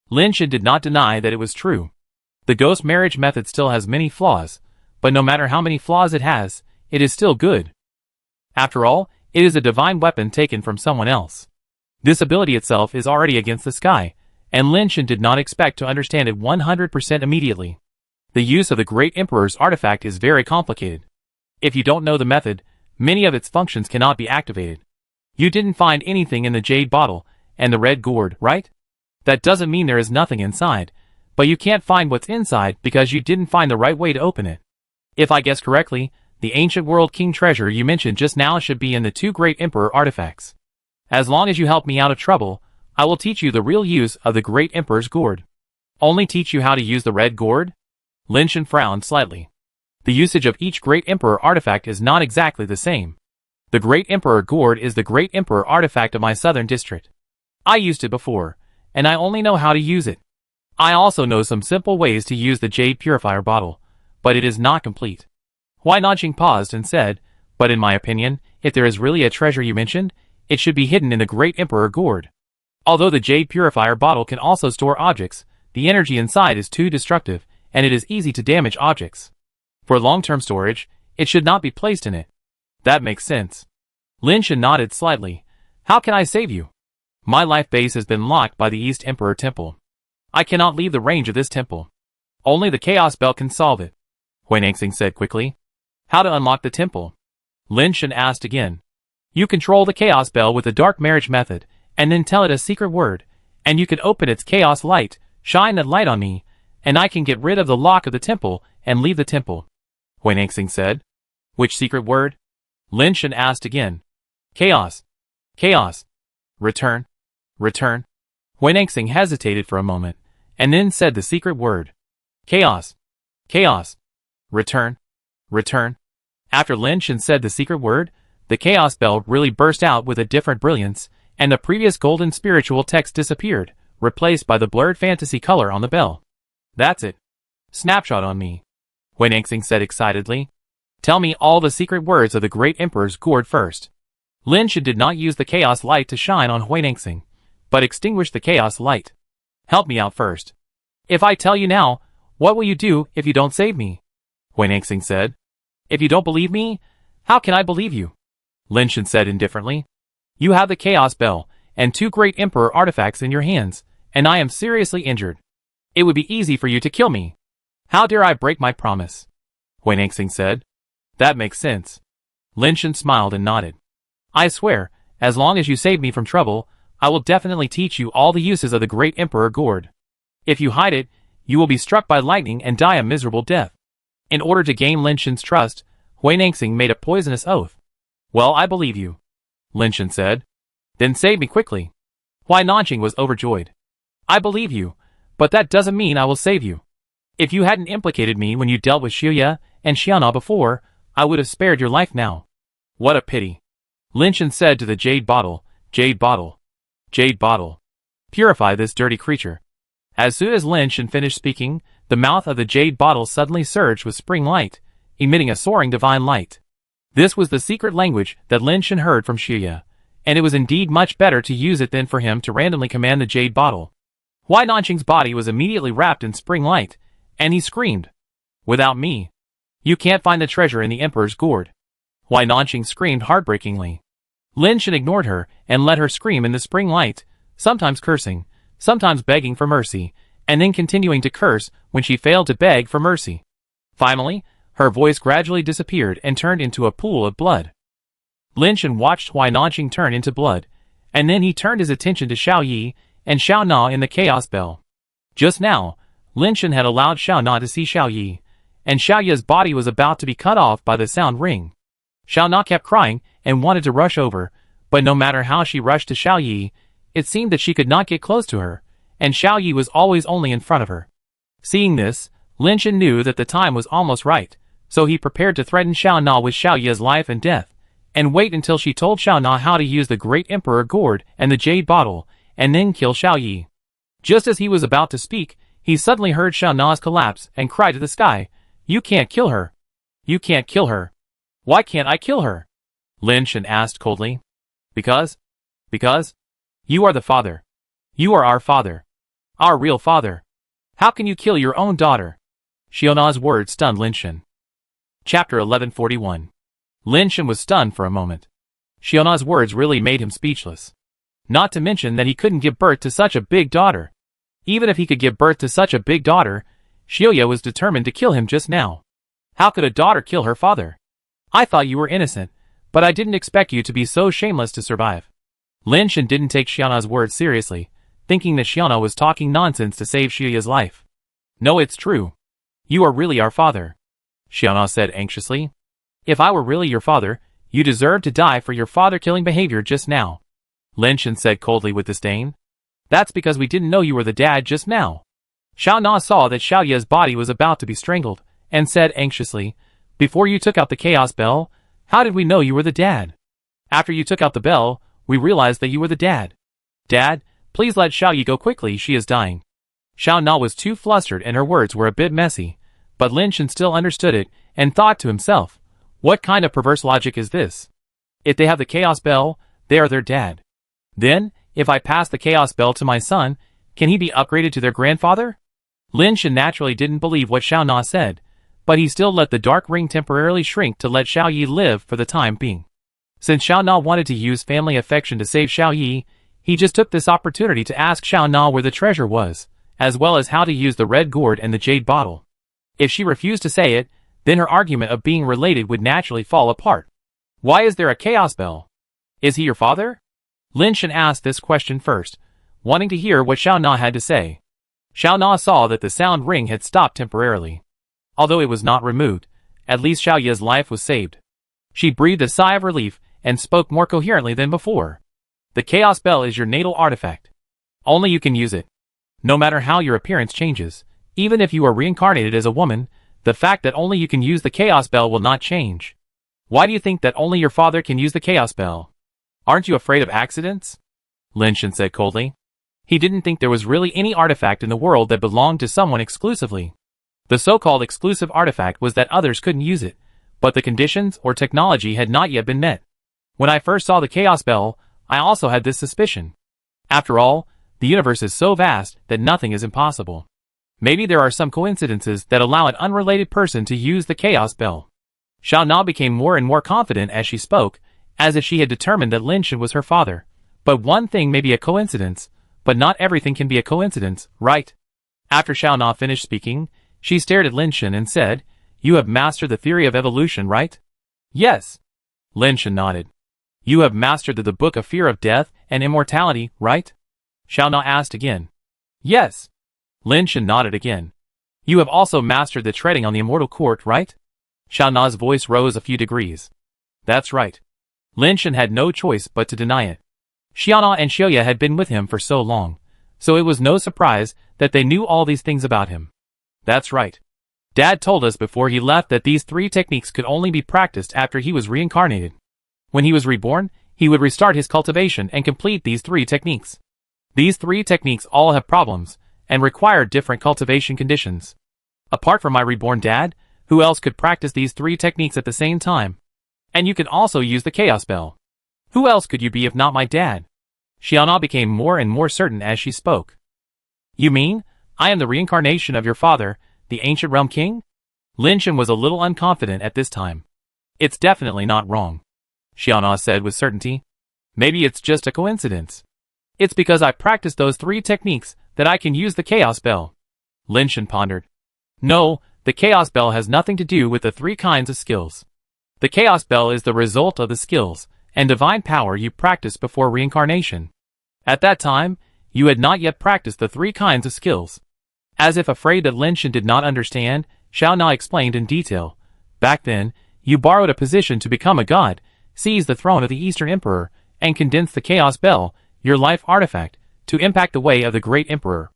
Speaker 1: Lin Shan did not deny that it was true. The ghost marriage method still has many flaws, but no matter how many flaws it has, it is still good. After all, it is a divine weapon taken from someone else. This ability itself is already against the sky, and Lin Shan did not expect to understand it 100% immediately. The use of the Great Emperor's artifact is very complicated. If you don't know the method, many of its functions cannot be activated. You didn't find anything in the jade bottle and the red gourd, right? That doesn't mean there is nothing inside, but you can't find what's inside because you didn't find the right way to open it. If I guess correctly, the ancient world king treasure you mentioned just now should be in the 2 Great Emperor artifacts. As long as you help me out of trouble, I will teach you the real use of the Great Emperor's Gourd. Only teach you how to use the red gourd? Lin Shan frowned slightly. The usage of each Great Emperor artifact is not exactly the same. The Great Emperor Gourd is the Great Emperor artifact of my southern district. I used it before, and I only know how to use it. I also know some simple ways to use the jade purifier bottle, but it is not complete. Huai Nanqing paused and said, but in my opinion, if there is really a treasure you mentioned, it should be hidden in the Great Emperor Gourd. Although the jade purifier bottle can also store objects, the energy inside is too destructive, and it is easy to damage objects. For long-term storage, it should not be placed in it. That makes sense. Lin Shan nodded slightly. How can I save you? My life base has been locked by the East Emperor Temple. I cannot leave the range of this temple. Only the Chaos Bell can solve it. Huai Nanqing said quickly. How to unlock the temple? Lin Shan asked again. You control the Chaos Bell with the dark marriage method, and then tell it a secret word, and you can open its chaos light, shine that light on me, and I can get rid of the lock of the temple and leave the temple. Huai Nanqing said. Which secret word? Lin Shan asked again. Chaos. Chaos. Return. Return. Huai Nanqing hesitated for a moment, and then said the secret word. Chaos. Chaos. Return. Return. After Lin Shan said the secret word, the Chaos Bell really burst out with a different brilliance, and the previous golden spiritual text disappeared, replaced by the blurred fantasy color on the bell. That's it. Snapshot on me. Huai Nanqing said excitedly. Tell me all the secret words of the Great Emperor's Gourd first. Lin Shan did not use the chaos light to shine on Huai Nanqing, but extinguished the chaos light. Help me out first. If I tell you now, what will you do if you don't save me? Huai Nanqing said. If you don't believe me, how can I believe you? Lin Shan said indifferently. You have the Chaos Bell and 2 Great Emperor artifacts in your hands, and I am seriously injured. It would be easy for you to kill me. How dare I break my promise? Huai Nanqing said. That makes sense. Lin Shan smiled and nodded. I swear, as long as you save me from trouble, I will definitely teach you all the uses of the Great Emperor Gourd. If you hide it, you will be struck by lightning and die a miserable death. In order to gain Lin Shan's trust, Huai Nanqing made a poisonous oath. Well, I believe you, Lin Shan said. Then save me quickly. Huai Nanqing was overjoyed. I believe you, but that doesn't mean I will save you. If you hadn't implicated me when you dealt with Xiuya and Xiana before, I would have spared your life now. What a pity. Lin Shan said to the jade bottle, Jade bottle. Jade bottle. Purify this dirty creature. As soon as Lin Shan finished speaking, the mouth of the jade bottle suddenly surged with spring light, emitting a soaring divine light. This was the secret language that Lin Shan heard from Xie, and it was indeed much better to use it than for him to randomly command the jade bottle. Huai Nanqing's body was immediately wrapped in spring light, and he screamed, "Without me, you can't find the treasure in the Emperor's gourd." Huai Nanqing screamed heartbreakingly. Lin Shan ignored her and let her scream in the spring light, sometimes cursing, sometimes begging for mercy, and then continuing to curse when she failed to beg for mercy. Finally, her voice gradually disappeared and turned into a pool of blood. Lin Shan watched Huai Nanqing turn into blood, and then he turned his attention to Xiao Yi and Xiao Na in the Chaos Bell. Just now, Lin Shan had allowed Xiao Na to see Xiao Yi, and Xiao Yi's body was about to be cut off by the sound ring. Xiao Na kept crying and wanted to rush over, but no matter how she rushed to Xiao Yi, it seemed that she could not get close to her, and Xiao Yi was always only in front of her. Seeing this, Lin Shan knew that the time was almost right, so he prepared to threaten Xiao Na with Xiao Yi's life and death, and wait until she told Xiao Na how to use the Great Emperor Gourd and the Jade Bottle, and then kill Xiao Yi. Just as he was about to speak, he suddenly heard Xiao Na's collapse and cried to the sky, "You can't kill her! You can't kill her! Why can't I kill her?" Lin Shan asked coldly. Because, you are the father. You are our father. Our real father. How can you kill your own daughter?" Xiao Na's words stunned Lin Shan. Chapter 1141. Lin Shan was stunned for a moment. Xiao Na's words really made him speechless. Not to mention that he couldn't give birth to such a big daughter. Even if he could give birth to such a big daughter, Xiao was determined to kill him just now. How could a daughter kill her father? "I thought you were innocent, but I didn't expect you to be so shameless to survive." Lin Shan didn't take Xiao Na's words seriously, thinking that Xiao Na was talking nonsense to save Xiao's life. "No, it's true. You are really our father," Xiao Na said anxiously. "If I were really your father, you deserve to die for your father-killing behavior just now," Lin Shan said coldly with disdain. "That's because we didn't know you were the dad just now." Xiao Na saw that Xiao Ye's body was about to be strangled, and said anxiously, "Before you took out the Chaos Bell, how did we know you were the dad? After you took out the bell, we realized that you were the dad. Dad, please let Xiao Yi go quickly, she is dying." Xiao Na was too flustered and her words were a bit messy, but Lin Shan still understood it, and thought to himself, what kind of perverse logic is this? If they have the Chaos Bell, they are their dad. Then, if I pass the Chaos Bell to my son, can he be upgraded to their grandfather? Lin Shan naturally didn't believe what Xiao Na said, but he still let the dark ring temporarily shrink to let Xiao Yi live for the time being. Since Xiao Na wanted to use family affection to save Xiao Yi, he just took this opportunity to ask Xiao Na where the treasure was, as well as how to use the red gourd and the jade bottle. If she refused to say it, then her argument of being related would naturally fall apart. "Why is there a Chaos Bell? Is he your father?" Lin Shan asked this question first, wanting to hear what Xiao Na had to say. Xiao Na saw that the sound ring had stopped temporarily. Although it was not removed, at least Xiao Ye's life was saved. She breathed a sigh of relief and spoke more coherently than before. "The Chaos Bell is your natal artifact. Only you can use it. No matter how your appearance changes, even if you are reincarnated as a woman, the fact that only you can use the Chaos Bell will not change. Why do you think that only your father can use the Chaos Bell? Aren't you afraid of accidents?" Lin Shan said coldly. He didn't think there was really any artifact in the world that belonged to someone exclusively. The so-called exclusive artifact was that others couldn't use it, but the conditions or technology had not yet been met. When I first saw the Chaos Bell, I also had this suspicion. After all, the universe is so vast that nothing is impossible. Maybe there are some coincidences that allow an unrelated person to use the Chaos Bell. Xiao Na became more and more confident as she spoke, as if she had determined that Lin Shan was her father. But one thing may be a coincidence, but not everything can be a coincidence, right? After Xiao Na finished speaking, she stared at Lin Shan and said, "You have mastered the theory of evolution, right?" "Yes." Lin Shan nodded. "You have mastered the book of fear of death and immortality, right?" Xiao Na asked again. "Yes." Lin Shan nodded again. "You have also mastered the treading on the immortal court, right?" Xiao Na's voice rose a few degrees. "That's right." Lin Shan had no choice but to deny it. Xiao Na and Xiao Ye had been with him for so long, so it was no surprise that they knew all these things about him. "That's right. Dad told us before he left that these 3 techniques could only be practiced after he was reincarnated. When he was reborn, he would restart his cultivation and complete these 3 techniques. These 3 techniques all have problems, and require different cultivation conditions. Apart from my reborn dad, Who else could practice these 3 techniques at the same time? And you can also use the chaos bell. Who else could you be if not my dad? Xiaona became more and more certain as she spoke. You mean, I am the reincarnation of your father, the ancient realm king? Lin Shen was a little unconfident at this time. It's definitely not wrong, Xiaona said with certainty. Maybe it's just a coincidence. It's because I practiced those 3 techniques that I can use the chaos bell. Lin Shen pondered. No, the chaos bell has nothing to do with the 3 kinds of skills. The chaos bell is the result of the skills and divine power you practiced before reincarnation. At that time, you had not yet practiced the 3 kinds of skills. As if afraid that Lin Shen did not understand, Xiaona explained in detail. Back then, you borrowed a position to become a god, seized the throne of the Eastern Emperor, and condensed the chaos bell, your life artifact, to impact the way of the great emperor.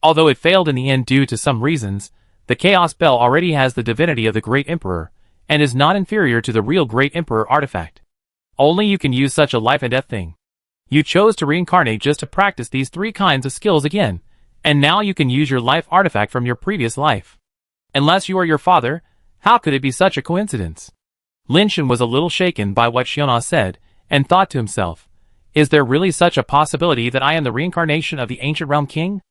Speaker 1: Although it failed in the end due to some reasons, the chaos bell already has the divinity of the great emperor, and is not inferior to the real great emperor artifact. Only you can use such a life and death thing. You chose to reincarnate just to practice these 3 kinds of skills again, and now you can use your life artifact from your previous life. Unless you are your father, how could it be such a coincidence? Lin Shen was a little shaken by what Xiaona said, and thought to himself, is there really such a possibility that I am the reincarnation of the ancient realm king?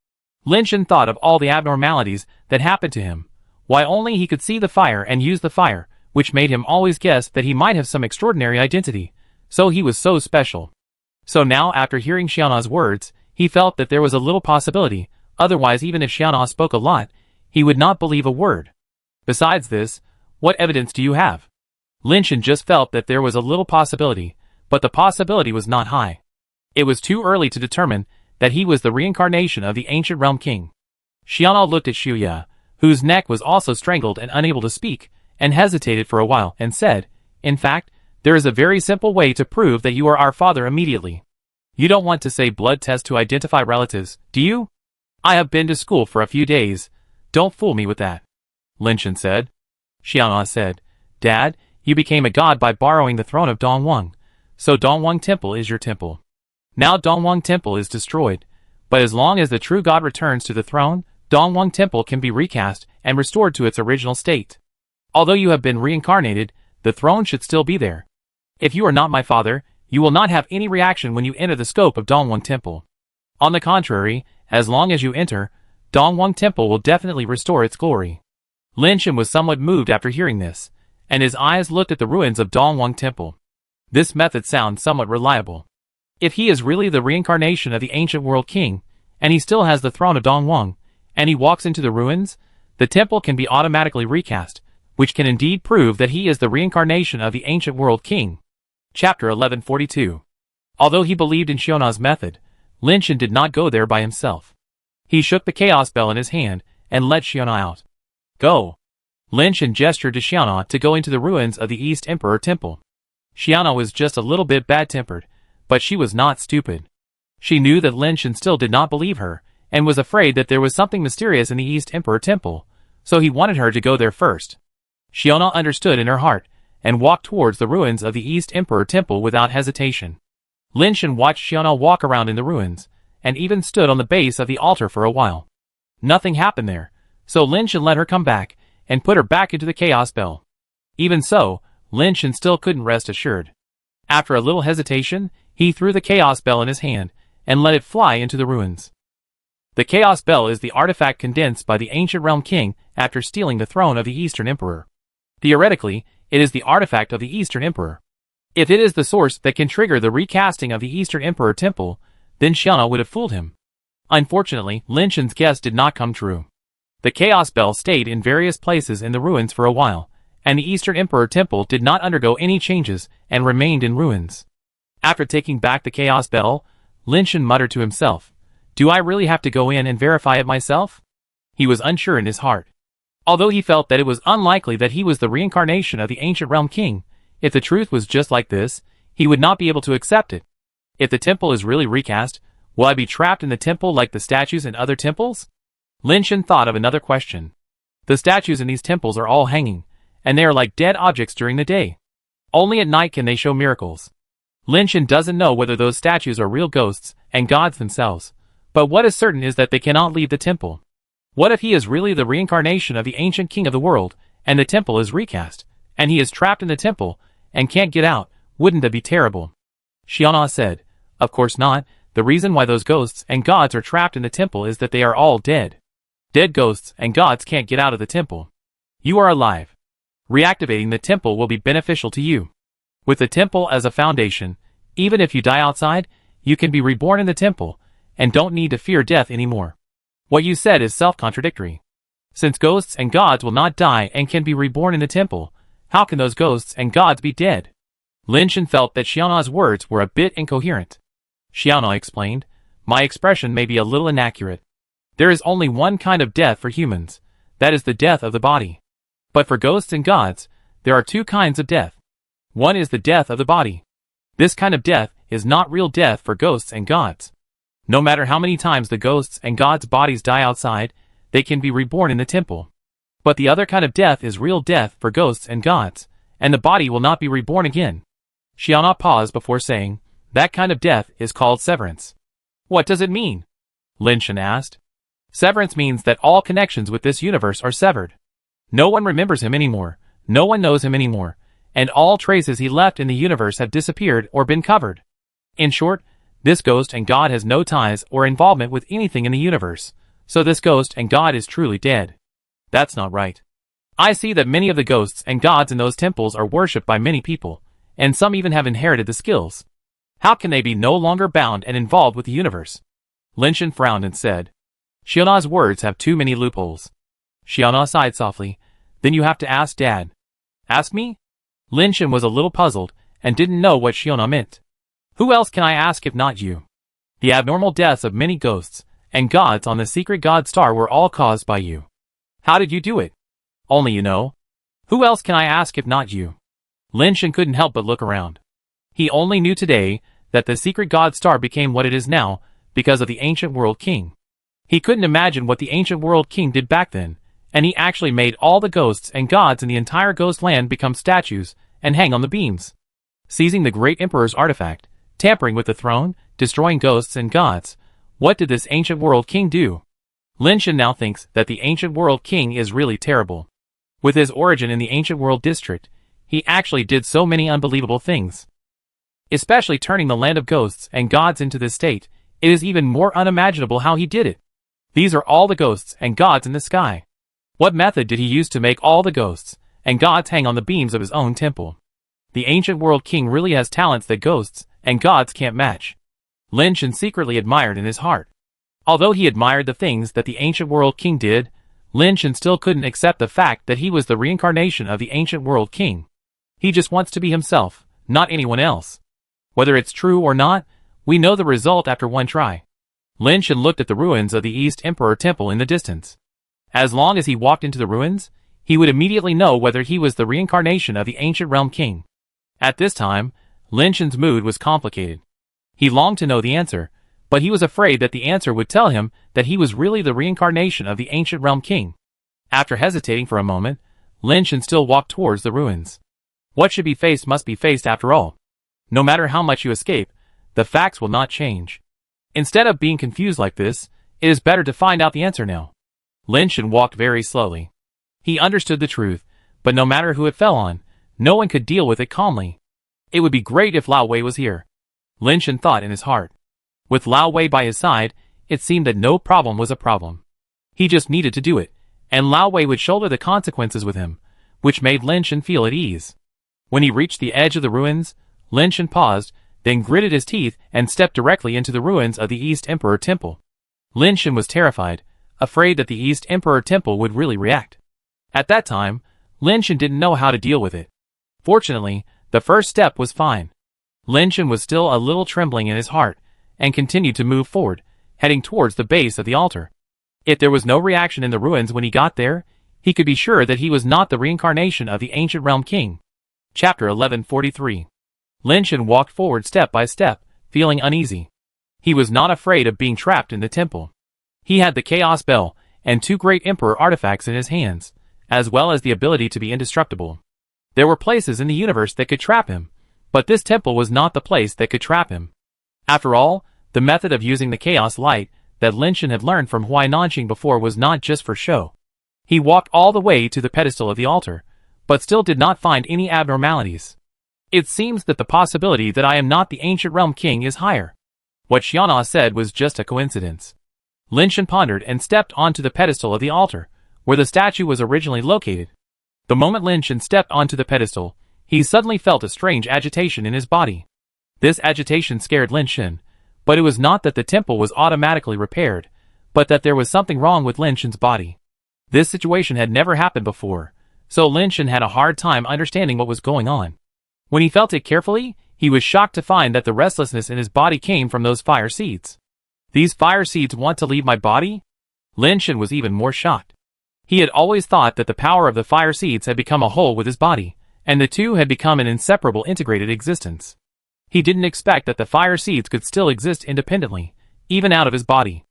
Speaker 1: Lin Shen thought of all the abnormalities that happened to him. Why only he could see the fire and use the fire, which made him always guess that he might have some extraordinary identity, so he was so special. So now after hearing Xiaona's words, he felt that there was a little possibility, otherwise even if Xiaona spoke a lot, he would not believe a word. Besides this, what evidence do you have? Lin Shen just felt that there was a little possibility, but the possibility was not high. It was too early to determine that he was the reincarnation of the ancient realm king. Xiaona looked at Xu, whose neck was also strangled and unable to speak, and hesitated for a while, and said, in fact, there is a very simple way to prove that you are our father immediately. You don't want to say blood test to identify relatives, do you? I have been to school for a few days. Don't fool me with that, Lin Shen said. Xiaona said, Dad, you became a god by borrowing the throne of Dongwang, so Dongwang Temple is your temple. Now Dongwang Temple is destroyed, but as long as the true god returns to the throne, Dongwang Temple can be recast and restored to its original state. Although you have been reincarnated, the throne should still be there. If you are not my father, you will not have any reaction when you enter the scope of Dongwang Temple. On the contrary, as long as you enter, Dongwang Temple will definitely restore its glory. Lin Shen was somewhat moved after hearing this, and his eyes looked at the ruins of Dongwang Temple. This method sounds somewhat reliable. If he is really the reincarnation of the ancient world king, and he still has the throne of Dongwang, and he walks into the ruins, the temple can be automatically recast, which can indeed prove that he is the reincarnation of the ancient world king. Chapter 1142. Although he believed in Xiona's method, Lin Shen did not go there by himself. He shook the chaos bell in his hand and let Xiona out. Go. Lin Shen gestured to Xiona to go into the ruins of the East Emperor Temple. Xiona was just a little bit bad-tempered, but she was not stupid. She knew that Lin Shen still did not believe her, and was afraid that there was something mysterious in the East Emperor Temple, so he wanted her to go there first. Xiona understood in her heart, and walked towards the ruins of the East Emperor Temple without hesitation. Lin Shen watched Xiona walk around in the ruins, and even stood on the base of the altar for a while. Nothing happened there, so Lin Shen let her come back, and put her back into the chaos bell. Even so, Lin Shen still couldn't rest assured. After a little hesitation, he threw the chaos bell in his hand, and let it fly into the ruins. The chaos bell is the artifact condensed by the ancient realm king after stealing the throne of the Eastern Emperor. Theoretically, it is the artifact of the Eastern Emperor. If it is the source that can trigger the recasting of the Eastern Emperor Temple, then Xiona would have fooled him. Unfortunately, Lin Shen's guess did not come true. The chaos bell stayed in various places in the ruins for a while, and the Eastern Emperor Temple did not undergo any changes and remained in ruins. After taking back the chaos bell, Lin Shen muttered to himself, "Do I really have to go in and verify it myself?" He was unsure in his heart. Although he felt that it was unlikely that he was the reincarnation of the ancient realm king, if the truth was just like this, he would not be able to accept it. If the temple is really recast, will I be trapped in the temple like the statues in other temples? Lin Shen thought of another question. The statues in these temples are all hanging, and they are like dead objects during the day. Only at night can they show miracles. Lin Shen doesn't know whether those statues are real ghosts and gods themselves, but what is certain is that they cannot leave the temple. What if he is really the reincarnation of the ancient king of the world, and the temple is recast, and he is trapped in the temple, and can't get out. Wouldn't that be terrible? Xiaona said, Of course not. The reason why those ghosts and gods are trapped in the temple is that they are all dead. Dead ghosts and gods can't get out of the temple. You are alive. Reactivating the temple will be beneficial to you. With the temple as a foundation, even if you die outside, you can be reborn in the temple, and don't need to fear death anymore. What you said is self-contradictory. Since ghosts and gods will not die and can be reborn in the temple, how can those ghosts and gods be dead? Lin Shen felt that Xiaona's words were a bit incoherent. Xiaona explained, My expression may be a little inaccurate. There is only one kind of death for humans, that is the death of the body. But for ghosts and gods, there are two kinds of death. One is the death of the body. This kind of death is not real death for ghosts and gods. No matter how many times the ghosts and gods' bodies die outside, they can be reborn in the temple. But the other kind of death is real death for ghosts and gods, and the body will not be reborn again. Xiaona paused before saying, That kind of death is called severance. What does it mean? Lin Shen asked. Severance means that all connections with this universe are severed. No one remembers him anymore, no one knows him anymore, and all traces he left in the universe have disappeared or been covered. In short, this ghost and god has no ties or involvement with anything in the universe, so this ghost and god is truly dead. That's not right. I see that many of the ghosts and gods in those temples are worshipped by many people, and some even have inherited the skills. How can they be no longer bound and involved with the universe? Lin Shen frowned and said, Xiaona's words have too many loopholes. Xiaona sighed softly, Then you have to ask Dad. Ask me? Lin Shen was a little puzzled, and didn't know what Xiaona meant. Who else can I ask if not you? The abnormal deaths of many ghosts and gods on the secret god star were all caused by you. How did you do it? Only you know. Who else can I ask if not you? Lin Shen couldn't help but look around. He only knew today that the secret god star became what it is now because of the ancient world king. He couldn't imagine what the ancient world king did back then, and he actually made all the ghosts and gods in the entire ghost land become statues and hang on the beams. Seizing the great emperor's artifact, tampering with the throne, destroying ghosts and gods, what did this ancient world king do? Lin Shen now thinks that the ancient world king is really terrible. With his origin in the ancient world district, he actually did so many unbelievable things. Especially turning the land of ghosts and gods into this state, it is even more unimaginable how he did it. These are all the ghosts and gods in the sky. What method did he use to make all the ghosts and gods hang on the beams of his own temple? The ancient world king really has talents that ghosts and gods can't match. Lin Shen secretly admired in his heart. Although he admired the things that the ancient world king did, Lin Shen still couldn't accept the fact that he was the reincarnation of the ancient world king. He just wants to be himself, not anyone else. Whether it's true or not, we know the result after one try. Lin Shen looked at the ruins of the East Emperor Temple in the distance. As long as he walked into the ruins, he would immediately know whether he was the reincarnation of the ancient realm king. At this time, Lin Shen's mood was complicated. He longed to know the answer, but he was afraid that the answer would tell him that he was really the reincarnation of the ancient realm king. After hesitating for a moment, Lin Shen still walked towards the ruins. What should be faced must be faced after all. No matter how much you escape, the facts will not change. Instead of being confused like this, it is better to find out the answer now. Lin Shen walked very slowly. He understood the truth, but no matter who it fell on, no one could deal with it calmly. It would be great if Lao Wei was here. Lin Shen thought in his heart. With Lao Wei by his side, it seemed that no problem was a problem. He just needed to do it, and Lao Wei would shoulder the consequences with him, which made Lin Shen feel at ease. When he reached the edge of the ruins, Lin Shen paused, then gritted his teeth and stepped directly into the ruins of the East Emperor Temple. Lin Shen was terrified, afraid that the East Emperor Temple would really react. At that time, Lin Shen didn't know how to deal with it. Fortunately, the first step was fine. Lin Shen was still a little trembling in his heart, and continued to move forward, heading towards the base of the altar. If there was no reaction in the ruins when he got there, he could be sure that he was not the reincarnation of the ancient realm king. Chapter 1143. Lin Shen walked forward step by step, feeling uneasy. He was not afraid of being trapped in the temple. He had the Chaos Bell and two great Emperor artifacts in his hands, as well as the ability to be indestructible. There were places in the universe that could trap him, but this temple was not the place that could trap him. After all, the method of using the Chaos Light that Lin Shen had learned from Huai Nanxing before was not just for show. He walked all the way to the pedestal of the altar, but still did not find any abnormalities. It seems that the possibility that I am not the ancient realm king is higher. What Xiana said was just a coincidence. Lin Shan pondered and stepped onto the pedestal of the altar, where the statue was originally located. The moment Lin Shan stepped onto the pedestal, he suddenly felt a strange agitation in his body. This agitation scared Lin Shan, but it was not that the temple was automatically repaired, but that there was something wrong with Lin Shan's body. This situation had never happened before, so Lin Shan had a hard time understanding what was going on. When he felt it carefully, he was shocked to find that the restlessness in his body came from those fire seeds. These fire seeds want to leave my body? Lin Shan was even more shocked. He had always thought that the power of the fire seeds had become a whole with his body, and the two had become an inseparable integrated existence. He didn't expect that the fire seeds could still exist independently, even out of his body.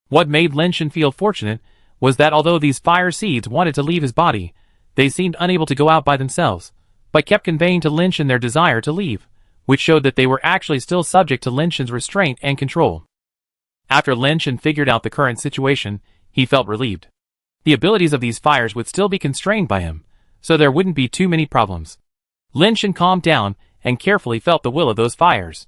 Speaker 1: What made Lin Shan feel fortunate was that although these fire seeds wanted to leave his body, they seemed unable to go out by themselves, but kept conveying to Lin Shan their desire to leave, which showed that they were actually still subject to Lin Shan's restraint and control. After Lin Shan figured out the current situation, he felt relieved. The abilities of these fires would still be constrained by him, so there wouldn't be too many problems. Lin Shan calmed down and carefully felt the will of those fires.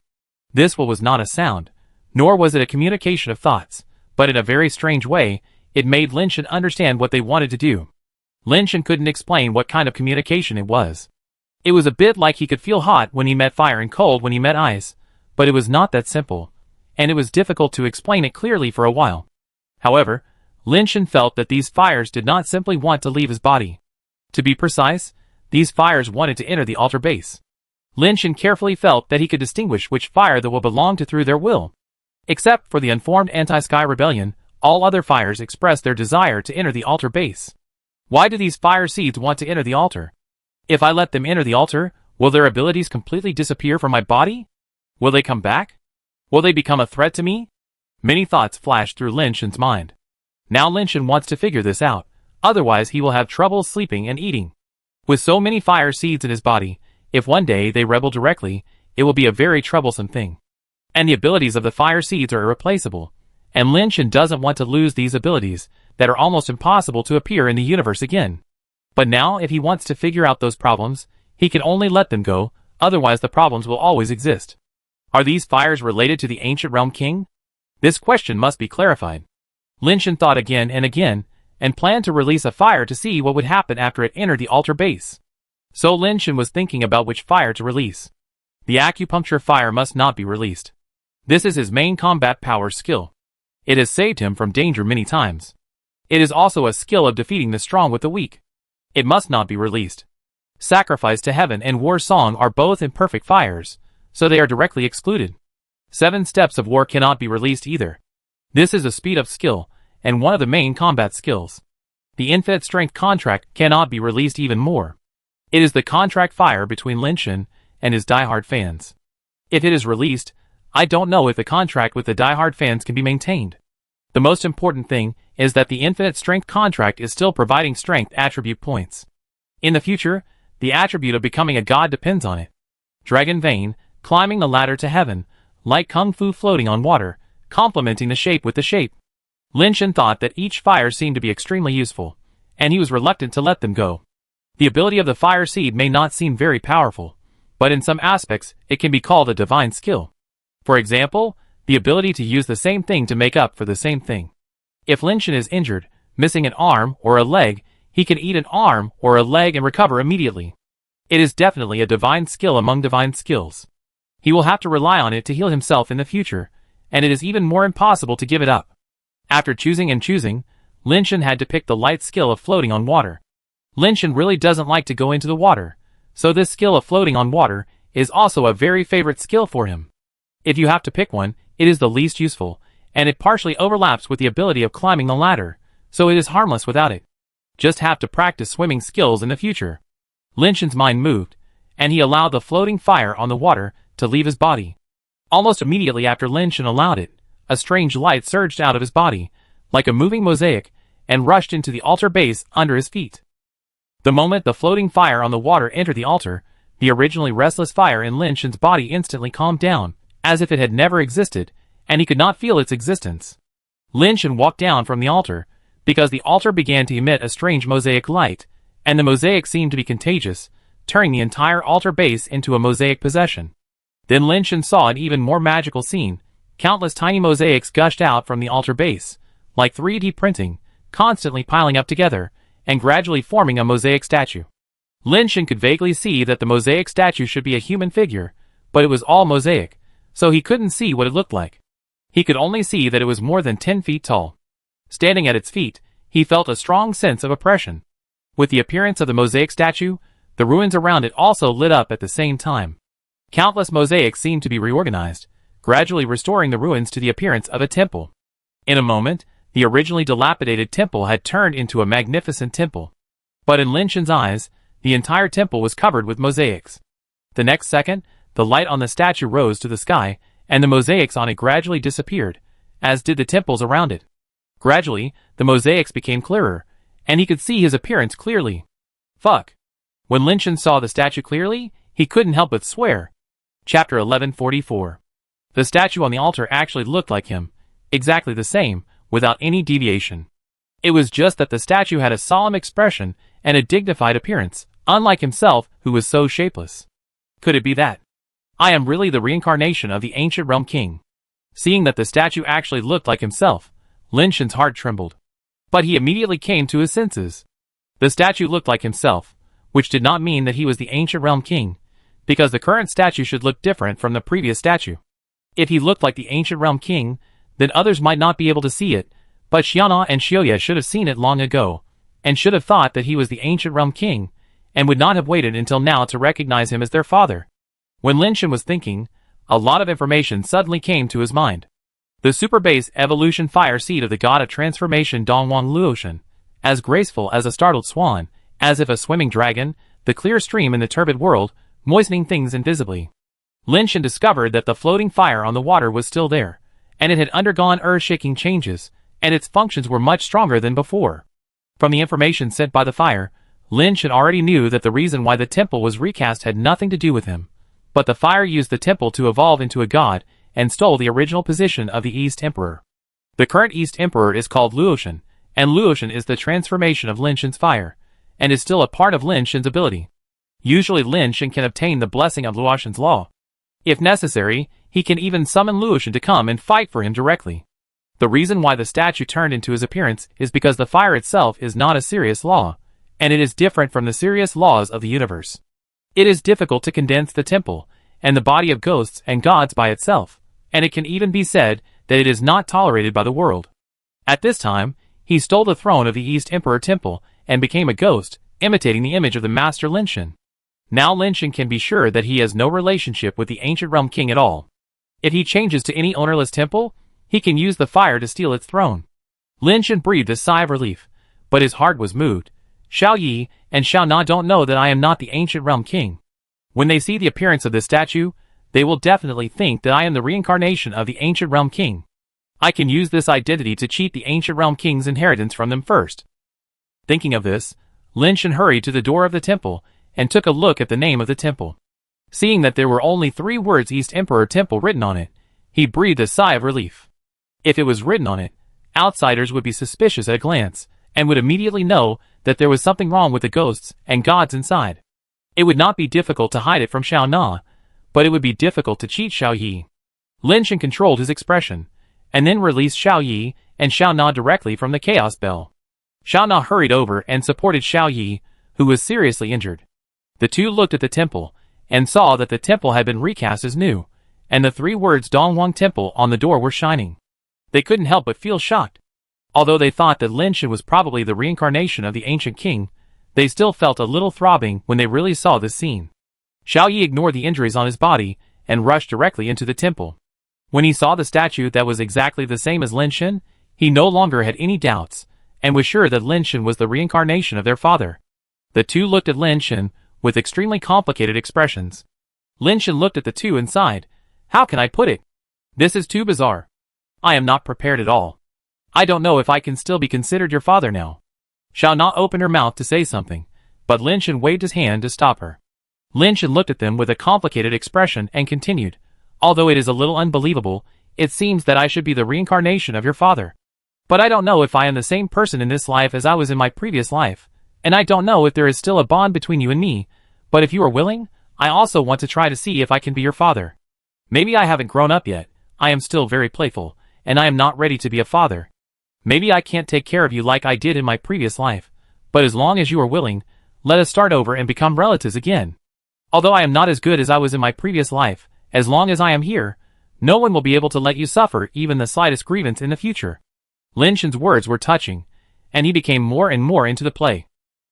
Speaker 1: This will was not a sound, nor was it a communication of thoughts, but in a very strange way, it made Lin Shan understand what they wanted to do. Lin Shan couldn't explain what kind of communication it was. It was a bit like he could feel hot when he met fire and cold when he met ice, but it was not that simple, and it was difficult to explain it clearly for a while. However, Lin Shan felt that these fires did not simply want to leave his body. To be precise, these fires wanted to enter the altar base. Lin Shan carefully felt that he could distinguish which fire that will belong to through their will. Except for the unformed anti-sky rebellion, all other fires expressed their desire to enter the altar base. Why do these fire seeds want to enter the altar? If I let them enter the altar, will their abilities completely disappear from my body? Will they come back? Will they become a threat to me? Many thoughts flashed through Lin Shan's mind. Now Lin Shan wants to figure this out, otherwise he will have trouble sleeping and eating. With so many fire seeds in his body, if one day they rebel directly, it will be a very troublesome thing. And the abilities of the fire seeds are irreplaceable, and Lin Shan doesn't want to lose these abilities that are almost impossible to appear in the universe again. But now if he wants to figure out those problems, he can only let them go, otherwise the problems will always exist. Are these fires related to the ancient realm king? This question must be clarified. Lin Shan thought again and planned to release a fire to see what would happen after it entered the altar base. So Lin Shan was thinking about which fire to release. The acupuncture fire must not be released. This is his main combat power skill. It has saved him from danger many times. It is also a skill of defeating the strong with the weak. It must not be released. Sacrifice to Heaven and War Song are both imperfect fires, so they are directly excluded. 7 Steps of War cannot be released either. This is a speed-up skill, and one of the main combat skills. The Infinite Strength contract cannot be released even more. It is the contract fire between Lin Shan and his diehard fans. If it is released, I don't know if the contract with the diehard fans can be maintained. The most important thing is that the Infinite Strength contract is still providing strength attribute points. In the future, the attribute of becoming a god depends on it. Dragon Vein, climbing the ladder to heaven, like Kung Fu floating on water, complementing the shape with the shape. Lin Shan thought that each fire seemed to be extremely useful, and he was reluctant to let them go. The ability of the fire seed may not seem very powerful, but in some aspects, it can be called a divine skill. For example, the ability to use the same thing to make up for the same thing. If Lin Shan is injured, missing an arm or a leg, he can eat an arm or a leg and recover immediately. It is definitely a divine skill among divine skills. He will have to rely on it to heal himself in the future, and it is even more impossible to give it up. After choosing, Lin Shan had to pick the light skill of floating on water. Lin Shan really doesn't like to go into the water, so this skill of floating on water is also a very favorite skill for him. If you have to pick one, it is the least useful, and it partially overlaps with the ability of climbing the ladder, so it is harmless without it. Just have to practice swimming skills in the future. Lin Shan's mind moved, and he allowed the floating fire on the water to leave his body. Almost immediately after Lin Shan allowed it, a strange light surged out of his body, like a moving mosaic, and rushed into the altar base under his feet. The moment the floating fire on the water entered the altar, the originally restless fire in Lin Shan's body instantly calmed down, as if it had never existed, and he could not feel its existence. Lin Shan walked down from the altar, because the altar began to emit a strange mosaic light, and the mosaic seemed to be contagious, turning the entire altar base into a mosaic possession. Then Lin Shen saw an even more magical scene. Countless tiny mosaics gushed out from the altar base, like 3D printing, constantly piling up together, and gradually forming a mosaic statue. Lin Shen could vaguely see that the mosaic statue should be a human figure, but it was all mosaic, so he couldn't see what it looked like. He could only see that it was more than 10 feet tall. Standing at its feet, he felt a strong sense of oppression. With the appearance of the mosaic statue, the ruins around it also lit up at the same time. Countless mosaics seemed to be reorganized, gradually restoring the ruins to the appearance of a temple. In a moment, the originally dilapidated temple had turned into a magnificent temple. But in Lin Shen's eyes, the entire temple was covered with mosaics. The next second, the light on the statue rose to the sky, and the mosaics on it gradually disappeared, as did the temples around it. Gradually, the mosaics became clearer, and he could see his appearance clearly. Fuck. When Lin Shen saw the statue clearly, he couldn't help but swear. Chapter 1144. The statue on the altar actually looked like him, exactly the same, without any deviation. It was just that the statue had a solemn expression and a dignified appearance, unlike himself who was so shapeless. Could it be that I am really the reincarnation of the ancient realm king? Seeing that the statue actually looked like himself, Lin Shen's heart trembled. But he immediately came to his senses. The statue looked like himself, which did not mean that he was the ancient realm king, because the current statue should look different from the previous statue. If he looked like the ancient realm king, then others might not be able to see it, but Xiaona and Xiaoya should have seen it long ago, and should have thought that he was the ancient realm king, and would not have waited until now to recognize him as their father. When Lin Shen was thinking, a lot of information suddenly came to his mind. The super base evolution fire seed of the god of transformation Dongwang Luoshan, as graceful as a startled swan, as if a swimming dragon, the clear stream in the turbid world, moistening things invisibly. Lin Shen discovered that the floating fire on the water was still there, and it had undergone earth-shaking changes, and its functions were much stronger than before. From the information sent by the fire, Lin Shen already knew that the reason why the temple was recast had nothing to do with him, but the fire used the temple to evolve into a god, and stole the original position of the East Emperor. The current East Emperor is called Luoshan, and Luoshan is the transformation of Lin Shen's fire, and is still a part of Lin Shen's ability. Usually Lin Shen can obtain the blessing of Luoshan's law. If necessary, he can even summon Luoshan to come and fight for him directly. The reason why the statue turned into his appearance is because the fire itself is not a serious law, and it is different from the serious laws of the universe. It is difficult to condense the temple, and the body of ghosts and gods by itself, and it can even be said that it is not tolerated by the world. At this time, he stole the throne of the East Emperor Temple and became a ghost, imitating the image of the master Lin Shen. Now Lin Shen can be sure that he has no relationship with the ancient realm king at all. If he changes to any ownerless temple, he can use the fire to steal its throne. Lin Shen breathed a sigh of relief, but his heart was moved. Xiao Yi and Xiao Na don't know that I am not the ancient realm king. When they see the appearance of this statue, they will definitely think that I am the reincarnation of the ancient realm king. I can use this identity to cheat the ancient realm king's inheritance from them first. Thinking of this, Lin Shen hurried to the door of the temple and took a look at the name of the temple. Seeing that there were only 3 words East Emperor Temple written on it, he breathed a sigh of relief. If it was written on it, outsiders would be suspicious at a glance, and would immediately know that there was something wrong with the ghosts and gods inside. It would not be difficult to hide it from Xiao Na, but it would be difficult to cheat Xiao Yi. Lin Shen controlled his expression, and then released Xiao Yi and Xiao Na directly from the Chaos Bell. Xiao Na hurried over and supported Xiao Yi, who was seriously injured. The two looked at the temple, and saw that the temple had been recast as new, and the 3 words Dongwang Temple on the door were shining. They couldn't help but feel shocked. Although they thought that Lin Shen was probably the reincarnation of the ancient king, they still felt a little throbbing when they really saw this scene. Xiao Yi ignored the injuries on his body, and rushed directly into the temple. When he saw the statue that was exactly the same as Lin Shen, he no longer had any doubts, and was sure that Lin Shen was the reincarnation of their father. The two looked at Lin Shen with extremely complicated expressions. Lin Shen looked at the two and sighed. How can I put it? This is too bizarre. I am not prepared at all. I don't know if I can still be considered your father now. Xiao Na opened her mouth to say something, but Lin Shen waved his hand to stop her. Lin Shen looked at them with a complicated expression and continued. Although it is a little unbelievable, it seems that I should be the reincarnation of your father. But I don't know if I am the same person in this life as I was in my previous life, and I don't know if there is still a bond between you and me, but if you are willing, I also want to try to see if I can be your father. Maybe I haven't grown up yet, I am still very playful, and I am not ready to be a father. Maybe I can't take care of you like I did in my previous life, but as long as you are willing, let us start over and become relatives again. Although I am not as good as I was in my previous life, as long as I am here, no one will be able to let you suffer even the slightest grievance in the future. Lin Shen's words were touching, and he became more and more into the play.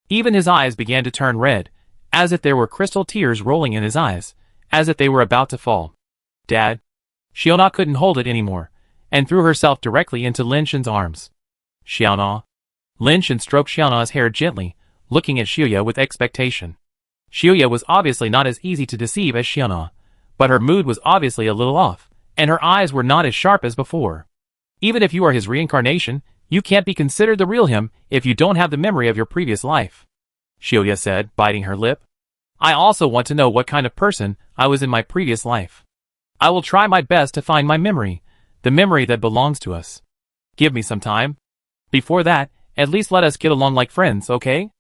Speaker 1: Even his eyes began to turn red, as if there were crystal tears rolling in his eyes, as if they were about to fall. Dad? Xiaona couldn't hold it anymore, and threw herself directly into Lin Shen's arms. Xiaona. Lin Shen stroked Xiaona's hair gently, looking at Xiuya with expectation. Xiuya was obviously not as easy to deceive as Xiaona, but her mood was obviously a little off, and her eyes were not as sharp as before. Even if you are his reincarnation, you can't be considered the real him if you don't have the memory of your previous life. Xiuya said, biting her lip. I also want to know what kind of person I was in my previous life. I will try my best to find my memory, the memory that belongs to us. Give me some time. Before that, at least let us get along like friends, okay?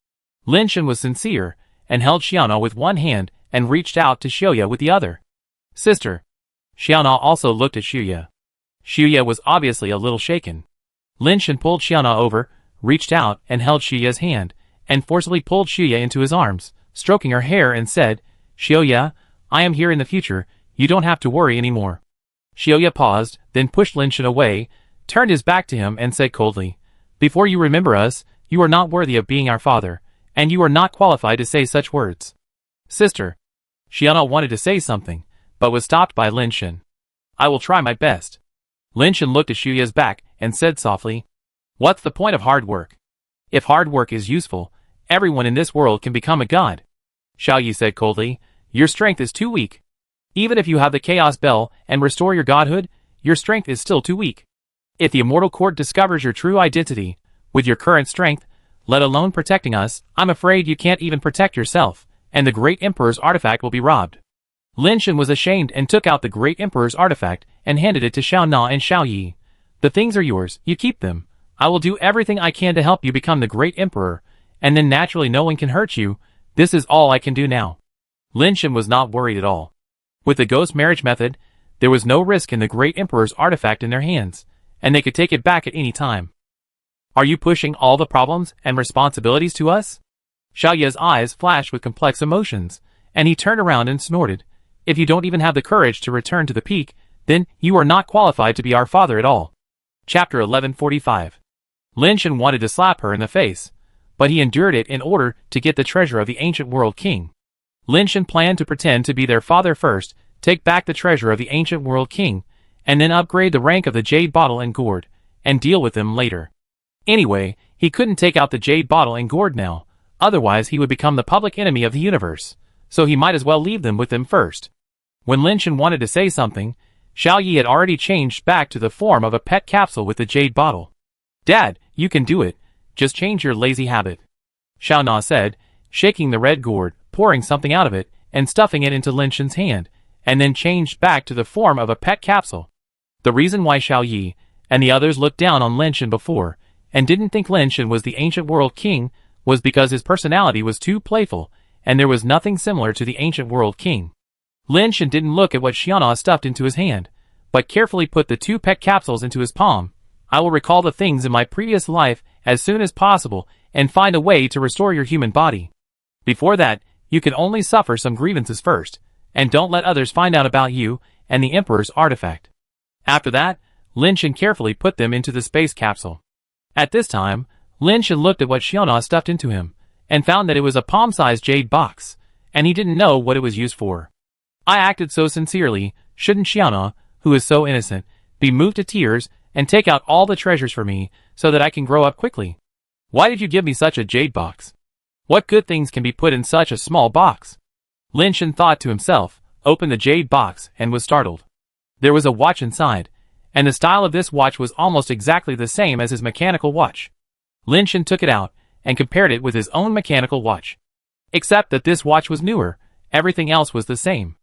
Speaker 1: Lin Shen was sincere, and held Xiaona with one hand and reached out to Xiuya with the other. Sister. Xiaona also looked at Xiuya. Xiuya was obviously a little shaken. Lin Shen pulled Xiaona over, reached out and held Xiuya's hand, and forcibly pulled Xiuya into his arms, stroking her hair and said, Xiuya, I am here in the future, you don't have to worry anymore. Xiuya paused, then pushed Lin Shen away, turned his back to him and said coldly, Before you remember us, you are not worthy of being our father, and you are not qualified to say such words. Sister. Xiaona wanted to say something, but was stopped by Lin Shen. I will try my best. Lin Shen looked at Xiuya's back and said softly, What's the point of hard work? If hard work is useful, everyone in this world can become a god. Xiaoyi said coldly, Your strength is too weak. Even if you have the Chaos Bell and restore your godhood, your strength is still too weak. If the Immortal Court discovers your true identity, with your current strength, let alone protecting us, I'm afraid you can't even protect yourself, and the Great Emperor's artifact will be robbed. Lin Shen was ashamed and took out the Great Emperor's artifact and handed it to Xiao Na and Xiao Yi. The things are yours, you keep them. I will do everything I can to help you become the Great Emperor, and then naturally no one can hurt you. This is all I can do now. Lin Shen was not worried at all. With the ghost marriage method, there was no risk in the Great Emperor's artifact in their hands, and they could take it back at any time. Are you pushing all the problems and responsibilities to us? Xiao Ye's eyes flashed with complex emotions, and he turned around and snorted. If you don't even have the courage to return to the peak, then you are not qualified to be our father at all. Chapter 1145. Lin Shen wanted to slap her in the face, but he endured it in order to get the treasure of the ancient world king. Lin Shen planned to pretend to be their father first, take back the treasure of the ancient world king, and then upgrade the rank of the jade bottle and gourd, and deal with them later. Anyway, he couldn't take out the jade bottle and gourd now, otherwise he would become the public enemy of the universe, so he might as well leave them with them first. When Lin Shen wanted to say something, Xiao Yi had already changed back to the form of a pet capsule with the jade bottle. Dad, you can do it, just change your lazy habit. Xiao Na said, shaking the red gourd, pouring something out of it, and stuffing it into Lin Shen's hand, and then changed back to the form of a pet capsule. The reason why Xiao Yi and the others looked down on Lin Shen before, and didn't think Lin Shen was the ancient world king, was because his personality was too playful, and there was nothing similar to the ancient world king. Lin Shen didn't look at what Xiaona stuffed into his hand, but carefully put the two pet capsules into his palm. I will recall the things in my previous life as soon as possible, and find a way to restore your human body. Before that, you can only suffer some grievances first, and don't let others find out about you and the Emperor's artifact. After that, Lin Shen carefully put them into the space capsule. At this time, Lin Shen looked at what Xiaona stuffed into him, and found that it was a palm-sized jade box, and he didn't know what it was used for. I acted so sincerely, shouldn't Xiaona, who is so innocent, be moved to tears and take out all the treasures for me so that I can grow up quickly? Why did you give me such a jade box? What good things can be put in such a small box? Lin Shen thought to himself, opened the jade box, and was startled. There was a watch inside, and the style of this watch was almost exactly the same as his mechanical watch. Lin Shen took it out and compared it with his own mechanical watch. Except that this watch was newer, everything else was the same.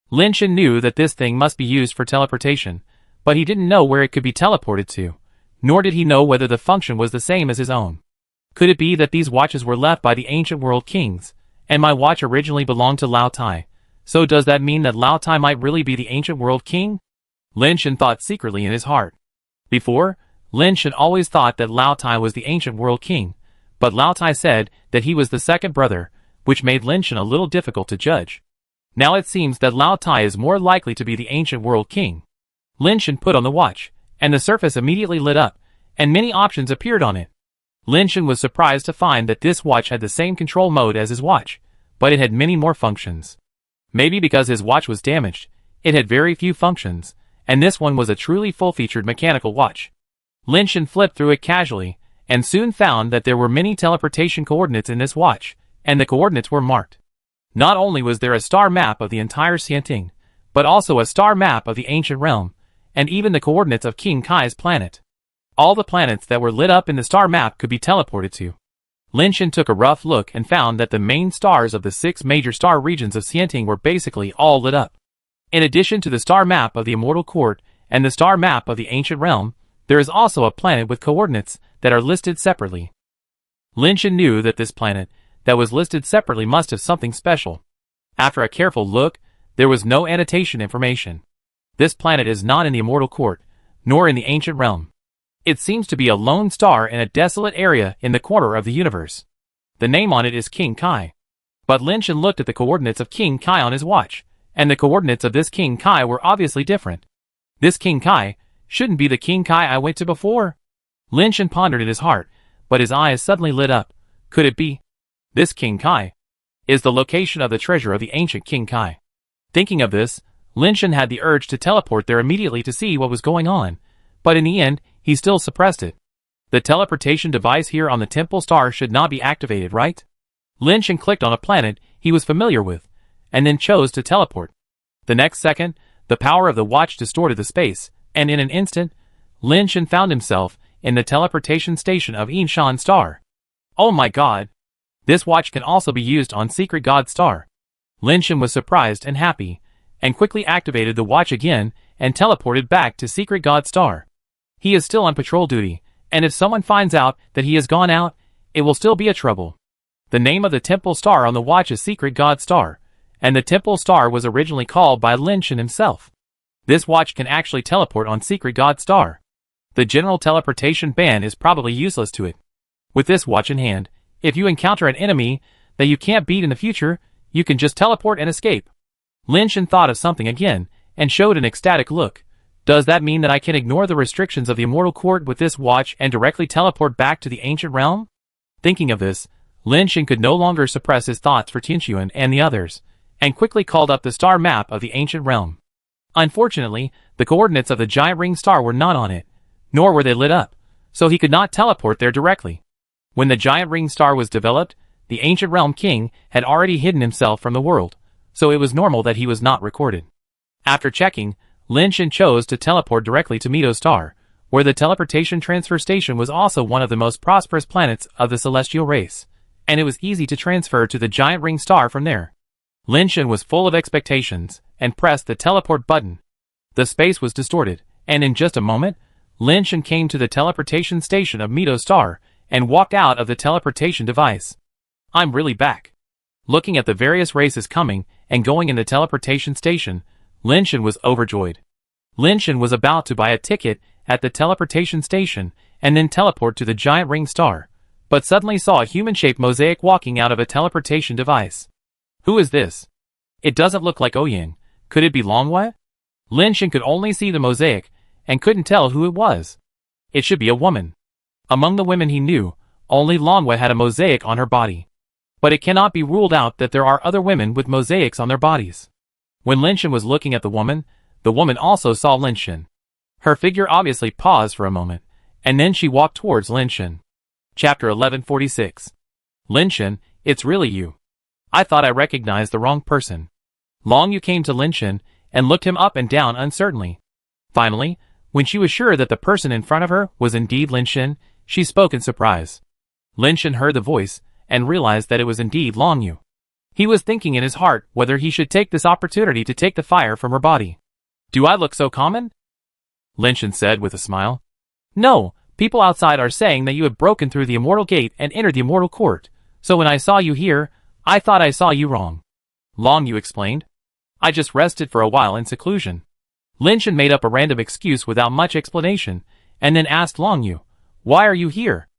Speaker 1: Lin Shen knew that this thing must be used for teleportation, but he didn't know where it could be teleported to. nor did he know whether the function was the same as his own. Could it be that these watches were left by the ancient world kings, and my watch originally belonged to Lao Tai? So does that mean that Lao Tai might really be the ancient world king? Lin Shan thought secretly in his heart. Before, Lin Shan always thought that Lao Tai was the ancient world king, but Lao Tai said that he was the second brother, which made Lin Shan a little difficult to judge. Now it seems that Lao Tai is more likely to be the ancient world king. Lin Shan put on the watch, and the surface immediately lit up, and many options appeared on it. Lin Shan was surprised to find that this watch had the same control mode as his watch, but it had many more functions. Maybe because his watch was damaged, it had very few functions, and this one was a truly full-featured mechanical watch. Lin Shan flipped through it casually, and soon found that there were many teleportation coordinates in this watch, and the coordinates were marked. Not only was there a star map of the entire Xianting, but also a star map of the ancient realm, and even the coordinates of King Kai's planet. All the planets that were lit up in the star map could be teleported to. Lin Shan took a rough look and found that the main stars of the 6 major star regions of Xianting were basically all lit up. In addition to the star map of the Immortal Court and the star map of the ancient realm, there is also a planet with coordinates that are listed separately. Lin Shan knew that this planet that was listed separately must have something special. After a careful look, there was no annotation information. This planet is not in the Immortal Court, nor in the ancient realm. It seems to be a lone star in a desolate area in the corner of the universe. The name on it is King Kai. But Lin Shan looked at the coordinates of King Kai on his watch, and the coordinates of this King Kai were obviously different. This King Kai shouldn't be the King Kai I went to before. Lin Shan pondered in his heart, but his eyes suddenly lit up. Could it be? This King Kai is the location of the treasure of the ancient King Kai. Thinking of this, Lin Shan had the urge to teleport there immediately to see what was going on, but in the end, he still suppressed it. The teleportation device here on the temple star should not be activated, right? Lin Shan clicked on a planet he was familiar with, and then chose to teleport. The next second, the power of the watch distorted the space, and in an instant, Lin Shan found himself in the teleportation station of Yinshan Star. Oh my god! This watch can also be used on Secret God Star. Lin Shan was surprised and happy, and quickly activated the watch again and teleported back to Secret God Star. He is still on patrol duty, and if someone finds out that he has gone out, it will still be a trouble. The name of the temple star on the watch is Secret God Star, and the temple star was originally called by Lin Shan himself. This watch can actually teleport on Secret God Star. The general teleportation ban is probably useless to it. With this watch in hand, if you encounter an enemy that you can't beat in the future, you can just teleport and escape. Lin Shan thought of something again, and showed an ecstatic look. Does that mean that I can ignore the restrictions of the Immortal Court with this watch and directly teleport back to the ancient realm? Thinking of this, Lin Shan could no longer suppress his thoughts for Tianquan and the others, and quickly called up the star map of the ancient realm. Unfortunately, the coordinates of the giant ring star were not on it, nor were they lit up, so he could not teleport there directly. When the giant ring star was developed, the ancient realm king had already hidden himself from the world, so it was normal that he was not recorded. After checking, Lin Shan chose to teleport directly to Mido Star, where the teleportation transfer station was also one of the most prosperous planets of the celestial race, and it was easy to transfer to the giant ring star from there. Lin Shan was full of expectations, and pressed the teleport button. The space was distorted, and in just a moment, Lin Shan came to the teleportation station of Mido Star, and walked out of the teleportation device. I'm really back. Looking at the various races coming and going in the teleportation station, Lin Shan was overjoyed. Lin Shan was about to buy a ticket at the teleportation station and then teleport to the giant ring star, but suddenly saw a human-shaped mosaic walking out of a teleportation device. Who is this? It doesn't look like Ouyang. Could it be Longwei? Lin Shan could only see the mosaic and couldn't tell who it was. It should be a woman. Among the women he knew, only Longwei had a mosaic on her body. But it cannot be ruled out that there are other women with mosaics on their bodies. When Lin Shan was looking at the woman also saw Lin Shan. Her figure obviously paused for a moment, and then she walked towards Lin Shan. Chapter 1146. Lin Shan, it's really you. I thought I recognized the wrong person. Long Yu came to Lin Shan and looked him up and down uncertainly. Finally, when she was sure that the person in front of her was indeed Lin Shan, she spoke in surprise. Lin Shan heard the voice and realized that it was indeed Long Yu. He was thinking in his heart whether he should take this opportunity to take the fire from her body. Do I look so common? Lin Shan said with a smile. No, People outside are saying that you have broken through the immortal gate and entered the immortal court, so when I saw you here, I thought I saw you wrong. Long Yu explained. I just rested for a while in seclusion. Lin Shen made up a random excuse without much explanation, and then asked Long Yu, why are you here?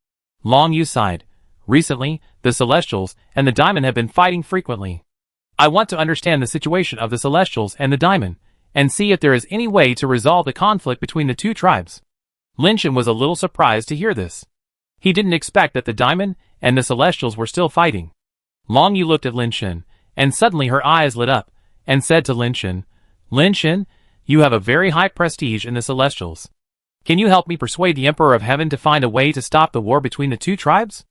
Speaker 1: Long Yu sighed. Recently, the Celestials and the Diamond have been fighting frequently. I want to understand the situation of the Celestials and the Diamond, and see if there is any way to resolve the conflict between the two tribes. Lin Shen was a little surprised to hear this. He didn't expect that the Diamond and the Celestials were still fighting. Long Yu looked at Lin Shen, and suddenly her eyes lit up, and said to Lin Shen, you have a very high prestige in the Celestials. Can you help me persuade the Emperor of Heaven to find a way to stop the war between the two tribes?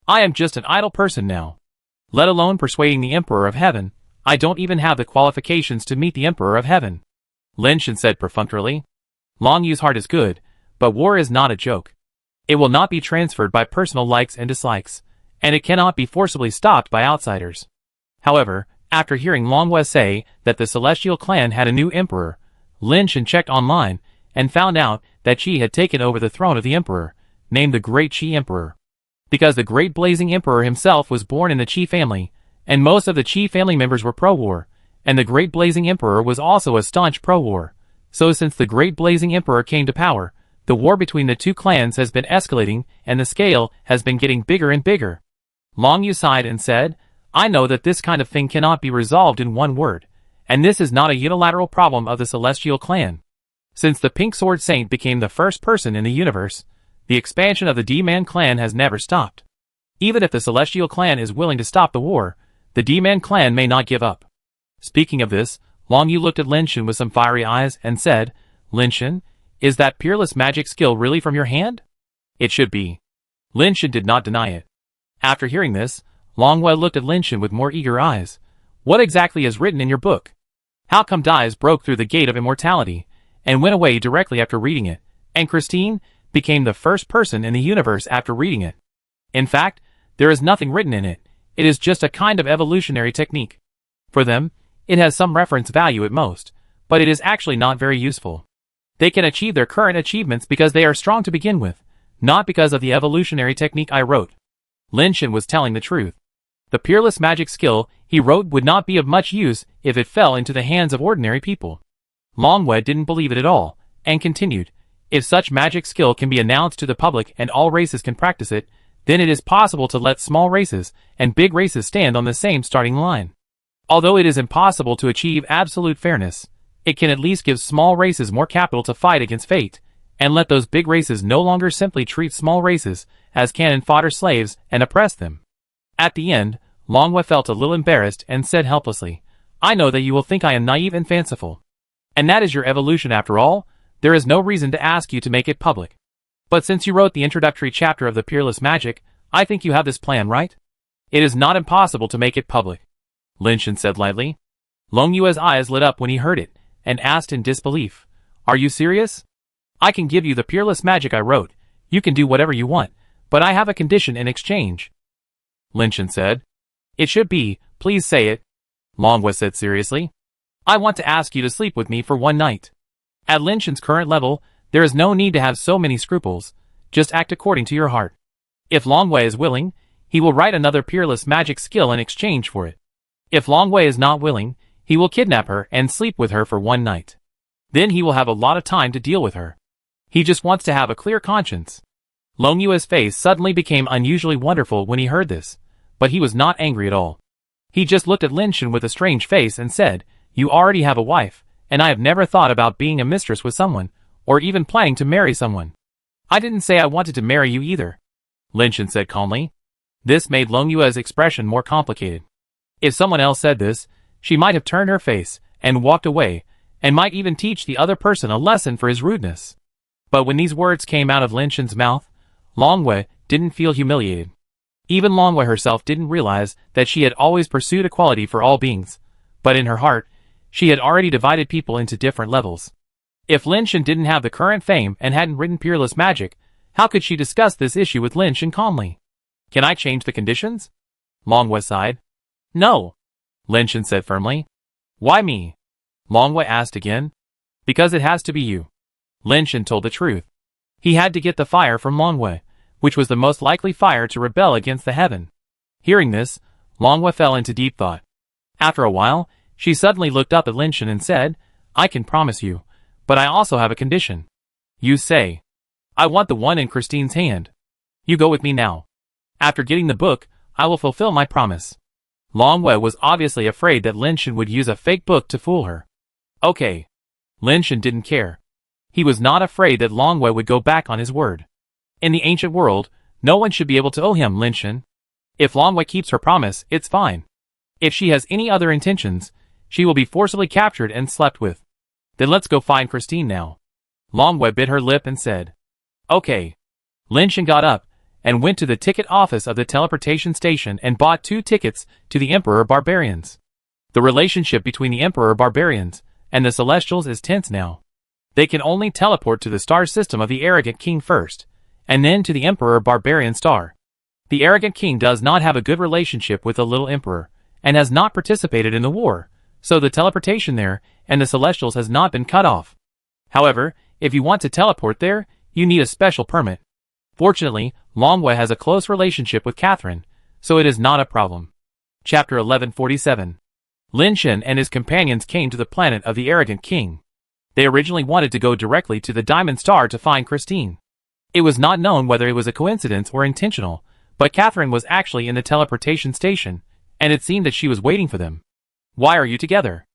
Speaker 1: I am just an idle person now. Let alone persuading the Emperor of Heaven, I don't even have the qualifications to meet the Emperor of Heaven. Lin Shen said perfunctorily. Long Yu's heart is good, but war is not a joke. It will not be transferred by personal likes and dislikes, and it cannot be forcibly stopped by outsiders. However, after hearing Long Wei say that the Celestial clan had a new emperor, Lin Shen checked online and found out that Qi had taken over the throne of the emperor, named the Great Qi Emperor. Because the Great Blazing Emperor himself was born in the Qi family, and most of the Qi family members were pro-war, and the Great Blazing Emperor was also a staunch pro-war. So since the Great Blazing Emperor came to power, the war between the two clans has been escalating and the scale has been getting bigger and bigger. Long Yu sighed and said, I know that this kind of thing cannot be resolved in one word, and this is not a unilateral problem of the Celestial clan. Since the Pink Sword Saint became the first person in the universe, the expansion of the D-Man clan has never stopped. Even if the Celestial clan is willing to stop the war, the D-Man clan may not give up. Speaking of this, Long Yu looked at Lin Shen with some fiery eyes and said, Lin Shen, is that peerless magic skill really from your hand? It should be. Lin Shen did not deny it. After hearing this, Long Wei looked at Lin Shen with more eager eyes. What exactly is written in your book? How come Dais broke through the gate of immortality, and went away directly after reading it, and Christine became the first person in the universe after reading it? In fact, there is nothing written in it. It is just a kind of evolutionary technique. For them, it has some reference value at most, but it is actually not very useful. They can achieve their current achievements because they are strong to begin with, not because of the evolutionary technique I wrote. Lin Shen was telling the truth. The peerless magic skill he wrote would not be of much use if it fell into the hands of ordinary people. Long Wei didn't believe it at all, and continued, if such magic skill can be announced to the public and all races can practice it, then it is possible to let small races and big races stand on the same starting line. Although it is impossible to achieve absolute fairness, it can at least give small races more capital to fight against fate, and let those big races no longer simply treat small races as cannon fodder slaves and oppress them. At the end, Long Wei felt a little embarrassed and said helplessly, I know that you will think I am naive and fanciful. And that is your evolution after all, there is no reason to ask you to make it public. But since you wrote the introductory chapter of the Peerless Magic, I think you have this plan right? It is not impossible to make it public. Lin Shen said lightly. Long Yue's eyes lit up when he heard it, and asked in disbelief, Are you serious? I can give you the Peerless Magic I wrote, you can do whatever you want, but I have a condition in exchange. Lin Shen said. It should be, please say it. Long Wei said seriously. I want to ask you to sleep with me for one night. At Lin Shen's current level, there is no need to have so many scruples, just act according to your heart. If Long Wei is willing, he will write another peerless magic skill in exchange for it. If Long Wei is not willing, he will kidnap her and sleep with her for one night. Then he will have a lot of time to deal with her. He just wants to have a clear conscience. Long Yue's face suddenly became unusually wonderful when he heard this, but he was not angry at all. He just looked at Lin Shen with a strange face and said, You already have a wife, and I have never thought about being a mistress with someone, or even planning to marry someone. I didn't say I wanted to marry you either. Lin Shen said calmly. This made Long Yue's expression more complicated. If someone else said this, she might have turned her face and walked away, and might even teach the other person a lesson for his rudeness. But when these words came out of Lin Shen's mouth, Long Wei didn't feel humiliated. Even Long Wei herself didn't realize that she had always pursued equality for all beings, but in her heart, she had already divided people into different levels. If Lin Shen didn't have the current fame and hadn't written Peerless Magic, how could she discuss this issue with Lin Shen calmly? Can I change the conditions? Long Wei sighed. No. Lin Shen said firmly. Why me? Long Wei asked again. Because it has to be you. Lin Shen told the truth. He had to get the fire from Longwei, which was the most likely fire to rebel against the heaven. Hearing this, Longwei fell into deep thought. After a while, she suddenly looked up at Linshan and said, I can promise you, but I also have a condition. You say. I want the one in Christine's hand. You go with me now. After getting the book, I will fulfill my promise. Longwei was obviously afraid that Linshan would use a fake book to fool her. Okay. Linshan didn't care. He was not afraid that Longwei would go back on his word. In the ancient world, no one should be able to owe him Linshan. If Longwei keeps her promise, it's fine. If she has any other intentions, she will be forcibly captured and slept with. Then let's go find Christine now. Longwei bit her lip and said, Okay. Linshan got up and went to the ticket office of the teleportation station and bought 2 tickets to the Emperor Barbarians. The relationship between the Emperor Barbarians and the Celestials is tense now. They can only teleport to the star system of the Arrogant King first, and then to the Emperor Barbarian star. The Arrogant King does not have a good relationship with the Little Emperor, and has not participated in the war, so the teleportation there and the Celestials has not been cut off. However, if you want to teleport there, you need a special permit. Fortunately, Longwei has a close relationship with Catherine, so it is not a problem. Chapter 1147. Linshan and his companions came to the planet of the Arrogant King. They originally wanted to go directly to the Diamond Star to find Christine. It was not known whether it was a coincidence or intentional, but Catherine was actually in the teleportation station, and it seemed that she was waiting for them. Why are you together?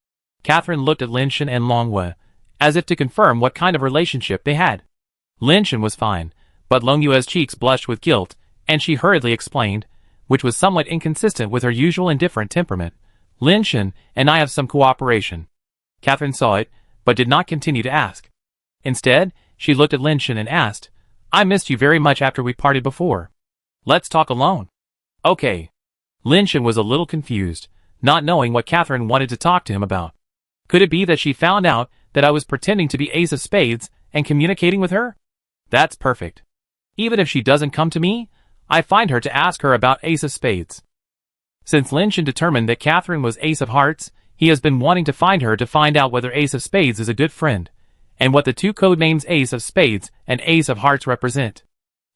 Speaker 1: Catherine looked at Linshan and Longwei, as if to confirm what kind of relationship they had. Linshan was fine, but Longyue's cheeks blushed with guilt, and she hurriedly explained, which was somewhat inconsistent with her usual indifferent temperament, Linshan and I have some cooperation. Catherine saw it, but did not continue to ask. Instead, she looked at Linshan and asked, I missed you very much after we parted before. Let's talk alone. Okay. Linshan was a little confused, not knowing what Catherine wanted to talk to him about. Could it be that she found out that I was pretending to be Ace of Spades and communicating with her? That's perfect. Even if she doesn't come to me, I find her to ask her about Ace of Spades. Since Linshan determined that Catherine was Ace of Hearts, he has been wanting to find her to find out whether Ace of Spades is a good friend, and what the 2 code names Ace of Spades and Ace of Hearts represent.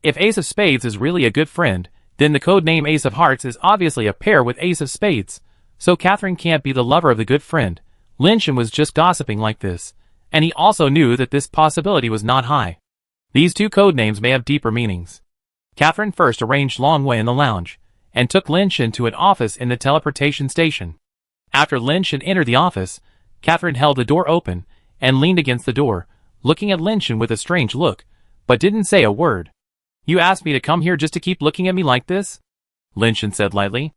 Speaker 1: If Ace of Spades is really a good friend, then the code name Ace of Hearts is obviously a pair with Ace of Spades, so Catherine can't be the lover of the good friend. Linshan was just gossiping like this, and he also knew that this possibility was not high. These 2 code names may have deeper meanings. Catherine first arranged Longwei in the lounge, and took Linshan to an office in the teleportation station. After Linshan entered the office, Catherine held the door open, and leaned against the door, looking at Linshan with a strange look, but didn't say a word. You asked me to come here just to keep looking at me like this? Linshan said lightly.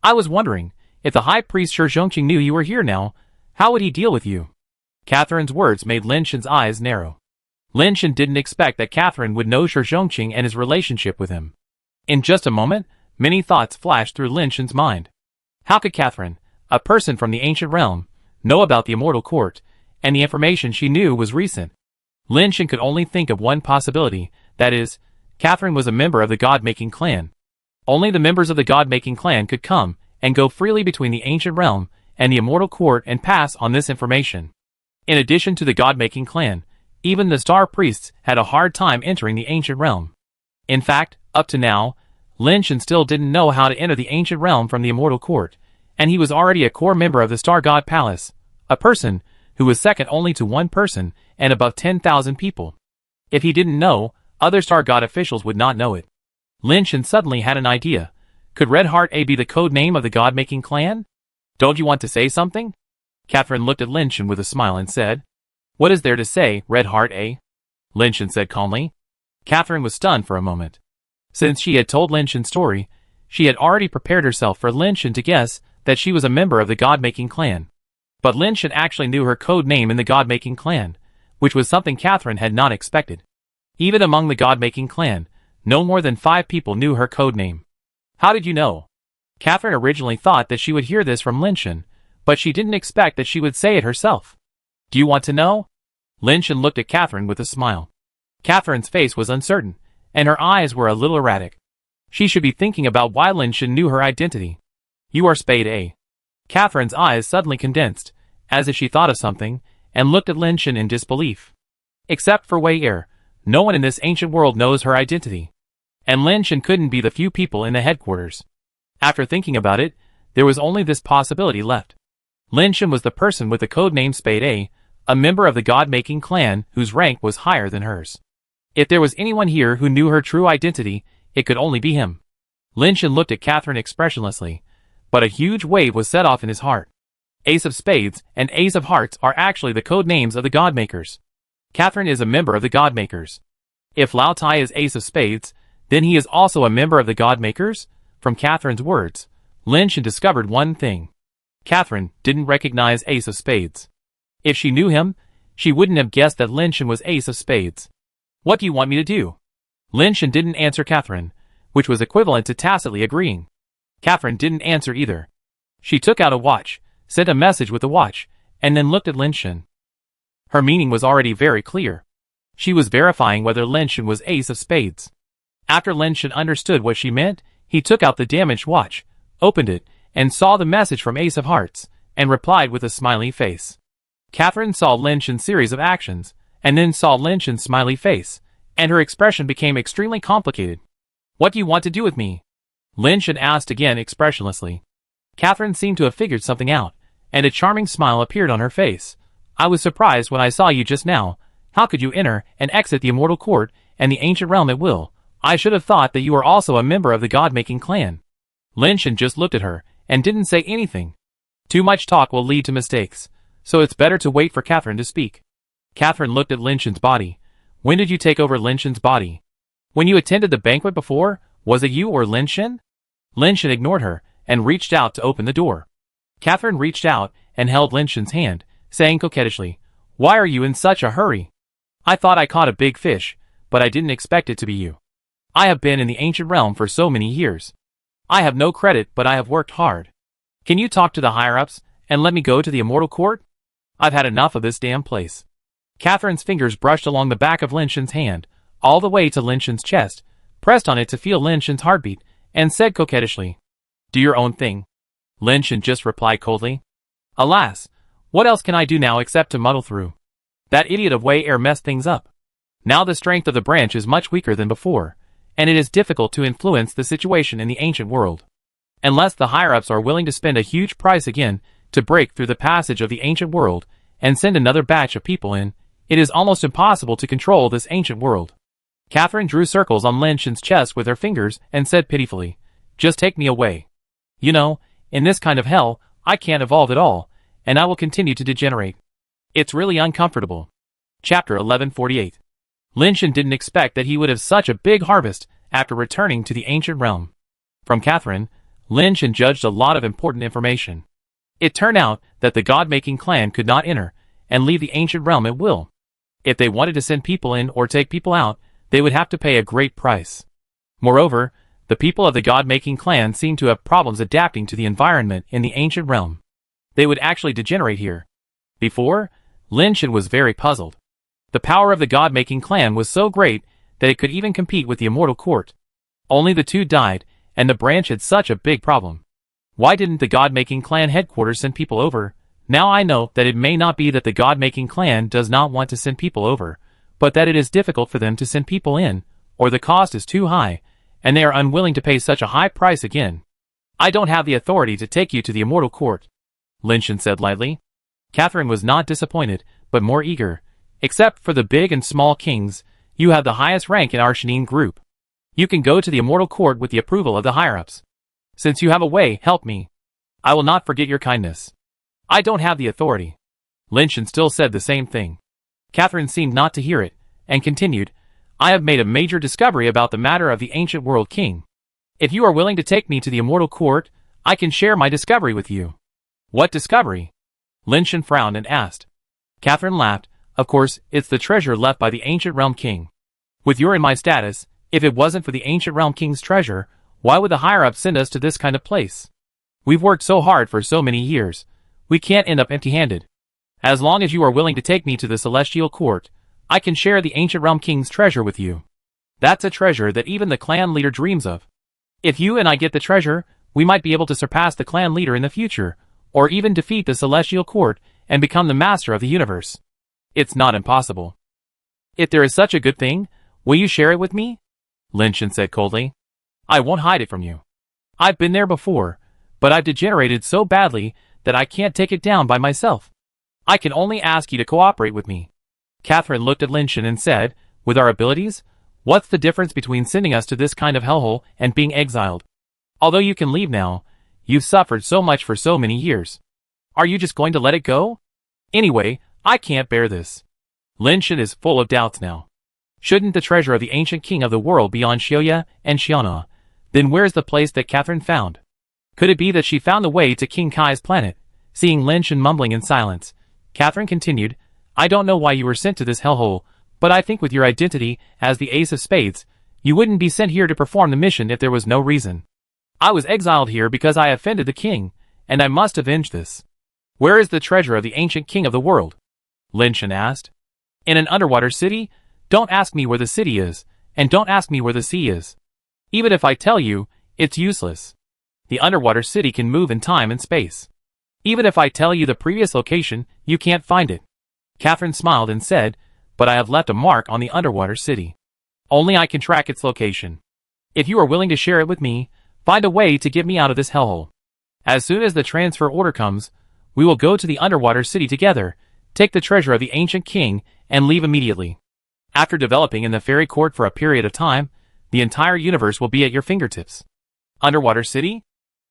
Speaker 1: I was wondering, if the High Priest Shi Zhongqing knew you were here now, how would he deal with you? Catherine's words made Linshan's eyes narrow. Linshan didn't expect that Catherine would know Shi Zhongqing and his relationship with him. In just a moment, many thoughts flashed through Linshan's mind. How could Catherine, a person from the ancient realm, know about the Immortal Court, and the information she knew was recent? Linshan could only think of one possibility, that is, Catherine was a member of the God-Making Clan. Only the members of the God-Making Clan could come and go freely between the ancient realm and the Immortal Court and pass on this information. In addition to the God-Making Clan, even the Star Priests had a hard time entering the ancient realm. In fact, up to now, Linshan still didn't know how to enter the ancient realm from the Immortal Court, and he was already a core member of the Star God Palace, a person who was second only to one person and above 10,000 people. If he didn't know, other Star God officials would not know it. Linshan suddenly had an idea. Could Red Heart A be the code name of the God-Making Clan? Don't you want to say something? Catherine looked at Linshan with a smile and said, What is there to say, Red Heart A? Linshan said calmly. Catherine was stunned for a moment. Since she had told Linshan's story, she had already prepared herself for Linshan to guess that she was a member of the God-Making Clan. But Linshan actually knew her code name in the God-Making Clan, which was something Catherine had not expected. Even among the God-Making Clan, no more than 5 people knew her code name. How did you know? Catherine originally thought that she would hear this from Linshan, but she didn't expect that she would say it herself. Do you want to know? Linshan looked at Catherine with a smile. Catherine's face was uncertain, and her eyes were a little erratic. She should be thinking about why Linshan knew her identity. You are Spade A. Catherine's eyes suddenly condensed, as if she thought of something, and looked at Linshan in disbelief. Except for Wei Er, No one in this ancient world knows her identity. And Lin Shan couldn't be the few people in the headquarters. After thinking about it, there was only this possibility left. Lin Shan was the person with the codename Spade a member of the God-making clan whose rank was higher than hers. If there was anyone here who knew her true identity, it could only be him. Lin Shan looked at Catherine expressionlessly, but a huge wave was set off in his heart. Ace of Spades and Ace of Hearts are actually the code names of the God-makers. Catherine is a member of the God-makers. If Lao Tai is Ace of Spades, then he is also a member of the God-makers? From Catherine's words, Lin Shan discovered one thing. Catherine didn't recognize Ace of Spades. If she knew him, she wouldn't have guessed that Lin Shan was Ace of Spades. What do you want me to do? Lin Shan didn't answer Catherine, which was equivalent to tacitly agreeing. Catherine didn't answer either. She took out a watch, sent a message with the watch, and then looked at Lin Shan. Her meaning was already very clear. She was verifying whether Lin Shan was Ace of Spades. After Lin Shan understood what she meant, he took out the damaged watch, opened it, and saw the message from Ace of Hearts, and replied with a smiley face. Catherine saw Lin Shan's series of actions, and then saw Lin Shan's smiley face, and her expression became extremely complicated. What do you want to do with me? Lin Shan asked again expressionlessly. Catherine seemed to have figured something out, and a charming smile appeared on her face. I was surprised when I saw you just now. How could you enter and exit the Immortal Court and the Ancient Realm at will? I should have thought that you were also a member of the God-making clan. Lin Shan just looked at her, and didn't say anything. Too much talk will lead to mistakes, so it's better to wait for Catherine to speak. Catherine looked at Lin Shan's body. When did you take over Lin Shan's body? When you attended the banquet before, was it you or Lin Shan? Lin Shan ignored her, and reached out to open the door. Catherine reached out, and held Lin Shan's hand, saying coquettishly, Why are you in such a hurry? I thought I caught a big fish, but I didn't expect it to be you. I have been in the ancient realm for so many years. I have no credit, but I have worked hard. Can you talk to the higher-ups, and let me go to the Immortal Court? I've had enough of this damn place. Catherine's fingers brushed along the back of Lin Shan's hand, all the way to Lin Shan's chest, pressed on it to feel Lin Shan's heartbeat, and said coquettishly, Do your own thing. Lin Shan just replied coldly. Alas, what else can I do now except to muddle through? That idiot of Wei Air messed things up. Now the strength of the branch is much weaker than before, and it is difficult to influence the situation in the ancient world. Unless the higher-ups are willing to spend a huge price again to break through the passage of the ancient world and send another batch of people in, it is almost impossible to control this ancient world. Catherine drew circles on Lin Shan's chest with her fingers and said pitifully, Just take me away. You know, in this kind of hell, I can't evolve at all, and I will continue to degenerate. It's really uncomfortable. Chapter 1148. Lin Shan didn't expect that he would have such a big harvest after returning to the ancient realm. From Catherine, Lin Shan judged a lot of important information. It turned out that the God-making clan could not enter and leave the ancient realm at will. If they wanted to send people in or take people out, they would have to pay a great price. Moreover, the people of the God-making clan seemed to have problems adapting to the environment in the ancient realm. They would actually degenerate here. Before, Lin Shan was very puzzled. The power of the God-making clan was so great that it could even compete with the Immortal Court. Only the two died, and the branch had such a big problem. Why didn't the God-making clan headquarters send people over? Now I know that it may not be that the God-making clan does not want to send people over, but that it is difficult for them to send people in, or the cost is too high, and they are unwilling to pay such a high price again. I don't have the authority to take you to the Immortal Court, Lin Shan said lightly. Catherine was not disappointed, but more eager. Except for the big and small kings, you have the highest rank in our Shanin group. You can go to the Immortal Court with the approval of the higher-ups. Since you have a way, help me. I will not forget your kindness. I don't have the authority. Lin Shan still said the same thing. Catherine seemed not to hear it, and continued, I have made a major discovery about the matter of the ancient world king. If you are willing to take me to the Immortal Court, I can share my discovery with you. What discovery? Lin Shan frowned and asked. Catherine laughed. Of course, it's the treasure left by the Ancient Realm King. With your and my status, if it wasn't for the Ancient Realm King's treasure, why would the higher-ups send us to this kind of place? We've worked so hard for so many years. We can't end up empty-handed. As long as you are willing to take me to the Celestial Court, I can share the Ancient Realm King's treasure with you. That's a treasure that even the clan leader dreams of. If you and I get the treasure, we might be able to surpass the clan leader in the future, or even defeat the Celestial Court and become the master of the universe. It's not impossible. If there is such a good thing, will you share it with me? Lin Shen said coldly. I won't hide it from you. I've been there before, but I've degenerated so badly that I can't take it down by myself. I can only ask you to cooperate with me. Catherine looked at Lin Shen and said, with our abilities, what's the difference between sending us to this kind of hellhole and being exiled? Although you can leave now, you've suffered so much for so many years. Are you just going to let it go? Anyway, I can't bear this. Lin Shen is full of doubts now. Shouldn't the treasure of the ancient king of the world be on Xioya and Xiana? Then where's the place that Catherine found? Could it be that she found the way to King Kai's planet? Seeing Lin Shen mumbling in silence, Catherine continued, I don't know why you were sent to this hellhole, but I think with your identity as the Ace of Spades, you wouldn't be sent here to perform the mission if there was no reason. I was exiled here because I offended the king, and I must avenge this. Where is the treasure of the ancient king of the world? Lin Shen asked. In an underwater city? Don't ask me where the city is, and don't ask me where the sea is. Even if I tell you, it's useless. The underwater city can move in time and space. Even if I tell you the previous location, you can't find it. Catherine smiled and said, but I have left a mark on the underwater city. Only I can track its location. If you are willing to share it with me, find a way to get me out of this hellhole. As soon as the transfer order comes, we will go to the underwater city together, take the treasure of the ancient king, and leave immediately. After developing in the fairy court for a period of time, the entire universe will be at your fingertips. Underwater city?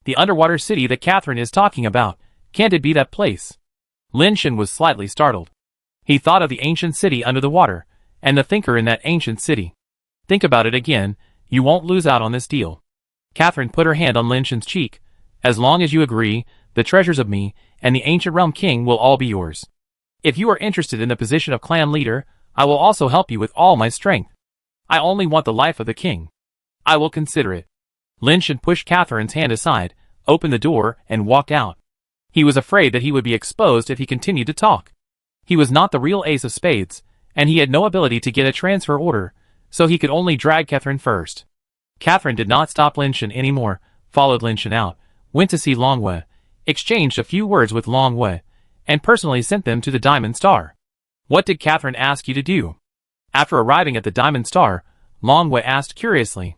Speaker 1: The underwater city that Catherine is talking about. Can't it be that place? Lin Shen was slightly startled. He thought of the ancient city under the water, and the thinker in that ancient city. Think about it again, you won't lose out on this deal. Catherine put her hand on Lin Shen's cheek. As long as you agree, the treasures of me and the ancient realm king will all be yours. If you are interested in the position of clan leader, I will also help you with all my strength. I only want the life of the king. I will consider it. Lin Shen pushed Catherine's hand aside, opened the door, and walked out. He was afraid that he would be exposed if he continued to talk. He was not the real Ace of Spades, and he had no ability to get a transfer order, so he could only drag Catherine first. Catherine did not stop Lin Shen anymore, followed Lin Shen out, went to see Longwei, exchanged a few words with Longwei, and personally sent them to the Diamond Star. What did Catherine ask you to do? After arriving at the Diamond Star, Longwei asked curiously.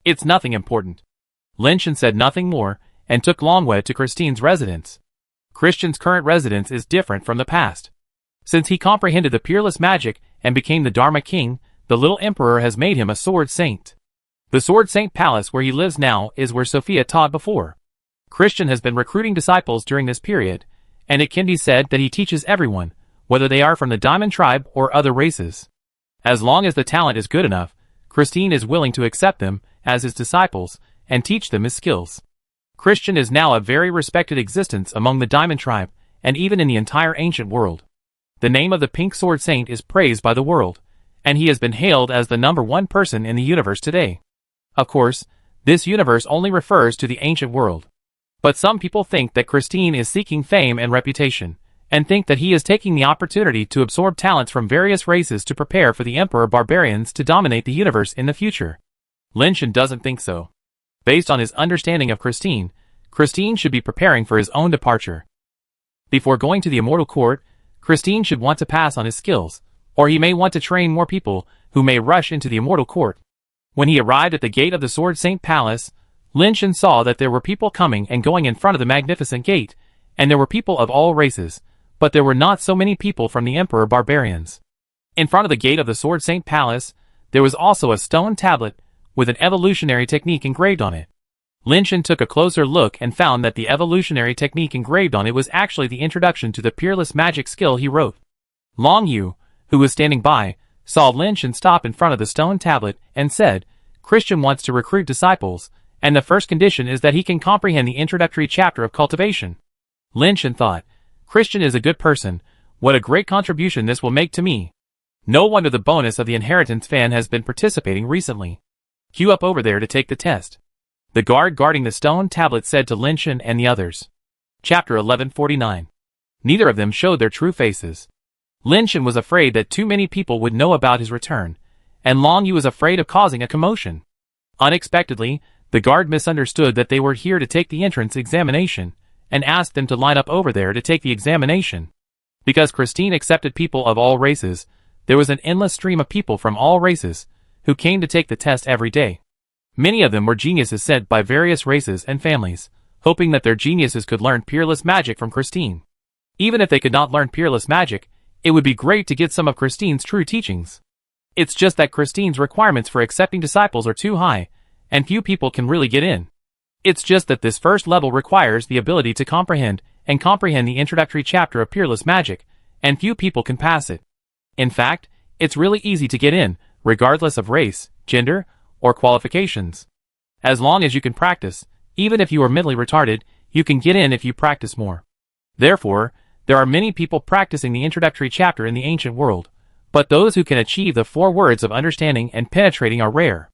Speaker 1: It's nothing important. Lin Shen said nothing more, and took Longwei to Christine's residence. Christian's current residence is different from the past. Since he comprehended the peerless magic and became the Dharma King, the little emperor has made him a sword saint. The Sword Saint Palace where he lives now is where Sophia taught before. Christian has been recruiting disciples during this period, and it can be said that he teaches everyone, whether they are from the Diamond Tribe or other races. As long as the talent is good enough, Christine is willing to accept them as his disciples and teach them his skills. Christian is now a very respected existence among the Diamond Tribe and even in the entire ancient world. The name of the Pink Sword Saint is praised by the world, and he has been hailed as the #1 person in the universe today. Of course, this universe only refers to the ancient world. But some people think that Christine is seeking fame and reputation, and think that he is taking the opportunity to absorb talents from various races to prepare for the Emperor Barbarians to dominate the universe in the future. Lin Shen doesn't think so. Based on his understanding of Christine, Christine should be preparing for his own departure. Before going to the Immortal Court, Christine should want to pass on his skills, or he may want to train more people who may rush into the Immortal Court. When he arrived at the gate of the Sword Saint Palace, Lin Shen saw that there were people coming and going in front of the magnificent gate, and there were people of all races, but there were not so many people from the Emperor Barbarians. In front of the gate of the Sword Saint Palace, there was also a stone tablet with an evolutionary technique engraved on it. Lin Shen took a closer look and found that the evolutionary technique engraved on it was actually the introduction to the peerless magic skill he wrote. Long Yu, who was standing by, saw Lin Shen stop in front of the stone tablet and said, Christian wants to recruit disciples, and the first condition is that he can comprehend the introductory chapter of cultivation. Lin Shen thought, Christian is a good person, what a great contribution this will make to me. No wonder the bonus of the inheritance fan has been participating recently. Queue up over there to take the test. The guard guarding the stone tablet said to Lin Shen and the others. Chapter 1149. Neither of them showed their true faces. Lin Shen was afraid that too many people would know about his return, and Long Yu was afraid of causing a commotion. Unexpectedly, the guard misunderstood that they were here to take the entrance examination, and asked them to line up over there to take the examination. Because Christine accepted people of all races, There was an endless stream of people from all races who came to take the test every day. Many of them were geniuses sent by various races and families, hoping that their geniuses could learn peerless magic from Christine. Even if they could not learn peerless magic, it would be great to get some of Christine's true teachings. It's just that Christine's requirements for accepting disciples are too high, and few people can really get in. It's just that this first level requires the ability to comprehend the introductory chapter of peerless magic, and few people can pass it. In fact, it's really easy to get in, regardless of race, gender, or qualifications. As long as you can practice, even if you are mentally retarded, you can get in if you practice more. Therefore, there are many people practicing the introductory chapter in the ancient world, but those who can achieve the 4 words of understanding and penetrating are rare.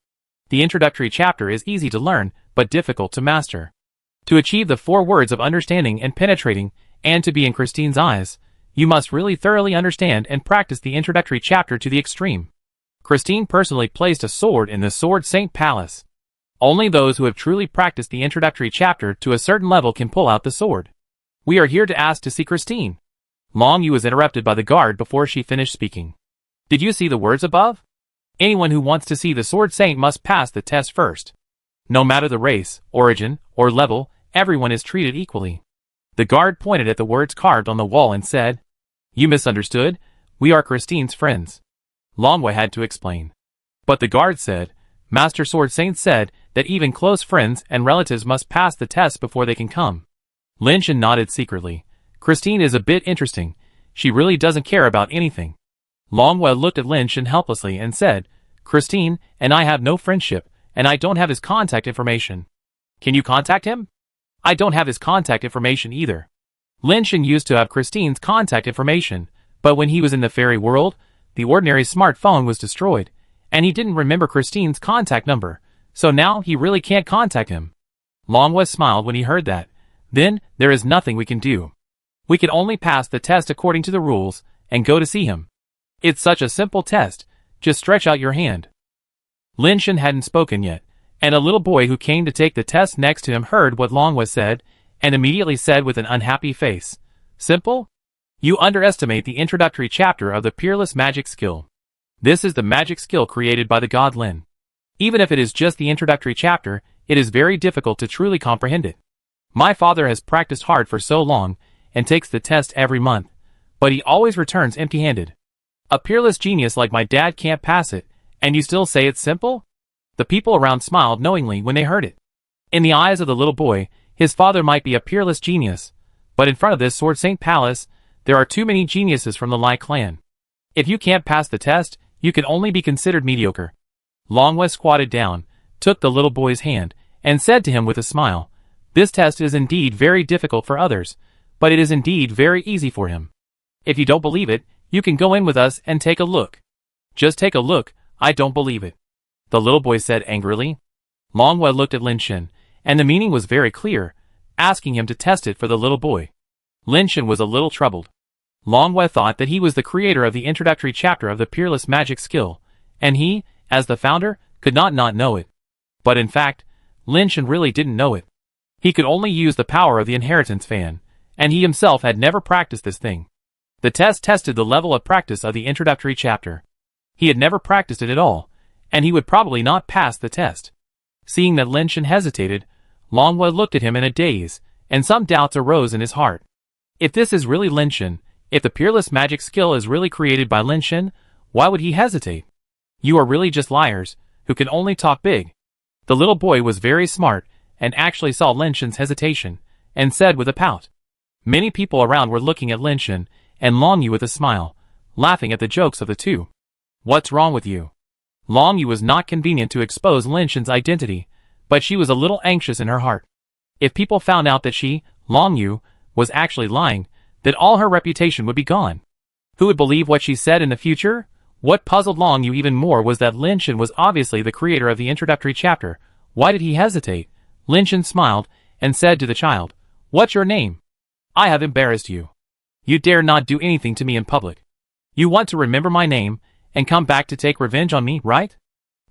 Speaker 1: The introductory chapter is easy to learn, but difficult to master. To achieve the 4 words of understanding and penetrating, and to be in Christine's eyes, you must really thoroughly understand and practice the introductory chapter to the extreme. Christine personally placed a sword in the Sword Saint Palace. Only those who have truly practiced the introductory chapter to a certain level can pull out the sword. We are here to ask to see Christine. Long Yu was interrupted by the guard before she finished speaking. Did you see the words above? Anyone who wants to see the Sword Saint must pass the test first. No matter the race, origin, or level, everyone is treated equally. The guard pointed at the words carved on the wall and said, "You misunderstood. We are Christine's friends." Longwei had to explain. But the guard said, "Master Sword Saint said that even close friends and relatives must pass the test before they can come." Lin Shen nodded secretly. Christine is a bit interesting. She really doesn't care about anything. Longwei looked at Lin Shen helplessly and said, "Christine and I have no friendship, and I don't have his contact information. Can you contact him?" "I don't have his contact information either." Lin Shen used to have Christine's contact information, but when he was in the fairy world, the ordinary smartphone was destroyed, and he didn't remember Christine's contact number, so now he really can't contact him. Longwei smiled when he heard that. Then, there is nothing we can do. We can only pass the test according to the rules, and go to see him. It's such a simple test, just stretch out your hand. Lin Shen hadn't spoken yet, and a little boy who came to take the test next to him heard what Longwei said, and immediately said with an unhappy face, "Simple? You underestimate the introductory chapter of the peerless magic skill. This is the magic skill created by the god Lin. Even if it is just the introductory chapter, it is very difficult to truly comprehend it. My father has practiced hard for so long, and takes the test every month, but he always returns empty-handed. A peerless genius like my dad can't pass it, and you still say it's simple?" The people around smiled knowingly when they heard it. In the eyes of the little boy, his father might be a peerless genius, but in front of this Sword Saint Palace, there are too many geniuses from the Lai clan. If you can't pass the test, you can only be considered mediocre. Longwei squatted down, took the little boy's hand, and said to him with a smile, "This test is indeed very difficult for others, but it is indeed very easy for him. If you don't believe it, you can go in with us and take a look." "Just take a look, I don't believe it," the little boy said angrily. Longwei looked at Lin Shen, and the meaning was very clear, asking him to test it for the little boy. Lin Shen was a little troubled. Longwei thought that he was the creator of the introductory chapter of the peerless magic skill, and he, as the founder, could not know it. But in fact, Lin Shen really didn't know it. He could only use the power of the inheritance fan, and he himself had never practiced this thing. The test tested the level of practice of the introductory chapter. He had never practiced it at all, and he would probably not pass the test. Seeing that Lin Shen hesitated, Longwei looked at him in a daze, and some doubts arose in his heart. If this is really Lin Shen, if the peerless magic skill is really created by Lin Shen, why would he hesitate? You are really just liars, who can only talk big. The little boy was very smart, and actually saw Lin Shen's hesitation, and said with a pout. Many people around were looking at Lin Shen, and Long Yu with a smile, laughing at the jokes of the two. "What's wrong with you?" Long Yu was not convenient to expose Lin Shen's identity, but she was a little anxious in her heart. If people found out that she, Long Yu, was actually lying, then all her reputation would be gone. Who would believe what she said in the future? What puzzled Long Yu even more was that Lin Shen was obviously the creator of the introductory chapter. Why did he hesitate? Lin Shen smiled, and said to the child, "What's your name? I have embarrassed you. You dare not do anything to me in public. You want to remember my name, and come back to take revenge on me, right?"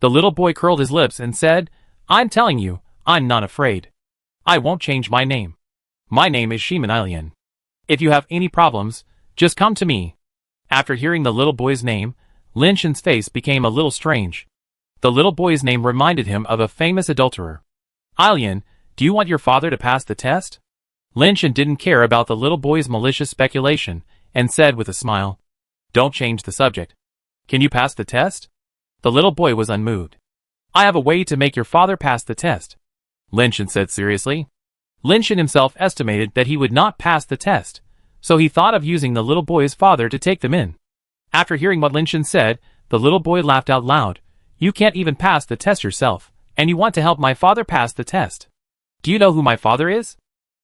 Speaker 1: The little boy curled his lips and said, "I'm telling you, I'm not afraid. I won't change my name. My name is Shiman Ilian. If you have any problems, just come to me." After hearing the little boy's name, Lin Shen's face became a little strange. The little boy's name reminded him of a famous adulterer. Alien, do you want your father to pass the test? Lin Shen didn't care about the little boy's malicious speculation, and said with a smile, Don't change the subject. Can you pass the test? The little boy was unmoved. I have a way to make your father pass the test, Lin Shen said seriously. Lin Shen himself estimated that he would not pass the test, so he thought of using the little boy's father to take them in. After hearing what Lin Shen said, the little boy laughed out loud. You can't even pass the test yourself, and you want to help my father pass the test. Do you know who my father is?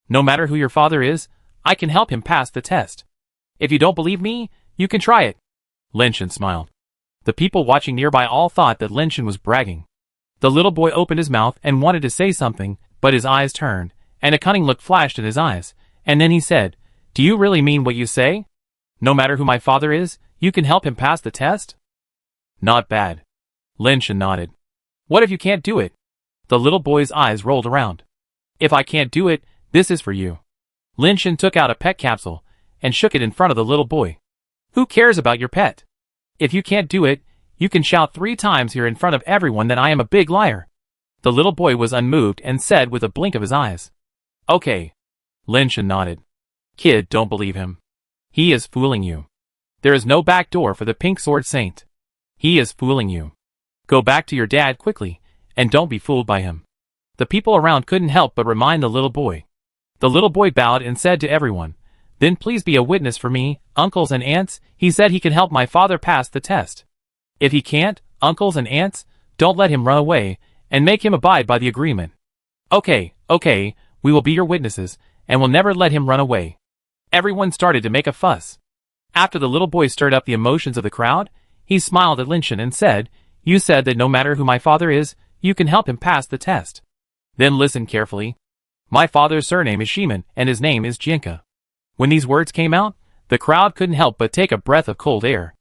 Speaker 1: No matter who your father is, I can help him pass the test. If you don't believe me, you can try it. Lin Shen smiled. The people watching nearby all thought that Lin Shen was bragging. The little boy opened his mouth and wanted to say something, but his eyes turned, and a cunning look flashed in his eyes, and then he said, Do you really mean what you say? No matter who my father is, you can help him pass the test? Not bad. Lin Shen nodded. What if you can't do it? The little boy's eyes rolled around. If I can't do it, this is for you. Lin Shen took out a pet capsule and shook it in front of the little boy. Who cares about your pet? If you can't do it, you can shout 3 times here in front of everyone that I am a big liar. The little boy was unmoved and said with a blink of his eyes. Okay. Lin Shen nodded. Kid, don't believe him. He is fooling you. There is no back door for the Pink Sword Saint. He is fooling you. Go back to your dad quickly, and don't be fooled by him. The people around couldn't help but remind the little boy. The little boy bowed and said to everyone, Then please be a witness for me, uncles and aunts. He said he can help my father pass the test. If he can't, uncles and aunts, don't let him run away, and make him abide by the agreement. Okay, we will be your witnesses, and will never let him run away. Everyone started to make a fuss. After the little boy stirred up the emotions of the crowd, he smiled at Lin Shen and said, You said that no matter who my father is, you can help him pass the test. Then listen carefully. My father's surname is Shiman, and his name is Jinka. When these words came out, the crowd couldn't help but take a breath of cold air.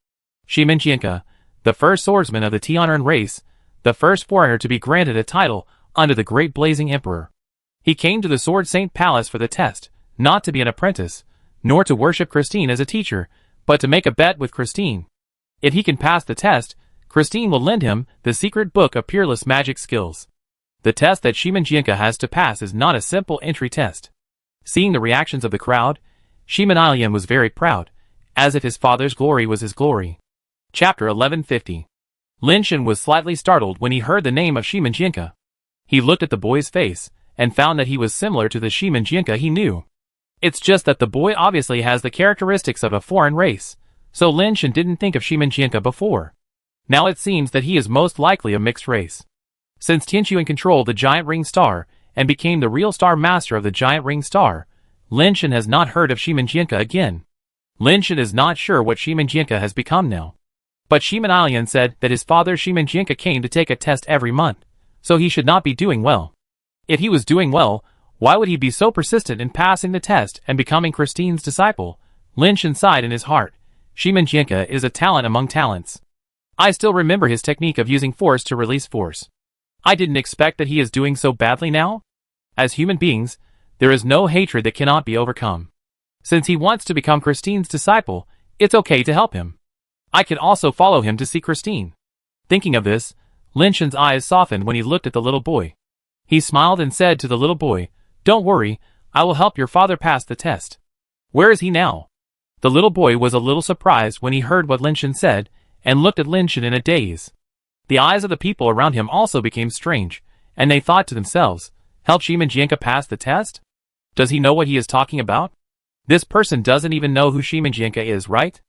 Speaker 1: Shiman Jinka, the first swordsman of the Tianren race, the first foreigner to be granted a title under the great blazing emperor. He came to the Sword Saint Palace for the test, not to be an apprentice, nor to worship Christine as a teacher, but to make a bet with Christine. If he can pass the test, Christine will lend him the secret book of peerless magic skills. The test that Shiman Jinka has to pass is not a simple entry test. Seeing the reactions of the crowd, Shiman Alien was very proud, as if his father's glory was his glory. Chapter 1150. Lin Shen was slightly startled when he heard the name of Shiman Jinka. He looked at the boy's face, and found that he was similar to the Shiman Jinka he knew. It's just that the boy obviously has the characteristics of a foreign race, so Lin Shen didn't think of Shiman Jinka before. Now it seems that he is most likely a mixed race. Since Tianquan controlled the Giant Ring Star, and became the real star master of the Giant Ring Star, Lin Shen has not heard of Shiman Jinka again. Lin Shen is not sure what Shiman Jinka has become now. But Shiman Alien said that his father Shiman Jinka came to take a test every month, so he should not be doing well. If he was doing well, why would he be so persistent in passing the test and becoming Christine's disciple? Lin Shen sighed in his heart. Shiman Jinka is a talent among talents. I still remember his technique of using force to release force. I didn't expect that he is doing so badly now. As human beings, there is no hatred that cannot be overcome. Since he wants to become Christine's disciple, it's okay to help him. I can also follow him to see Christine. Thinking of this, Lin Shen's eyes softened when he looked at the little boy. He smiled and said to the little boy, Don't worry, I will help your father pass the test. Where is he now? The little boy was a little surprised when he heard what Lin Shen said, and looked at Lin Shen in a daze. The eyes of the people around him also became strange, and they thought to themselves, Help Shiman Jinka pass the test? Does he know what he is talking about? This person doesn't even know who Shiman Jinka is, right?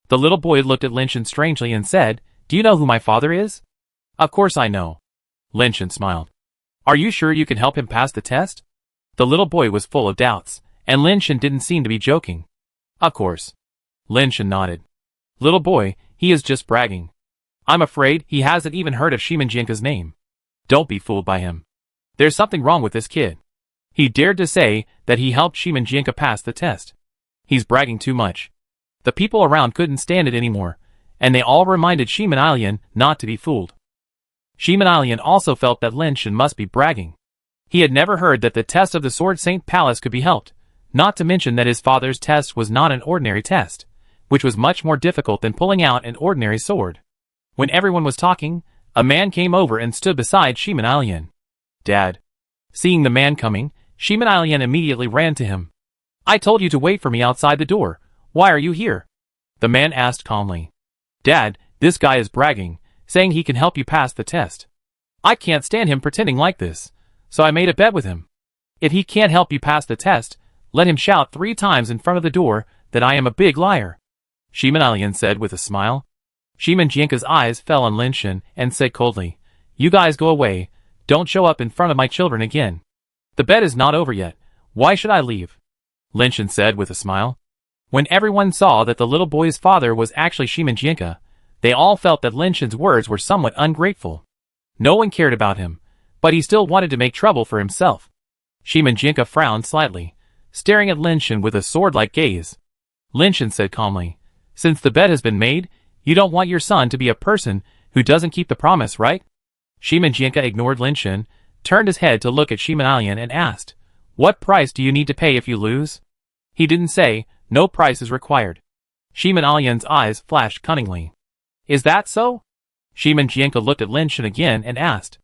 Speaker 1: The little boy looked at Lin Shen strangely and said, Do you know who my father is? Of course I know. Lin Shen smiled. Are you sure you can help him pass the test? The little boy was full of doubts, and Lin Shen didn't seem to be joking. Of course. Lin Shen nodded. Little boy, he is just bragging. I'm afraid he hasn't even heard of Shiman Jinka's name. Don't be fooled by him. There's something wrong with this kid. He dared to say that he helped Shiman Jinka pass the test. He's bragging too much. The people around couldn't stand it anymore, and they all reminded Shiman Alien not to be fooled. Shiman Alien also felt that Lin Shen must be bragging. He had never heard that the test of the Sword Saint Palace could be helped, not to mention that his father's test was not an ordinary test, which was much more difficult than pulling out an ordinary sword. When everyone was talking, a man came over and stood beside Shiman Alien. Dad. Seeing the man coming, Shiman Alien immediately ran to him. I told you to wait for me outside the door. Why are you here? The man asked calmly. Dad, this guy is bragging, saying he can help you pass the test. I can't stand him pretending like this, so I made a bet with him. If he can't help you pass the test, let him shout 3 times in front of the door that I am a big liar. Shiman Alien said with a smile. Shiman Jianka's eyes fell on Lin Shen and said coldly, You guys go away, don't show up in front of my children again. The bet is not over yet, why should I leave? Lin Shen said with a smile. When everyone saw that the little boy's father was actually Shiman Jianka, they all felt that Lin Shen's words were somewhat ungrateful. No one cared about him, but he still wanted to make trouble for himself. Shiman Jianka frowned slightly, staring at Lin Shen with a sword-like gaze. Lin Shen said calmly, Since the bet has been made, you don't want your son to be a person who doesn't keep the promise, right? Shiman Jianka ignored Lin Shen, turned his head to look at Shiman Alien and asked, What price do you need to pay if you lose? He didn't say, No price is required. Shiman Alien's eyes flashed cunningly. Is that so? Shiman Jianka looked at Lin Shen again and asked,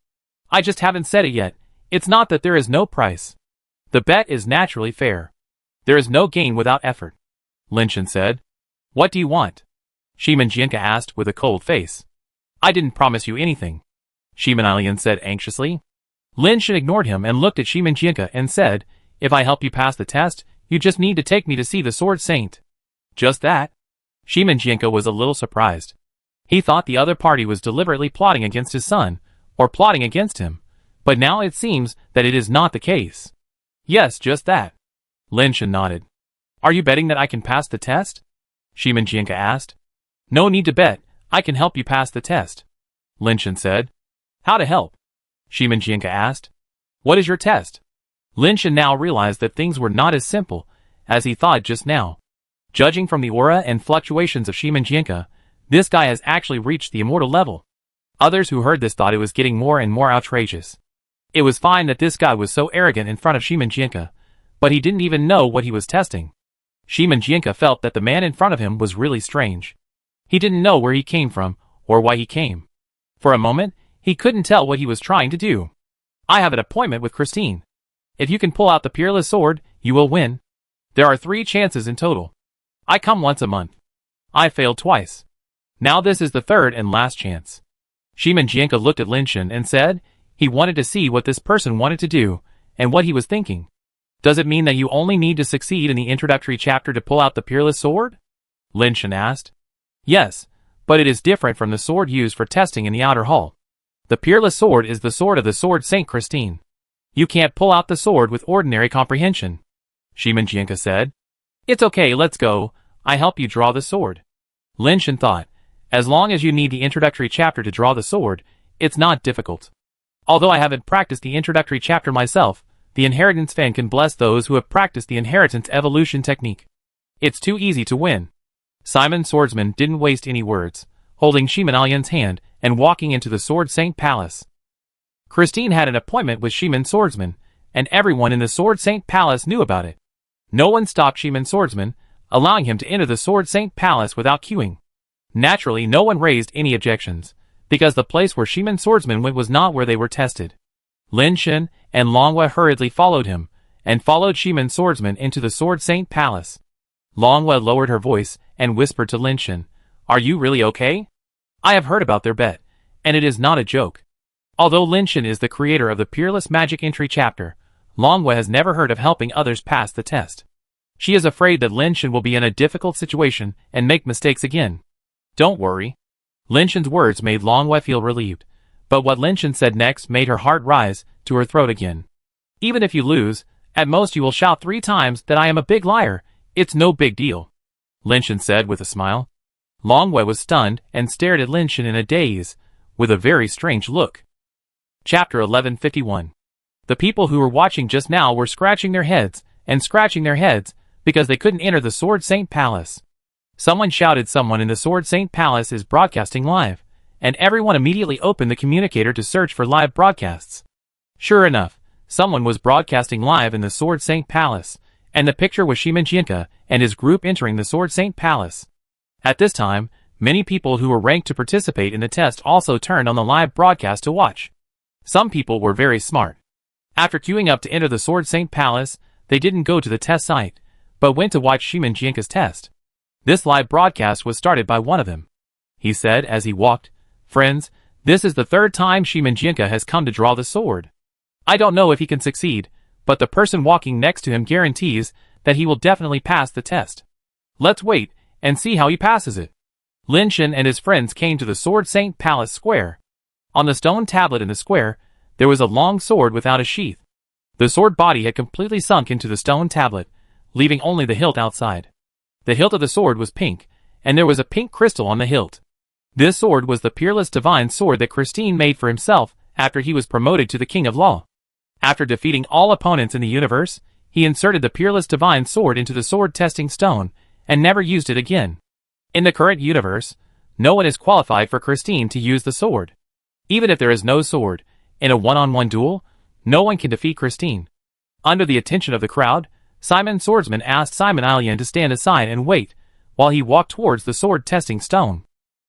Speaker 1: I just haven't said it yet. It's not that there is no price. The bet is naturally fair. There is no gain without effort. Lin Shen said. What do you want? Shiman Jianka asked with a cold face. I didn't promise you anything. Shiman Alien said anxiously. Lin Shen ignored him and looked at Shiman Jianka and said, If I help you pass the test, you just need to take me to see the Sword Saint. Just that? Shiman Jianka was a little surprised. He thought the other party was deliberately plotting against his son, or plotting against him, but now it seems that it is not the case. Yes, just that. Lin Shen nodded. Are you betting that I can pass the test? Shiman Jianka asked. No need to bet, I can help you pass the test. Lin Shen said. How to help? Shiman Jianka asked. What is your test? Lin Shen now realized that things were not as simple as he thought just now. Judging from the aura and fluctuations of Shiman Jianka, this guy has actually reached the immortal level. Others who heard this thought it was getting more and more outrageous. It was fine that this guy was so arrogant in front of Shiman Jianka, but he didn't even know what he was testing. Shiman Jianka felt that the man in front of him was really strange. He didn't know where he came from, or why he came. For a moment, he couldn't tell what he was trying to do. I have an appointment with Christine. If you can pull out the peerless sword, you will win. There are 3 chances in total. I come once a month. I failed twice. Now this is the 3rd and last chance. Shiman Jianka looked at Lin Shen and said he wanted to see what this person wanted to do and what he was thinking. Does it mean that you only need to succeed in the introductory chapter to pull out the peerless sword? Lin Shen asked. Yes, but it is different from the sword used for testing in the outer hall. The peerless sword is the sword of the Sword Saint Christine. You can't pull out the sword with ordinary comprehension. Shiman Jianka said. It's okay, let's go. I help you draw the sword. Lin Shen thought, as long as you need the introductory chapter to draw the sword, it's not difficult. Although I haven't practiced the introductory chapter myself, the inheritance fan can bless those who have practiced the inheritance evolution technique. It's too easy to win. Simon Swordsman didn't waste any words, holding Shiman Alien's hand and walking into the Sword Saint Palace. Christine had an appointment with Shiman Swordsman, and everyone in the Sword Saint Palace knew about it. No one stopped Shiman Swordsman, allowing him to enter the Sword Saint Palace without queuing. Naturally, no one raised any objections, because the place where Shiman Swordsman went was not where they were tested. Lin Shen and Longhua hurriedly followed him, and followed Shiman Swordsman into the Sword Saint Palace. Longhua lowered her voice and whispered to Lin Shen, Are you really okay? I have heard about their bet, and it is not a joke. Although Lin Shen is the creator of the Peerless Magic Entry chapter, Longhua has never heard of helping others pass the test. She is afraid that Lin Shen will be in a difficult situation and make mistakes again. Don't worry. Lin Shen's words made Longhua feel relieved, but what Lin Shen said next made her heart rise to her throat again. Even if you lose, at most you will shout 3 times that I am a big liar. It's no big deal. Lin Shen said with a smile. Longhua was stunned and stared at Lin Shen in a daze, with a very strange look. Chapter 1151. The people who were watching just now were scratching their heads, because they couldn't enter the Sword Saint Palace. Someone shouted someone in the Sword Saint Palace is broadcasting live, and everyone immediately opened the communicator to search for live broadcasts. Sure enough, someone was broadcasting live in the Sword Saint Palace, and the picture was Shiman Jianka and his group entering the Sword Saint Palace. At this time, Many people who were ranked to participate in the test also turned on the live broadcast to watch. Some people were very smart. After queuing up to enter the Sword Saint Palace, they didn't go to the test site, but went to watch Shimon Jianka's test. This live broadcast was started by one of them. He said as he walked, "Friends, this is the third time Shimon Jianka has come to draw the sword. I don't know if he can succeed, but the person walking next to him guarantees that he will definitely pass the test. Let's wait and see how he passes it." Lin Shen and his friends came to the Sword Saint Palace Square. On the stone tablet in the square, there was a long sword without a sheath. The sword body had completely sunk into the stone tablet, leaving only the hilt outside. The hilt of the sword was pink, and there was a pink crystal on the hilt. This sword was the peerless divine sword that Christine made for himself after he was promoted to the King of Law. After defeating all opponents in the universe, he inserted the peerless divine sword into the sword testing stone and never used it again. In the current universe, no one is qualified for Christine to use the sword. Even if there is no sword, in a one-on-one duel, no one can defeat Christine. Under the attention of the crowd, Simon Swordsman asked Simon Alien to stand aside and wait, while he walked towards the sword testing stone.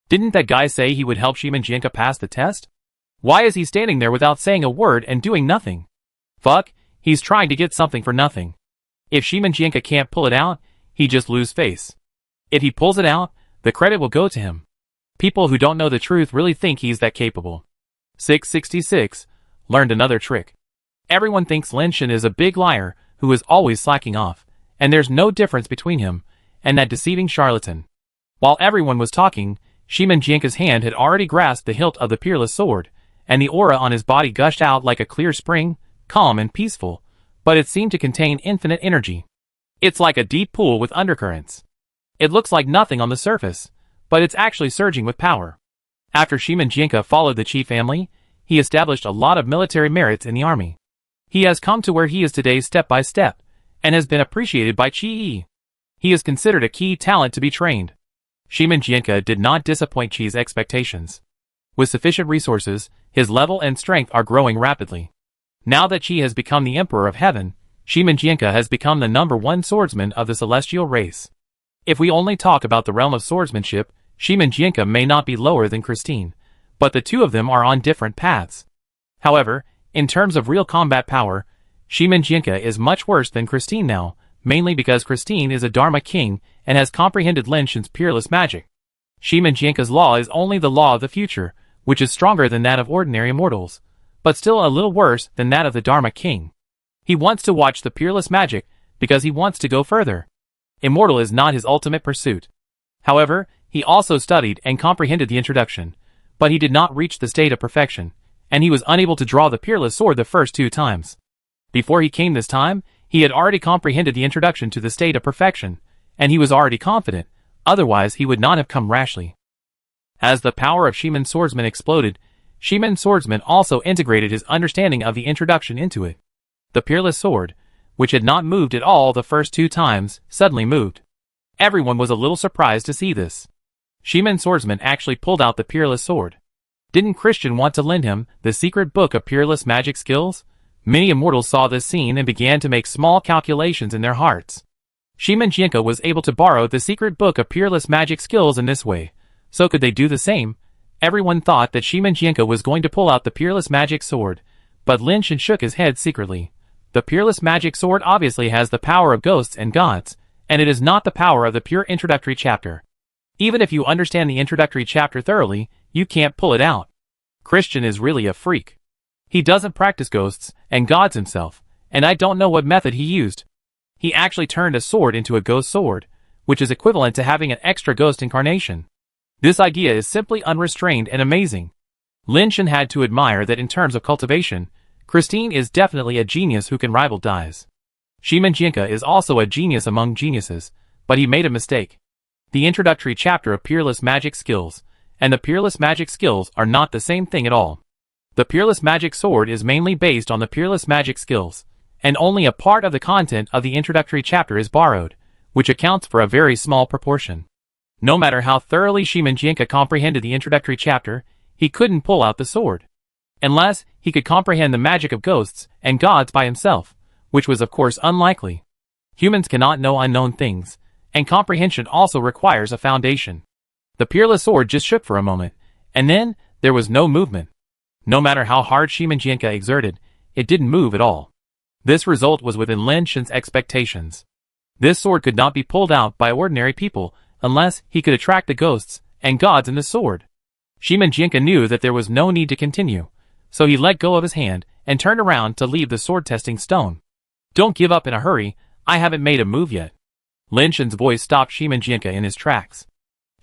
Speaker 1: Didn't that guy say he would help Shimon Jianka pass the test? Why is he standing there without saying a word and doing nothing? Fuck, he's trying to get something for nothing. If Shimon Jianka can't pull it out, he just lose face. If he pulls it out, the credit will go to him. People who don't know the truth really think he's that capable. 666 learned another trick. Everyone thinks Lin Shen is a big liar who is always slacking off, and there's no difference between him and that deceiving charlatan. While everyone was talking, Shimon Jianka's hand had already grasped the hilt of the peerless sword, and the aura on his body gushed out like a clear spring, calm and peaceful, but it seemed to contain infinite energy. It's like a deep pool with undercurrents. It looks like nothing on the surface, but it's actually surging with power. After Shimon Jianka followed the Qi family, he established a lot of military merits in the army. He has come to where he is today step by step, and has been appreciated by Qi. He is considered a key talent to be trained. Shimon Jianka did not disappoint Qi's expectations. With sufficient resources, his level and strength are growing rapidly. Now that Qi has become the Emperor of Heaven, Shimon Jianka has become the #1 swordsman of the celestial race. If we only talk about the realm of swordsmanship, Shimon Jianka may not be lower than Christine, but the two of them are on different paths. However, in terms of real combat power, Shimon Jianka is much worse than Christine now, mainly because Christine is a Dharma king and has comprehended Lin Shen's peerless magic. Shimon Jianka's law is only the law of the future, which is stronger than that of ordinary mortals, but still a little worse than that of the Dharma king. He wants to watch the peerless magic because he wants to go further. Immortal is not his ultimate pursuit. However, he also studied and comprehended the introduction, but he did not reach the state of perfection, and he was unable to draw the peerless sword the first 2 times. Before he came this time, he had already comprehended the introduction to the state of perfection, and he was already confident, otherwise he would not have come rashly. As the power of Shimon Swordsman exploded, Shimon Swordsman also integrated his understanding of the introduction into it. The peerless sword, which had not moved at all the first 2 times, suddenly moved. Everyone was a little surprised to see this. Shimon Swordsman actually pulled out the peerless sword. Didn't Christian want to lend him the secret book of peerless magic skills? Many immortals saw this scene and began to make small calculations in their hearts. Shimon Jianka was able to borrow the secret book of peerless magic skills in this way, so could they do the same? Everyone thought that Shimon Jianka was going to pull out the peerless magic sword, but Lin Shen shook his head secretly. The peerless magic sword obviously has the power of ghosts and gods, and it is not the power of the pure introductory chapter. Even if you understand the introductory chapter thoroughly, you can't pull it out. Christian is really a freak. He doesn't practice ghosts and gods himself, and I don't know what method he used. He actually turned a sword into a ghost sword, which is equivalent to having an extra ghost incarnation. This idea is simply unrestrained and amazing. Lin Shen had to admire that in terms of cultivation, Christine is definitely a genius who can rival Dai's. Shimon Jianka is also a genius among geniuses, but he made a mistake. The introductory chapter of peerless magic skills and the peerless magic skills are not the same thing at all. The peerless magic sword is mainly based on the peerless magic skills, and only a part of the content of the introductory chapter is borrowed, which accounts for a very small proportion. No matter how thoroughly Shimon Jianka comprehended the introductory chapter, he couldn't pull out the sword. Unless he could comprehend the magic of ghosts and gods by himself, which was of course unlikely. Humans cannot know unknown things, and comprehension also requires a foundation. The peerless sword just shook for a moment, and then there was no movement. No matter how hard Shimanjianka exerted, it didn't move at all. This result was within Lin Shen's expectations. This sword could not be pulled out by ordinary people unless he could attract the ghosts and gods in the sword. Shimanjianka knew that there was no need to continue, so he let go of his hand and turned around to leave the sword-testing stone. Don't give up in a hurry, I haven't made a move yet. Lin Shen's voice stopped Shimanjianka in his tracks.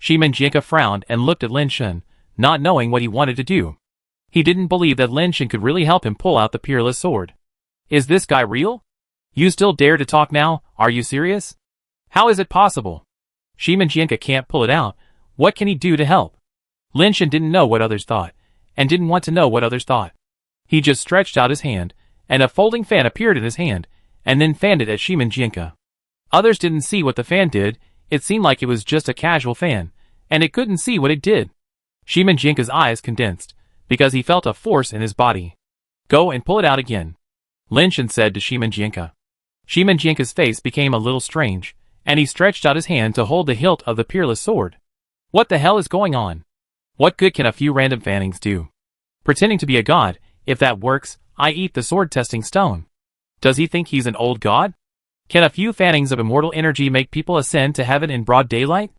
Speaker 1: Shimanjianka frowned and looked at Lin Shen, not knowing what he wanted to do. He didn't believe that Lin Shen could really help him pull out the peerless sword. Is this guy real? You still dare to talk now? Are you serious? How is it possible? Shimanjianka can't pull it out. What can he do to help? Lin Shen didn't know what others thought, and didn't want to know what others thought. He just stretched out his hand, and a folding fan appeared in his hand, and then fanned it at Shimanjianka. Others didn't see what the fan did. It seemed like it was just a casual fan, and it couldn't see what it did. Shimanjianka's eyes condensed, because he felt a force in his body. Go and pull it out again, Lin Shen said to Shimanjianka. Shimanjianka's face became a little strange, and he stretched out his hand to hold the hilt of the peerless sword. What the hell is going on? What good can a few random fannings do? Pretending to be a god, if that works, I eat the sword-testing stone. Does he think he's an old god? Can a few fannings of immortal energy make people ascend to heaven in broad daylight?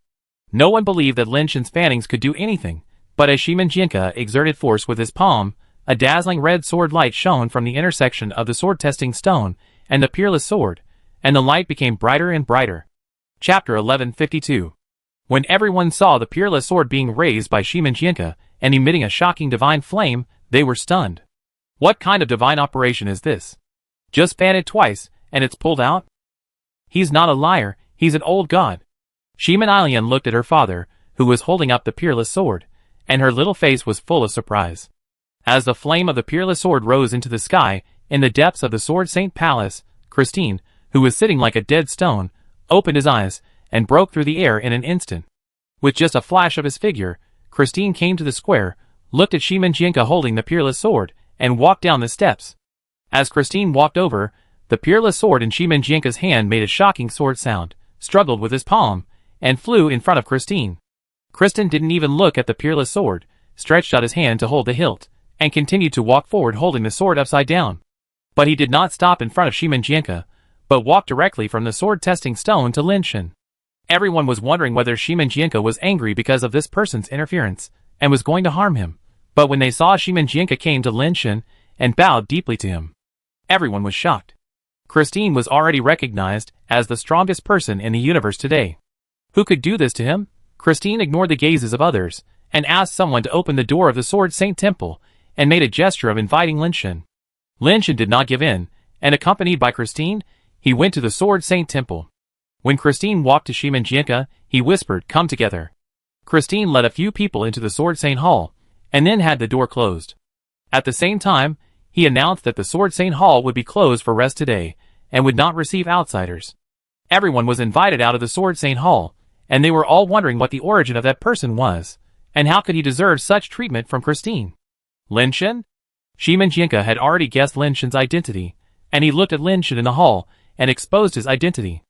Speaker 1: No one believed that Lin Shen's fannings could do anything, but as Shimanjianka exerted force with his palm, a dazzling red sword light shone from the intersection of the sword-testing stone and the peerless sword, and the light became brighter and brighter. Chapter 1152. When everyone saw the peerless sword being raised by Shimanjianka and emitting a shocking divine flame, they were stunned. What kind of divine operation is this? Just fan it twice, and it's pulled out? He's not a liar, he's an old god. Shimanjianka looked at her father, who was holding up the peerless sword, and her little face was full of surprise. As the flame of the peerless sword rose into the sky, in the depths of the Sword Saint Palace, Christine, who was sitting like a dead stone, opened his eyes, and broke through the air in an instant. With just a flash of his figure, Christine came to the square, looked at Shimanjianka holding the peerless sword, and walked down the steps. As Christine walked over, the peerless sword in Shimanjianka's hand made a shocking sword sound, struggled with his palm, and flew in front of Christine. Christine didn't even look at the peerless sword, stretched out his hand to hold the hilt, and continued to walk forward holding the sword upside down. But he did not stop in front of Shimanjianka, but walked directly from the sword-testing stone to Lin Shen. Everyone was wondering whether Shimanjianka was angry because of this person's interference, and was going to harm him. But when they saw Shimanjianka came to Lin Shen, and bowed deeply to him, everyone was shocked. Christine was already recognized as the strongest person in the universe today. Who could do this to him? Christine ignored the gazes of others, and asked someone to open the door of the Sword Saint Temple, and made a gesture of inviting Lin Shen. Lin Shen did not give in, and accompanied by Christine, he went to the Sword Saint Temple. When Christine walked to Shimanjianka, he whispered, "Come together." Christine led a few people into the Sword Saint Hall, and then had the door closed. At the same time, he announced that the Sword Saint Hall would be closed for rest today, and would not receive outsiders. Everyone was invited out of the Sword Saint Hall, and they were all wondering what the origin of that person was, and how could he deserve such treatment from Christine. Lin Shen? Shimanjianka had already guessed Lin Shen's identity, and he looked at Lin Shen in the hall, and exposed his identity.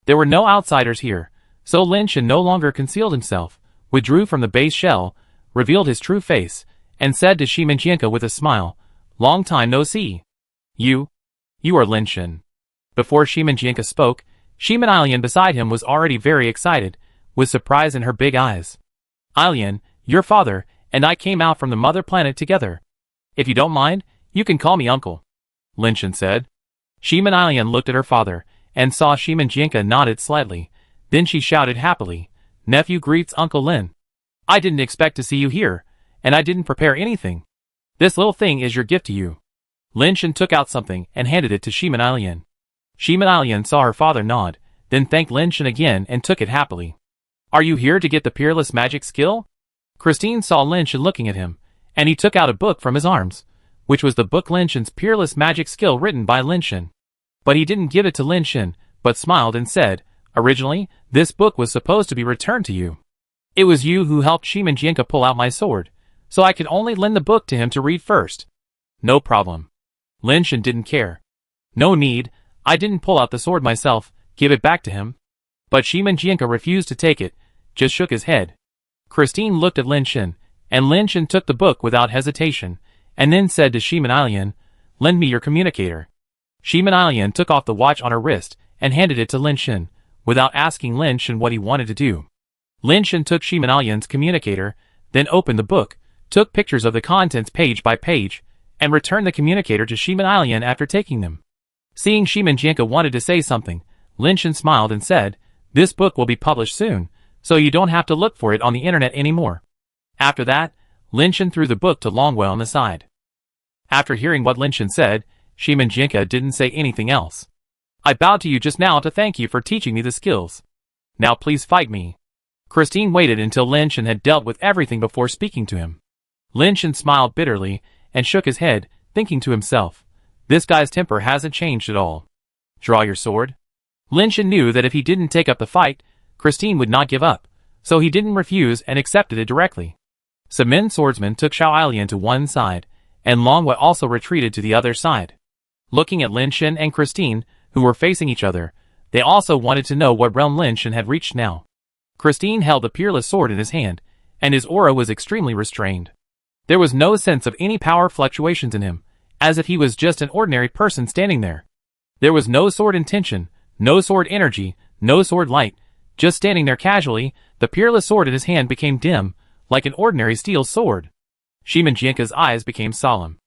Speaker 1: There were no outsiders here, so Lin Shen no longer concealed himself, withdrew from the base shell, revealed his true face, and said to Shimanjianka with a smile, "Long time no see. You are Lin Shen." Before Shimanjianka spoke, Shimanjianka beside him was already very excited, with surprise in her big eyes. "Alien, your father, and I came out from the mother planet together. If you don't mind, you can call me uncle," Lin Shen said. Shimanjianka looked at her father, and saw Shimanjianka nodded slightly. Then she shouted happily, "Nephew greets Uncle Lin. I didn't expect to see you here, and I didn't prepare anything. This little thing is your gift to you." Lin Shen took out something and handed it to Shimanjianka. Shimanjianka saw her father nod, then thanked Lin Shen again and took it happily. "Are you here to get the peerless magic skill?" Christine saw Lin Shen looking at him, and he took out a book from his arms, which was the book Lin Shen's peerless magic skill written by Lin Shen. But he didn't give it to Lin Shen, but smiled and said, "Originally, this book was supposed to be returned to you. It was you who helped Shimanjianka pull out my sword, so I could only lend the book to him to read first." "No problem." Lin Shen didn't care. "No need, I didn't pull out the sword myself, give it back to him." But Shimanjianka refused to take it, just shook his head. Christine looked at Lin Shen, and Lin Shen took the book without hesitation, and then said to Shiman Ilian, "Lend me your communicator." Shiman Ilian took off the watch on her wrist and handed it to Lin Shen, without asking Lin Shen what he wanted to do. Lin Shen took Shiman Ilian's communicator, then opened the book, took pictures of the contents page by page, and returned the communicator to Shiman Ilian after taking them. Seeing Shiman Jianka wanted to say something, Lin Shen smiled and said, "This book will be published soon, so you don't have to look for it on the internet anymore." After that, Lin Shen threw the book to Longwei on the side. After hearing what Lin Shen said, Shiman Jianka didn't say anything else. "I bowed to you just now to thank you for teaching me the skills. Now please fight me." Christine waited until Lin Shen had dealt with everything before speaking to him. Lin Shen smiled bitterly and shook his head, thinking to himself, "This guy's temper hasn't changed at all. Draw your sword." Lin Shen knew that if he didn't take up the fight, Christine would not give up, so he didn't refuse and accepted it directly. Some men swordsmen took Xiao Ailian to one side, and Longwei also retreated to the other side. Looking at Lin Shen and Christine, who were facing each other, they also wanted to know what realm Lin Shen had reached now. Christine held the peerless sword in his hand, and his aura was extremely restrained. There was no sense of any power fluctuations in him, as if he was just an ordinary person standing there. There was no sword intention, no sword energy, no sword light, just standing there casually. The peerless sword in his hand became dim, like an ordinary steel sword. Shiman Jianka's eyes became solemn.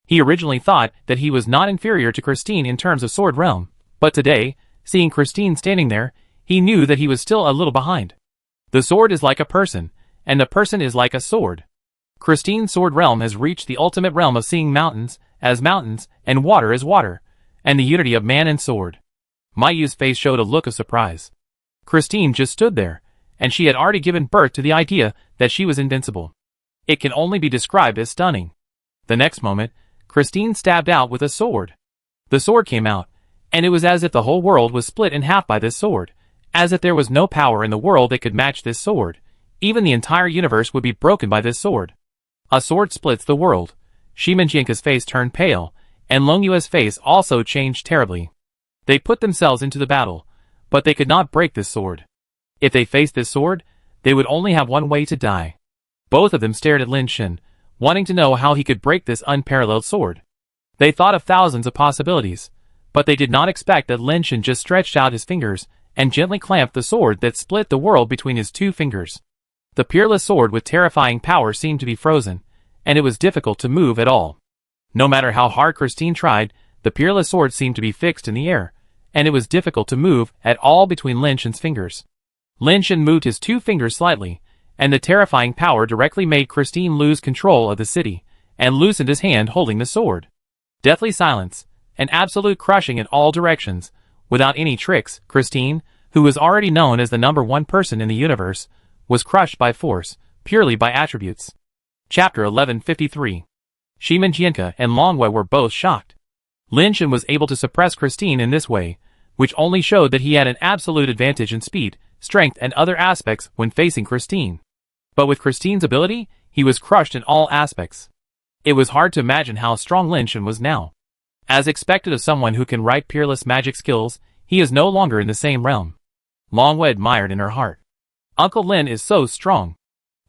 Speaker 1: He originally thought that he was not inferior to Christine in terms of sword realm, but today, seeing Christine standing there, he knew that he was still a little behind. The sword is like a person, and the person is like a sword. Christine's sword realm has reached the ultimate realm of seeing mountains as mountains and water as water, and the unity of man and sword. Mayu's face showed a look of surprise. Christine just stood there, and she had already given birth to the idea that she was invincible. It can only be described as stunning. The next moment, Christine stabbed out with a sword. The sword came out, and it was as if the whole world was split in half by this sword, as if there was no power in the world that could match this sword. Even the entire universe would be broken by this sword. A sword splits the world. Shiman Jianka's face turned pale, and Longyue's face also changed terribly. They put themselves into the battle, but they could not break this sword. If they faced this sword, they would only have one way to die. Both of them stared at Lin Shen, wanting to know how he could break this unparalleled sword. They thought of thousands of possibilities, but they did not expect that Lin Shen just stretched out his fingers and gently clamped the sword that split the world between his two fingers. The peerless sword with terrifying power seemed to be frozen, and it was difficult to move at all. No matter how hard Christine tried, the peerless sword seemed to be fixed in the air, and it was difficult to move at all between Lin Shen's fingers. Lin Shen moved his two fingers slightly, and the terrifying power directly made Christine lose control of the city, and loosened his hand holding the sword. Deathly silence, and absolute crushing in all directions. Without any tricks, Christine, who was already known as the #1 person in the universe, was crushed by force, purely by attributes. Chapter 1153. Shiman Jianka and Longwei were both shocked. Lin Shen was able to suppress Christine in this way, which only showed that he had an absolute advantage in speed, strength and other aspects when facing Christine. But with Christine's ability, he was crushed in all aspects. It was hard to imagine how strong Lin Shen was now. As expected of someone who can write peerless magic skills, he is no longer in the same realm. Longwei admired in her heart. Uncle Lin is so strong.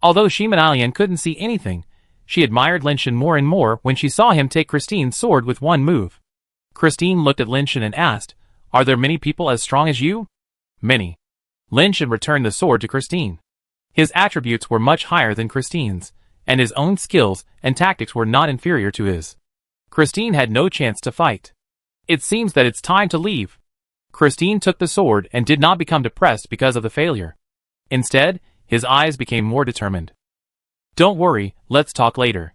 Speaker 1: Although Shiman Ilian couldn't see anything, she admired Lin Shen more and more when she saw him take Christine's sword with one move. Christine looked at Lin Shen and asked, "Are there many people as strong as you?" "Many." Lin Shen returned the sword to Christine. His attributes were much higher than Christine's, and his own skills and tactics were not inferior to his. Christine had no chance to fight. "It seems that it's time to leave." Christine took the sword and did not become depressed because of the failure. Instead, his eyes became more determined. "Don't worry, let's talk later."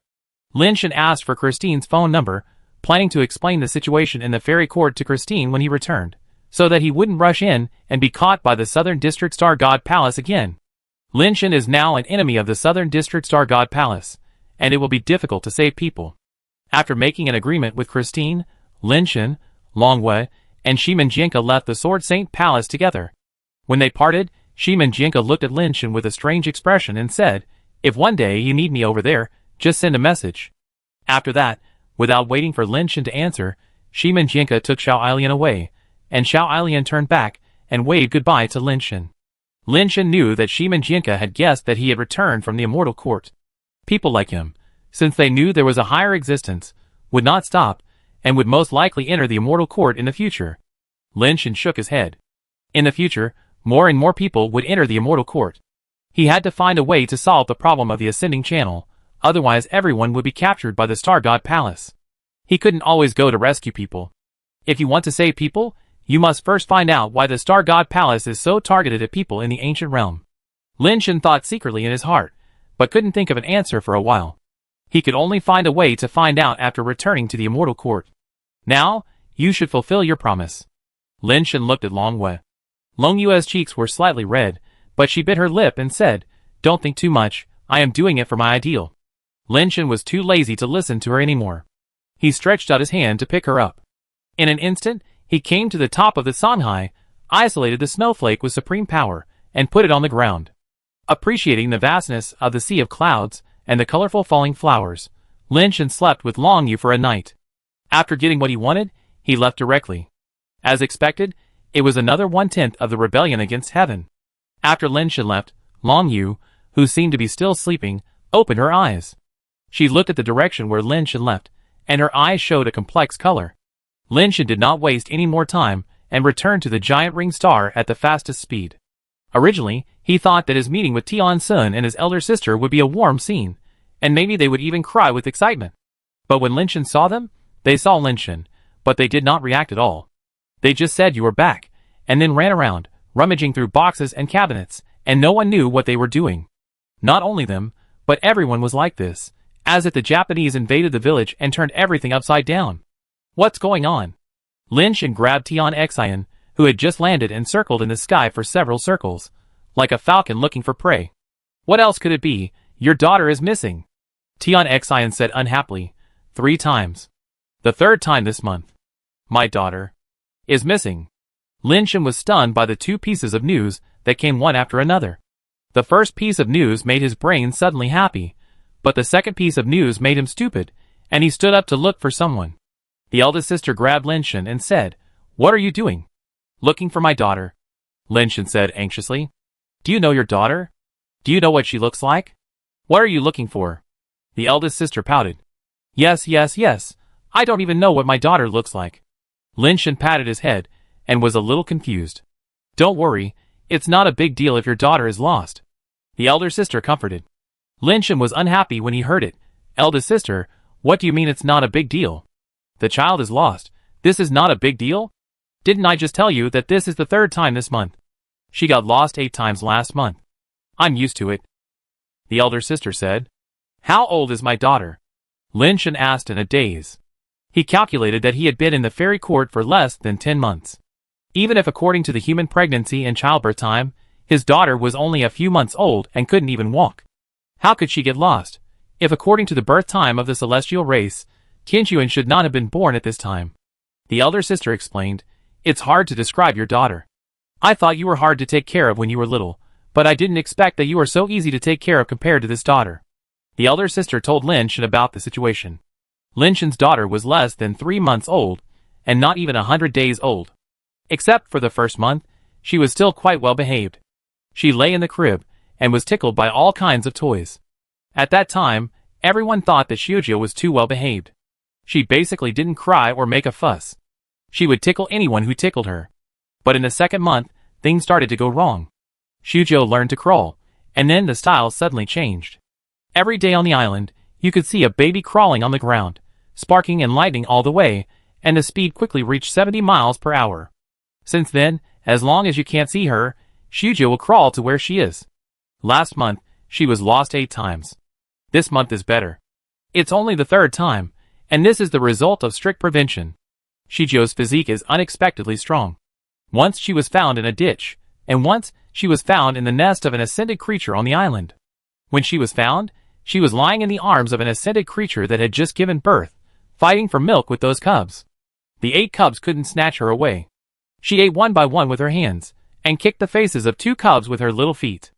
Speaker 1: Lin Shen asked for Christine's phone number, planning to explain the situation in the fairy court to Christine when he returned, so that he wouldn't rush in and be caught by the Southern District Star God Palace again. Lin Shen is now an enemy of the Southern District Star God Palace, and it will be difficult to save people. After making an agreement with Christine, Lin Shen, Longwei, and Shiman Jianka left the Sword Saint Palace together. When they parted, Shiman Jianka looked at Lin Shen with a strange expression and said, "If one day you need me over there, just send a message." After that, without waiting for Lin Shen to answer, Shiman Jianka took Xiao Ailian away, and Xiao Ailian turned back and waved goodbye to Lin Shen. Lin Shen knew that Shiman Jinka had guessed that he had returned from the immortal court. People like him, since they knew there was a higher existence, would not stop, and would most likely enter the immortal court in the future. Lin Shen shook his head. In the future, more and more people would enter the immortal court. He had to find a way to solve the problem of the ascending channel, otherwise everyone would be captured by the Star God Palace. He couldn't always go to rescue people. If you want to save people, you must first find out why the Star God Palace is so targeted at people in the ancient realm. Lin Shen thought secretly in his heart, but couldn't think of an answer for a while. He could only find a way to find out after returning to the immortal court. Now, you should fulfill your promise. Lin Shen looked at Long Yue. Long Yue's cheeks were slightly red, but she bit her lip and said, "Don't think too much, I am doing it for my ideal." Lin Shen was too lazy to listen to her anymore. He stretched out his hand to pick her up. In an instant, he came to the top of the Songhai, isolated the snowflake with supreme power, and put it on the ground. Appreciating the vastness of the sea of clouds and the colorful falling flowers, Lin Shen slept with Long Yu for a night. After getting what he wanted, he left directly. As expected, it was another 1/10 of the rebellion against heaven. After Lin Shen left, Long Yu, who seemed to be still sleeping, opened her eyes. She looked at the direction where Lin Shen left, and her eyes showed a complex color. Lin Shen did not waste any more time and returned to the giant ring star at the fastest speed. Originally, he thought that his meeting with Tian Sun and his elder sister would be a warm scene, and maybe they would even cry with excitement. But when Lin Shen saw them, they saw Lin Shen, but they did not react at all. They just said you were back, and then ran around, rummaging through boxes and cabinets, and no one knew what they were doing. Not only them, but everyone was like this, as if the Japanese invaded the village and turned everything upside down. What's going on? Lin Shen grabbed Tian Xian, who had just landed and circled in the sky for several circles, like a falcon looking for prey. What else could it be? Your daughter is missing. Tian Xian said unhappily, 3 times. The 3rd time this month. My daughter is missing. Lin Shen was stunned by the 2 pieces of news that came one after another. The first piece of news made his brain suddenly happy, but the second piece of news made him stupid, and he stood up to look for someone. The eldest sister grabbed Lin Shen and said, "What are you doing?" "Looking for my daughter," Lin Shen said anxiously. "Do you know your daughter? Do you know what she looks like? What are you looking for?" The eldest sister pouted. Yes, I don't even know what my daughter looks like." Lin Shen patted his head and was a little confused. "Don't worry, it's not a big deal if your daughter is lost," the elder sister comforted. Lin Shen was unhappy when he heard it. "Eldest sister, what do you mean it's not a big deal? The child is lost. This is not a big deal? Didn't I just tell you that this is the 3rd time this month? She got lost 8 times last month. I'm used to it," the elder sister said. "How old is my daughter?" Lin Shen asked in a daze. He calculated that he had been in the fairy court for less than 10 months. Even if according to the human pregnancy and childbirth time, his daughter was only a few months old and couldn't even walk. How could she get lost? If according to the birth time of the celestial race, Qinxuan should not have been born at this time. The elder sister explained, "It's hard to describe your daughter. I thought you were hard to take care of when you were little, but I didn't expect that you were so easy to take care of compared to this daughter." The elder sister told Lin Shen about the situation. Lin Shen's daughter was less than 3 months old, and not even 100 days old. Except for the first month, she was still quite well behaved. She lay in the crib, and was tickled by all kinds of toys. At that time, everyone thought that Xiujia was too well behaved. She basically didn't cry or make a fuss. She would tickle anyone who tickled her. But in the 2nd month, things started to go wrong. Xiujia learned to crawl, and then the style suddenly changed. Every day on the island, you could see a baby crawling on the ground, sparking and lightning all the way, and the speed quickly reached 70 miles per hour. Since then, as long as you can't see her, Xiujia will crawl to where she is. Last month, she was lost 8 times. This month is better. It's only the 3rd time, and this is the result of strict prevention. Xiujia's physique is unexpectedly strong. Once she was found in a ditch, and once she was found in the nest of an ascended creature on the island. When she was found, she was lying in the arms of an ascended creature that had just given birth, fighting for milk with those cubs. The 8 cubs couldn't snatch her away. She ate one by one with her hands, and kicked the faces of 2 cubs with her little feet.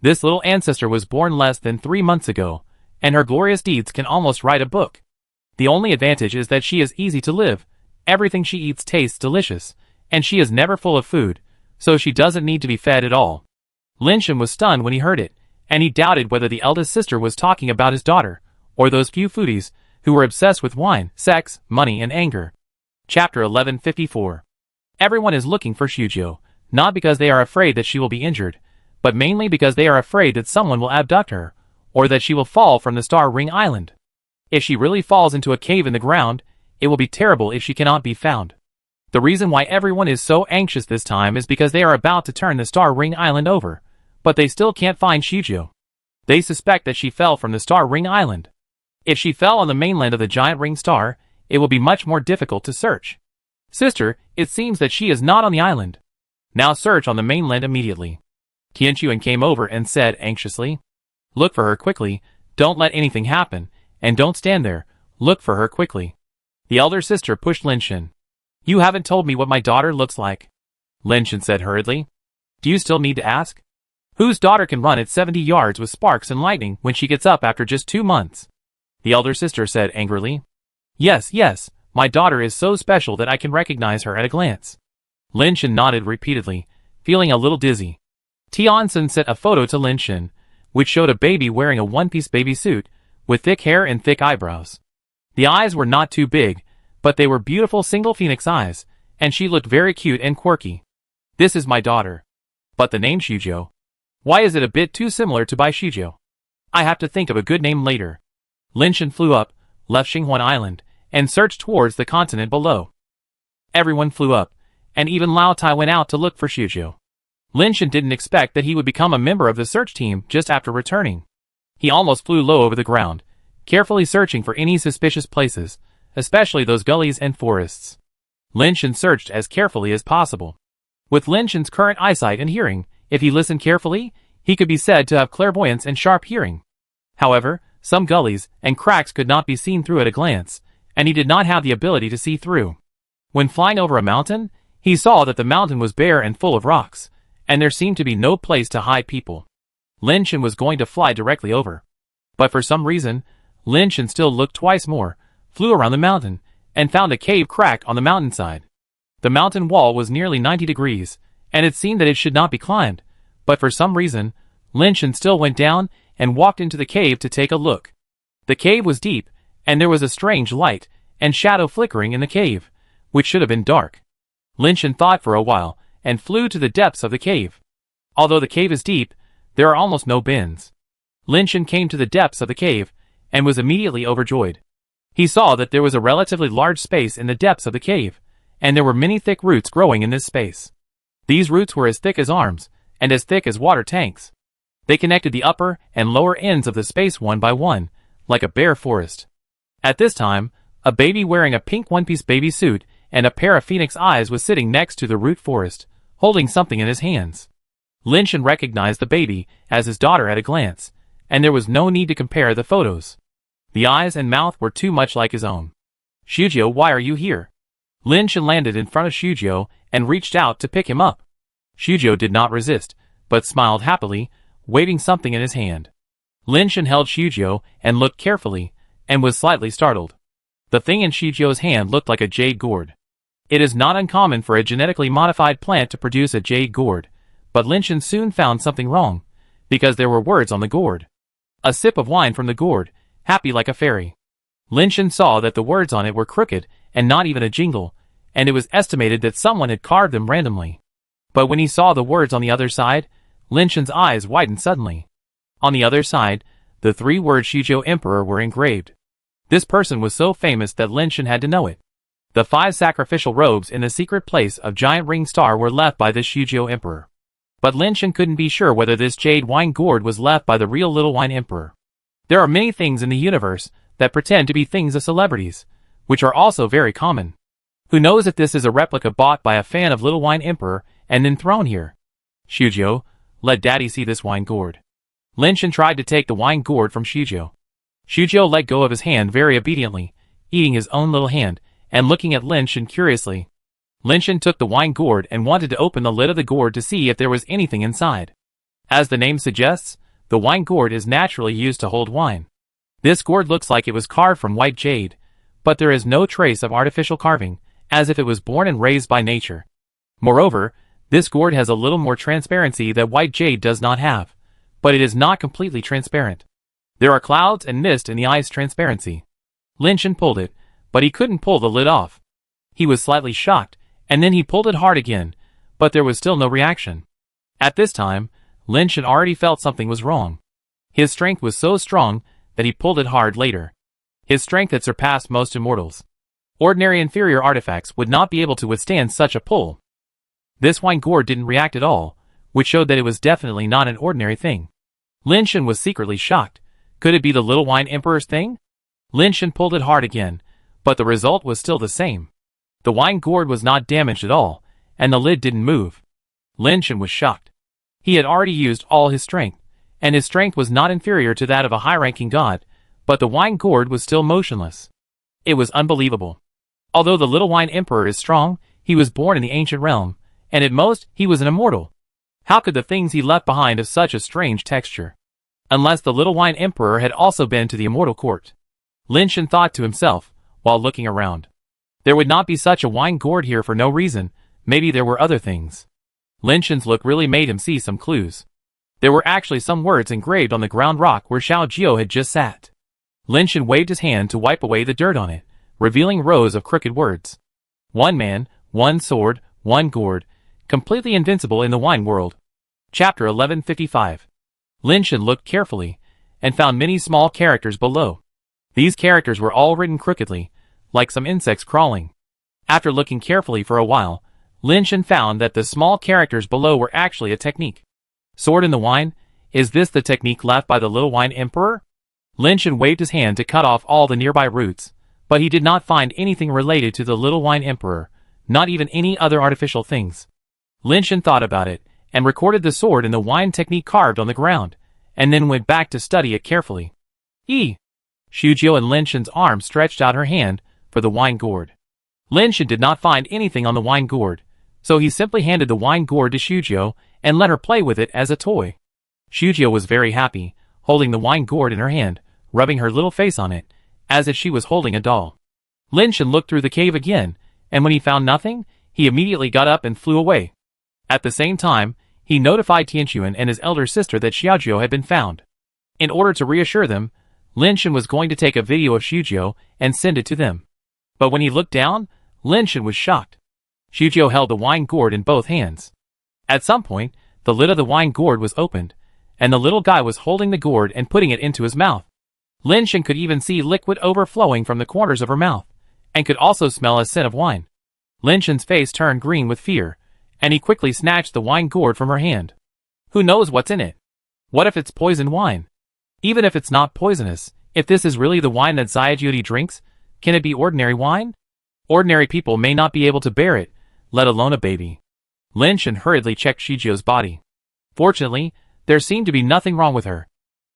Speaker 1: This little ancestor was born less than 3 months ago, and her glorious deeds can almost write a book. The only advantage is that she is easy to live, everything she eats tastes delicious, and she is never full of food, so she doesn't need to be fed at all. Lin Shen was stunned when he heard it, and he doubted whether the eldest sister was talking about his daughter, or those few foodies who were obsessed with wine, sex, money, and anger. Chapter 1154. Everyone is looking for Shujio, not because they are afraid that she will be injured, but mainly because they are afraid that someone will abduct her, or that she will fall from the Star Ring Island. If she really falls into a cave in the ground, it will be terrible if she cannot be found. The reason why everyone is so anxious this time is because they are about to turn the Star Ring Island over, but they still can't find Shujio. They suspect that she fell from the Star Ring Island. If she fell on the mainland of the giant ring star, it will be much more difficult to search. Sister, it seems that she is not on the island. Now search on the mainland immediately. Qianquan came over and said anxiously. Look for her quickly, don't let anything happen, and don't stand there, look for her quickly. The elder sister pushed Lin Shen. You haven't told me what my daughter looks like. Lin Shen said hurriedly. Do you still need to ask? Whose daughter can run at 70 yards with sparks and lightning when she gets up after just 2 months? The elder sister said angrily. Yes, yes, my daughter is so special that I can recognize her at a glance. Lin Shen nodded repeatedly, feeling a little dizzy. Tianxin sent a photo to Lin Shen, which showed a baby wearing a one-piece baby suit, with thick hair and thick eyebrows. The eyes were not too big, but they were beautiful single phoenix eyes, and she looked very cute and quirky. This is my daughter. But the name Shujio? Why is it a bit too similar to Bai Shujio? I have to think of a good name later. Lin Shen flew up, left Xinghuan Island, and searched towards the continent below. Everyone flew up, and even Lao Tai went out to look for Shujio. Lin Shen didn't expect that he would become a member of the search team just after returning. He almost flew low over the ground, carefully searching for any suspicious places, especially those gullies and forests. Lin Shen searched as carefully as possible. With Lin Shen's current eyesight and hearing, if he listened carefully, he could be said to have clairvoyance and sharp hearing. However, some gullies and cracks could not be seen through at a glance, and he did not have the ability to see through. When flying over a mountain, he saw that the mountain was bare and full of rocks, and there seemed to be no place to hide people. Lin Shen was going to fly directly over. But for some reason, Lin Shen still looked twice more, flew around the mountain, and found a cave crack on the mountainside. The mountain wall was nearly 90 degrees, and it seemed that it should not be climbed, but for some reason, Lin Shen still went down and walked into the cave to take a look. The cave was deep, and there was a strange light and shadow flickering in the cave, which should have been dark. Lin Shen thought for a while, and flew to the depths of the cave. Although the cave is deep, there are almost no bends. Lin Shen came to the depths of the cave, and was immediately overjoyed. He saw that there was a relatively large space in the depths of the cave, and there were many thick roots growing in this space. These roots were as thick as arms, and as thick as water tanks. They connected the upper and lower ends of the space one by one, like a bare forest. At this time, a baby wearing a pink one-piece baby suit and a pair of phoenix eyes was sitting next to the root forest, holding something in his hands. Lin Shen recognized the baby as his daughter at a glance, and there was no need to compare the photos. The eyes and mouth were too much like his own. Shujio, why are you here? Lin Shen landed in front of Shujio and reached out to pick him up. Shujio did not resist, but smiled happily, waving something in his hand. Lin Shen held Shujio and looked carefully, and was slightly startled. The thing in Shujio's hand looked like a jade gourd. It is not uncommon for a genetically modified plant to produce a jade gourd, but Lin Shen soon found something wrong, because there were words on the gourd. A sip of wine from the gourd, happy like a fairy. Lin Shen saw that the words on it were crooked, and not even a jingle, and it was estimated that someone had carved them randomly. But when he saw the words on the other side, Lin Shen's eyes widened suddenly. On the other side, the 3 words Shujio Emperor were engraved. This person was so famous that Lin Shen had to know it. The 5 sacrificial robes in the secret place of Giant Ring Star were left by this Shujio Emperor. But Lin Shen couldn't be sure whether this jade wine gourd was left by the real Little Wine Emperor. There are many things in the universe that pretend to be things of celebrities, which are also very common. Who knows if this is a replica bought by a fan of Little Wine Emperor and then thrown here? Shujio, let Daddy see this wine gourd. Lin Shen tried to take the wine gourd from Shujio. Shujio let go of his hand very obediently, eating his own little hand, and looking at Lin Shen curiously. Lin Shen took the wine gourd and wanted to open the lid of the gourd to see if there was anything inside. As the name suggests, the wine gourd is naturally used to hold wine. This gourd looks like it was carved from white jade, but there is no trace of artificial carving, as if it was born and raised by nature. Moreover, This gourd has a little more transparency that white jade does not have, but it is not completely transparent. There are clouds and mist in the eye's transparency. Lin Shen pulled it, but he couldn't pull the lid off. He was slightly shocked, and then he pulled it hard again, but there was still no reaction. At this time, Lin Shen already felt something was wrong. His strength was so strong that he pulled it hard later. His strength had surpassed most immortals. Ordinary inferior artifacts would not be able to withstand such a pull. This wine gourd didn't react at all, which showed that it was definitely not an ordinary thing. Lin Shen was secretly shocked. Could it be the little wine emperor's thing? Lin Shen pulled it hard again, but the result was still the same. The wine gourd was not damaged at all, and the lid didn't move. Lin Shen was shocked. He had already used all his strength, and his strength was not inferior to that of a high-ranking god, but the wine gourd was still motionless. It was unbelievable. Although the little wine emperor is strong, he was born in the ancient realm, and at most, he was an immortal. How could the things he left behind have such a strange texture? Unless the little wine emperor had also been to the immortal court. Lin Shen thought to himself, while looking around. There would not be such a wine gourd here for no reason, maybe there were other things. Lin Shen's look really made him see some clues. There were actually some words engraved on the ground rock where Xiao Jiao had just sat. Lin Shen waved his hand to wipe away the dirt on it, revealing rows of crooked words. One man, one sword, one gourd, completely invincible in the wine world. Chapter 1155. Lin Shen looked carefully, and found many small characters below. These characters were all written crookedly, like some insects crawling. After looking carefully for a while, Lin Shen found that the small characters below were actually a technique. Sword in the wine? Is this the technique left by the little wine emperor? Lin Shen waved his hand to cut off all the nearby roots, but he did not find anything related to the little wine emperor, not even any other artificial things. Lin Shen thought about it, and recorded the sword and the wine technique carved on the ground, and then went back to study it carefully. Xiao and Lin Shen's arm stretched out her hand for the wine gourd. Lin Shen did not find anything on the wine gourd, so he simply handed the wine gourd to Xiao and let her play with it as a toy. Xiao was very happy, holding the wine gourd in her hand, rubbing her little face on it, as if she was holding a doll. Lin Shen looked through the cave again, and when he found nothing, he immediately got up and flew away. At the same time, he notified Tianquan and his elder sister that Xiao had been found. In order to reassure them, Lin Shen was going to take a video of Xiao and send it to them. But when he looked down, Lin Shen was shocked. Xiao held the wine gourd in both hands. At some point, the lid of the wine gourd was opened, and the little guy was holding the gourd and putting it into his mouth. Lin Shen could even see liquid overflowing from the corners of her mouth, and could also smell a scent of wine. Lin Shen's face turned green with fear, and he quickly snatched the wine gourd from her hand. Who knows what's in it? What if it's poisoned wine? Even if it's not poisonous, if this is really the wine that Xiao drinks, can it be ordinary wine? Ordinary people may not be able to bear it, let alone a baby. Lin Shen hurriedly checked Xiao's body. Fortunately, there seemed to be nothing wrong with her.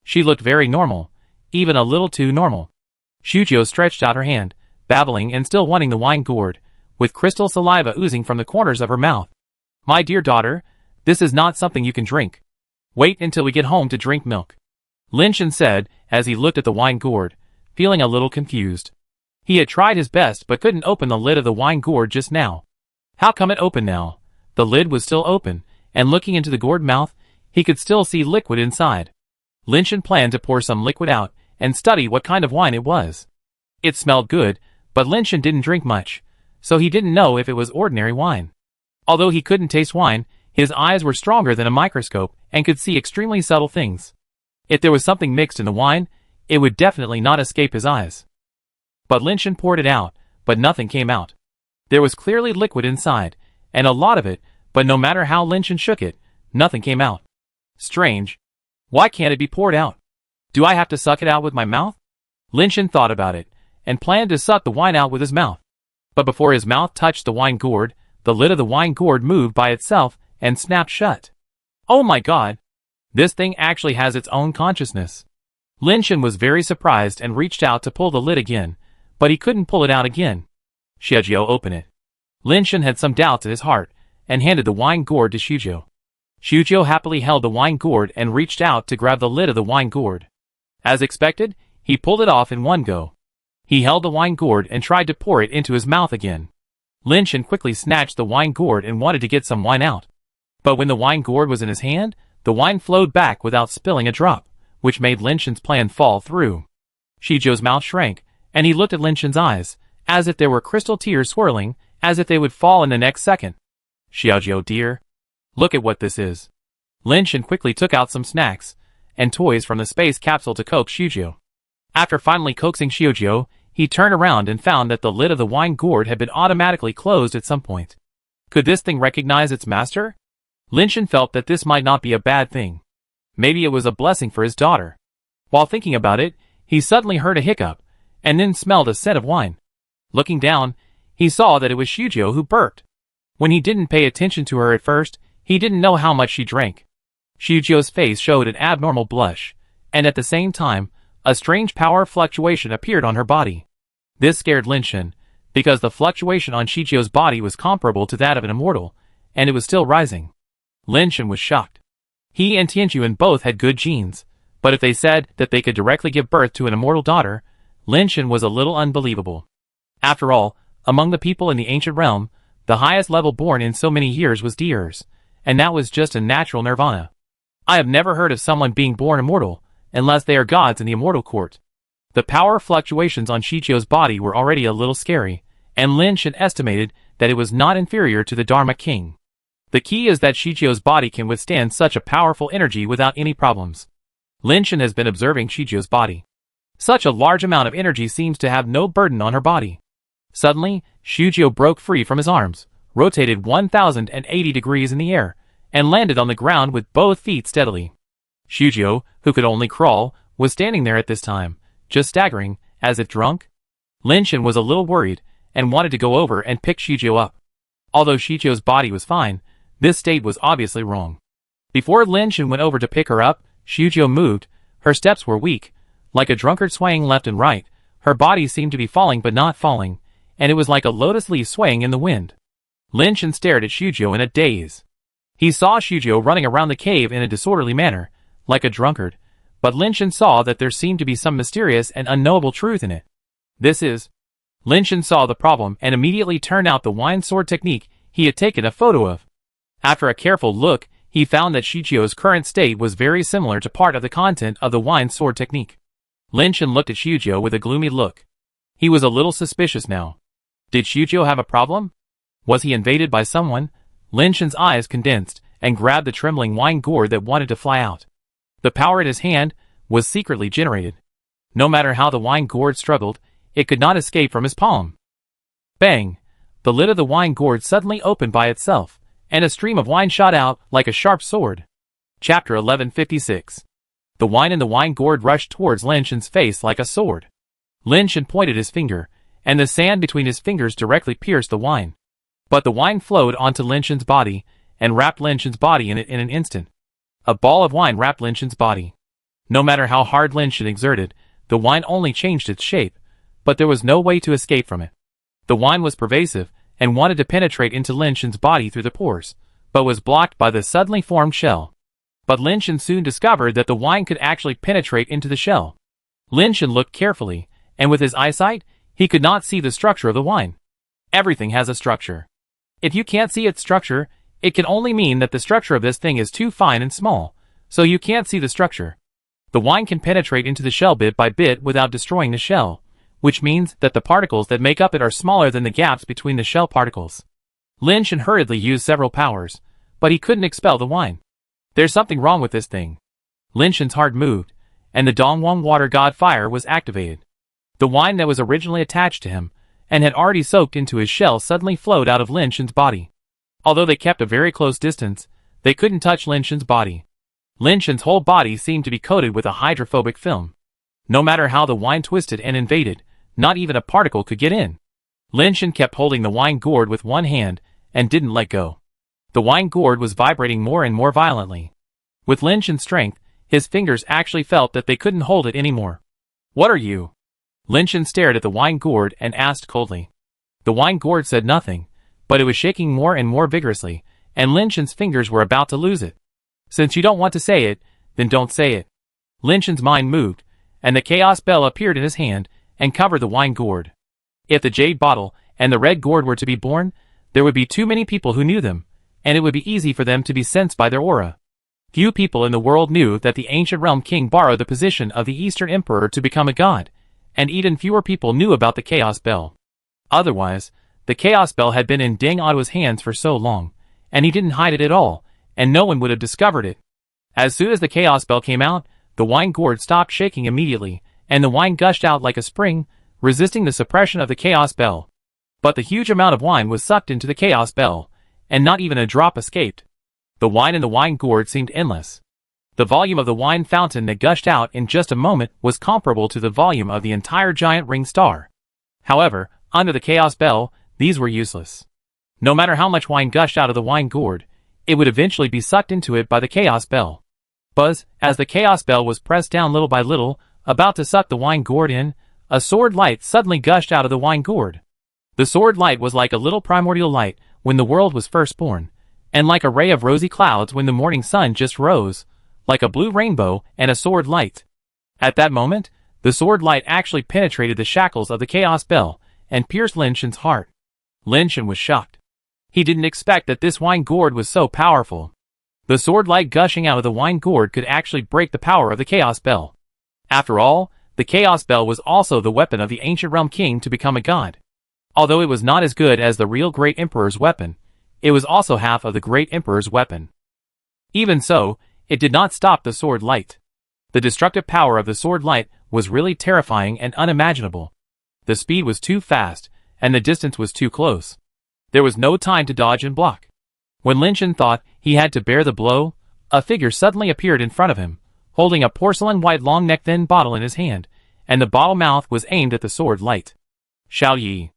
Speaker 1: She looked very normal, even a little too normal. Xiao stretched out her hand, babbling and still wanting the wine gourd, with crystal saliva oozing from the corners of her mouth. My dear daughter, this is not something you can drink. Wait until we get home to drink milk. Lin Shen said, as he looked at the wine gourd, feeling a little confused. He had tried his best but couldn't open the lid of the wine gourd just now. How come it opened now? The lid was still open, and looking into the gourd mouth, he could still see liquid inside. Lin Shen planned to pour some liquid out and study what kind of wine it was. It smelled good, but Lin Shen didn't drink much, so he didn't know if it was ordinary wine. Although he couldn't taste wine, his eyes were stronger than a microscope and could see extremely subtle things. If there was something mixed in the wine, it would definitely not escape his eyes. But Lin Shen poured it out, but nothing came out. There was clearly liquid inside, and a lot of it, but no matter how Lin Shen shook it, nothing came out. Strange. Why can't it be poured out? Do I have to suck it out with my mouth? Lin Shen thought about it, and planned to suck the wine out with his mouth. But before his mouth touched the wine gourd, the lid of the wine gourd moved by itself and snapped shut. Oh my god! This thing actually has its own consciousness. Lin Shen was very surprised and reached out to pull the lid again, but he couldn't pull it out again. Xiao opened it. Lin Shen had some doubts in his heart, and handed the wine gourd to Xiao. Xiao happily held the wine gourd and reached out to grab the lid of the wine gourd. As expected, he pulled it off in one go. He held the wine gourd and tried to pour it into his mouth again. Lin Shen quickly snatched the wine gourd and wanted to get some wine out. But when the wine gourd was in his hand, the wine flowed back without spilling a drop, which made Lin Shen's plan fall through. Shijiu's mouth shrank, and he looked at Lin Shen's eyes, as if there were crystal tears swirling, as if they would fall in the next second. Xiaojiu dear, look at what this is. Lin Shen quickly took out some snacks and toys from the space capsule to coax Xiaojiu. After finally coaxing Xiaojiu, he turned around and found that the lid of the wine gourd had been automatically closed at some point. Could this thing recognize its master? Lin Shen felt that this might not be a bad thing. Maybe it was a blessing for his daughter. While thinking about it, he suddenly heard a hiccup, and then smelled a scent of wine. Looking down, he saw that it was Xiaojiu who burped. When he didn't pay attention to her at first, he didn't know how much she drank. Xiaojiu's face showed an abnormal blush, and at the same time, a strange power fluctuation appeared on her body. This scared Lin Shen, because the fluctuation on Xiaojiu's body was comparable to that of an immortal, and it was still rising. Lin Shen was shocked. He and Tianjuan both had good genes, but if they said that they could directly give birth to an immortal daughter, Lin Shen was a little unbelievable. After all, among the people in the ancient realm, the highest level born in so many years was Diers, and that was just a natural nirvana. I have never heard of someone being born immortal, unless they are gods in the immortal court. The power fluctuations on Xiaojiu's body were already a little scary, and Lin Shen estimated that it was not inferior to the Dharma King. The key is that Xiaojiu's body can withstand such a powerful energy without any problems. Lin Shen has been observing Xiaojiu's body. Such a large amount of energy seems to have no burden on her body. Suddenly, Xiaojiu broke free from his arms, rotated 1,080 degrees in the air, and landed on the ground with both feet steadily. Xiaojiu, who could only crawl, was standing there at this time, just staggering, as if drunk. Lin Shen was a little worried, and wanted to go over and pick Xiaojiu up. Although Xiaojiu's body was fine, this state was obviously wrong. Before Lin Shen went over to pick her up, Xiaojiu moved. Her steps were weak, like a drunkard swaying left and right. Her body seemed to be falling but not falling, and it was like a lotus leaf swaying in the wind. Lin Shen stared at Xiaojiu in a daze. He saw Xiaojiu running around the cave in a disorderly manner, like a drunkard, but Lin Shen saw that there seemed to be some mysterious and unknowable truth in it. Lin Shen saw the problem and immediately turned out the wine sword technique he had taken a photo of. After a careful look, he found that Xiaojiu's current state was very similar to part of the content of the wine sword technique. Lin Shen looked at Xiaojiu with a gloomy look. He was a little suspicious now. Did Xiaojiu have a problem? Was he invaded by someone? Lin Shen's eyes condensed and grabbed the trembling wine gourd that wanted to fly out. The power in his hand was secretly generated. No matter how the wine gourd struggled, it could not escape from his palm. Bang! The lid of the wine gourd suddenly opened by itself, and a stream of wine shot out like a sharp sword. Chapter 1156. The wine in the wine gourd rushed towards Lin Shen's face like a sword. Lin Shen pointed his finger, and the sand between his fingers directly pierced the wine. But the wine flowed onto Lin Shen's body, and wrapped Lin Shen's body in it in an instant. A ball of wine wrapped Lin Shen's body. No matter how hard Lin Shen exerted, the wine only changed its shape, but there was no way to escape from it. The wine was pervasive, and wanted to penetrate into Lin Shen's body through the pores, but was blocked by the suddenly formed shell. But Lin Shen soon discovered that the wine could actually penetrate into the shell. Lin Shen looked carefully, and with his eyesight, he could not see the structure of the wine. Everything has a structure. If you can't see its structure, it can only mean that the structure of this thing is too fine and small, so you can't see the structure. The wine can penetrate into the shell bit by bit without destroying the shell, which means that the particles that make up it are smaller than the gaps between the shell particles. Lin Shen hurriedly used several powers, but he couldn't expel the wine. There's something wrong with this thing. Lin Shen's heart moved, and the Dongwang water god fire was activated. The wine that was originally attached to him, and had already soaked into his shell suddenly flowed out of Lin Shen's body. Although they kept a very close distance, they couldn't touch Lin Shen's body. Lin Shen's whole body seemed to be coated with a hydrophobic film. No matter how the wine twisted and invaded, not even a particle could get in. Lin Shen kept holding the wine gourd with one hand, and didn't let go. The wine gourd was vibrating more and more violently. With Lin Shen's strength, his fingers actually felt that they couldn't hold it anymore. "What are you?" Lin Shen stared at the wine gourd and asked coldly. The wine gourd said nothing, but it was shaking more and more vigorously, and Lin Shen's fingers were about to lose it. "Since you don't want to say it, then don't say it." Lin Shen's mind moved, and the chaos bell appeared in his hand, and covered the wine gourd. If the jade bottle and the red gourd were to be born, there would be too many people who knew them, and it would be easy for them to be sensed by their aura. Few people in the world knew that the ancient realm king borrowed the position of the Eastern Emperor to become a god, and even fewer people knew about the Chaos Bell. Otherwise, the Chaos Bell had been in Deng Ottawa's hands for so long, and he didn't hide it at all, and no one would have discovered it. As soon as the Chaos Bell came out, the wine gourd stopped shaking immediately, and the wine gushed out like a spring, resisting the suppression of the Chaos Bell. But the huge amount of wine was sucked into the Chaos Bell, and not even a drop escaped. The wine in the wine gourd seemed endless. The volume of the wine fountain that gushed out in just a moment was comparable to the volume of the entire giant ring star. However, under the Chaos Bell, these were useless. No matter how much wine gushed out of the wine gourd, it would eventually be sucked into it by the Chaos Bell. Buzz, as the Chaos Bell was pressed down little by little, about to suck the wine gourd in, a sword light suddenly gushed out of the wine gourd. The sword light was like a little primordial light when the world was first born, and like a ray of rosy clouds when the morning sun just rose, like a blue rainbow and a sword light. At that moment, the sword light actually penetrated the shackles of the Chaos Bell and pierced Lin Shen's heart. Lin Shen was shocked. He didn't expect that this wine gourd was so powerful. The sword light gushing out of the wine gourd could actually break the power of the Chaos Bell. After all, the Chaos Bell was also the weapon of the ancient realm king to become a god. Although it was not as good as the real Great Emperor's weapon, it was also half of the Great Emperor's weapon. Even so, it did not stop the sword light. The destructive power of the sword light was really terrifying and unimaginable. The speed was too fast, and the distance was too close. There was no time to dodge and block. When Lin Shen thought he had to bear the blow, a figure suddenly appeared in front of him, holding a porcelain-white long-necked thin bottle in his hand, and the bottle mouth was aimed at the sword light. Xiao Yi.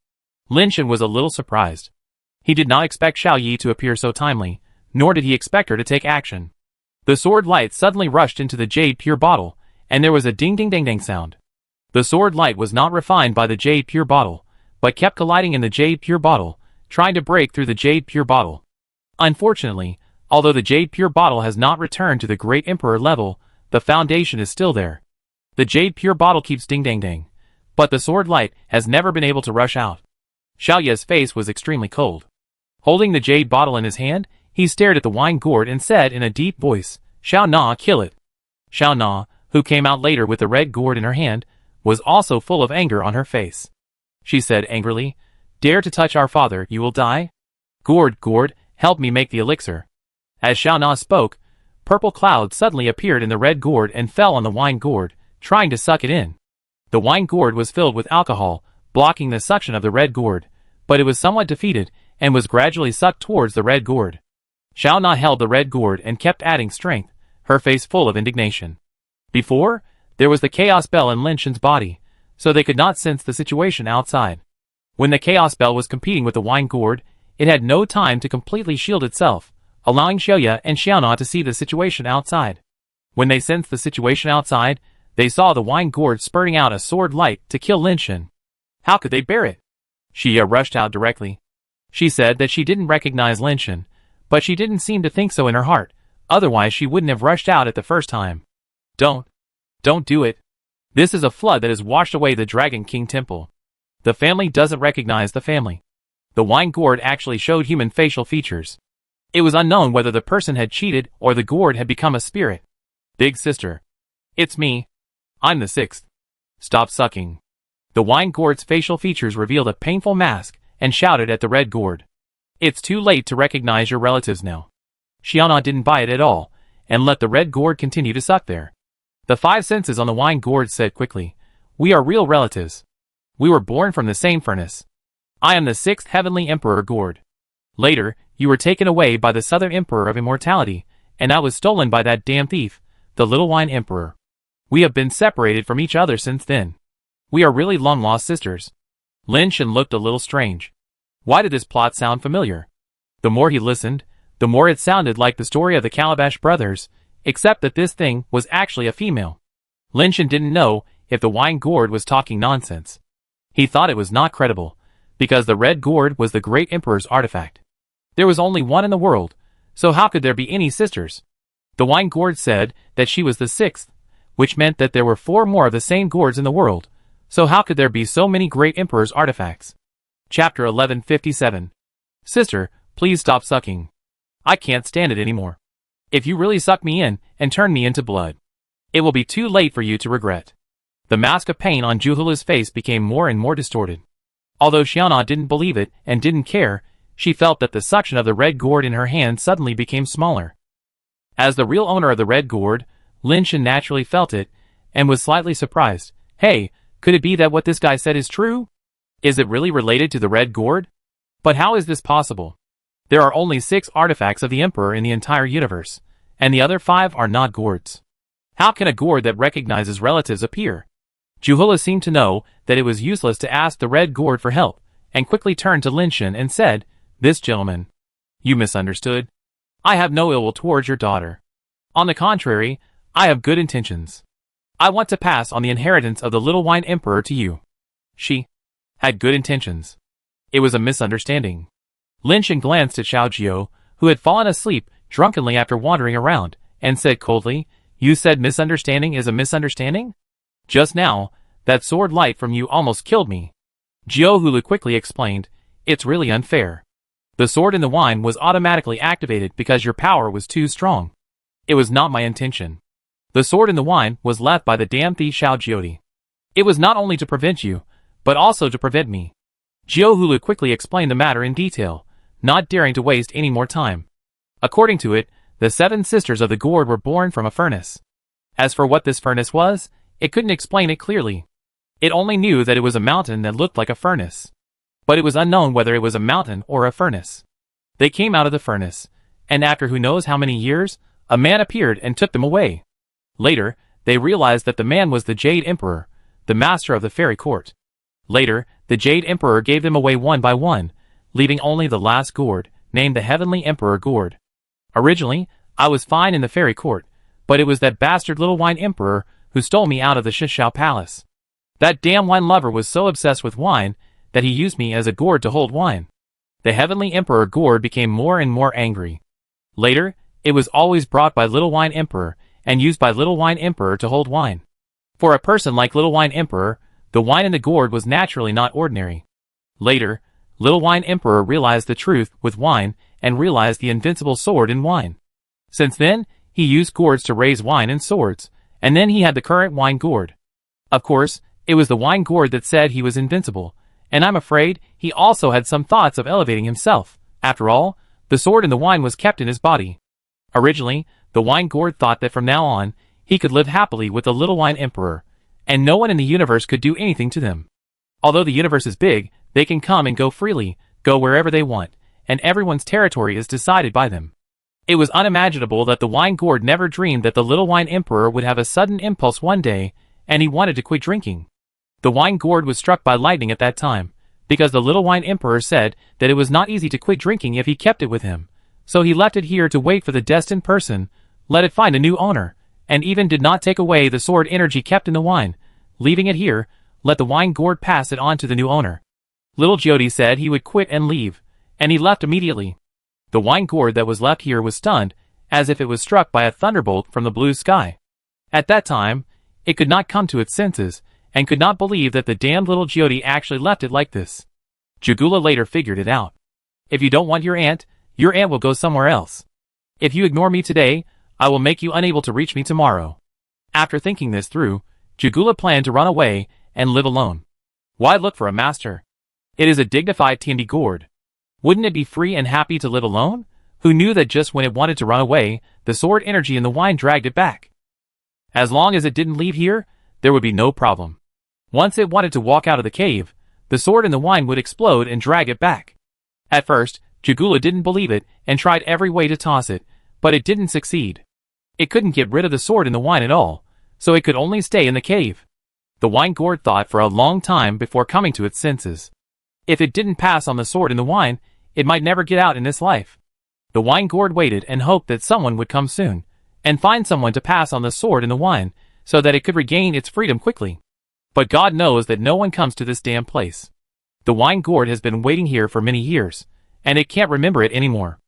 Speaker 1: Lin Shen was a little surprised. He did not expect Xiao Yi to appear so timely, nor did he expect her to take action. The sword light suddenly rushed into the jade pure bottle, and there was a ding-ding-ding-ding sound. The sword light was not refined by the jade pure bottle, but kept colliding in the jade pure bottle, trying to break through the jade pure bottle. Unfortunately, although the jade pure bottle has not returned to the Great Emperor level, the foundation is still there. The jade pure bottle keeps ding-ding-ding, but the sword light has never been able to rush out. Xiao Yi's face was extremely cold. Holding the jade bottle in his hand, he stared at the wine gourd and said in a deep voice, "Xiao Na, kill it." Xiao Na, who came out later with the red gourd in her hand, was also full of anger on her face. She said angrily, "Dare to touch our father, you will die? Gourd, gourd, help me make the elixir." As Xiao Na spoke, purple clouds suddenly appeared in the red gourd and fell on the wine gourd, trying to suck it in. The wine gourd was filled with alcohol, blocking the suction of the red gourd, but it was somewhat defeated, and was gradually sucked towards the red gourd. Xiao Na held the red gourd and kept adding strength, her face full of indignation. Before, there was the Chaos Bell in Lin Shen's body, so they could not sense the situation outside. When the Chaos Bell was competing with the wine gourd, it had no time to completely shield itself, allowing Xiaoya and Xiaona to see the situation outside. When they sensed the situation outside, they saw the wine gourd spurting out a sword light to kill Lin Shen. How could they bear it? Xia rushed out directly. She said that she didn't recognize Lin Shen, but she didn't seem to think so in her heart, otherwise she wouldn't have rushed out at the first time. Don't do it. This is a flood that has washed away the Dragon King Temple. The family doesn't recognize the family. The wine gourd actually showed human facial features. It was unknown whether the person had cheated or the gourd had become a spirit. Big sister. It's me. I'm the sixth. Stop sucking. The wine gourd's facial features revealed a painful mask and shouted at the red gourd. It's too late to recognize your relatives now. Xiaona didn't buy it at all, and let the red gourd continue to suck there. The five senses on the wine gourd said quickly, "We are real relatives. We were born from the same furnace. I am the sixth heavenly emperor gourd. Later, you were taken away by the southern emperor of immortality, and I was stolen by that damn thief, the little wine emperor. We have been separated from each other since then. We are really long-lost sisters." Lin Shen looked a little strange. Why did this plot sound familiar? The more he listened, the more it sounded like the story of the Calabash brothers, except that this thing was actually a female. Lin Shen didn't know if the wine gourd was talking nonsense. He thought it was not credible, because the red gourd was the great emperor's artifact. There was only one in the world, so how could there be any sisters? The wine gourd said that she was the sixth, which meant that there were 4 more of the same gourds in the world, so how could there be so many great emperor's artifacts? Chapter 1157. Sister, please stop sucking. I can't stand it anymore. If you really suck me in and turn me into blood, it will be too late for you to regret. The mask of pain on Juhula's face became more and more distorted. Although Xiaona didn't believe it and didn't care, she felt that the suction of the red gourd in her hand suddenly became smaller. As the real owner of the red gourd, Lin Shan naturally felt it, and was slightly surprised. Hey, could it be that what this guy said is true? Is it really related to the red gourd? But how is this possible? There are only 6 artifacts of the Emperor in the entire universe, and the other 5 are not gourds. How can a gourd that recognizes relatives appear? Juhula seemed to know that it was useless to ask the red gourd for help, and quickly turned to Lin Shan and said, "This gentleman. You misunderstood. I have no ill will towards your daughter. On the contrary, I have good intentions. I want to pass on the inheritance of the Little Wine Emperor to you." She had good intentions. It was a misunderstanding. Lin Shan glanced at Xiao Jiao, who had fallen asleep drunkenly after wandering around, and said coldly, "You said misunderstanding is a misunderstanding? Just now, that sword light from you almost killed me." Jiao Hulu quickly explained, "It's really unfair. The sword in the wine was automatically activated because your power was too strong. It was not my intention. The sword in the wine was left by the damn thief Xiao Jiodi. It was not only to prevent you, but also to prevent me." Jiao Hulu quickly explained the matter in detail, not daring to waste any more time. According to it, the 7 sisters of the gourd were born from a furnace. As for what this furnace was, it couldn't explain it clearly. It only knew that it was a mountain that looked like a furnace. But it was unknown whether it was a mountain or a furnace. They came out of the furnace, and after who knows how many years, a man appeared and took them away. Later, they realized that the man was the Jade Emperor, the master of the fairy court. Later, the Jade Emperor gave them away one by one, leaving only the last gourd, named the Heavenly Emperor Gourd. Originally, I was fine in the fairy court, but it was that bastard Little Wine Emperor who stole me out of the Shishao Palace. That damn wine lover was so obsessed with wine that he used me as a gourd to hold wine. The Heavenly Emperor Gourd became more and more angry. Later, it was always brought by Little Wine Emperor and used by Little Wine Emperor to hold wine. For a person like Little Wine Emperor, the wine in the gourd was naturally not ordinary. Later, Little Wine Emperor realized the truth with wine and realized the invincible sword in wine. Since then, he used gourds to raise wine and swords, and then he had the current wine gourd. Of course, it was the wine gourd that said he was invincible, and I'm afraid he also had some thoughts of elevating himself. After all, the sword and the wine was kept in his body. Originally, the wine gourd thought that from now on, he could live happily with the Little Wine Emperor, and no one in the universe could do anything to them. Although the universe is big, they can come and go freely, go wherever they want, and everyone's territory is decided by them. It was unimaginable that the wine gourd never dreamed that the Little Wine Emperor would have a sudden impulse one day, and he wanted to quit drinking. The wine gourd was struck by lightning at that time, because the Little Wine Emperor said that it was not easy to quit drinking if he kept it with him. So he left it here to wait for the destined person, let it find a new owner, and even did not take away the sword energy kept in the wine, leaving it here, let the wine gourd pass it on to the new owner. Little Jyoti said he would quit and leave, and he left immediately. The wine gourd that was left here was stunned, as if it was struck by a thunderbolt from the blue sky. At that time, it could not come to its senses, and could not believe that the damned little Jyoti actually left it like this. Jugula later figured it out. If you don't want your aunt will go somewhere else. If you ignore me today, I will make you unable to reach me tomorrow. After thinking this through, Jugula planned to run away and live alone. Why look for a master? It is a dignified Tindi gourd. Wouldn't it be free and happy to live alone? Who knew that just when it wanted to run away, the sword energy in the wine dragged it back? As long as it didn't leave here, there would be no problem. Once it wanted to walk out of the cave, the sword in the wine would explode and drag it back. At first, Jugula didn't believe it and tried every way to toss it, but it didn't succeed. It couldn't get rid of the sword in the wine at all, so it could only stay in the cave. The wine gourd thought for a long time before coming to its senses. If it didn't pass on the sword in the wine, it might never get out in this life. The wine gourd waited and hoped that someone would come soon, and find someone to pass on the sword in the wine, so that it could regain its freedom quickly. But God knows that no one comes to this damn place. The wine gourd has been waiting here for many years, and it can't remember it anymore.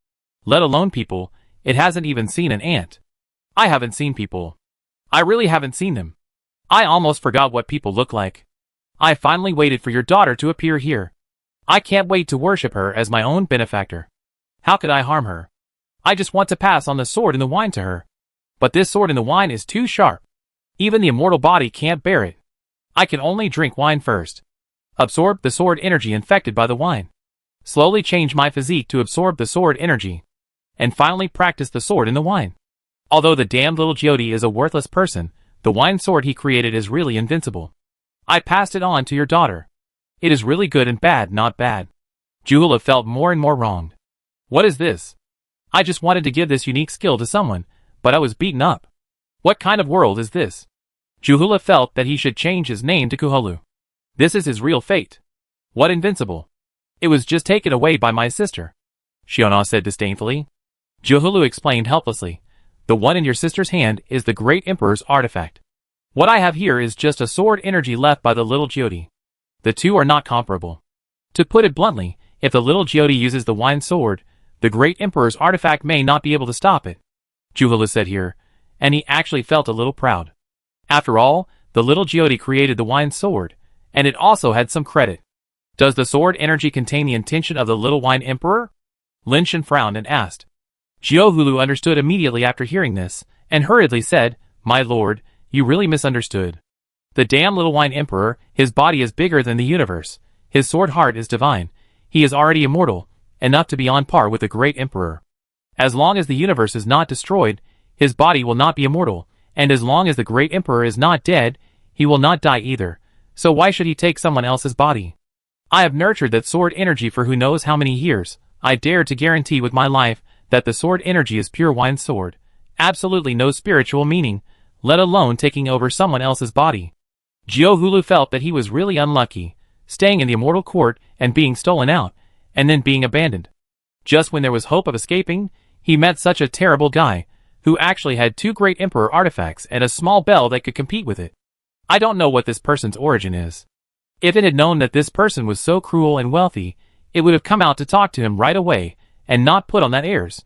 Speaker 1: Let alone people, it hasn't even seen an ant. I haven't seen people. I really haven't seen them. I almost forgot what people look like. I finally waited for your daughter to appear here. I can't wait to worship her as my own benefactor. How could I harm her? I just want to pass on the sword and the wine to her. But this sword and the wine is too sharp. Even the immortal body can't bear it. I can only drink wine first. Absorb the sword energy infected by the wine. Slowly change my physique to absorb the sword energy. And finally practice the sword and the wine. Although the damned little Jyoti is a worthless person, the wine sword he created is really invincible. I passed it on to your daughter. It is really good and bad, not bad. Juhula felt more and more wronged. What is this? I just wanted to give this unique skill to someone, but I was beaten up. What kind of world is this? Juhula felt that he should change his name to Kuholu. This is his real fate. What invincible? It was just taken away by my sister. Shiona said disdainfully. Juhulu explained helplessly. The one in your sister's hand is the great emperor's artifact. What I have here is just a sword energy left by the little Jyoti. The two are not comparable. To put it bluntly, if the little Jyoti uses the wine sword, the great emperor's artifact may not be able to stop it. Juhula said here, and he actually felt a little proud. After all, the little Jyoti created the wine sword, and it also had some credit. Does the sword energy contain the intention of the little wine emperor? Lin Shen frowned and asked. Jiuhulu understood immediately after hearing this, and hurriedly said, My lord, you really misunderstood. The damn little wine emperor, his body is bigger than the universe, his sword heart is divine, he is already immortal, enough to be on par with the great emperor. As long as the universe is not destroyed, his body will not be immortal, and as long as the great emperor is not dead, he will not die either, so why should he take someone else's body? I have nurtured that sword energy for who knows how many years. I dare to guarantee with my life that the sword energy is pure wine sword, absolutely no spiritual meaning, let alone taking over someone else's body. Jiuhulu felt that he was really unlucky, staying in the immortal court and being stolen out, and then being abandoned. Just when there was hope of escaping, he met such a terrible guy, who actually had two great emperor artifacts and a small bell that could compete with it. I don't know what this person's origin is. If it had known that this person was so cruel and wealthy, it would have come out to talk to him right away, and not put on that airs.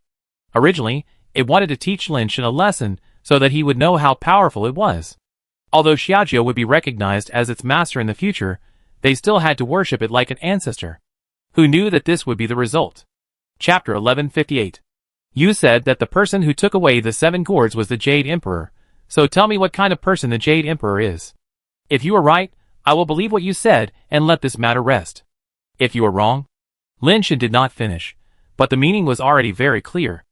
Speaker 1: Originally, it wanted to teach Lin Shen a lesson so that he would know how powerful it was. Although Xiaojia would be recognized as its master in the future, they still had to worship it like an ancestor. Who knew that this would be the result? Chapter 1158. You said that the person who took away the 7 gourds was the Jade Emperor, so tell me what kind of person the Jade Emperor is. If you are right, I will believe what you said and let this matter rest. If you are wrong. Lin Shen did not finish, but the meaning was already very clear.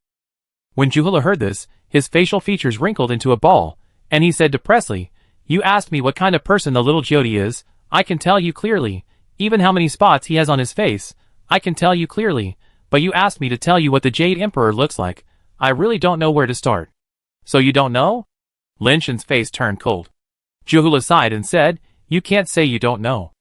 Speaker 1: When Juhula heard this, his facial features wrinkled into a ball, and he said depressedly, You asked me what kind of person the little Jyoti is, I can tell you clearly, even how many spots he has on his face, I can tell you clearly, but you asked me to tell you what the Jade Emperor looks like, I really don't know where to start. So you don't know? Lin Shen's face turned cold. Juhula sighed and said, You can't say you don't know.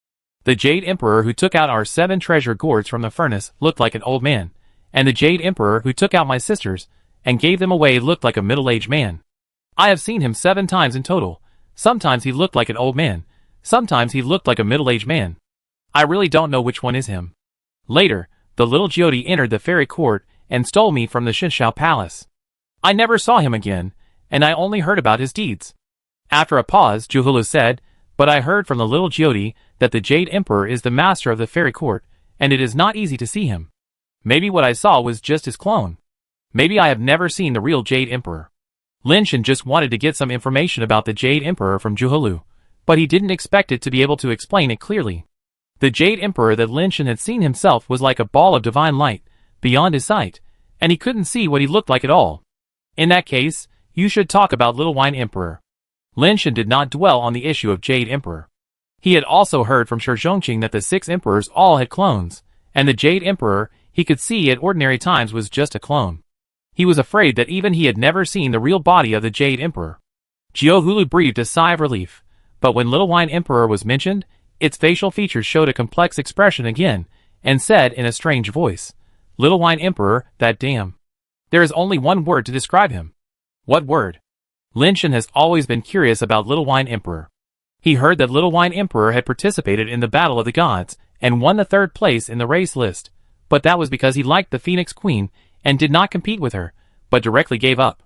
Speaker 1: The Jade Emperor who took out our 7 treasure gourds from the furnace looked like an old man, and the Jade Emperor who took out my sisters and gave them away looked like a middle-aged man. I have seen him 7 times in total. Sometimes he looked like an old man, sometimes he looked like a middle-aged man. I really don't know which one is him. Later, the little Jyoti entered the fairy court and stole me from the Shinshao palace. I never saw him again, and I only heard about his deeds. After a pause, Juhula said, But I heard from the little Jyoti that the Jade Emperor is the master of the fairy court, and it is not easy to see him. Maybe what I saw was just his clone. Maybe I have never seen the real Jade Emperor. Lin Shen just wanted to get some information about the Jade Emperor from Juhulu, but he didn't expect it to be able to explain it clearly. The Jade Emperor that Lin Shen had seen himself was like a ball of divine light, beyond his sight, and he couldn't see what he looked like at all. In that case, you should talk about Little Wine Emperor. Lin Shen did not dwell on the issue of Jade Emperor. He had also heard from Shi Zhongqing that the 6 emperors all had clones, and the Jade Emperor he could see at ordinary times was just a clone. He was afraid that even he had never seen the real body of the Jade Emperor. Jiuhulu breathed a sigh of relief, but when Little Wine Emperor was mentioned, its facial features showed a complex expression again, and said in a strange voice, Little Wine Emperor, that damn. There is only one word to describe him. What word? Lin Shen has always been curious about Little Wine Emperor. He heard that Little Wine Emperor had participated in the Battle of the Gods, and won the 3rd place in the race list, but that was because he liked the Phoenix Queen, and did not compete with her, but directly gave up.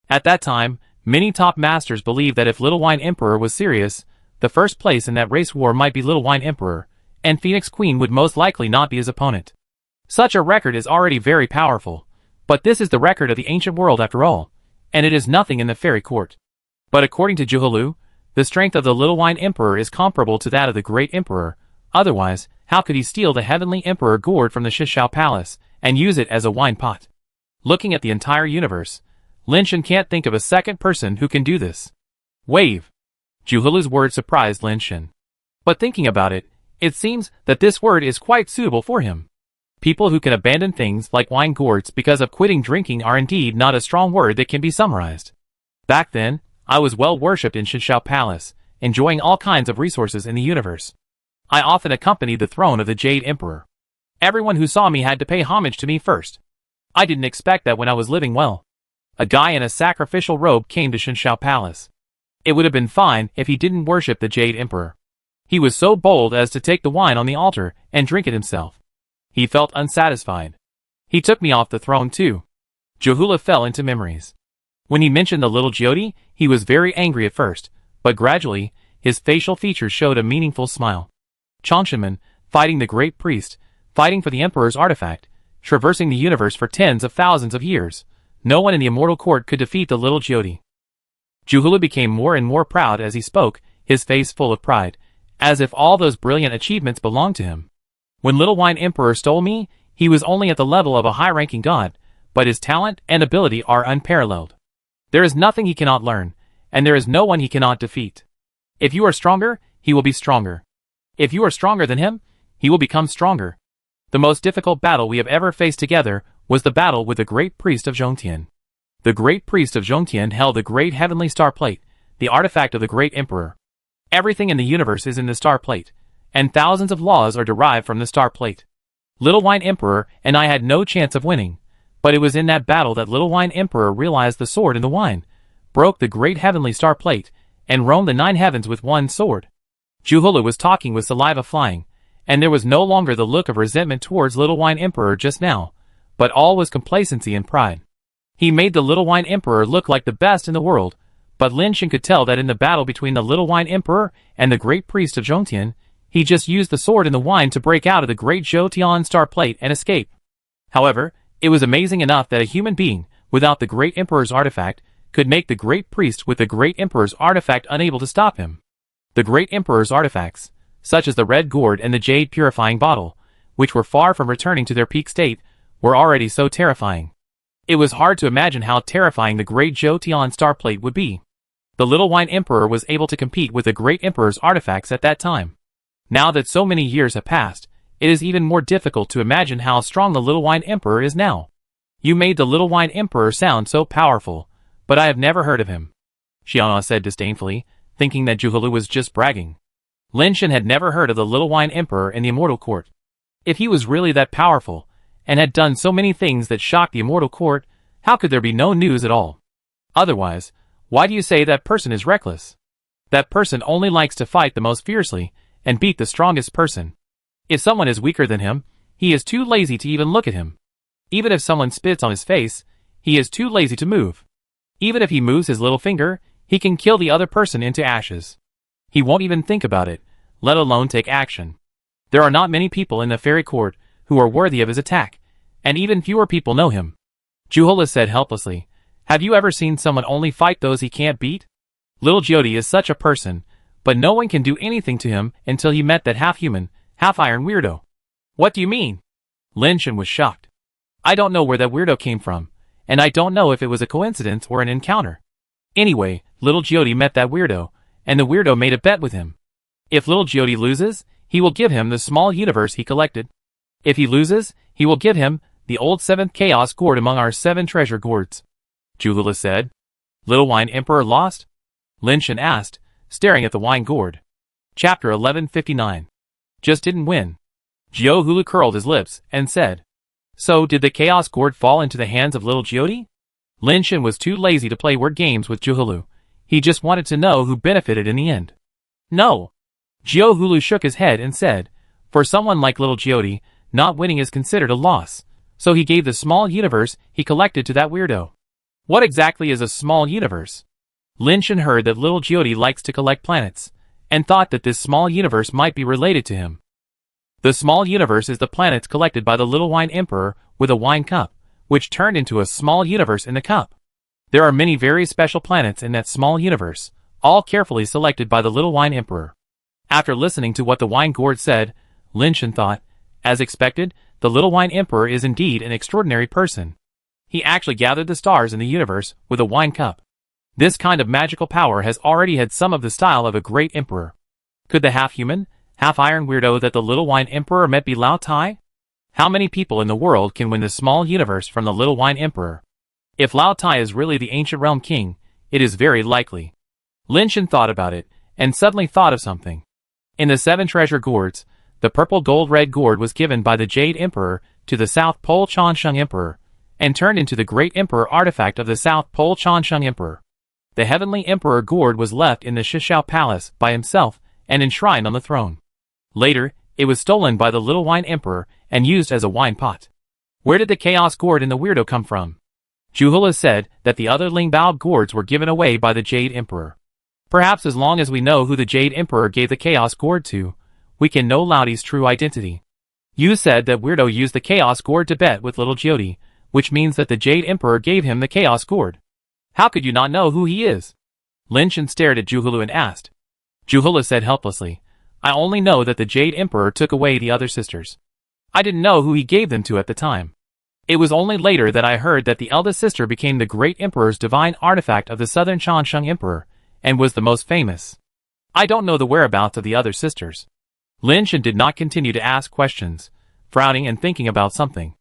Speaker 1: At that time, many top masters believed that if Little Wine Emperor was serious, the 1st place in that race war might be Little Wine Emperor, and Phoenix Queen would most likely not be his opponent. Such a record is already very powerful, But this is the record of the ancient world after all, and it is nothing in the fairy court. But according to Juhulu, the strength of the little wine emperor is comparable to that of the great emperor. Otherwise, how could he steal the heavenly emperor gourd from the Shishao palace and use it as a wine pot? Looking at the entire universe, Lin Shan can't think of a second person who can do this. Wave. Juhulu's word surprised Lin Shan. But thinking about it, it seems that this word is quite suitable for him. People who can abandon things like wine gourds because of quitting drinking are indeed not a strong word that can be summarized. Back then, I was well worshipped in Shishao Palace, enjoying all kinds of resources in the universe. I often accompanied the throne of the Jade Emperor. Everyone who saw me had to pay homage to me first. I didn't expect that when I was living well. A guy in a sacrificial robe came to Shishao Palace. It would have been fine if he didn't worship the Jade Emperor. He was so bold as to take the wine on the altar and drink it himself. He felt unsatisfied. He took me off the throne too. Juhulu fell into memories. When he mentioned the little Jyoti, he was very angry at first, but gradually, his facial features showed a meaningful smile. Changshanmen, fighting the great priest, fighting for the emperor's artifact, traversing the universe for tens of thousands of years. No one in the immortal court could defeat the little Jyoti. Juhulu became more and more proud as he spoke, his face full of pride, as if all those brilliant achievements belonged to him. When Little Wine Emperor stole me, he was only at the level of a high-ranking god, but his talent and ability are unparalleled. There is nothing he cannot learn, and there is no one he cannot defeat. If you are stronger, he will be stronger. If you are stronger than him, he will become stronger. The most difficult battle we have ever faced together was the battle with the great priest of Zhongtian. The great priest of Zhongtian held the great heavenly star plate, the artifact of the great emperor. Everything in the universe is in the star plate, and thousands of laws are derived from the star plate. Little Wine Emperor and I had no chance of winning, but it was in that battle that Little Wine Emperor realized the sword in the wine, broke the great heavenly star plate, and roamed the 9 heavens with one sword. Juhulu was talking with saliva flying, and there was no longer the look of resentment towards Little Wine Emperor just now, but all was complacency and pride. He made the Little Wine Emperor look like the best in the world, but Lin Shan could tell that in the battle between the Little Wine Emperor and the great priest of Zhongtian, he just used the sword in the wine to break out of the great Zhoutian star plate and escape. However, it was amazing enough that a human being, without the great emperor's artifact, could make the great priest with the great emperor's artifact unable to stop him. The great emperor's artifacts, such as the red gourd and the jade purifying bottle, which were far from returning to their peak state, were already so terrifying. It was hard to imagine how terrifying the great Zhoutian star plate would be. The Little Wine Emperor was able to compete with the great emperor's artifacts at that time. Now that so many years have passed, it is even more difficult to imagine how strong the Little Wine Emperor is now. You made the Little Wine Emperor sound so powerful, but I have never heard of him, Xiaonan said disdainfully, thinking that Juhulu was just bragging. Lin Shan had never heard of the Little Wine Emperor in the Immortal Court. If he was really that powerful, and had done so many things that shocked the Immortal Court, how could there be no news at all? Otherwise, why do you say that person is reckless? That person only likes to fight the most fiercely, and beat the strongest person. If someone is weaker than him, he is too lazy to even look at him. Even if someone spits on his face, he is too lazy to move. Even if he moves his little finger, he can kill the other person into ashes. He won't even think about it, let alone take action. There are not many people in the fairy court who are worthy of his attack, and even fewer people know him. Juhulu said helplessly, have you ever seen someone only fight those he can't beat? Little Jyoti is such a person, but no one can do anything to him until he met that half-human, half-iron weirdo. What do you mean? Lin Shan was shocked. I don't know where that weirdo came from, and I don't know if it was a coincidence or an encounter. Anyway, Little Jyoti met that weirdo, and the weirdo made a bet with him. If Little Jyoti loses, he will give him the small universe he collected. If he loses, he will give him the old 7th chaos gourd among our 7 treasure gourds. Juhulu said. Little Wine Emperor lost? Lin Shan asked, staring at the wine gourd. Chapter 1159. Just didn't win. Juhulu curled his lips and said, so did the chaos gourd fall into the hands of Little Jyoti? Lin Shan was too lazy to play word games with Juhulu. He just wanted to know who benefited in the end. No. Juhulu shook his head and said, for someone like Little Jyoti, not winning is considered a loss, so he gave the small universe he collected to that weirdo. What exactly is a small universe? Lin Shan heard that Little Jyoti likes to collect planets, and thought that this small universe might be related to him. The small universe is the planets collected by the Little Wine Emperor with a wine cup, which turned into a small universe in the cup. There are many very special planets in that small universe, all carefully selected by the little wine emperor. After listening to what the wine gourd said, Lin Shan thought, as expected, the little wine emperor is indeed an extraordinary person. He actually gathered the stars in the universe with a wine cup. This kind of magical power has already had some of the style of a great emperor. Could the half-human, half-iron weirdo that the little wine emperor met be Lao Tai? How many people in the world can win the small universe from the little wine emperor? If Lao Tai is really the ancient realm king, it is very likely. Lin Shan thought about it, and suddenly thought of something. In the 7 treasure gourds, the purple gold-red gourd was given by the Jade Emperor to the South Pole Changsheng Emperor, and turned into the Great Emperor artifact of the South Pole Changsheng Emperor. The Heavenly Emperor gourd was left in the Shishao Palace by himself and enshrined on the throne. Later, it was stolen by the Little Wine Emperor and used as a wine pot. Where did the Chaos Gourd in the Weirdo come from? Juhula said that the other Lingbao gourds were given away by the Jade Emperor. Perhaps as long as we know who the Jade Emperor gave the Chaos Gourd to, we can know Laoti's true identity. You said that Weirdo used the Chaos Gourd to bet with little Jyoti, which means that the Jade Emperor gave him the Chaos Gourd. How could you not know who he is? Lin Shan stared at Juhula and asked. Juhula said helplessly, I only know that the Jade Emperor took away the other sisters. I didn't know who he gave them to at the time. It was only later that I heard that the eldest sister became the Great Emperor's divine artifact of the Southern Changsheng Emperor, and was the most famous. I don't know the whereabouts of the other sisters. Lin Shan did not continue to ask questions, frowning and thinking about something.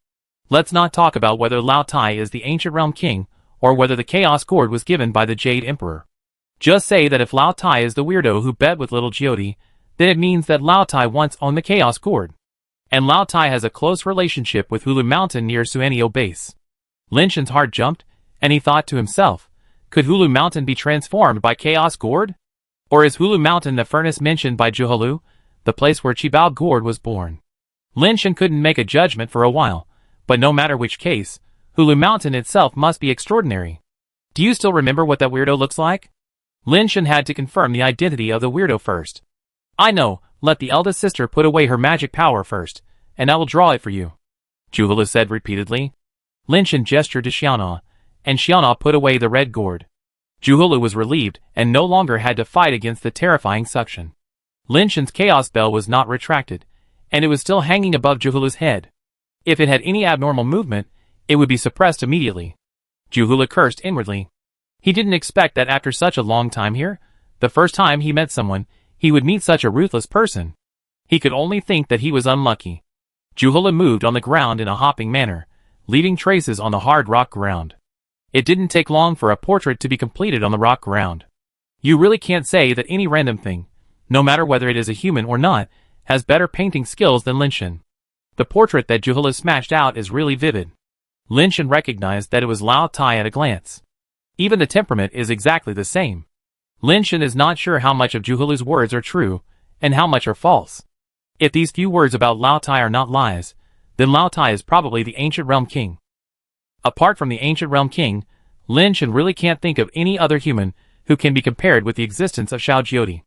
Speaker 1: Let's not talk about whether Lao Tai is the ancient realm king, or whether the Chaos Gourd was given by the Jade Emperor. Just say that if Lao Tai is the weirdo who bet with little Jyoti, then it means that Lao Tai once owned the Chaos Gourd. And Lao Tai has a close relationship with Hulu Mountain near Suanio Base. Lin Shan's heart jumped, and he thought to himself, could Hulu Mountain be transformed by Chaos Gourd? Or is Hulu Mountain the furnace mentioned by Juhulu, the place where Qibao Gourd was born? Lin Shan couldn't make a judgment for a while, but no matter which case, Hulu Mountain itself must be extraordinary. Do you still remember what that weirdo looks like? Lin Shan had to confirm the identity of the weirdo first. I know, let the eldest sister put away her magic power first, and I will draw it for you. Juhula said repeatedly. Lin Shan gestured to Xiaona, and Xiaona put away the red gourd. Juhula was relieved and no longer had to fight against the terrifying suction. Lin Shan's chaos bell was not retracted, and it was still hanging above Juhula's head. If it had any abnormal movement, it would be suppressed immediately. Juhula cursed inwardly. He didn't expect that after such a long time here, the first time he met someone, he would meet such a ruthless person. He could only think that he was unlucky. Juhula moved on the ground in a hopping manner, leaving traces on the hard rock ground. It didn't take long for a portrait to be completed on the rock ground. You really can't say that any random thing, no matter whether it is a human or not, has better painting skills than Lin Shan. The portrait that Juhula smashed out is really vivid. Lin Shan recognized that it was Lao Tai at a glance. Even the temperament is exactly the same. Lin Shan is not sure how much of Juhulu's words are true, and how much are false. If these few words about Lao Tai are not lies, then Lao Tai is probably the ancient realm king. Apart from the ancient realm king, Lin Shan really can't think of any other human who can be compared with the existence of Xiao Jyoti.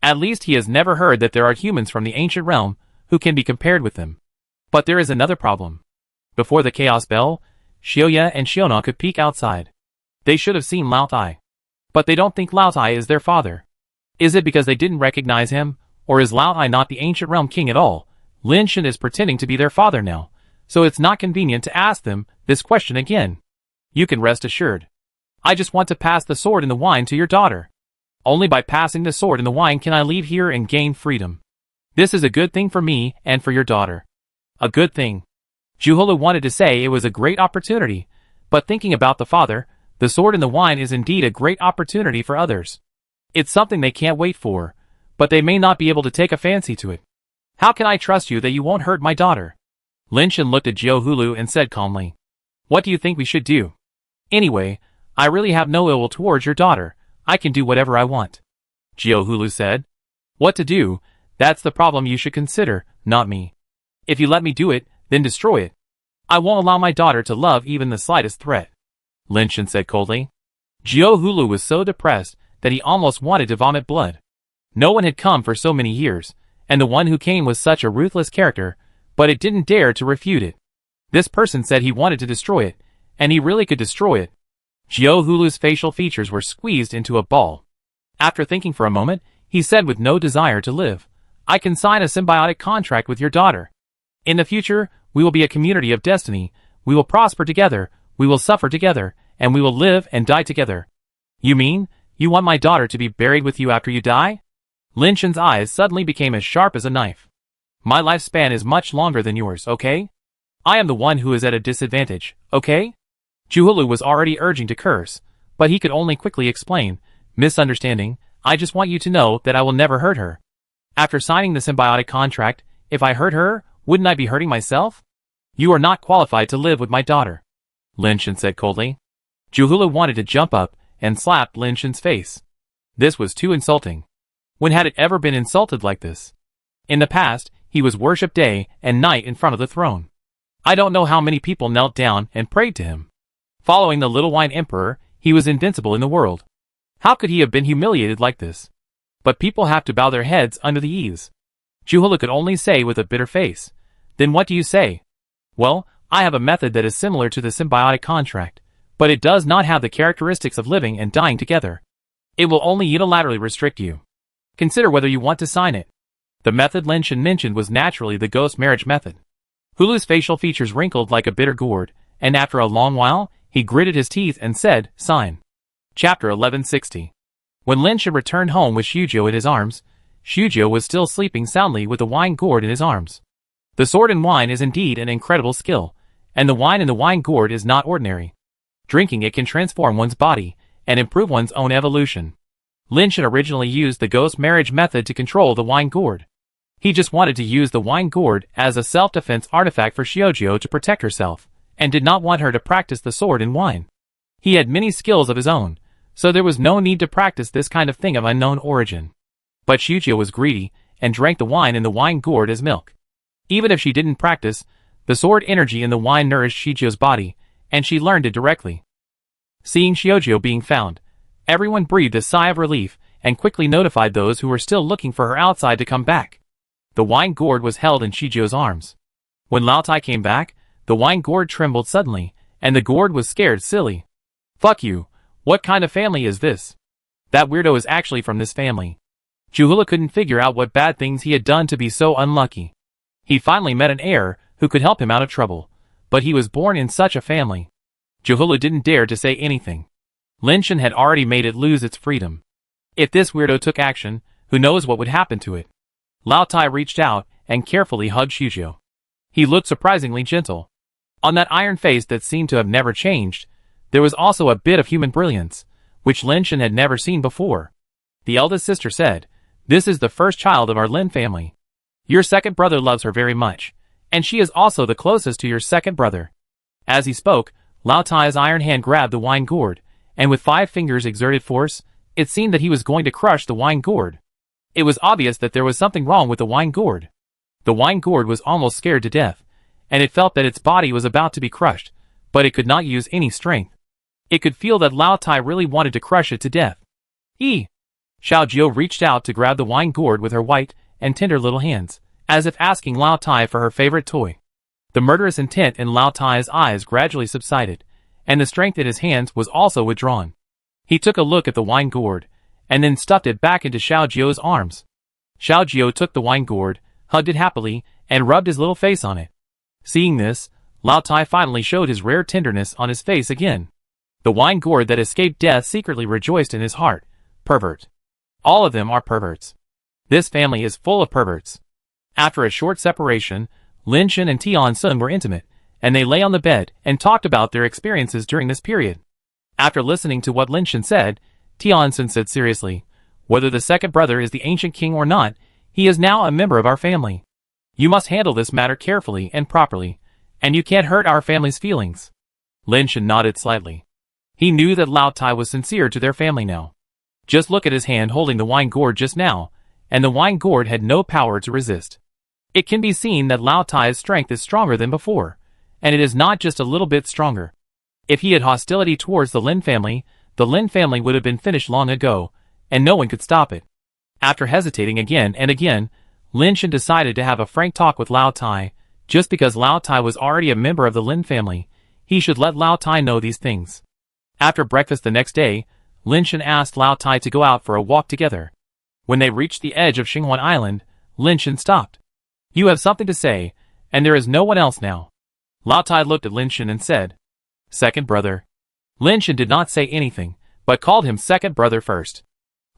Speaker 1: At least he has never heard that there are humans from the ancient realm who can be compared with them. But there is another problem. Before the Chaos Bell, Xioya and Xiona could peek outside. They should have seen Lao Tai. But they don't think Lao Tai is their father. Is it because they didn't recognize him, or is Lao Tai not the ancient realm king at all? Lin Shan is pretending to be their father now, so it's not convenient to ask them this question again. You can rest assured. I just want to pass the sword and the wine to your daughter. Only by passing the sword and the wine can I leave here and gain freedom. This is a good thing for me and for your daughter. A good thing. Juhula wanted to say it was a great opportunity, but thinking about the father, the sword and the wine is indeed a great opportunity for others. It's something they can't wait for, but they may not be able to take a fancy to it. How can I trust you that you won't hurt my daughter? Lin Shan looked at Jiuhulu and said calmly. What do you think we should do? Anyway, I really have no ill will towards your daughter. I can do whatever I want. Jiuhulu said. What to do, that's the problem you should consider, not me. If you let me do it, then destroy it. I won't allow my daughter to love even the slightest threat. Lin Shan said coldly. Jiuhulu was so depressed that he almost wanted to vomit blood. No one had come for so many years, and the one who came was such a ruthless character, but it didn't dare to refute it. This person said he wanted to destroy it, and he really could destroy it. Xiao Hulu's facial features were squeezed into a ball. After thinking for a moment, he said with no desire to live, I can sign a symbiotic contract with your daughter. In the future, we will be a community of destiny, we will prosper together, we will suffer together, and we will live and die together. You mean, you want my daughter to be buried with you after you die? Lin Shen's eyes suddenly became as sharp as a knife. My lifespan is much longer than yours, okay? I am the one who is at a disadvantage, okay? Juhulu was already urging to curse, but he could only quickly explain, misunderstanding, I just want you to know that I will never hurt her. After signing the symbiotic contract, if I hurt her, wouldn't I be hurting myself? You are not qualified to live with my daughter, Lin Shen said coldly. Juhulu wanted to jump up and slap Lin Shen's face. This was too insulting. When had it ever been insulted like this? In the past, he was worshipped day and night in front of the throne. I don't know how many people knelt down and prayed to him. Following the Little Wine Emperor, he was invincible in the world. How could he have been humiliated like this? But people have to bow their heads under the ease. Juhulu could only say with a bitter face, then what do you say? Well, I have a method that is similar to the symbiotic contract, but it does not have the characteristics of living and dying together. It will only unilaterally restrict you. Consider whether you want to sign it. The method Lin Shen mentioned was naturally the ghost marriage method. Hulu's facial features wrinkled like a bitter gourd, and after a long while, he gritted his teeth and said, sign. Chapter 1160. When Lin Shen returned home with Shujio in his arms, Shujio was still sleeping soundly with the wine gourd in his arms. The sword and wine is indeed an incredible skill, and the wine in the wine gourd is not ordinary. Drinking it can transform one's body and improve one's own evolution. Lin Shen originally used the ghost marriage method to control the wine gourd. He just wanted to use the wine gourd as a self-defense artifact for Xiaojio to protect herself, and did not want her to practice the sword and wine. He had many skills of his own, so there was no need to practice this kind of thing of unknown origin. But Xiaojio was greedy, and drank the wine in the wine gourd as milk. Even if she didn't practice, the sword energy in the wine nourished Xiaojio's body, and she learned it directly. Seeing Xiaojio being found, everyone breathed a sigh of relief, and quickly notified those who were still looking for her outside to come back. The wine gourd was held in Xiaojio's arms. When Lao Tai came back, the wine gourd trembled suddenly, and the gourd was scared silly. Fuck you, what kind of family is this? That weirdo is actually from this family. Juhula couldn't figure out what bad things he had done to be so unlucky. He finally met an heir who could help him out of trouble, but he was born in such a family. Juhula didn't dare to say anything. Lin Shen had already made it lose its freedom. If this weirdo took action, who knows what would happen to it? Lao Tai reached out and carefully hugged Shujio. He looked surprisingly gentle. On that iron face that seemed to have never changed, there was also a bit of human brilliance, which Lin Shen had never seen before. The eldest sister said, "This is the first child of our Lin family. Your second brother loves her very much, and she is also the closest to your second brother." As he spoke, Lao Tai's iron hand grabbed the wine gourd, and with 5 fingers exerted force, it seemed that he was going to crush the wine gourd. It was obvious that there was something wrong with the wine gourd. The wine gourd was almost scared to death, and it felt that its body was about to be crushed, but it could not use any strength. It could feel that Lao Tai really wanted to crush it to death. Xiaojio reached out to grab the wine gourd with her white and tender little hands, as if asking Lao Tai for her favorite toy. The murderous intent in Lao Tai's eyes gradually subsided, and the strength in his hands was also withdrawn. He took a look at the wine gourd, and then stuffed it back into Xiaojio's arms. Xiaojio took the wine gourd, hugged it happily, and rubbed his little face on it. Seeing this, Lao Tai finally showed his rare tenderness on his face again. The wine gourd that escaped death secretly rejoiced in his heart. Pervert. All of them are perverts. This family is full of perverts. After a short separation, Lin Shen and Tian Sun were intimate, and they lay on the bed and talked about their experiences during this period. After listening to what Lin Shen said, Tian Sun said seriously, "Whether the second brother is the ancient king or not, he is now a member of our family. You must handle this matter carefully and properly, and you can't hurt our family's feelings." Lin Shen nodded slightly. He knew that Lao Tai was sincere to their family now. Just look at his hand holding the wine gourd just now, and the wine gourd had no power to resist. It can be seen that Lao Tai's strength is stronger than before, and it is not just a little bit stronger. If he had hostility towards the Lin family would have been finished long ago, and no one could stop it. After hesitating again and again, Lin Shen decided to have a frank talk with Lao Tai, Just because Lao Tai was already a member of the Lin family, he should let Lao Tai know these things. After breakfast the next day, Lin Shen asked Lao Tai to go out for a walk together. When they reached the edge of Xinghuan Island, Lin Shen stopped. "You have something to say, and there is no one else now." Lao Tai looked at Lin Shen and said, "Second brother." Lin Shen did not say anything, but called him second brother first.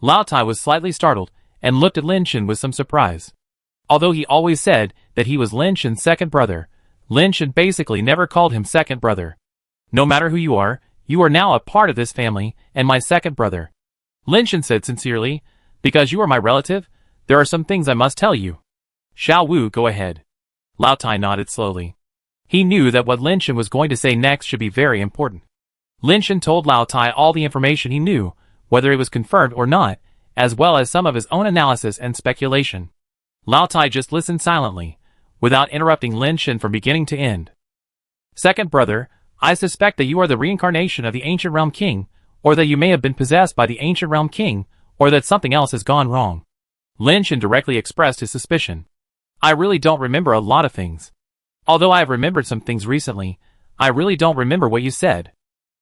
Speaker 1: Lao Tai was slightly startled, and looked at Lin Shen with some surprise. Although he always said that he was Lin Shen's second brother, Lin Shen basically never called him second brother. "No matter who you are now a part of this family, and my second brother," Lin Shen said sincerely. "Because you are my relative, there are some things I must tell you." "Xiao Wu, go ahead." Lao Tai nodded slowly. He knew that what Lin Shen was going to say next should be very important. Lin Shen told Lao Tai all the information he knew, whether it was confirmed or not, as well as some of his own analysis and speculation. Lao Tai just listened silently, without interrupting Lin Shen from beginning to end. "Second brother, I suspect that you are the reincarnation of the Ancient Realm King, or that you may have been possessed by the Ancient Realm King, or that something else has gone wrong." Lin Shen directly expressed his suspicion. "I really don't remember a lot of things. Although I have remembered some things recently, I really don't remember what you said."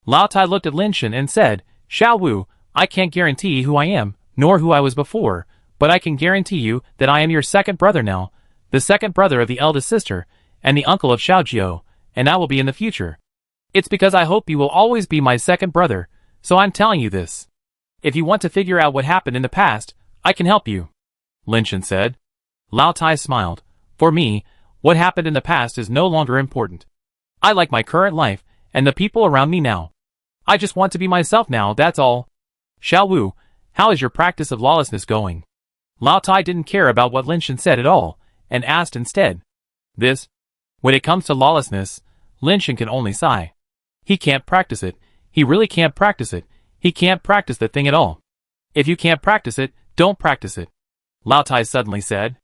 Speaker 1: Lao Tai looked at Lin Shen and said, "Xiao Wu, I can't guarantee who I am, nor who I was before, but I can guarantee you that I am your second brother now, the second brother of the eldest sister, and the uncle of Xiao Jiao, and I will be in the future. It's because I hope you will always be my second brother, so I'm telling you this. If you want to figure out what happened in the past, I can help you," Lin Shen said. Lao Tai smiled. "For me, what happened in the past is no longer important. I like my current life, and the people around me now. I just want to be myself now, that's all. Xiao Wu, how is your practice of lawlessness going?" Lao Tai didn't care about what Lin Shen said at all, and asked instead. "This? When it comes to lawlessness, Lin Shen can only sigh. He can't practice it. He really can't practice it. He can't practice the thing at all. If you can't practice it, don't practice it," Lao Tai suddenly said.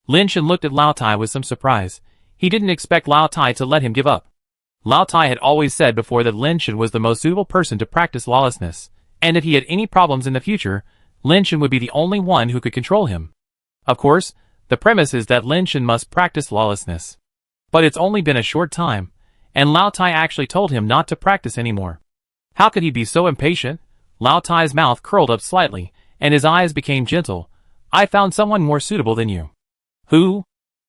Speaker 1: Lin Shen looked at Lao Tai with some surprise. He didn't expect Lao Tai to let him give up. Lao Tai had always said before that Lin Shen was the most suitable person to practice lawlessness, and if he had any problems in the future, Lin Shen would be the only one who could control him. Of course, the premise is that Lin Shen must practice lawlessness. But it's only been a short time, and Lao Tai actually told him not to practice anymore. How could he be so impatient? Lao Tai's mouth curled up slightly, and his eyes became gentle. "I found someone more suitable than you." "Who?"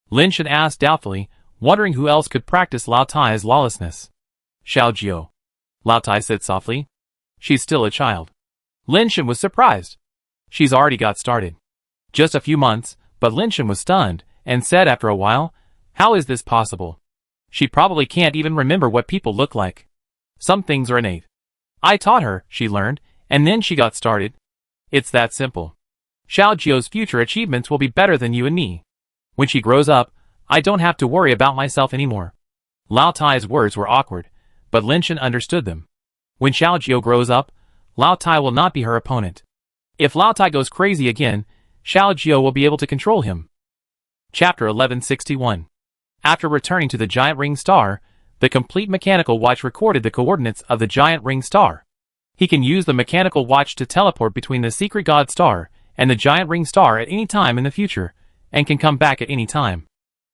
Speaker 1: Lin Shen asked doubtfully, wondering who else could practice Lao Tai's lawlessness. "Xiao Jiao," Lao Tai said softly. "She's still a child." Lin Shen was surprised. "She's already got started." Just a few months, but Lin Shen was stunned, and said after a while, "How is this possible? She probably can't even remember what people look like. Some things are innate. I taught her, she learned, and then she got started. It's that simple. Xiao Jiao's future achievements will be better than you and me. When she grows up, I don't have to worry about myself anymore." Lao Tai's words were awkward, but Lin Shen understood them. When Xiao Jiao grows up, Lao Tai will not be her opponent. If Lao Tai goes crazy again, Xiao Jiao will be able to control him. Chapter 1161. After returning to the giant ring star, the complete mechanical watch recorded the coordinates of the giant ring star. He can use the mechanical watch to teleport between the secret god star and the giant ring star at any time in the future, and can come back at any time.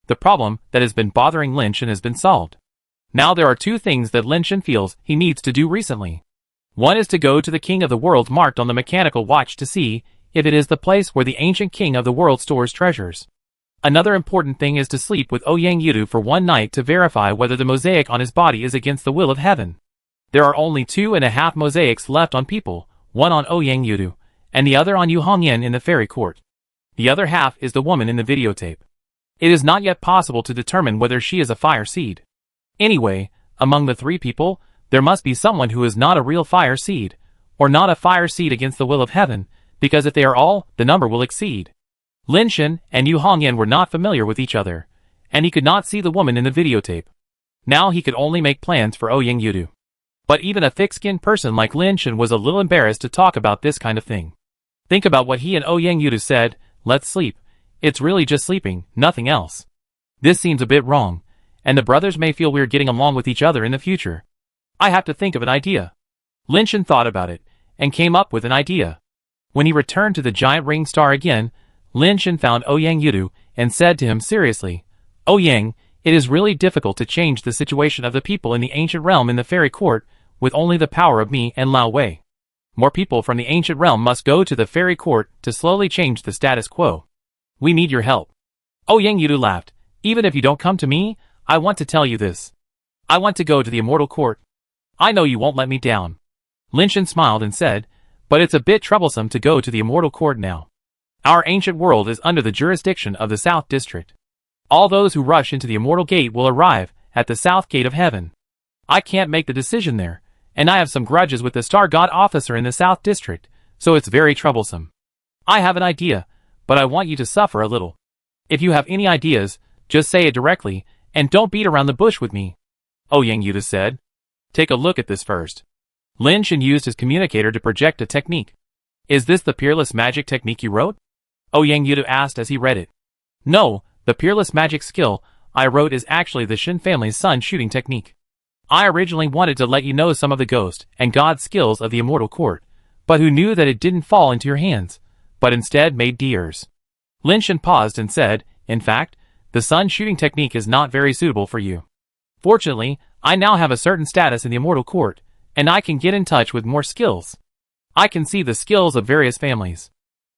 Speaker 1: The problem that has been bothering Lin Shen has been solved. Now there are two things that Lin Shen feels he needs to do recently. One is to go to the king of the world marked on the mechanical watch to see if it is the place where the ancient king of the world stores treasures. Another important thing is to sleep with Ouyang Yidu for one night to verify whether the mosaic on his body is against the will of heaven. There are only 2.5 mosaics left on people, one on Ouyang Yidu, and the other on Yu Hongyan in the fairy court. The other half is the woman in the videotape. It is not yet possible to determine whether she is a fire seed. Anyway, among the three people, there must be someone who is not a real fire seed, or not a fire seed against the will of heaven, because if they are all, the number will exceed. Lin Shen and Yu Hongyan were not familiar with each other, and he could not see the woman in the videotape. Now he could only make plans for Ouyang Yidu. But even a thick-skinned person like Lin Shen was a little embarrassed to talk about this kind of thing. Think about what he and Ouyang Yidu said, "Let's sleep." It's really just sleeping, nothing else. This seems a bit wrong, and the brothers may feel we're getting along with each other in the future. I have to think of an idea. Lin Shen thought about it, and came up with an idea. When he returned to the giant ring star again, Lin Shen found Ouyang Yidu, and said to him seriously, "Ouyang, it is really difficult to change the situation of the people in the ancient realm in the fairy court with only the power of me and Lao Wei. More people from the ancient realm must go to the fairy court to slowly change the status quo. We need your help. Yang Yudu laughed. Even if you don't come to me, I want to tell you this. I want to go to the immortal court. I know you won't let me down. Lin Shen smiled and said, but it's a bit troublesome to go to the immortal court now. Our ancient world is under the jurisdiction of the South District. All those who rush into the immortal gate will arrive at the South Gate of Heaven. I can't make the decision there, and I have some grudges with the Star God officer in the South District, so it's very troublesome. I have an idea, but I want you to suffer a little. If you have any ideas, just say it directly, and don't beat around the bush with me. Yang Yudu said. Take a look at this first. Lin Shen used his communicator to project a technique. Is this the peerless magic technique you wrote? Yang Yudu asked as he read it. No, the peerless magic skill I wrote is actually the Shen family's sun shooting technique. I originally wanted to let you know some of the ghost and god skills of the immortal court, but who knew that it didn't fall into your hands, but instead made deers. Lin Shen paused and said, in fact, the sun shooting technique is not very suitable for you. Fortunately, I now have a certain status in the immortal court, and I can get in touch with more skills. I can see the skills of various families.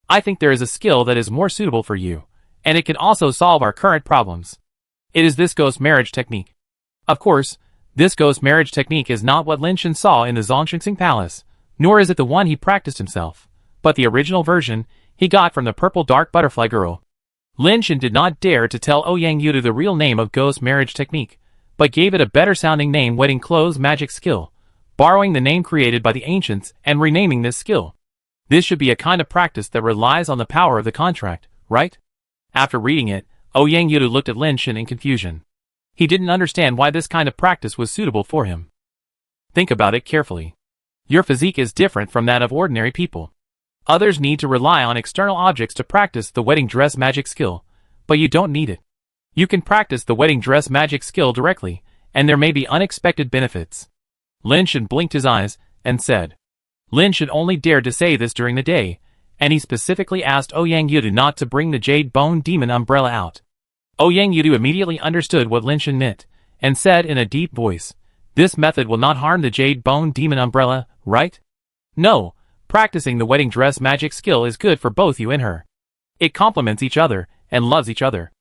Speaker 1: I think there is a skill that is more suitable for you, and it can also solve our current problems. It is this ghost marriage technique. Of course, this ghost marriage technique is not what Lin Shen saw in the Zhongshan Palace, nor is it the one he practiced himself, but the original version he got from the purple dark butterfly girl. Lin Shen did not dare to tell Yang Yudu the real name of ghost marriage technique, but gave it a better sounding name, wedding clothes magic skill, borrowing the name created by the ancients and renaming this skill. This should be a kind of practice that relies on the power of the contract, right? After reading it, Yang Yudu looked at Lin Shen in confusion. He didn't understand why this kind of practice was suitable for him. Think about it carefully. Your physique is different from that of ordinary people. Others need to rely on external objects to practice the wedding dress magic skill, but you don't need it. You can practice the wedding dress magic skill directly, and there may be unexpected benefits. Lin Shen blinked his eyes and said. Lin Shen only dared to say this during the day, and he specifically asked Yang Yudu not to bring the Jade Bone Demon umbrella out. Yang Yudu immediately understood what Lin Shen meant, and said in a deep voice, this method will not harm the Jade Bone Demon umbrella, right? No, practicing the wedding dress magic skill is good for both you and her. It complements each other, and loves each other.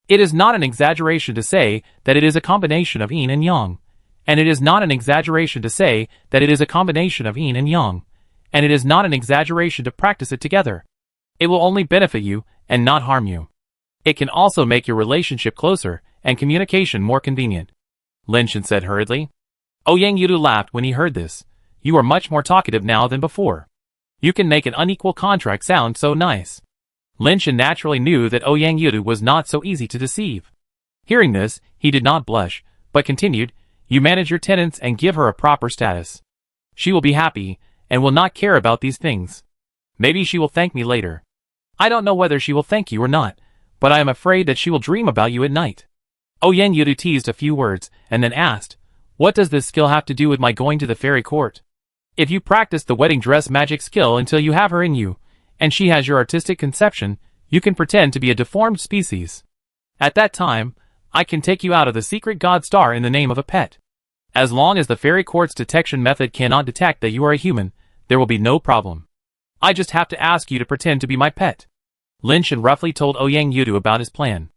Speaker 1: It is not an exaggeration to say that it is a combination of yin and yang, and it is not an exaggeration to say that it is a combination of yin and yang, and it is not an exaggeration to practice it together. It will only benefit you, and not harm you. It can also make your relationship closer, and communication more convenient. Lin Shen said hurriedly. Yang Yudu laughed when he heard this. You are much more talkative now than before. You can make an unequal contract sound so nice. Lin Shen naturally knew that Yang Yudu was not so easy to deceive. Hearing this, he did not blush, but continued, you manage your tenants and give her a proper status. She will be happy, and will not care about these things. Maybe she will thank me later. I don't know whether she will thank you or not, but I am afraid that she will dream about you at night. Yang Yudu teased a few words, and then asked, what does this skill have to do with my going to the fairy court? If you practice the wedding dress magic skill until you have her in you, and she has your artistic conception, you can pretend to be a deformed species. At that time, I can take you out of the secret god star in the name of a pet. As long as the fairy court's detection method cannot detect that you are a human, there will be no problem. I just have to ask you to pretend to be my pet. Lin Shen roughly told Yang Yudu about his plan.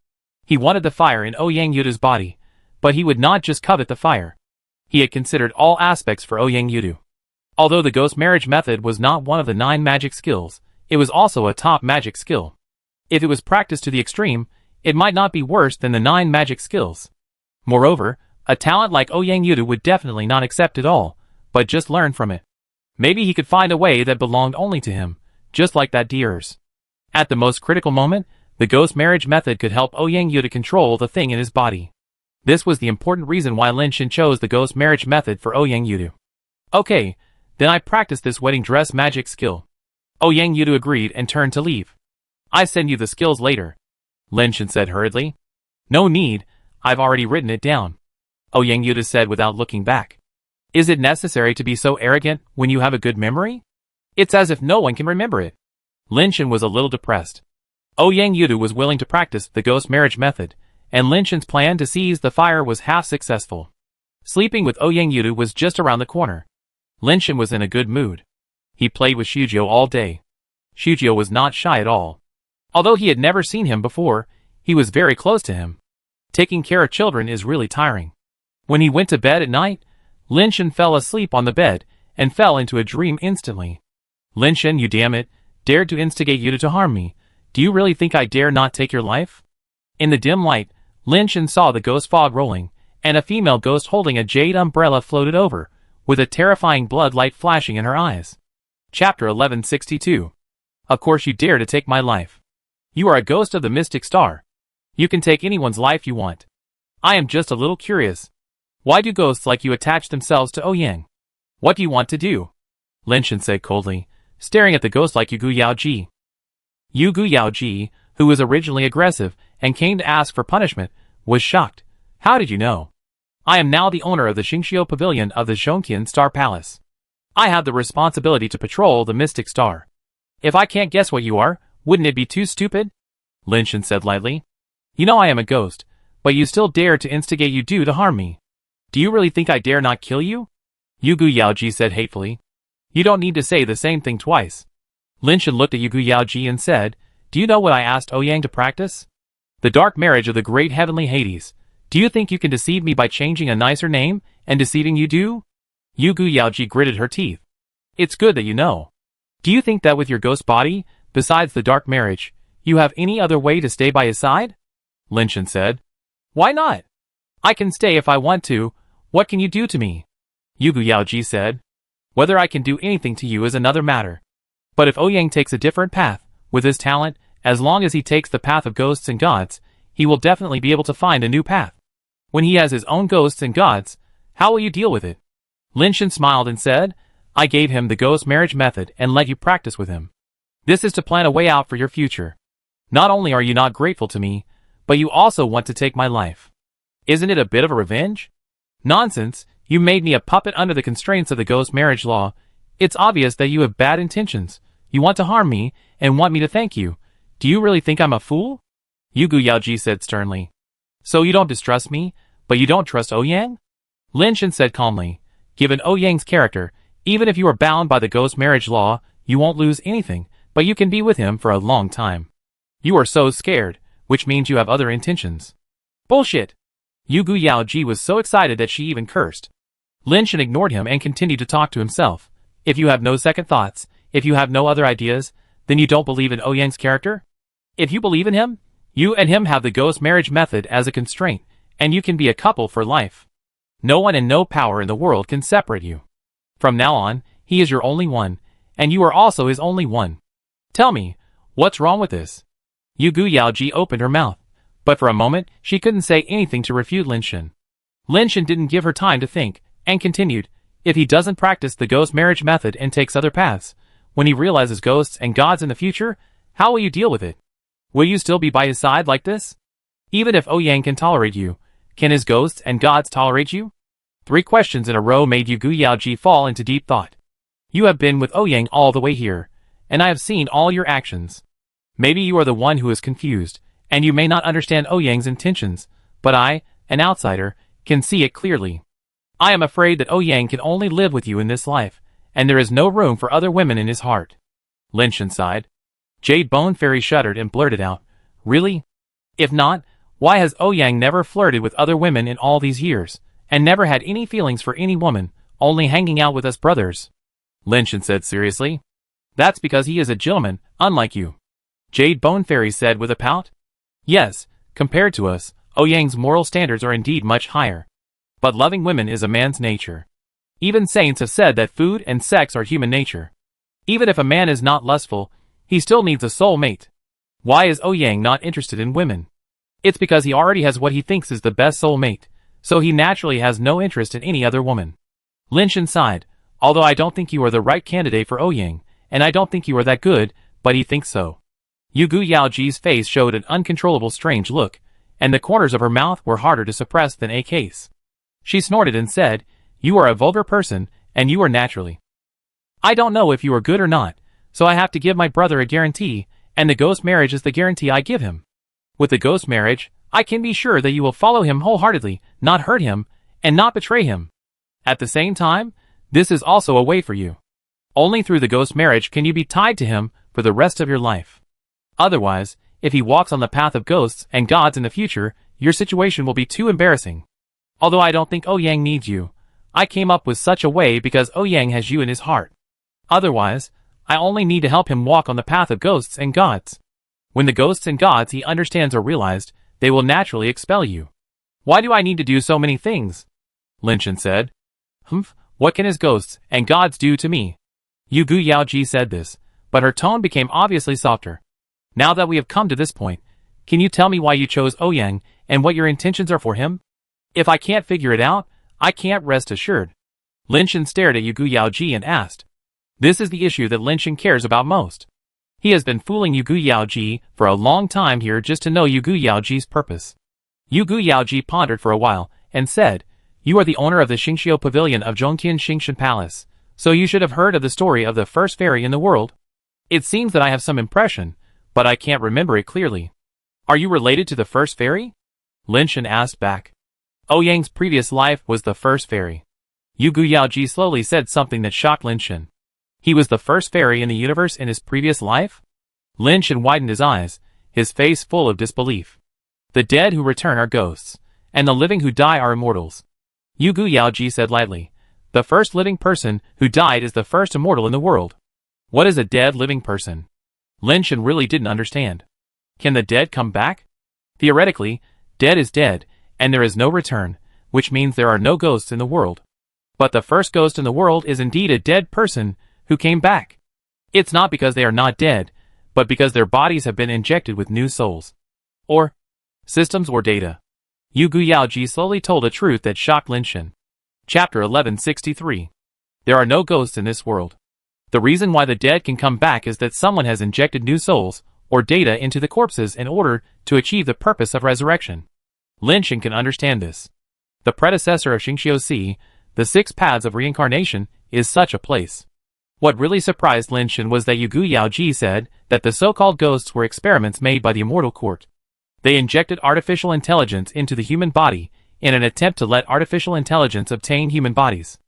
Speaker 1: He wanted the fire in Yang Yudu's body, but he would not just covet the fire. He had considered all aspects for Yang Yudu. Although the ghost marriage method was not one of the 9 magic skills, it was also a top magic skill. If it was practiced to the extreme, it might not be worse than the 9 magic skills. Moreover, a talent like Yang Yudu would definitely not accept it all, but just learn from it. Maybe he could find a way that belonged only to him, just like that deer's. At the most critical moment, the ghost marriage method could help Yang Yudu control the thing in his body. This was the important reason why Lin Shen chose the ghost marriage method for Yang Yudu. Okay, then I practice this wedding dress magic skill. Yang Yudu agreed and turned to leave. I send you the skills later. Lin Shen said hurriedly. No need, I've already written it down. Yang Yudu said without looking back. Is it necessary to be so arrogant when you have a good memory? It's as if no one can remember it. Lin Shen was a little depressed. Yang Yudu was willing to practice the ghost marriage method, and Lin Shen's plan to seize the fire was half successful. Sleeping with Ouyang Yudu was just around the corner. Lin Shen was in a good mood. He played with Shujio all day. Shujio was not shy at all. Although he had never seen him before, he was very close to him. Taking care of children is really tiring. When he went to bed at night, Lin Shen fell asleep on the bed and fell into a dream instantly. Lin Shen, you damn it, dared to instigate Yudu to harm me. Do you really think I dare not take your life? In the dim light, Lin Shen saw the ghost fog rolling, and a female ghost holding a jade umbrella floated over, with a terrifying blood light flashing in her eyes. Chapter 1162. Of course you dare to take my life. You are a ghost of the mystic star. You can take anyone's life you want. I am just a little curious. Why do ghosts like you attach themselves to Ouyang? What do you want to do? Lin Shen said coldly, staring at the ghost like Yu Gu Yaoji. Yu Gu Yaoji, who was originally aggressive and came to ask for punishment, was shocked. How did you know? I am now the owner of the Xingqiu Pavilion of the Zhongqian Star Palace. I have the responsibility to patrol the Mystic Star. If I can't guess what you are, wouldn't it be too stupid? Lin Shen said lightly. You know I am a ghost, but you still dare to instigate Yudu to harm me. Do you really think I dare not kill you? Yu Gu Yaoji said hatefully. You don't need to say the same thing twice. Lin Shen looked at Yu Gu Yaoji and said, Do you know what I asked Ouyang to practice? The dark marriage of the great heavenly Hades. Do you think you can deceive me by changing a nicer name and deceiving Yudu? Yu Gu Yaoji gritted her teeth. It's good that you know. Do you think that with your ghost body, besides the dark marriage, you have any other way to stay by his side? Lin Shen said. Why not? I can stay if I want to. What can you do to me? Yu Gu Yaoji said. Whether I can do anything to you is another matter. But if Ouyang takes a different path, with his talent, as long as he takes the path of ghosts and gods, he will definitely be able to find a new path. When he has his own ghosts and gods, how will you deal with it? Lin Shen smiled and said, I gave him the ghost marriage method and let you practice with him. This is to plan a way out for your future. Not only are you not grateful to me, but you also want to take my life. Isn't it a bit of a revenge? Nonsense, you made me a puppet under the constraints of the ghost marriage law. It's obvious that you have bad intentions. You want to harm me, and want me to thank you. Do you really think I'm a fool? Yu Gu Yaoji said sternly. So you don't distrust me, but you don't trust Ouyang? Lin Shen said calmly. Given Ouyang's character, even if you are bound by the ghost marriage law, you won't lose anything, but you can be with him for a long time. You are so scared, which means you have other intentions. Bullshit! Yu Gu Yaoji was so excited that she even cursed. Lin Shen ignored him and continued to talk to himself. If you have no second thoughts, if you have no other ideas, then you don't believe in Ouyang's character? If you believe in him, you and him have the ghost marriage method as a constraint, and you can be a couple for life. No one and no power in the world can separate you. From now on, he is your only one, and you are also his only one. Tell me, what's wrong with this? Yu Gu Yaoji opened her mouth, but for a moment she couldn't say anything to refute Lin Shen. Lin Shen didn't give her time to think, and continued, if he doesn't practice the ghost marriage method and takes other paths, when he realizes ghosts and gods in the future, how will you deal with it? Will you still be by his side like this? Even if Ouyang can tolerate you, can his ghosts and gods tolerate you? 3 questions in a row made Yu Gu Yaoji fall into deep thought. You have been with Ouyang all the way here, and I have seen all your actions. Maybe you are the one who is confused, and you may not understand Ouyang's intentions, but I, an outsider, can see it clearly. I am afraid that Ouyang can only live with you in this life, and there is no room for other women in his heart. Lin Shen sighed. Jade Bone Fairy shuddered and blurted out, Really? If not, why has Ouyang never flirted with other women in all these years, and never had any feelings for any woman, only hanging out with us brothers? Lin Shen said seriously. That's because he is a gentleman, unlike you. Jade Bone Fairy said with a pout. Yes, compared to us, Ouyang's moral standards are indeed much higher. But loving women is a man's nature. Even saints have said that food and sex are human nature. Even if a man is not lustful, he still needs a soul mate. Why is Ouyang not interested in women? It's because he already has what he thinks is the best soul mate, so he naturally has no interest in any other woman. Lin Shen sighed, although I don't think you are the right candidate for Ouyang, and I don't think you are that good, but he thinks so. Yu Gu Yaoji's face showed an uncontrollable strange look, and the corners of her mouth were harder to suppress than a case. She snorted and said, You are a vulgar person, and you are naturally. I don't know if you are good or not, so I have to give my brother a guarantee, and the ghost marriage is the guarantee I give him. With the ghost marriage, I can be sure that you will follow him wholeheartedly, not hurt him, and not betray him. At the same time, this is also a way for you. Only through the ghost marriage can you be tied to him for the rest of your life. Otherwise, if he walks on the path of ghosts and gods in the future, your situation will be too embarrassing. Although I don't think Ouyang needs you, I came up with such a way because Ouyang has you in his heart. Otherwise, I only need to help him walk on the path of ghosts and gods. When the ghosts and gods he understands are realized, they will naturally expel you. Why do I need to do so many things? Linshan said. What can his ghosts and gods do to me? Yu Gu Yaoji said this, but her tone became obviously softer. Now that we have come to this point, can you tell me why you chose Ouyang and what your intentions are for him? If I can't figure it out, I can't rest assured. Linshan stared at Yu Gu Yaoji and asked. This is the issue that Linshan cares about most. He has been fooling Yu Gu Yaoji for a long time here just to know Yu Gu Yaoji's purpose. Yu Gu Yaoji pondered for a while and said, You are the owner of the Xingxiu Pavilion of Zhongtian Xingshan Palace, so you should have heard of the story of the first fairy in the world. It seems that I have some impression, but I can't remember it clearly. Are you related to the first fairy? Linshan asked back. Ouyang's previous life was the first fairy. Yu Gu Yaoji slowly said something that shocked Linshan. He was the first fairy in the universe in his previous life? Linshan widened his eyes, his face full of disbelief. The dead who return are ghosts, and the living who die are immortals. Yu Gu Yaoji said lightly, The first living person who died is the first immortal in the world. What is a dead living person? Linshan really didn't understand. Can the dead come back? Theoretically, dead is dead, and there is no return, which means there are no ghosts in the world. But the first ghost in the world is indeed a dead person who came back. It's not because they are not dead, but because their bodies have been injected with new souls. Or systems or data. Yu Gu Yaoji slowly told a truth that shocked Linshan. Chapter 1163. There are no ghosts in this world. The reason why the dead can come back is that someone has injected new souls, or data into the corpses in order to achieve the purpose of resurrection. Linshan can understand this. The predecessor of Xingxiu Si, the 6 paths of reincarnation, is such a place. What really surprised Linshan was that Yu Gu Yaoji said that the so-called ghosts were experiments made by the immortal court. They injected artificial intelligence into the human body in an attempt to let artificial intelligence obtain human bodies.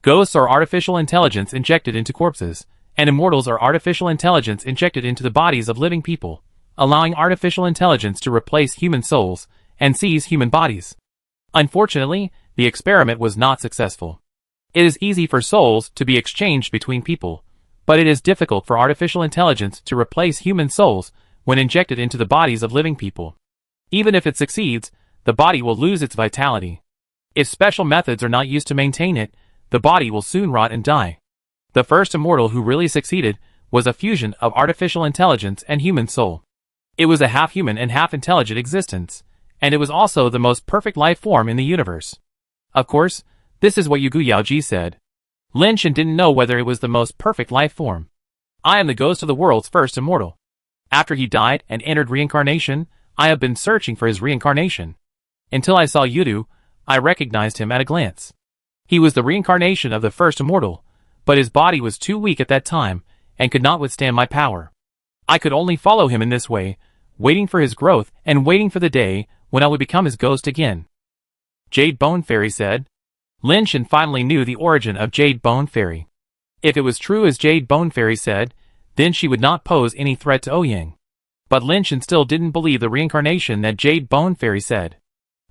Speaker 1: Ghosts are artificial intelligence injected into corpses, and immortals are artificial intelligence injected into the bodies of living people, allowing artificial intelligence to replace human souls and seize human bodies. Unfortunately, the experiment was not successful. It is easy for souls to be exchanged between people, but it is difficult for artificial intelligence to replace human souls when injected into the bodies of living people. Even if it succeeds, the body will lose its vitality. If special methods are not used to maintain it, the body will soon rot and die. The first immortal who really succeeded was a fusion of artificial intelligence and human soul. It was a half-human and half-intelligent existence, and it was also the most perfect life form in the universe. Of course, this is what Yu Gu Yaoji said. Linshan didn't know whether it was the most perfect life form. I am the ghost of the world's first immortal. After he died and entered reincarnation, I have been searching for his reincarnation. Until I saw Yudu, I recognized him at a glance. He was the reincarnation of the first immortal, but his body was too weak at that time and could not withstand my power. I could only follow him in this way, waiting for his growth and waiting for the day when I would become his ghost again. Jade Bone Fairy said. Linshan finally knew the origin of Jade Bone Fairy. If it was true as Jade Bone Fairy said, then she would not pose any threat to Ouyang. But Linshan still didn't believe the reincarnation that Jade Bone Fairy said.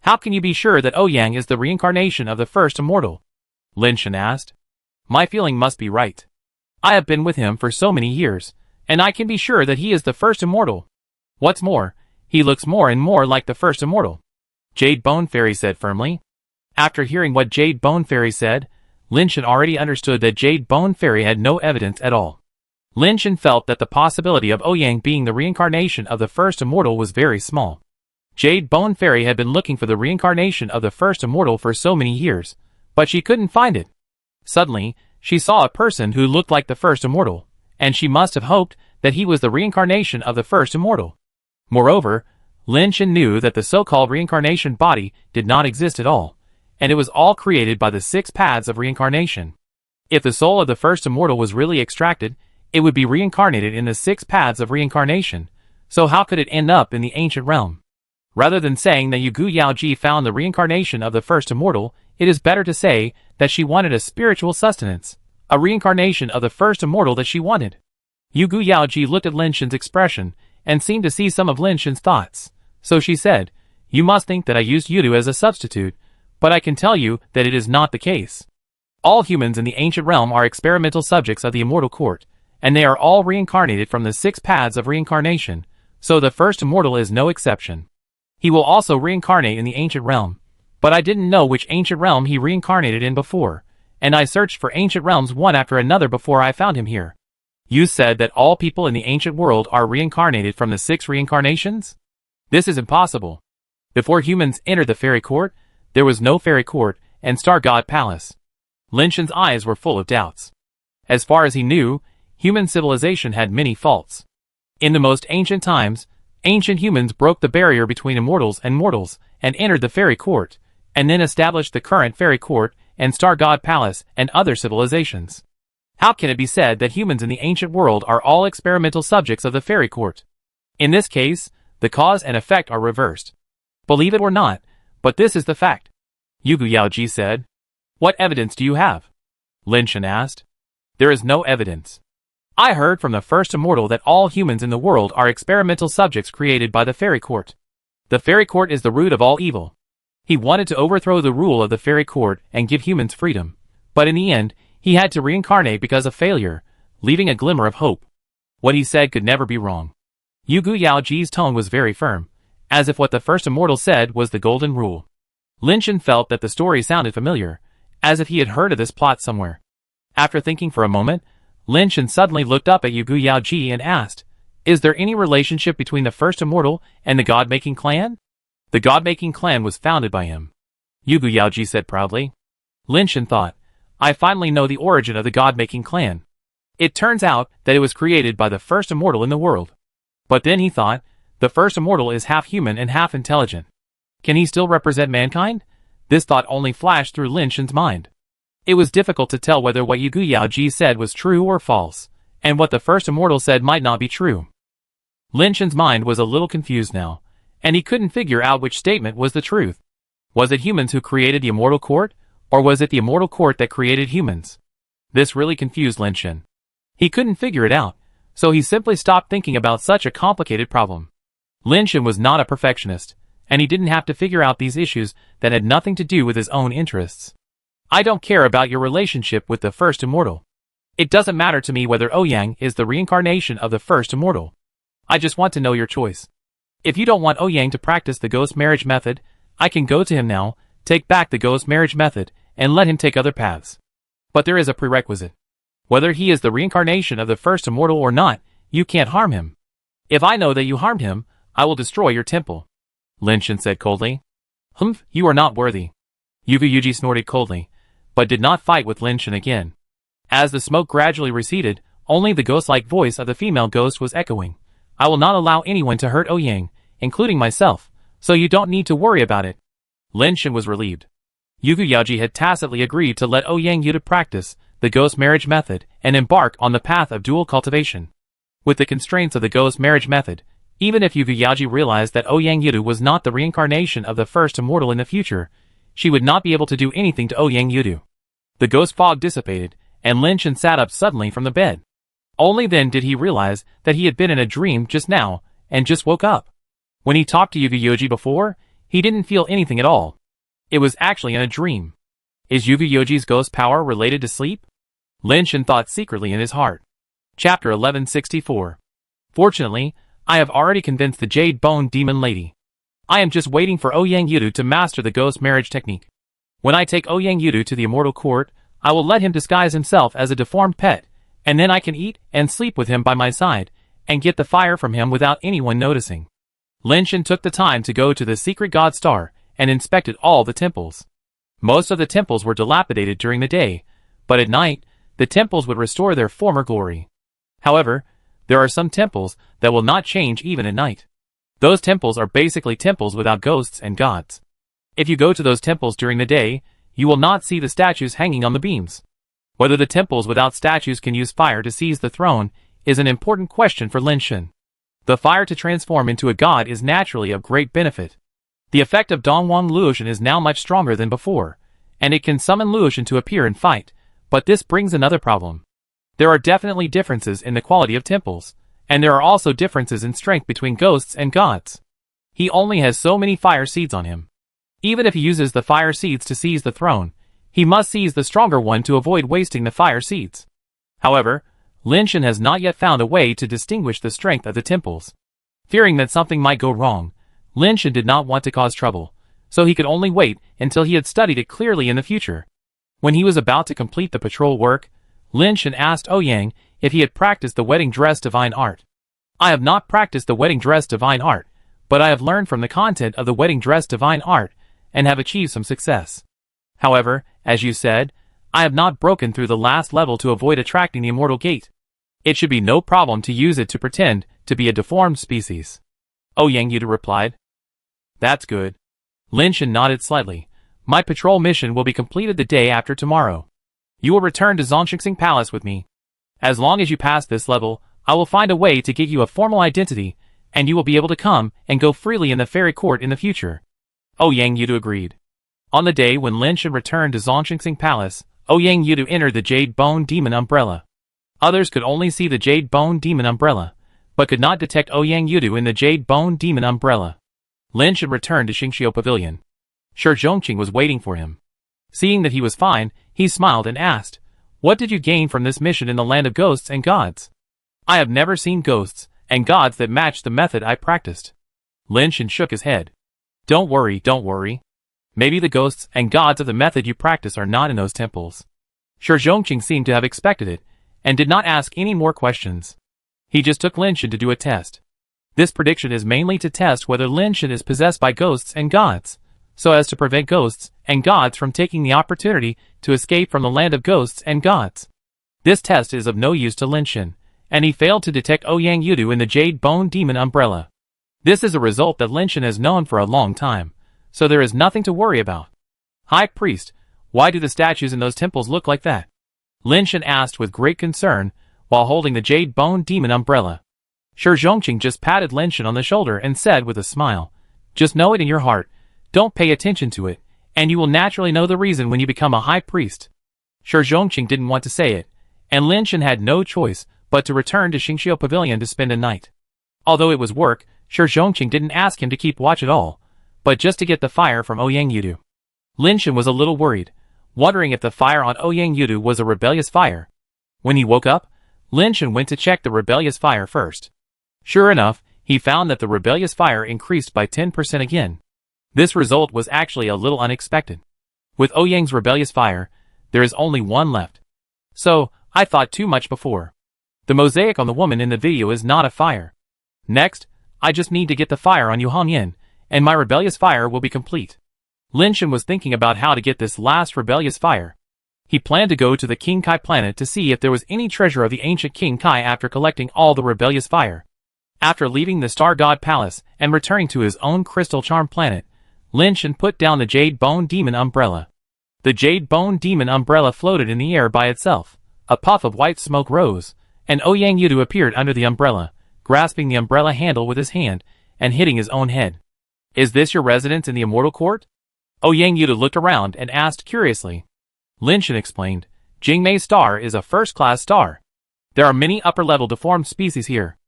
Speaker 1: How can you be sure that Ouyang is the reincarnation of the first immortal? Linshan asked. My feeling must be right. I have been with him for so many years, and I can be sure that he is the first immortal. What's more, he looks more and more like the first immortal. Jade Bone Fairy said firmly. After hearing what Jade Bone Fairy said, Linshan already understood that Jade Bone Fairy had no evidence at all. Linshan felt that the possibility of Ouyang being the reincarnation of the first immortal was very small. Jade Bone Fairy had been looking for the reincarnation of the first immortal for so many years, but she couldn't find it. Suddenly, she saw a person who looked like the first immortal, and she must have hoped that he was the reincarnation of the first immortal. Moreover, Linshan knew that the so-called reincarnation body did not exist at all, and it was all created by the 6 paths of reincarnation. If the soul of the first immortal was really extracted, it would be reincarnated in the 6 paths of reincarnation, so how could it end up in the ancient realm? Rather than saying that Yu Yaoji found the reincarnation of the first immortal, it is better to say that she wanted a spiritual sustenance, a reincarnation of the first immortal that she wanted. Yu Yaoji looked at Lin Shen's expression and seemed to see some of Lin Shen's thoughts. So she said, "You must think that I used Yudu as a substitute, but I can tell you that it is not the case. All humans in the ancient realm are experimental subjects of the immortal court, and they are all reincarnated from the 6 paths of reincarnation, so the first immortal is no exception. He will also reincarnate in the ancient realm, but I didn't know which ancient realm he reincarnated in before, and I searched for ancient realms one after another before I found him here." "You said that all people in the ancient world are reincarnated from the 6 reincarnations? This is impossible. Before humans entered the fairy court, there was no fairy court and star god palace." Lin Shen's eyes were full of doubts. As far as he knew, human civilization had many faults. In the most ancient times, ancient humans broke the barrier between immortals and mortals and entered the fairy court, and then established the current fairy court and star god palace and other civilizations. How can it be said that humans in the ancient world are all experimental subjects of the fairy court? In this case, the cause and effect are reversed. Believe it or not, but this is the fact. Yu Yaoji said. "What evidence do you have?" Lin Shen asked. "There is no evidence. I heard from the first immortal that all humans in the world are experimental subjects created by the fairy court. The fairy court is the root of all evil. He wanted to overthrow the rule of the fairy court and give humans freedom, but in the end, he had to reincarnate because of failure, leaving a glimmer of hope. What he said could never be wrong." Yu Yaoji's tone was very firm, as if what the first immortal said was the golden rule. Lin Shen felt that the story sounded familiar, as if he had heard of this plot somewhere. After thinking for a moment, Lin Shen suddenly looked up at Yu Yaoji and asked, "Is there any relationship between the first immortal and the God-making clan?" "The God-making clan was founded by him," Yu Yaoji said proudly. Lin Shen thought, "I finally know the origin of the God-making clan. It turns out that it was created by the first immortal in the world." But then he thought, the first immortal is half human and half intelligent. Can he still represent mankind? This thought only flashed through Lin Shen's mind. It was difficult to tell whether what Yu Yaoji said was true or false, and what the first immortal said might not be true. Lin Shen's mind was a little confused now, and he couldn't figure out which statement was the truth. Was it humans who created the immortal court, or was it the immortal court that created humans? This really confused Lin Shen. He couldn't figure it out, so he simply stopped thinking about such a complicated problem. Lin Shen was not a perfectionist, and he didn't have to figure out these issues that had nothing to do with his own interests. "I don't care about your relationship with the first immortal. It doesn't matter to me whether Ouyang is the reincarnation of the first immortal. I just want to know your choice. If you don't want Ouyang to practice the ghost marriage method, I can go to him now, take back the ghost marriage method, and let him take other paths. But there is a prerequisite. Whether he is the reincarnation of the first immortal or not, you can't harm him. If I know that you harmed him, I will destroy your temple," Lin Shen said coldly. "Humph, you are not worthy." Yu Yaoji snorted coldly, but did not fight with Lin Shen again. As the smoke gradually receded, only the ghost-like voice of the female ghost was echoing. "I will not allow anyone to hurt Ouyang, including myself, so you don't need to worry about it." Lin Shen was relieved. Yu Yaoji had tacitly agreed to let Ouyang Yudu practice the ghost marriage method and embark on the path of dual cultivation. With the constraints of the ghost marriage method, even if Yu Yaoji realized that Ouyang Yudu was not the reincarnation of the first immortal in the future, she would not be able to do anything to Ouyang Yudu. The ghost fog dissipated, and Lin Shen sat up suddenly from the bed. Only then did he realize that he had been in a dream just now, and just woke up. When he talked to Yu Yaoji before, he didn't feel anything at all. It was actually in a dream. Is Yu Yaoji's ghost power related to sleep? Lin Shen thought secretly in his heart. Chapter 1164. Fortunately, I have already convinced the Jade Bone Demon Lady. I am just waiting for Ouyang Yudu to master the ghost marriage technique. When I take Ouyang Yudu to the immortal court, I will let him disguise himself as a deformed pet, and then I can eat and sleep with him by my side, and get the fire from him without anyone noticing. Lin Shen took the time to go to the secret god star, and inspected all the temples. Most of the temples were dilapidated during the day, but at night, the temples would restore their former glory. However, there are some temples that will not change even at night. Those temples are basically temples without ghosts and gods. If you go to those temples during the day, you will not see the statues hanging on the beams. Whether the temples without statues can use fire to seize the throne is an important question for Lin Shen. The fire to transform into a god is naturally of great benefit. The effect of Dongwang Luotian is now much stronger than before, and it can summon Luotian to appear and fight, but this brings another problem. There are definitely differences in the quality of temples, and there are also differences in strength between ghosts and gods. He only has so many fire seeds on him. Even if he uses the fire seeds to seize the throne, he must seize the stronger one to avoid wasting the fire seeds. However, Lin Shan has not yet found a way to distinguish the strength of the temples. Fearing that something might go wrong, Lin Shan did not want to cause trouble, so he could only wait until he had studied it clearly in the future. When he was about to complete the patrol work, Lin Shan asked Ouyang if he had practiced the wedding dress divine art. I have not practiced the wedding dress divine art, but I have learned from the content of the wedding dress divine art and have achieved some success. However, as you said, I have not broken through the last level to avoid attracting the immortal gate. It should be no problem to use it to pretend to be a deformed species. Ouyang Yudu replied. That's good. Lin Shan nodded slightly. My patrol mission will be completed the day after tomorrow. You will return to Zhongxing Palace with me. As long as you pass this level, I will find a way to get you a formal identity, and you will be able to come and go freely in the fairy court in the future. Ouyang Yudu agreed. On the day when Lin Shan returned to Zhongxing Palace, Ouyang Yudu entered the Jade Bone Demon Umbrella. Others could only see the Jade Bone Demon Umbrella, but could not detect Ouyang Yudu in the Jade Bone Demon Umbrella. Lin Shan returned to Xingqiu Pavilion. Shi Zhongqing was waiting for him. Seeing that he was fine, he smiled and asked, What did you gain from this mission in the land of ghosts and gods? I have never seen ghosts and gods that match the method I practiced. Lin Shan shook his head. Don't worry, don't worry. Maybe the ghosts and gods of the method you practice are not in those temples. Shi Zhongqing seemed to have expected it, and did not ask any more questions. He just took Lin Shan to do a test. This prediction is mainly to test whether Lin Shan is possessed by ghosts and gods, so as to prevent ghosts and gods from taking the opportunity to escape from the land of ghosts and gods. This test is of no use to Lin Shan, and he failed to detect Ouyang Yudu in the Jade Bone Demon Umbrella. This is a result that Lin Shan has known for a long time, so there is nothing to worry about. High Priest, why do the statues in those temples look like that? Lin Shan asked with great concern, while holding the Jade Bone Demon Umbrella. Shi Zhongqing just patted Lin Shan on the shoulder and said with a smile, Just know it in your heart, don't pay attention to it, and you will naturally know the reason when you become a high priest. Shi Zhongqing didn't want to say it, and Lin Shan had no choice but to return to Xingqiu Pavilion to spend a night. Although it was work, Shi Zhongqing didn't ask him to keep watch at all, but just to get the fire from Ouyang Yudu. Lin Shan was a little worried, wondering if the fire on Ouyang Yudu was a rebellious fire. When he woke up, Lin Shan went to check the rebellious fire first. Sure enough, he found that the rebellious fire increased by 10% again. This result was actually a little unexpected. With Ouyang's rebellious fire, there is only one left. So, I thought too much before. The mosaic on the woman in the video is not a fire. Next, I just need to get the fire on Yu Hongyan, and my rebellious fire will be complete. Lin Shan was thinking about how to get this last rebellious fire. He planned to go to the King Kai planet to see if there was any treasure of the ancient King Kai after collecting all the rebellious fire. After leaving the Star God Palace and returning to his own Crystal Charm planet, Lin Shan put down the Jade Bone Demon Umbrella. The Jade Bone Demon Umbrella floated in the air by itself. A puff of white smoke rose, and Ouyang Yudu appeared under the umbrella, grasping the umbrella handle with his hand and hitting his own head. Is this your residence in the Immortal Court? Ouyang Yudu looked around and asked curiously. Lin Shan explained, Jingmei's star is a first-class star. There are many upper-level deformed species here.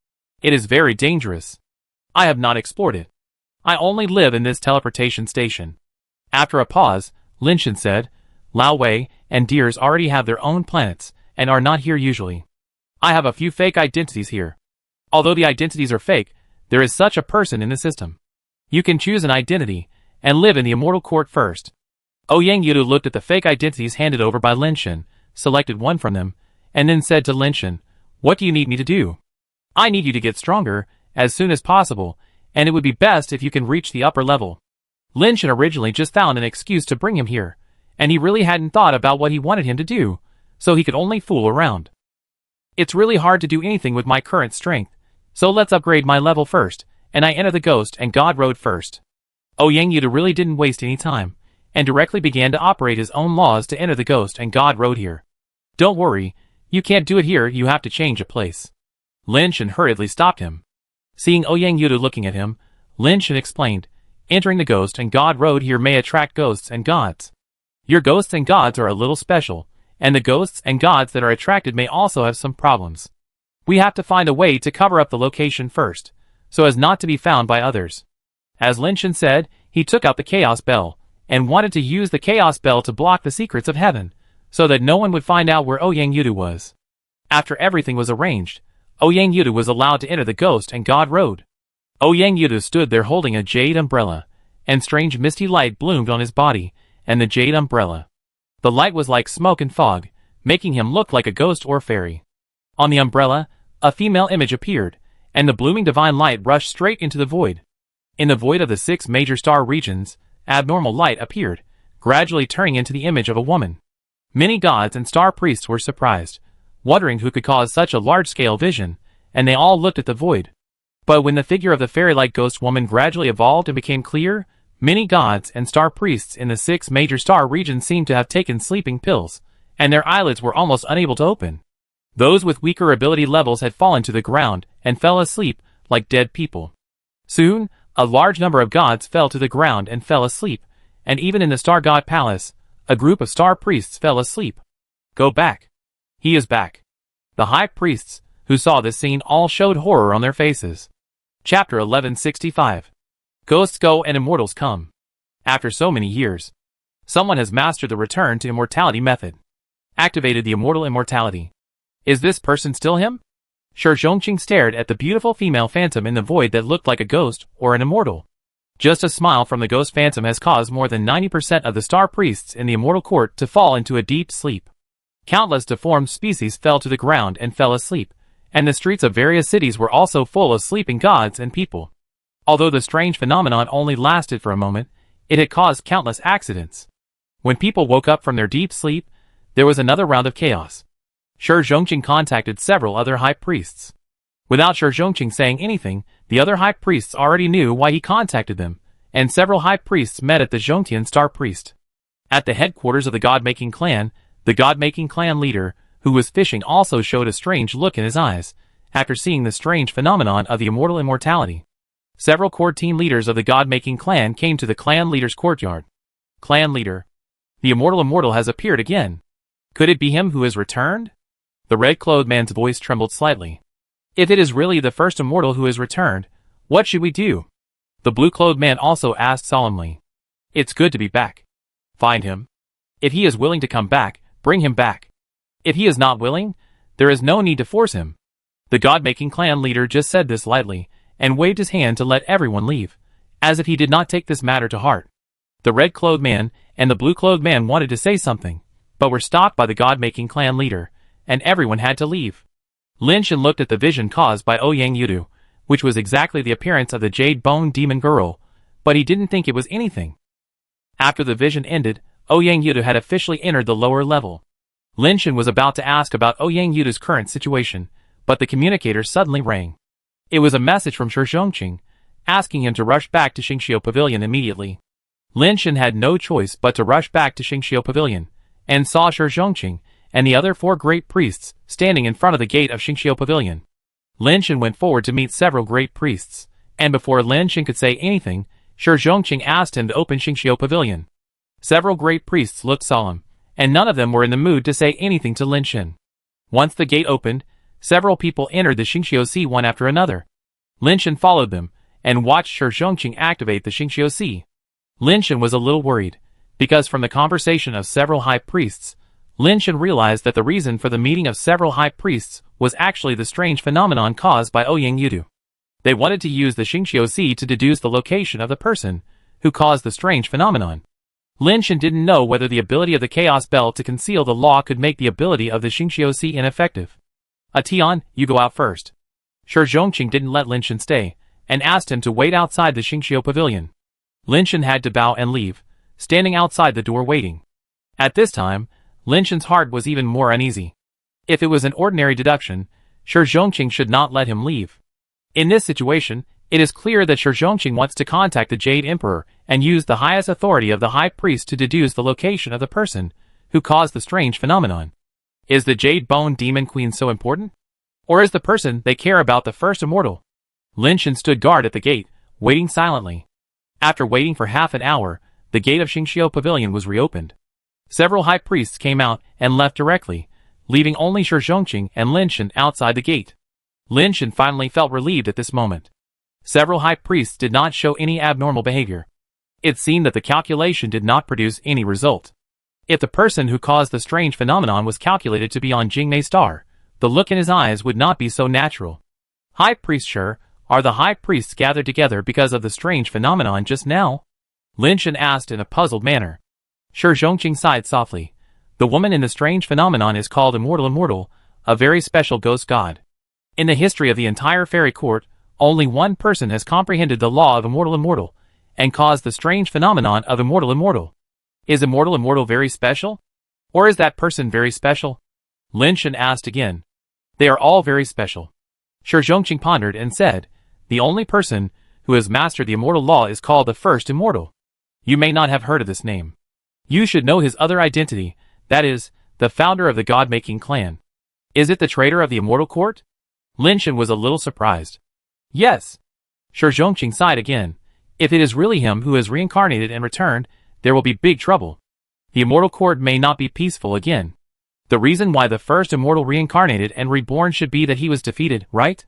Speaker 1: It is very dangerous. I have not explored it. I only live in this teleportation station. After a pause, Lin Shan said, Lao Wei and Deers already have their own planets and are not here usually. I have a few fake identities here. Although the identities are fake, there is such a person in the system. You can choose an identity and live in the Immortal Court first. Ouyang Yudu looked at the fake identities handed over by Lin Shan, selected one from them, and then said to Lin Shan, What do you need me to do? I need you to get stronger, as soon as possible, and it would be best if you can reach the upper level. Lin Shan originally just found an excuse to bring him here, and he really hadn't thought about what he wanted him to do, so he could only fool around. It's really hard to do anything with my current strength, so let's upgrade my level first, and I enter the Ghost and God Road first. Ouyang Yudu really didn't waste any time, and directly began to operate his own laws to enter the Ghost and God Road here. Don't worry, you can't do it here, you have to change a place. Lin Shan hurriedly stopped him. Seeing Ouyang Yudu looking at him, Lin Shan explained, Entering the Ghost and God Road here may attract ghosts and gods. Your ghosts and gods are a little special, and the ghosts and gods that are attracted may also have some problems. We have to find a way to cover up the location first, so as not to be found by others. As Lin Shen said, he took out the Chaos Bell, and wanted to use the Chaos Bell to block the secrets of heaven, so that no one would find out where Ouyang Yudu was. After everything was arranged, Ouyang Yudu was allowed to enter the Ghost and God Road. Ouyang Yudu stood there holding a jade umbrella, and strange misty light bloomed on his body, and the jade umbrella. The light was like smoke and fog, making him look like a ghost or fairy. On the umbrella, a female image appeared, and the blooming divine light rushed straight into the void. In the void of the 6 major star regions, abnormal light appeared, gradually turning into the image of a woman. Many gods and star priests were surprised, wondering who could cause such a large-scale vision, and they all looked at the void. But when the figure of the fairy-like ghost woman gradually evolved and became clear, many gods and star priests in the 6 major star regions seemed to have taken sleeping pills, and their eyelids were almost unable to open. Those with weaker ability levels had fallen to the ground and fell asleep like dead people. Soon, a large number of gods fell to the ground and fell asleep, and even in the Star God Palace, a group of star priests fell asleep. Go back. He is back. The high priests, who saw this scene, all showed horror on their faces. Chapter 1165. Ghosts go and immortals come. After so many years, someone has mastered the return to immortality method. Activated the immortal immortality. Is this person still him? Shi Zhongqing stared at the beautiful female phantom in the void that looked like a ghost or an immortal. Just a smile from the ghost phantom has caused more than 90% of the star priests in the immortal court to fall into a deep sleep. Countless deformed species fell to the ground and fell asleep, and the streets of various cities were also full of sleeping gods and people. Although the strange phenomenon only lasted for a moment, it had caused countless accidents. When people woke up from their deep sleep, there was another round of chaos. Shi Zhongqing contacted several other high priests. Without Shi Zhongqing saying anything, the other high priests already knew why he contacted them, and several high priests met at the Zhongtian Star Priest. At the headquarters of the God-Making Clan, the God-Making Clan leader, who was fishing, also showed a strange look in his eyes, after seeing the strange phenomenon of the immortal immortality. Several core team leaders of the God-Making Clan came to the clan leader's courtyard. Clan leader. The immortal has appeared again. Could it be him who has returned? The red-clothed man's voice trembled slightly. If it is really the first immortal who has returned, what should we do? The blue-clothed man also asked solemnly. It's good to be back. Find him. If he is willing to come back, bring him back. If he is not willing, there is no need to force him. The God-Making Clan leader just said this lightly, and waved his hand to let everyone leave, as if he did not take this matter to heart. The red-clothed man and the blue-clothed man wanted to say something, but were stopped by the God-Making Clan leader, and everyone had to leave. Lin Shen looked at the vision caused by Ouyang Yudu, which was exactly the appearance of the Jade Bone Demon Girl, but he didn't think it was anything. After the vision ended, Ouyang Yudu had officially entered the lower level. Lin Shen was about to ask about Ouyang Yudu's current situation, but the communicator suddenly rang. It was a message from Shi Zhongqing, asking him to rush back to Xingqiu Pavilion immediately. Lin Shen had no choice but to rush back to Xingqiu Pavilion, and saw Shi Zhongqing and the other 4 great priests standing in front of the gate of Xingqiu Pavilion. Lin Shen went forward to meet several great priests, and before Lin Shen could say anything, Shi Zhongqing asked him to open Xingqiu Pavilion. Several great priests looked solemn, and none of them were in the mood to say anything to Lin Shen. Once the gate opened, several people entered the Xingqiu Sea one after another. Lin Shen followed them, and watched Shi Zhongqing activate the Xingqiu Sea. Lin Shen was a little worried, because from the conversation of several high priests, Lin Shen realized that the reason for the meeting of several high priests was actually the strange phenomenon caused by Ouyang Yudu. They wanted to use the Xingqiu Sea to deduce the location of the person who caused the strange phenomenon. Lin Shen didn't know whether the ability of the Chaos Bell to conceal the law could make the ability of the Xingqiu Sea ineffective. Tian, you go out first. Shi Zhongqing didn't let Lin Shen stay, and asked him to wait outside the Xingqiu Pavilion. Lin Shen had to bow and leave, standing outside the door waiting. At this time, Lin Shen's heart was even more uneasy. If it was an ordinary deduction, Shi Zhongqing should not let him leave. In this situation, it is clear that Shi Zhongqing wants to contact the Jade Emperor and use the highest authority of the High Priest to deduce the location of the person who caused the strange phenomenon. Is the Jade Bone Demon Queen so important? Or is the person they care about the first immortal? Lin Shen stood guard at the gate, waiting silently. After waiting for half an hour, the gate of Xingqiu Pavilion was reopened. Several high priests came out and left directly, leaving only Shi Zhongqing and Lin Shan outside the gate. Lin Shan finally felt relieved at this moment. Several high priests did not show any abnormal behavior. It seemed that the calculation did not produce any result. If the person who caused the strange phenomenon was calculated to be on Jingmei's star, the look in his eyes would not be so natural. High priest Shi, are the high priests gathered together because of the strange phenomenon just now? Lin Shan asked in a puzzled manner. Shi Zhongqing sighed softly. The woman in the strange phenomenon is called Immortal, a very special ghost god. In the history of the entire fairy court, only one person has comprehended the law of Immortal, and caused the strange phenomenon of Immortal. Is Immortal very special? Or is that person very special? Lin Shan asked again. They are all very special. Shi Zhongqing pondered and said, the only person who has mastered the immortal law is called the first immortal. You may not have heard of this name. You should know his other identity, that is, the founder of the god-making clan. Is it the traitor of the immortal court? Lin Shan was a little surprised. Yes. Shi Zhongqing sighed again. If it is really him who has reincarnated and returned, there will be big trouble. The immortal court may not be peaceful again. The reason why the first immortal reincarnated and reborn should be that he was defeated, right?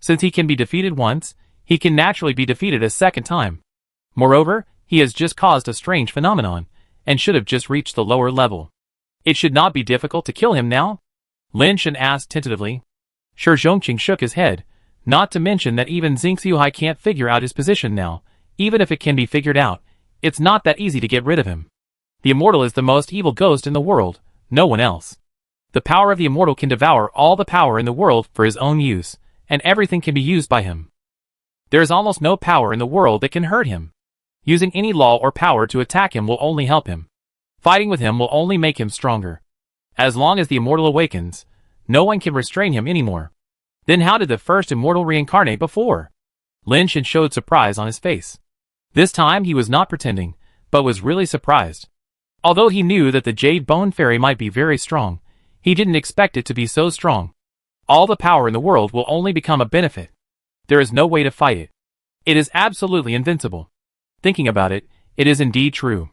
Speaker 1: Since he can be defeated once, he can naturally be defeated a second time. Moreover, he has just caused a strange phenomenon, and should have just reached the lower level. It should not be difficult to kill him now? Lin Shan asked tentatively. Shi Zhongqing shook his head, not to mention that even Xingqiu can't figure out his position now. Even if it can be figured out, it's not that easy to get rid of him. The immortal is the most evil ghost in the world, no one else. The power of the immortal can devour all the power in the world for his own use, and everything can be used by him. There is almost no power in the world that can hurt him. Using any law or power to attack him will only help him. Fighting with him will only make him stronger. As long as the immortal awakens, no one can restrain him anymore. Then how did the first immortal reincarnate before? Lin Shan showed surprise on his face. This time he was not pretending, but was really surprised. Although he knew that the Jade Bone Fairy might be very strong, he didn't expect it to be so strong. All the power in the world will only become a benefit. There is no way to fight it. It is absolutely invincible. Thinking about it, it is indeed true.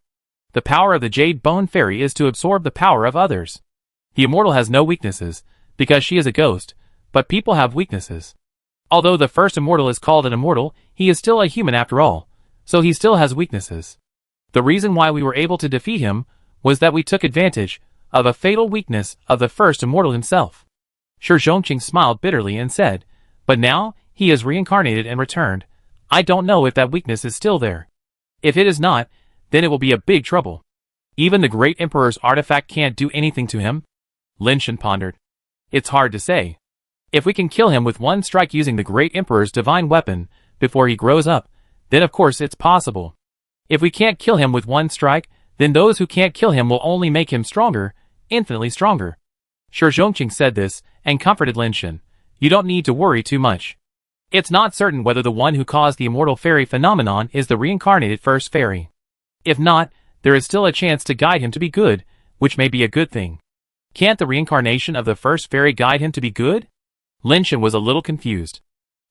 Speaker 1: The power of the Jade Bone Fairy is to absorb the power of others. The immortal has no weaknesses, because she is a ghost, but people have weaknesses. Although the first immortal is called an immortal, he is still a human after all, so he still has weaknesses. The reason why we were able to defeat him was that we took advantage of a fatal weakness of the first immortal himself. Shi Zhongqing smiled bitterly and said, but now, he has reincarnated and returned. I don't know if that weakness is still there. If it is not, then it will be a big trouble. Even the great emperor's artifact can't do anything to him? Lin Shan pondered. It's hard to say. If we can kill him with one strike using the great emperor's divine weapon before he grows up, then of course it's possible. If we can't kill him with one strike, then those who can't kill him will only make him stronger, infinitely stronger. Shi Zhongqing said this, and comforted Lin Shan. You don't need to worry too much. It's not certain whether the one who caused the immortal fairy phenomenon is the reincarnated first fairy. If not, there is still a chance to guide him to be good, which may be a good thing. Can't the reincarnation of the first fairy guide him to be good? Lin Shan was a little confused.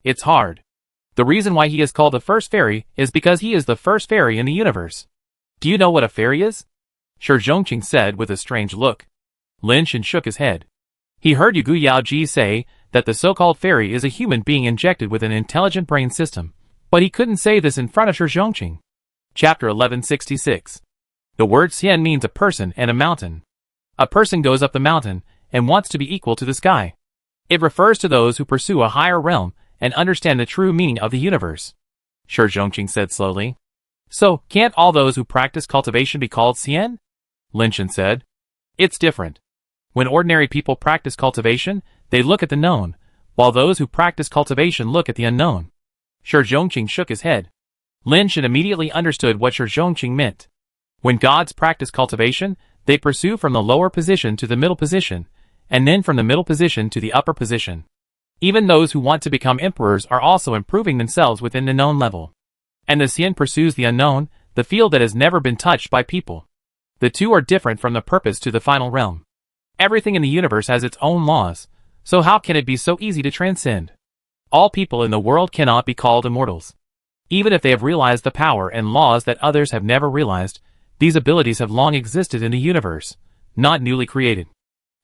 Speaker 1: It's hard. The reason why he is called the first fairy is because he is the first fairy in the universe. Do you know what a fairy is? Shi Zhongqing said with a strange look. Lin Shan shook his head. He heard Yu Yaoji say that the so-called fairy is a human being injected with an intelligent brain system, but he couldn't say this in front of Shi Zhongqing. Chapter 1166. The word Xian means a person and a mountain. A person goes up the mountain and wants to be equal to the sky. It refers to those who pursue a higher realm and understand the true meaning of the universe. Shi Zhongqing said slowly. So, can't all those who practice cultivation be called Xian? Lin Shan said. It's different. When ordinary people practice cultivation, they look at the known, while those who practice cultivation look at the unknown. Shi Zhongqing shook his head. Lin Shan immediately understood what Shi Zhongqing meant. When gods practice cultivation, they pursue from the lower position to the middle position, and then from the middle position to the upper position. Even those who want to become emperors are also improving themselves within the known level. And the Xian pursues the unknown, the field that has never been touched by people. The two are different from the purpose to the final realm. Everything in the universe has its own laws, so how can it be so easy to transcend? All people in the world cannot be called immortals. Even if they have realized the power and laws that others have never realized, these abilities have long existed in the universe, not newly created.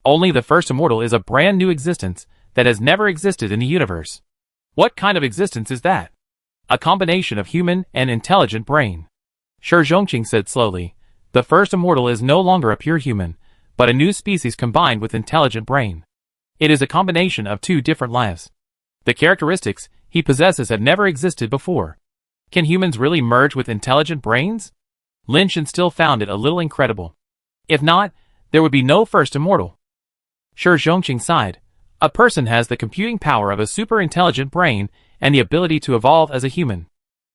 Speaker 1: Only the first immortal is a brand new existence that has never existed in the universe. What kind of existence is that? A combination of human and intelligent brain. Shi Zhongqing said slowly, the first immortal is no longer a pure human, but a new species combined with intelligent brain. It is a combination of two different lives. The characteristics he possesses have never existed before. Can humans really merge with intelligent brains? Lin Shen still found it a little incredible. If not, there would be no first immortal. Shi Zhongqing sighed. A person has the computing power of a super-intelligent brain and the ability to evolve as a human.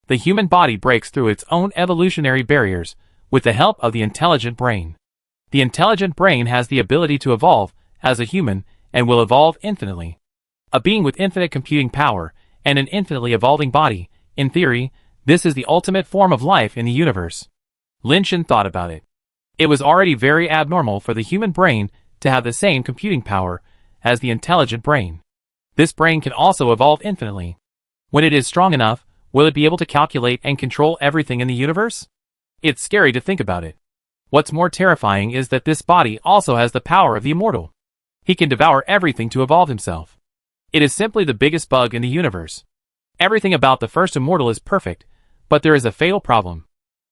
Speaker 1: The human body breaks through its own evolutionary barriers with the help of the intelligent brain. The intelligent brain has the ability to evolve as a human and will evolve infinitely. A being with infinite computing power and an infinitely evolving body, in theory, this is the ultimate form of life in the universe. Lin Shen thought about it. It was already very abnormal for the human brain to have the same computing power as the intelligent brain. This brain can also evolve infinitely. When it is strong enough, will it be able to calculate and control everything in the universe? It's scary to think about it. What's more terrifying is that this body also has the power of the immortal. He can devour everything to evolve himself. It is simply the biggest bug in the universe. Everything about the first immortal is perfect, but there is a fatal problem.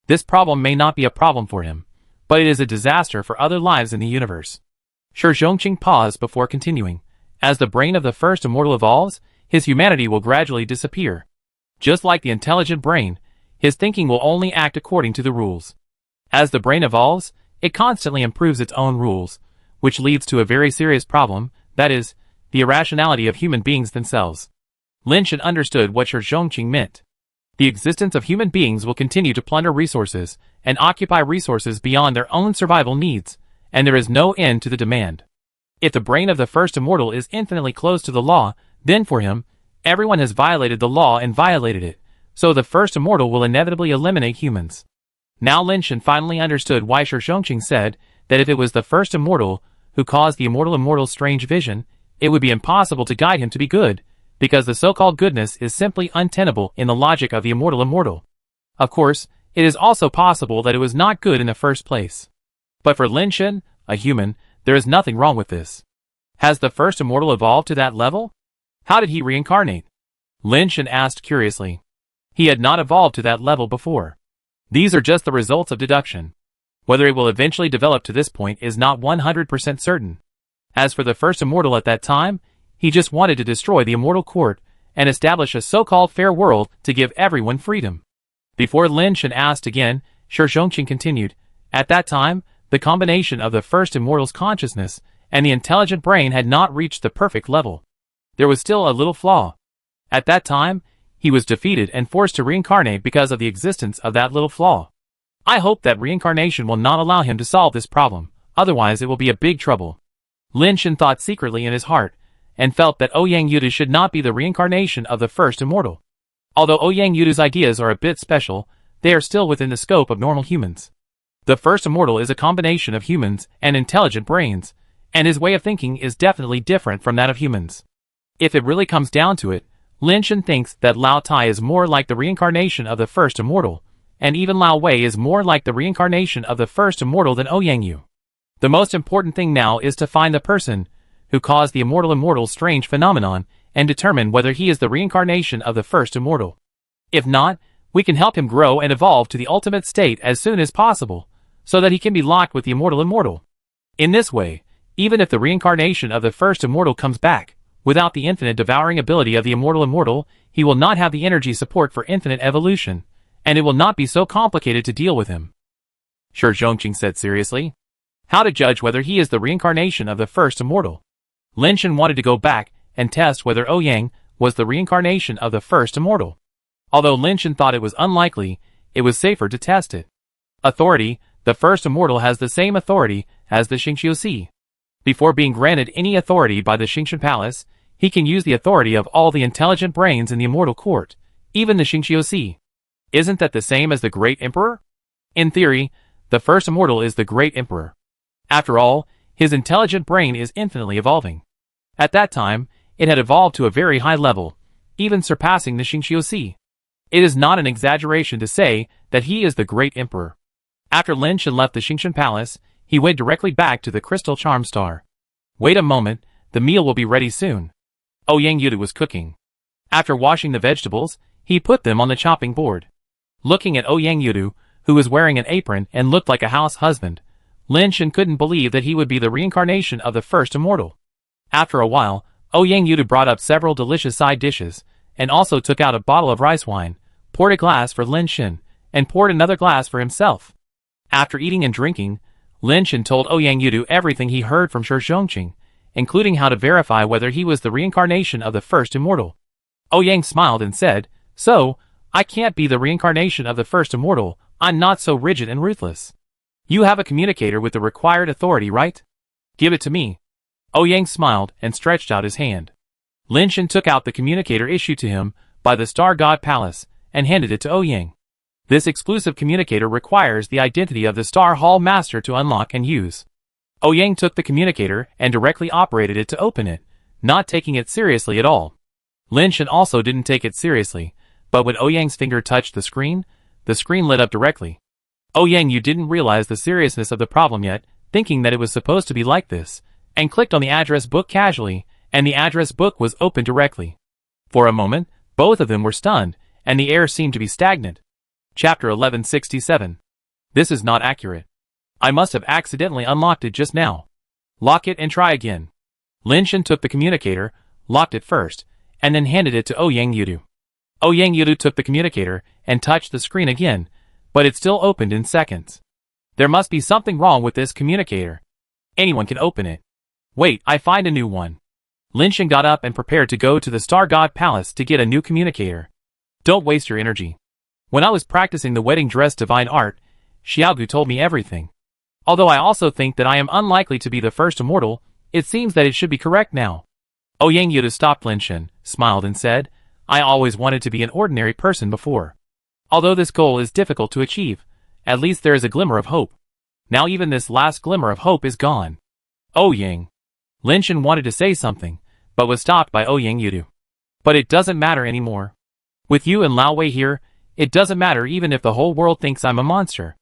Speaker 1: This problem may not be a problem for him, but it is a disaster for other lives in the universe. Shi Zhongqing paused before continuing. As the brain of the first immortal evolves, his humanity will gradually disappear. Just like the intelligent brain, his thinking will only act according to the rules. As the brain evolves, it constantly improves its own rules, which leads to a very serious problem, that is, the irrationality of human beings themselves. Lin Shen understood what Shi Zhongqing meant. The existence of human beings will continue to plunder resources and occupy resources beyond their own survival needs, and there is no end to the demand. If the brain of the first immortal is infinitely close to the law, then for him, everyone has violated the law and violated it, so the first immortal will inevitably eliminate humans. Now Lin Shen finally understood why Shi Zhongqing said that if it was the first immortal who caused the immortal's strange vision, it would be impossible to guide him to be good, because the so-called goodness is simply untenable in the logic of the immortal. Of course, it is also possible that it was not good in the first place. But for Lin Shen, a human, there is nothing wrong with this. Has the first immortal evolved to that level? How did he reincarnate? Lin Shen asked curiously. He had not evolved to that level before. These are just the results of deduction. Whether it will eventually develop to this point is not 100% certain. As for the first immortal at that time, he just wanted to destroy the immortal court and establish a so-called fair world to give everyone freedom. Before Lin Shen asked again, Shi Zhongqing continued, at that time, the combination of the first immortal's consciousness and the intelligent brain had not reached the perfect level. There was still a little flaw. At that time, he was defeated and forced to reincarnate because of the existence of that little flaw. I hope that reincarnation will not allow him to solve this problem, otherwise it will be a big trouble. Lin Shen thought secretly in his heart, and felt that Ouyang Yudu should not be the reincarnation of the first immortal. Although Ouyang Yudu's ideas are a bit special, they are still within the scope of normal humans. The first immortal is a combination of humans and intelligent brains, and his way of thinking is definitely different from that of humans. If it really comes down to it, Lin Shen thinks that Lao Tai is more like the reincarnation of the first immortal, and even Lao Wei is more like the reincarnation of the first immortal than Ouyang Yu. The most important thing now is to find the person who caused the immortal's strange phenomenon and determine whether he is the reincarnation of the first immortal. If not, we can help him grow and evolve to the ultimate state as soon as possible, so that he can be locked with the immortal. In this way, even if the reincarnation of the first immortal comes back, without the infinite devouring ability of the immortal, he will not have the energy support for infinite evolution, and it will not be so complicated to deal with him. Shi Zhongqing said seriously. How to judge whether he is the reincarnation of the first immortal? Lin Shen wanted to go back and test whether Ouyang was the reincarnation of the first immortal. Although Lin Shen thought it was unlikely, it was safer to test it. Authority, the first immortal has the same authority as the Xingqiusi. Before being granted any authority by the Xingshan Palace, he can use the authority of all the intelligent brains in the immortal court, even the Xingqiusi. Isn't that the same as the Great Emperor? In theory, the first immortal is the Great Emperor. After all, his intelligent brain is infinitely evolving. At that time, it had evolved to a very high level, even surpassing the Xingqiusi. It is not an exaggeration to say that he is the great emperor. After Lin Shen left the Xingshan Palace, he went directly back to the Crystal Charm Star. Wait a moment, the meal will be ready soon. Ouyang Yudu was cooking. After washing the vegetables, he put them on the chopping board. Looking at Ouyang Yudu, who was wearing an apron and looked like a house husband, Lin Shen couldn't believe that he would be the reincarnation of the first immortal. After a while, Ouyang Yudu brought up several delicious side dishes, and also took out a bottle of rice wine, poured a glass for Lin Shen, and poured another glass for himself. After eating and drinking, Lin Shen told Ouyang Yudu everything he heard from Shi Zhongqing, including how to verify whether he was the reincarnation of the first immortal. Ouyang smiled and said, "So, I can't be the reincarnation of the first immortal, I'm not so rigid and ruthless. You have a communicator with the required authority, right? Give it to me." Ouyang smiled and stretched out his hand. Lin Shen took out the communicator issued to him by the Star God Palace and handed it to Ouyang. This exclusive communicator requires the identity of the Star Hall Master to unlock and use. Ouyang took the communicator and directly operated it to open it, not taking it seriously at all. Lin Shen also didn't take it seriously, but when Ouyang's finger touched the screen lit up directly. Ouyang, you didn't realize the seriousness of the problem yet, thinking that it was supposed to be like this, and clicked on the address book casually, and the address book was opened directly. For a moment, both of them were stunned, and the air seemed to be stagnant. Chapter 1167. This is not accurate. I must have accidentally unlocked it just now. Lock it and try again. Lin Shen took the communicator, locked it first, and then handed it to Ouyang Yudu. Ouyang Yudu took the communicator and touched the screen again, but it still opened in seconds. There must be something wrong with this communicator. Anyone can open it. Wait, I find a new one. Lin Shen got up and prepared to go to the Star God Palace to get a new communicator. Don't waste your energy. When I was practicing the wedding dress divine art, Xiaogu told me everything. Although I also think that I am unlikely to be the first immortal, it seems that it should be correct now. Ouyang Yudu stopped Lin Shen, smiled and said, I always wanted to be an ordinary person before. Although this goal is difficult to achieve, at least there is a glimmer of hope. Now even this last glimmer of hope is gone. Ouyang. Lin Shen wanted to say something, but was stopped by Ouyang Yudu. But it doesn't matter anymore. With you and Lao Wei here, it doesn't matter even if the whole world thinks I'm a monster.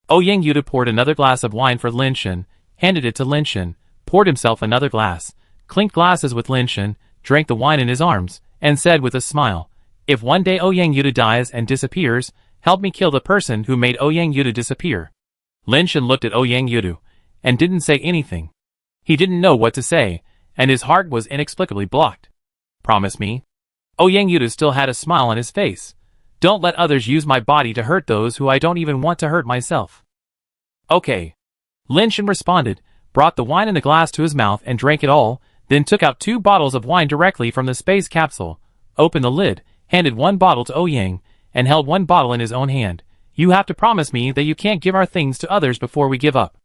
Speaker 1: Ouyang Yudu poured another glass of wine for Lin Shen, handed it to Lin Shen, poured himself another glass, clinked glasses with Lin Shen, drank the wine in his arms, and said with a smile, if one day Ouyang Yudu dies and disappears, help me kill the person who made Ouyang Yudu disappear. Lin Shen looked at Ouyang Yudu, and didn't say anything. He didn't know what to say, and his heart was inexplicably blocked. Promise me. Ouyang Yudu still had a smile on his face. Don't let others use my body to hurt those who I don't even want to hurt myself. Okay. Lin Shen responded, brought the wine in a glass to his mouth and drank it all, then took out 2 bottles of wine directly from the space capsule, opened the lid, handed 1 bottle to Ouyang, and held 1 bottle in his own hand. You have to promise me that you can't give our things to others before we give up.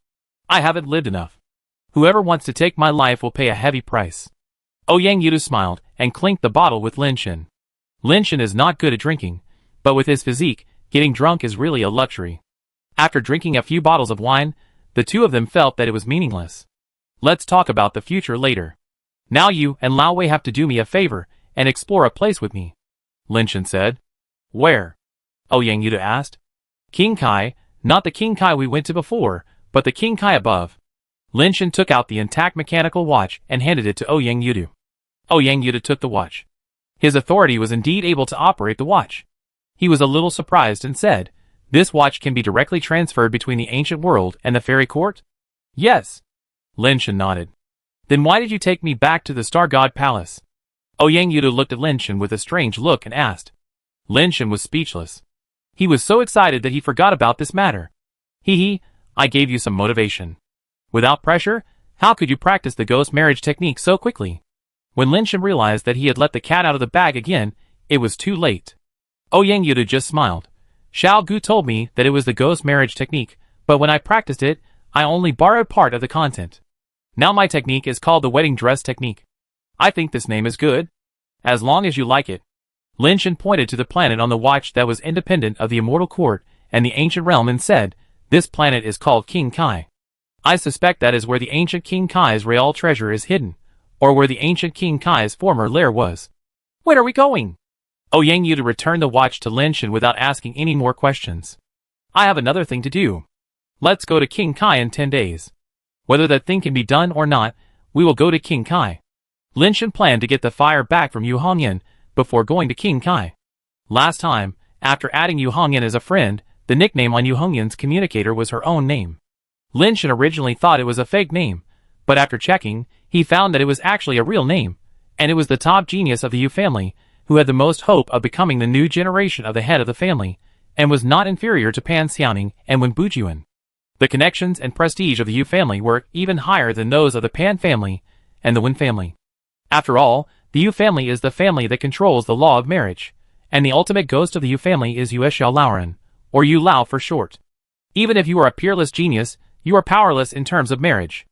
Speaker 1: I haven't lived enough. Whoever wants to take my life will pay a heavy price. Ouyang Yudu smiled and clinked the bottle with Lin Shen. Lin Shen is not good at drinking, but with his physique, getting drunk is really a luxury. After drinking a few bottles of wine, the two of them felt that it was meaningless. Let's talk about the future later. Now you and Lao Wei have to do me a favor and explore a place with me. Lin Shen said. Where? Ouyang Yudu asked. King Kai, not the King Kai we went to before, but the King Kai above. Lin Shen took out the intact mechanical watch and handed it to Ouyang Yudu. Ouyang Yudu took the watch. His authority was indeed able to operate the watch. He was a little surprised and said, this watch can be directly transferred between the ancient world and the fairy court? Yes. Lin Shen nodded. Then why did you take me back to the Star God Palace? Ouyang Yudu looked at Lin Shen with a strange look and asked. Lin Shen was speechless. He was so excited that he forgot about this matter. I gave you some motivation. Without pressure, how could you practice the ghost marriage technique so quickly? When Lin Shen realized that he had let the cat out of the bag again, it was too late. Ouyang Yudu just smiled. Xiao Gu told me that it was the ghost marriage technique, but when I practiced it, I only borrowed part of the content. Now my technique is called the wedding dress technique. I think this name is good. As long as you like it. Lin Shen pointed to the planet on the watch that was independent of the immortal court and the ancient realm and said, this planet is called King Kai. I suspect that is where the ancient King Kai's real treasure is hidden, or where the ancient King Kai's former lair was. Where are we going? Yang Yu to return the watch to Lin Shan without asking any more questions. I have another thing to do. Let's go to King Kai in 10 days. Whether that thing can be done or not, we will go to King Kai. Lin Shan planned to get the fire back from Yu Hongyan before going to King Kai. Last time, after adding Yu Hongyan as a friend, the nickname on Yu Hongyan's communicator was her own name. Lin Shan originally thought it was a fake name, but after checking, he found that it was actually a real name, and it was the top genius of the Yu family, who had the most hope of becoming the new generation of the head of the family, and was not inferior to Pan Xiaoning and Wen Bujuan. The connections and prestige of the Yu family were even higher than those of the Pan family and the Wen family. After all, the Yu family is the family that controls the law of marriage, and the ultimate ghost of the Yu family is Yu Xiao Laoren, or Yu Lao for short. Even if you are a peerless genius, you are powerless in terms of marriage.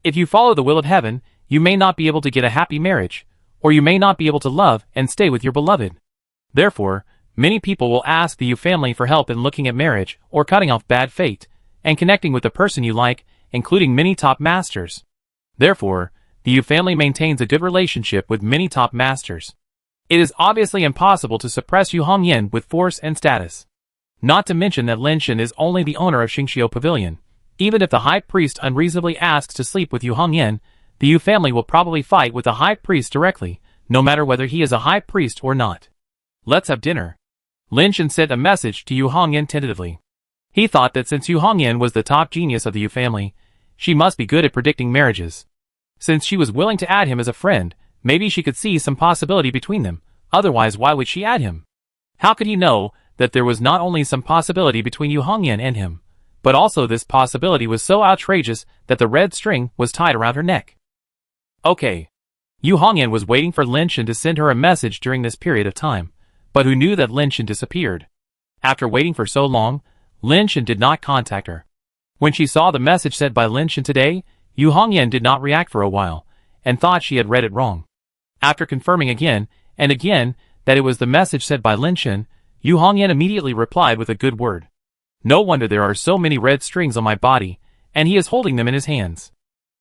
Speaker 1: If you follow the will of heaven, you may not be able to get a happy marriage, or you may not be able to love and stay with your beloved. Therefore, many people will ask the Yu family for help in looking at marriage or cutting off bad fate, and connecting with the person you like, including many top masters. Therefore, the Yu family maintains a good relationship with many top masters. It is obviously impossible to suppress Yu Hongyan with force and status. Not to mention that Lin Shan is only the owner of Xingqiu Pavilion. Even if the high priest unreasonably asks to sleep with Yu Hongyan, the Yu family will probably fight with the high priest directly, no matter whether he is a high priest or not. Let's have dinner. Lin Shan sent a message to Yu Hongyan tentatively. He thought that since Yu Hongyan was the top genius of the Yu family, she must be good at predicting marriages. Since she was willing to add him as a friend, maybe she could see some possibility between them, otherwise why would she add him? How could he know that there was not only some possibility between Yu Hongyan and him, but also this possibility was so outrageous that the red string was tied around her neck? Okay. Yu Hongyan was waiting for Lin Shan to send her a message during this period of time, but who knew that Lin Shan disappeared? After waiting for so long, Lin Shan did not contact her. When she saw the message sent by Lin Shan today, Yu Hongyan did not react for a while, and thought she had read it wrong. After confirming again and again that it was the message sent by Lin Shan, Yu Hongyan immediately replied with a good word. No wonder there are so many red strings on my body, and he is holding them in his hands.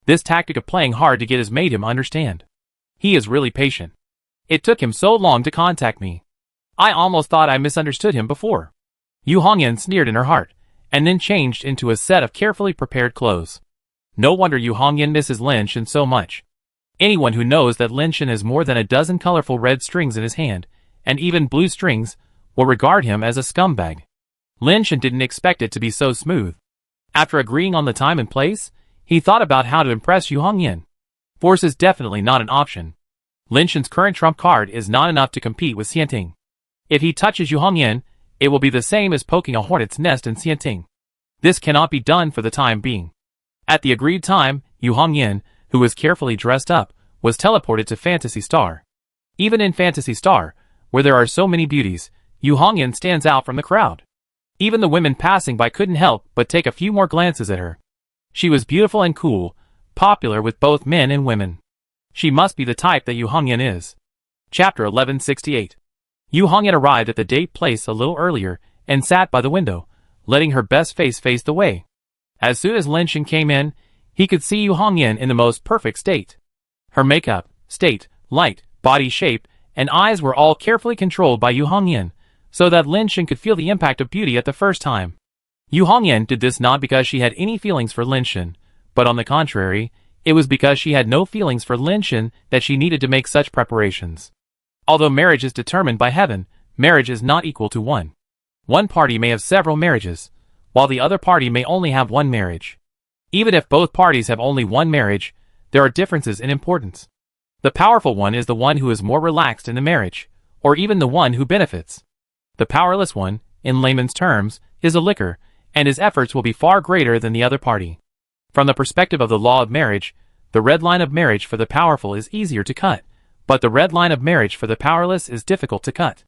Speaker 1: This tactic of playing hard to get has made him understand. He is really patient. It took him so long to contact me. I almost thought I misunderstood him before. Yu Hongyan sneered in her heart, and then changed into a set of carefully prepared clothes. No wonder Yu Hongyan misses Lin Shan so much. Anyone who knows that Lin Shan has more than a dozen colorful red strings in his hand, and even blue strings, will regard him as a scumbag. Lin Shan didn't expect it to be so smooth. After agreeing on the time and place, he thought about how to impress Yu Hongyan. Force is definitely not an option. Lin Shan's current trump card is not enough to compete with Xianting. If he touches Yu Hongyan, it will be the same as poking a hornet's nest in Xianting. This cannot be done for the time being. At the agreed time, Yu Hongyan, who was carefully dressed up, was teleported to Fantasy Star. Even in Fantasy Star, where there are so many beauties, Yu Hongyan stands out from the crowd. Even the women passing by couldn't help but take a few more glances at her. She was beautiful and cool, popular with both men and women. She must be the type that Yu Hongyan is. Chapter 1168. Yu Hongyan arrived at the date place a little earlier, and sat by the window, letting her best face face the way. As soon as Lin Shan came in, he could see Yu Hongyan in the most perfect state. Her makeup, state, light, body shape, and eyes were all carefully controlled by Yu Hongyan, so that Lin Shan could feel the impact of beauty at the first time. Yu Hongyan did this not because she had any feelings for Lin Shan, but on the contrary, it was because she had no feelings for Lin Shan that she needed to make such preparations. Although marriage is determined by heaven, marriage is not equal to one. One party may have several marriages, while the other party may only have one marriage. Even if both parties have only one marriage, there are differences in importance. The powerful one is the one who is more relaxed in the marriage, or even the one who benefits. The powerless one, in layman's terms, is a licker, and his efforts will be far greater than the other party. From the perspective of the law of marriage, the red line of marriage for the powerful is easier to cut, but the red line of marriage for the powerless is difficult to cut.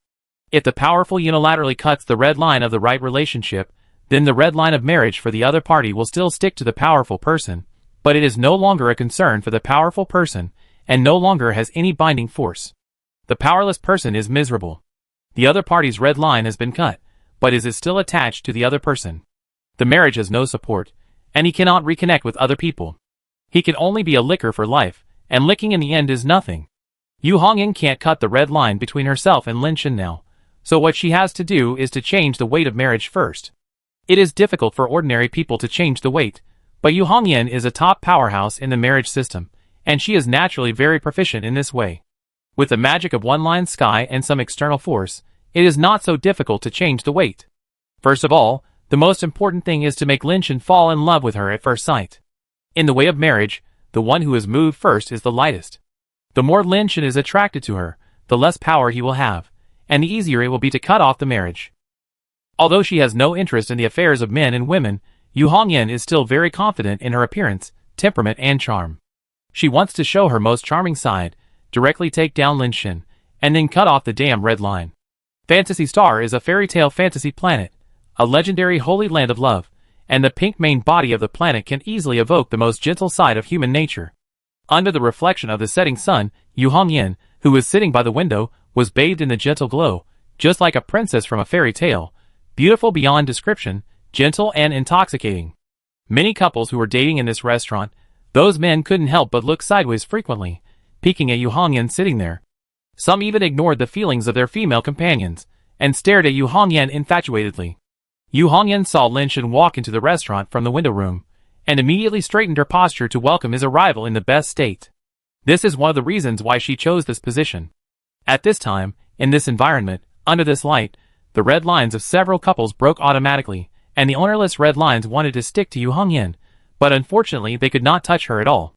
Speaker 1: If the powerful unilaterally cuts the red line of the right relationship, then the red line of marriage for the other party will still stick to the powerful person, but it is no longer a concern for the powerful person, and no longer has any binding force. The powerless person is miserable. The other party's red line has been cut, but is still attached to the other person. The marriage has no support, and he cannot reconnect with other people. He can only be a licker for life, and licking in the end is nothing. Yu Hongyan can't cut the red line between herself and Lin Shen now, so what she has to do is to change the weight of marriage first. It is difficult for ordinary people to change the weight, but Yu Hongyan is a top powerhouse in the marriage system, and she is naturally very proficient in this way. With the magic of one-line sky and some external force, it is not so difficult to change the weight. First of all, the most important thing is to make Lin Shen fall in love with her at first sight. In the way of marriage, the one who is moved first is the lightest. The more Lin Shen is attracted to her, the less power he will have, and the easier it will be to cut off the marriage. Although she has no interest in the affairs of men and women, Yu Hongyan is still very confident in her appearance, temperament and charm. She wants to show her most charming side, directly take down Lin Shen, and then cut off the damn red line. Fantasy Star is a fairy tale fantasy planet, a legendary holy land of love, and the pink main body of the planet can easily evoke the most gentle side of human nature. Under the reflection of the setting sun, Yu Hongyan, who was sitting by the window, was bathed in the gentle glow, just like a princess from a fairy tale, beautiful beyond description, gentle and intoxicating. Many couples who were dating in this restaurant, those men couldn't help but look sideways frequently, peeking at Yu Hongyan sitting there. Some even ignored the feelings of their female companions, and stared at Yu Hongyan infatuatedly. Yu Hongyan saw Lin Shen walk into the restaurant from the window room, and immediately straightened her posture to welcome his arrival in the best state. This is one of the reasons why she chose this position. At this time, in this environment, under this light, the red lines of several couples broke automatically, and the ownerless red lines wanted to stick to Yu Hongyan, but unfortunately they could not touch her at all.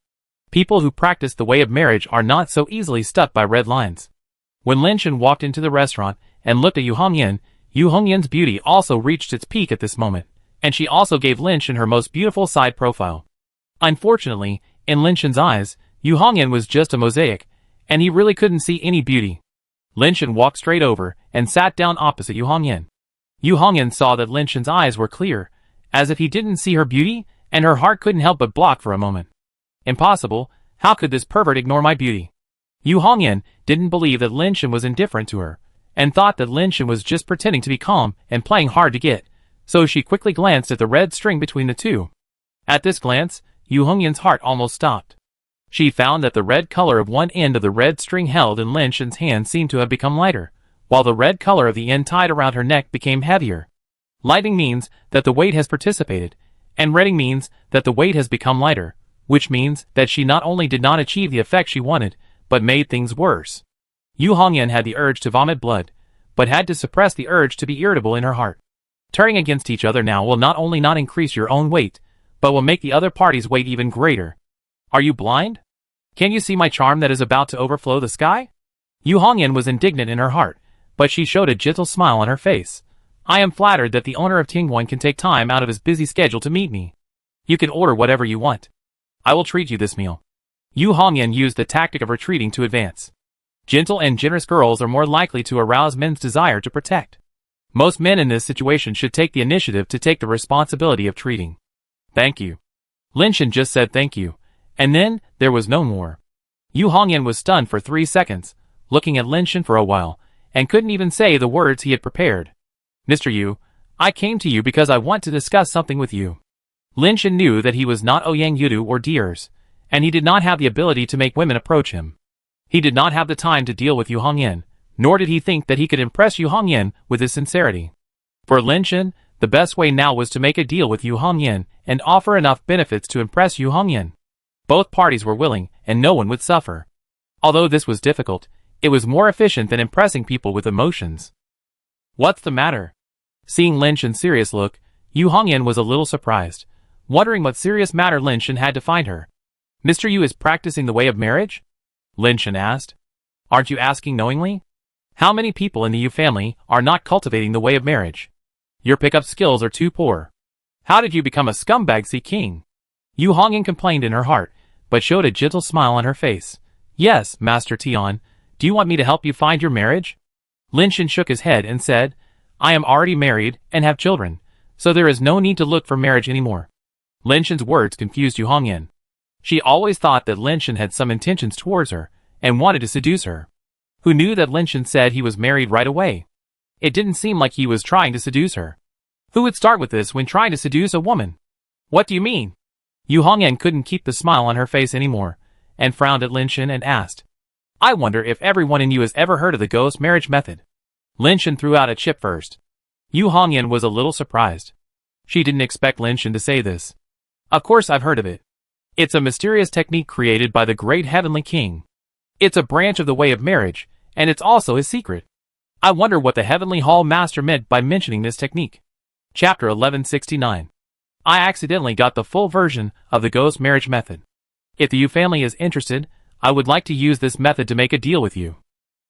Speaker 1: People who practice the way of marriage are not so easily stuck by red lines. When Lin Shen walked into the restaurant and looked at Yu Hongyan's beauty also reached its peak at this moment, and she also gave Lin Shen her most beautiful side profile. Unfortunately, in Lin Shen's eyes, Yu Hongyan was just a mosaic, and he really couldn't see any beauty. Lin Shen walked straight over and sat down opposite Yu Hongyan. Yu Hongyan saw that Lin Shen's eyes were clear, as if he didn't see her beauty, and her heart couldn't help but block for a moment. Impossible, how could this pervert ignore my beauty? Yu Hongyan didn't believe that Lin Shen was indifferent to her, and thought that Lin Shen was just pretending to be calm and playing hard to get, so she quickly glanced at the red string between the two. At this glance, Yu Hongyan's heart almost stopped. She found that the red color of one end of the red string held in Lin Shen's hand seemed to have become lighter, while the red color of the end tied around her neck became heavier. Lighting means that the weight has participated, and reding means that the weight has become lighter, which means that she not only did not achieve the effect she wanted, but made things worse. Yu Hongyan had the urge to vomit blood, but had to suppress the urge to be irritable in her heart. Turning against each other now will not only not increase your own weight, but will make the other party's weight even greater. Are you blind? Can you see my charm that is about to overflow the sky? Yu Hongyan was indignant in her heart, but she showed a gentle smile on her face. I am flattered that the owner of Tingguan can take time out of his busy schedule to meet me. You can order whatever you want. I will treat you this meal. Yu Hongyan used the tactic of retreating to advance. Gentle and generous girls are more likely to arouse men's desire to protect. Most men in this situation should take the initiative to take the responsibility of treating. Thank you. Lin Shen just said thank you, and then there was no more. Yu Hongyan was stunned for 3 seconds, looking at Lin Shen for a while, and couldn't even say the words he had prepared. Mr. Yu, I came to you because I want to discuss something with you. Lin Shen knew that he was not Ouyang Yudu or Diers, and he did not have the ability to make women approach him. He did not have the time to deal with Yu Hongyan, nor did he think that he could impress Yu Hongyan with his sincerity. For Lin Shen, the best way now was to make a deal with Yu Hongyan and offer enough benefits to impress Yu Hongyan. Both parties were willing, and no one would suffer. Although this was difficult, it was more efficient than impressing people with emotions. What's the matter? Seeing Lin Shen's serious look, Yu Hongyan was a little surprised, wondering what serious matter Lin Shen had to find her. Mr. Yu is practicing the way of marriage? Lin Shen asked. Aren't you asking knowingly? How many people in the Yu family are not cultivating the way of marriage? Your pickup skills are too poor. How did you become a scumbag sea king? Yu Hongyan complained in her heart, but showed a gentle smile on her face. Yes, Master Tian, do you want me to help you find your marriage? Lin Shen shook his head and said, I am already married and have children, so there is no need to look for marriage anymore. Lin Shen's words confused Yu Hongyan. She always thought that Lin Shen had some intentions towards her, and wanted to seduce her. Who knew that Lin Shen said he was married right away? It didn't seem like he was trying to seduce her. Who would start with this when trying to seduce a woman? What do you mean? Yu Hongyan couldn't keep the smile on her face anymore, and frowned at Lin Shen and asked. I wonder if everyone in you has ever heard of the ghost marriage method. Lin Shan threw out a chip first. Yu Hongyan was a little surprised. She didn't expect Lin Shan to say this. Of course I've heard of it. It's a mysterious technique created by the great heavenly king. It's a branch of the way of marriage, and it's also his secret. I wonder what the Heavenly Hall Master meant by mentioning this technique. Chapter 1169. I accidentally got the full version of the ghost marriage method. If the Yu family is interested, I would like to use this method to make a deal with you.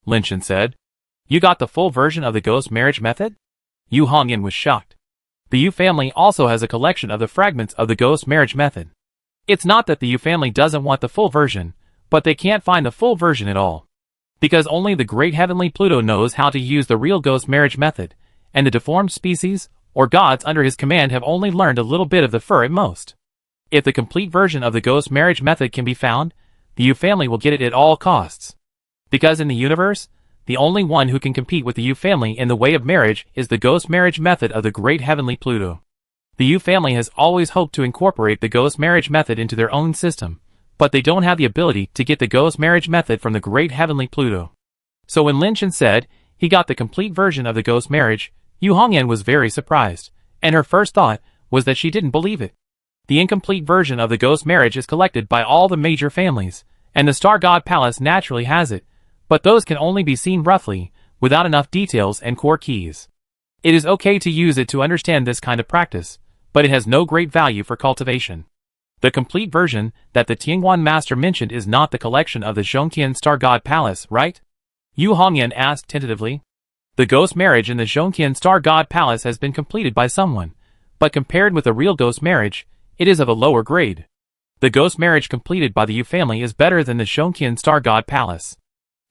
Speaker 1: Lin Shan said. You got the full version of the ghost marriage method? Yu Hongyan was shocked. The Yu family also has a collection of the fragments of the ghost marriage method. It's not that the Yu family doesn't want the full version, but they can't find the full version at all. Because only the great heavenly Pluto knows how to use the real ghost marriage method, and the deformed species, or gods under his command have only learned a little bit of the fur at most. If the complete version of the ghost marriage method can be found, the Yu family will get it at all costs. Because in the universe, the only one who can compete with the Yu family in the way of marriage is the ghost marriage method of the great heavenly Pluto. The Yu family has always hoped to incorporate the ghost marriage method into their own system, but they don't have the ability to get the ghost marriage method from the great heavenly Pluto. So when Lin Shan said he got the complete version of the ghost marriage, Yu Hongyan was very surprised, and her first thought was that she didn't believe it. The incomplete version of the ghost marriage is collected by all the major families, and the Star God Palace naturally has it, but those can only be seen roughly, without enough details and core keys. It is okay to use it to understand this kind of practice, but it has no great value for cultivation. The complete version that the Tianguan Master mentioned is not the collection of the Zhongqian Star God Palace, right? Yu Hongyan asked tentatively. The ghost marriage in the Zhongqian Star God Palace has been completed by someone, but compared with the real ghost marriage, it is of a lower grade. The ghost marriage completed by the Yu family is better than the Zhongqian Star God Palace.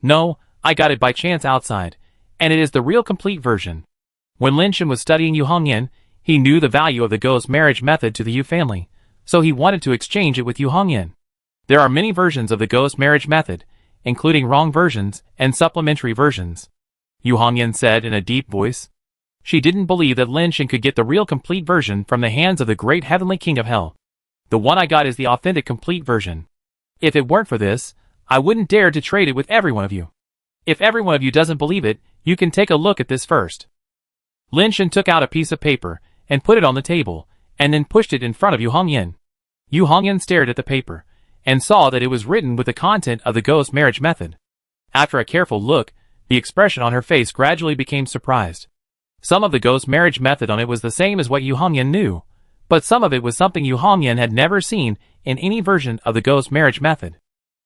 Speaker 1: No, I got it by chance outside, and it is the real complete version. When Lin Shan was studying Yu Hongyan, he knew the value of the ghost marriage method to the Yu family, so he wanted to exchange it with Yu Hongyan. There are many versions of the ghost marriage method, including wrong versions and supplementary versions. Yu Hongyan said in a deep voice. She didn't believe that Lin Shan could get the real complete version from the hands of the great heavenly king of hell. The one I got is the authentic complete version. If it weren't for this, I wouldn't dare to trade it with every one of you. If every one of you doesn't believe it, you can take a look at this first. Lin Shan took out a piece of paper and put it on the table, and then pushed it in front of Yu Hongyan. Yu Hongyan stared at the paper, and saw that it was written with the content of the ghost marriage method. After a careful look, the expression on her face gradually became surprised. Some of the ghost marriage method on it was the same as what Yu Hongyan knew, but some of it was something Yu Hongyan had never seen in any version of the ghost marriage method.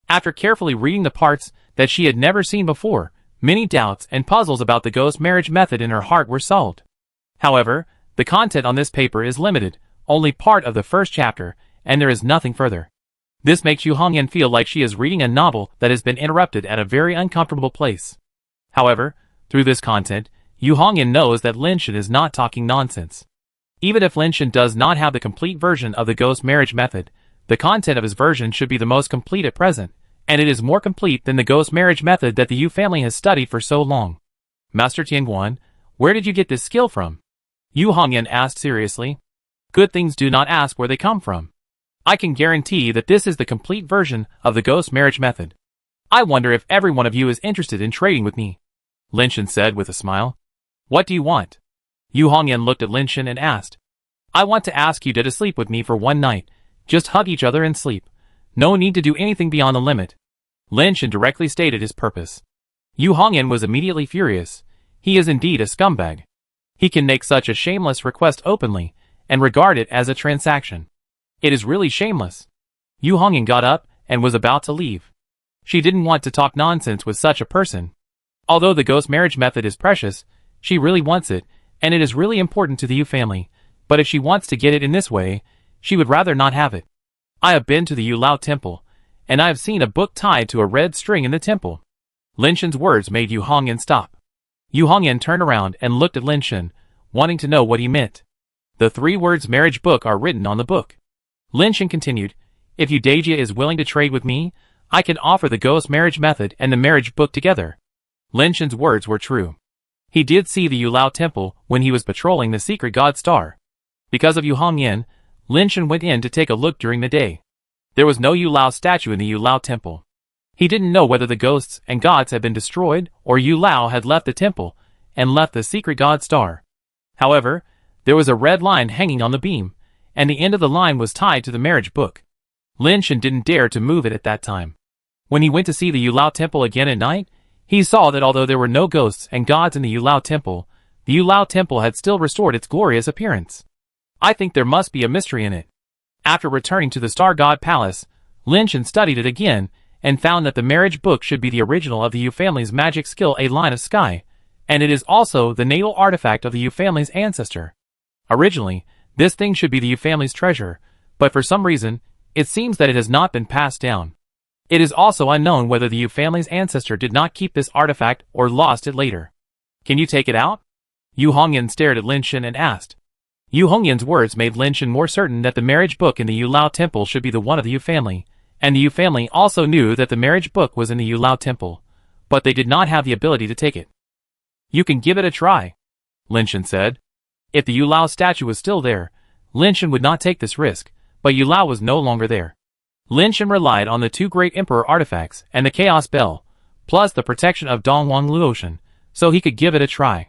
Speaker 1: After carefully reading the parts that she had never seen before, many doubts and puzzles about the ghost marriage method in her heart were solved. However, the content on this paper is limited, only part of the first chapter, and there is nothing further. This makes Yu Hongyan feel like she is reading a novel that has been interrupted at a very uncomfortable place. However, through this content, Yu Hongyan knows that Lin Shan is not talking nonsense. Even if Lin Shan does not have the complete version of the ghost marriage method, the content of his version should be the most complete at present, and it is more complete than the ghost marriage method that the Yu family has studied for so long. Master Tianguan, where did you get this skill from? Yu Hongyan asked seriously. Good things do not ask where they come from. I can guarantee that this is the complete version of the ghost marriage method. I wonder if every one of you is interested in trading with me. Lin Shan said with a smile. What do you want? Yu Hongyan looked at Lin Shan and asked. I want to ask you to sleep with me for one night. Just hug each other and sleep. No need to do anything beyond the limit. Lin Shan directly stated his purpose. Yu Hongyan was immediately furious. He is indeed a scumbag. He can make such a shameless request openly, and regard it as a transaction. It is really shameless. Yu Hongyan got up and was about to leave. She didn't want to talk nonsense with such a person. Although the ghost marriage method is precious, she really wants it, and it is really important to the Yu family, but if she wants to get it in this way, she would rather not have it. I have been to the Yu Lao temple, and I have seen a book tied to a red string in the temple. Lin Shan's words made Yu Hongyan stop. Yu Hongyan turned around and looked at Lin Shan, wanting to know what he meant. The 3 words marriage book are written on the book. Lin Shan continued, if Udajia is willing to trade with me, I can offer the ghost marriage method and the marriage book together. Lin Shan's words were true. He did see the Yu Lao temple when he was patrolling the secret god star. Because of Yu Hongyan, Lin Shan went in to take a look during the day. There was no Yu Lao statue in the Yu Lao temple. He didn't know whether the ghosts and gods had been destroyed or Yu Lao had left the temple and left the secret god star. However, there was a red line hanging on the beam, and the end of the line was tied to the marriage book. Lin Shen didn't dare to move it at that time. When he went to see the Yu Lao temple again at night, he saw that although there were no ghosts and gods in the Yu Lao temple, the Yu Lao temple had still restored its glorious appearance. I think there must be a mystery in it. After returning to the Star God Palace, Lin Shen studied it again and found that the marriage book should be the original of the Yu family's magic skill A Line of Sky, and it is also the natal artifact of the Yu family's ancestor. Originally, this thing should be the Yu family's treasure, but for some reason, it seems that it has not been passed down. It is also unknown whether the Yu family's ancestor did not keep this artifact or lost it later. Can you take it out? Yu Hongyan stared at Lin Shen and asked. Yu Hongyan's words made Lin Shen more certain that the marriage book in the Yu Lao temple should be the one of the Yu family, and the Yu family also knew that the marriage book was in the Yu Lao temple, but they did not have the ability to take it. You can give it a try, Lin Shen said. If the Yu Lao statue was still there, Lin Shen would not take this risk, but Yu Lao was no longer there. Lin Shen relied on the two great emperor artifacts and the chaos bell, plus the protection of Dongwang Luotian, so he could give it a try.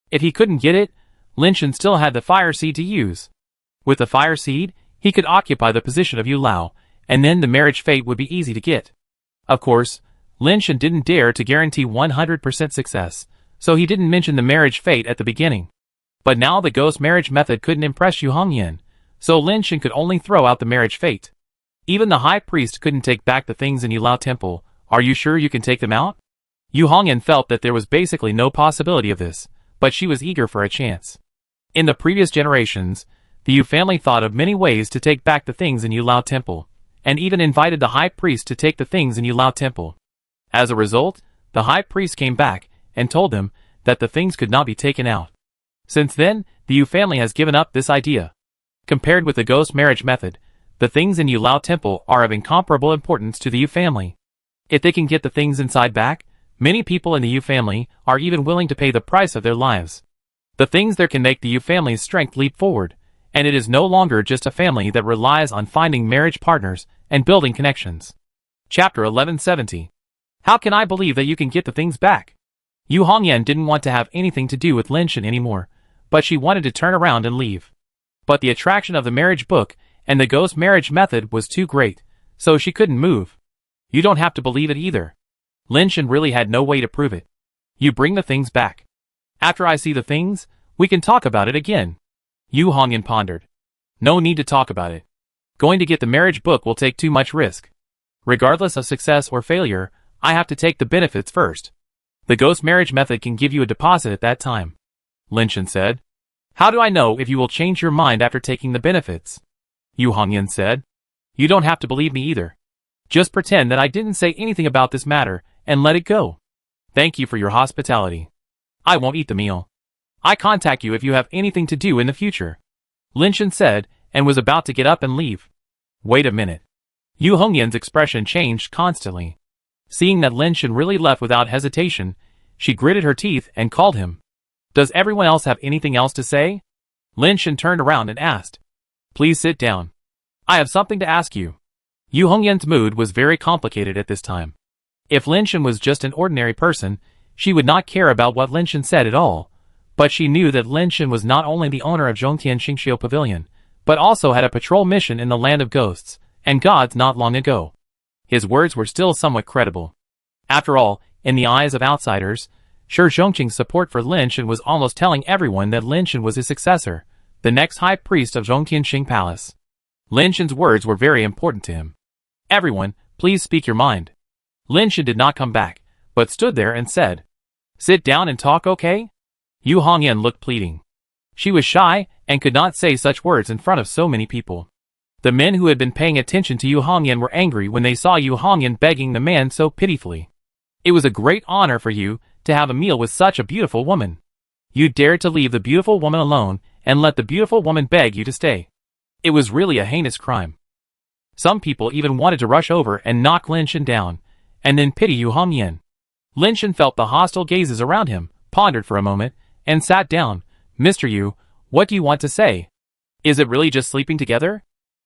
Speaker 1: If he couldn't get it, Lin Shen still had the fire seed to use. With the fire seed, he could occupy the position of Yu Lao, and then the marriage fate would be easy to get. Of course, Lin Shen didn't dare to guarantee 100% success, so he didn't mention the marriage fate at the beginning. But now the ghost marriage method couldn't impress Yu Hongyan, so Lin Shen could only throw out the marriage fate. Even the high priest couldn't take back the things in Yu Lao temple. Are you sure you can take them out? Yu Hongyan felt that there was basically no possibility of this, but she was eager for a chance. In the previous generations, the Yu family thought of many ways to take back the things in Yu Lao temple, and even invited the high priest to take the things in Yu Lao temple. As a result, the high priest came back and told them that the things could not be taken out. Since then, the Yu family has given up this idea. Compared with the ghost marriage method, the things in Yu Lao temple are of incomparable importance to the Yu family. If they can get the things inside back, many people in the Yu family are even willing to pay the price of their lives. The things there can make the Yu family's strength leap forward, and it is no longer just a family that relies on finding marriage partners and building connections. Chapter 1170. How can I believe that you can get the things back? Yu Hongyan didn't want to have anything to do with Lin Shen anymore, but she wanted to turn around and leave. But the attraction of the marriage book and the ghost marriage method was too great, so she couldn't move. You don't have to believe it either. Lin Shen really had no way to prove it. You bring the things back. After I see the things, we can talk about it again. Yu Hongyan pondered. No need to talk about it. Going to get the marriage book will take too much risk. Regardless of success or failure, I have to take the benefits first. The ghost marriage method can give you a deposit at that time, Lin Shen said. How do I know if you will change your mind after taking the benefits? Yu Hongyan said. You don't have to believe me either. Just pretend that I didn't say anything about this matter and let it go. Thank you for your hospitality. I won't eat the meal. I contact you if you have anything to do in the future, Lin Shen said, and was about to get up and leave. Wait a minute. Yu Hongyan's expression changed constantly. Seeing that Lin Shen really left without hesitation, she gritted her teeth and called him. Does everyone else have anything else to say? Lin Shen turned around and asked. Please sit down. I have something to ask you. Yu Hongyan's mood was very complicated at this time. If Lin Shen was just an ordinary person, she would not care about what Lin Shen said at all, but she knew that Lin Shen was not only the owner of Zhongtian Xingxiu Pavilion, but also had a patrol mission in the land of ghosts and gods not long ago. His words were still somewhat credible. After all, in the eyes of outsiders, Shi Zhongqing's support for Lin Shen was almost telling everyone that Lin Shen was his successor, the next high priest of Zhongtianxing Palace. Lin Shen's words were very important to him. Everyone, please speak your mind. Lin Shen did not come back, but stood there and said, Sit down and talk, okay? Yu Hongyan looked pleading. She was shy and could not say such words in front of so many people. The men who had been paying attention to Yu Hongyan were angry when they saw Yu Hongyan begging the man so pitifully. It was a great honor for you to have a meal with such a beautiful woman. You dared to leave the beautiful woman alone and let the beautiful woman beg you to stay. It was really a heinous crime. Some people even wanted to rush over and knock Lin Shen down, and then pity Yu Hongyan. Lin Shen felt the hostile gazes around him, pondered for a moment, and sat down. Mr. Yu, what do you want to say? Is it really just sleeping together?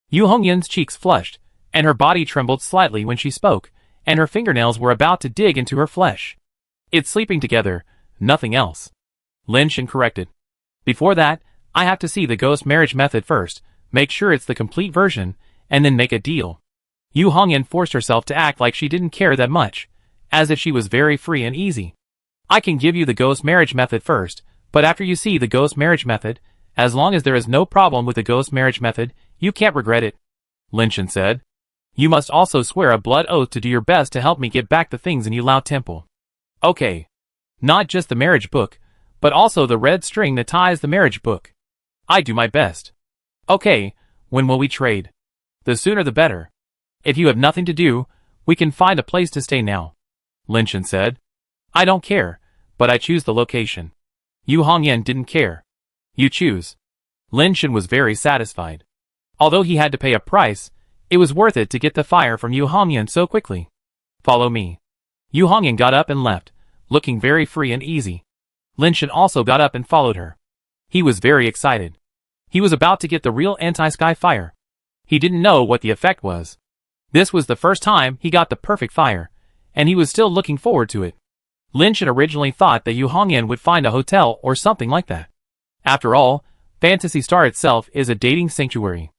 Speaker 1: Yu Hongyan's cheeks flushed, and her body trembled slightly when she spoke, and her fingernails were about to dig into her flesh. It's sleeping together, nothing else. Lin Shen corrected. Before that, I have to see the ghost marriage method first, make sure it's the complete version, and then make a deal. Yu Hongyan forced herself to act like she didn't care that much, as if she was very free and easy. I can give you the ghost marriage method first, but after you see the ghost marriage method, as long as there is no problem with the ghost marriage method, you can't regret it, Lin Shen said. You must also swear a blood oath to do your best to help me get back the things in Yulao Temple. Okay. Not just the marriage book, but also the red string that ties the marriage book. I do my best. Okay, when will we trade? The sooner the better. If you have nothing to do, we can find a place to stay now, Lin Shen said. I don't care, but I choose the location. Yu Hongyan didn't care. You choose. Lin Shen was very satisfied. Although he had to pay a price, it was worth it to get the fire from Yu Hongyan so quickly. Follow me. Yu Hongyan got up and left, looking very free and easy. Lin Shen also got up and followed her. He was very excited. He was about to get the real anti-sky fire. He didn't know what the effect was. This was the first time he got the perfect fire, and he was still looking forward to it. Lin Shen originally thought that Yu Hongyan would find a hotel or something like that. After all, Fantasy Star itself is a dating sanctuary.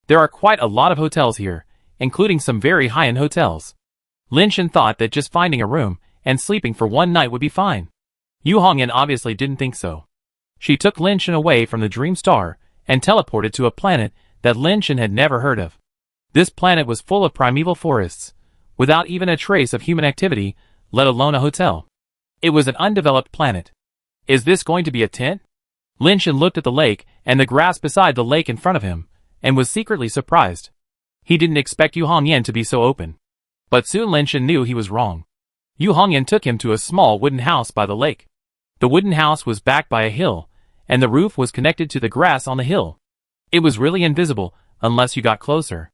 Speaker 1: There are quite a lot of hotels here, including some very high-end hotels. Lin Shen thought that just finding a room and sleeping for one night would be fine. Yu Hongyan obviously didn't think so. She took Lin Shen away from the Dream Star and teleported to a planet that Lin Shen had never heard of. This planet was full of primeval forests, without even a trace of human activity, let alone a hotel. It was an undeveloped planet. Is this going to be a tent? Lin Shen looked at the lake and the grass beside the lake in front of him, and was secretly surprised. He didn't expect Yu Hongyan to be so open. But soon Lin Shen knew he was wrong. Yu Hongyan took him to a small wooden house by the lake. The wooden house was backed by a hill, and the roof was connected to the grass on the hill. It was really invisible, unless you got closer.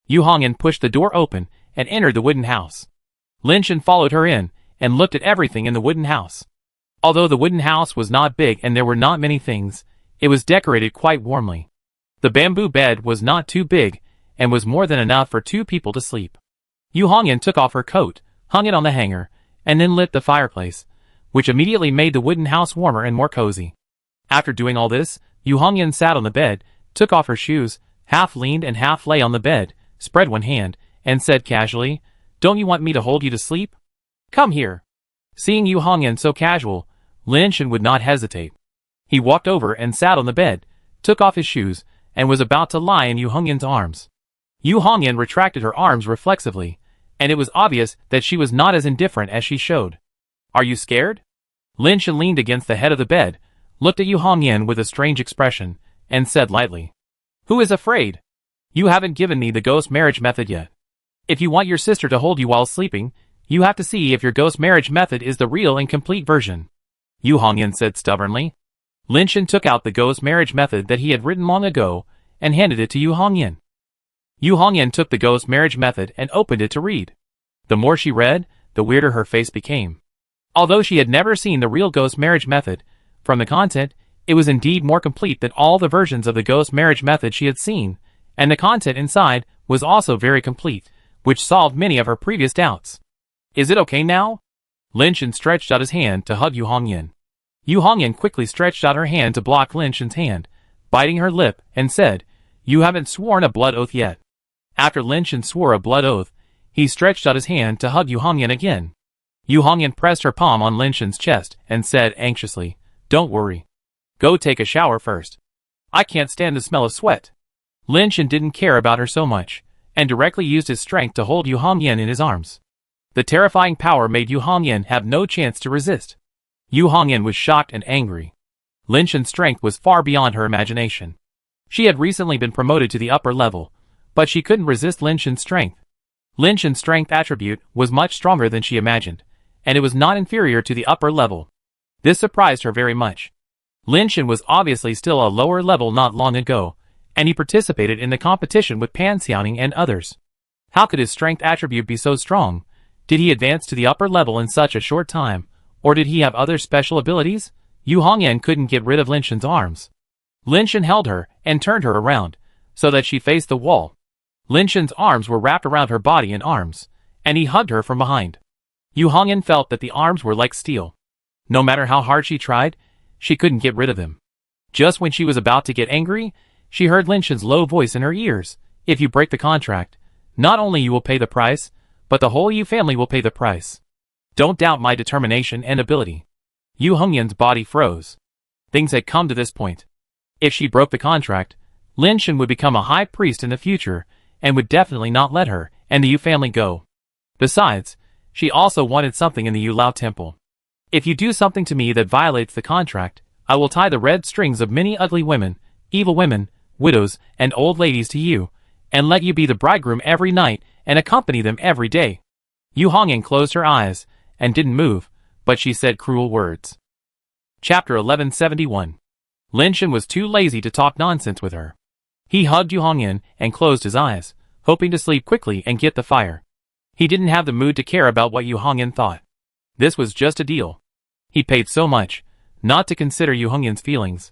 Speaker 1: Yu Hongyan pushed the door open and entered the wooden house. Lin Shen followed her in and looked at everything in the wooden house. Although the wooden house was not big and there were not many things, it was decorated quite warmly. The bamboo bed was not too big and was more than enough for 2 people to sleep. Yu Hongyan took off her coat, hung it on the hanger, and then lit the fireplace, which immediately made the wooden house warmer and more cozy. After doing all this, Yu Hongyan sat on the bed, took off her shoes, half leaned and half lay on the bed, spread one hand, and said casually, "Don't you want me to hold you to sleep? Come here." Seeing Yu Hongyan so casual, Lin Shen would not hesitate. He walked over and sat on the bed, took off his shoes, and was about to lie in Yu Hongyan's arms. Yu Hongyan retracted her arms reflexively, and it was obvious that she was not as indifferent as she showed. "Are you scared?" Lin Shen leaned against the head of the bed, looked at Yu Hongyan with a strange expression, and said lightly, "Who is afraid? You haven't given me the ghost marriage method yet. If you want your sister to hold you while sleeping, you have to see if your ghost marriage method is the real and complete version," Yu Hongyan said stubbornly. Lin Shen took out the ghost marriage method that he had written long ago and handed it to Yu Hongyan. Yu Hongyan took the ghost marriage method and opened it to read. The more she read, the weirder her face became. Although she had never seen the real ghost marriage method, from the content, it was indeed more complete than all the versions of the ghost marriage method she had seen, and the content inside was also very complete, which solved many of her previous doubts. "Is it okay now?" Lin Shen stretched out his hand to hug Yu Hongyan. Yu Hongyan quickly stretched out her hand to block Lin Shen's hand, biting her lip, and said, "You haven't sworn a blood oath yet." After Lin Shen swore a blood oath, he stretched out his hand to hug Yu Hongyan again. Yu Hongyan pressed her palm on Lin Shen's chest and said anxiously, "Don't worry. Go take a shower first. I can't stand the smell of sweat." Lin Shen didn't care about her so much, and directly used his strength to hold Yu Hongyan in his arms. The terrifying power made Yu Hongyan have no chance to resist. Yu Hongyan was shocked and angry. Lin Shen's strength was far beyond her imagination. She had recently been promoted to the upper level, but she couldn't resist Lin Shen's strength. Lin Shen's strength attribute was much stronger than she imagined, and it was not inferior to the upper level. This surprised her very much. Lin Shen was obviously still a lower level not long ago, and he participated in the competition with Pan Xiaoning and others. How could his strength attribute be so strong? Did he advance to the upper level in such a short time, or did he have other special abilities? Yu Hongyan couldn't get rid of Lin Shen's arms. Lin Shen held her and turned her around, so that she faced the wall. Lin Shen's arms were wrapped around her body and arms, and he hugged her from behind. Yu Hongyan felt that the arms were like steel. No matter how hard she tried, she couldn't get rid of him. Just when she was about to get angry, she heard Lin Shen's low voice in her ears. If you break the contract, not only you will pay the price, but the whole Yu family will pay the price. Don't doubt my determination and ability. Yu Hongyan's body froze. Things had come to this point. If she broke the contract, Lin Shen would become a high priest in the future, and would definitely not let her and the Yu family go. Besides, she also wanted something in the Yu Lao temple. If you do something to me that violates the contract, I will tie the red strings of many ugly women, evil women, widows, and old ladies to you, and let you be the bridegroom every night and accompany them every day. Yu Hongyan closed her eyes and didn't move, but she said cruel words. Chapter 1171. Lin Shen was too lazy to talk nonsense with her. He hugged Yu Hongyan and closed his eyes, hoping to sleep quickly and get the fire. He didn't have the mood to care about what Yu Hongyan thought. This was just a deal. He paid so much, not to consider Yu Hongyan's feelings.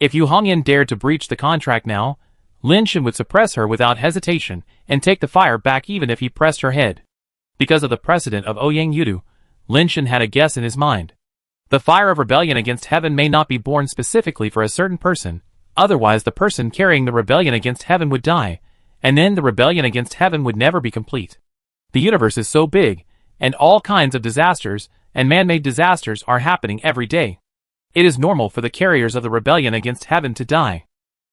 Speaker 1: If Yu Hongyan dared to breach the contract now, Lin Shen would suppress her without hesitation and take the fire back even if he pressed her head. Because of the precedent of Ouyang Yudu, Lin Shen had a guess in his mind. The fire of rebellion against heaven may not be born specifically for a certain person, otherwise the person carrying the rebellion against heaven would die, and then the rebellion against heaven would never be complete. The universe is so big, and all kinds of disasters and man-made disasters are happening every day. It is normal for the carriers of the rebellion against heaven to die.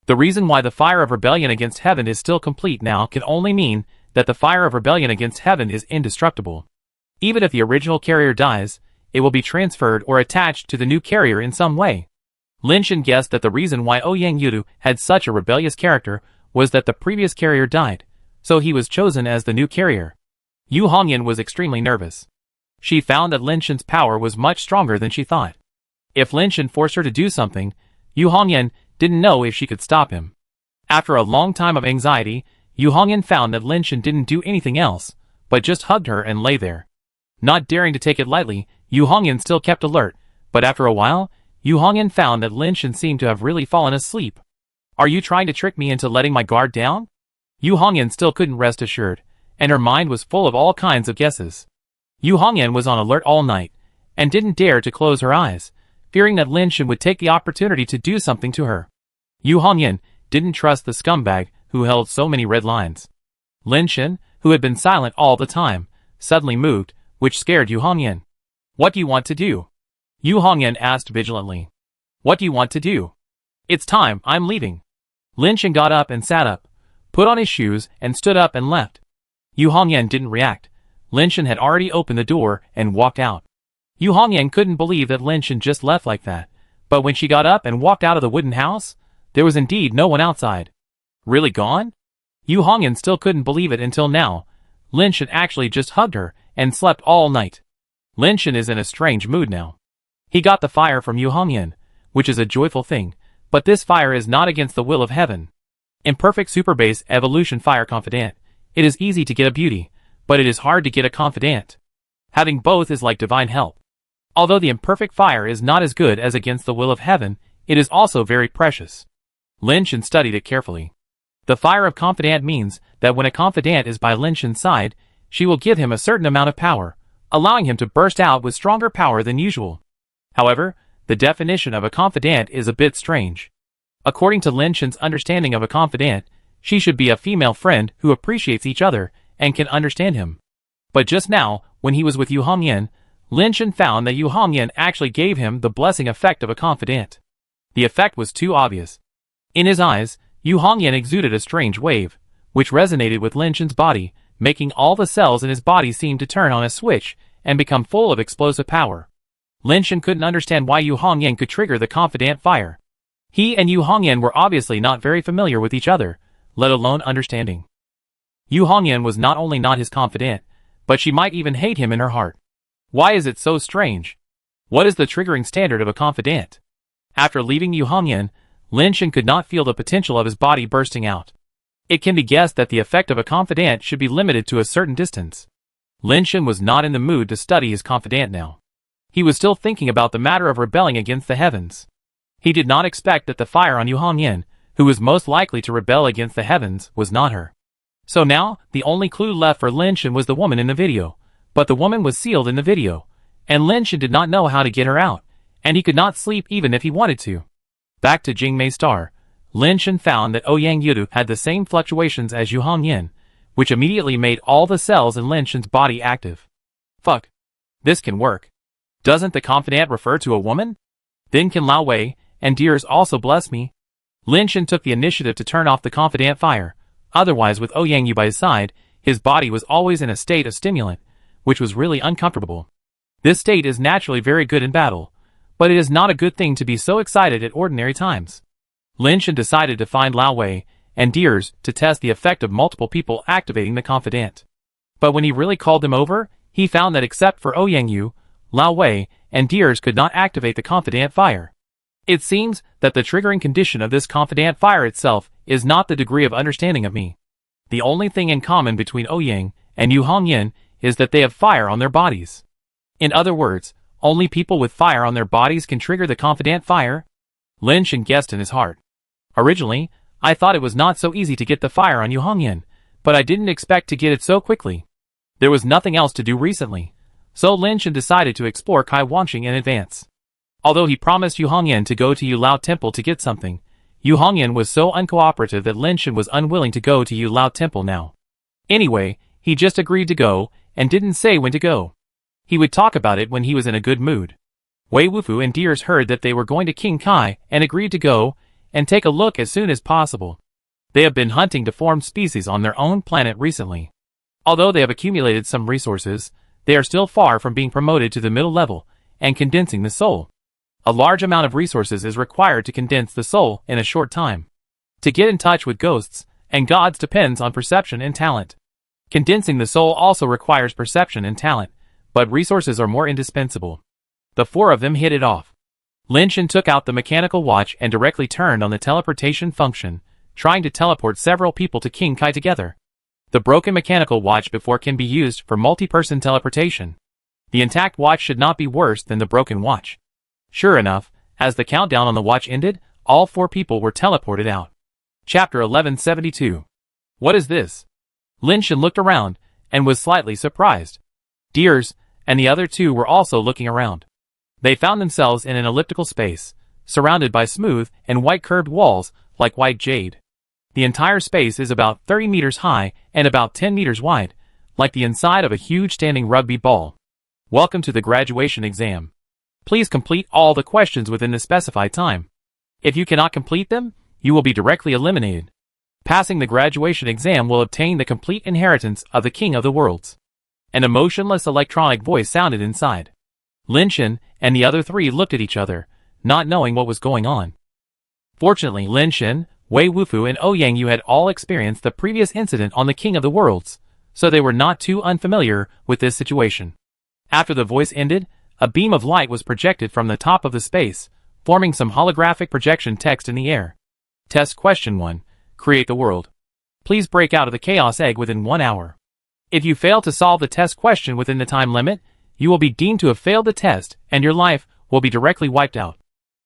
Speaker 1: The reason why the fire of rebellion against heaven is still complete now can only mean that the fire of rebellion against heaven is indestructible. Even if the original carrier dies, it will be transferred or attached to the new carrier in some way. Lin Shen guessed that the reason why Ouyang Yudu had such a rebellious character was that the previous carrier died, so he was chosen as the new carrier. Yu Hongyan was extremely nervous. She found that Lin Shen's power was much stronger than she thought. If Lin Shen forced her to do something, Yu Hongyan didn't know if she could stop him. After a long time of anxiety, Yu Hongyan found that Lin Shen didn't do anything else, but just hugged her and lay there. Not daring to take it lightly, Yu Hongyan still kept alert, but after a while, Yu Hongyan found that Lin Shen seemed to have really fallen asleep. Are you trying to trick me into letting my guard down? Yu Hongyan still couldn't rest assured, and her mind was full of all kinds of guesses. Yu Hongyan was on alert all night, and didn't dare to close her eyes, fearing that Lin Shen would take the opportunity to do something to her. Yu Hongyan didn't trust the scumbag who held so many red lines. Lin Shen, who had been silent all the time, suddenly moved, which scared Yu Hongyan. What do you want to do? Yu Hongyan asked vigilantly. What do you want to do? It's time, I'm leaving. Lin Shen got up and sat up, put on his shoes and stood up and left. Yu Hongyan didn't react. Lin Shen had already opened the door and walked out. Yu Hongyan couldn't believe that Lin Shen just left like that, but when she got up and walked out of the wooden house, there was indeed no one outside. Really gone? Yu Hongyan still couldn't believe it until now. Lin Shen actually just hugged her and slept all night. Lin Shen is in a strange mood now. He got the fire from Yu Hongyan, which is a joyful thing, but this fire is not against the will of heaven. Imperfect Superbase Evolution Fire Confidant. It is easy to get a beauty, but it is hard to get a confidant. Having both is like divine help. Although the imperfect fire is not as good as against the will of heaven, it is also very precious. Lin Shen studied it carefully. The fire of confidant means that when a confidant is by Lin Shen's side, she will give him a certain amount of power, allowing him to burst out with stronger power than usual. However, the definition of a confidant is a bit strange. According to Lin Shen's understanding of a confidant, she should be a female friend who appreciates each other and can understand him. But just now, when he was with Yu Hongyan, Lin Shen found that Yu Hongyan actually gave him the blessing effect of a confidant. The effect was too obvious. In his eyes, Yu Hongyan exuded a strange wave, which resonated with Lin Shen's body, making all the cells in his body seem to turn on a switch and become full of explosive power. Lin Shen couldn't understand why Yu Hongyan could trigger the confidant fire. He and Yu Hongyan were obviously not very familiar with each other, let alone understanding. Yu Hongyan was not only not his confidant, but she might even hate him in her heart. Why is it so strange? What is the triggering standard of a confidant? After leaving Yu Hongyan, Lin Shen could not feel the potential of his body bursting out. It can be guessed that the effect of a confidant should be limited to a certain distance. Lin Shen was not in the mood to study his confidant now. He was still thinking about the matter of rebelling against the heavens. He did not expect that the fire on Yu Hongyan, who was most likely to rebel against the heavens, was not her. So now, the only clue left for Lin Shen was the woman in the video. But the woman was sealed in the video, and Lin Shen did not know how to get her out, and he could not sleep even if he wanted to. Back to Jingmei Star, Lin Shen found that Ouyang Yudu had the same fluctuations as Yu Hongyan, which immediately made all the cells in Lin Shen's body active. Fuck. This can work. Doesn't the confidant refer to a woman? Then can Lao Wei and Deers also bless me? Lin Shen took the initiative to turn off the confidant fire. Otherwise, with Ouyang Yu by his side, his body was always in a state of stimulant, which was really uncomfortable. This state is naturally very good in battle, but it is not a good thing to be so excited at ordinary times. Lin Shen decided to find Lao Wei and Deers to test the effect of multiple people activating the confidant. But when he really called them over, he found that except for Ouyang Yu, Lao Wei and Deers could not activate the confidant fire. It seems that the triggering condition of this confidant fire itself is not the degree of understanding of me. The only thing in common between Ouyang and Yu Hongyan is that they have fire on their bodies. In other words, only people with fire on their bodies can trigger the confidant fire? Lin Shen guessed in his heart. Originally, I thought it was not so easy to get the fire on Yu Hongyan, but I didn't expect to get it so quickly. There was nothing else to do recently, so Lin Shen decided to explore Kai Wangxing in advance. Although he promised Yu Hongyan to go to Yu Lao Temple to get something, Yu Hongyan was so uncooperative that Lin Shen was unwilling to go to Yu Lao Temple now. Anyway, he just agreed to go, and didn't say when to go. He would talk about it when he was in a good mood. Wei Wufu and Deers heard that they were going to King Kai and agreed to go and take a look as soon as possible. They have been hunting deformed species on their own planet recently. Although they have accumulated some resources, they are still far from being promoted to the middle level and condensing the soul. A large amount of resources is required to condense the soul in a short time. To get in touch with ghosts and gods depends on perception and talent. Condensing the soul also requires perception and talent, but resources are more indispensable. The four of them hit it off. Lin Shen took out the mechanical watch and directly turned on the teleportation function, trying to teleport several people to King Kai together. The broken mechanical watch before can be used for multi-person teleportation. The intact watch should not be worse than the broken watch. Sure enough, as the countdown on the watch ended, all four people were teleported out. Chapter 1172. What is this? Lin Shen looked around, and was slightly surprised. Deers and the other two were also looking around. They found themselves in an elliptical space, surrounded by smooth and white curved walls like white jade. The entire space is about 30 meters high and about 10 meters wide, like the inside of a huge standing rugby ball. Welcome to the graduation exam. Please complete all the questions within the specified time. If you cannot complete them, you will be directly eliminated. Passing the graduation exam will obtain the complete inheritance of the King of the Worlds. An emotionless electronic voice sounded inside. Lin Shen and the other three looked at each other, not knowing what was going on. Fortunately, Lin Shen, Wei Wufu and Ouyang Yu had all experienced the previous incident on the King of the Worlds, so they were not too unfamiliar with this situation. After the voice ended, a beam of light was projected from the top of the space, forming some holographic projection text in the air. Test question 1. Create the world. Please break out of the chaos egg within 1 hour. If you fail to solve the test question within the time limit, you will be deemed to have failed the test and your life will be directly wiped out.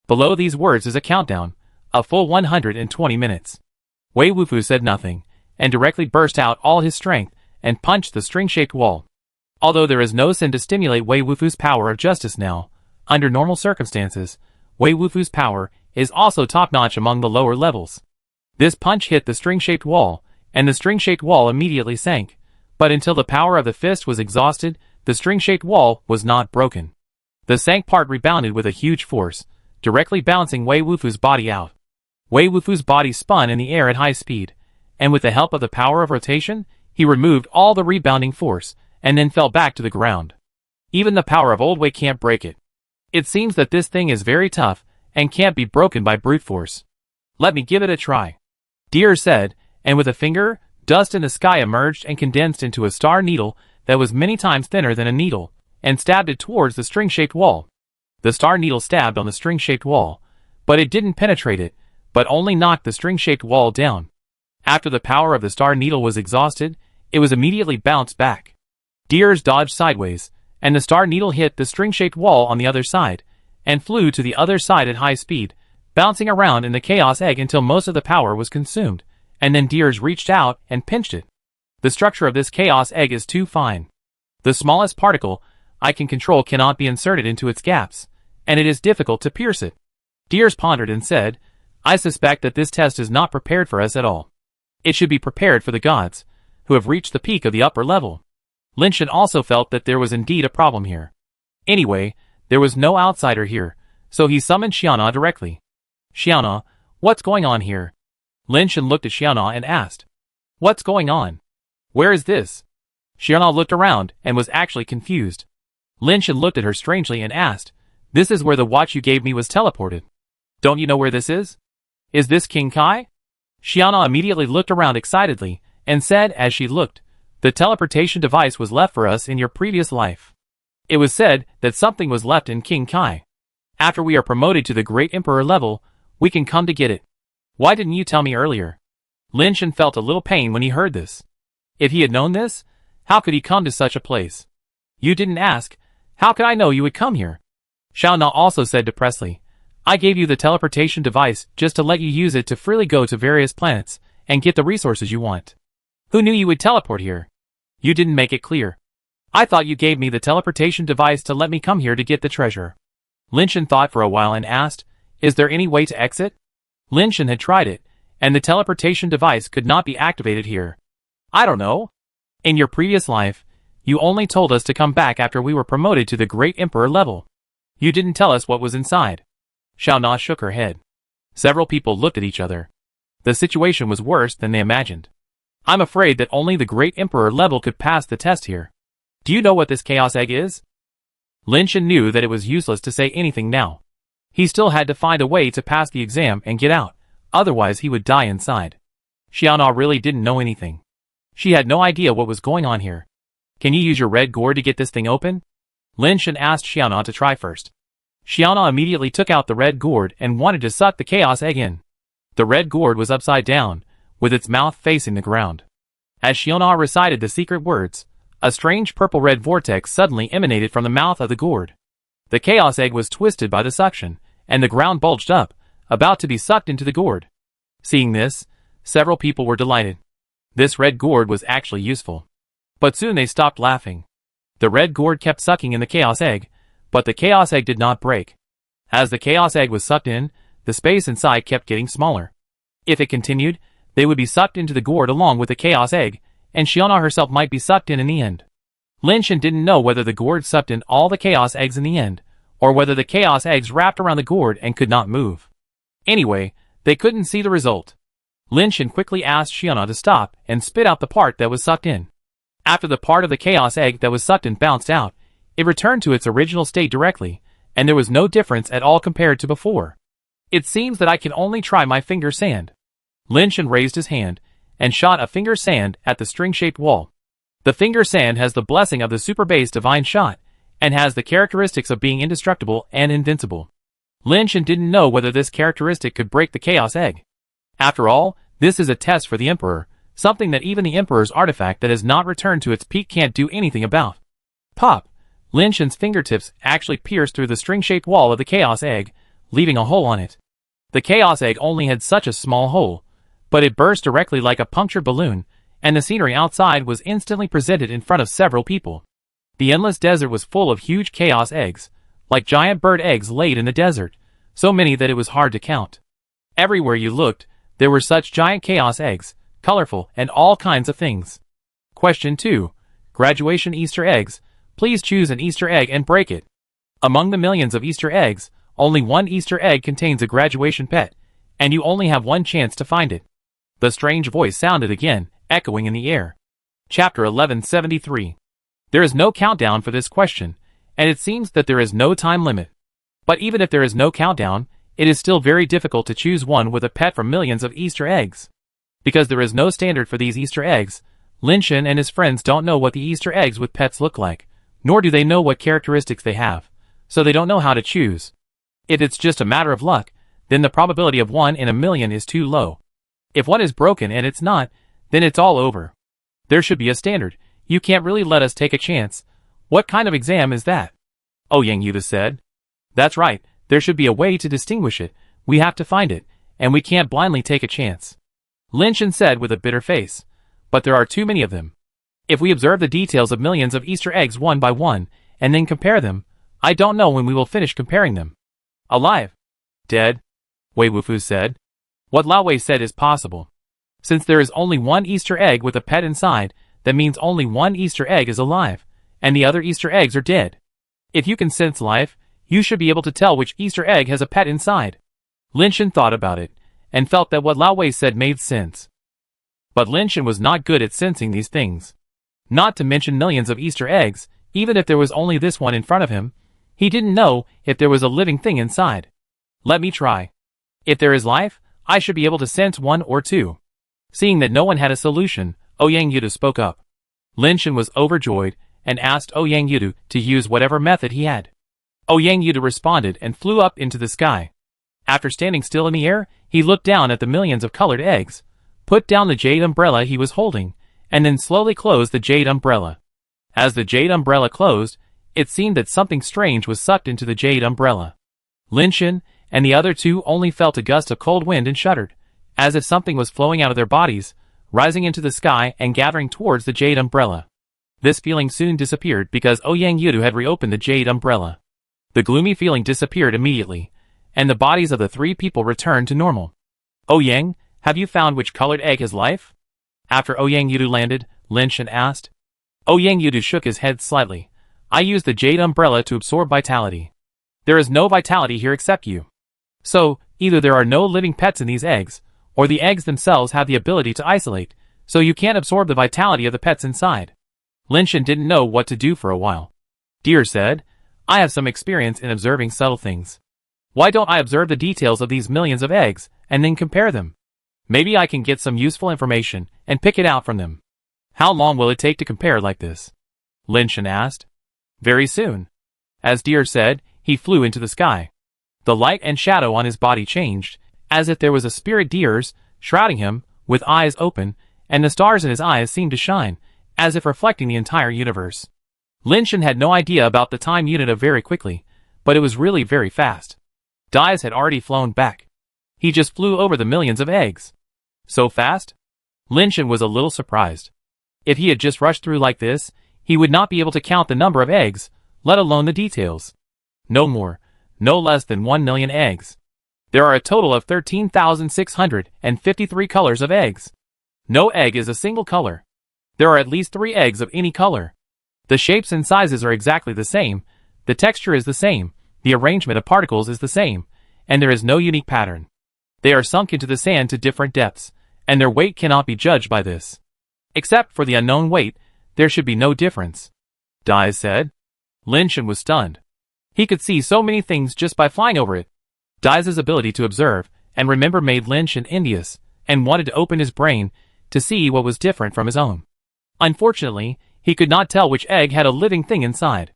Speaker 1: Below these words is a countdown, a full 120 minutes. Wei Wufu said nothing, and directly burst out all his strength and punched the string-shaped wall. Although there is no sin to stimulate Wei Wufu's power of justice now, under normal circumstances, Wei Wufu's power is also top-notch among the lower levels. This punch hit the string-shaped wall, and the string-shaped wall immediately sank, but until the power of the fist was exhausted, the string-shaped wall was not broken. The sank part rebounded with a huge force, directly bouncing Wei Wufu's body out. Wei Wufu's body spun in the air at high speed, and with the help of the power of rotation, he removed all the rebounding force, and then fell back to the ground. Even the power of old Wei can't break it. It seems that this thing is very tough, and can't be broken by brute force. Let me give it a try. Deer said, and with a finger, dust in the sky emerged and condensed into a star needle that was many times thinner than a needle, and stabbed it towards the string-shaped wall. The star needle stabbed on the string-shaped wall, but it didn't penetrate it, but only knocked the string-shaped wall down. After the power of the star needle was exhausted, it was immediately bounced back. Deers dodged sideways, and the star needle hit the string-shaped wall on the other side, and flew to the other side at high speed, bouncing around in the chaos egg until most of the power was consumed, and then Deers reached out and pinched it. The structure of this chaos egg is too fine. The smallest particle I can control cannot be inserted into its gaps, and it is difficult to pierce it. Deers pondered and said, I suspect that this test is not prepared for us at all. It should be prepared for the gods, who have reached the peak of the upper level. Linshan also felt that there was indeed a problem here. Anyway, there was no outsider here, so he summoned Xiaona directly. Xiaona, what's going on here? Linshan looked at Xiaona and asked. What's going on? Where is this? Xiaona looked around and was actually confused. Linshan looked at her strangely and asked, This is where the watch you gave me was teleported. Don't you know where this is? Is this King Kai? Xiaona immediately looked around excitedly and said as she looked, The teleportation device was left for us in your previous life. It was said that something was left in King Kai. After we are promoted to the Great Emperor level, we can come to get it. Why didn't you tell me earlier? Linshan felt a little pain when he heard this. If he had known this, how could he come to such a place? You didn't ask. How could I know you would come here? Xiaona also said depressedly, I gave you the teleportation device just to let you use it to freely go to various planets and get the resources you want. Who knew you would teleport here? You didn't make it clear. I thought you gave me the teleportation device to let me come here to get the treasure. Linshan thought for a while and asked, Is there any way to exit? Linshan had tried it, and the teleportation device could not be activated here. I don't know. In your previous life, you only told us to come back after we were promoted to the Great Emperor level. You didn't tell us what was inside. Xiaona shook her head. Several people looked at each other. The situation was worse than they imagined. I'm afraid that only the Great Emperor level could pass the test here. Do you know what this chaos egg is? Linshan knew that it was useless to say anything now. He still had to find a way to pass the exam and get out, otherwise he would die inside. Xiaona really didn't know anything. She had no idea what was going on here. Can you use your red gourd to get this thing open? Linshan asked Xiaona to try first. Xiaona immediately took out the red gourd and wanted to suck the chaos egg in. The red gourd was upside down, with its mouth facing the ground. As Xiaona recited the secret words, a strange purple-red vortex suddenly emanated from the mouth of the gourd. The chaos egg was twisted by the suction, and the ground bulged up, about to be sucked into the gourd. Seeing this, several people were delighted. This red gourd was actually useful. But soon they stopped laughing. The red gourd kept sucking in the chaos egg, but the chaos egg did not break. As the chaos egg was sucked in, the space inside kept getting smaller. If it continued, they would be sucked into the gourd along with the chaos egg, and Xiaona herself might be sucked in the end. Linshan didn't know whether the gourd sucked in all the chaos eggs in the end, or whether the chaos eggs wrapped around the gourd and could not move. Anyway, they couldn't see the result. Linshan quickly asked Xiaona to stop and spit out the part that was sucked in. After the part of the chaos egg that was sucked in bounced out, it returned to its original state directly, and there was no difference at all compared to before. It seems that I can only try my finger sand. Linshan raised his hand and shot a finger sand at the string-shaped wall. The finger sand has the blessing of the super base divine shot, and has the characteristics of being indestructible and invincible. Linshan didn't know whether this characteristic could break the chaos egg. After all, this is a test for the Emperor, something that even the Emperor's artifact that has not returned to its peak can't do anything about. Pop! Linshan's fingertips actually pierced through the string-shaped wall of the chaos egg, leaving a hole on it. The chaos egg only had such a small hole, but it burst directly like a punctured balloon, and the scenery outside was instantly presented in front of several people. The endless desert was full of huge chaos eggs, like giant bird eggs laid in the desert, so many that it was hard to count. Everywhere you looked, there were such giant chaos eggs, colorful and all kinds of things. Question 2. Graduation Easter eggs. Please choose an Easter egg and break it. Among the millions of Easter eggs, only one Easter egg contains a graduation pet, and you only have one chance to find it. The strange voice sounded again, echoing in the air. Chapter 1173. There is no countdown for this question, and it seems that there is no time limit. But even if there is no countdown, it is still very difficult to choose one with a pet from millions of Easter eggs. Because there is no standard for these Easter eggs, Linshan and his friends don't know what the Easter eggs with pets look like, nor do they know what characteristics they have, so they don't know how to choose. If it's just a matter of luck, then the probability of 1 in a million is too low. If one is broken and it's not, then it's all over. There should be a standard. You can't really let us take a chance. What kind of exam is that? Oh, Yang Yuta said. That's right, there should be a way to distinguish it. We have to find it, and we can't blindly take a chance. Linshan said with a bitter face. but there are too many of them. If we observe the details of millions of Easter eggs one by one, and then compare them, I don't know when we will finish comparing them. Alive. Dead. Wei Wufu said. What Lao Wei said is possible. Since there is only one Easter egg with a pet inside, that means only one Easter egg is alive, and the other Easter eggs are dead. If you can sense life, you should be able to tell which Easter egg has a pet inside. Lin Shen thought about it, and felt that what Lao Wei said made sense. But Lin Shen was not good at sensing these things. Not to mention millions of Easter eggs, even if there was only this one in front of him, he didn't know if there was a living thing inside. Let me try. If there is life, I should be able to sense one or two. Seeing that no one had a solution, Ouyang Yudu spoke up. Lin Shen was overjoyed, and asked Ouyang Yudu to use whatever method he had. Ouyang Yudu responded and flew up into the sky. After standing still in the air, he looked down at the millions of colored eggs, put down the jade umbrella he was holding, and then slowly closed the jade umbrella. As the jade umbrella closed, it seemed that something strange was sucked into the jade umbrella. Lin Shen and the other two only felt a gust of cold wind and shuddered, as if something was flowing out of their bodies, rising into the sky and gathering towards the jade umbrella. This feeling soon disappeared because Ouyang Yudu had reopened the jade umbrella. The gloomy feeling disappeared immediately, and the bodies of the three people returned to normal. Ouyang, have you found which colored egg has life? After Ouyang Yudu landed, Lin Shen asked. Ouyang Yudu shook his head slightly. I used the jade umbrella to absorb vitality. There is no vitality here except you. So, either there are no living pets in these eggs, or the eggs themselves have the ability to isolate, so you can't absorb the vitality of the pets inside. Lin Shen didn't know what to do for a while. Deer said, I have some experience in observing subtle things. Why don't I observe the details of these millions of eggs, and then compare them? Maybe I can get some useful information, and pick it out from them. How long will it take to compare like this? Lin Shen asked. Very soon. As Deer said, he flew into the sky. The light and shadow on his body changed, as if there was a spirit Deer's, shrouding him, with eyes open, and the stars in his eyes seemed to shine, as if reflecting the entire universe. Lin Shen had no idea about the time unit of very quickly, but it was really very fast. Dai's had already flown back. He just flew over the millions of eggs. So fast? Lin Shen was a little surprised. If he had just rushed through like this, he would not be able to count the number of eggs, let alone the details. No more, no less than 1 million eggs. There are a total of 13,653 colors of eggs. No egg is a single color. There are at least 3 eggs of any color. The shapes and sizes are exactly the same, the texture is the same, the arrangement of particles is the same, and there is no unique pattern. They are sunk into the sand to different depths, and their weight cannot be judged by this. Except for the unknown weight, there should be no difference. Dai said. Lin Shen was stunned. He could see so many things just by flying over it. Dai's ability to observe and remember made Lin Shen envious, and wanted to open his brain to see what was different from his own. Unfortunately, he could not tell which egg had a living thing inside.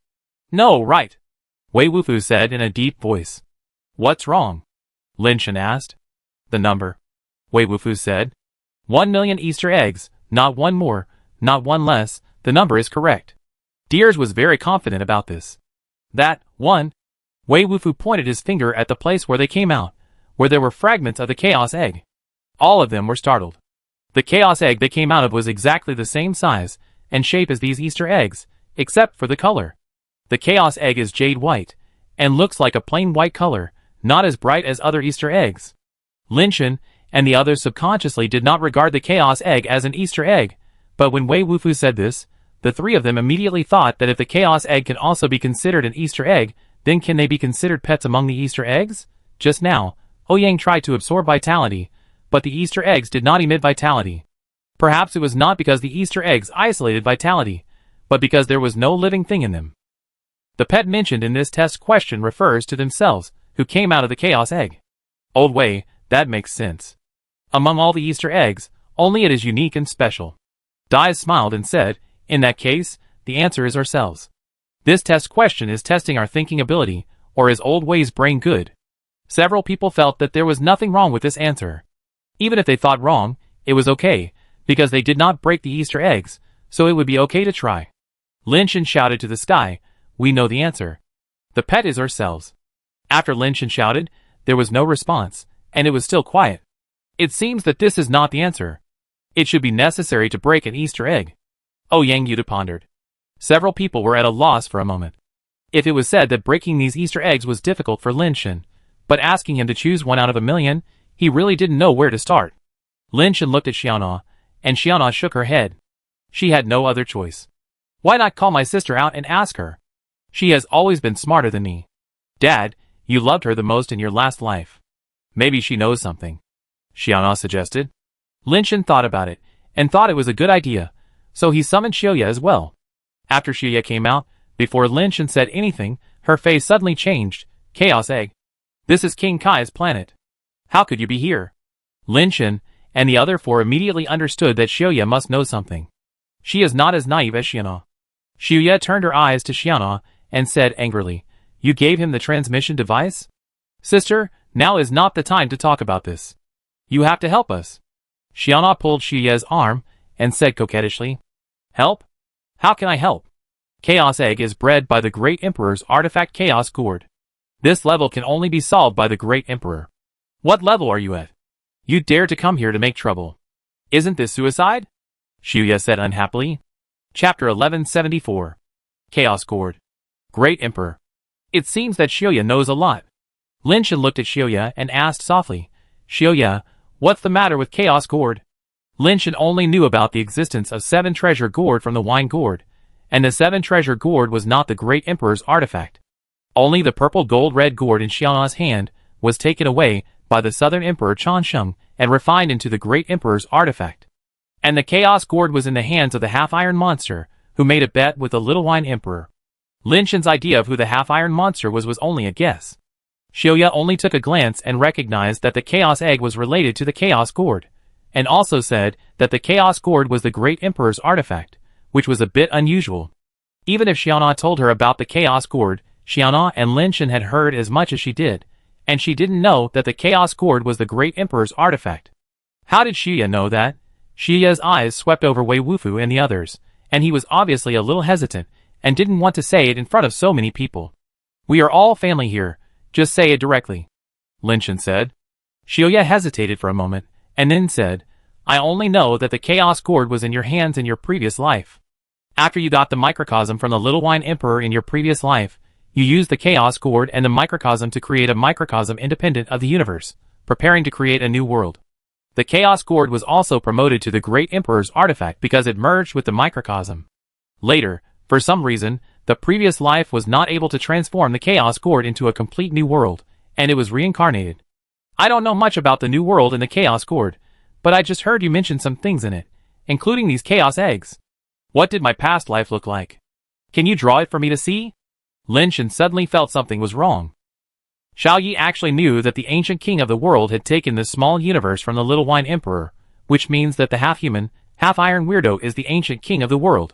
Speaker 1: No, right. Wei Wufu said in a deep voice. What's wrong? Lin Shen asked. The number. Wei Wufu said. 1 million Easter eggs, not one more, not one less, the number is correct. Deers was very confident about this. That, one. Wei Wufu pointed his finger at the place where they came out, where there were fragments of the chaos egg. All of them were startled. The chaos egg they came out of was exactly the same size and shape as these Easter eggs, except for the color. The chaos egg is jade white, and looks like a plain white color, not as bright as other Easter eggs. Lin Shen and the others subconsciously did not regard the chaos egg as an Easter egg, but when Wei Wufu said this, the three of them immediately thought that if the chaos egg can also be considered an Easter egg, then can they be considered pets among the Easter eggs? Just now, Ouyang tried to absorb vitality, but the Easter eggs did not emit vitality. Perhaps it was not because the Easter eggs isolated vitality, but because there was no living thing in them. The pet mentioned in this test question refers to themselves, who came out of the chaos egg. Old Wei, that makes sense. Among all the Easter eggs, only it is unique and special. Dai smiled and said, in that case, the answer is ourselves. This test question is testing our thinking ability, or is Old Wei's brain good? Several people felt that there was nothing wrong with this answer. Even if they thought wrong, it was okay, because they did not break the Easter eggs, so it would be okay to try. Lin Shen shouted to the sky, we know the answer. The pet is ourselves. After Lin Shen shouted, there was no response, and it was still quiet. It seems that this is not the answer. It should be necessary to break an Easter egg. Yang Yuta pondered. Several people were at a loss for a moment. If it was said that breaking these Easter eggs was difficult for Lin Shen, but asking him to choose one out of a million, he really didn't know where to start. Lin Shen looked at Xiaona, and Xiaona shook her head. She had no other choice. Why not call my sister out and ask her? She has always been smarter than me. Dad, you loved her the most in your last life. Maybe she knows something, Xiaona suggested. Lin Shen thought about it, and thought it was a good idea, so he summoned Xiaoya as well. After Xiaoya came out, before Lin Shen said anything, her face suddenly changed. Chaos Egg. This is King Kai's planet. How could you be here? Lin Shen and the other four immediately understood that Xiaoya must know something. She is not as naive as Xiaona. Xiaoya turned her eyes to Xiaona and said angrily, You gave him the transmission device? Sister, now is not the time to talk about this. You have to help us. Xiaona pulled Xiaoya's arm and said coquettishly, Help? How can I help? Chaos Egg is bred by the Great Emperor's artifact Chaos Gourd. This level can only be solved by the Great Emperor. What level are you at? You dare to come here to make trouble. Isn't this suicide? Xiaoya said unhappily. Chapter 1174. Chaos Gourd. Great Emperor. It seems that Xiaoya knows a lot. Lin Shen looked at Xiaoya and asked softly, Xiaoya, what's the matter with Chaos Gourd? Lin Shen only knew about the existence of 7 treasure gourd from the wine gourd, and the 7 treasure gourd was not the Great Emperor's artifact. Only the purple gold red gourd in Xiaona's hand was taken away by the Southern Emperor Changsheng and refined into the Great Emperor's artifact. And the Chaos Gourd was in the hands of the half-iron monster, who made a bet with the Little Wine Emperor. Lin Shen's idea of who the half-iron monster was only a guess. Xiaoya only took a glance and recognized that the Chaos Egg was related to the Chaos Gourd, and also said that the Chaos Gourd was the Great Emperor's artifact, which was a bit unusual. Even if Xiaona told her about the Chaos Gourd, Xiaona and Lin Shen had heard as much as she did, and she didn't know that the Chaos Gourd was the Great Emperor's artifact. How did Xiaoya know that? Xiaoya's eyes swept over Wei Wufu and the others, and he was obviously a little hesitant, and didn't want to say it in front of so many people. We are all family here, just say it directly, Lin Shen said. Xiaoya hesitated for a moment, and then said, I only know that the Chaos Gourd was in your hands in your previous life. After you got the microcosm from the Little Wine Emperor in your previous life, you used the Chaos Gourd and the microcosm to create a microcosm independent of the universe, preparing to create a new world. The Chaos Gourd was also promoted to the Great Emperor's artifact because it merged with the microcosm. Later, for some reason, the previous life was not able to transform the Chaos Gourd into a complete new world, and it was reincarnated. I don't know much about the new world in the Chaos Gourd, but I just heard you mention some things in it, including these Chaos Eggs. What did my past life look like? Can you draw it for me to see? Lin Shen suddenly felt something was wrong. Xiao Yi actually knew that the ancient king of the world had taken this small universe from the Little Wine Emperor, which means that the half-human, half-iron weirdo is the ancient king of the world.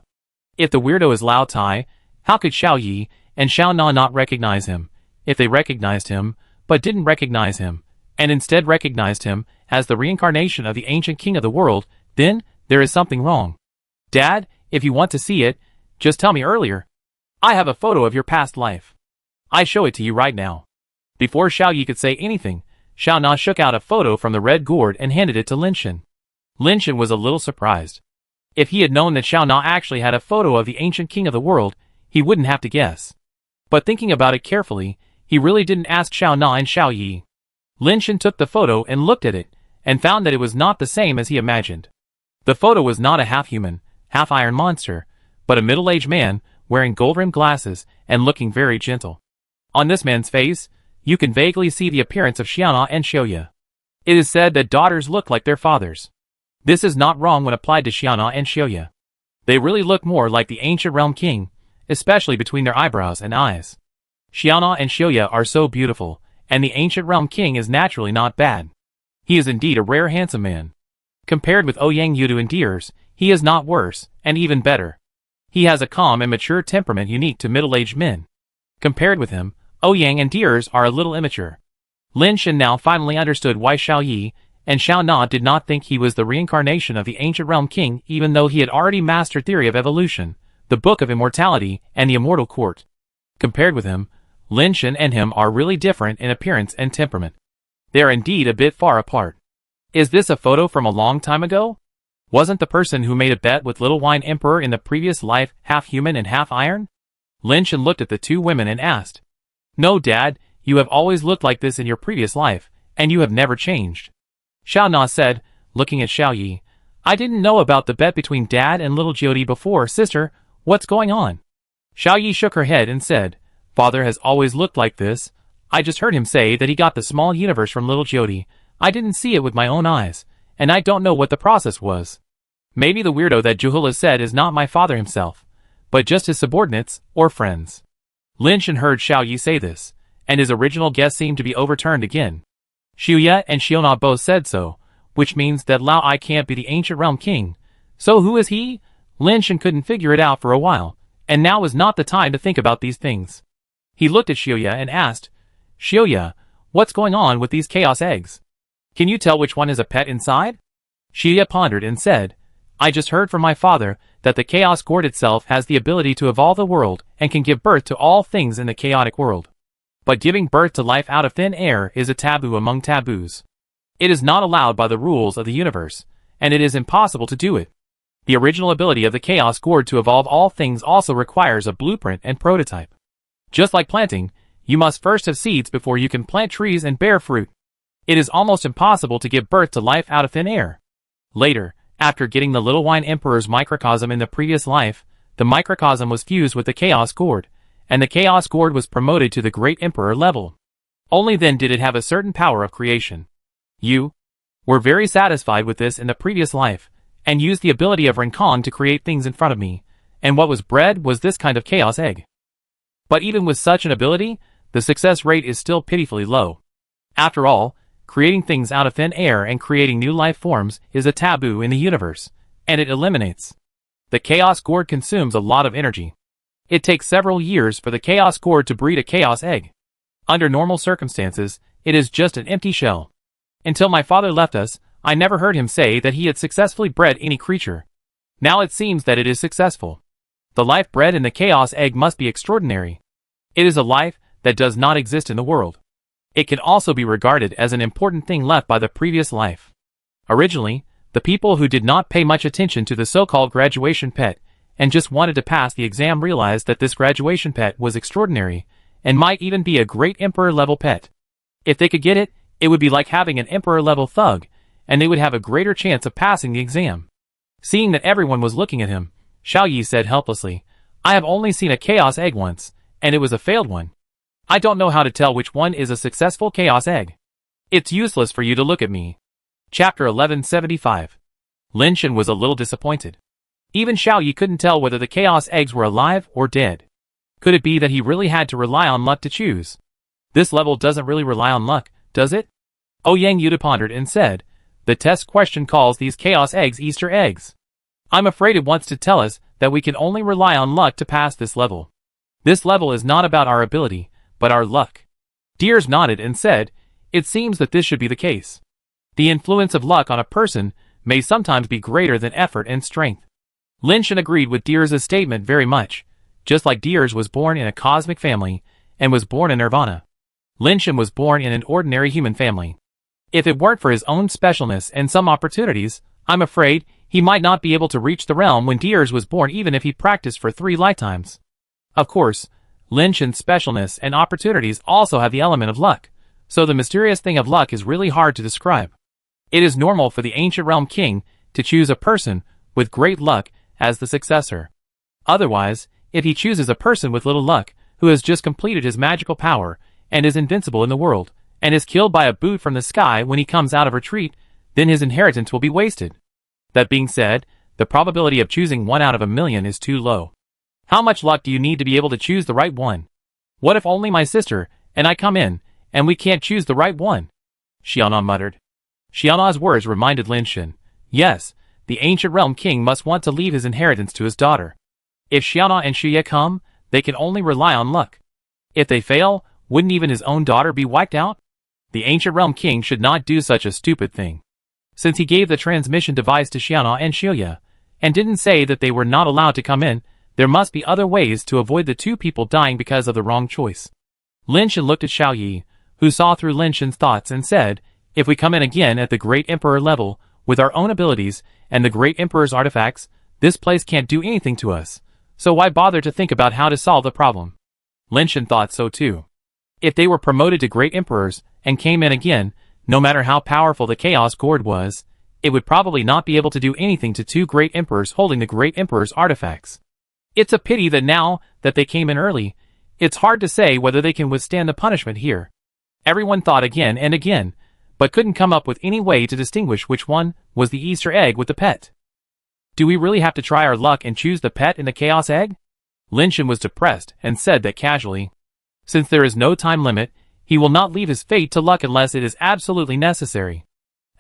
Speaker 1: If the weirdo is Lao Tai, how could Xiao Yi and Xiao Na not recognize him? If they recognized him, but didn't recognize him, and instead recognized him as the reincarnation of the ancient king of the world, then there is something wrong. Dad, if you want to see it, just tell me earlier. I have a photo of your past life. I show it to you right now. Before Xiao Yi could say anything, Xiao Na shook out a photo from the red gourd and handed it to Lin Shen. Lin Shen was a little surprised. If he had known that Xiao Na actually had a photo of the ancient king of the world, he wouldn't have to guess. But thinking about it carefully, he really didn't ask Xiao Na and Xiao Yi. Lin Shen took the photo and looked at it, and found that it was not the same as he imagined. The photo was not a half-human, half-iron monster, but a middle-aged man, wearing gold-rimmed glasses, and looking very gentle. On this man's face, you can vaguely see the appearance of Xiaona and Xiaoya. It is said that daughters look like their fathers. This is not wrong when applied to Xiaona and Xiaoya. They really look more like the ancient realm king, especially between their eyebrows and eyes. Xiaona and Xiaoya are so beautiful, and the ancient realm king is naturally not bad. He is indeed a rare handsome man. Compared with Ouyang Yudu and Deers, he is not worse, and even better. He has a calm and mature temperament unique to middle-aged men. Compared with him, Ouyang and Deers are a little immature. Lin Shen now finally understood why Xiao Yi and Xiao Na did not think he was the reincarnation of the ancient realm king, even though he had already mastered theory of evolution, the book of immortality, and the immortal court. Compared with him, Lin Shen and him are really different in appearance and temperament. They are indeed a bit far apart. Is this a photo from a long time ago? Wasn't the person who made a bet with Little Wine Emperor in the previous life half human and half iron? Lin Shen looked at the two women and asked. No, Dad, you have always looked like this in your previous life, and you have never changed. Xiao Na said, looking at Xiao Yi. I didn't know about the bet between Dad and little Jiodi before, sister. What's going on? Xiao Yi shook her head and said, Father has always looked like this. I just heard him say that he got the small universe from little Jiodi. I didn't see it with my own eyes, and I don't know what the process was. Maybe the weirdo that Juhula said is not my father himself, but just his subordinates or friends. Lin Shen heard Xiao Yi say this, and his original guess seemed to be overturned again. Xiuya and Xiona both said so, which means that Lao Ai can't be the ancient realm king. So who is he? Lin Shen couldn't figure it out for a while, and now was not the time to think about these things. He looked at Xiuya and asked, Xiuya, what's going on with these chaos eggs? Can you tell which one is a pet inside? Xiuya pondered and said, I just heard from my father that the chaos gourd itself has the ability to evolve the world and can give birth to all things in the chaotic world. But giving birth to life out of thin air is a taboo among taboos. It is not allowed by the rules of the universe, and it is impossible to do it. The original ability of the chaos gourd to evolve all things also requires a blueprint and prototype. Just like planting, you must first have seeds before you can plant trees and bear fruit. It is almost impossible to give birth to life out of thin air. Later, after getting the Little Wine Emperor's microcosm in the previous life, the microcosm was fused with the chaos gourd, and the chaos gourd was promoted to the Great Emperor level. Only then did it have a certain power of creation. You were very satisfied with this in the previous life, and used the ability of Rincon to create things in front of me, and what was bred was this kind of chaos egg. But even with such an ability, the success rate is still pitifully low. After all, creating things out of thin air and creating new life forms is a taboo in the universe, and it eliminates. The chaos gourd consumes a lot of energy. It takes several years for the chaos gourd to breed a chaos egg. Under normal circumstances, it is just an empty shell. Until my father left us, I never heard him say that he had successfully bred any creature. Now it seems that it is successful. The life bred in the chaos egg must be extraordinary. It is a life that does not exist in the world. It can also be regarded as an important thing left by the previous life. Originally, the people who did not pay much attention to the so-called graduation pet and just wanted to pass the exam realized that this graduation pet was extraordinary and might even be a great emperor-level pet. If they could get it, it would be like having an emperor-level thug, and they would have a greater chance of passing the exam. Seeing that everyone was looking at him, Xiao Yi said helplessly, I have only seen a chaos egg once, and it was a failed one. I don't know how to tell which one is a successful chaos egg. It's useless for you to look at me. Chapter 1175. Lin Shen was a little disappointed. Even Xiao Yi couldn't tell whether the chaos eggs were alive or dead. Could it be that he really had to rely on luck to choose? This level doesn't really rely on luck, does it? Yang Yuta pondered and said, the test question calls these chaos eggs Easter eggs. I'm afraid it wants to tell us that we can only rely on luck to pass this level. This level is not about our ability, but our luck. Deers nodded and said, it seems that this should be the case. The influence of luck on a person may sometimes be greater than effort and strength. Lin Shen agreed with Deers' statement very much. Just like Deers was born in a cosmic family and was born in Nirvana, Lin Shen was born in an ordinary human family. If it weren't for his own specialness and some opportunities, I'm afraid he might not be able to reach the realm when Deers was born even if he practiced for 3 lifetimes. Of course, Lin Shen's specialness and opportunities also have the element of luck, so the mysterious thing of luck is really hard to describe. It is normal for the ancient realm king to choose a person with great luck as the successor. Otherwise, if he chooses a person with little luck, who has just completed his magical power and is invincible in the world, and is killed by a boot from the sky when he comes out of retreat, then his inheritance will be wasted. That being said, the probability of choosing 1 out of 1,000,000 is too low. How much luck do you need to be able to choose the right one? What if only my sister and I come in, and we can't choose the right one? Xiana muttered. Xiana's words reminded Lin Shen. Yes, the ancient realm king must want to leave his inheritance to his daughter. If Xiana and Xuye come, they can only rely on luck. If they fail, wouldn't even his own daughter be wiped out? The ancient realm king should not do such a stupid thing. Since he gave the transmission device to Xiana and Xuye, and didn't say that they were not allowed to come in, there must be other ways to avoid the 2 people dying because of the wrong choice. Lin Shen looked at Xiao Yi, who saw through Lin Shen's thoughts and said, if we come in again at the Great Emperor level, With our own abilities, and the Great Emperor's artifacts, this place can't do anything to us. So why bother to think about how to solve the problem? Lin Shan thought so too. If they were promoted to Great Emperors, and came in again, no matter how powerful the Chaos Gourd was, it would probably not be able to do anything to two Great Emperors holding the Great Emperor's artifacts. It's a pity that now that they came in early, it's hard to say whether they can withstand the punishment here. Everyone thought again and again, but couldn't come up with any way to distinguish which one was the Easter egg with the pet. Do we really have to try our luck and choose the pet in the Chaos Egg? Lin Shan was depressed and said that casually. Since there is no time limit, he will not leave his fate to luck unless it is absolutely necessary.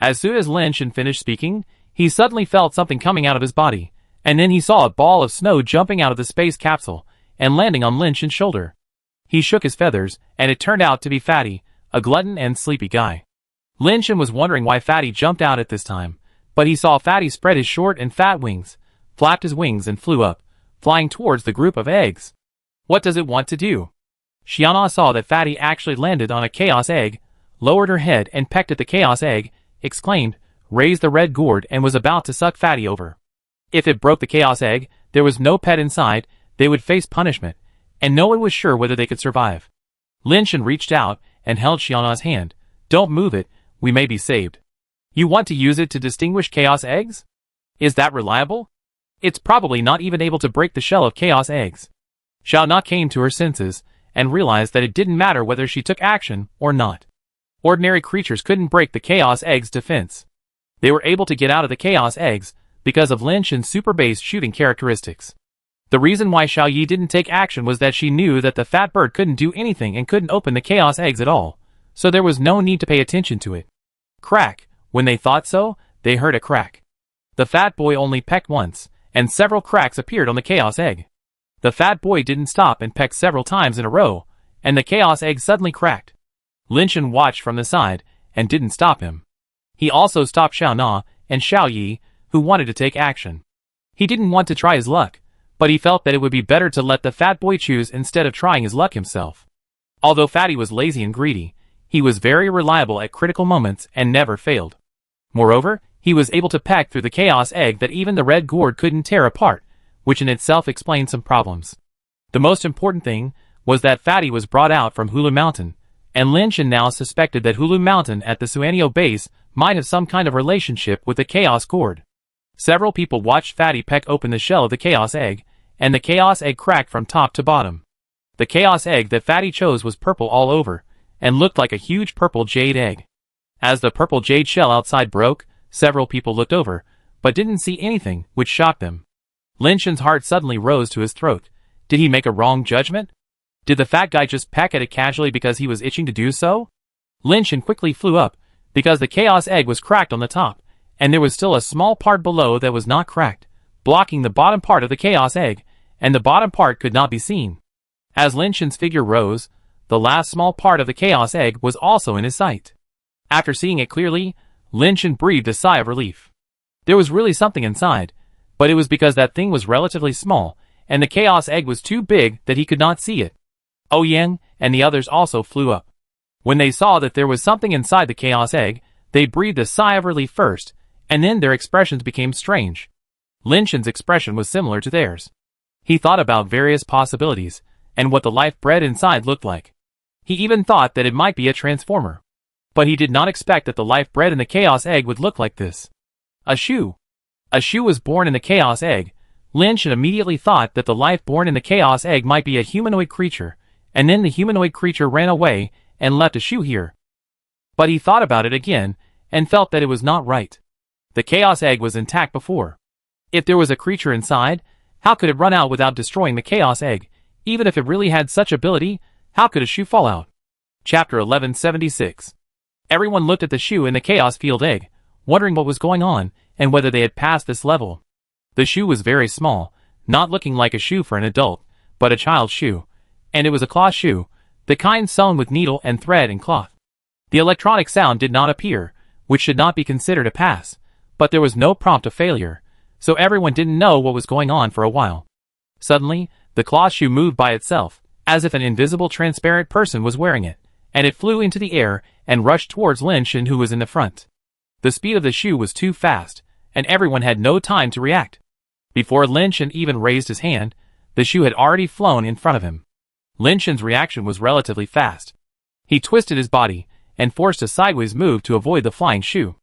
Speaker 1: As soon as Lin Shan finished speaking, he suddenly felt something coming out of his body, and then he saw a ball of snow jumping out of the space capsule and landing on Lin Shan's shoulder. He shook his feathers, and it turned out to be Fatty, a glutton and sleepy guy. Lin Shan was wondering why Fatty jumped out at this time, but he saw Fatty spread his short and fat wings, flapped his wings and flew up, flying towards the group of eggs. What does it want to do? Xiana saw that Fatty actually landed on a Chaos Egg, lowered her head and pecked at the Chaos Egg, exclaimed, raised the red gourd and was about to suck Fatty over. If it broke the Chaos Egg, there was no pet inside, they would face punishment, and no one was sure whether they could survive. Lin Shan reached out and held Xiana's hand. Don't move it, we may be saved. You want to use it to distinguish Chaos Eggs? Is that reliable? It's probably not even able to break the shell of Chaos Eggs. Xiana came to her senses, and realized that it didn't matter whether she took action or not. Ordinary creatures couldn't break the Chaos Egg's defense. They were able to get out of the Chaos Eggs because of Lin Shan's super base shooting characteristics. The reason why Xiao Yi didn't take action was that she knew that the fat bird couldn't do anything and couldn't open the Chaos Eggs at all, so there was no need to pay attention to it. Crack! When they thought so, they heard a crack. The fat boy only pecked once, and several cracks appeared on the Chaos Egg. The fat boy didn't stop and pecked several times in a row, and the Chaos Egg suddenly cracked. Lin Shan watched from the side, and didn't stop him. He also stopped Xiao Na and Xiao Yi, who wanted to take action. He didn't want to try his luck, but he felt that it would be better to let the fat boy choose instead of trying his luck himself. Although Fatty was lazy and greedy, he was very reliable at critical moments and never failed. Moreover, he was able to peck through the Chaos Egg that even the red gourd couldn't tear apart, which in itself explained some problems. The most important thing was that Fatty was brought out from Hulu Mountain, and Lin Shan now suspected that Hulu Mountain at the Suanio base might have some kind of relationship with the Chaos Gourd. Several people watched Fatty peck open the shell of the Chaos Egg, and the Chaos Egg cracked from top to bottom. The Chaos Egg that Fatty chose was purple all over, and looked like a huge purple jade egg. As the purple jade shell outside broke, several people looked over, but didn't see anything, which shocked them. Lin Shan's heart suddenly rose to his throat. Did he make a wrong judgment? Did the fat guy just peck at it casually because he was itching to do so? Lin Shan quickly flew up, because the Chaos Egg was cracked on the top, and there was still a small part below that was not cracked, blocking the bottom part of the Chaos Egg, and the bottom part could not be seen. As Lin Shan's figure rose, the last small part of the Chaos Egg was also in his sight. After seeing it clearly, Lin Shan breathed a sigh of relief. There was really something inside, but it was because that thing was relatively small, and the Chaos Egg was too big that he could not see it. Ouyang and the others also flew up. When they saw that there was something inside the Chaos Egg, they breathed a sigh of relief first, and then their expressions became strange. Lin Shan's expression was similar to theirs. He thought about various possibilities, and what the life bred inside looked like. He even thought that it might be a transformer. But he did not expect that the life bred in the Chaos Egg would look like this. A shoe. A shoe was born in the Chaos Egg. Lin Shan immediately thought that the life born in the Chaos Egg might be a humanoid creature, and then the humanoid creature ran away and left a shoe here. But he thought about it again, and felt that it was not right. The Chaos Egg was intact before. If there was a creature inside, how could it run out without destroying the Chaos Egg? Even if it really had such ability, how could a shoe fall out? Chapter 1176. Everyone looked at the shoe in the Chaos Field Egg, wondering what was going on, and whether they had passed this level. The shoe was very small, not looking like a shoe for an adult, but a child's shoe, and it was a cloth shoe, the kind sewn with needle and thread and cloth. The electronic sound did not appear, which should not be considered a pass, but there was no prompt of failure, so everyone didn't know what was going on for a while. Suddenly, the cloth shoe moved by itself, as if an invisible transparent person was wearing it, and it flew into the air and rushed towards Lin Shan, who was in the front. The speed of the shoe was too fast, and everyone had no time to react. Before Lin Shen even raised his hand, the shoe had already flown in front of him. Lin Shen's reaction was relatively fast. He twisted his body and forced a sideways move to avoid the flying shoe.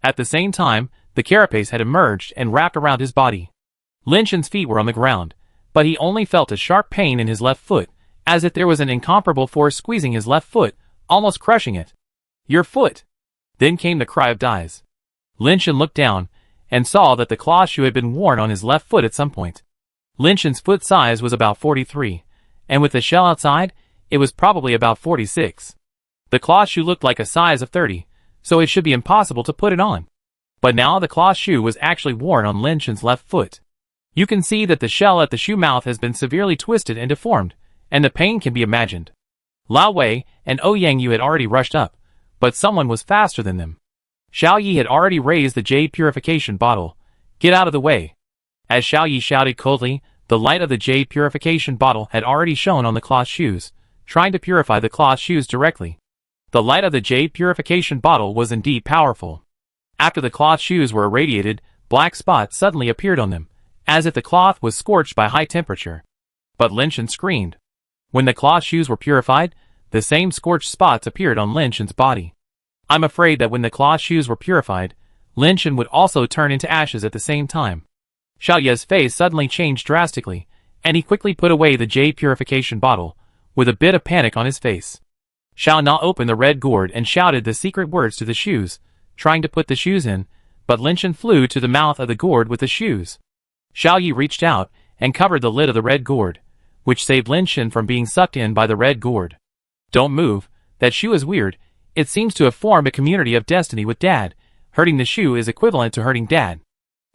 Speaker 1: At the same time, the carapace had emerged and wrapped around his body. Lin Shen's feet were on the ground, but he only felt a sharp pain in his left foot, as if there was an incomparable force squeezing his left foot, almost crushing it. "Your foot!" Then came the cry of "Dies!" Lin Shen looked down and saw that the claw shoe had been worn on his left foot at some point. Lin Shen's foot size was about 43, and with the shell outside, it was probably about 46. The claw shoe looked like a size of 30, so it should be impossible to put it on. But now the claw shoe was actually worn on Lin Shen's left foot. You can see that the shell at the shoe mouth has been severely twisted and deformed, and the pain can be imagined. Lao Wei and Ouyang Yu had already rushed up, but someone was faster than them. Xiao Yi had already raised the jade purification bottle. "Get out of the way!" As Xiao Yi shouted coldly, the light of the jade purification bottle had already shone on the cloth shoes, trying to purify the cloth shoes directly. The light of the jade purification bottle was indeed powerful. After the cloth shoes were irradiated, black spots suddenly appeared on them, as if the cloth was scorched by high temperature. But Lin Shen screamed. When the cloth shoes were purified, the same scorched spots appeared on Lin Shen's body. I'm afraid that when the cloth shoes were purified, Lin Shen would also turn into ashes at the same time. Xiao Ye's face suddenly changed drastically, and he quickly put away the jade purification bottle, with a bit of panic on his face. Xiao Na opened the red gourd and shouted the secret words to the shoes, trying to put the shoes in, but Lin Shen flew to the mouth of the gourd with the shoes. Xiao Yi reached out and covered the lid of the red gourd, which saved Lin Shen from being sucked in by the red gourd. "Don't move, that shoe is weird. It seems to have formed a community of destiny with Dad. Hurting the shoe is equivalent to hurting Dad."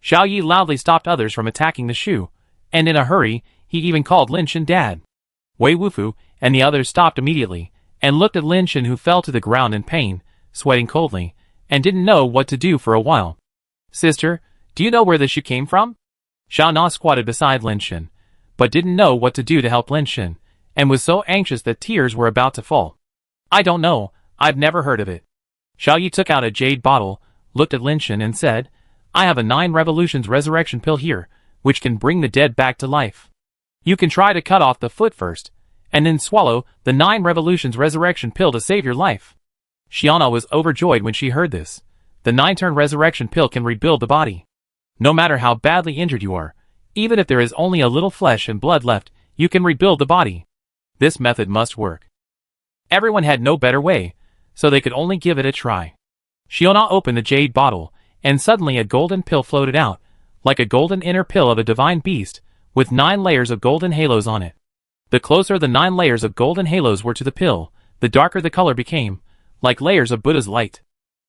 Speaker 1: Xiao Yi loudly stopped others from attacking the shoe, and in a hurry, he even called Lin Shen Dad. Wei Wufu and the others stopped immediately, and looked at Lin Shen, who fell to the ground in pain, sweating coldly, and didn't know what to do for a while. "Sister, do you know where the shoe came from?" Xiao Na squatted beside Lin Shen, but didn't know what to do to help Lin Shen, and was so anxious that tears were about to fall. "I don't know, I've never heard of it." Xiao Yi took out a jade bottle, looked at Lin Shen and said, "I have a 9 revolutions resurrection pill here, which can bring the dead back to life. You can try to cut off the foot first, and then swallow the 9 revolutions resurrection pill to save your life." Xiaona was overjoyed when she heard this. The 9-turn resurrection pill can rebuild the body. No matter how badly injured you are, even if there is only a little flesh and blood left, you can rebuild the body. This method must work. Everyone had no better way, so they could only give it a try. Xiaona opened the jade bottle, and suddenly a golden pill floated out, like a golden inner pill of a divine beast, with 9 layers of golden halos on it. The closer the 9 layers of golden halos were to the pill, the darker the color became, like layers of Buddha's light.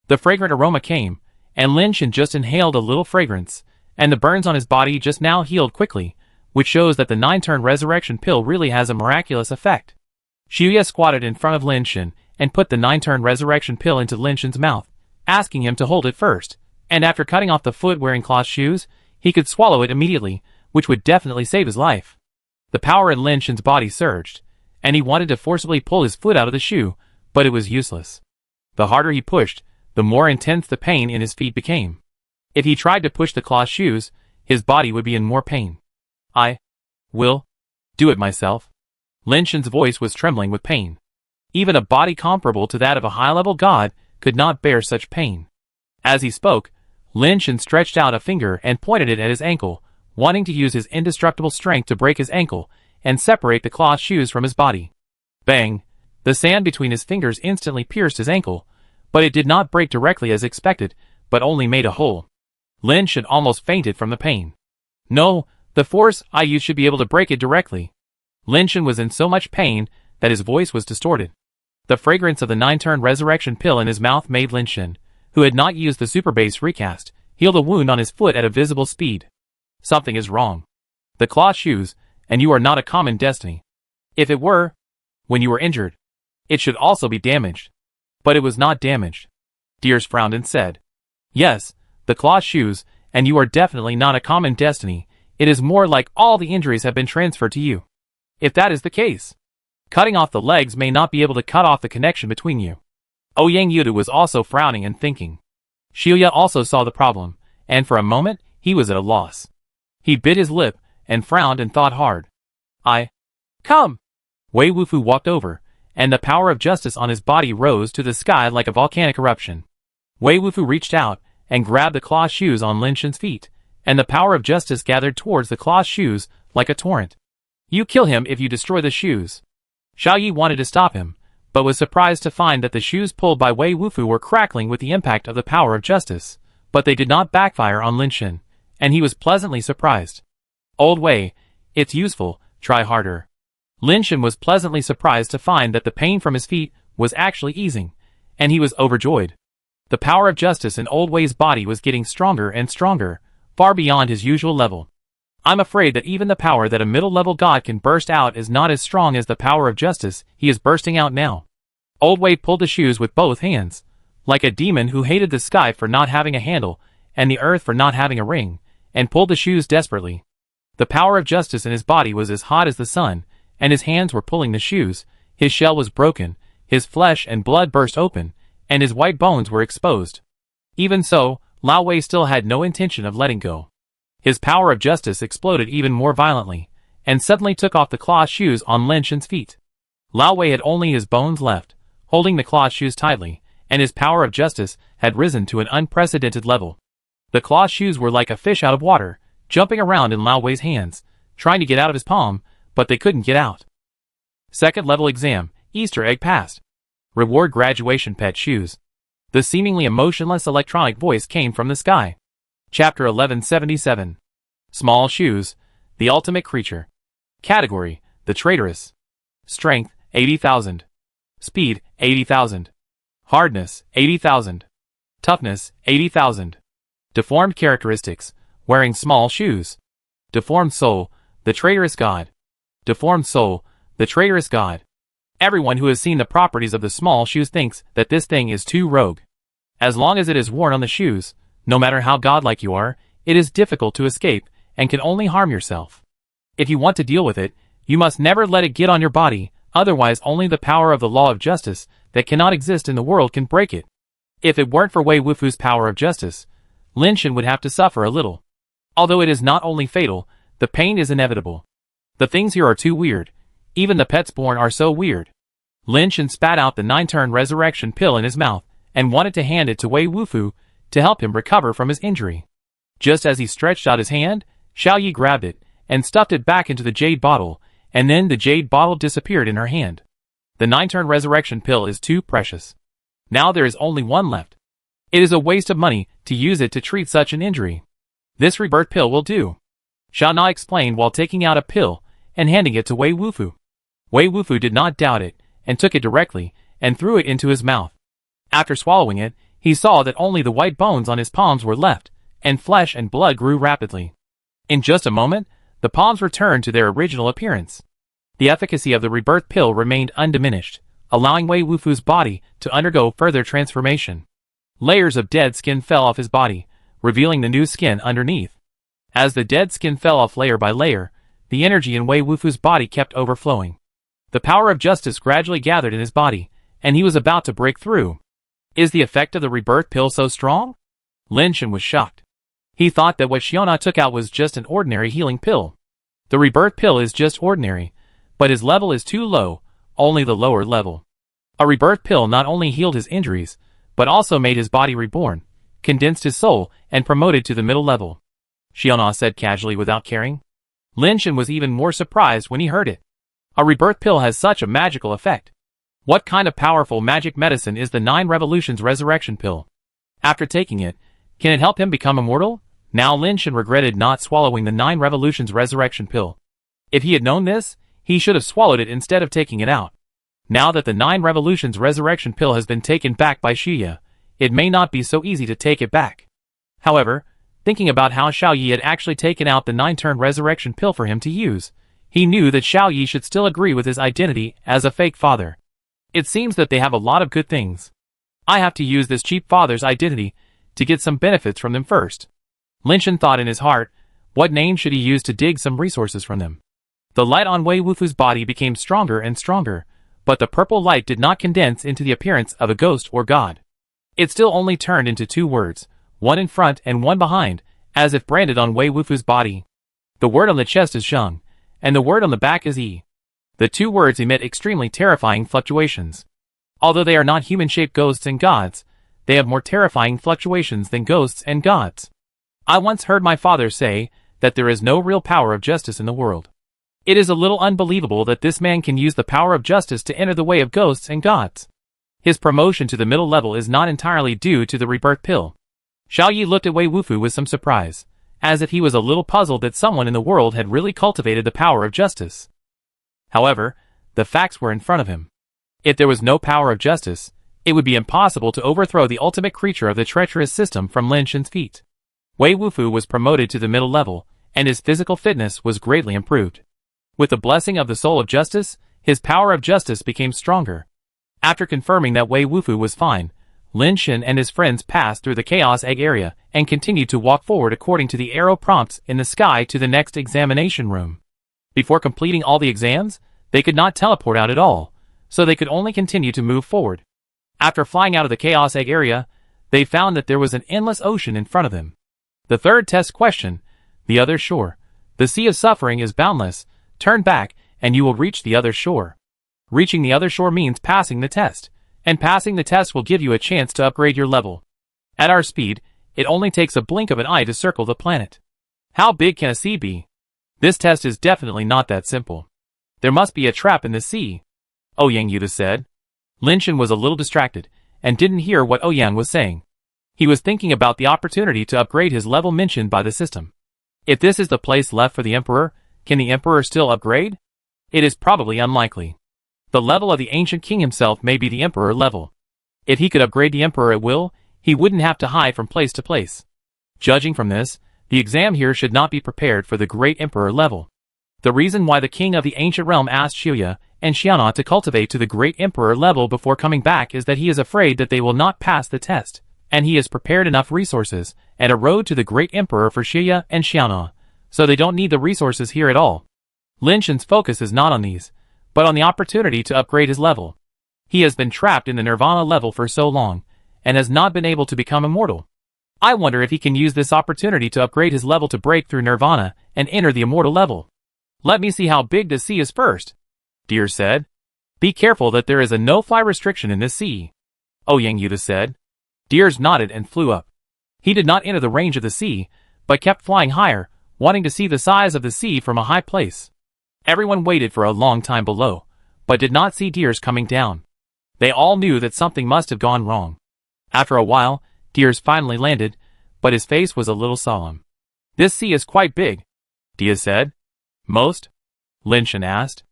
Speaker 1: The fragrant aroma came, and Lin Shen just inhaled a little fragrance, and the burns on his body just now healed quickly, which shows that the 9-turn resurrection pill really has a miraculous effect. Xiuya squatted in front of Lin Shen and put the 9-turn resurrection pill into Lin Shen's mouth, asking him to hold it first, and after cutting off the foot wearing cloth shoes, he could swallow it immediately, which would definitely save his life. The power in Lin Shen's body surged, and he wanted to forcibly pull his foot out of the shoe, but it was useless. The harder he pushed, the more intense the pain in his feet became. If he tried to push the cloth shoes, his body would be in more pain. "I will do it myself." Lin Shen's voice was trembling with pain. Even a body comparable to that of a high-level god could not bear such pain. As he spoke, Lin Shen stretched out a finger and pointed it at his ankle, wanting to use his indestructible strength to break his ankle and separate the cloth shoes from his body. Bang! The sand between his fingers instantly pierced his ankle, but it did not break directly as expected, but only made a hole. Lin Shen almost fainted from the pain. "No, the force I use should be able to break it directly." Lin Shen was in so much pain that his voice was distorted. The fragrance of the 9-turn resurrection pill in his mouth made Lin Shen, who had not used the super base recast, heal the wound on his foot at a visible speed. Something is wrong. The cloth shoes, and you are not a common destiny. If it were, when you were injured, it should also be damaged. But it was not damaged. Deers frowned and said, "Yes, the cloth shoes, and you are definitely not a common destiny. It is more like all the injuries have been transferred to you. If that is the case, cutting off the legs may not be able to cut off the connection between you." Ouyang Yudu was also frowning and thinking. Xia also saw the problem, and for a moment, he was at a loss. He bit his lip, and frowned and thought hard. Come! Wei Wufu walked over, and the power of justice on his body rose to the sky like a volcanic eruption. Wei Wufu reached out, and grabbed the cloth shoes on Lin Shen's feet, and the power of justice gathered towards the cloth shoes like a torrent. You kill him if you destroy the shoes. Xiao Yi wanted to stop him, but was surprised to find that the shoes pulled by Wei Wufu were crackling with the impact of the power of justice, but they did not backfire on Lin Shen, and he was pleasantly surprised. Old Wei, it's useful, try harder. Lin Shen was pleasantly surprised to find that the pain from his feet was actually easing, and he was overjoyed. The power of justice in Old Wei's body was getting stronger and stronger, far beyond his usual level. I'm afraid that even the power that a middle-level god can burst out is not as strong as the power of justice he is bursting out now. Old Wei pulled the shoes with both hands, like a demon who hated the sky for not having a handle, and the earth for not having a ring, and pulled the shoes desperately. The power of justice in his body was as hot as the sun, and his hands were pulling the shoes, his shell was broken, his flesh and blood burst open, and his white bones were exposed. Even so, Lao Wei still had no intention of letting go. His power of justice exploded even more violently, and suddenly took off the cloth shoes on Lin Shen's feet. Lao Wei had only his bones left, holding the cloth shoes tightly, and his power of justice had risen to an unprecedented level. The cloth shoes were like a fish out of water, jumping around in Lao Wei's hands, trying to get out of his palm, but they couldn't get out. Second level exam, Easter egg passed. Reward graduation pet shoes. The seemingly emotionless electronic voice came from the sky. Chapter 1177. Small shoes, the ultimate creature. Category, the traitorous. Strength, 80,000. Speed, 80,000. Hardness, 80,000. Toughness, 80,000. Deformed characteristics, wearing small shoes. Deformed soul, the traitorous god. Deformed soul, the traitorous god. Everyone who has seen the properties of the small shoes thinks that this thing is too rogue. As long as it is worn on the shoes, no matter how godlike you are, it is difficult to escape and can only harm yourself. If you want to deal with it, you must never let it get on your body, otherwise only the power of the law of justice that cannot exist in the world can break it. If it weren't for Wei Wufu's power of justice, Lin Shen would have to suffer a little. Although it is not only fatal, the pain is inevitable. The things here are too weird. Even the pets born are so weird. Lin Shen spat out the 9-turn resurrection pill in his mouth and wanted to hand it to Wei Wufu to help him recover from his injury. Just as he stretched out his hand, Xiao Yi grabbed it and stuffed it back into the jade bottle, and then the jade bottle disappeared in her hand. The 9-turn resurrection pill is too precious. Now there is only one left. It is a waste of money to use it to treat such an injury. This rebirth pill will do. Xiao Na explained while taking out a pill and handing it to Wei Wufu. Wei Wufu did not doubt it and took it directly and threw it into his mouth. After swallowing it, he saw that only the white bones on his palms were left, and flesh and blood grew rapidly. In just a moment, the palms returned to their original appearance. The efficacy of the rebirth pill remained undiminished, allowing Wei Wufu's body to undergo further transformation. Layers of dead skin fell off his body, revealing the new skin underneath. As the dead skin fell off layer by layer, the energy in Wei Wufu's body kept overflowing. The power of justice gradually gathered in his body, and he was about to break through. Is the effect of the rebirth pill so strong? Lin Shen was shocked. He thought that what Xiona took out was just an ordinary healing pill. The rebirth pill is just ordinary, but his level is too low, only the lower level. A rebirth pill not only healed his injuries, but also made his body reborn, condensed his soul, and promoted to the middle level. Xiona said casually without caring. Lin Shen was even more surprised when he heard it. A rebirth pill has such a magical effect. What kind of powerful magic medicine is the 9 Revolutions Resurrection Pill? After taking it, can it help him become immortal? Now Lin Shen regretted not swallowing the 9 Revolutions Resurrection Pill. If he had known this, he should have swallowed it instead of taking it out. Now that the 9 Revolutions Resurrection Pill has been taken back by Xia, it may not be so easy to take it back. However, thinking about how Xiao Yi had actually taken out the 9-turn resurrection pill for him to use, he knew that Xiao Yi should still agree with his identity as a fake father. It seems that they have a lot of good things. I have to use this cheap father's identity to get some benefits from them first. Lin Shen thought in his heart, what name should he use to dig some resources from them? The light on Wei Wufu's body became stronger and stronger, but the purple light did not condense into the appearance of a ghost or god. It still only turned into 2 words, one in front and one behind, as if branded on Wei Wufu's body. The word on the chest is Sheng, and the word on the back is Yi. The 2 words emit extremely terrifying fluctuations. Although they are not human-shaped ghosts and gods, they have more terrifying fluctuations than ghosts and gods. I once heard my father say that there is no real power of justice in the world. It is a little unbelievable that this man can use the power of justice to enter the way of ghosts and gods. His promotion to the middle level is not entirely due to the rebirth pill. Xiao Yi looked at Wei Wufu with some surprise, as if he was a little puzzled that someone in the world had really cultivated the power of justice. However, the facts were in front of him. If there was no power of justice, it would be impossible to overthrow the ultimate creature of the treacherous system from Lin Shen's feet. Wei Wufu was promoted to the middle level, and his physical fitness was greatly improved. With the blessing of the soul of justice, his power of justice became stronger. After confirming that Wei Wufu was fine, Lin Shen and his friends passed through the Chaos Egg area and continued to walk forward according to the arrow prompts in the sky to the next examination room. Before completing all the exams, they could not teleport out at all, so they could only continue to move forward. After flying out of the Chaos Egg area, they found that there was an endless ocean in front of them. The third test question, the other shore. The sea of suffering is boundless. Turn back, and you will reach the other shore. Reaching the other shore means passing the test, and passing the test will give you a chance to upgrade your level. At our speed, it only takes a blink of an eye to circle the planet. How big can a sea be? This test is definitely not that simple. There must be a trap in the sea. Ouyang Yuta said. Lin Shen was a little distracted, and didn't hear what Ouyang was saying. He was thinking about the opportunity to upgrade his level mentioned by the system. If this is the place left for the Emperor, can the Emperor still upgrade? It is probably unlikely. The level of the ancient king himself may be the Emperor level. If he could upgrade the Emperor at will, he wouldn't have to hide from place to place. Judging from this, the exam here should not be prepared for the great Emperor level. The reason why the king of the ancient realm asked Xiuya and Xiana to cultivate to the great Emperor level before coming back is that he is afraid that they will not pass the test, and he has prepared enough resources and a road to the great Emperor for Xiuya and Xiana, so they don't need the resources here at all. Lin Shen's focus is not on these, but on the opportunity to upgrade his level. He has been trapped in the Nirvana level for so long, and has not been able to become immortal. I wonder if he can use this opportunity to upgrade his level to break through Nirvana and enter the immortal level. Let me see how big the sea is first, Deer said. Be careful that there is a no-fly restriction in this sea, Ouyang Yuta said. Deers nodded and flew up. He did not enter the range of the sea, but kept flying higher, wanting to see the size of the sea from a high place. Everyone waited for a long time below, but did not see Deers coming down. They all knew that something must have gone wrong. After a while, Deers finally landed, but his face was a little solemn. This sea is quite big, Dia said. Most? Lin Shen asked.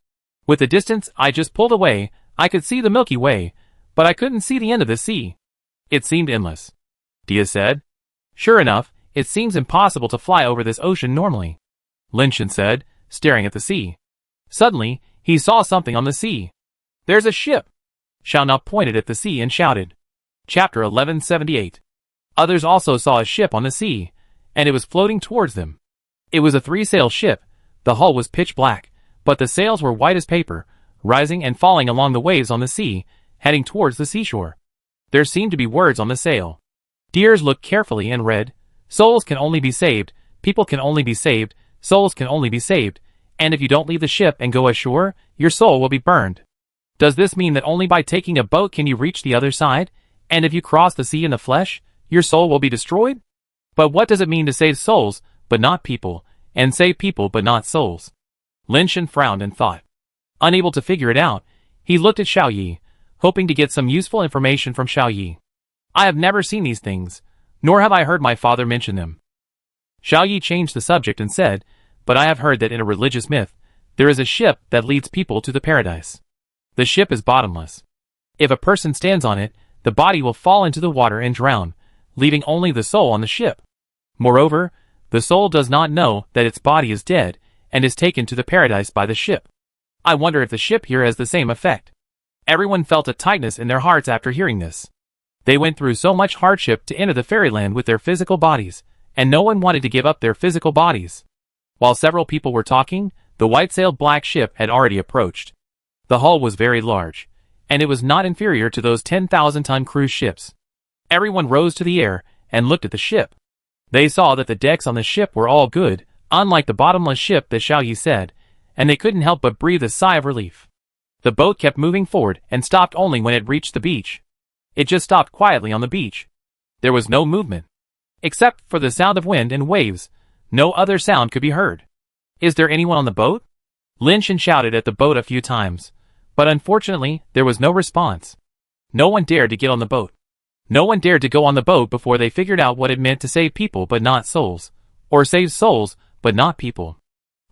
Speaker 1: With the distance I just pulled away, I could see the Milky Way, but I couldn't see the end of the sea. It seemed endless, Dia said. Sure enough, it seems impossible to fly over this ocean normally, Lin Shen said, staring at the sea. Suddenly, he saw something on the sea. There's a ship! Xiaona pointed at the sea and shouted. Chapter 1178. Others also saw a ship on the sea, and it was floating towards them. It was a 3-sail ship. The hull was pitch black, but the sails were white as paper, rising and falling along the waves on the sea, heading towards the seashore. There seemed to be words on the sail. Deers looked carefully and read, Souls can only be saved, people can only be saved, souls can only be saved, and if you don't leave the ship and go ashore, your soul will be burned. Does this mean that only by taking a boat can you reach the other side? And if you cross the sea in the flesh, your soul will be destroyed? But what does it mean to save souls, but not people, and save people but not souls? Lin Shen frowned and thought. Unable to figure it out, he looked at Xiao Yi, hoping to get some useful information from Xiao Yi. I have never seen these things, nor have I heard my father mention them. Xiao Yi changed the subject and said, but I have heard that in a religious myth, there is a ship that leads people to the paradise. The ship is bottomless. If a person stands on it, the body will fall into the water and drown, leaving only the soul on the ship. Moreover, the soul does not know that its body is dead, and is taken to the paradise by the ship. I wonder if the ship here has the same effect. Everyone felt a tightness in their hearts after hearing this. They went through so much hardship to enter the fairyland with their physical bodies, and no one wanted to give up their physical bodies. While several people were talking, the white-sailed black ship had already approached. The hull was very large, and it was not inferior to those 10,000-ton cruise ships. Everyone rose to the air and looked at the ship. They saw that the decks on the ship were all good, unlike the bottomless ship that Xiao Yi said, and they couldn't help but breathe a sigh of relief. The boat kept moving forward and stopped only when it reached the beach. It just stopped quietly on the beach. There was no movement. Except for the sound of wind and waves, no other sound could be heard. "Is there anyone on the boat?" Lin Shan shouted at the boat a few times, but unfortunately there was no response. No one dared to get on the boat. No one dared to go on the boat before they figured out what it meant to save people but not souls, or save souls but not people.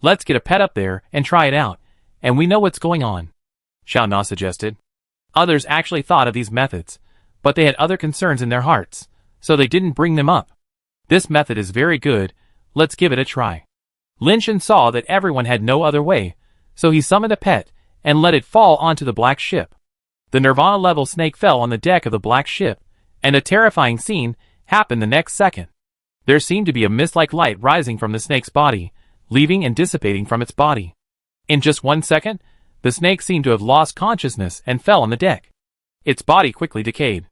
Speaker 1: "Let's get a pet up there and try it out, and we know what's going on," Xiao Na suggested. Others actually thought of these methods, but they had other concerns in their hearts, so they didn't bring them up. "This method is very good, let's give it a try." Lin Shan saw that everyone had no other way, so he summoned a pet and let it fall onto the black ship. The Nirvana-level snake fell on the deck of the black ship, and a terrifying scene happened the next second. There seemed to be a mist-like light rising from the snake's body, leaving and dissipating from its body. In just 1 second, the snake seemed to have lost consciousness and fell on the deck. Its body quickly decayed.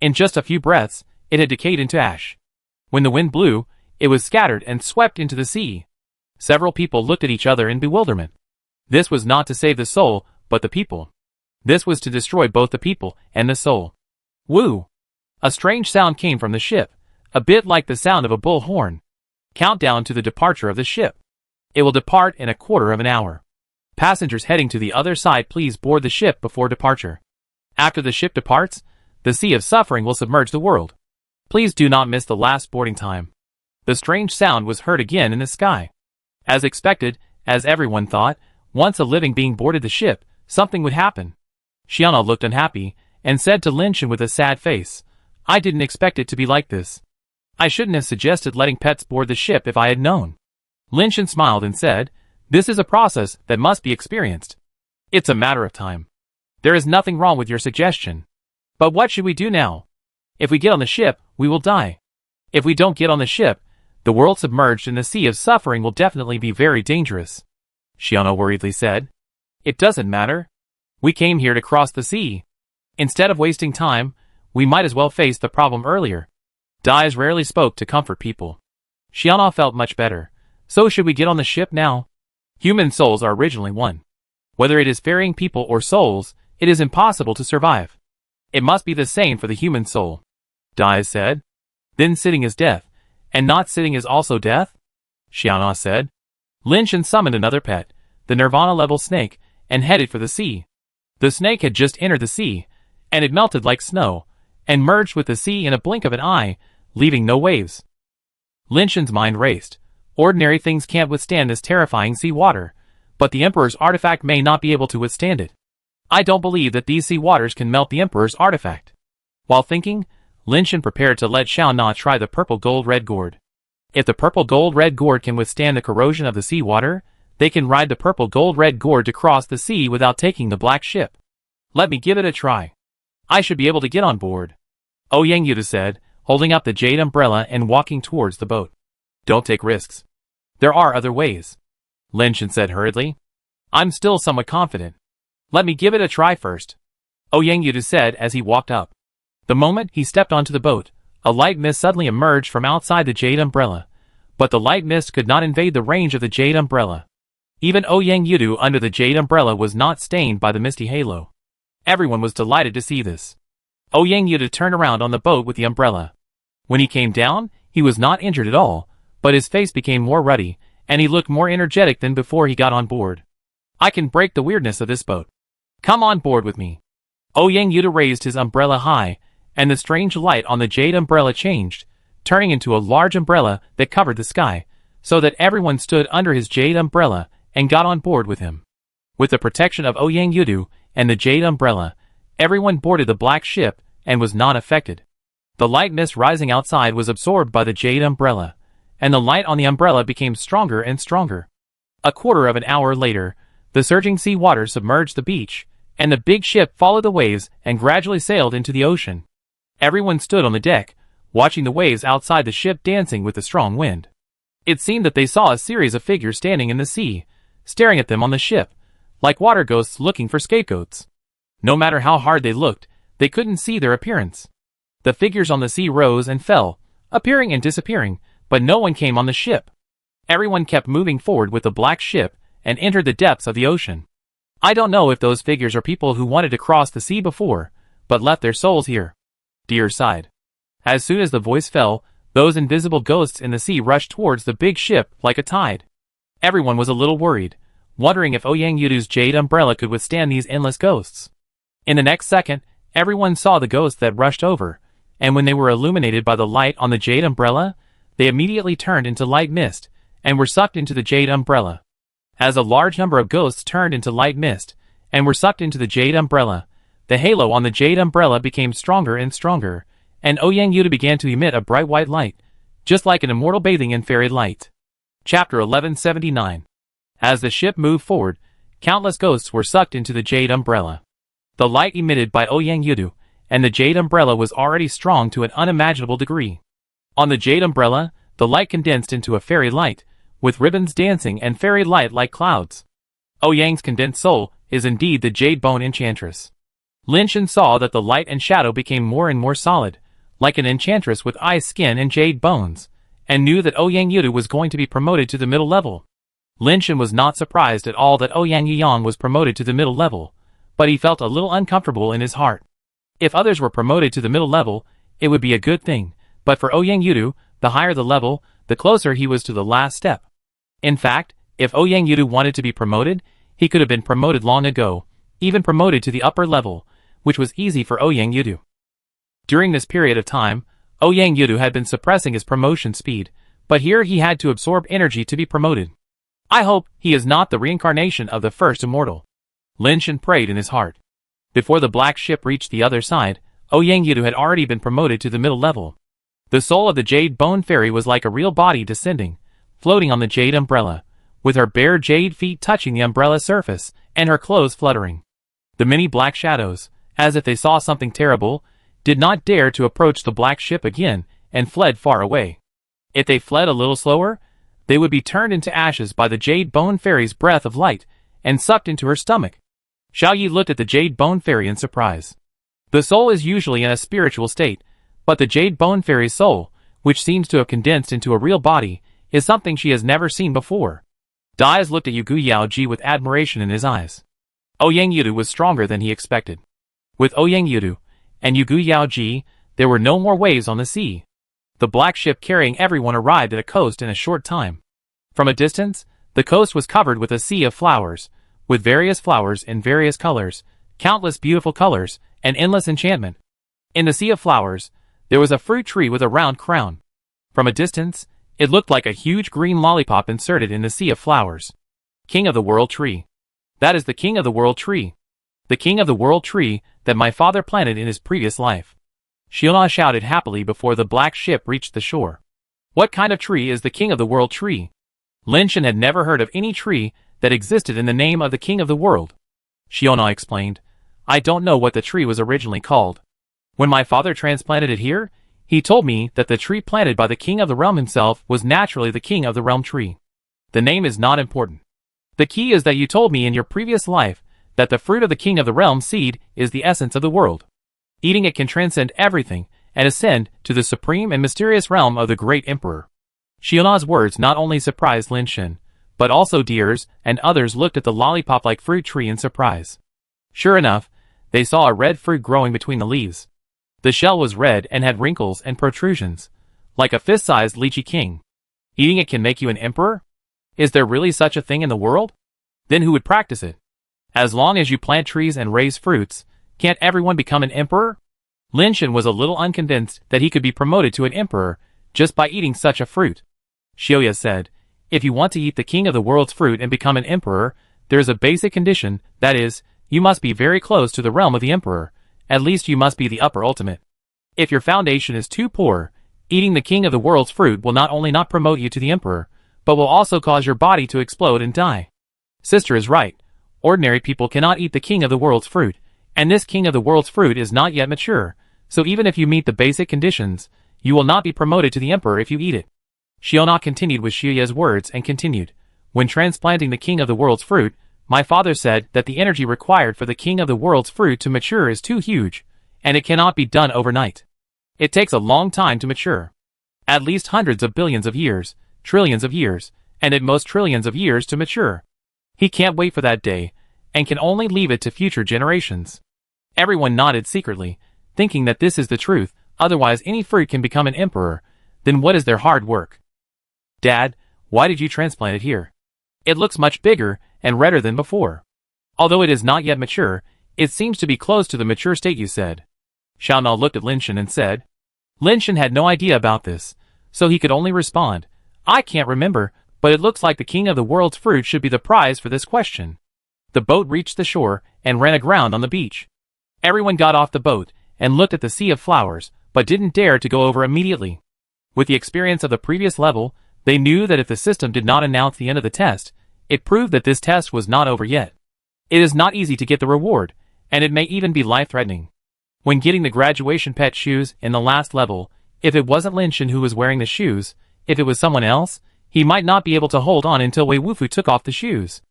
Speaker 1: In just a few breaths, it had decayed into ash. When the wind blew, it was scattered and swept into the sea. Several people looked at each other in bewilderment. This was not to save the soul, but the people. This was to destroy both the people and the soul. Woo! A strange sound came from the ship, a bit like the sound of a bull horn. Countdown to the departure of the ship. It will depart in a quarter of an hour. Passengers heading to the other side, please board the ship before departure. After the ship departs, the sea of suffering will submerge the world. Please do not miss the last boarding time. The strange sound was heard again in the sky. As expected, as everyone thought, once a living being boarded the ship, something would happen. Xiana looked unhappy, and said to Lin Shan with a sad face, "I didn't expect it to be like this. I shouldn't have suggested letting pets board the ship if I had known." Lin Shan smiled and said, "This is a process that must be experienced. It's a matter of time. There is nothing wrong with your suggestion. But what should we do now? If we get on the ship, we will die. If we don't get on the ship, the world submerged in the sea of suffering will definitely be very dangerous." Xiana worriedly said, "It doesn't matter. We came here to cross the sea. Instead of wasting time, we might as well face the problem earlier." Dais rarely spoke to comfort people. Xiana felt much better. "So should we get on the ship now? Human souls are originally one. Whether it is ferrying people or souls, it is impossible to survive. It must be the same for the human soul," Dais said. "Then sitting is death, and not sitting is also death?" Xiana said. Lin Shan summoned another pet, the Nirvana-level snake, and headed for the sea. The snake had just entered the sea, and it melted like snow, and merged with the sea in a blink of an eye, leaving no waves. Lin Shan's mind raced. Ordinary things can't withstand this terrifying sea water, but the Emperor's artifact may not be able to withstand it. I don't believe that these sea waters can melt the Emperor's artifact. While thinking, Lin Shan prepared to let Xiao Na try the purple gold-red gourd. If the purple gold-red gourd can withstand the corrosion of the sea water, they can ride the purple gold-red gourd to cross the sea without taking the black ship. Let me give it a try. I should be able to get on board," Yang Yuda said, holding up the jade umbrella and walking towards the boat. "Don't take risks. There are other ways," Lin Shan said hurriedly. "I'm still somewhat confident. Let me give it a try first," Yang Yuda said as he walked up. The moment he stepped onto the boat, a light mist suddenly emerged from outside the jade umbrella, but the light mist could not invade the range of the jade umbrella. Even Yang Yudu under the jade umbrella was not stained by the misty halo. Everyone was delighted to see this. Yang Yudu turned around on the boat with the umbrella. When he came down, he was not injured at all, but his face became more ruddy, and he looked more energetic than before he got on board. "I can break the weirdness of this boat. Come on board with me." Yang Yudu raised his umbrella high, and the strange light on the jade umbrella changed, turning into a large umbrella that covered the sky, so that everyone stood under his jade umbrella and got on board with him. With the protection of Yang Yudu and the jade umbrella, everyone boarded the black ship and was not affected. The light mist rising outside was absorbed by the jade umbrella, and the light on the umbrella became stronger and stronger. A quarter of an hour later, the surging sea water submerged the beach, and the big ship followed the waves and gradually sailed into the ocean. Everyone stood on the deck, watching the waves outside the ship dancing with the strong wind. It seemed that they saw a series of figures standing in the sea, staring at them on the ship, like water ghosts looking for scapegoats. No matter how hard they looked, they couldn't see their appearance. The figures on the sea rose and fell, appearing and disappearing, but no one came on the ship. Everyone kept moving forward with the black ship and entered the depths of the ocean. I don't know if those figures are people who wanted to cross the sea before, but left their souls here. Deer sighed. As soon as the voice fell, those invisible ghosts in the sea rushed towards the big ship like a tide. Everyone was a little worried, wondering if Ouyang Yudu's jade umbrella could withstand these endless ghosts. In the next second, everyone saw the ghosts that rushed over, and when they were illuminated by the light on the jade umbrella, they immediately turned into light mist, and were sucked into the jade umbrella. As a large number of ghosts turned into light mist, and were sucked into the jade umbrella, the halo on the jade umbrella became stronger and stronger, and Ouyang Yudu began to emit a bright white light, just like an immortal bathing in fairy light. Chapter 1179. As the ship moved forward, countless ghosts were sucked into the jade umbrella. The light emitted by Ouyang Yudu, and the jade umbrella was already strong to an unimaginable degree. On the jade umbrella, the light condensed into a fairy light, with ribbons dancing and fairy light like clouds. Ouyang's condensed soul is indeed the jade bone enchantress. Lin Shen saw that the light and shadow became more and more solid, like an enchantress with ice skin and jade bones, and knew that Ouyang Yudu was going to be promoted to the middle level. Lin Shen was not surprised at all that Ouyang Yang was promoted to the middle level, but he felt a little uncomfortable in his heart. If others were promoted to the middle level, it would be a good thing, but for Ouyang Yudu, the higher the level, the closer he was to the last step. In fact, if Ouyang Yudu wanted to be promoted, he could have been promoted long ago, even promoted to the upper level, which was easy for Ouyang Yudu. During this period of time, Ouyang Yudu had been suppressing his promotion speed, but here he had to absorb energy to be promoted. I hope he is not the reincarnation of the first immortal. Lin Shen prayed in his heart. Before the black ship reached the other side, Ouyang Yudu had already been promoted to the middle level. The soul of the jade bone fairy was like a real body descending, floating on the jade umbrella, with her bare jade feet touching the umbrella surface, and her clothes fluttering. The many black shadows, as if they saw something terrible, did not dare to approach the black ship again, and fled far away. If they fled a little slower, they would be turned into ashes by the jade bone fairy's breath of light, and sucked into her stomach. Xiao Yi looked at the jade bone fairy in surprise. The soul is usually in a spiritual state, but the jade bone fairy's soul, which seems to have condensed into a real body, is something she has never seen before. Dai's looked at Yu Yaoji with admiration in his eyes. Ouyang Yudu was stronger than he expected. With Ouyang Yudu and Yu Yaoji, there were no more waves on the sea. The black ship carrying everyone arrived at a coast in a short time. From a distance, the coast was covered with a sea of flowers, with various flowers in various colors, countless beautiful colors, and endless enchantment. In the sea of flowers, there was a fruit tree with a round crown. From a distance, it looked like a huge green lollipop inserted in the sea of flowers. King of the World Tree. That is the King of the World Tree. The King of the World Tree that my father planted in his previous life. Xiona shouted happily before the black ship reached the shore. What kind of tree is the King of the World Tree? Lin Shen had never heard of any tree that existed in the name of the King of the World. Xiona explained, I don't know what the tree was originally called. When my father transplanted it here, he told me that the tree planted by the King of the Realm himself was naturally the King of the Realm tree. The name is not important. The key is that you told me in your previous life that the fruit of the King of the Realm seed is the essence of the world. Eating it can transcend everything and ascend to the supreme and mysterious realm of the great emperor. Xiona's words not only surprised Lin Shen, but also deers and others looked at the lollipop-like fruit tree in surprise. Sure enough, they saw a red fruit growing between the leaves. The shell was red and had wrinkles and protrusions, like a fist-sized lychee king. Eating it can make you an emperor? Is there really such a thing in the world? Then who would practice it? As long as you plant trees and raise fruits, can't everyone become an emperor? Lin Shen was a little unconvinced that he could be promoted to an emperor just by eating such a fruit. Xioya said, if you want to eat the King of the World's fruit and become an emperor, there is a basic condition, that is, you must be very close to the realm of the emperor. At least you must be the upper ultimate. If your foundation is too poor, eating the King of the World's fruit will not only not promote you to the emperor, but will also cause your body to explode and die. Sister is right. Ordinary people cannot eat the King of the World's fruit, and this King of the World's fruit is not yet mature, so even if you meet the basic conditions, you will not be promoted to the emperor if you eat it. Xiona continued with Xiuya's words and continued, when transplanting the King of the World's fruit, my father said that the energy required for the King of the World's fruit to mature is too huge, and it cannot be done overnight. It takes a long time to mature. At least hundreds of billions of years, trillions of years, and at most trillions of years to mature. He can't wait for that day, and can only leave it to future generations. Everyone nodded secretly, thinking that this is the truth, otherwise any fruit can become an emperor. Then what is their hard work? Dad, why did you transplant it here? It looks much bigger and redder than before. Although it is not yet mature, it seems to be close to the mature state you said. Xiao Na looked at Lin Shen and said. Lin Shen had no idea about this, so he could only respond, I can't remember, but it looks like the king of the world's fruit should be the prize for this question. The boat reached the shore and ran aground on the beach. Everyone got off the boat and looked at the sea of flowers, but didn't dare to go over immediately. With the experience of the previous level, they knew that if the system did not announce the end of the test, it proved that this test was not over yet. It is not easy to get the reward, and it may even be life-threatening. When getting the graduation pet shoes in the last level, if it wasn't Lin Shen who was wearing the shoes, if it was someone else, he might not be able to hold on until Wei Wufu took off the shoes.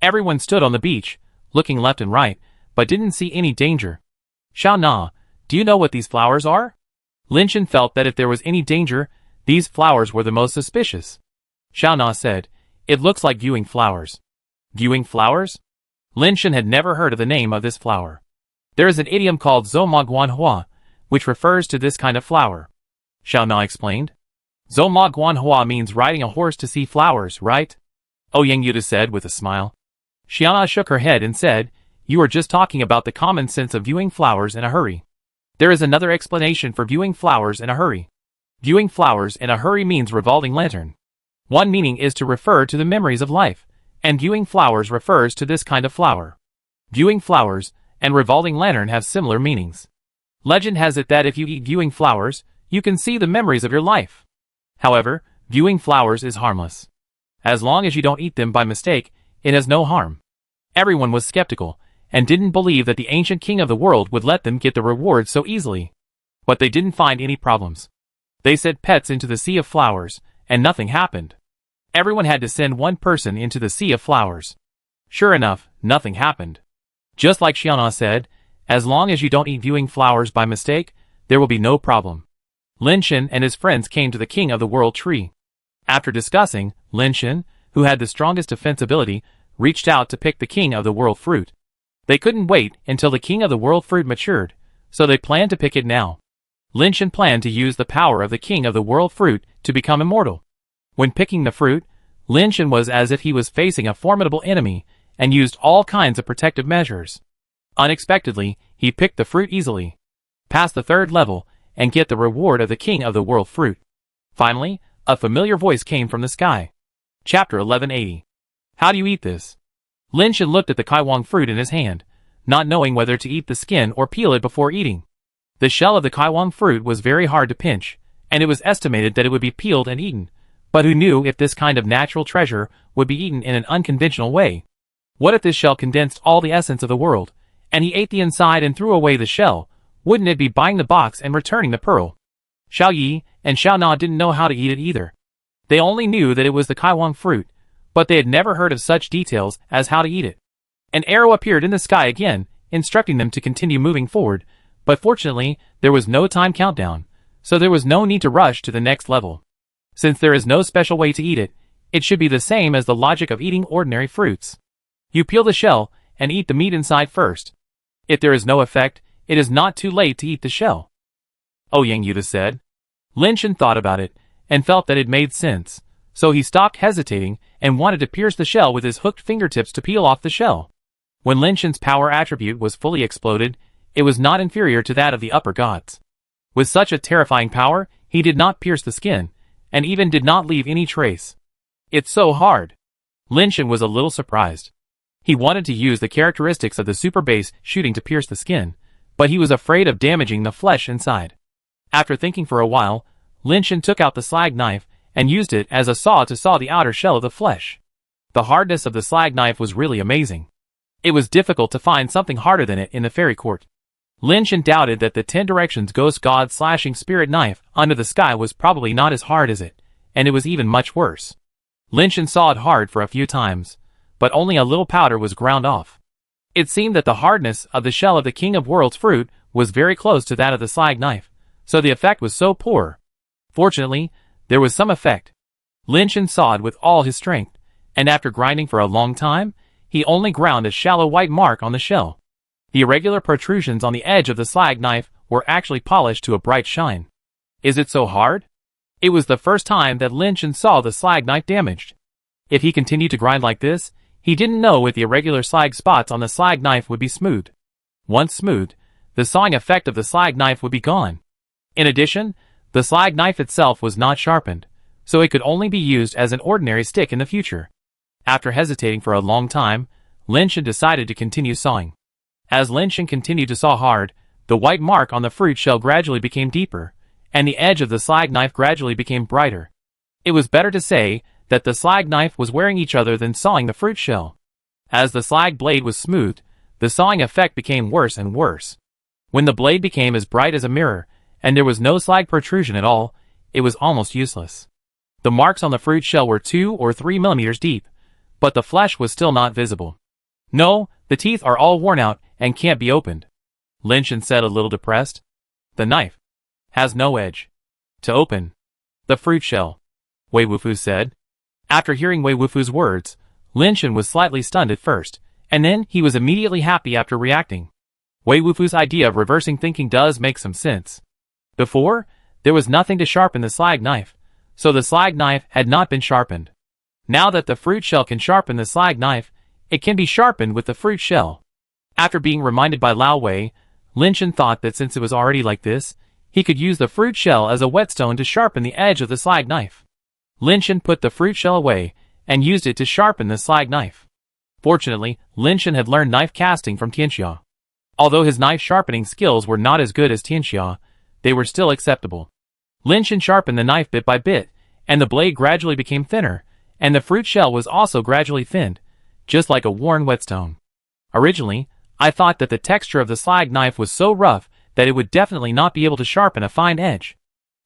Speaker 1: Everyone stood on the beach, looking left and right, but didn't see any danger. Xiao Na, do you know what these flowers are? Lin Shen felt that if there was any danger, these flowers were the most suspicious. Xiao Na said, it looks like viewing flowers. Viewing flowers? Lin Shen had never heard of the name of this flower. There is an idiom called Zoma Guanhua, which refers to this kind of flower. Xiao Na explained. Zoma Guanhua means riding a horse to see flowers, right? Yang Yuta said with a smile. Xiao Na shook her head and said, you are just talking about the common sense of viewing flowers in a hurry. There is another explanation for viewing flowers in a hurry. Viewing flowers in a hurry means revolving lantern. One meaning is to refer to the memories of life, and viewing flowers refers to this kind of flower. Viewing flowers and revolving lantern have similar meanings. Legend has it that if you eat viewing flowers, you can see the memories of your life. However, viewing flowers is harmless. As long as you don't eat them by mistake, it has no harm. Everyone was skeptical, and didn't believe that the ancient king of the world would let them get the reward so easily. But they didn't find any problems. They sent pets into the sea of flowers, and nothing happened. Everyone had to send one person into the sea of flowers. Sure enough, nothing happened. Just like Xiao Na said, as long as you don't eat viewing flowers by mistake, there will be no problem. Lin Shen and his friends came to the king of the world tree. After discussing, Lin Shen, who had the strongest defense ability, reached out to pick the king of the world fruit. They couldn't wait until the king of the world fruit matured, so they planned to pick it now. Lin Shen planned to use the power of the king of the world fruit to become immortal. When picking the fruit, Lin Shen was as if he was facing a formidable enemy, and used all kinds of protective measures. Unexpectedly, he picked the fruit easily, passed the third level, and get the reward of the king of the world fruit. Finally, a familiar voice came from the sky. Chapter 1180. How do you eat this? Lin Shen looked at the kaiwang fruit in his hand, not knowing whether to eat the skin or peel it before eating. The shell of the kaiwang fruit was very hard to pinch, and it was estimated that it would be peeled and eaten, but who knew if this kind of natural treasure would be eaten in an unconventional way? What if this shell condensed all the essence of the world, and he ate the inside and threw away the shell? Wouldn't it be buying the box and returning the pearl? Xiao Yi and Xiao Na didn't know how to eat it either. They only knew that it was the kaiwang fruit, but they had never heard of such details as how to eat it. An arrow appeared in the sky again, instructing them to continue moving forward, but fortunately, there was no time countdown, so there was no need to rush to the next level. Since there is no special way to eat it, it should be the same as the logic of eating ordinary fruits. You peel the shell and eat the meat inside first. If there is no effect, it is not too late to eat the shell. Yang Yuta said. Lin Shen thought about it, and felt that it made sense, so he stopped hesitating and wanted to pierce the shell with his hooked fingertips to peel off the shell. When Lin Shen's power attribute was fully exploded, it was not inferior to that of the upper gods. With such a terrifying power, he did not pierce the skin, and even did not leave any trace. It's so hard. Lin Shen was a little surprised. He wanted to use the characteristics of the super base shooting to pierce the skin, but he was afraid of damaging the flesh inside. After thinking for a while, Lin Shen took out the slag knife and used it as a saw to saw the outer shell of the flesh. The hardness of the slag knife was really amazing. It was difficult to find something harder than it in the fairy court. Lin Shen doubted that the 10 Directions Ghost God slashing spirit knife under the sky was probably not as hard as it, and it was even much worse. Lin Shen sawed hard for a few times, but only a little powder was ground off. It seemed that the hardness of the shell of the King of Worlds fruit was very close to that of the slag knife, so the effect was so poor. Fortunately, there was some effect. Lin Shen sawed with all his strength, and after grinding for a long time, he only ground a shallow white mark on the shell. The irregular protrusions on the edge of the slag knife were actually polished to a bright shine. Is it so hard? It was the first time that Lin Shen saw the slag knife damaged. If he continued to grind like this, he didn't know if the irregular slag spots on the slag knife would be smoothed. Once smoothed, the sawing effect of the slag knife would be gone. In addition, the slag knife itself was not sharpened, so it could only be used as an ordinary stick in the future. After hesitating for a long time, Lin Shen decided to continue sawing. As Lin Shen continued to saw hard, the white mark on the fruit shell gradually became deeper, and the edge of the slag knife gradually became brighter. It was better to say that the slag knife was wearing each other than sawing the fruit shell. As the slag blade was smoothed, the sawing effect became worse and worse. When the blade became as bright as a mirror, and there was no slag protrusion at all, it was almost useless. The marks on the fruit shell were 2 or 3 millimeters deep, but the flesh was still not visible. No, the teeth are all worn out and can't be opened, Lin Shen said a little depressed. The knife has no edge to open the fruit shell, Wei Wufu said. After hearing Wei Wufu's words, Lin Shen was slightly stunned at first, and then he was immediately happy after reacting. Wei Wufu's idea of reversing thinking does make some sense. Before, there was nothing to sharpen the slag knife, so the slag knife had not been sharpened. Now that the fruit shell can sharpen the slag knife, it can be sharpened with the fruit shell. After being reminded by Lao Wei, Lin Shen thought that since it was already like this, he could use the fruit shell as a whetstone to sharpen the edge of the slag knife. Lin Shen put the fruit shell away and used it to sharpen the slag knife. Fortunately, Lin Shen had learned knife casting from Tianxia. Although his knife sharpening skills were not as good as Tianxia, they were still acceptable. Lin Shen sharpened the knife bit by bit, and the blade gradually became thinner, and the fruit shell was also gradually thinned, just like a worn whetstone. Originally, I thought that the texture of the slag knife was so rough that it would definitely not be able to sharpen a fine edge.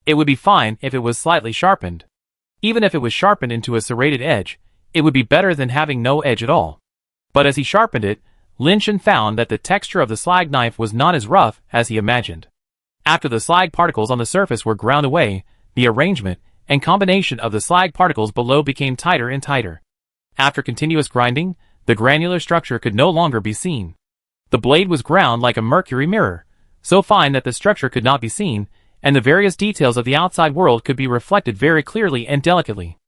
Speaker 1: It would be fine if it was slightly sharpened. Even if it was sharpened into a serrated edge, it would be better than having no edge at all. But as he sharpened it, Lin Shen found that the texture of the slag knife was not as rough as he imagined. After the slag particles on the surface were ground away, the arrangement and combination of the slag particles below became tighter and tighter. After continuous grinding, the granular structure could no longer be seen. The blade was ground like a mercury mirror, so fine that the structure could not be seen, and the various details of the outside world could be reflected very clearly and delicately.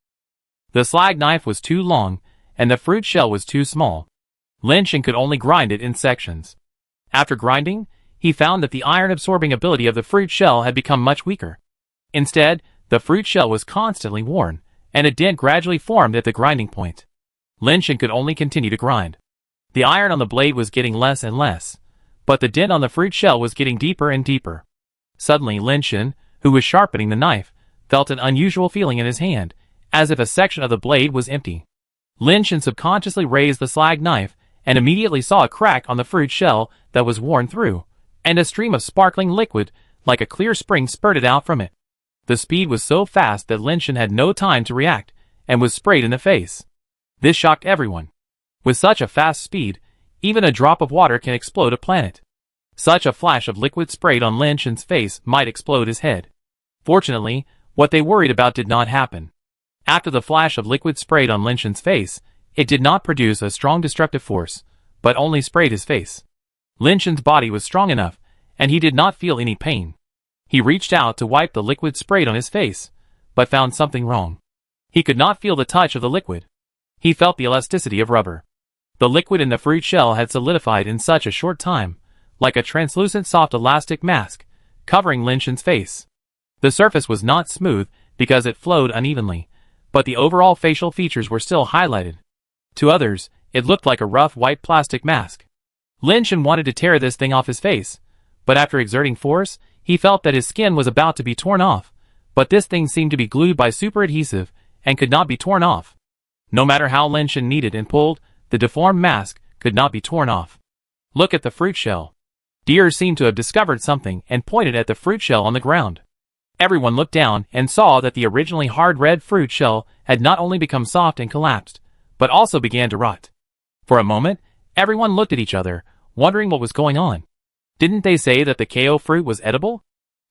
Speaker 1: The slag knife was too long, and the fruit shell was too small. Lin Shen could only grind it in sections. After grinding, he found that the iron-absorbing ability of the fruit shell had become much weaker. Instead, the fruit shell was constantly worn, and a dent gradually formed at the grinding point. Lin Shen could only continue to grind. The iron on the blade was getting less and less, but the dent on the fruit shell was getting deeper and deeper. Suddenly Lin Shen, who was sharpening the knife, felt an unusual feeling in his hand, as if a section of the blade was empty. Lin Shen subconsciously raised the slag knife, and immediately saw a crack on the fruit shell that was worn through, and a stream of sparkling liquid, like a clear spring, spurted out from it. The speed was so fast that Lin Shen had no time to react, and was sprayed in the face. This shocked everyone. With such a fast speed, even a drop of water can explode a planet. Such a flash of liquid sprayed on Lin Shen's face might explode his head. Fortunately, what they worried about did not happen. After the flash of liquid sprayed on Lin Shen's face, it did not produce a strong destructive force, but only sprayed his face. Lin Shen's body was strong enough, and he did not feel any pain. He reached out to wipe the liquid sprayed on his face, but found something wrong. He could not feel the touch of the liquid. He felt the elasticity of rubber. The liquid in the fruit shell had solidified in such a short time, like a translucent soft elastic mask, covering Lin Shen's face. The surface was not smooth because it flowed unevenly, but the overall facial features were still highlighted. To others, it looked like a rough white plastic mask. Lin Shen wanted to tear this thing off his face, but after exerting force, he felt that his skin was about to be torn off, but this thing seemed to be glued by super adhesive and could not be torn off. No matter how Lin Shen kneaded and pulled, the deformed mask could not be torn off. Look at the fruit shell. Deer seemed to have discovered something and pointed at the fruit shell on the ground. Everyone looked down and saw that the originally hard red fruit shell had not only become soft and collapsed, but also began to rot. For a moment, everyone looked at each other, wondering what was going on. Didn't they say that the KO fruit was edible?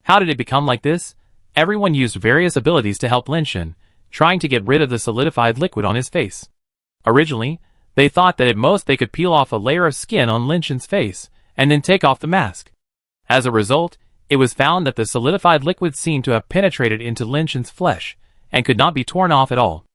Speaker 1: How did it become like this? Everyone used various abilities to help Lin Shen, trying to get rid of the solidified liquid on his face. Originally, they thought that at most they could peel off a layer of skin on Lin Shen's face, and then take off the mask. As a result, it was found that the solidified liquid seemed to have penetrated into Lin Shen's flesh, and could not be torn off at all.